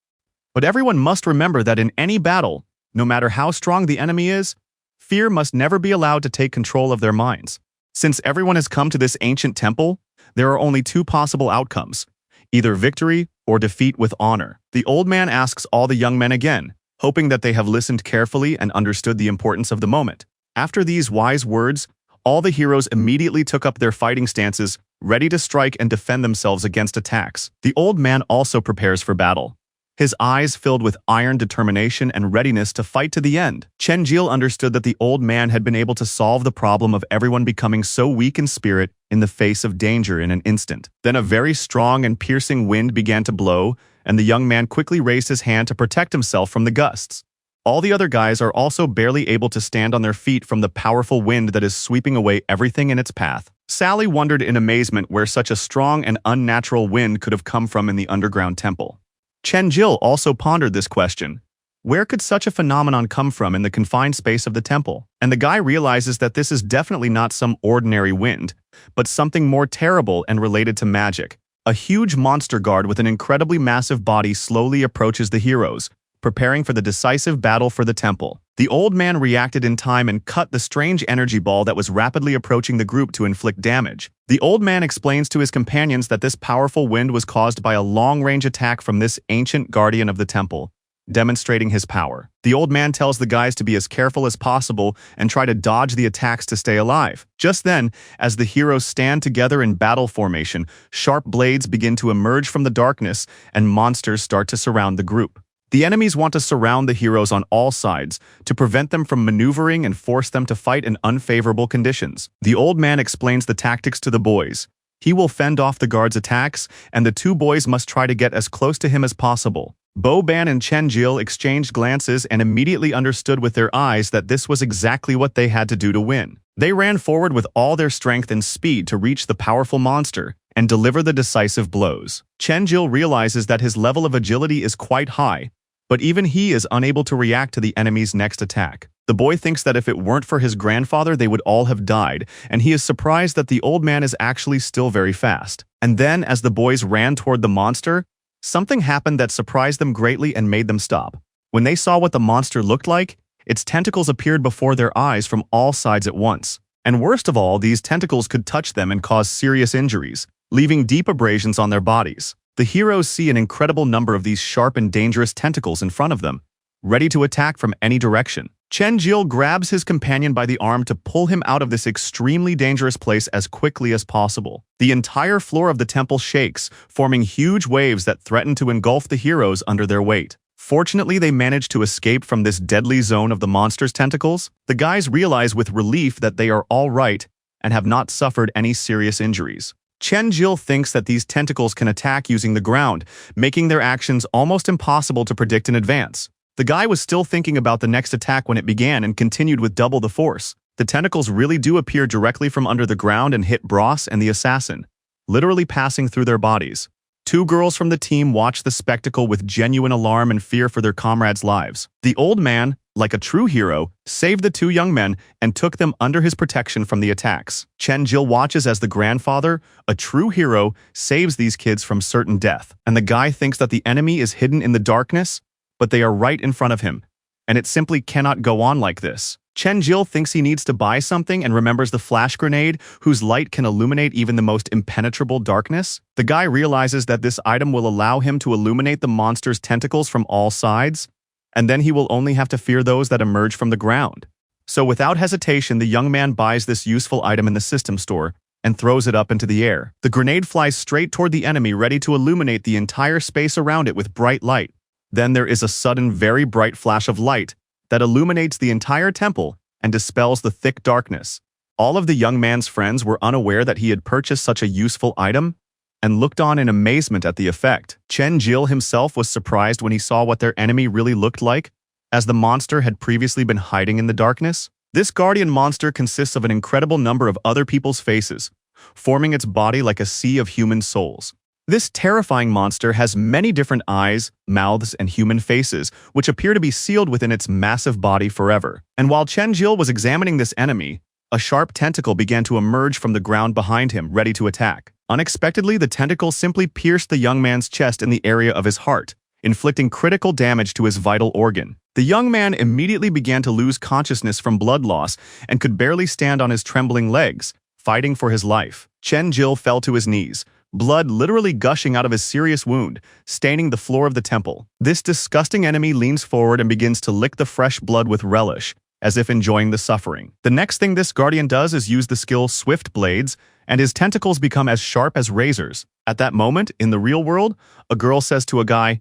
But everyone must remember that in any battle, no matter how strong the enemy is, fear must never be allowed to take control of their minds. Since everyone has come to this ancient temple, there are only two possible outcomes, either victory or defeat with honor. The old man asks all the young men again, hoping that they have listened carefully and understood the importance of the moment. After these wise words, all the heroes immediately took up their fighting stances, ready to strike and defend themselves against attacks. The old man also prepares for battle, his eyes filled with iron determination and readiness to fight to the end. Chenjil understood that the old man had been able to solve the problem of everyone becoming so weak in spirit in the face of danger in an instant. Then a very strong and piercing wind began to blow, and the young man quickly raised his hand to protect himself from the gusts. All the other guys are also barely able to stand on their feet from the powerful wind that is sweeping away everything in its path. Sally wondered in amazement where such a strong and unnatural wind could have come from in the underground temple. Chenjil also pondered this question. Where could such a phenomenon come from in the confined space of the temple? And the guy realizes that this is definitely not some ordinary wind, but something more terrible and related to magic. A huge monster guard with an incredibly massive body slowly approaches the heroes, preparing for the decisive battle for the temple. The old man reacted in time and cut the strange energy ball that was rapidly approaching the group to inflict damage. The old man explains to his companions that this powerful wind was caused by a long-range attack from this ancient guardian of the temple, demonstrating his power. The old man tells the guys to be as careful as possible and try to dodge the attacks to stay alive. Just then, as the heroes stand together in battle formation, sharp blades begin to emerge from the darkness and monsters start to surround the group. The enemies want to surround the heroes on all sides to prevent them from maneuvering and force them to fight in unfavorable conditions. The old man explains the tactics to the boys. He will fend off the guards' attacks, and the two boys must try to get as close to him as possible. Bo-Ban and Chenjil exchanged glances and immediately understood with their eyes that this was exactly what they had to do to win. They ran forward with all their strength and speed to reach the powerful monster and deliver the decisive blows. Chenjil realizes that his level of agility is quite high, but even he is unable to react to the enemy's next attack. The boy thinks that if it weren't for his grandfather, they would all have died, and he is surprised that the old man is actually still very fast. And then, as the boys ran toward the monster, something happened that surprised them greatly and made them stop. When they saw what the monster looked like, its tentacles appeared before their eyes from all sides at once. And worst of all, these tentacles could touch them and cause serious injuries, leaving deep abrasions on their bodies. The heroes see an incredible number of these sharp and dangerous tentacles in front of them, ready to attack from any direction. Chenjil grabs his companion by the arm to pull him out of this extremely dangerous place as quickly as possible. The entire floor of the temple shakes, forming huge waves that threaten to engulf the heroes under their weight. Fortunately, they manage to escape from this deadly zone of the monster's tentacles. The guys realize with relief that they are all right and have not suffered any serious injuries. Chenjil thinks that these tentacles can attack using the ground, making their actions almost impossible to predict in advance. The guy was still thinking about the next attack when it began and continued with double the force. The tentacles really do appear directly from under the ground and hit Bros and the assassin, literally passing through their bodies. Two girls from the team watch the spectacle with genuine alarm and fear for their comrades' lives. The old man, like a true hero, saved the two young men and took them under his protection from the attacks. Chenjil watches as the grandfather, a true hero, saves these kids from certain death. And the guy thinks that the enemy is hidden in the darkness, but they are right in front of him, and it simply cannot go on like this. Chenjil thinks he needs to buy something and remembers the flash grenade, whose light can illuminate even the most impenetrable darkness. The guy realizes that this item will allow him to illuminate the monster's tentacles from all sides, and then he will only have to fear those that emerge from the ground. So without hesitation, the young man buys this useful item in the system store and throws it up into the air. The grenade flies straight toward the enemy, ready to illuminate the entire space around it with bright light. Then there is a sudden, very bright flash of light that illuminates the entire temple and dispels the thick darkness. All of the young man's friends were unaware that he had purchased such a useful item and looked on in amazement at the effect. Chen Jil himself was surprised when he saw what their enemy really looked like, as the monster had previously been hiding in the darkness. This guardian monster consists of an incredible number of other people's faces, forming its body like a sea of human souls. This terrifying monster has many different eyes, mouths, and human faces, which appear to be sealed within its massive body forever. And while Chen Jil was examining this enemy, a sharp tentacle began to emerge from the ground behind him, ready to attack. Unexpectedly, the tentacle simply pierced the young man's chest in the area of his heart, inflicting critical damage to his vital organ. The young man immediately began to lose consciousness from blood loss and could barely stand on his trembling legs, fighting for his life. Chen Jil fell to his knees, blood literally gushing out of his serious wound, staining the floor of the temple. This disgusting enemy leans forward and begins to lick the fresh blood with relish, as if enjoying the suffering. The next thing this guardian does is use the skill Swift Blades, and his tentacles become as sharp as razors. At that moment, in the real world, a girl says to a guy,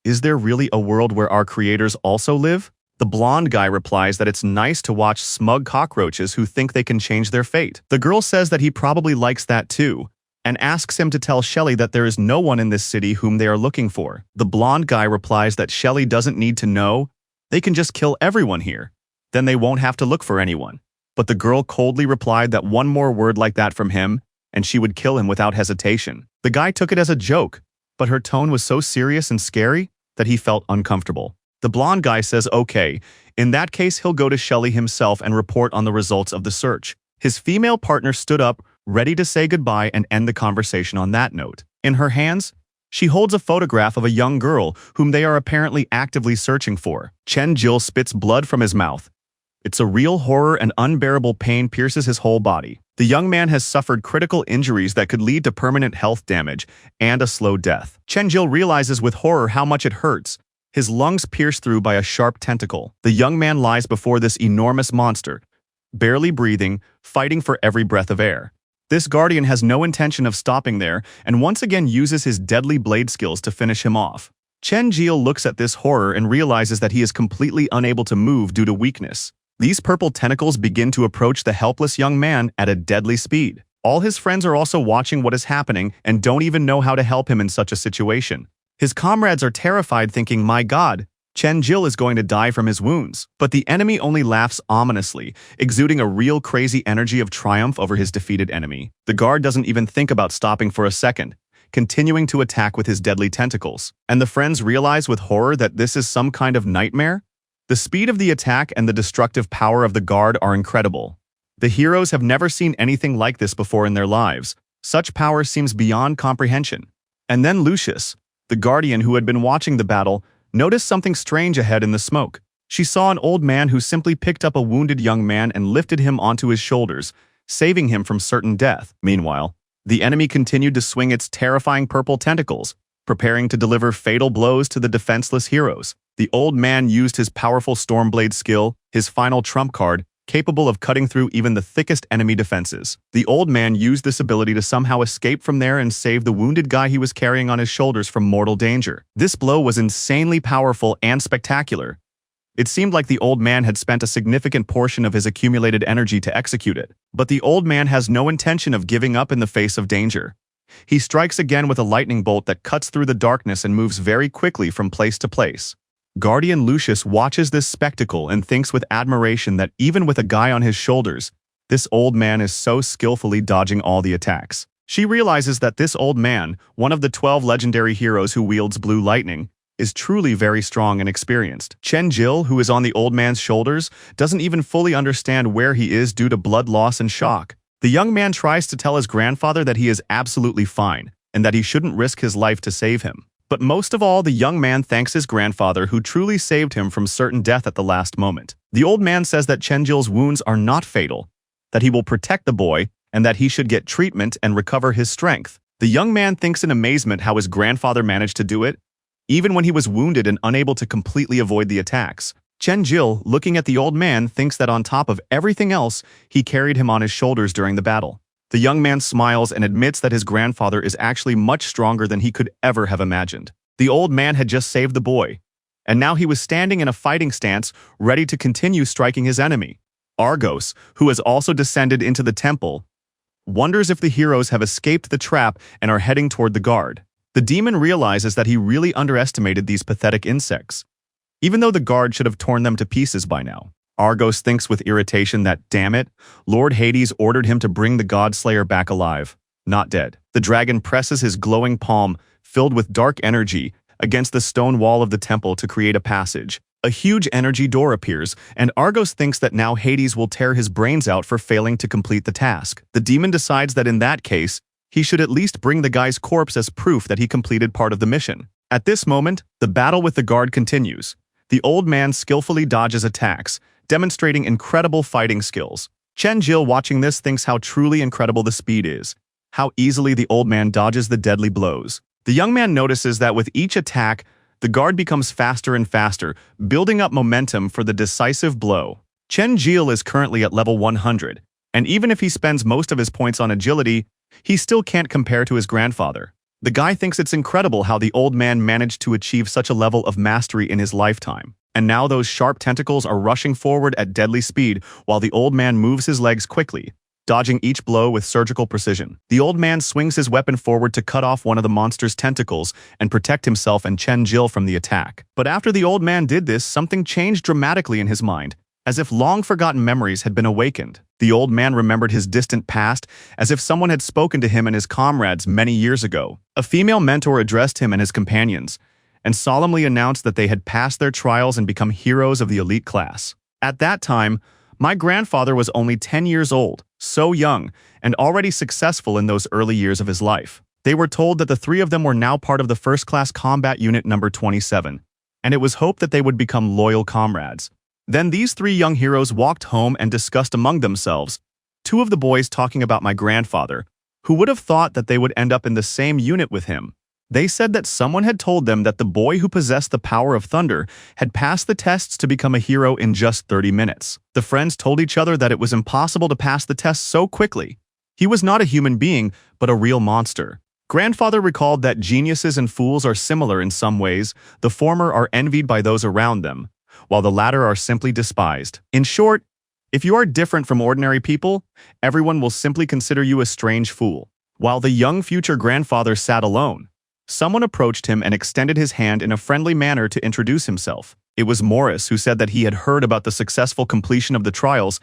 "Is there really a world where our creators also live?" The blonde guy replies that it's nice to watch smug cockroaches who think they can change their fate. The girl says that he probably likes that too, and asks him to tell Shelly that there is no one in this city whom they are looking for. The blonde guy replies that Shelly doesn't need to know, they can just kill everyone here. Then they won't have to look for anyone. But the girl coldly replied that one more word like that from him, and she would kill him without hesitation. The guy took it as a joke, but her tone was so serious and scary that he felt uncomfortable. The blonde guy says okay, in that case he'll go to Shelly himself and report on the results of the search. His female partner stood up, ready to say goodbye and end the conversation on that note. In her hands, she holds a photograph of a young girl whom they are apparently actively searching for. Chen Jil spits blood from his mouth. It's a real horror and unbearable pain pierces his whole body. The young man has suffered critical injuries that could lead to permanent health damage and a slow death. Chen Jil realizes with horror how much it hurts. His lungs pierced through by a sharp tentacle. The young man lies before this enormous monster, barely breathing, fighting for every breath of air. This guardian has no intention of stopping there and once again uses his deadly blade skills to finish him off. Chen Jil looks at this horror and realizes that he is completely unable to move due to weakness. These purple tentacles begin to approach the helpless young man at a deadly speed. All his friends are also watching what is happening and don't even know how to help him in such a situation. His comrades are terrified, thinking, "My God, Chen Jil is going to die from his wounds." But the enemy only laughs ominously, exuding a real crazy energy of triumph over his defeated enemy. The guard doesn't even think about stopping for a second, continuing to attack with his deadly tentacles. And the friends realize with horror that this is some kind of nightmare. The speed of the attack and the destructive power of the guard are incredible. The heroes have never seen anything like this before in their lives. Such power seems beyond comprehension. And then Lucius, the guardian who had been watching the battle, noticed something strange ahead in the smoke. She saw an old man who simply picked up a wounded young man and lifted him onto his shoulders, saving him from certain death. Meanwhile, the enemy continued to swing its terrifying purple tentacles, preparing to deliver fatal blows to the defenseless heroes. The old man used his powerful Stormblade skill, his final trump card, capable of cutting through even the thickest enemy defenses. The old man used this ability to somehow escape from there and save the wounded guy he was carrying on his shoulders from mortal danger. This blow was insanely powerful and spectacular. It seemed like the old man had spent a significant portion of his accumulated energy to execute it. But the old man has no intention of giving up in the face of danger. He strikes again with a lightning bolt that cuts through the darkness and moves very quickly from place to place. Guardian Lucius watches this spectacle and thinks with admiration that even with a guy on his shoulders, this old man is so skillfully dodging all the attacks. She realizes that this old man, one of the 12 legendary heroes who wields blue lightning, is truly very strong and experienced. Chen Jil, who is on the old man's shoulders, doesn't even fully understand where he is due to blood loss and shock. The young man tries to tell his grandfather that he is absolutely fine and that he shouldn't risk his life to save him. But most of all, the young man thanks his grandfather who truly saved him from certain death at the last moment. The old man says that Chen Jil's wounds are not fatal, that he will protect the boy, and that he should get treatment and recover his strength. The young man thinks in amazement how his grandfather managed to do it, even when he was wounded and unable to completely avoid the attacks. Chen Jil, looking at the old man, thinks that on top of everything else, he carried him on his shoulders during the battle. The young man smiles and admits that his grandfather is actually much stronger than he could ever have imagined. The old man had just saved the boy, and now he was standing in a fighting stance, ready to continue striking his enemy. Argos, who has also descended into the temple, wonders if the heroes have escaped the trap and are heading toward the guard. The demon realizes that he really underestimated these pathetic insects, even though the guard should have torn them to pieces by now. Argos thinks with irritation that, damn it, Lord Hades ordered him to bring the God-Slayer back alive, not dead. The dragon presses his glowing palm, filled with dark energy, against the stone wall of the temple to create a passage. A huge energy door appears, and Argos thinks that now Hades will tear his brains out for failing to complete the task. The demon decides that in that case, he should at least bring the guy's corpse as proof that he completed part of the mission. At this moment, the battle with the guard continues. The old man skillfully dodges attacks, demonstrating incredible fighting skills. Chen Jil, watching this, thinks how truly incredible the speed is, how easily the old man dodges the deadly blows. The young man notices that with each attack, the guard becomes faster and faster, building up momentum for the decisive blow. Chen Jil is currently at level 100, and even if he spends most of his points on agility, he still can't compare to his grandfather. The guy thinks it's incredible how the old man managed to achieve such a level of mastery in his lifetime. And now those sharp tentacles are rushing forward at deadly speed while the old man moves his legs quickly, dodging each blow with surgical precision. The old man swings his weapon forward to cut off one of the monster's tentacles and protect himself and Chen Jil from the attack. But after the old man did this, something changed dramatically in his mind, as if long-forgotten memories had been awakened. The old man remembered his distant past, as if someone had spoken to him and his comrades many years ago. A female mentor addressed him and his companions, and solemnly announced that they had passed their trials and become heroes of the elite class. At that time, my grandfather was only 10 years old, so young, and already successful in those early years of his life. They were told that the three of them were now part of the first-class combat unit number 27, and it was hoped that they would become loyal comrades. Then these three young heroes walked home and discussed among themselves, two of the boys talking about my grandfather, who would have thought that they would end up in the same unit with him. They said that someone had told them that the boy who possessed the power of thunder had passed the tests to become a hero in just 30 minutes. The friends told each other that it was impossible to pass the tests so quickly. He was not a human being, but a real monster. Grandfather recalled that geniuses and fools are similar in some ways. The former are envied by those around them, while the latter are simply despised. In short, if you are different from ordinary people, everyone will simply consider you a strange fool. While the young future grandfather sat alone, someone approached him and extended his hand in a friendly manner to introduce himself. It was Morris, who said that he had heard about the successful completion of the trials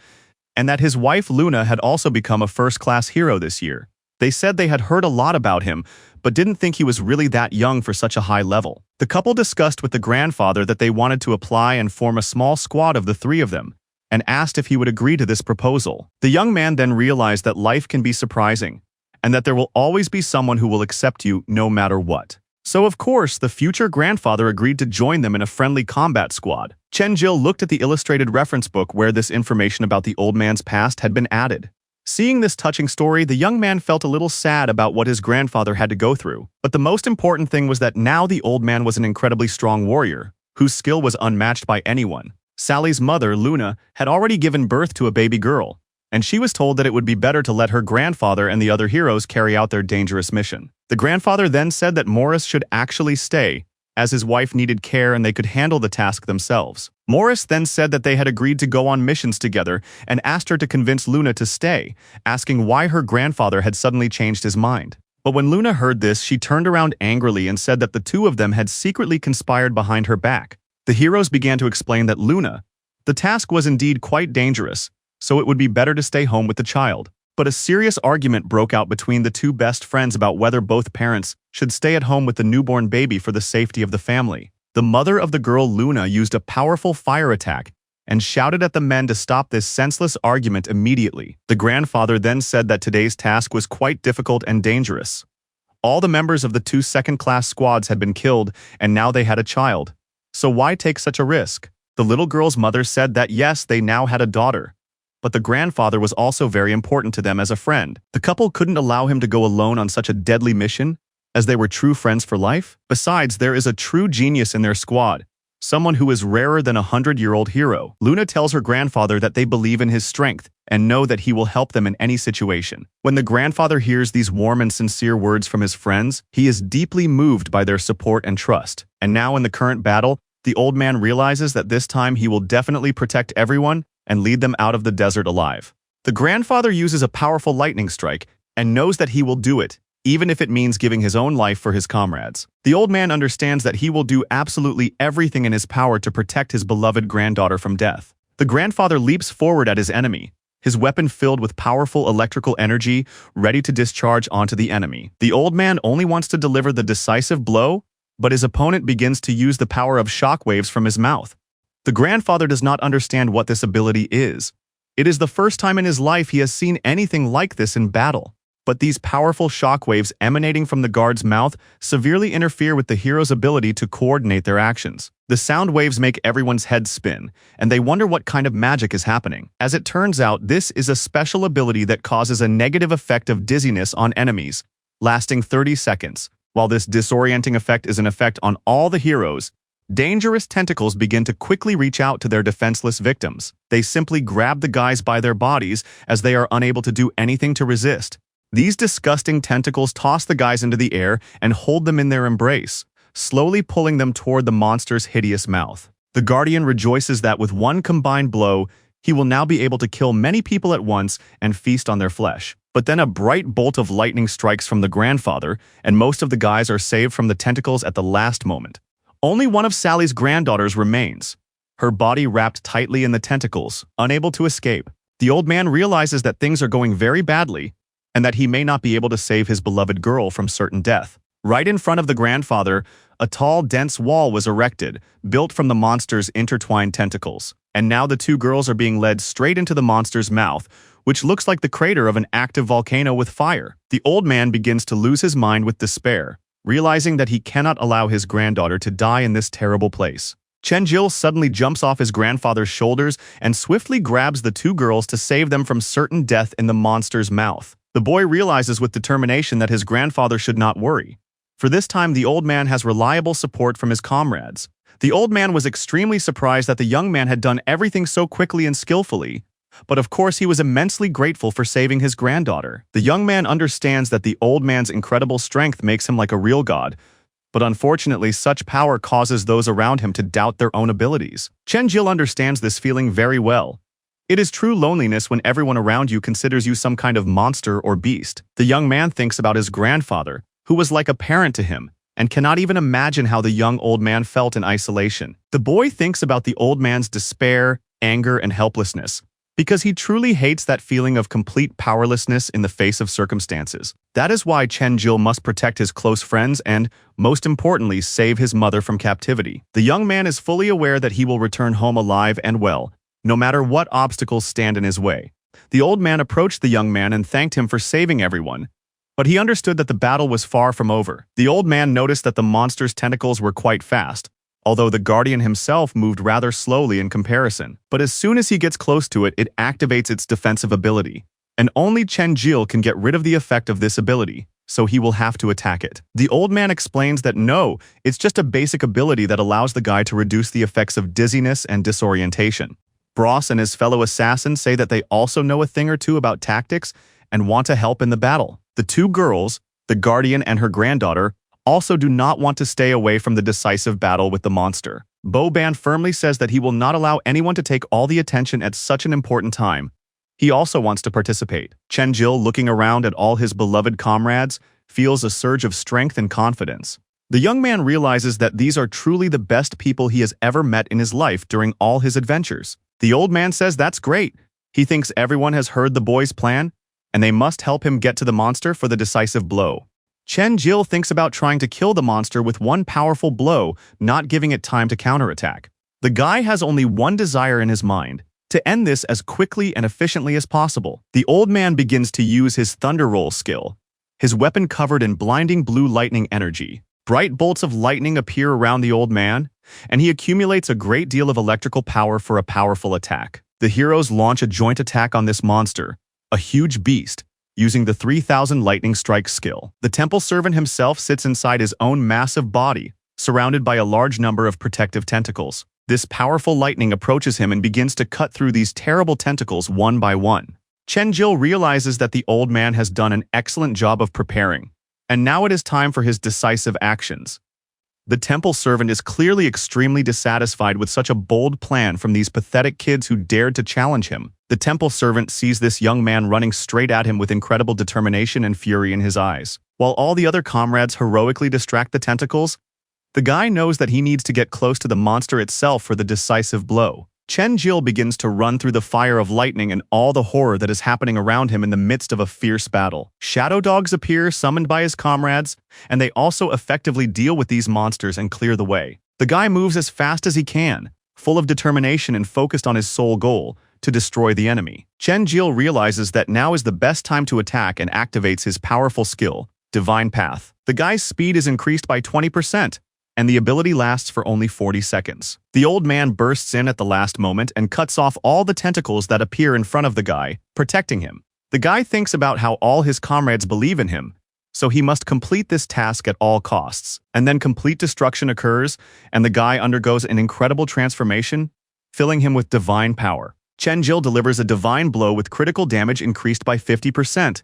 and that his wife Luna had also become a first-class hero this year. They said they had heard a lot about him, but didn't think he was really that young for such a high level. The couple discussed with the grandfather that they wanted to apply and form a small squad of the three of them, and asked if he would agree to this proposal. The young man then realized that life can be surprising, and that there will always be someone who will accept you no matter what. So of course, the future grandfather agreed to join them in a friendly combat squad. Chen Jil looked at the illustrated reference book where this information about the old man's past had been added. Seeing this touching story, the young man felt a little sad about what his grandfather had to go through. But the most important thing was that now the old man was an incredibly strong warrior, whose skill was unmatched by anyone. Sally's mother, Luna, had already given birth to a baby girl, and she was told that it would be better to let her grandfather and the other heroes carry out their dangerous mission. The grandfather then said that Morris should actually stay, as his wife needed care and they could handle the task themselves. Morris then said that they had agreed to go on missions together and asked her to convince Luna to stay, asking why her grandfather had suddenly changed his mind. But when Luna heard this, she turned around angrily and said that the two of them had secretly conspired behind her back. The heroes began to explain that Luna, the task was indeed quite dangerous, so it would be better to stay home with the child. But a serious argument broke out between the two best friends about whether both parents should stay at home with the newborn baby for the safety of the family. The mother of the girl, Luna, used a powerful fire attack and shouted at the men to stop this senseless argument immediately. The grandfather then said that today's task was quite difficult and dangerous. All the members of the two second-class squads had been killed, and now they had a child. So why take such a risk? The little girl's mother said that yes, they now had a daughter, but the grandfather was also very important to them as a friend. The couple couldn't allow him to go alone on such a deadly mission, as they were true friends for life. Besides, there is a true genius in their squad, someone who is rarer than a 100-year-old hero. Luna tells her grandfather that they believe in his strength and know that he will help them in any situation. When the grandfather hears these warm and sincere words from his friends, he is deeply moved by their support and trust. And now in the current battle, the old man realizes that this time he will definitely protect everyone and lead them out of the desert alive. The grandfather uses a powerful lightning strike and knows that he will do it, even if it means giving his own life for his comrades. The old man understands that he will do absolutely everything in his power to protect his beloved granddaughter from death. The grandfather leaps forward at his enemy, his weapon filled with powerful electrical energy, ready to discharge onto the enemy. The old man only wants to deliver the decisive blow, but his opponent begins to use the power of shockwaves from his mouth. The grandfather does not understand what this ability is. It is the first time in his life he has seen anything like this in battle. But these powerful shockwaves emanating from the guard's mouth severely interfere with the hero's ability to coordinate their actions. The sound waves make everyone's head spin, and they wonder what kind of magic is happening. As it turns out, this is a special ability that causes a negative effect of dizziness on enemies, lasting 30 seconds. While this disorienting effect is an effect on all the heroes, dangerous tentacles begin to quickly reach out to their defenseless victims. They simply grab the guys by their bodies as they are unable to do anything to resist. These disgusting tentacles toss the guys into the air and hold them in their embrace, slowly pulling them toward the monster's hideous mouth. The Guardian rejoices that with one combined blow, he will now be able to kill many people at once and feast on their flesh. But then a bright bolt of lightning strikes from the grandfather, and most of the guys are saved from the tentacles at the last moment. Only one of Sally's granddaughters remains, her body wrapped tightly in the tentacles, unable to escape. The old man realizes that things are going very badly, and that he may not be able to save his beloved girl from certain death. Right in front of the grandfather, a tall, dense wall was erected, built from the monster's intertwined tentacles. And now the two girls are being led straight into the monster's mouth, which looks like the crater of an active volcano with fire. The old man begins to lose his mind with despair, realizing that he cannot allow his granddaughter to die in this terrible place. Chen-jil suddenly jumps off his grandfather's shoulders and swiftly grabs the two girls to save them from certain death in the monster's mouth. The boy realizes with determination that his grandfather should not worry. For this time, the old man has reliable support from his comrades. The old man was extremely surprised that the young man had done everything so quickly and skillfully, but of course he was immensely grateful for saving his granddaughter. The young man understands that the old man's incredible strength makes him like a real god, but unfortunately such power causes those around him to doubt their own abilities. Chen-jil understands this feeling very well. It is true loneliness when everyone around you considers you some kind of monster or beast. The young man thinks about his grandfather, who was like a parent to him, and cannot even imagine how the young old man felt in isolation. The boy thinks about the old man's despair, anger, and helplessness, because he truly hates that feeling of complete powerlessness in the face of circumstances. That is why Chen-jil must protect his close friends and, most importantly, save his mother from captivity. The young man is fully aware that he will return home alive and well, no matter what obstacles stand in his way. The old man approached the young man and thanked him for saving everyone, but he understood that the battle was far from over. The old man noticed that the monster's tentacles were quite fast, although the Guardian himself moved rather slowly in comparison. But as soon as he gets close to it, it activates its defensive ability, and only Chen-jil can get rid of the effect of this ability, so he will have to attack it. The old man explains that no, it's just a basic ability that allows the guy to reduce the effects of dizziness and disorientation. Bros and his fellow assassin say that they also know a thing or two about tactics and want to help in the battle. The two girls, the Guardian and her granddaughter, also do not want to stay away from the decisive battle with the monster. Bo-ban firmly says that he will not allow anyone to take all the attention at such an important time. He also wants to participate. Chen-jil, looking around at all his beloved comrades, feels a surge of strength and confidence. The young man realizes that these are truly the best people he has ever met in his life during all his adventures. The old man says that's great. He thinks everyone has heard the boy's plan, and they must help him get to the monster for the decisive blow. Chen-jil thinks about trying to kill the monster with one powerful blow, not giving it time to counterattack. The guy has only one desire in his mind: to end this as quickly and efficiently as possible. The old man begins to use his Thunder Roll skill, his weapon covered in blinding blue lightning energy. Bright bolts of lightning appear around the old man, and he accumulates a great deal of electrical power for a powerful attack. The heroes launch a joint attack on this monster, a huge beast, using the 3000 lightning strike skill. The temple servant himself sits inside his own massive body, surrounded by a large number of protective tentacles. This powerful lightning approaches him and begins to cut through these terrible tentacles one by one. Chen-jil realizes that the old man has done an excellent job of preparing, and now it is time for his decisive actions. The temple servant is clearly extremely dissatisfied with such a bold plan from these pathetic kids who dared to challenge him. The temple servant sees this young man running straight at him with incredible determination and fury in his eyes. While all the other comrades heroically distract the tentacles, the guy knows that he needs to get close to the monster itself for the decisive blow. Chen-jil begins to run through the fire of lightning and all the horror that is happening around him in the midst of a fierce battle. Shadow dogs appear, summoned by his comrades, and they also effectively deal with these monsters and clear the way. The guy moves as fast as he can, full of determination and focused on his sole goal, to destroy the enemy. Chen-jil realizes that now is the best time to attack and activates his powerful skill, Divine Path. The guy's speed is increased by 20%, and the ability lasts for only 40 seconds. The old man bursts in at the last moment and cuts off all the tentacles that appear in front of the guy, protecting him. The guy thinks about how all his comrades believe in him, so he must complete this task at all costs. And then complete destruction occurs, and the guy undergoes an incredible transformation, filling him with divine power. Chen-jil delivers a divine blow with critical damage increased by 50%,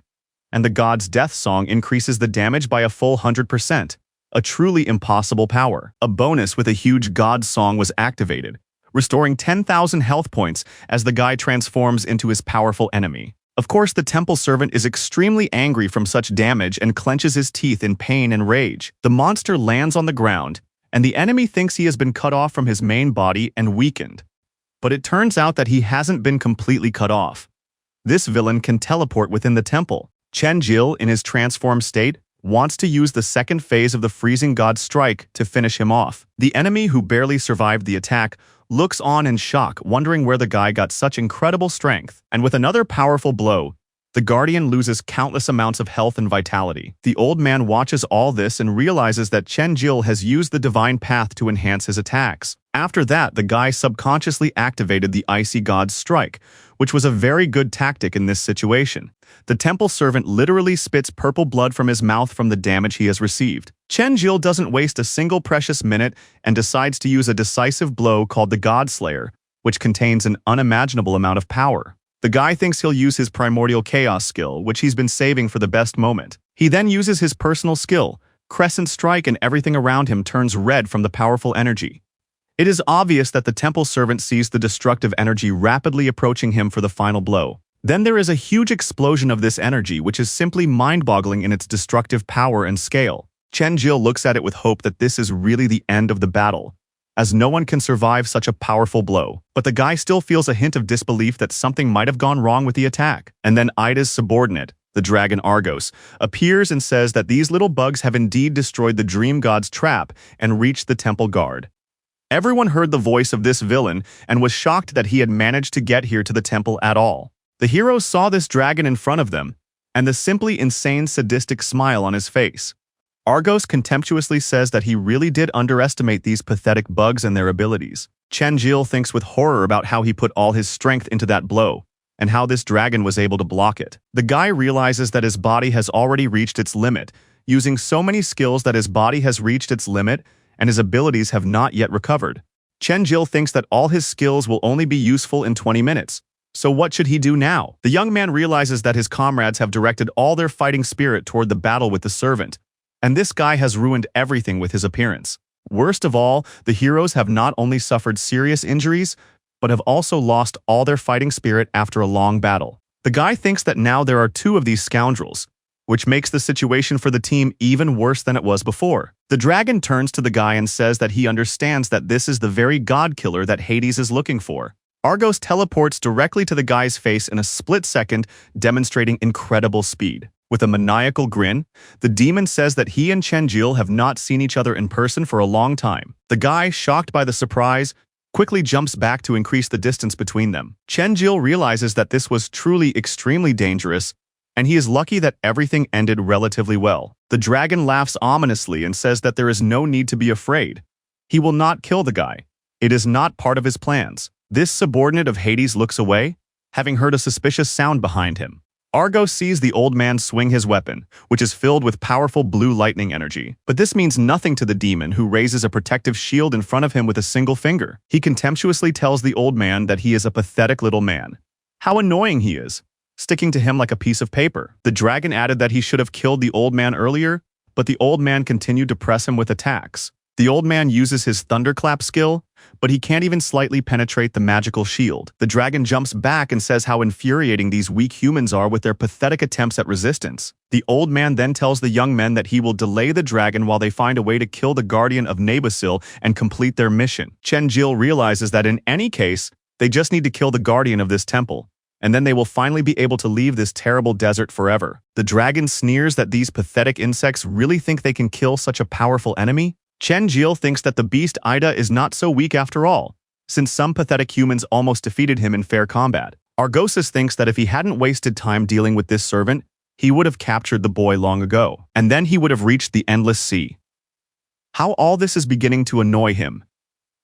and the god's death song increases the damage by a full 100%. A truly impossible power. A bonus with a huge god song was activated, restoring 10,000 health points as the guy transforms into his powerful enemy. Of course, the temple servant is extremely angry from such damage and clenches his teeth in pain and rage. The monster lands on the ground, and the enemy thinks he has been cut off from his main body and weakened. But it turns out that he hasn't been completely cut off. This villain can teleport within the temple. Chen-jil, in his transformed state, wants to use the second phase of the freezing god strike to finish him off. The enemy, who barely survived the attack, looks on in shock, wondering where the guy got such incredible strength. And with another powerful blow, the guardian loses countless amounts of health and vitality. The old man watches all this and realizes that Chen-jil has used the divine path to enhance his attacks. After that, the guy subconsciously activated the icy god's strike, which was a very good tactic in this situation. The temple servant literally spits purple blood from his mouth from the damage he has received. Chen-jil doesn't waste a single precious minute and decides to use a decisive blow called the God Slayer, which contains an unimaginable amount of power. The guy thinks he'll use his primordial chaos skill, which he's been saving for the best moment. He then uses his personal skill, Crescent Strike, and everything around him turns red from the powerful energy. It is obvious that the temple servant sees the destructive energy rapidly approaching him for the final blow. Then there is a huge explosion of this energy, which is simply mind-boggling in its destructive power and scale. Chen-jil looks at it with hope that this is really the end of the battle, as no one can survive such a powerful blow. But the guy still feels a hint of disbelief that something might have gone wrong with the attack. And then Ida's subordinate, the dragon Argos, appears and says that these little bugs have indeed destroyed the dream god's trap and reached the temple guard. Everyone heard the voice of this villain and was shocked that he had managed to get here to the temple at all. The heroes saw this dragon in front of them, and the simply insane sadistic smile on his face. Argos contemptuously says that he really did underestimate these pathetic bugs and their abilities. Chen-jil thinks with horror about how he put all his strength into that blow, and how this dragon was able to block it. The guy realizes that his body has already reached its limit, using so many skills that his body has reached its limit, and his abilities have not yet recovered. Chen-jil thinks that all his skills will only be useful in 20 minutes. So what should he do now? The young man realizes that his comrades have directed all their fighting spirit toward the battle with the servant, and this guy has ruined everything with his appearance. Worst of all, the heroes have not only suffered serious injuries, but have also lost all their fighting spirit after a long battle. The guy thinks that now there are two of these scoundrels, which makes the situation for the team even worse than it was before. The dragon turns to the guy and says that he understands that this is the very god killer that Hades is looking for. Argos teleports directly to the guy's face in a split second, demonstrating incredible speed. With a maniacal grin, the demon says that he and Chen-jil have not seen each other in person for a long time. The guy, shocked by the surprise, quickly jumps back to increase the distance between them. Chen-jil realizes that this was truly extremely dangerous, and he is lucky that everything ended relatively well. The dragon laughs ominously and says that there is no need to be afraid. He will not kill the guy. It is not part of his plans. This subordinate of Hades looks away, having heard a suspicious sound behind him. Argos sees the old man swing his weapon, which is filled with powerful blue lightning energy. But this means nothing to the demon, who raises a protective shield in front of him with a single finger. He contemptuously tells the old man that he is a pathetic little man. How annoying he is, sticking to him like a piece of paper. The dragon added that he should have killed the old man earlier, but the old man continued to press him with attacks. The old man uses his thunderclap skill, but he can't even slightly penetrate the magical shield. The dragon jumps back and says how infuriating these weak humans are with their pathetic attempts at resistance. The old man then tells the young men that he will delay the dragon while they find a way to kill the guardian of Nabasil and complete their mission. Chen-Jil realizes that in any case, they just need to kill the guardian of this temple, and then they will finally be able to leave this terrible desert forever. The dragon sneers that these pathetic insects really think they can kill such a powerful enemy. Chen-Jil thinks that the beast Ida is not so weak after all, since some pathetic humans almost defeated him in fair combat. Argosis thinks that if he hadn't wasted time dealing with this servant, he would have captured the boy long ago, and then he would have reached the endless sea. How all this is beginning to annoy him.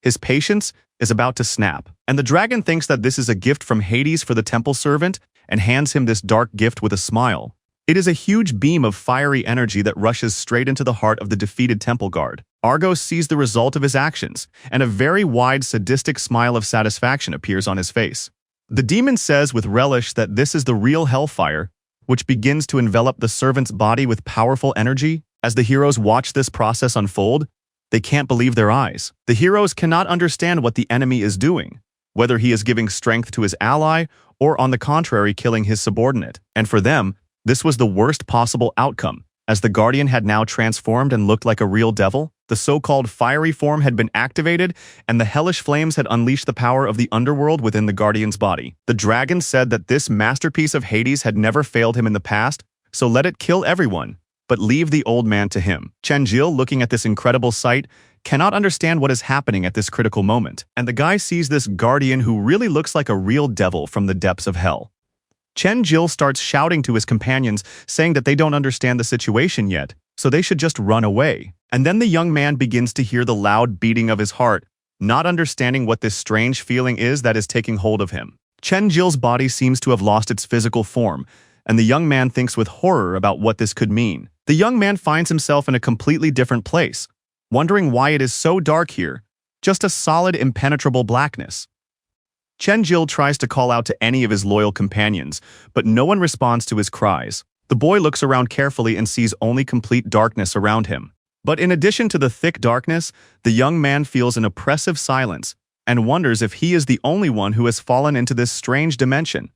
His patience is about to snap, and the dragon thinks that this is a gift from Hades for the temple servant and hands him this dark gift with a smile. It is a huge beam of fiery energy that rushes straight into the heart of the defeated temple guard. Argos sees the result of his actions, and a very wide sadistic smile of satisfaction appears on his face. The demon says with relish that this is the real hellfire, which begins to envelop the servant's body with powerful energy. As the heroes watch this process unfold, they can't believe their eyes. The heroes cannot understand what the enemy is doing, whether he is giving strength to his ally or on the contrary killing his subordinate. And for them, this was the worst possible outcome, as the guardian had now transformed and looked like a real devil. The so-called fiery form had been activated, and the hellish flames had unleashed the power of the underworld within the guardian's body. The dragon said that this masterpiece of Hades had never failed him in the past, so let it kill everyone, but leave the old man to him. Chen-Jil, looking at this incredible sight, cannot understand what is happening at this critical moment, and the guy sees this guardian who really looks like a real devil from the depths of hell. Chen-Jil starts shouting to his companions, saying that they don't understand the situation yet, so they should just run away. And then the young man begins to hear the loud beating of his heart, not understanding what this strange feeling is that is taking hold of him. Chen-Jil's body seems to have lost its physical form, and the young man thinks with horror about what this could mean. The young man finds himself in a completely different place, wondering why it is so dark here, just a solid, impenetrable blackness. Chen-Jil tries to call out to any of his loyal companions, but no one responds to his cries. The boy looks around carefully and sees only complete darkness around him. But in addition to the thick darkness, the young man feels an oppressive silence and wonders if he is the only one who has fallen into this strange dimension.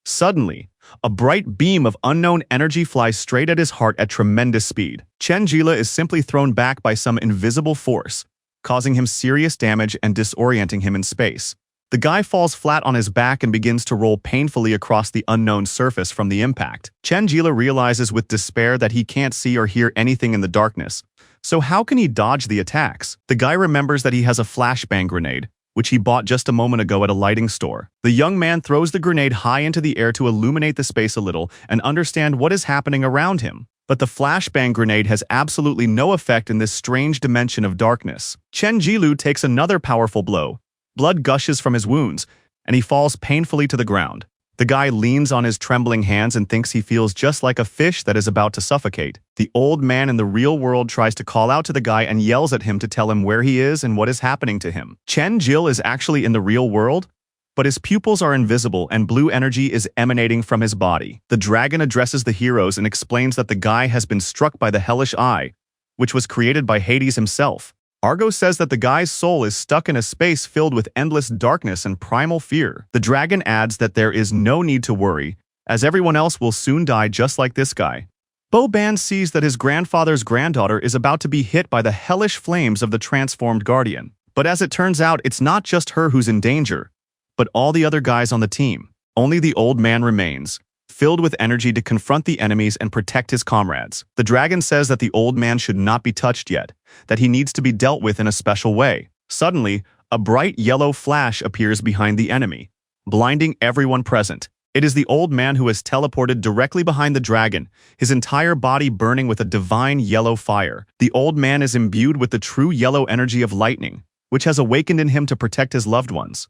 Suddenly, a bright beam of unknown energy flies straight at his heart at tremendous speed. Chen-Jil is simply thrown back by some invisible force, causing him serious damage and disorienting him in space. The guy falls flat on his back and begins to roll painfully across the unknown surface from the impact. Chen-Jil realizes with despair that he can't see or hear anything in the darkness, so how can he dodge the attacks? The guy remembers that he has a flashbang grenade, which he bought just a moment ago at a lighting store. The young man throws the grenade high into the air to illuminate the space a little and understand what is happening around him. But the flashbang grenade has absolutely no effect in this strange dimension of darkness. Chen-Jil takes another powerful blow. Blood gushes from his wounds, and he falls painfully to the ground. The guy leans on his trembling hands and thinks he feels just like a fish that is about to suffocate. The old man in the real world tries to call out to the guy and yells at him to tell him where he is and what is happening to him. Chen-Jil is actually in the real world, but his pupils are invisible and blue energy is emanating from his body. The dragon addresses the heroes and explains that the guy has been struck by the hellish eye, which was created by Hades himself. Argo says that the guy's soul is stuck in a space filled with endless darkness and primal fear. The dragon adds that there is no need to worry, as everyone else will soon die just like this guy. Boban sees that his grandfather's granddaughter is about to be hit by the hellish flames of the transformed guardian. But as it turns out, it's not just her who's in danger, but all the other guys on the team. Only the old man remains, filled with energy to confront the enemies and protect his comrades. The dragon says that the old man should not be touched yet, that he needs to be dealt with in a special way. Suddenly, a bright yellow flash appears behind the enemy, blinding everyone present. It is the old man who has teleported directly behind the dragon, his entire body burning with a divine yellow fire. The old man is imbued with the true yellow energy of lightning, which has awakened in him to protect his loved ones.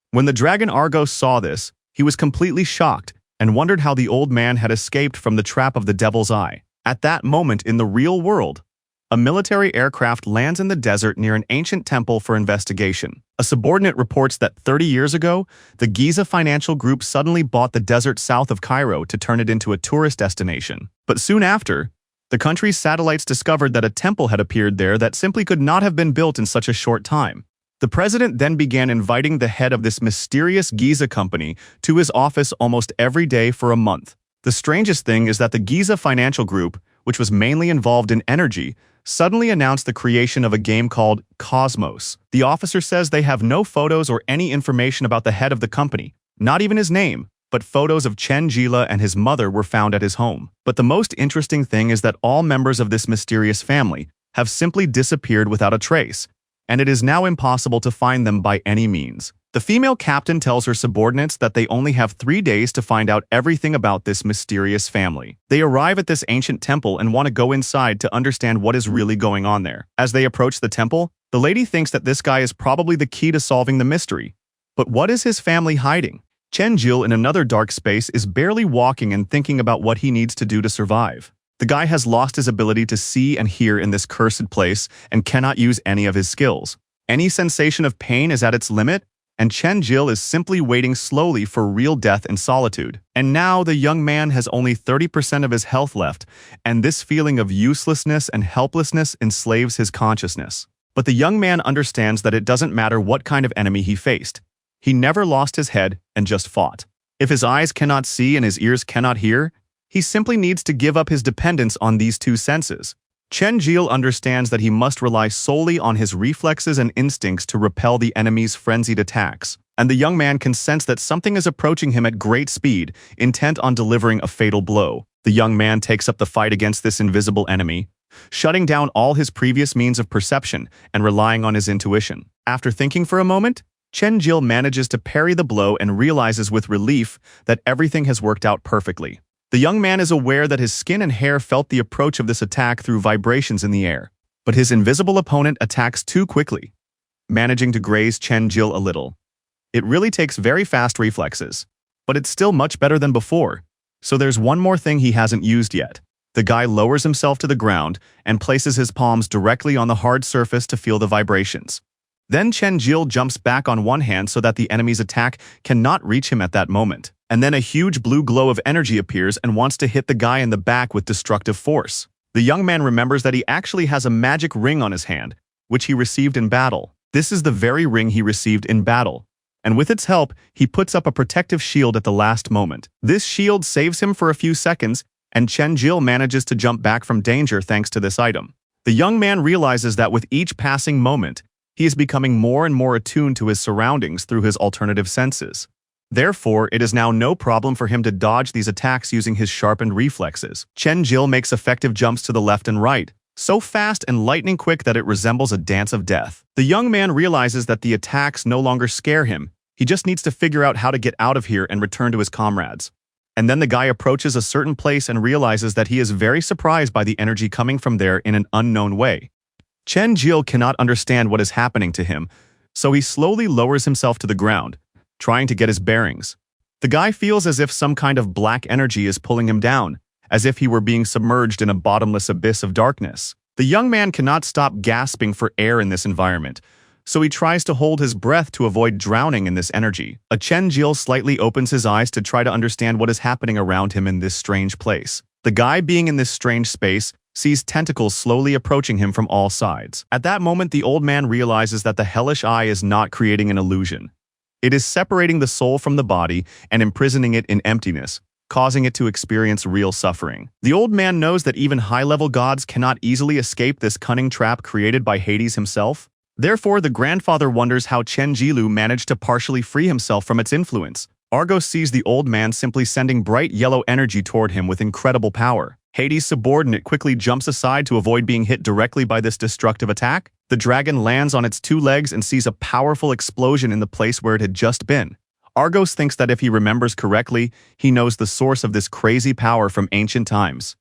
When the dragon Argos saw this, he was completely shocked and wondered how the old man had escaped from the trap of the devil's eye. At that moment in the real world, a military aircraft lands in the desert near an ancient temple for investigation. A subordinate reports that 30 years ago, the Giza financial group suddenly bought the desert south of Cairo to turn it into a tourist destination. But soon after, The country's satellites discovered that a temple had appeared there that simply could not have been built in such a short time. The president then began inviting the head of this mysterious Giza company to his office almost every day for a month. The strangest thing is that the Giza Financial Group, which was mainly involved in energy, suddenly announced the creation of a game called Cosmos. The officer says they have no photos or any information about the head of the company, not even his name, but photos of Chen Jila and his mother were found at his home. But the most interesting thing is that all members of this mysterious family have simply disappeared without a trace, and it is now impossible to find them by any means. The female captain tells her subordinates that they only have 3 days to find out everything about this mysterious family. They arrive at this ancient temple and want to go inside to understand what is really going on there. As they approach the temple, the lady thinks that this guy is probably the key to solving the mystery. But what is his family hiding? Chen Jil, in another dark space, is barely walking and thinking about what he needs to do to survive. The guy has lost his ability to see and hear in this cursed place and cannot use any of his skills. Any sensation of pain is at its limit, and Chen Jil is simply waiting slowly for real death and solitude. And now the young man has only 30% of his health left, and this feeling of uselessness and helplessness enslaves his consciousness. But the young man understands that it doesn't matter what kind of enemy he faced. He never lost his head and just fought. If his eyes cannot see and his ears cannot hear, he simply needs to give up his dependence on these two senses. Chen Jil understands that he must rely solely on his reflexes and instincts to repel the enemy's frenzied attacks, and the young man can sense that something is approaching him at great speed, intent on delivering a fatal blow. The young man takes up the fight against this invisible enemy, shutting down all his previous means of perception and relying on his intuition. After thinking for a moment, Chen Jil manages to parry the blow and realizes with relief that everything has worked out perfectly. The young man is aware that his skin and hair felt the approach of this attack through vibrations in the air, but his invisible opponent attacks too quickly, managing to graze Chen Jil a little. It really takes very fast reflexes, but it's still much better than before, so there's one more thing he hasn't used yet. The guy lowers himself to the ground and places his palms directly on the hard surface to feel the vibrations. Then Chen Jil jumps back on one hand so that the enemy's attack cannot reach him at that moment. And then a huge blue glow of energy appears and wants to hit the guy in the back with destructive force. The young man remembers that he actually has a magic ring on his hand, which he received in battle. This is the very ring he received in battle, and with its help, he puts up a protective shield at the last moment. This shield saves him for a few seconds, and Chen Jil manages to jump back from danger thanks to this item. The young man realizes that with each passing moment, he is becoming more and more attuned to his surroundings through his alternative senses. Therefore, it is now no problem for him to dodge these attacks using his sharpened reflexes. Chen Jil makes effective jumps to the left and right, so fast and lightning quick that it resembles a dance of death. The young man realizes that the attacks no longer scare him. He just needs to figure out how to get out of here and return to his comrades. And then the guy approaches a certain place and realizes that he is very surprised by the energy coming from there in an unknown way. Chen Jil cannot understand what is happening to him, so he slowly lowers himself to the ground, trying to get his bearings. The guy feels as if some kind of black energy is pulling him down, as if he were being submerged in a bottomless abyss of darkness. The young man cannot stop gasping for air in this environment, so he tries to hold his breath to avoid drowning in this energy. Chen Jil slightly opens his eyes to try to understand what is happening around him in this strange place. The guy being in this strange space sees tentacles slowly approaching him from all sides. At that moment, the old man realizes that the hellish eye is not creating an illusion. It is separating the soul from the body and imprisoning it in emptiness, causing it to experience real suffering. The old man knows that even high-level gods cannot easily escape this cunning trap created by Hades himself. Therefore, the grandfather wonders how Chen Jilu managed to partially free himself from its influence. Argos sees the old man simply sending bright yellow energy toward him with incredible power. Hades' subordinate quickly jumps aside to avoid being hit directly by this destructive attack. The dragon lands on its 2 legs and sees a powerful explosion in the place where it had just been. Argos thinks that if he remembers correctly, he knows the source of this crazy power from ancient times.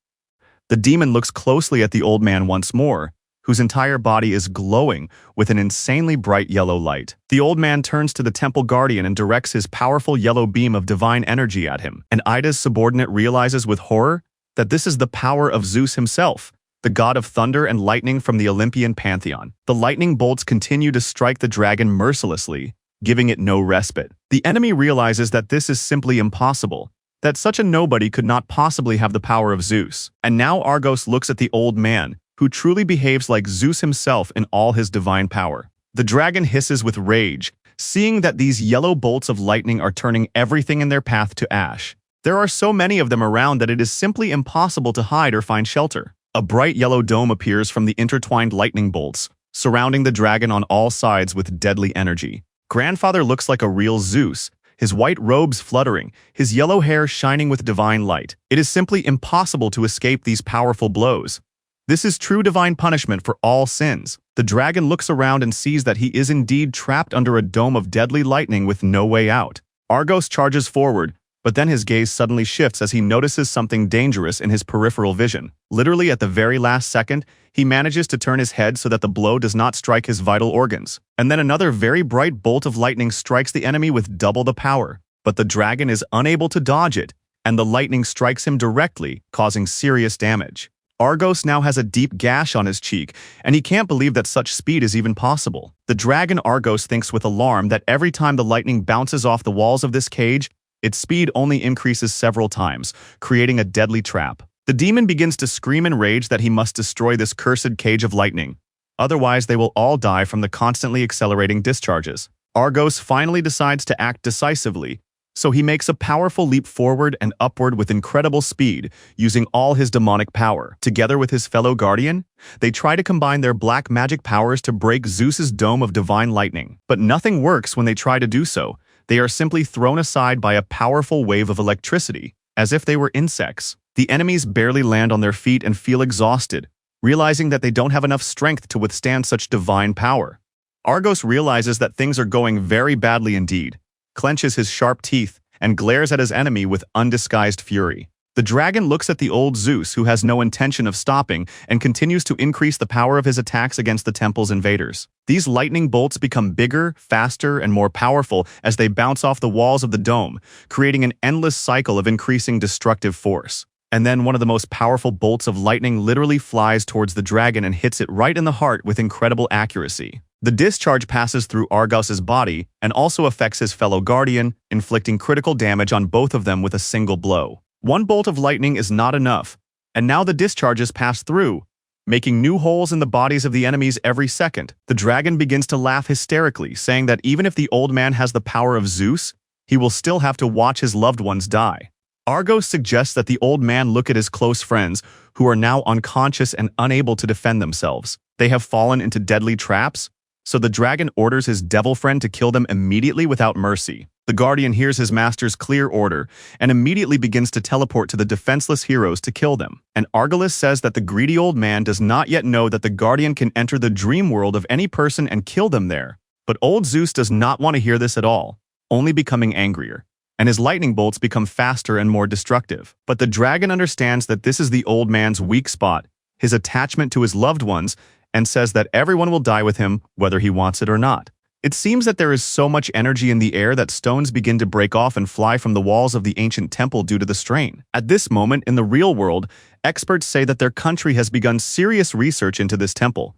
The demon looks closely at the old man once more, whose entire body is glowing with an insanely bright yellow light. The old man turns to the temple guardian and directs his powerful yellow beam of divine energy at him. And Ida's subordinate realizes with horror that this is the power of Zeus himself, the god of thunder and lightning from the Olympian pantheon. The lightning bolts continue to strike the dragon mercilessly, giving it no respite. The enemy realizes that this is simply impossible, that such a nobody could not possibly have the power of Zeus. And now Argos looks at the old man, who truly behaves like Zeus himself in all his divine power. The dragon hisses with rage, seeing that these yellow bolts of lightning are turning everything in their path to ash. There are so many of them around that it is simply impossible to hide or find shelter. A bright yellow dome appears from the intertwined lightning bolts, surrounding the dragon on all sides with deadly energy. Grandfather looks like a real Zeus, his white robes fluttering, his yellow hair shining with divine light. It is simply impossible to escape these powerful blows. This is true divine punishment for all sins. The dragon looks around and sees that he is indeed trapped under a dome of deadly lightning with no way out. Argos charges forward, but then his gaze suddenly shifts as he notices something dangerous in his peripheral vision. Literally at the very last second, he manages to turn his head so that the blow does not strike his vital organs. And then another very bright bolt of lightning strikes the enemy with double the power. But the dragon is unable to dodge it, and the lightning strikes him directly, causing serious damage. Argos now has a deep gash on his cheek, and he can't believe that such speed is even possible. The dragon Argos thinks with alarm that every time the lightning bounces off the walls of this cage, its speed only increases several times, creating a deadly trap. The demon begins to scream in rage that he must destroy this cursed cage of lightning. Otherwise, they will all die from the constantly accelerating discharges. Argos finally decides to act decisively, so he makes a powerful leap forward and upward with incredible speed, using all his demonic power. Together with his fellow guardian, they try to combine their black magic powers to break Zeus's dome of divine lightning. But nothing works when they try to do so. They are simply thrown aside by a powerful wave of electricity, as if they were insects. The enemies barely land on their feet and feel exhausted, realizing that they don't have enough strength to withstand such divine power. Argos realizes that things are going very badly indeed, clenches his sharp teeth, and glares at his enemy with undisguised fury. The dragon looks at the old Zeus, who has no intention of stopping, and continues to increase the power of his attacks against the temple's invaders. These lightning bolts become bigger, faster, and more powerful as they bounce off the walls of the dome, creating an endless cycle of increasing destructive force. And then one of the most powerful bolts of lightning literally flies towards the dragon and hits it right in the heart with incredible accuracy. The discharge passes through Argos's body and also affects his fellow guardian, inflicting critical damage on both of them with a single blow. One bolt of lightning is not enough, and now the discharges pass through, making new holes in the bodies of the enemies every second. The dragon begins to laugh hysterically, saying that even if the old man has the power of Zeus, he will still have to watch his loved ones die. Argos suggests that the old man look at his close friends, who are now unconscious and unable to defend themselves. They have fallen into deadly traps, so the dragon orders his devil friend to kill them immediately without mercy. The guardian hears his master's clear order and immediately begins to teleport to the defenseless heroes to kill them. And Argolis says that the greedy old man does not yet know that the guardian can enter the dream world of any person and kill them there. But old Zeus does not want to hear this at all, only becoming angrier, and his lightning bolts become faster and more destructive. But the dragon understands that this is the old man's weak spot, his attachment to his loved ones, and says that everyone will die with him, whether he wants it or not. It seems that there is so much energy in the air that stones begin to break off and fly from the walls of the ancient temple due to the strain. At this moment, in the real world, experts say that their country has begun serious research into this temple.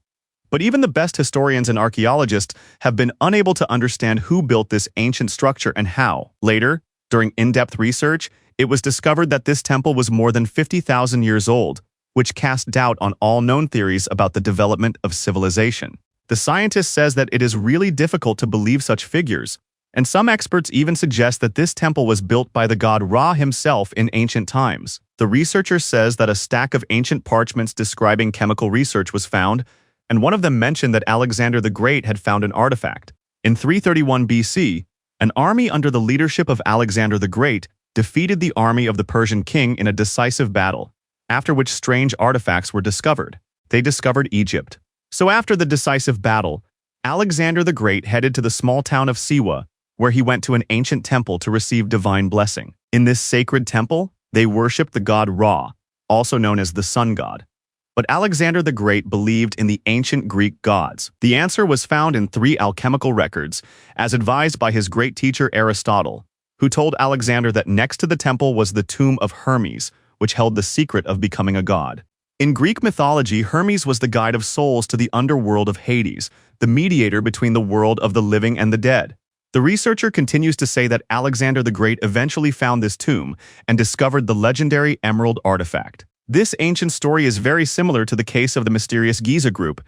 But even the best historians and archaeologists have been unable to understand who built this ancient structure and how. Later, during in-depth research, it was discovered that this temple was more than 50,000 years old, which cast doubt on all known theories about the development of civilization. The scientist says that it is really difficult to believe such figures, and some experts even suggest that this temple was built by the god Ra himself in ancient times. The researcher says that a stack of ancient parchments describing chemical research was found, and one of them mentioned that Alexander the Great had found an artifact. In 331 BC, an army under the leadership of Alexander the Great defeated the army of the Persian king in a decisive battle, after which strange artifacts were discovered. They discovered Egypt. So after the decisive battle, Alexander the Great headed to the small town of Siwa, where he went to an ancient temple to receive divine blessing. In this sacred temple, they worshipped the god Ra, also known as the sun god. But Alexander the Great believed in the ancient Greek gods. The answer was found in 3 alchemical records, as advised by his great teacher Aristotle, who told Alexander that next to the temple was the tomb of Hermes, which held the secret of becoming a god. In Greek mythology, Hermes was the guide of souls to the underworld of Hades, the mediator between the world of the living and the dead. The researcher continues to say that Alexander the Great eventually found this tomb and discovered the legendary emerald artifact. This ancient story is very similar to the case of the mysterious Giza group,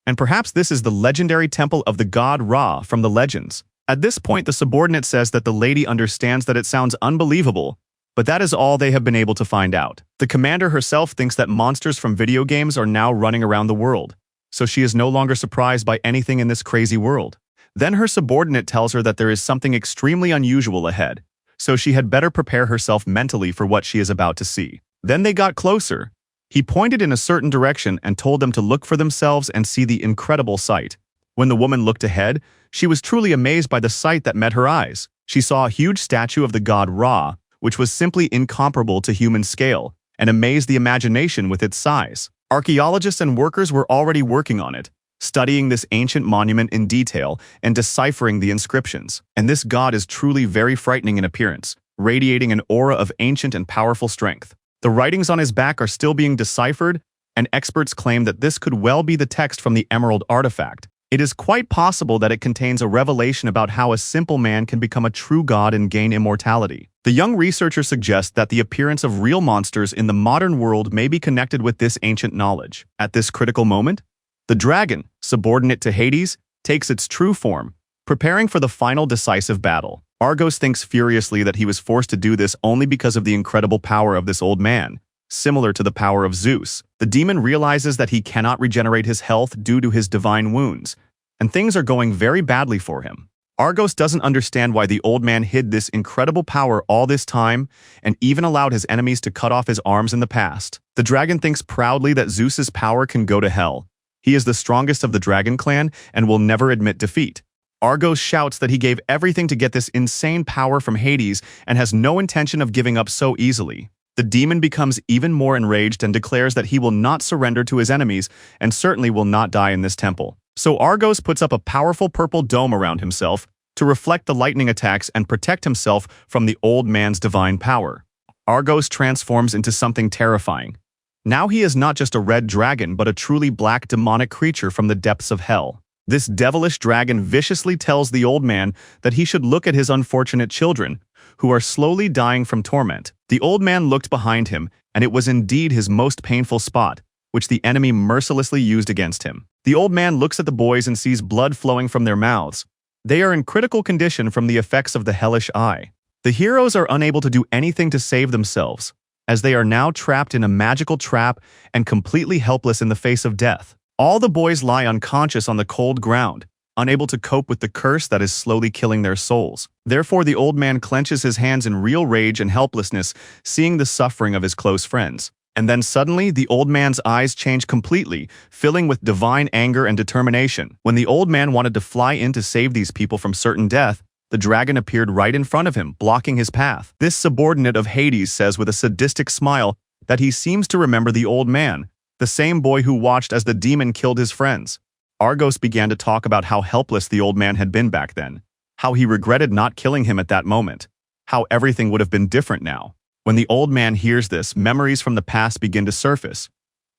and perhaps this is the legendary temple of the god Ra from the legends. At this point, the subordinate says that the lady understands that it sounds unbelievable, but that is all they have been able to find out. The commander herself thinks that monsters from video games are now running around the world, so she is no longer surprised by anything in this crazy world. Then her subordinate tells her that there is something extremely unusual ahead, so she had better prepare herself mentally for what she is about to see. Then they got closer. He pointed in a certain direction and told them to look for themselves and see the incredible sight. When the woman looked ahead, she was truly amazed by the sight that met her eyes. She saw a huge statue of the god Ra, which was simply incomparable to human scale, and amazed the imagination with its size. Archaeologists and workers were already working on it, studying this ancient monument in detail and deciphering the inscriptions. And this god is truly very frightening in appearance, radiating an aura of ancient and powerful strength. The writings on his back are still being deciphered, and experts claim that this could well be the text from the emerald artifact. It is quite possible that it contains a revelation about how a simple man can become a true god and gain immortality. The young researcher suggests that the appearance of real monsters in the modern world may be connected with this ancient knowledge. At this critical moment, the dragon, subordinate to Hades, takes its true form, preparing for the final decisive battle. Argos thinks furiously that he was forced to do this only because of the incredible power of this old man, similar to the power of Zeus. The demon realizes that he cannot regenerate his health due to his divine wounds, and things are going very badly for him. Argos doesn't understand why the old man hid this incredible power all this time and even allowed his enemies to cut off his arms in the past. The dragon thinks proudly that Zeus's power can go to hell. He is the strongest of the dragon clan and will never admit defeat. Argos shouts that he gave everything to get this insane power from Hades and has no intention of giving up so easily. The demon becomes even more enraged and declares that he will not surrender to his enemies and certainly will not die in this temple. So Argos puts up a powerful purple dome around himself to reflect the lightning attacks and protect himself from the old man's divine power. Argos transforms into something terrifying. Now he is not just a red dragon but a truly black demonic creature from the depths of hell. This devilish dragon viciously tells the old man that he should look at his unfortunate children, who are slowly dying from torment. The old man looked behind him, and it was indeed his most painful spot, which the enemy mercilessly used against him. The old man looks at the boys and sees blood flowing from their mouths. They are in critical condition from the effects of the hellish eye. The heroes are unable to do anything to save themselves, as they are now trapped in a magical trap and completely helpless in the face of death. All the boys lie unconscious on the cold ground, unable to cope with the curse that is slowly killing their souls. Therefore, the old man clenches his hands in real rage and helplessness, seeing the suffering of his close friends. And then suddenly, the old man's eyes change completely, filling with divine anger and determination. When the old man wanted to fly in to save these people from certain death, the dragon appeared right in front of him, blocking his path. This subordinate of Hades says with a sadistic smile that he seems to remember the old man, the same boy who watched as the demon killed his friends. Argos began to talk about how helpless the old man had been back then, how he regretted not killing him at that moment, how everything would have been different now. When the old man hears this, memories from the past begin to surface.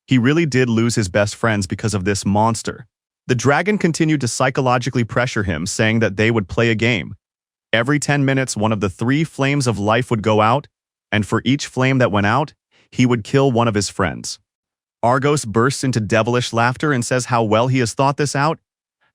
He really did lose his best friends because of this monster. The dragon continued to psychologically pressure him, saying that they would play a game. Every 10 minutes, one of the 3 flames of life would go out, and for each flame that went out, he would kill one of his friends. Argos bursts into devilish laughter and says how well he has thought this out,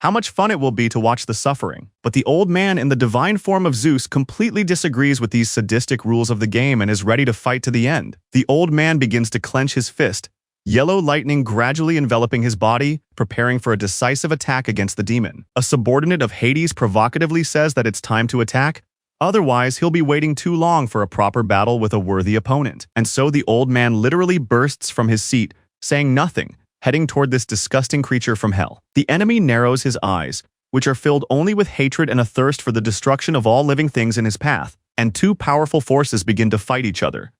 how much fun it will be to watch the suffering. But the old man in the divine form of Zeus completely disagrees with these sadistic rules of the game and is ready to fight to the end. The old man begins to clench his fist, yellow lightning gradually enveloping his body, preparing for a decisive attack against the demon. A subordinate of Hades provocatively says that it's time to attack, otherwise he'll be waiting too long for a proper battle with a worthy opponent. And so the old man literally bursts from his seat, saying nothing, heading toward this disgusting creature from hell. The enemy narrows his eyes, which are filled only with hatred and a thirst for the destruction of all living things in his path, and 2 powerful forces begin to fight each other.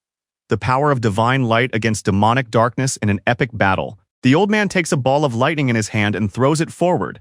The power of divine light against demonic darkness in an epic battle. The old man takes a ball of lightning in his hand and throws it forward.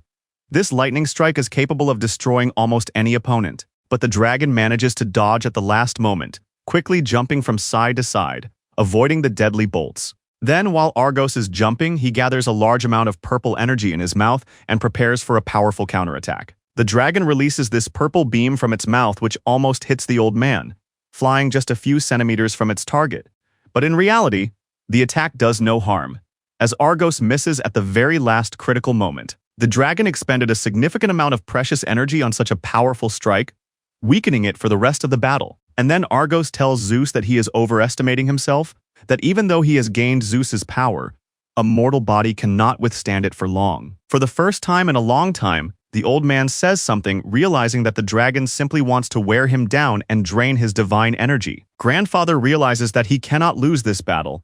This lightning strike is capable of destroying almost any opponent, but the dragon manages to dodge at the last moment, quickly jumping from side to side, avoiding the deadly bolts. Then, while Argos is jumping, he gathers a large amount of purple energy in his mouth and prepares for a powerful counterattack. The dragon releases this purple beam from its mouth which almost hits the old man, flying just a few centimeters from its target. But in reality, the attack does no harm, as Argos misses at the very last critical moment. The dragon expended a significant amount of precious energy on such a powerful strike, weakening it for the rest of the battle. And then Argos tells Zeus that he is overestimating himself, that even though he has gained Zeus's power, a mortal body cannot withstand it for long. For the first time in a long time, the old man says something, realizing that the dragon simply wants to wear him down and drain his divine energy. Grandfather realizes that he cannot lose this battle.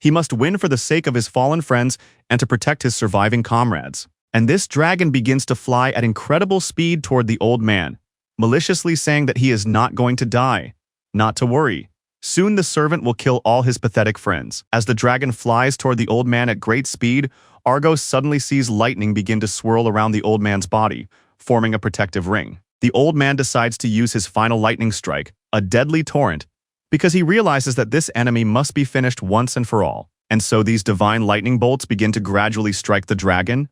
He must win for the sake of his fallen friends and to protect his surviving comrades. And this dragon begins to fly at incredible speed toward the old man, maliciously saying that he is not going to die. Not to worry. Soon the servant will kill all his pathetic friends. As the dragon flies toward the old man at great speed, Argos suddenly sees lightning begin to swirl around the old man's body, forming a protective ring. The old man decides to use his final lightning strike, a deadly torrent, because he realizes that this enemy must be finished once and for all. And so these divine lightning bolts begin to gradually strike the dragon,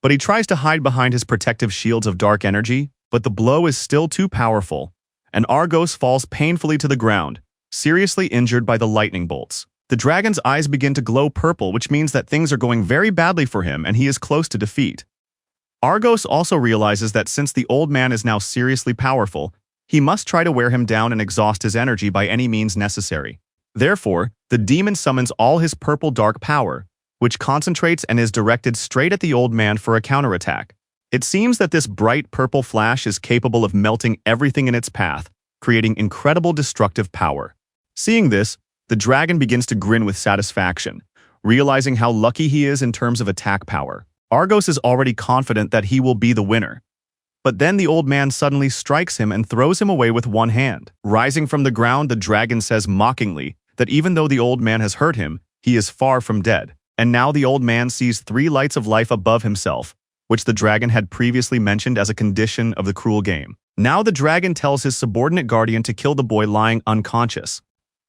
but he tries to hide behind his protective shields of dark energy, but the blow is still too powerful, and Argos falls painfully to the ground, seriously injured by the lightning bolts. The dragon's eyes begin to glow purple, which means that things are going very badly for him and he is close to defeat. Argos also realizes that since the old man is now seriously powerful, he must try to wear him down and exhaust his energy by any means necessary. Therefore, the demon summons all his purple dark power, which concentrates and is directed straight at the old man for a counterattack. It seems that this bright purple flash is capable of melting everything in its path, creating incredible destructive power. Seeing this, the dragon begins to grin with satisfaction, realizing how lucky he is in terms of attack power. Argos is already confident that he will be the winner. But then the old man suddenly strikes him and throws him away with one hand. Rising from the ground, the dragon says mockingly that even though the old man has hurt him, he is far from dead. And now the old man sees 3 lights of life above himself, which the dragon had previously mentioned as a condition of the cruel game. Now the dragon tells his subordinate guardian to kill the boy lying unconscious.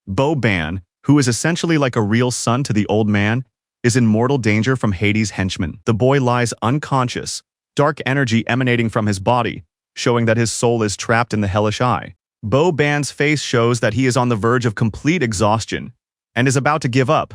Ban, who is essentially like a real son to the old man, is in mortal danger from Hades' henchmen. The boy lies unconscious, dark energy emanating from his body, showing that his soul is trapped in the hellish eye. Ban's face shows that he is on the verge of complete exhaustion and is about to give up,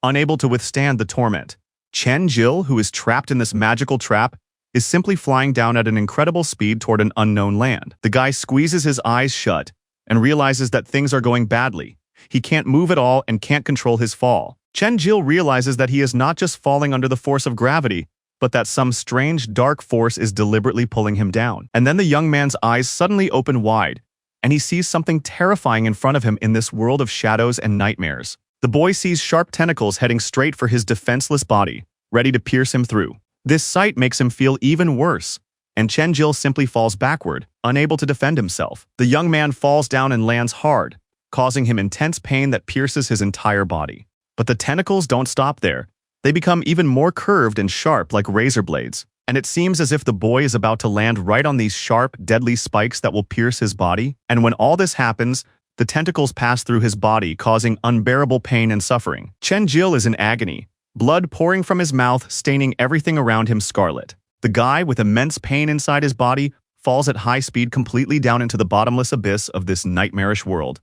unable to withstand the torment. Chen-Jil, who is trapped in this magical trap, is simply flying down at an incredible speed toward an unknown land. The guy squeezes his eyes shut and realizes that things are going badly. He can't move at all and can't control his fall. Chen-Jil realizes that he is not just falling under the force of gravity, but that some strange dark force is deliberately pulling him down. And then the young man's eyes suddenly open wide, and he sees something terrifying in front of him in this world of shadows and nightmares. The boy sees sharp tentacles heading straight for his defenseless body, ready to pierce him through. This sight makes him feel even worse, and Chen-Jil simply falls backward, unable to defend himself. The young man falls down and lands hard, causing him intense pain that pierces his entire body. But the tentacles don't stop there. They become even more curved and sharp like razor blades, and it seems as if the boy is about to land right on these sharp, deadly spikes that will pierce his body. And when all this happens, the tentacles pass through his body, causing unbearable pain and suffering. Chen-Jil is in agony, blood pouring from his mouth, staining everything around him scarlet. The guy, with immense pain inside his body, falls at high speed completely down into the bottomless abyss of this nightmarish world.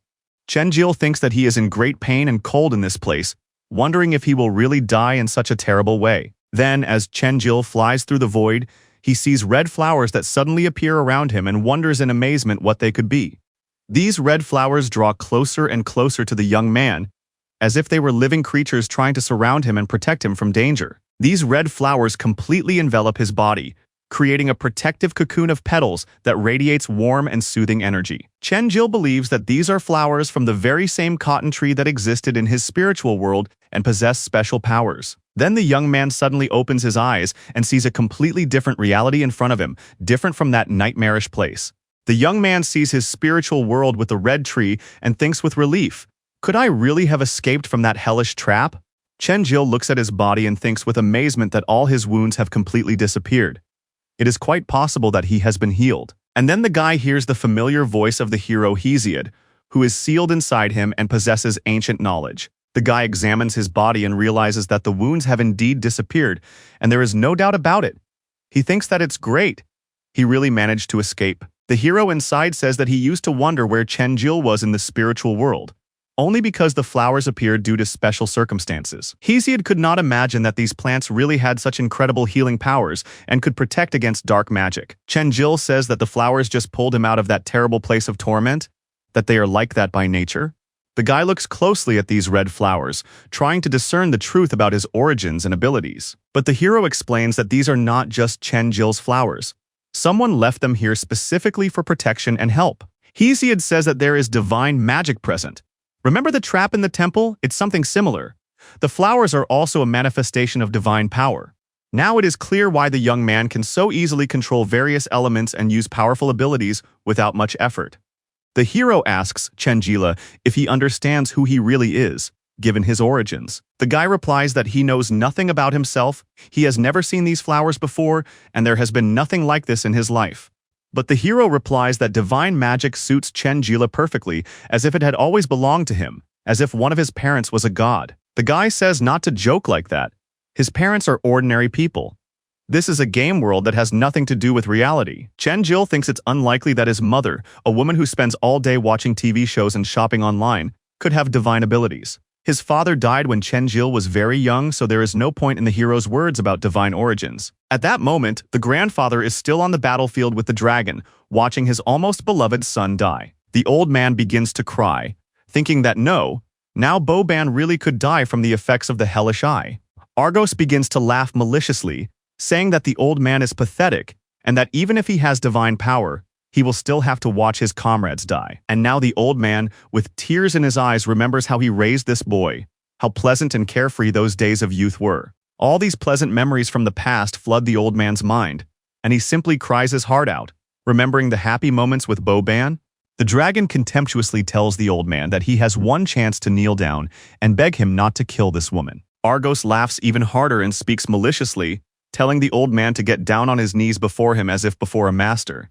Chen-Jil thinks that he is in great pain and cold in this place, wondering if he will really die in such a terrible way. Then, as Chen-Jil flies through the void, he sees red flowers that suddenly appear around him and wonders in amazement what they could be. These red flowers draw closer and closer to the young man, as if they were living creatures trying to surround him and protect him from danger. These red flowers completely envelop his body, creating a protective cocoon of petals that radiates warm and soothing energy. Chen-Jil believes that these are flowers from the very same cotton tree that existed in his spiritual world and possess special powers. Then the young man suddenly opens his eyes and sees a completely different reality in front of him, different from that nightmarish place. The young man sees his spiritual world with the red tree and thinks with relief, "Could I really have escaped from that hellish trap?" Chen-Jil looks at his body and thinks with amazement that all his wounds have completely disappeared. It is quite possible that he has been healed. And then the guy hears the familiar voice of the hero Hesiod, who is sealed inside him and possesses ancient knowledge. The guy examines his body and realizes that the wounds have indeed disappeared, and there is no doubt about it. He thinks that it's great. He really managed to escape. The hero inside says that he used to wonder where Chenjil was in the spiritual world, only because the flowers appeared due to special circumstances. Hesiod could not imagine that these plants really had such incredible healing powers and could protect against dark magic. Chenjil says that the flowers just pulled him out of that terrible place of torment, that they are like that by nature. The guy looks closely at these red flowers, trying to discern the truth about his origins and abilities. But the hero explains that these are not just Chenjil's flowers. Someone left them here specifically for protection and help. Hesiod says that there is divine magic present. Remember the trap in the temple? It's something similar. The flowers are also a manifestation of divine power. Now it is clear why the young man can so easily control various elements and use powerful abilities without much effort. The hero asks Chenjila if he understands who he really is, given his origins. The guy replies that he knows nothing about himself, he has never seen these flowers before, and there has been nothing like this in his life. But the hero replies that divine magic suits Chenjila perfectly, as if it had always belonged to him, as if one of his parents was a god. The guy says not to joke like that. His parents are ordinary people. This is a game world that has nothing to do with reality. Chenjil thinks it's unlikely that his mother, a woman who spends all day watching TV shows and shopping online, could have divine abilities. His father died when Chenjil was very young, so there is no point in the hero's words about divine origins. At that moment, the grandfather is still on the battlefield with the dragon, watching his almost beloved son die. The old man begins to cry, thinking that now Boban really could die from the effects of the hellish eye. Argos begins to laugh maliciously, saying that the old man is pathetic and that even if he has divine power, he will still have to watch his comrades die. And now the old man, with tears in his eyes, remembers how he raised this boy, how pleasant and carefree those days of youth were. All these pleasant memories from the past flood the old man's mind, and he simply cries his heart out, remembering the happy moments with Boban. The dragon contemptuously tells the old man that he has one chance to kneel down and beg him not to kill this woman. Argos laughs even harder and speaks maliciously, telling the old man to get down on his knees before him as if before a master.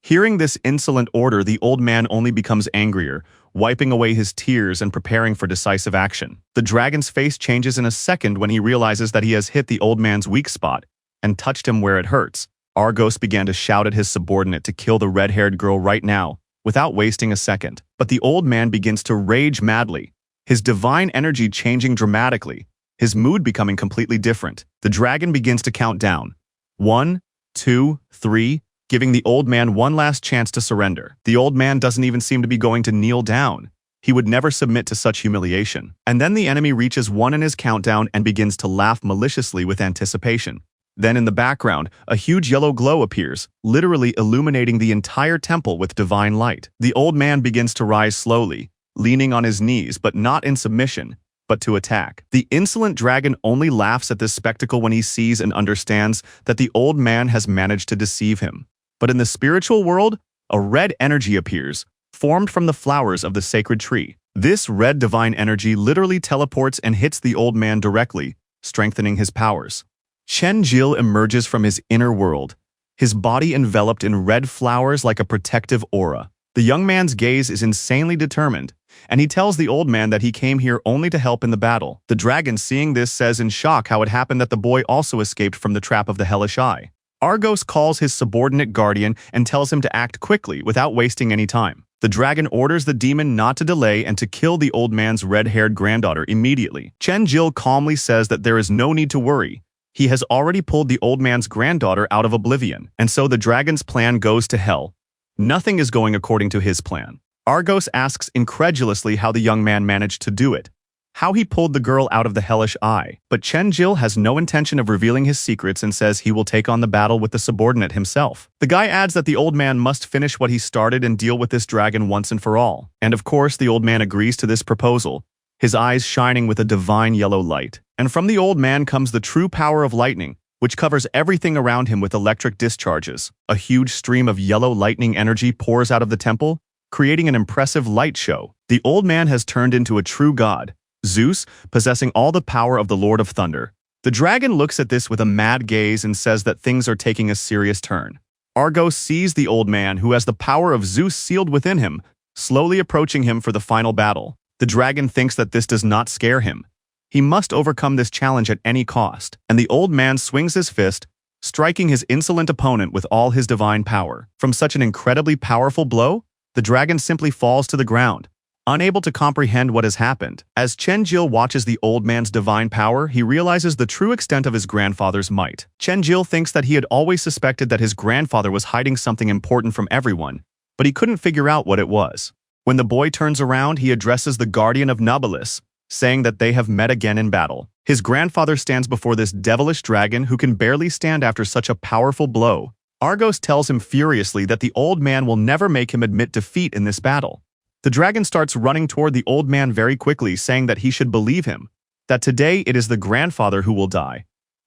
Hearing this insolent order, the old man only becomes angrier, wiping away his tears and preparing for decisive action. The dragon's face changes in a second when he realizes that he has hit the old man's weak spot and touched him where it hurts. Argos began to shout at his subordinate to kill the red-haired girl right now, without wasting a second. But the old man begins to rage madly, his divine energy changing dramatically, his mood becoming completely different. The dragon begins to count down. 1, 2, 3, giving the old man one last chance to surrender. The old man doesn't even seem to be going to kneel down. He would never submit to such humiliation. And then the enemy reaches 1 in his countdown and begins to laugh maliciously with anticipation. Then in the background, a huge yellow glow appears, literally illuminating the entire temple with divine light. The old man begins to rise slowly, leaning on his knees, but not in submission, but to attack. The insolent dragon only laughs at this spectacle when he sees and understands that the old man has managed to deceive him. But in the spiritual world, a red energy appears, formed from the flowers of the sacred tree. This red divine energy literally teleports and hits the old man directly, strengthening his powers. Chenjil emerges from his inner world, his body enveloped in red flowers like a protective aura. The young man's gaze is insanely determined, and he tells the old man that he came here only to help in the battle. The dragon, seeing this, says in shock how it happened that the boy also escaped from the trap of the hellish eye. Argos calls his subordinate guardian and tells him to act quickly without wasting any time. The dragon orders the demon not to delay and to kill the old man's red-haired granddaughter immediately. Chenjil calmly says that there is no need to worry. He has already pulled the old man's granddaughter out of oblivion, and so the dragon's plan goes to hell. Nothing is going according to his plan. Argos asks incredulously how the young man managed to do it, how he pulled the girl out of the hellish eye. But Chenjil has no intention of revealing his secrets and says he will take on the battle with the subordinate himself. The guy adds that the old man must finish what he started and deal with this dragon once and for all. And of course, the old man agrees to this proposal, his eyes shining with a divine yellow light. And from the old man comes the true power of lightning, which covers everything around him with electric discharges. A huge stream of yellow lightning energy pours out of the temple, creating an impressive light show. The old man has turned into a true god, Zeus, possessing all the power of the Lord of Thunder. The dragon looks at this with a mad gaze and says that things are taking a serious turn. Argos sees the old man, who has the power of Zeus sealed within him, slowly approaching him for the final battle. The dragon thinks that this does not scare him. He must overcome this challenge at any cost, and the old man swings his fist, striking his insolent opponent with all his divine power. From such an incredibly powerful blow, the dragon simply falls to the ground, unable to comprehend what has happened. As Chen-jil watches the old man's divine power, he realizes the true extent of his grandfather's might. Chen-jil thinks that he had always suspected that his grandfather was hiding something important from everyone, but he couldn't figure out what it was. When the boy turns around, he addresses the guardian of Nobilis, saying that they have met again in battle. His grandfather stands before this devilish dragon who can barely stand after such a powerful blow. Argos tells him furiously that the old man will never make him admit defeat in this battle. The dragon starts running toward the old man very quickly, saying that he should believe him, that today it is the grandfather who will die,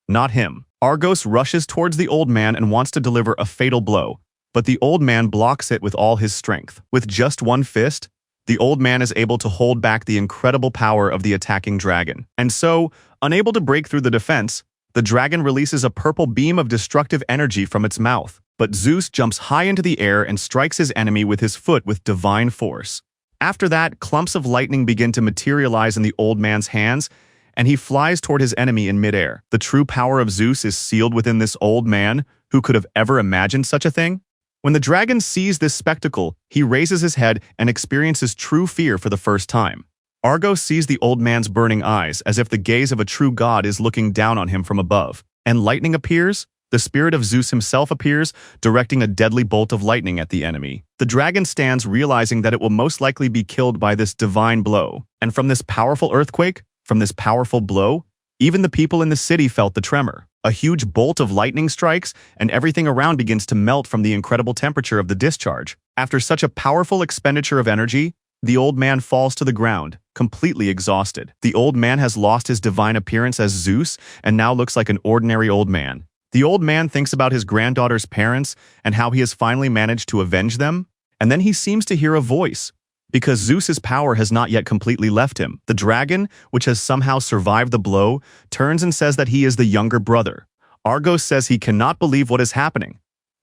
not him. Argos rushes towards the old man and wants to deliver a fatal blow, but the old man blocks it with all his strength. With just one fist, the old man is able to hold back the incredible power of the attacking dragon. And so, unable to break through the defense, the dragon releases a purple beam of destructive energy from its mouth. But Zeus jumps high into the air and strikes his enemy with his foot with divine force. After that, clumps of lightning begin to materialize in the old man's hands, and he flies toward his enemy in midair. The true power of Zeus is sealed within this old man. Who could have ever imagined such a thing? When the dragon sees this spectacle, he raises his head and experiences true fear for the first time. Argos sees the old man's burning eyes as if the gaze of a true god is looking down on him from above. And lightning appears. The spirit of Zeus himself appears, directing a deadly bolt of lightning at the enemy. The dragon stands, realizing that it will most likely be killed by this divine blow. And from this powerful earthquake, from this powerful blow, even the people in the city felt the tremor. A huge bolt of lightning strikes, and everything around begins to melt from the incredible temperature of the discharge. After such a powerful expenditure of energy, the old man falls to the ground, completely exhausted. The old man has lost his divine appearance as Zeus and now looks like an ordinary old man. The old man thinks about his granddaughter's parents and how he has finally managed to avenge them, and then he seems to hear a voice. Because Zeus's power has not yet completely left him, the dragon, which has somehow survived the blow, turns and says that he is the younger brother. Argos says he cannot believe what is happening,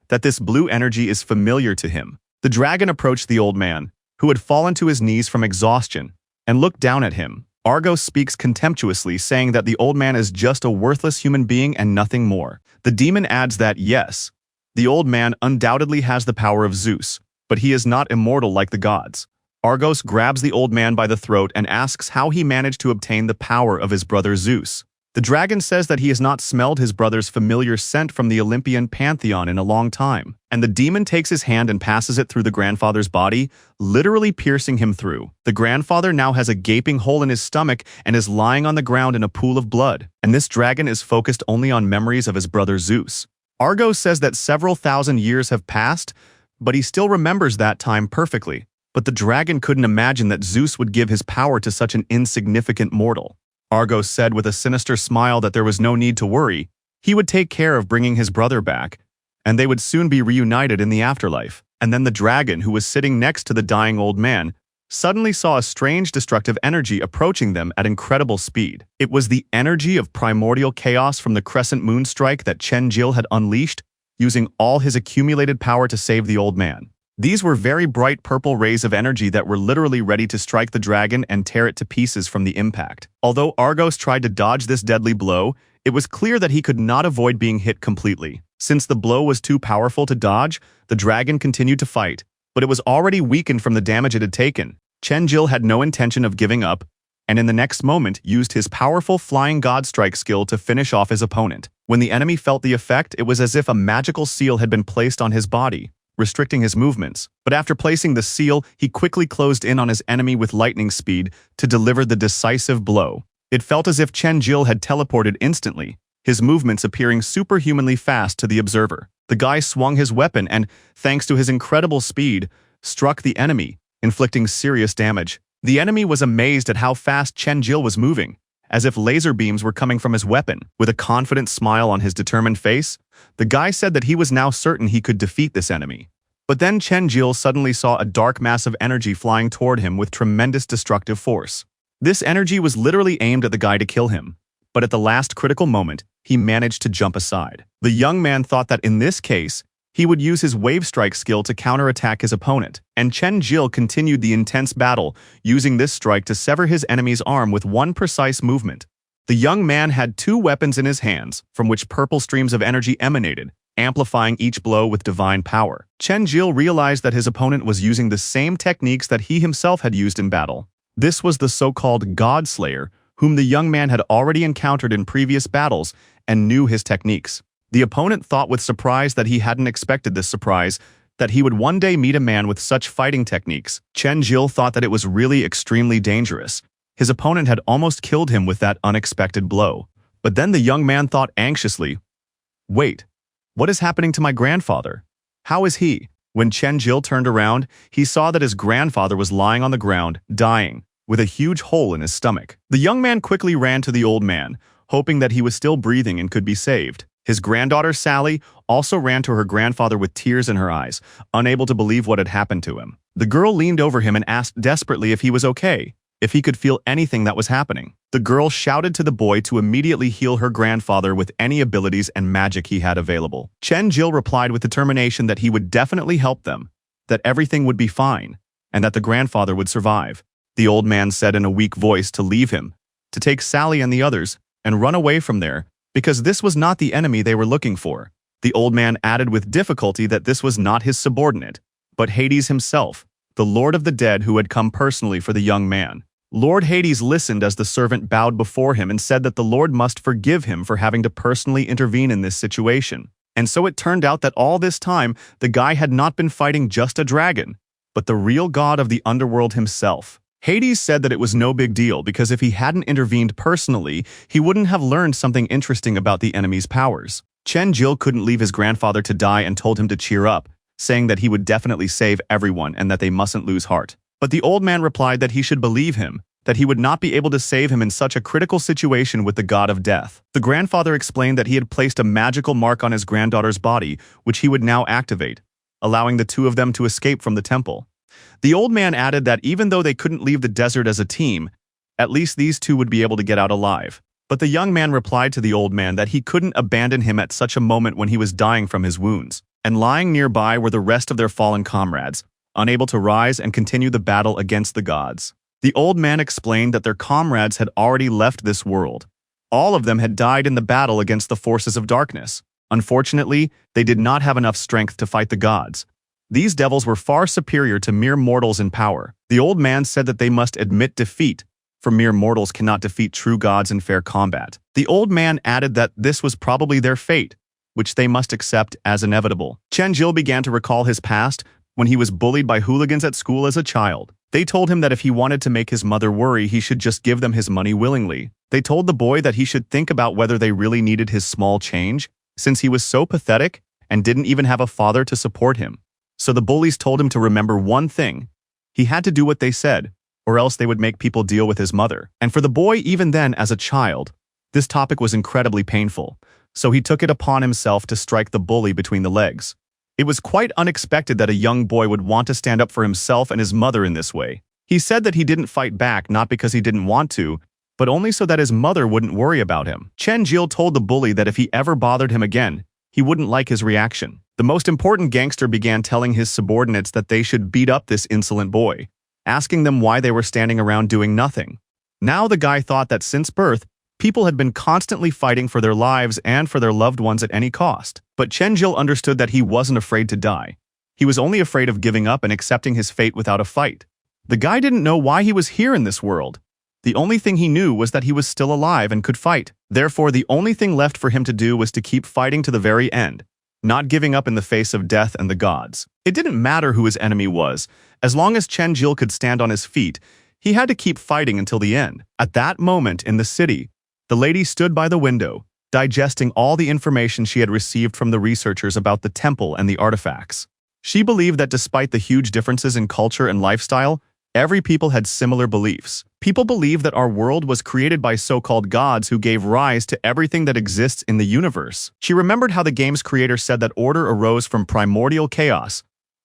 that this blue energy is familiar to him. The dragon approached the old man, who had fallen to his knees from exhaustion, and looked down at him. Argos speaks contemptuously, saying that the old man is just a worthless human being and nothing more. The demon adds that, yes, the old man undoubtedly has the power of Zeus, but he is not immortal like the gods. Argos grabs the old man by the throat and asks how he managed to obtain the power of his brother Zeus. The dragon says that he has not smelled his brother's familiar scent from the Olympian pantheon in a long time, and the demon takes his hand and passes it through the grandfather's body, literally piercing him through. The grandfather now has a gaping hole in his stomach and is lying on the ground in a pool of blood, and this dragon is focused only on memories of his brother Zeus. Argos says that several thousand years have passed, but he still remembers that time perfectly. But the dragon couldn't imagine that Zeus would give his power to such an insignificant mortal. Argos said with a sinister smile that there was no need to worry. He would take care of bringing his brother back, and they would soon be reunited in the afterlife. And then the dragon, who was sitting next to the dying old man, suddenly saw a strange destructive energy approaching them at incredible speed. It was the energy of primordial chaos from the crescent moon strike that Chen-jil had unleashed, using all his accumulated power to save the old man. These were very bright purple rays of energy that were literally ready to strike the dragon and tear it to pieces from the impact. Although Argos tried to dodge this deadly blow, it was clear that he could not avoid being hit completely. Since the blow was too powerful to dodge, the dragon continued to fight, but it was already weakened from the damage it had taken. Chen-jil had no intention of giving up, and in the next moment used his powerful flying god strike skill to finish off his opponent. When the enemy felt the effect, it was as if a magical seal had been placed on his body, restricting his movements. But after placing the seal, he quickly closed in on his enemy with lightning speed to deliver the decisive blow. It felt as if Chen-jil had teleported instantly, his movements appearing superhumanly fast to the observer. The guy swung his weapon and, thanks to his incredible speed, struck the enemy, inflicting serious damage. The enemy was amazed at how fast Chen-jil was moving, as if laser beams were coming from his weapon. With a confident smile on his determined face, the guy said that he was now certain he could defeat this enemy. But then Chen-jil suddenly saw a dark mass of energy flying toward him with tremendous destructive force. This energy was literally aimed at the guy to kill him, but at the last critical moment, he managed to jump aside. The young man thought that in this case, he would use his wave strike skill to counterattack his opponent, and Chen-jil continued the intense battle, using this strike to sever his enemy's arm with one precise movement. The young man had two weapons in his hands, from which purple streams of energy emanated, amplifying each blow with divine power. Chen Jil realized that his opponent was using the same techniques that he himself had used in battle. This was the so-called God Slayer, whom the young man had already encountered in previous battles and knew his techniques. The opponent thought with surprise that he hadn't expected this surprise, that he would one day meet a man with such fighting techniques. Chen Jil thought that it was really extremely dangerous. His opponent had almost killed him with that unexpected blow. But then the young man thought anxiously, "Wait, what is happening to my grandfather? How is he?" When Chen Jil turned around, he saw that his grandfather was lying on the ground, dying, with a huge hole in his stomach. The young man quickly ran to the old man, hoping that he was still breathing and could be saved. His granddaughter, Sally, also ran to her grandfather with tears in her eyes, unable to believe what had happened to him. The girl leaned over him and asked desperately if he was okay, if he could feel anything that was happening. The girl shouted to the boy to immediately heal her grandfather with any abilities and magic he had available. Chen Jil replied with determination that he would definitely help them, that everything would be fine, and that the grandfather would survive. The old man said in a weak voice to leave him, to take Sally and the others, and run away from there, because this was not the enemy they were looking for. The old man added with difficulty that this was not his subordinate, but Hades himself, the Lord of the Dead who had come personally for the young man. Lord Hades listened as the servant bowed before him and said that the Lord must forgive him for having to personally intervene in this situation. And so it turned out that all this time, the guy had not been fighting just a dragon, but the real god of the underworld himself. Hades said that it was no big deal because if he hadn't intervened personally, he wouldn't have learned something interesting about the enemy's powers. Chen Jil couldn't leave his grandfather to die and told him to cheer up, saying that he would definitely save everyone and that they mustn't lose heart. But the old man replied that he should believe him, that he would not be able to save him in such a critical situation with the god of death. The grandfather explained that he had placed a magical mark on his granddaughter's body, which he would now activate, allowing the two of them to escape from the temple. The old man added that even though they couldn't leave the desert as a team, at least these two would be able to get out alive. But the young man replied to the old man that he couldn't abandon him at such a moment when he was dying from his wounds. And lying nearby were the rest of their fallen comrades, unable to rise and continue the battle against the gods. The old man explained that their comrades had already left this world. All of them had died in the battle against the forces of darkness. Unfortunately, they did not have enough strength to fight the gods. These devils were far superior to mere mortals in power. The old man said that they must admit defeat, for mere mortals cannot defeat true gods in fair combat. The old man added that this was probably their fate, which they must accept as inevitable. Chen Jil began to recall his past when he was bullied by hooligans at school as a child. They told him that if he wanted to make his mother worry, he should just give them his money willingly. They told the boy that he should think about whether they really needed his small change, since he was so pathetic and didn't even have a father to support him. So the bullies told him to remember one thing. He had to do what they said, or else they would make people deal with his mother. And for the boy, even then as a child, this topic was incredibly painful, so he took it upon himself to strike the bully between the legs. It was quite unexpected that a young boy would want to stand up for himself and his mother in this way. He said that he didn't fight back not because he didn't want to, but only so that his mother wouldn't worry about him. Chen Jil told the bully that if he ever bothered him again, he wouldn't like his reaction. The most important gangster began telling his subordinates that they should beat up this insolent boy, asking them why they were standing around doing nothing. Now the guy thought that since birth, people had been constantly fighting for their lives and for their loved ones at any cost. But Chen Jil understood that he wasn't afraid to die. He was only afraid of giving up and accepting his fate without a fight. The guy didn't know why he was here in this world. The only thing he knew was that he was still alive and could fight. Therefore, the only thing left for him to do was to keep fighting to the very end, not giving up in the face of death and the gods. It didn't matter who his enemy was. As long as Chen Jil could stand on his feet, he had to keep fighting until the end. At that moment in the city, the lady stood by the window, digesting all the information she had received from the researchers about the temple and the artifacts. She believed that despite the huge differences in culture and lifestyle, every people had similar beliefs. People believe that our world was created by so-called gods who gave rise to everything that exists in the universe. She remembered how the game's creator said that order arose from primordial chaos.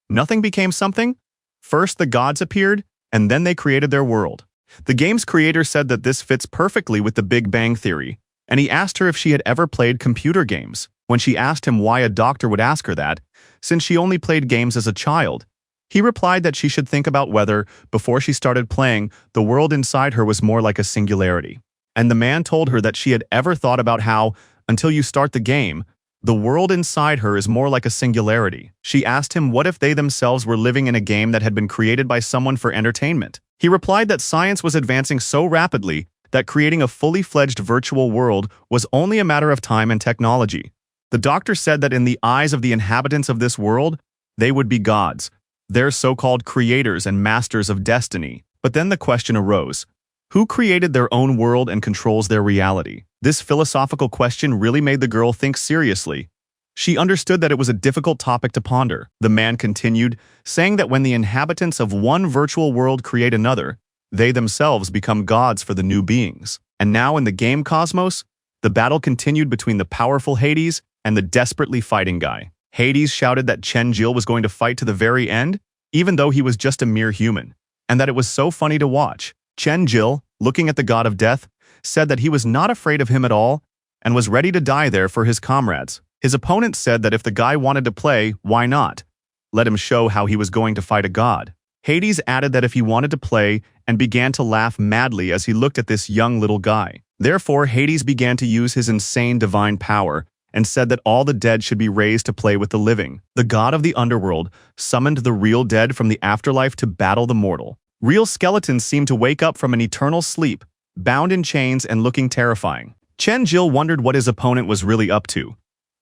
Nothing became something. First the gods appeared, and then they created their world. The game's creator said that this fits perfectly with the Big Bang Theory, and he asked her if she had ever played computer games. When she asked him why a doctor would ask her that, since she only played games as a child, he replied that she should think about whether, before she started playing, the world inside her was more like a singularity. And the man told her that she had ever thought about how, until you start the game, the world inside her is more like a singularity. She asked him what if they themselves were living in a game that had been created by someone for entertainment. He replied that science was advancing so rapidly that creating a fully fledged virtual world was only a matter of time and technology. The doctor said that in the eyes of the inhabitants of this world, they would be gods, their so-called creators and masters of destiny. But then the question arose, who created their own world and controls their reality? This philosophical question really made the girl think seriously. She understood that it was a difficult topic to ponder. The man continued, saying that when the inhabitants of one virtual world create another, they themselves become gods for the new beings. And now in the game cosmos, the battle continued between the powerful Hades and the desperately fighting guy. Hades shouted that Chen-Jil was going to fight to the very end, even though he was just a mere human, and that it was so funny to watch. Chen-Jil, looking at the god of death, said that he was not afraid of him at all and was ready to die there for his comrades. His opponent said that if the guy wanted to play, why not? Let him show how he was going to fight a god. Hades added that if he wanted to play and began to laugh madly as he looked at this young little guy. Therefore, Hades began to use his insane divine power and said that all the dead should be raised to play with the living. The god of the underworld summoned the real dead from the afterlife to battle the mortal. Real skeletons seemed to wake up from an eternal sleep, bound in chains and looking terrifying. Chen-Jil wondered what his opponent was really up to,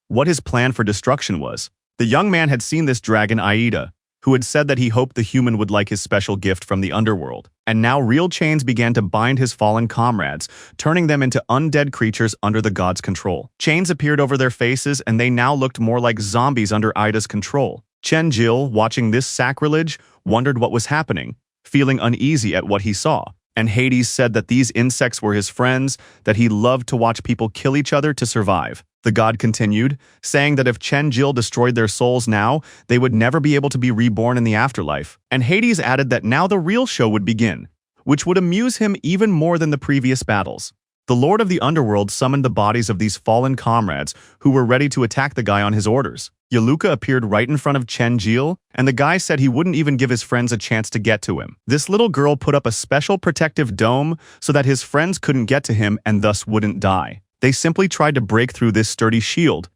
what his plan for destruction was. The young man had seen this dragon Aida, who had said that he hoped the human would like his special gift from the underworld. And now real chains began to bind his fallen comrades, turning them into undead creatures under the god's control. Chains appeared over their faces and they now looked more like zombies under Aida's control. Chen-Jil, watching this sacrilege, wondered what was happening, feeling uneasy at what he saw. And Hades said that these insects were his friends, that he loved to watch people kill each other to survive. The god continued, saying that if Chen-Jil destroyed their souls now, they would never be able to be reborn in the afterlife. And Hades added that now the real show would begin, which would amuse him even more than the previous battles. The Lord of the Underworld summoned the bodies of these fallen comrades who were ready to attack the guy on his orders. Yaluka appeared right in front of Chen-Jil, and the guy said he wouldn't even give his friends a chance to get to him. This little girl put up a special protective dome so that his friends couldn't get to him and thus wouldn't die. They simply tried to break through this sturdy shield,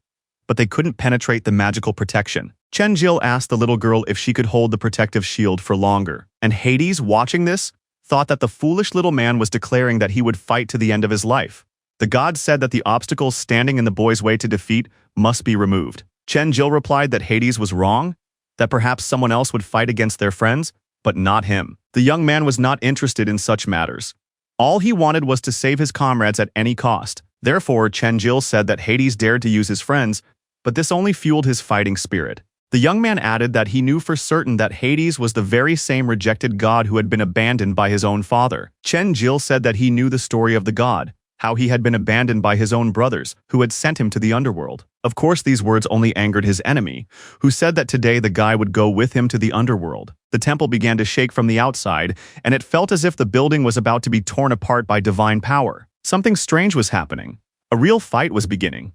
but they couldn't penetrate the magical protection. Chen-Jil asked the little girl if she could hold the protective shield for longer, and Hades, watching this, thought that the foolish little man was declaring that he would fight to the end of his life. The god said that the obstacles standing in the boy's way to defeat must be removed. Chen-Jil replied that Hades was wrong, that perhaps someone else would fight against their friends, but not him. The young man was not interested in such matters. All he wanted was to save his comrades at any cost. Therefore, Chen-Jil said that Hades dared to use his friends, but this only fueled his fighting spirit. The young man added that he knew for certain that Hades was the very same rejected god who had been abandoned by his own father. Chen-Jil said that he knew the story of the god, how he had been abandoned by his own brothers, who had sent him to the underworld. Of course, these words only angered his enemy, who said that today the guy would go with him to the underworld. The temple began to shake from the outside, and it felt as if the building was about to be torn apart by divine power. Something strange was happening. A real fight was beginning.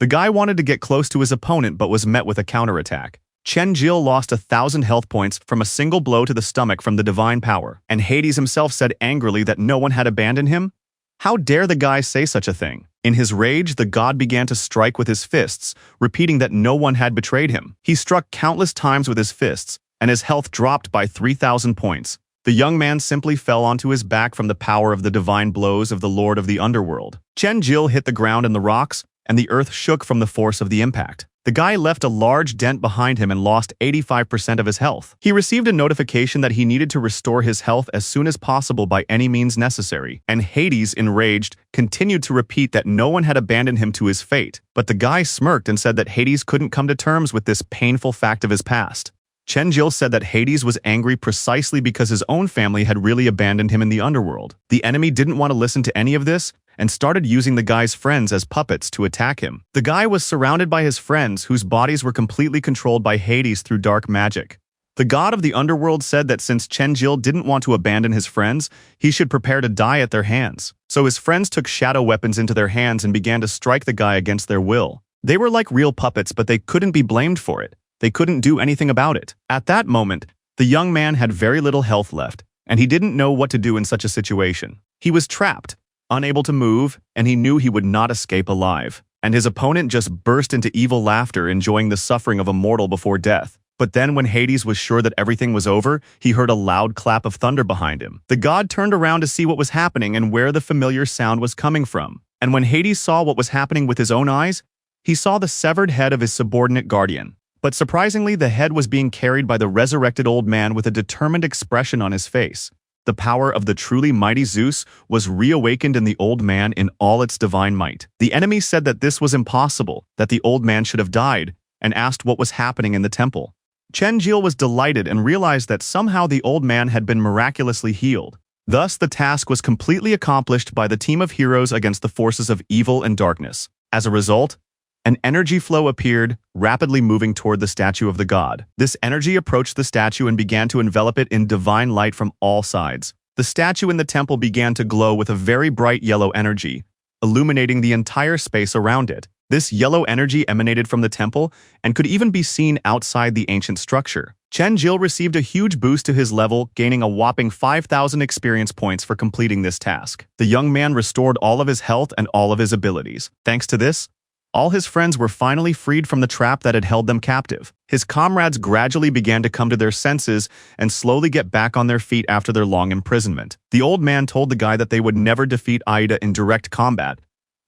The guy wanted to get close to his opponent but was met with a counterattack. Chen-Jil lost 1,000 health points from a single blow to the stomach from the divine power, and Hades himself said angrily that no one had abandoned him. How dare the guy say such a thing? In his rage, the god began to strike with his fists, repeating that no one had betrayed him. He struck countless times with his fists, and his health dropped by 3,000 points. The young man simply fell onto his back from the power of the divine blows of the Lord of the Underworld. Chen-Jil hit the ground and the rocks, and the earth shook from the force of the impact. The guy left a large dent behind him and lost 85% of his health. He received a notification that he needed to restore his health as soon as possible by any means necessary, and Hades, enraged, continued to repeat that no one had abandoned him to his fate. But the guy smirked and said that Hades couldn't come to terms with this painful fact of his past. Chen-Jil said that Hades was angry precisely because his own family had really abandoned him in the underworld. The enemy didn't want to listen to any of this and started using the guy's friends as puppets to attack him. The guy was surrounded by his friends whose bodies were completely controlled by Hades through dark magic. The god of the underworld said that since Chen-Jil didn't want to abandon his friends, he should prepare to die at their hands. So his friends took shadow weapons into their hands and began to strike the guy against their will. They were like real puppets, but they couldn't be blamed for it. They couldn't do anything about it. At that moment, the young man had very little health left, and he didn't know what to do in such a situation. He was trapped, unable to move, and he knew he would not escape alive. And his opponent just burst into evil laughter, enjoying the suffering of a mortal before death. But then when Hades was sure that everything was over, he heard a loud clap of thunder behind him. The god turned around to see what was happening and where the familiar sound was coming from. And when Hades saw what was happening with his own eyes, he saw the severed head of his subordinate guardian. But surprisingly, the head was being carried by the resurrected old man with a determined expression on his face. The power of the truly mighty Zeus was reawakened in the old man in all its divine might. The enemy said that this was impossible, that the old man should have died, and asked what was happening in the temple. Chen-jil was delighted and realized that somehow the old man had been miraculously healed. Thus, the task was completely accomplished by the team of heroes against the forces of evil and darkness. As a result, an energy flow appeared, rapidly moving toward the statue of the god. This energy approached the statue and began to envelop it in divine light from all sides. The statue in the temple began to glow with a very bright yellow energy, illuminating the entire space around it. This yellow energy emanated from the temple and could even be seen outside the ancient structure. Chen-jil received a huge boost to his level, gaining a whopping 5,000 experience points for completing this task. The young man restored all of his health and all of his abilities. Thanks to this, all his friends were finally freed from the trap that had held them captive. His comrades gradually began to come to their senses and slowly get back on their feet after their long imprisonment. The old man told the guy that they would never defeat Aida in direct combat,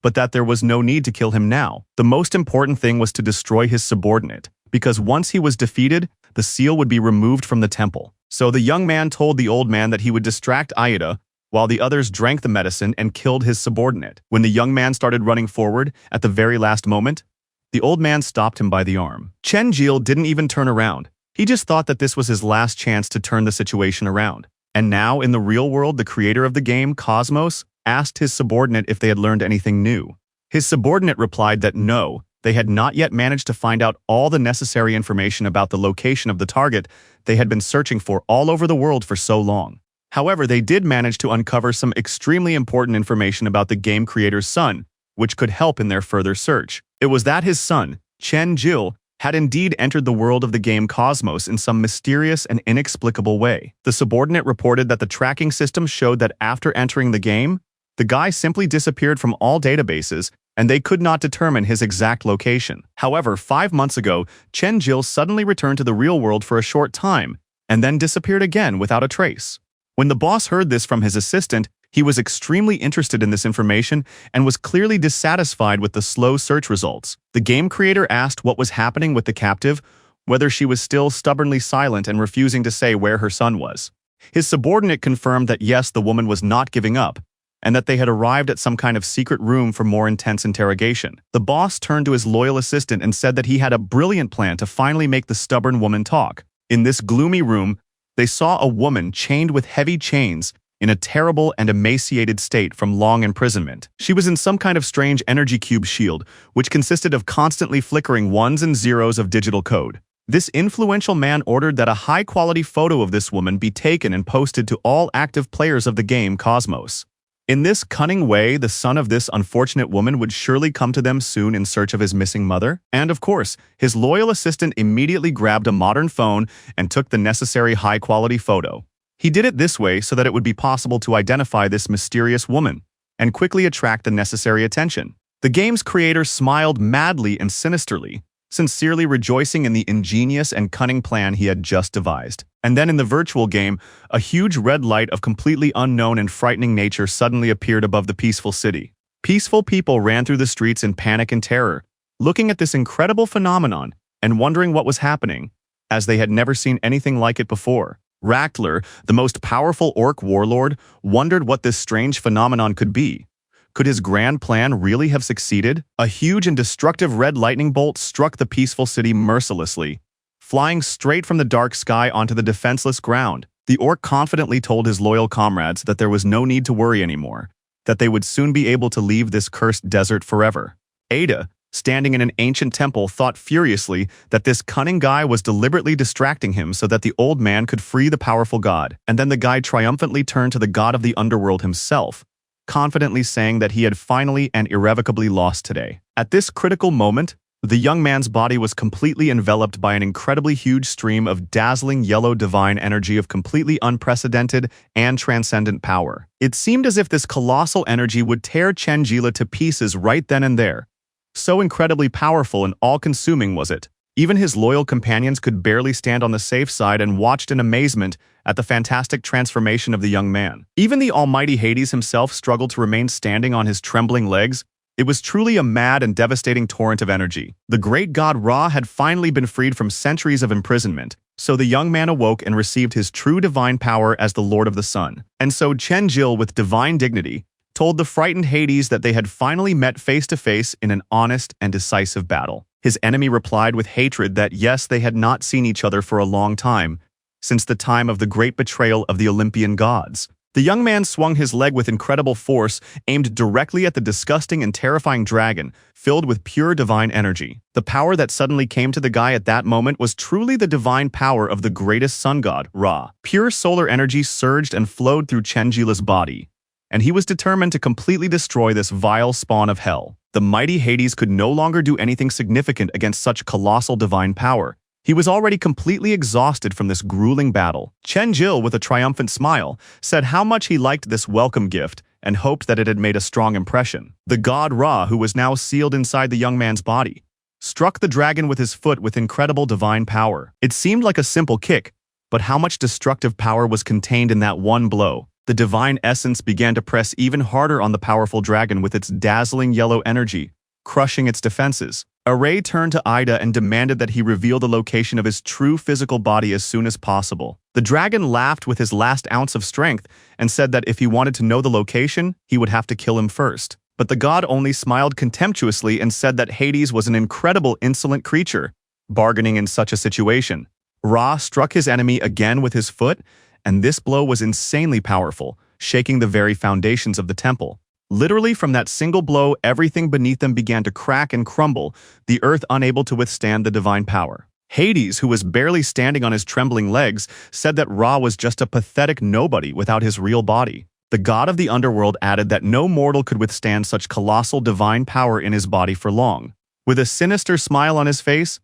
but that there was no need to kill him now. The most important thing was to destroy his subordinate, because once he was defeated, the seal would be removed from the temple. So the young man told the old man that he would distract Aida, while the others drank the medicine and killed his subordinate. When the young man started running forward, at the very last moment, the old man stopped him by the arm. Chen-jil didn't even turn around. He just thought that this was his last chance to turn the situation around. And now, in the real world, the creator of the game, Cosmos, asked his subordinate if they had learned anything new. His subordinate replied that no, they had not yet managed to find out all the necessary information about the location of the target they had been searching for all over the world for so long. However, they did manage to uncover some extremely important information about the game creator's son, which could help in their further search. It was that his son, Chen-jil, had indeed entered the world of the game Cosmos in some mysterious and inexplicable way. The subordinate reported that the tracking system showed that after entering the game, the guy simply disappeared from all databases, and they could not determine his exact location. However, 5 months ago, Chen-jil suddenly returned to the real world for a short time, and then disappeared again without a trace. When the boss heard this from his assistant, he was extremely interested in this information and was clearly dissatisfied with the slow search results. The game creator asked what was happening with the captive, whether she was still stubbornly silent and refusing to say where her son was. His subordinate confirmed that yes, the woman was not giving up, and that they had arrived at some kind of secret room for more intense interrogation. The boss turned to his loyal assistant and said that he had a brilliant plan to finally make the stubborn woman talk. In this gloomy room, they saw a woman chained with heavy chains in a terrible and emaciated state from long imprisonment. She was in some kind of strange energy cube shield, which consisted of constantly flickering ones and zeros of digital code. This influential man ordered that a high-quality photo of this woman be taken and posted to all active players of the game Cosmos. In this cunning way, the son of this unfortunate woman would surely come to them soon in search of his missing mother. And of course, his loyal assistant immediately grabbed a modern phone and took the necessary high-quality photo. He did it this way so that it would be possible to identify this mysterious woman and quickly attract the necessary attention. The game's creator smiled madly and sinisterly, sincerely rejoicing in the ingenious and cunning plan he had just devised. And then in the virtual game, a huge red light of completely unknown and frightening nature suddenly appeared above the peaceful city. Peaceful people ran through the streets in panic and terror, looking at this incredible phenomenon and wondering what was happening, as they had never seen anything like it before. Raktler, the most powerful orc warlord, wondered what this strange phenomenon could be. Could his grand plan really have succeeded? A huge and destructive red lightning bolt struck the peaceful city mercilessly, flying straight from the dark sky onto the defenseless ground. The orc confidently told his loyal comrades that there was no need to worry anymore, that they would soon be able to leave this cursed desert forever. Ada, standing in an ancient temple, thought furiously that this cunning guy was deliberately distracting him so that the old man could free the powerful god. And then the guy triumphantly turned to the god of the underworld himself, confidently saying that he had finally and irrevocably lost today. At this critical moment, The young man's body was completely enveloped by an incredibly huge stream of dazzling yellow divine energy of completely unprecedented and transcendent power. It seemed as if this colossal energy would tear Chenjila to pieces right then and there. So incredibly powerful and all-consuming was it. Even his loyal companions could barely stand on the safe side and watched in amazement at the fantastic transformation of the young man. Even the almighty Hades himself struggled to remain standing on his trembling legs. It was truly a mad and devastating torrent of energy. The great god Ra had finally been freed from centuries of imprisonment, so the young man awoke and received his true divine power as the Lord of the Sun. And so Chenjil, with divine dignity, told the frightened Hades that they had finally met face to face in an honest and decisive battle. His enemy replied with hatred that yes, they had not seen each other for a long time, since the time of the great betrayal of the Olympian gods. The young man swung his leg with incredible force, aimed directly at the disgusting and terrifying dragon, filled with pure divine energy. The power that suddenly came to the guy at that moment was truly the divine power of the greatest sun god, Ra. Pure solar energy surged and flowed through Chenjila's body, and he was determined to completely destroy this vile spawn of hell. The mighty Hades could no longer do anything significant against such colossal divine power. He was already completely exhausted from this grueling battle. Chenjil, with a triumphant smile, said how much he liked this welcome gift and hoped that it had made a strong impression. The god Ra, who was now sealed inside the young man's body, struck the dragon with his foot with incredible divine power. It seemed like a simple kick, but how much destructive power was contained in that one blow? The divine essence began to press even harder on the powerful dragon with its dazzling yellow energy, crushing its defenses. Array turned to Ida and demanded that he reveal the location of his true physical body as soon as possible. The dragon laughed with his last ounce of strength and said that if he wanted to know the location, he would have to kill him first. But the god only smiled contemptuously and said that Hades was an incredible insolent creature, bargaining in such a situation. Ra struck his enemy again with his foot, and this blow was insanely powerful, shaking the very foundations of the temple. Literally from that single blow, everything beneath them began to crack and crumble, the earth unable to withstand the divine power. Hades, who was barely standing on his trembling legs, said that Ra was just a pathetic nobody without his real body. The god of the underworld added that no mortal could withstand such colossal divine power in his body for long. With a sinister smile on his face,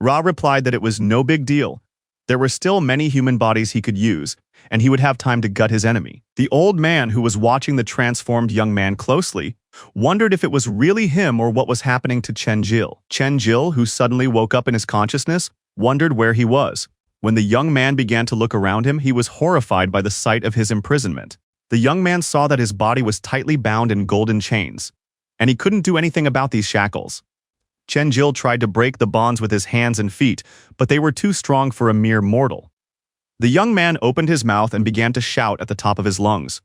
Ra replied that it was no big deal. There were still many human bodies he could use, and he would have time to gut his enemy. The old man, who was watching the transformed young man closely, wondered if it was really him or what was happening to Chenjil. Chenjil, who suddenly woke up in his consciousness, wondered where he was. When the young man began to look around him, he was horrified by the sight of his imprisonment. The young man saw that his body was tightly bound in golden chains, and he couldn't do anything about these shackles. Chenjil tried to break the bonds with his hands and feet, but they were too strong for a mere mortal. The young man opened his mouth and began to shout at the top of his lungs,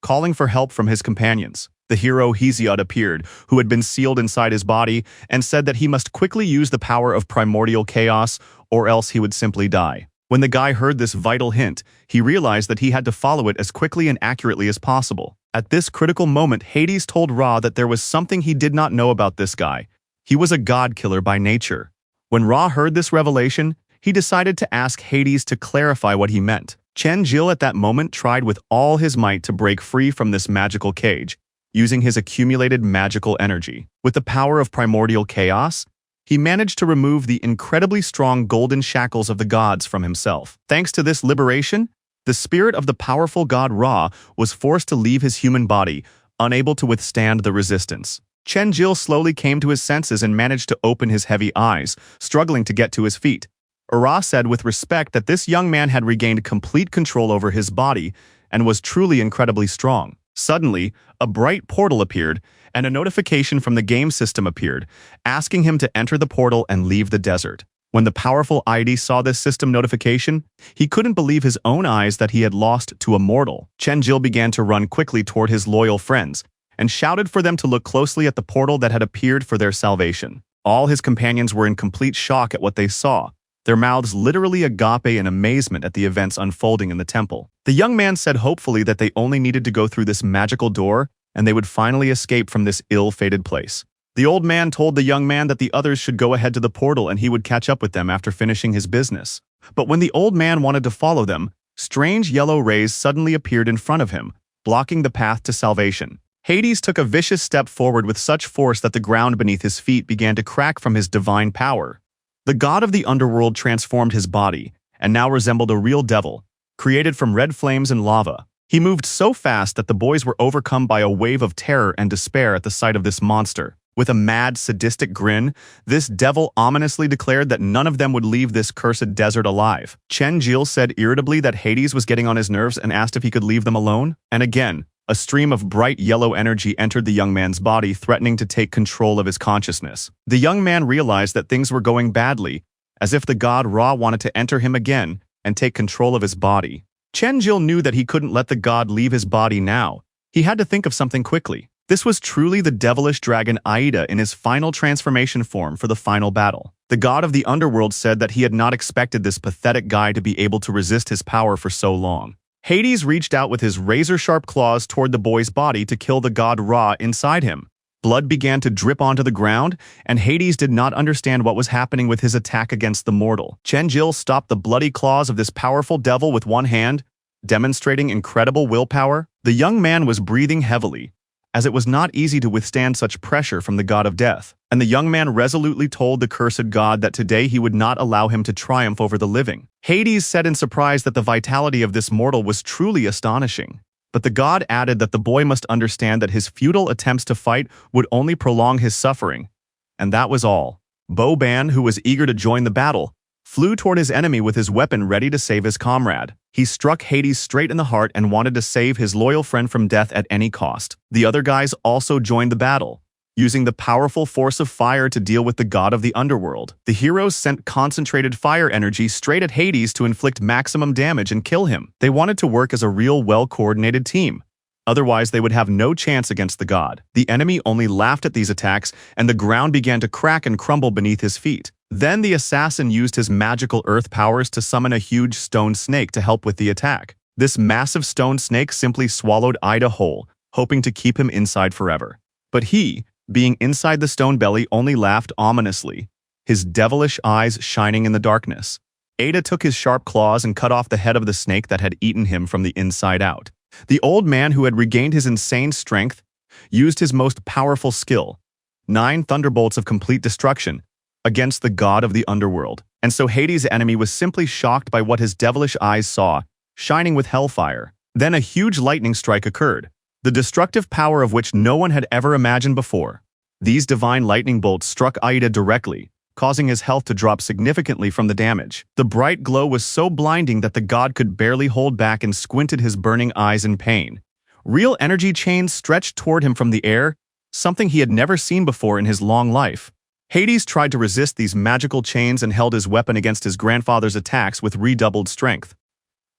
calling for help from his companions. The hero Hesiod appeared, who had been sealed inside his body, and said that he must quickly use the power of primordial chaos, or else he would simply die. When the guy heard this vital hint, he realized that he had to follow it as quickly and accurately as possible. At this critical moment, Hades told Ra that there was something he did not know about this guy. He was a god killer by nature. When Ra heard this revelation, he decided to ask Hades to clarify what he meant. Chenjil at that moment tried with all his might to break free from this magical cage, using his accumulated magical energy. With the power of primordial chaos, he managed to remove the incredibly strong golden shackles of the gods from himself. Thanks to this liberation, the spirit of the powerful god Ra was forced to leave his human body, unable to withstand the resistance. Chenjil slowly came to his senses and managed to open his heavy eyes, struggling to get to his feet. Ra said with respect that this young man had regained complete control over his body and was truly incredibly strong. Suddenly, a bright portal appeared, and a notification from the game system appeared, asking him to enter the portal and leave the desert. When the powerful ID saw this system notification, he couldn't believe his own eyes that he had lost to a mortal. Chenjil began to run quickly toward his loyal friends, and shouted for them to look closely at the portal that had appeared for their salvation. All his companions were in complete shock at what they saw, their mouths literally agape in amazement at the events unfolding in the temple. The young man said hopefully that they only needed to go through this magical door and they would finally escape from this ill-fated place. The old man told the young man that the others should go ahead to the portal and he would catch up with them after finishing his business. But when the old man wanted to follow them, strange yellow rays suddenly appeared in front of him, blocking the path to salvation. Hades took a vicious step forward with such force that the ground beneath his feet began to crack from his divine power. The god of the underworld transformed his body, and now resembled a real devil, created from red flames and lava. He moved so fast that the boys were overcome by a wave of terror and despair at the sight of this monster. With a mad, sadistic grin, this devil ominously declared that none of them would leave this cursed desert alive. Chen-jil said irritably that Hades was getting on his nerves and asked if he could leave them alone. And again, a stream of bright yellow energy entered the young man's body, threatening to take control of his consciousness. The young man realized that things were going badly, as if the god Ra wanted to enter him again and take control of his body. Chen-jil knew that he couldn't let the god leave his body now. He had to think of something quickly. This was truly the devilish dragon Aida in his final transformation form for the final battle. The god of the underworld said that he had not expected this pathetic guy to be able to resist his power for so long. Hades reached out with his razor-sharp claws toward the boy's body to kill the god Ra inside him. Blood began to drip onto the ground, and Hades did not understand what was happening with his attack against the mortal. Chen-jil stopped the bloody claws of this powerful devil with one hand, demonstrating incredible willpower. The young man was breathing heavily, as it was not easy to withstand such pressure from the god of death. And the young man resolutely told the cursed god that today he would not allow him to triumph over the living. Hades said in surprise that the vitality of this mortal was truly astonishing. But the god added that the boy must understand that his futile attempts to fight would only prolong his suffering. And that was all. Bo-ban, who was eager to join the battle, flew toward his enemy with his weapon ready to save his comrade. He struck Hades straight in the heart and wanted to save his loyal friend from death at any cost. The other guys also joined the battle, using the powerful force of fire to deal with the god of the underworld. The heroes sent concentrated fire energy straight at Hades to inflict maximum damage and kill him. They wanted to work as a real well-coordinated team. Otherwise, they would have no chance against the god. The enemy only laughed at these attacks, and the ground began to crack and crumble beneath his feet. Then the assassin used his magical earth powers to summon a huge stone snake to help with the attack. This massive stone snake simply swallowed Ida whole, hoping to keep him inside forever. But he, being inside the stone belly, only laughed ominously, his devilish eyes shining in the darkness. Ada took his sharp claws and cut off the head of the snake that had eaten him from the inside out. The old man, who had regained his insane strength, used his most powerful skill, 9 thunderbolts of complete destruction, against the god of the underworld. And so Hades' enemy was simply shocked by what his devilish eyes saw, shining with hellfire. Then a huge lightning strike occurred, the destructive power of which no one had ever imagined before. These divine lightning bolts struck Aida directly, causing his health to drop significantly from the damage. The bright glow was so blinding that the god could barely hold back and squinted his burning eyes in pain. Real energy chains stretched toward him from the air, something he had never seen before in his long life. Hades tried to resist these magical chains and held his weapon against his grandfather's attacks with redoubled strength.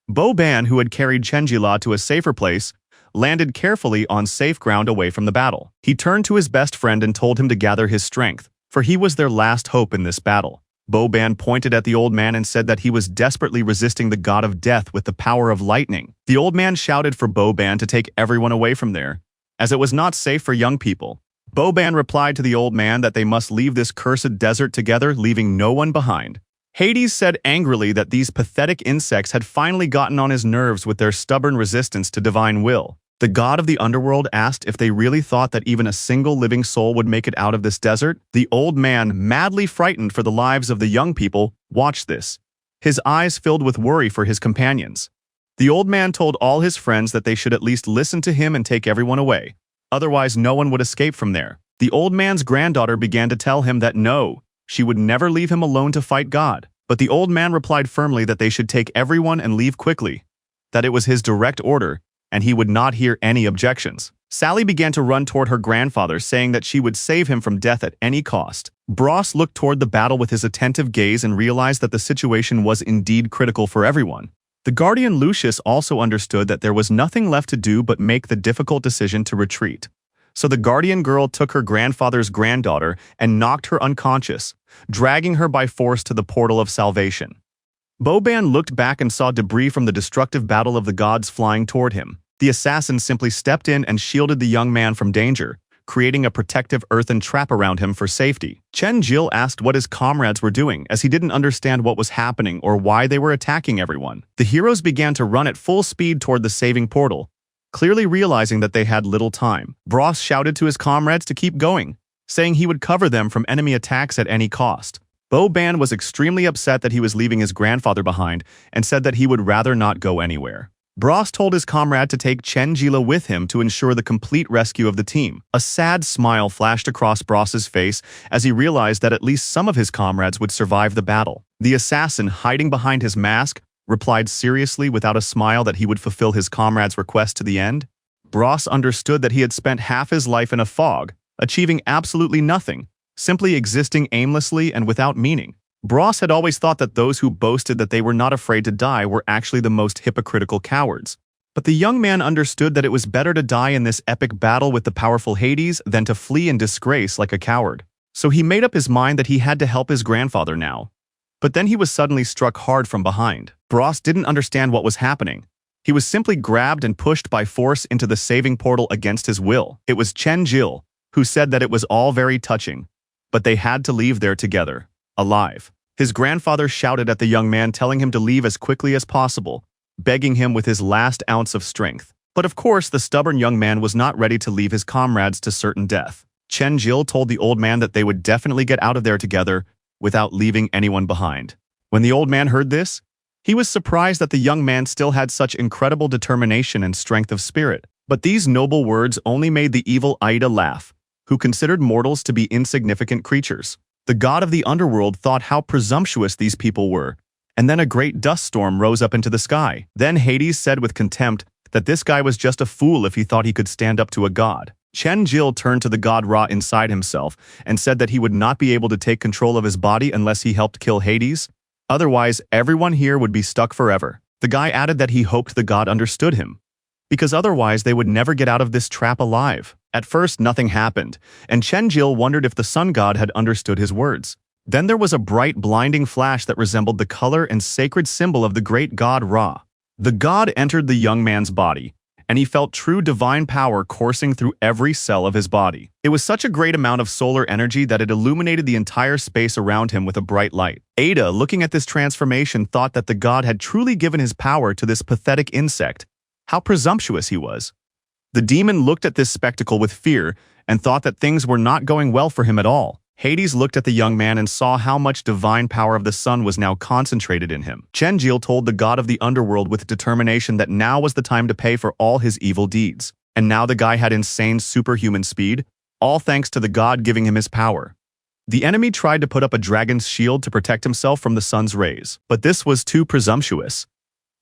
Bo-ban, who had carried Chen-jil to a safer place, landed carefully on safe ground away from the battle. He turned to his best friend and told him to gather his strength, for he was their last hope in this battle. Bo-ban pointed at the old man and said that he was desperately resisting the god of death with the power of lightning. The old man shouted for Bo-ban to take everyone away from there, as it was not safe for young people. Bo-ban replied to the old man that they must leave this cursed desert together, leaving no one behind. Hades said angrily that these pathetic insects had finally gotten on his nerves with their stubborn resistance to divine will. The god of the underworld asked if they really thought that even a single living soul would make it out of this desert. The old man, madly frightened for the lives of the young people, watched this, his eyes filled with worry for his companions. The old man told all his friends that they should at least listen to him and take everyone away. Otherwise, no one would escape from there. The old man's granddaughter began to tell him that no, she would never leave him alone to fight God. But the old man replied firmly that they should take everyone and leave quickly, that it was his direct order, and he would not hear any objections. Sally began to run toward her grandfather, saying that she would save him from death at any cost. Bros looked toward the battle with his attentive gaze and realized that the situation was indeed critical for everyone. The guardian Lucius also understood that there was nothing left to do but make the difficult decision to retreat. So the guardian girl took her grandfather's granddaughter and knocked her unconscious, dragging her by force to the portal of salvation. Bo-ban looked back and saw debris from the destructive battle of the gods flying toward him. The assassin simply stepped in and shielded the young man from danger, creating a protective earthen trap around him for safety. Chen-jil asked what his comrades were doing, as he didn't understand what was happening or why they were attacking everyone. The heroes began to run at full speed toward the saving portal, Clearly realizing that they had little time, Bros shouted to his comrades to keep going, saying he would cover them from enemy attacks at any cost. Ban was extremely upset that he was leaving his grandfather behind and said that he would rather not go anywhere. Bros told his comrade to take Chenjila with him to ensure the complete rescue of the team. A sad smile flashed across Bros's face as he realized that at least some of his comrades would survive the battle. The assassin, hiding behind his mask, replied seriously without a smile that he would fulfill his comrade's request to the end. Bros understood that he had spent half his life in a fog, achieving absolutely nothing, simply existing aimlessly and without meaning. Bros had always thought that those who boasted that they were not afraid to die were actually the most hypocritical cowards. But the young man understood that it was better to die in this epic battle with the powerful Hades than to flee in disgrace like a coward. So he made up his mind that he had to help his grandfather now. But then he was suddenly struck hard from behind. Bros didn't understand what was happening. He was simply grabbed and pushed by force into the saving portal against his will. It was Chenjil, who said that it was all very touching, but they had to leave there together, alive. His grandfather shouted at the young man, telling him to leave as quickly as possible, begging him with his last ounce of strength. But of course, the stubborn young man was not ready to leave his comrades to certain death. Chenjil told the old man that they would definitely get out of there together without leaving anyone behind. When the old man heard this, he was surprised that the young man still had such incredible determination and strength of spirit. But these noble words only made the evil Aida laugh, who considered mortals to be insignificant creatures. The god of the underworld thought how presumptuous these people were, and then a great dust storm rose up into the sky. Then Hades said with contempt that this guy was just a fool if he thought he could stand up to a god. Chenjil turned to the god Ra inside himself and said that he would not be able to take control of his body unless he helped kill Hades. Otherwise, everyone here would be stuck forever. The guy added that he hoped the god understood him, because otherwise they would never get out of this trap alive. At first, nothing happened, and Chenjil wondered if the sun god had understood his words. Then there was a bright, blinding flash that resembled the color and sacred symbol of the great god Ra. The god entered the young man's body, and he felt true divine power coursing through every cell of his body. It was such a great amount of solar energy that it illuminated the entire space around him with a bright light. Ada, looking at this transformation, thought that the god had truly given his power to this pathetic insect. How presumptuous he was. The demon looked at this spectacle with fear and thought that things were not going well for him at all. Hades looked at the young man and saw how much divine power of the sun was now concentrated in him. Chenjil told the god of the underworld with determination that now was the time to pay for all his evil deeds. And now the guy had insane superhuman speed, all thanks to the god giving him his power. The enemy tried to put up a dragon's shield to protect himself from the sun's rays, but this was too presumptuous.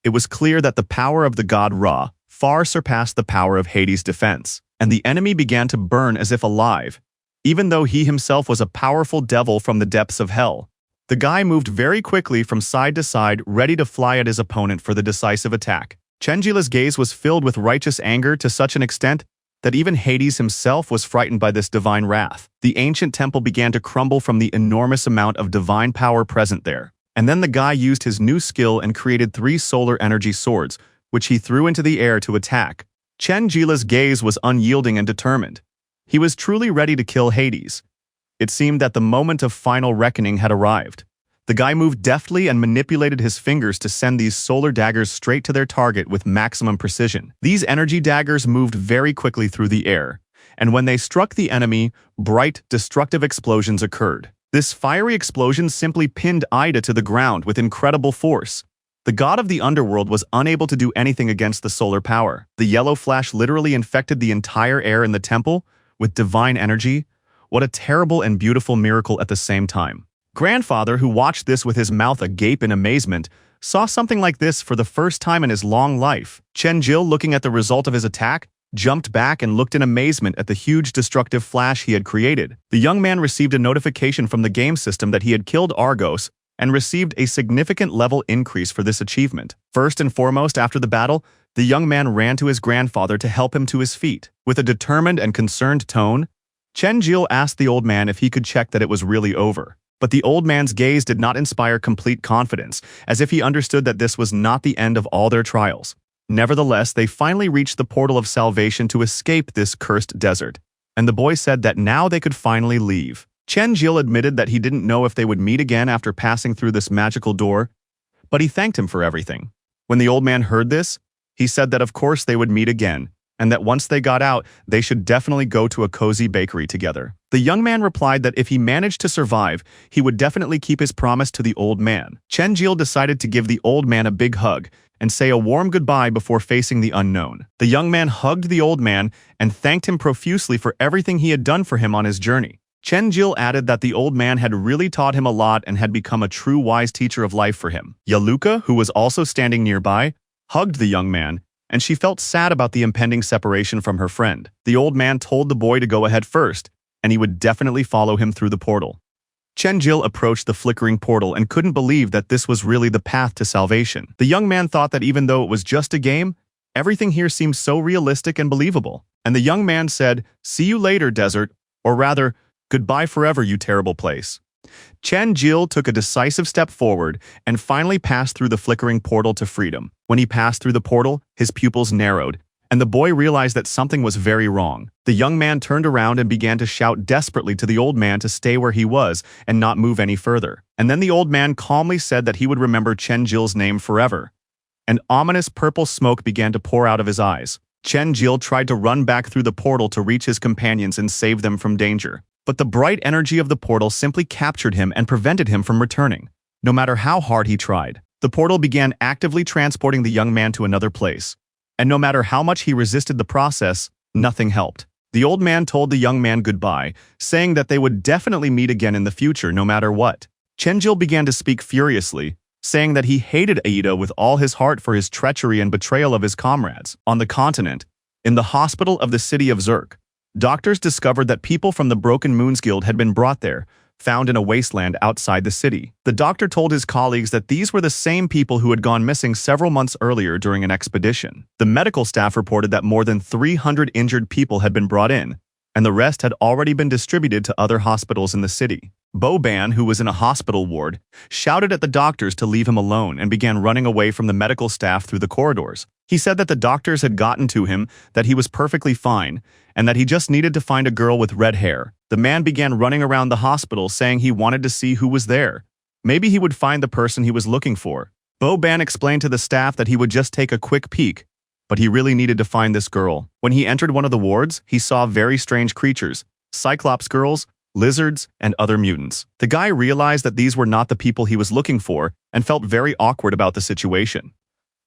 It was clear that the power of the god Ra far surpassed the power of Hades' defense, and the enemy began to burn as if alive, even though he himself was a powerful devil from the depths of hell. The guy moved very quickly from side to side, ready to fly at his opponent for the decisive attack. Chenjila's gaze was filled with righteous anger to such an extent that even Hades himself was frightened by this divine wrath. The ancient temple began to crumble from the enormous amount of divine power present there. And then the guy used his new skill and created 3 solar energy swords, which he threw into the air to attack. Chenjila's gaze was unyielding and determined. He was truly ready to kill Hades. It seemed that the moment of final reckoning had arrived. The guy moved deftly and manipulated his fingers to send these solar daggers straight to their target with maximum precision. These energy daggers moved very quickly through the air, and when they struck the enemy, bright, destructive explosions occurred. This fiery explosion simply pinned Ida to the ground with incredible force. The god of the underworld was unable to do anything against the solar power. The yellow flash literally infected the entire air in the temple with divine energy. What a terrible and beautiful miracle at the same time. Grandfather, who watched this with his mouth agape in amazement, saw something like this for the first time in his long life. Chenjil, looking at the result of his attack, jumped back and looked in amazement at the huge destructive flash he had created. The young man received a notification from the game system that he had killed Argos and received a significant level increase for this achievement. First and foremost, after the battle, the young man ran to his grandfather to help him to his feet. With a determined and concerned tone, Chenjil asked the old man if he could check that it was really over. But the old man's gaze did not inspire complete confidence, as if he understood that this was not the end of all their trials. Nevertheless, they finally reached the portal of salvation to escape this cursed desert, and the boy said that now they could finally leave. Chenjil admitted that he didn't know if they would meet again after passing through this magical door, but he thanked him for everything. When the old man heard this, he said that of course they would meet again, and that once they got out, they should definitely go to a cozy bakery together. The young man replied that if he managed to survive, he would definitely keep his promise to the old man. Chen-jil decided to give the old man a big hug and say a warm goodbye before facing the unknown. The young man hugged the old man and thanked him profusely for everything he had done for him on his journey. Chen-jil added that the old man had really taught him a lot and had become a true wise teacher of life for him. Yaluka, who was also standing nearby, hugged the young man, and she felt sad about the impending separation from her friend. The old man told the boy to go ahead first, and he would definitely follow him through the portal. Chen-jil approached the flickering portal and couldn't believe that this was really the path to salvation. The young man thought that even though it was just a game, everything here seemed so realistic and believable. And the young man said, "See you later, desert," or rather, "Goodbye forever, you terrible place." Chen-jil took a decisive step forward and finally passed through the flickering portal to freedom. When he passed through the portal, his pupils narrowed, and the boy realized that something was very wrong. The young man turned around and began to shout desperately to the old man to stay where he was and not move any further. And then the old man calmly said that he would remember Chen-jil's name forever. An ominous purple smoke began to pour out of his eyes. Chen-jil tried to run back through the portal to reach his companions and save them from danger. But the bright energy of the portal simply captured him and prevented him from returning. No matter how hard he tried, the portal began actively transporting the young man to another place. And no matter how much he resisted the process, nothing helped. The old man told the young man goodbye, saying that they would definitely meet again in the future no matter what. Chen-jil began to speak furiously, saying that he hated Aida with all his heart for his treachery and betrayal of his comrades. On the continent, in the hospital of the city of Zurk, doctors discovered that people from the Broken Moons Guild had been brought there, found in a wasteland outside the city. The doctor told his colleagues that these were the same people who had gone missing several months earlier during an expedition. The medical staff reported that more than 300 injured people had been brought in, and the rest had already been distributed to other hospitals in the city. Bo-ban, who was in a hospital ward, shouted at the doctors to leave him alone and began running away from the medical staff through the corridors. He said that the doctors had gotten to him, that he was perfectly fine, and that he just needed to find a girl with red hair. The man began running around the hospital saying he wanted to see who was there. Maybe he would find the person he was looking for. Bo-ban explained to the staff that he would just take a quick peek, but he really needed to find this girl. When he entered one of the wards, he saw very strange creatures, cyclops girls, lizards, and other mutants. The guy realized that these were not the people he was looking for and felt very awkward about the situation.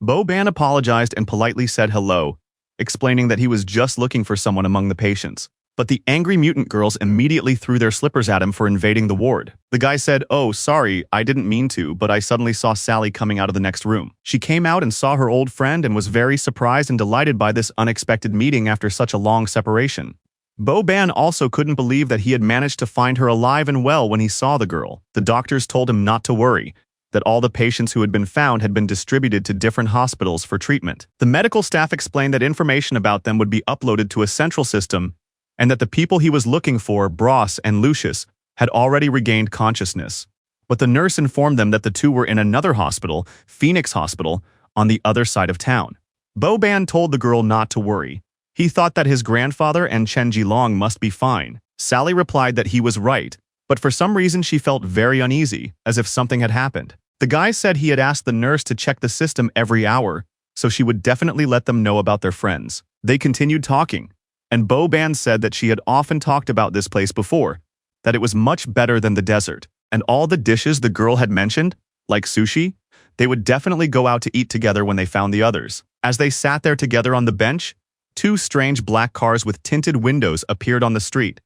Bo-ban apologized and politely said hello, explaining that he was just looking for someone among the patients. But the angry mutant girls immediately threw their slippers at him for invading the ward. The guy said, "Oh, sorry, I didn't mean to, but I suddenly saw Sally coming out of the next room. She came out and saw her old friend and was very surprised and delighted by this unexpected meeting after such a long separation." Bo-ban also couldn't believe that he had managed to find her alive and well when he saw the girl. The doctors told him not to worry, that all the patients who had been found had been distributed to different hospitals for treatment. The medical staff explained that information about them would be uploaded to a central system and that the people he was looking for, Bros and Lucius, had already regained consciousness. But the nurse informed them that the two were in another hospital, Phoenix Hospital, on the other side of town. Bo-ban told the girl not to worry. He thought that his grandfather and Chen Jilong must be fine. Sally replied that he was right, but for some reason she felt very uneasy, as if something had happened. The guy said he had asked the nurse to check the system every hour, so she would definitely let them know about their friends. They continued talking, and Bo-ban said that she had often talked about this place before, that it was much better than the desert, and all the dishes the girl had mentioned, like sushi, they would definitely go out to eat together when they found the others. As they sat there together on the bench, two strange black cars with tinted windows appeared on the street.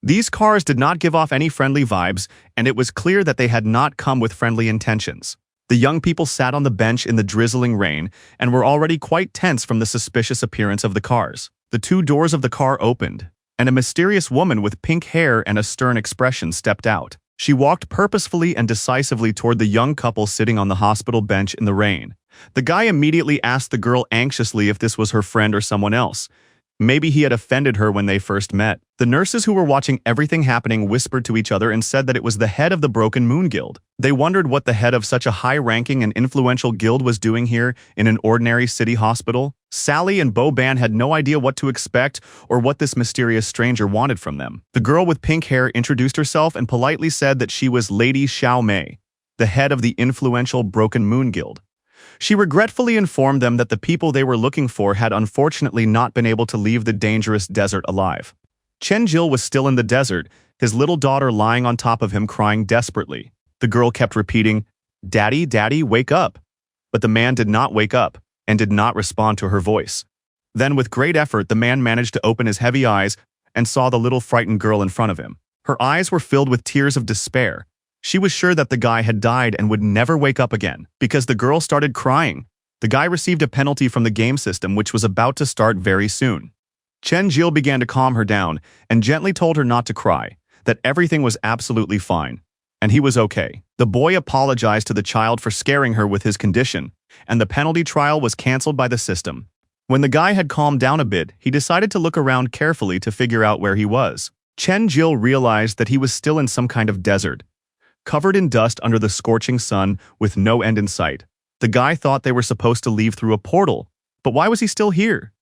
These cars did not give off any friendly vibes, and it was clear that they had not come with friendly intentions. The young people sat on the bench in the drizzling rain and were already quite tense from the suspicious appearance of the cars. The two doors of the car opened, and a mysterious woman with pink hair and a stern expression stepped out. She walked purposefully and decisively toward the young couple sitting on the hospital bench in the rain. The guy immediately asked the girl anxiously if this was her friend or someone else. Maybe he had offended her when they first met. The nurses who were watching everything happening whispered to each other and said that it was the head of the Broken Moon Guild. They wondered what the head of such a high-ranking and influential guild was doing here in an ordinary city hospital. Sally and Bo-ban had no idea what to expect or what this mysterious stranger wanted from them. The girl with pink hair introduced herself and politely said that she was Lady Xiao Mei, the head of the influential Broken Moon Guild. She regretfully informed them that the people they were looking for had unfortunately not been able to leave the dangerous desert alive. Chen-jil was still in the desert, his little daughter lying on top of him crying desperately. The girl kept repeating, "Daddy, Daddy, wake up." But the man did not wake up and did not respond to her voice. Then with great effort, the man managed to open his heavy eyes and saw the little frightened girl in front of him. Her eyes were filled with tears of despair. She was sure that the guy had died and would never wake up again, because the girl started crying. The guy received a penalty from the game system, which was about to start very soon. Chen-jil began to calm her down and gently told her not to cry, that everything was absolutely fine, and he was okay. The boy apologized to the child for scaring her with his condition, and the penalty trial was cancelled by the system. When the guy had calmed down a bit, he decided to look around carefully to figure out where he was. Chen-jil realized that he was still in some kind of desert, covered in dust under the scorching sun with no end in sight. The guy thought they were supposed to leave through a portal, but why was he still here?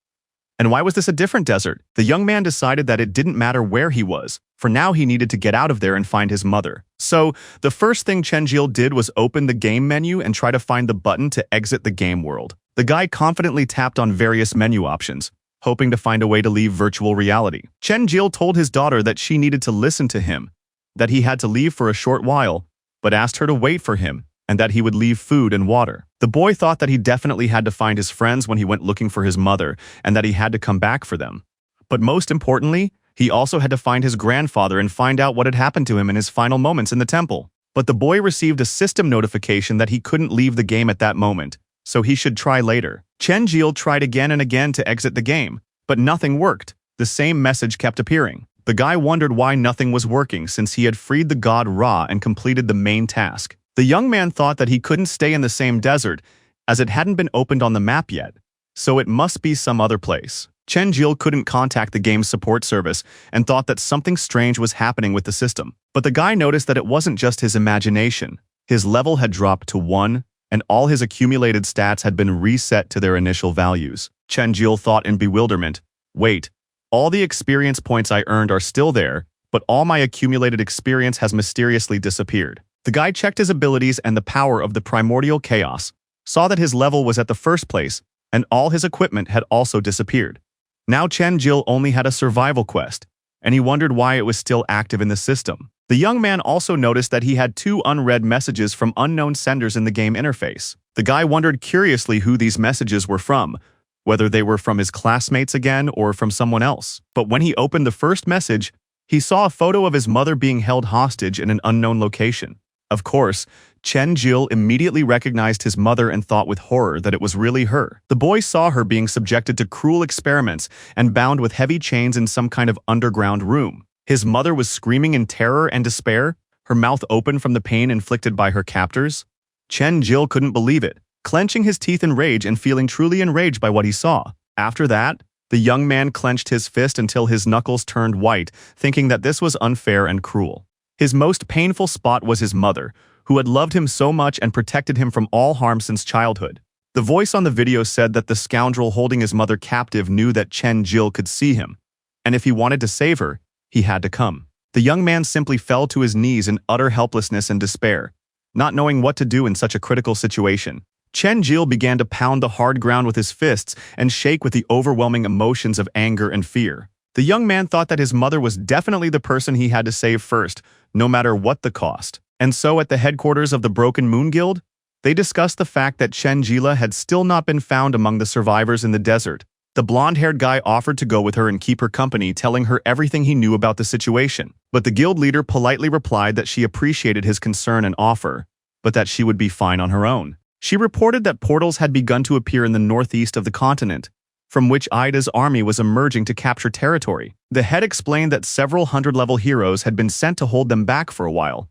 And why was this a different desert? The young man decided that it didn't matter where he was. For now, he needed to get out of there and find his mother. So, the first thing Chen-jil did was open the game menu and try to find the button to exit the game world. The guy confidently tapped on various menu options, hoping to find a way to leave virtual reality. Chen-jil told his daughter that she needed to listen to him, that he had to leave for a short while, but asked her to wait for him, and that he would leave food and water. The boy thought that he definitely had to find his friends when he went looking for his mother, and that he had to come back for them. But most importantly, he also had to find his grandfather and find out what had happened to him in his final moments in the temple. But the boy received a system notification that he couldn't leave the game at that moment, so he should try later. Chen-jil tried again and again to exit the game, but nothing worked. The same message kept appearing. The guy wondered why nothing was working since he had freed the god Ra and completed the main task. The young man thought that he couldn't stay in the same desert, as it hadn't been opened on the map yet, so it must be some other place. Chen-jil couldn't contact the game's support service and thought that something strange was happening with the system. But the guy noticed that it wasn't just his imagination. His level had dropped to 1, and all his accumulated stats had been reset to their initial values. Chen-jil thought in bewilderment, "Wait, all the experience points I earned are still there, but all my accumulated experience has mysteriously disappeared." The guy checked his abilities and the power of the primordial chaos, saw that his level was at the first place, and all his equipment had also disappeared. Now Chen-jil only had a survival quest, and he wondered why it was still active in the system. The young man also noticed that he had 2 unread messages from unknown senders in the game interface. The guy wondered curiously who these messages were from, whether they were from his classmates again or from someone else. But when he opened the first message, he saw a photo of his mother being held hostage in an unknown location. Of course, Chen-jil immediately recognized his mother and thought with horror that it was really her. The boy saw her being subjected to cruel experiments and bound with heavy chains in some kind of underground room. His mother was screaming in terror and despair, her mouth open from the pain inflicted by her captors. Chen-jil couldn't believe it, clenching his teeth in rage and feeling truly enraged by what he saw. After that, the young man clenched his fist until his knuckles turned white, thinking that this was unfair and cruel. His most painful spot was his mother, who had loved him so much and protected him from all harm since childhood. The voice on the video said that the scoundrel holding his mother captive knew that Chen-jil could see him, and if he wanted to save her, he had to come. The young man simply fell to his knees in utter helplessness and despair, not knowing what to do in such a critical situation. Chen-jil began to pound the hard ground with his fists and shake with the overwhelming emotions of anger and fear. The young man thought that his mother was definitely the person he had to save first, no matter what the cost. And so at the headquarters of the Broken Moon Guild, they discussed the fact that Chen-jila had still not been found among the survivors in the desert. The blonde-haired guy offered to go with her and keep her company, telling her everything he knew about the situation. But the guild leader politely replied that she appreciated his concern and offer, but that she would be fine on her own. She reported that portals had begun to appear in the northeast of the continent, from which Ida's army was emerging to capture territory. The head explained that several hundred-level heroes had been sent to hold them back for a while,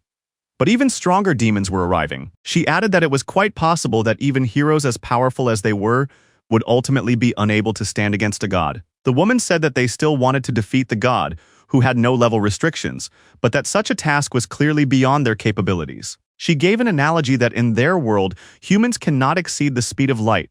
but even stronger demons were arriving. She added that it was quite possible that even heroes as powerful as they were would ultimately be unable to stand against a god. The woman said that they still wanted to defeat the god, who had no level restrictions, but that such a task was clearly beyond their capabilities. She gave an analogy that in their world, humans cannot exceed the speed of light.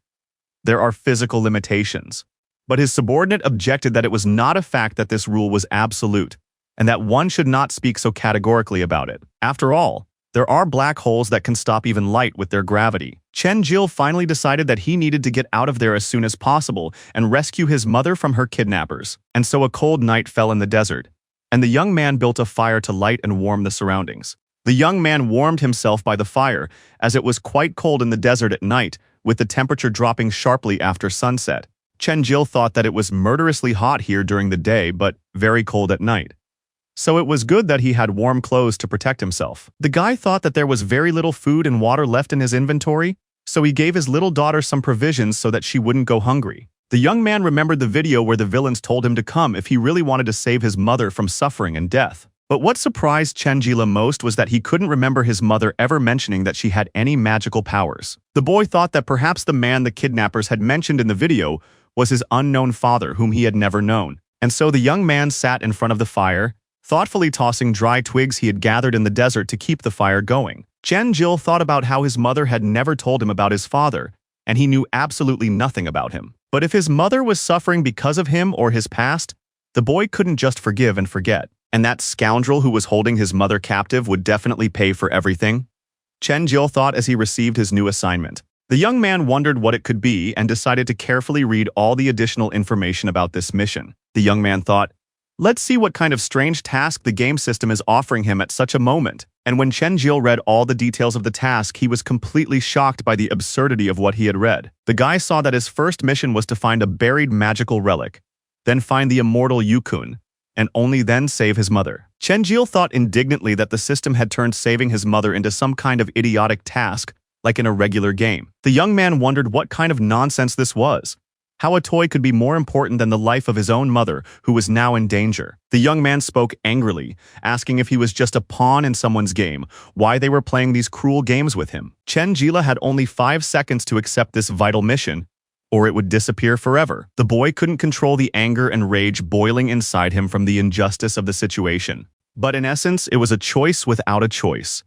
There are physical limitations. But his subordinate objected that it was not a fact that this rule was absolute, and that one should not speak so categorically about it. After all, there are black holes that can stop even light with their gravity. Chen Jil finally decided that he needed to get out of there as soon as possible and rescue his mother from her kidnappers. And so a cold night fell in the desert, and the young man built a fire to light and warm the surroundings. The young man warmed himself by the fire, as it was quite cold in the desert at night, with the temperature dropping sharply after sunset. Chen Jil thought that it was murderously hot here during the day, but very cold at night. So it was good that he had warm clothes to protect himself. The guy thought that there was very little food and water left in his inventory, so he gave his little daughter some provisions so that she wouldn't go hungry. The young man remembered the video where the villains told him to come if he really wanted to save his mother from suffering and death. But what surprised Chen Jila most was that he couldn't remember his mother ever mentioning that she had any magical powers. The boy thought that perhaps the man the kidnappers had mentioned in the video was his unknown father whom he had never known. And so the young man sat in front of the fire, thoughtfully tossing dry twigs he had gathered in the desert to keep the fire going. Chen Jil thought about how his mother had never told him about his father, and he knew absolutely nothing about him. But if his mother was suffering because of him or his past, the boy couldn't just forgive and forget. And that scoundrel who was holding his mother captive would definitely pay for everything? Chen Jil thought as he received his new assignment. The young man wondered what it could be and decided to carefully read all the additional information about this mission. The young man thought, let's see what kind of strange task the game system is offering him at such a moment. And when Chen Jil read all the details of the task, he was completely shocked by the absurdity of what he had read. The guy saw that his first mission was to find a buried magical relic, then find the immortal Yukun, and only then save his mother. Chen Jil thought indignantly that the system had turned saving his mother into some kind of idiotic task, like in a regular game. The young man wondered what kind of nonsense this was. How a toy could be more important than the life of his own mother, who was now in danger. The young man spoke angrily, asking if he was just a pawn in someone's game, why they were playing these cruel games with him. Chen Jila had only 5 seconds to accept this vital mission, or it would disappear forever. The boy couldn't control the anger and rage boiling inside him from the injustice of the situation. But in essence, it was a choice without a choice.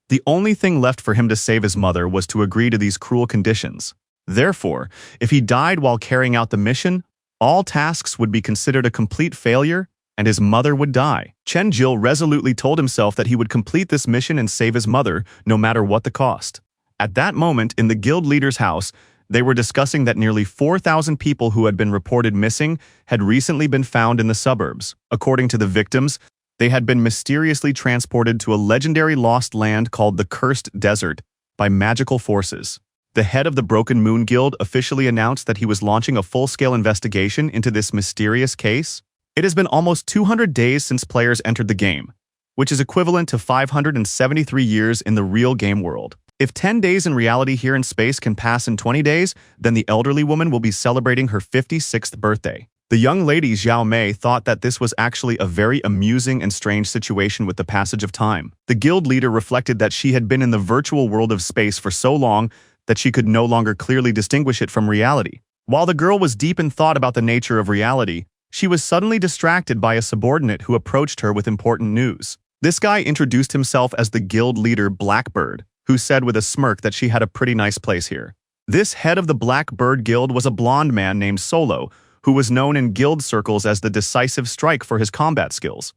The only thing left for him to save his mother was to agree to these cruel conditions. Therefore, if he died while carrying out the mission, all tasks would be considered a complete failure, and his mother would die. Chen Jil resolutely told himself that he would complete this mission and save his mother, no matter what the cost. At that moment, in the guild leader's house, they were discussing that nearly 4,000 people who had been reported missing had recently been found in the suburbs. According to the victims, they had been mysteriously transported to a legendary lost land called the Cursed Desert by magical forces. The head of the Broken Moon Guild officially announced that he was launching a full-scale investigation into this mysterious case. It has been almost 200 days since players entered the game, which is equivalent to 573 years in the real game world. If 10 days in reality here in space can pass in 20 days, then the elderly woman will be celebrating her 56th birthday. The young lady Xiao Mei thought that this was actually a very amusing and strange situation with the passage of time. The guild leader reflected that she had been in the virtual world of space for so long that she could no longer clearly distinguish it from reality. While the girl was deep in thought about the nature of reality, she was suddenly distracted by a subordinate who approached her with important news. This guy introduced himself as the guild leader Blackbird, who said with a smirk that she had a pretty nice place here. This head of the Blackbird Guild was a blonde man named Solo, who was known in guild circles as the Decisive Strike for his combat skills.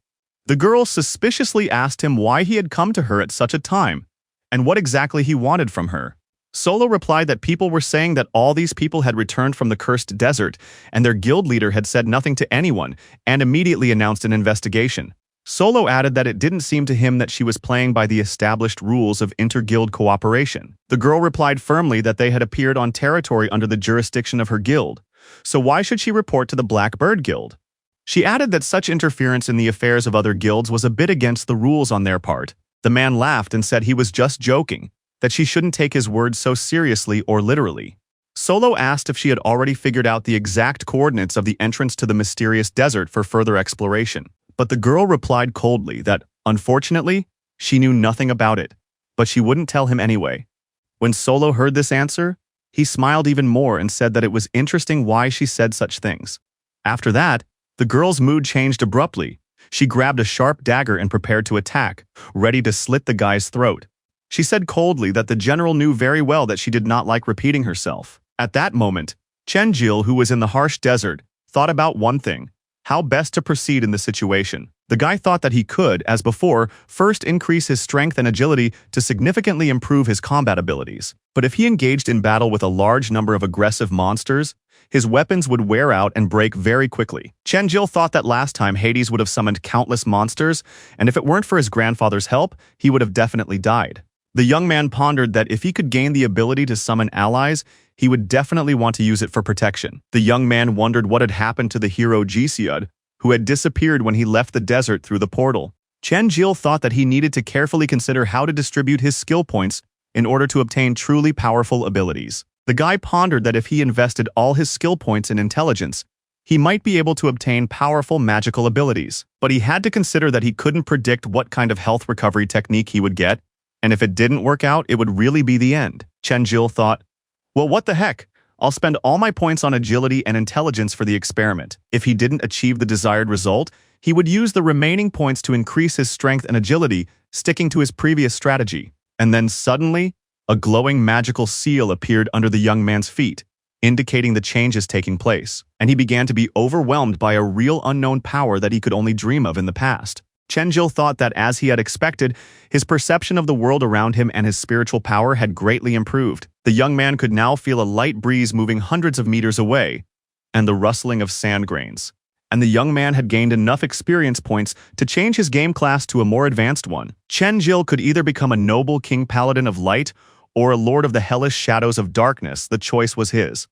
The girl suspiciously asked him why he had come to her at such a time, and what exactly he wanted from her. Solo replied that people were saying that all these people had returned from the Cursed Desert, and their guild leader had said nothing to anyone, and immediately announced an investigation. Solo added that it didn't seem to him that she was playing by the established rules of inter-guild cooperation. The girl replied firmly that they had appeared on territory under the jurisdiction of her guild, so why should she report to the Blackbird Guild? She added that such interference in the affairs of other guilds was a bit against the rules on their part. The man laughed and said he was just joking, that she shouldn't take his words so seriously or literally. Solo asked if she had already figured out the exact coordinates of the entrance to the mysterious desert for further exploration. But the girl replied coldly that, unfortunately, she knew nothing about it, but she wouldn't tell him anyway. When Solo heard this answer, he smiled even more and said that it was interesting why she said such things. After that, the girl's mood changed abruptly. She grabbed a sharp dagger and prepared to attack, ready to slit the guy's throat. She said coldly that the general knew very well that she did not like repeating herself. At that moment, Chen Jil, who was in the harsh desert, thought about one thing. how best to proceed in this situation. The guy thought that he could, as before, first increase his strength and agility to significantly improve his combat abilities. But if he engaged in battle with a large number of aggressive monsters, his weapons would wear out and break very quickly. Chenjil thought that last time Hades would have summoned countless monsters, and if it weren't for his grandfather's help, he would have definitely died. The young man pondered that if he could gain the ability to summon allies, he would definitely want to use it for protection. The young man wondered what had happened to the hero Jisiud, who had disappeared when he left the desert through the portal. Chenjil thought that he needed to carefully consider how to distribute his skill points in order to obtain truly powerful abilities. The guy pondered that if he invested all his skill points in intelligence, he might be able to obtain powerful magical abilities. But he had to consider that he couldn't predict what kind of health recovery technique he would get, and if it didn't work out, it would really be the end. Chenjil thought, well, what the heck? I'll spend all my points on agility and intelligence for the experiment. If he didn't achieve the desired result, he would use the remaining points to increase his strength and agility, sticking to his previous strategy. And then suddenly, a glowing magical seal appeared under the young man's feet, indicating the changes taking place, and he began to be overwhelmed by a real unknown power that he could only dream of in the past. Chenjil thought that, as he had expected, his perception of the world around him and his spiritual power had greatly improved. The young man could now feel a light breeze moving hundreds of meters away, and the rustling of sand grains. And the young man had gained enough experience points to change his game class to a more advanced one. Chenjil could either become a noble king paladin of light or a lord of the hellish shadows of darkness. The choice was his.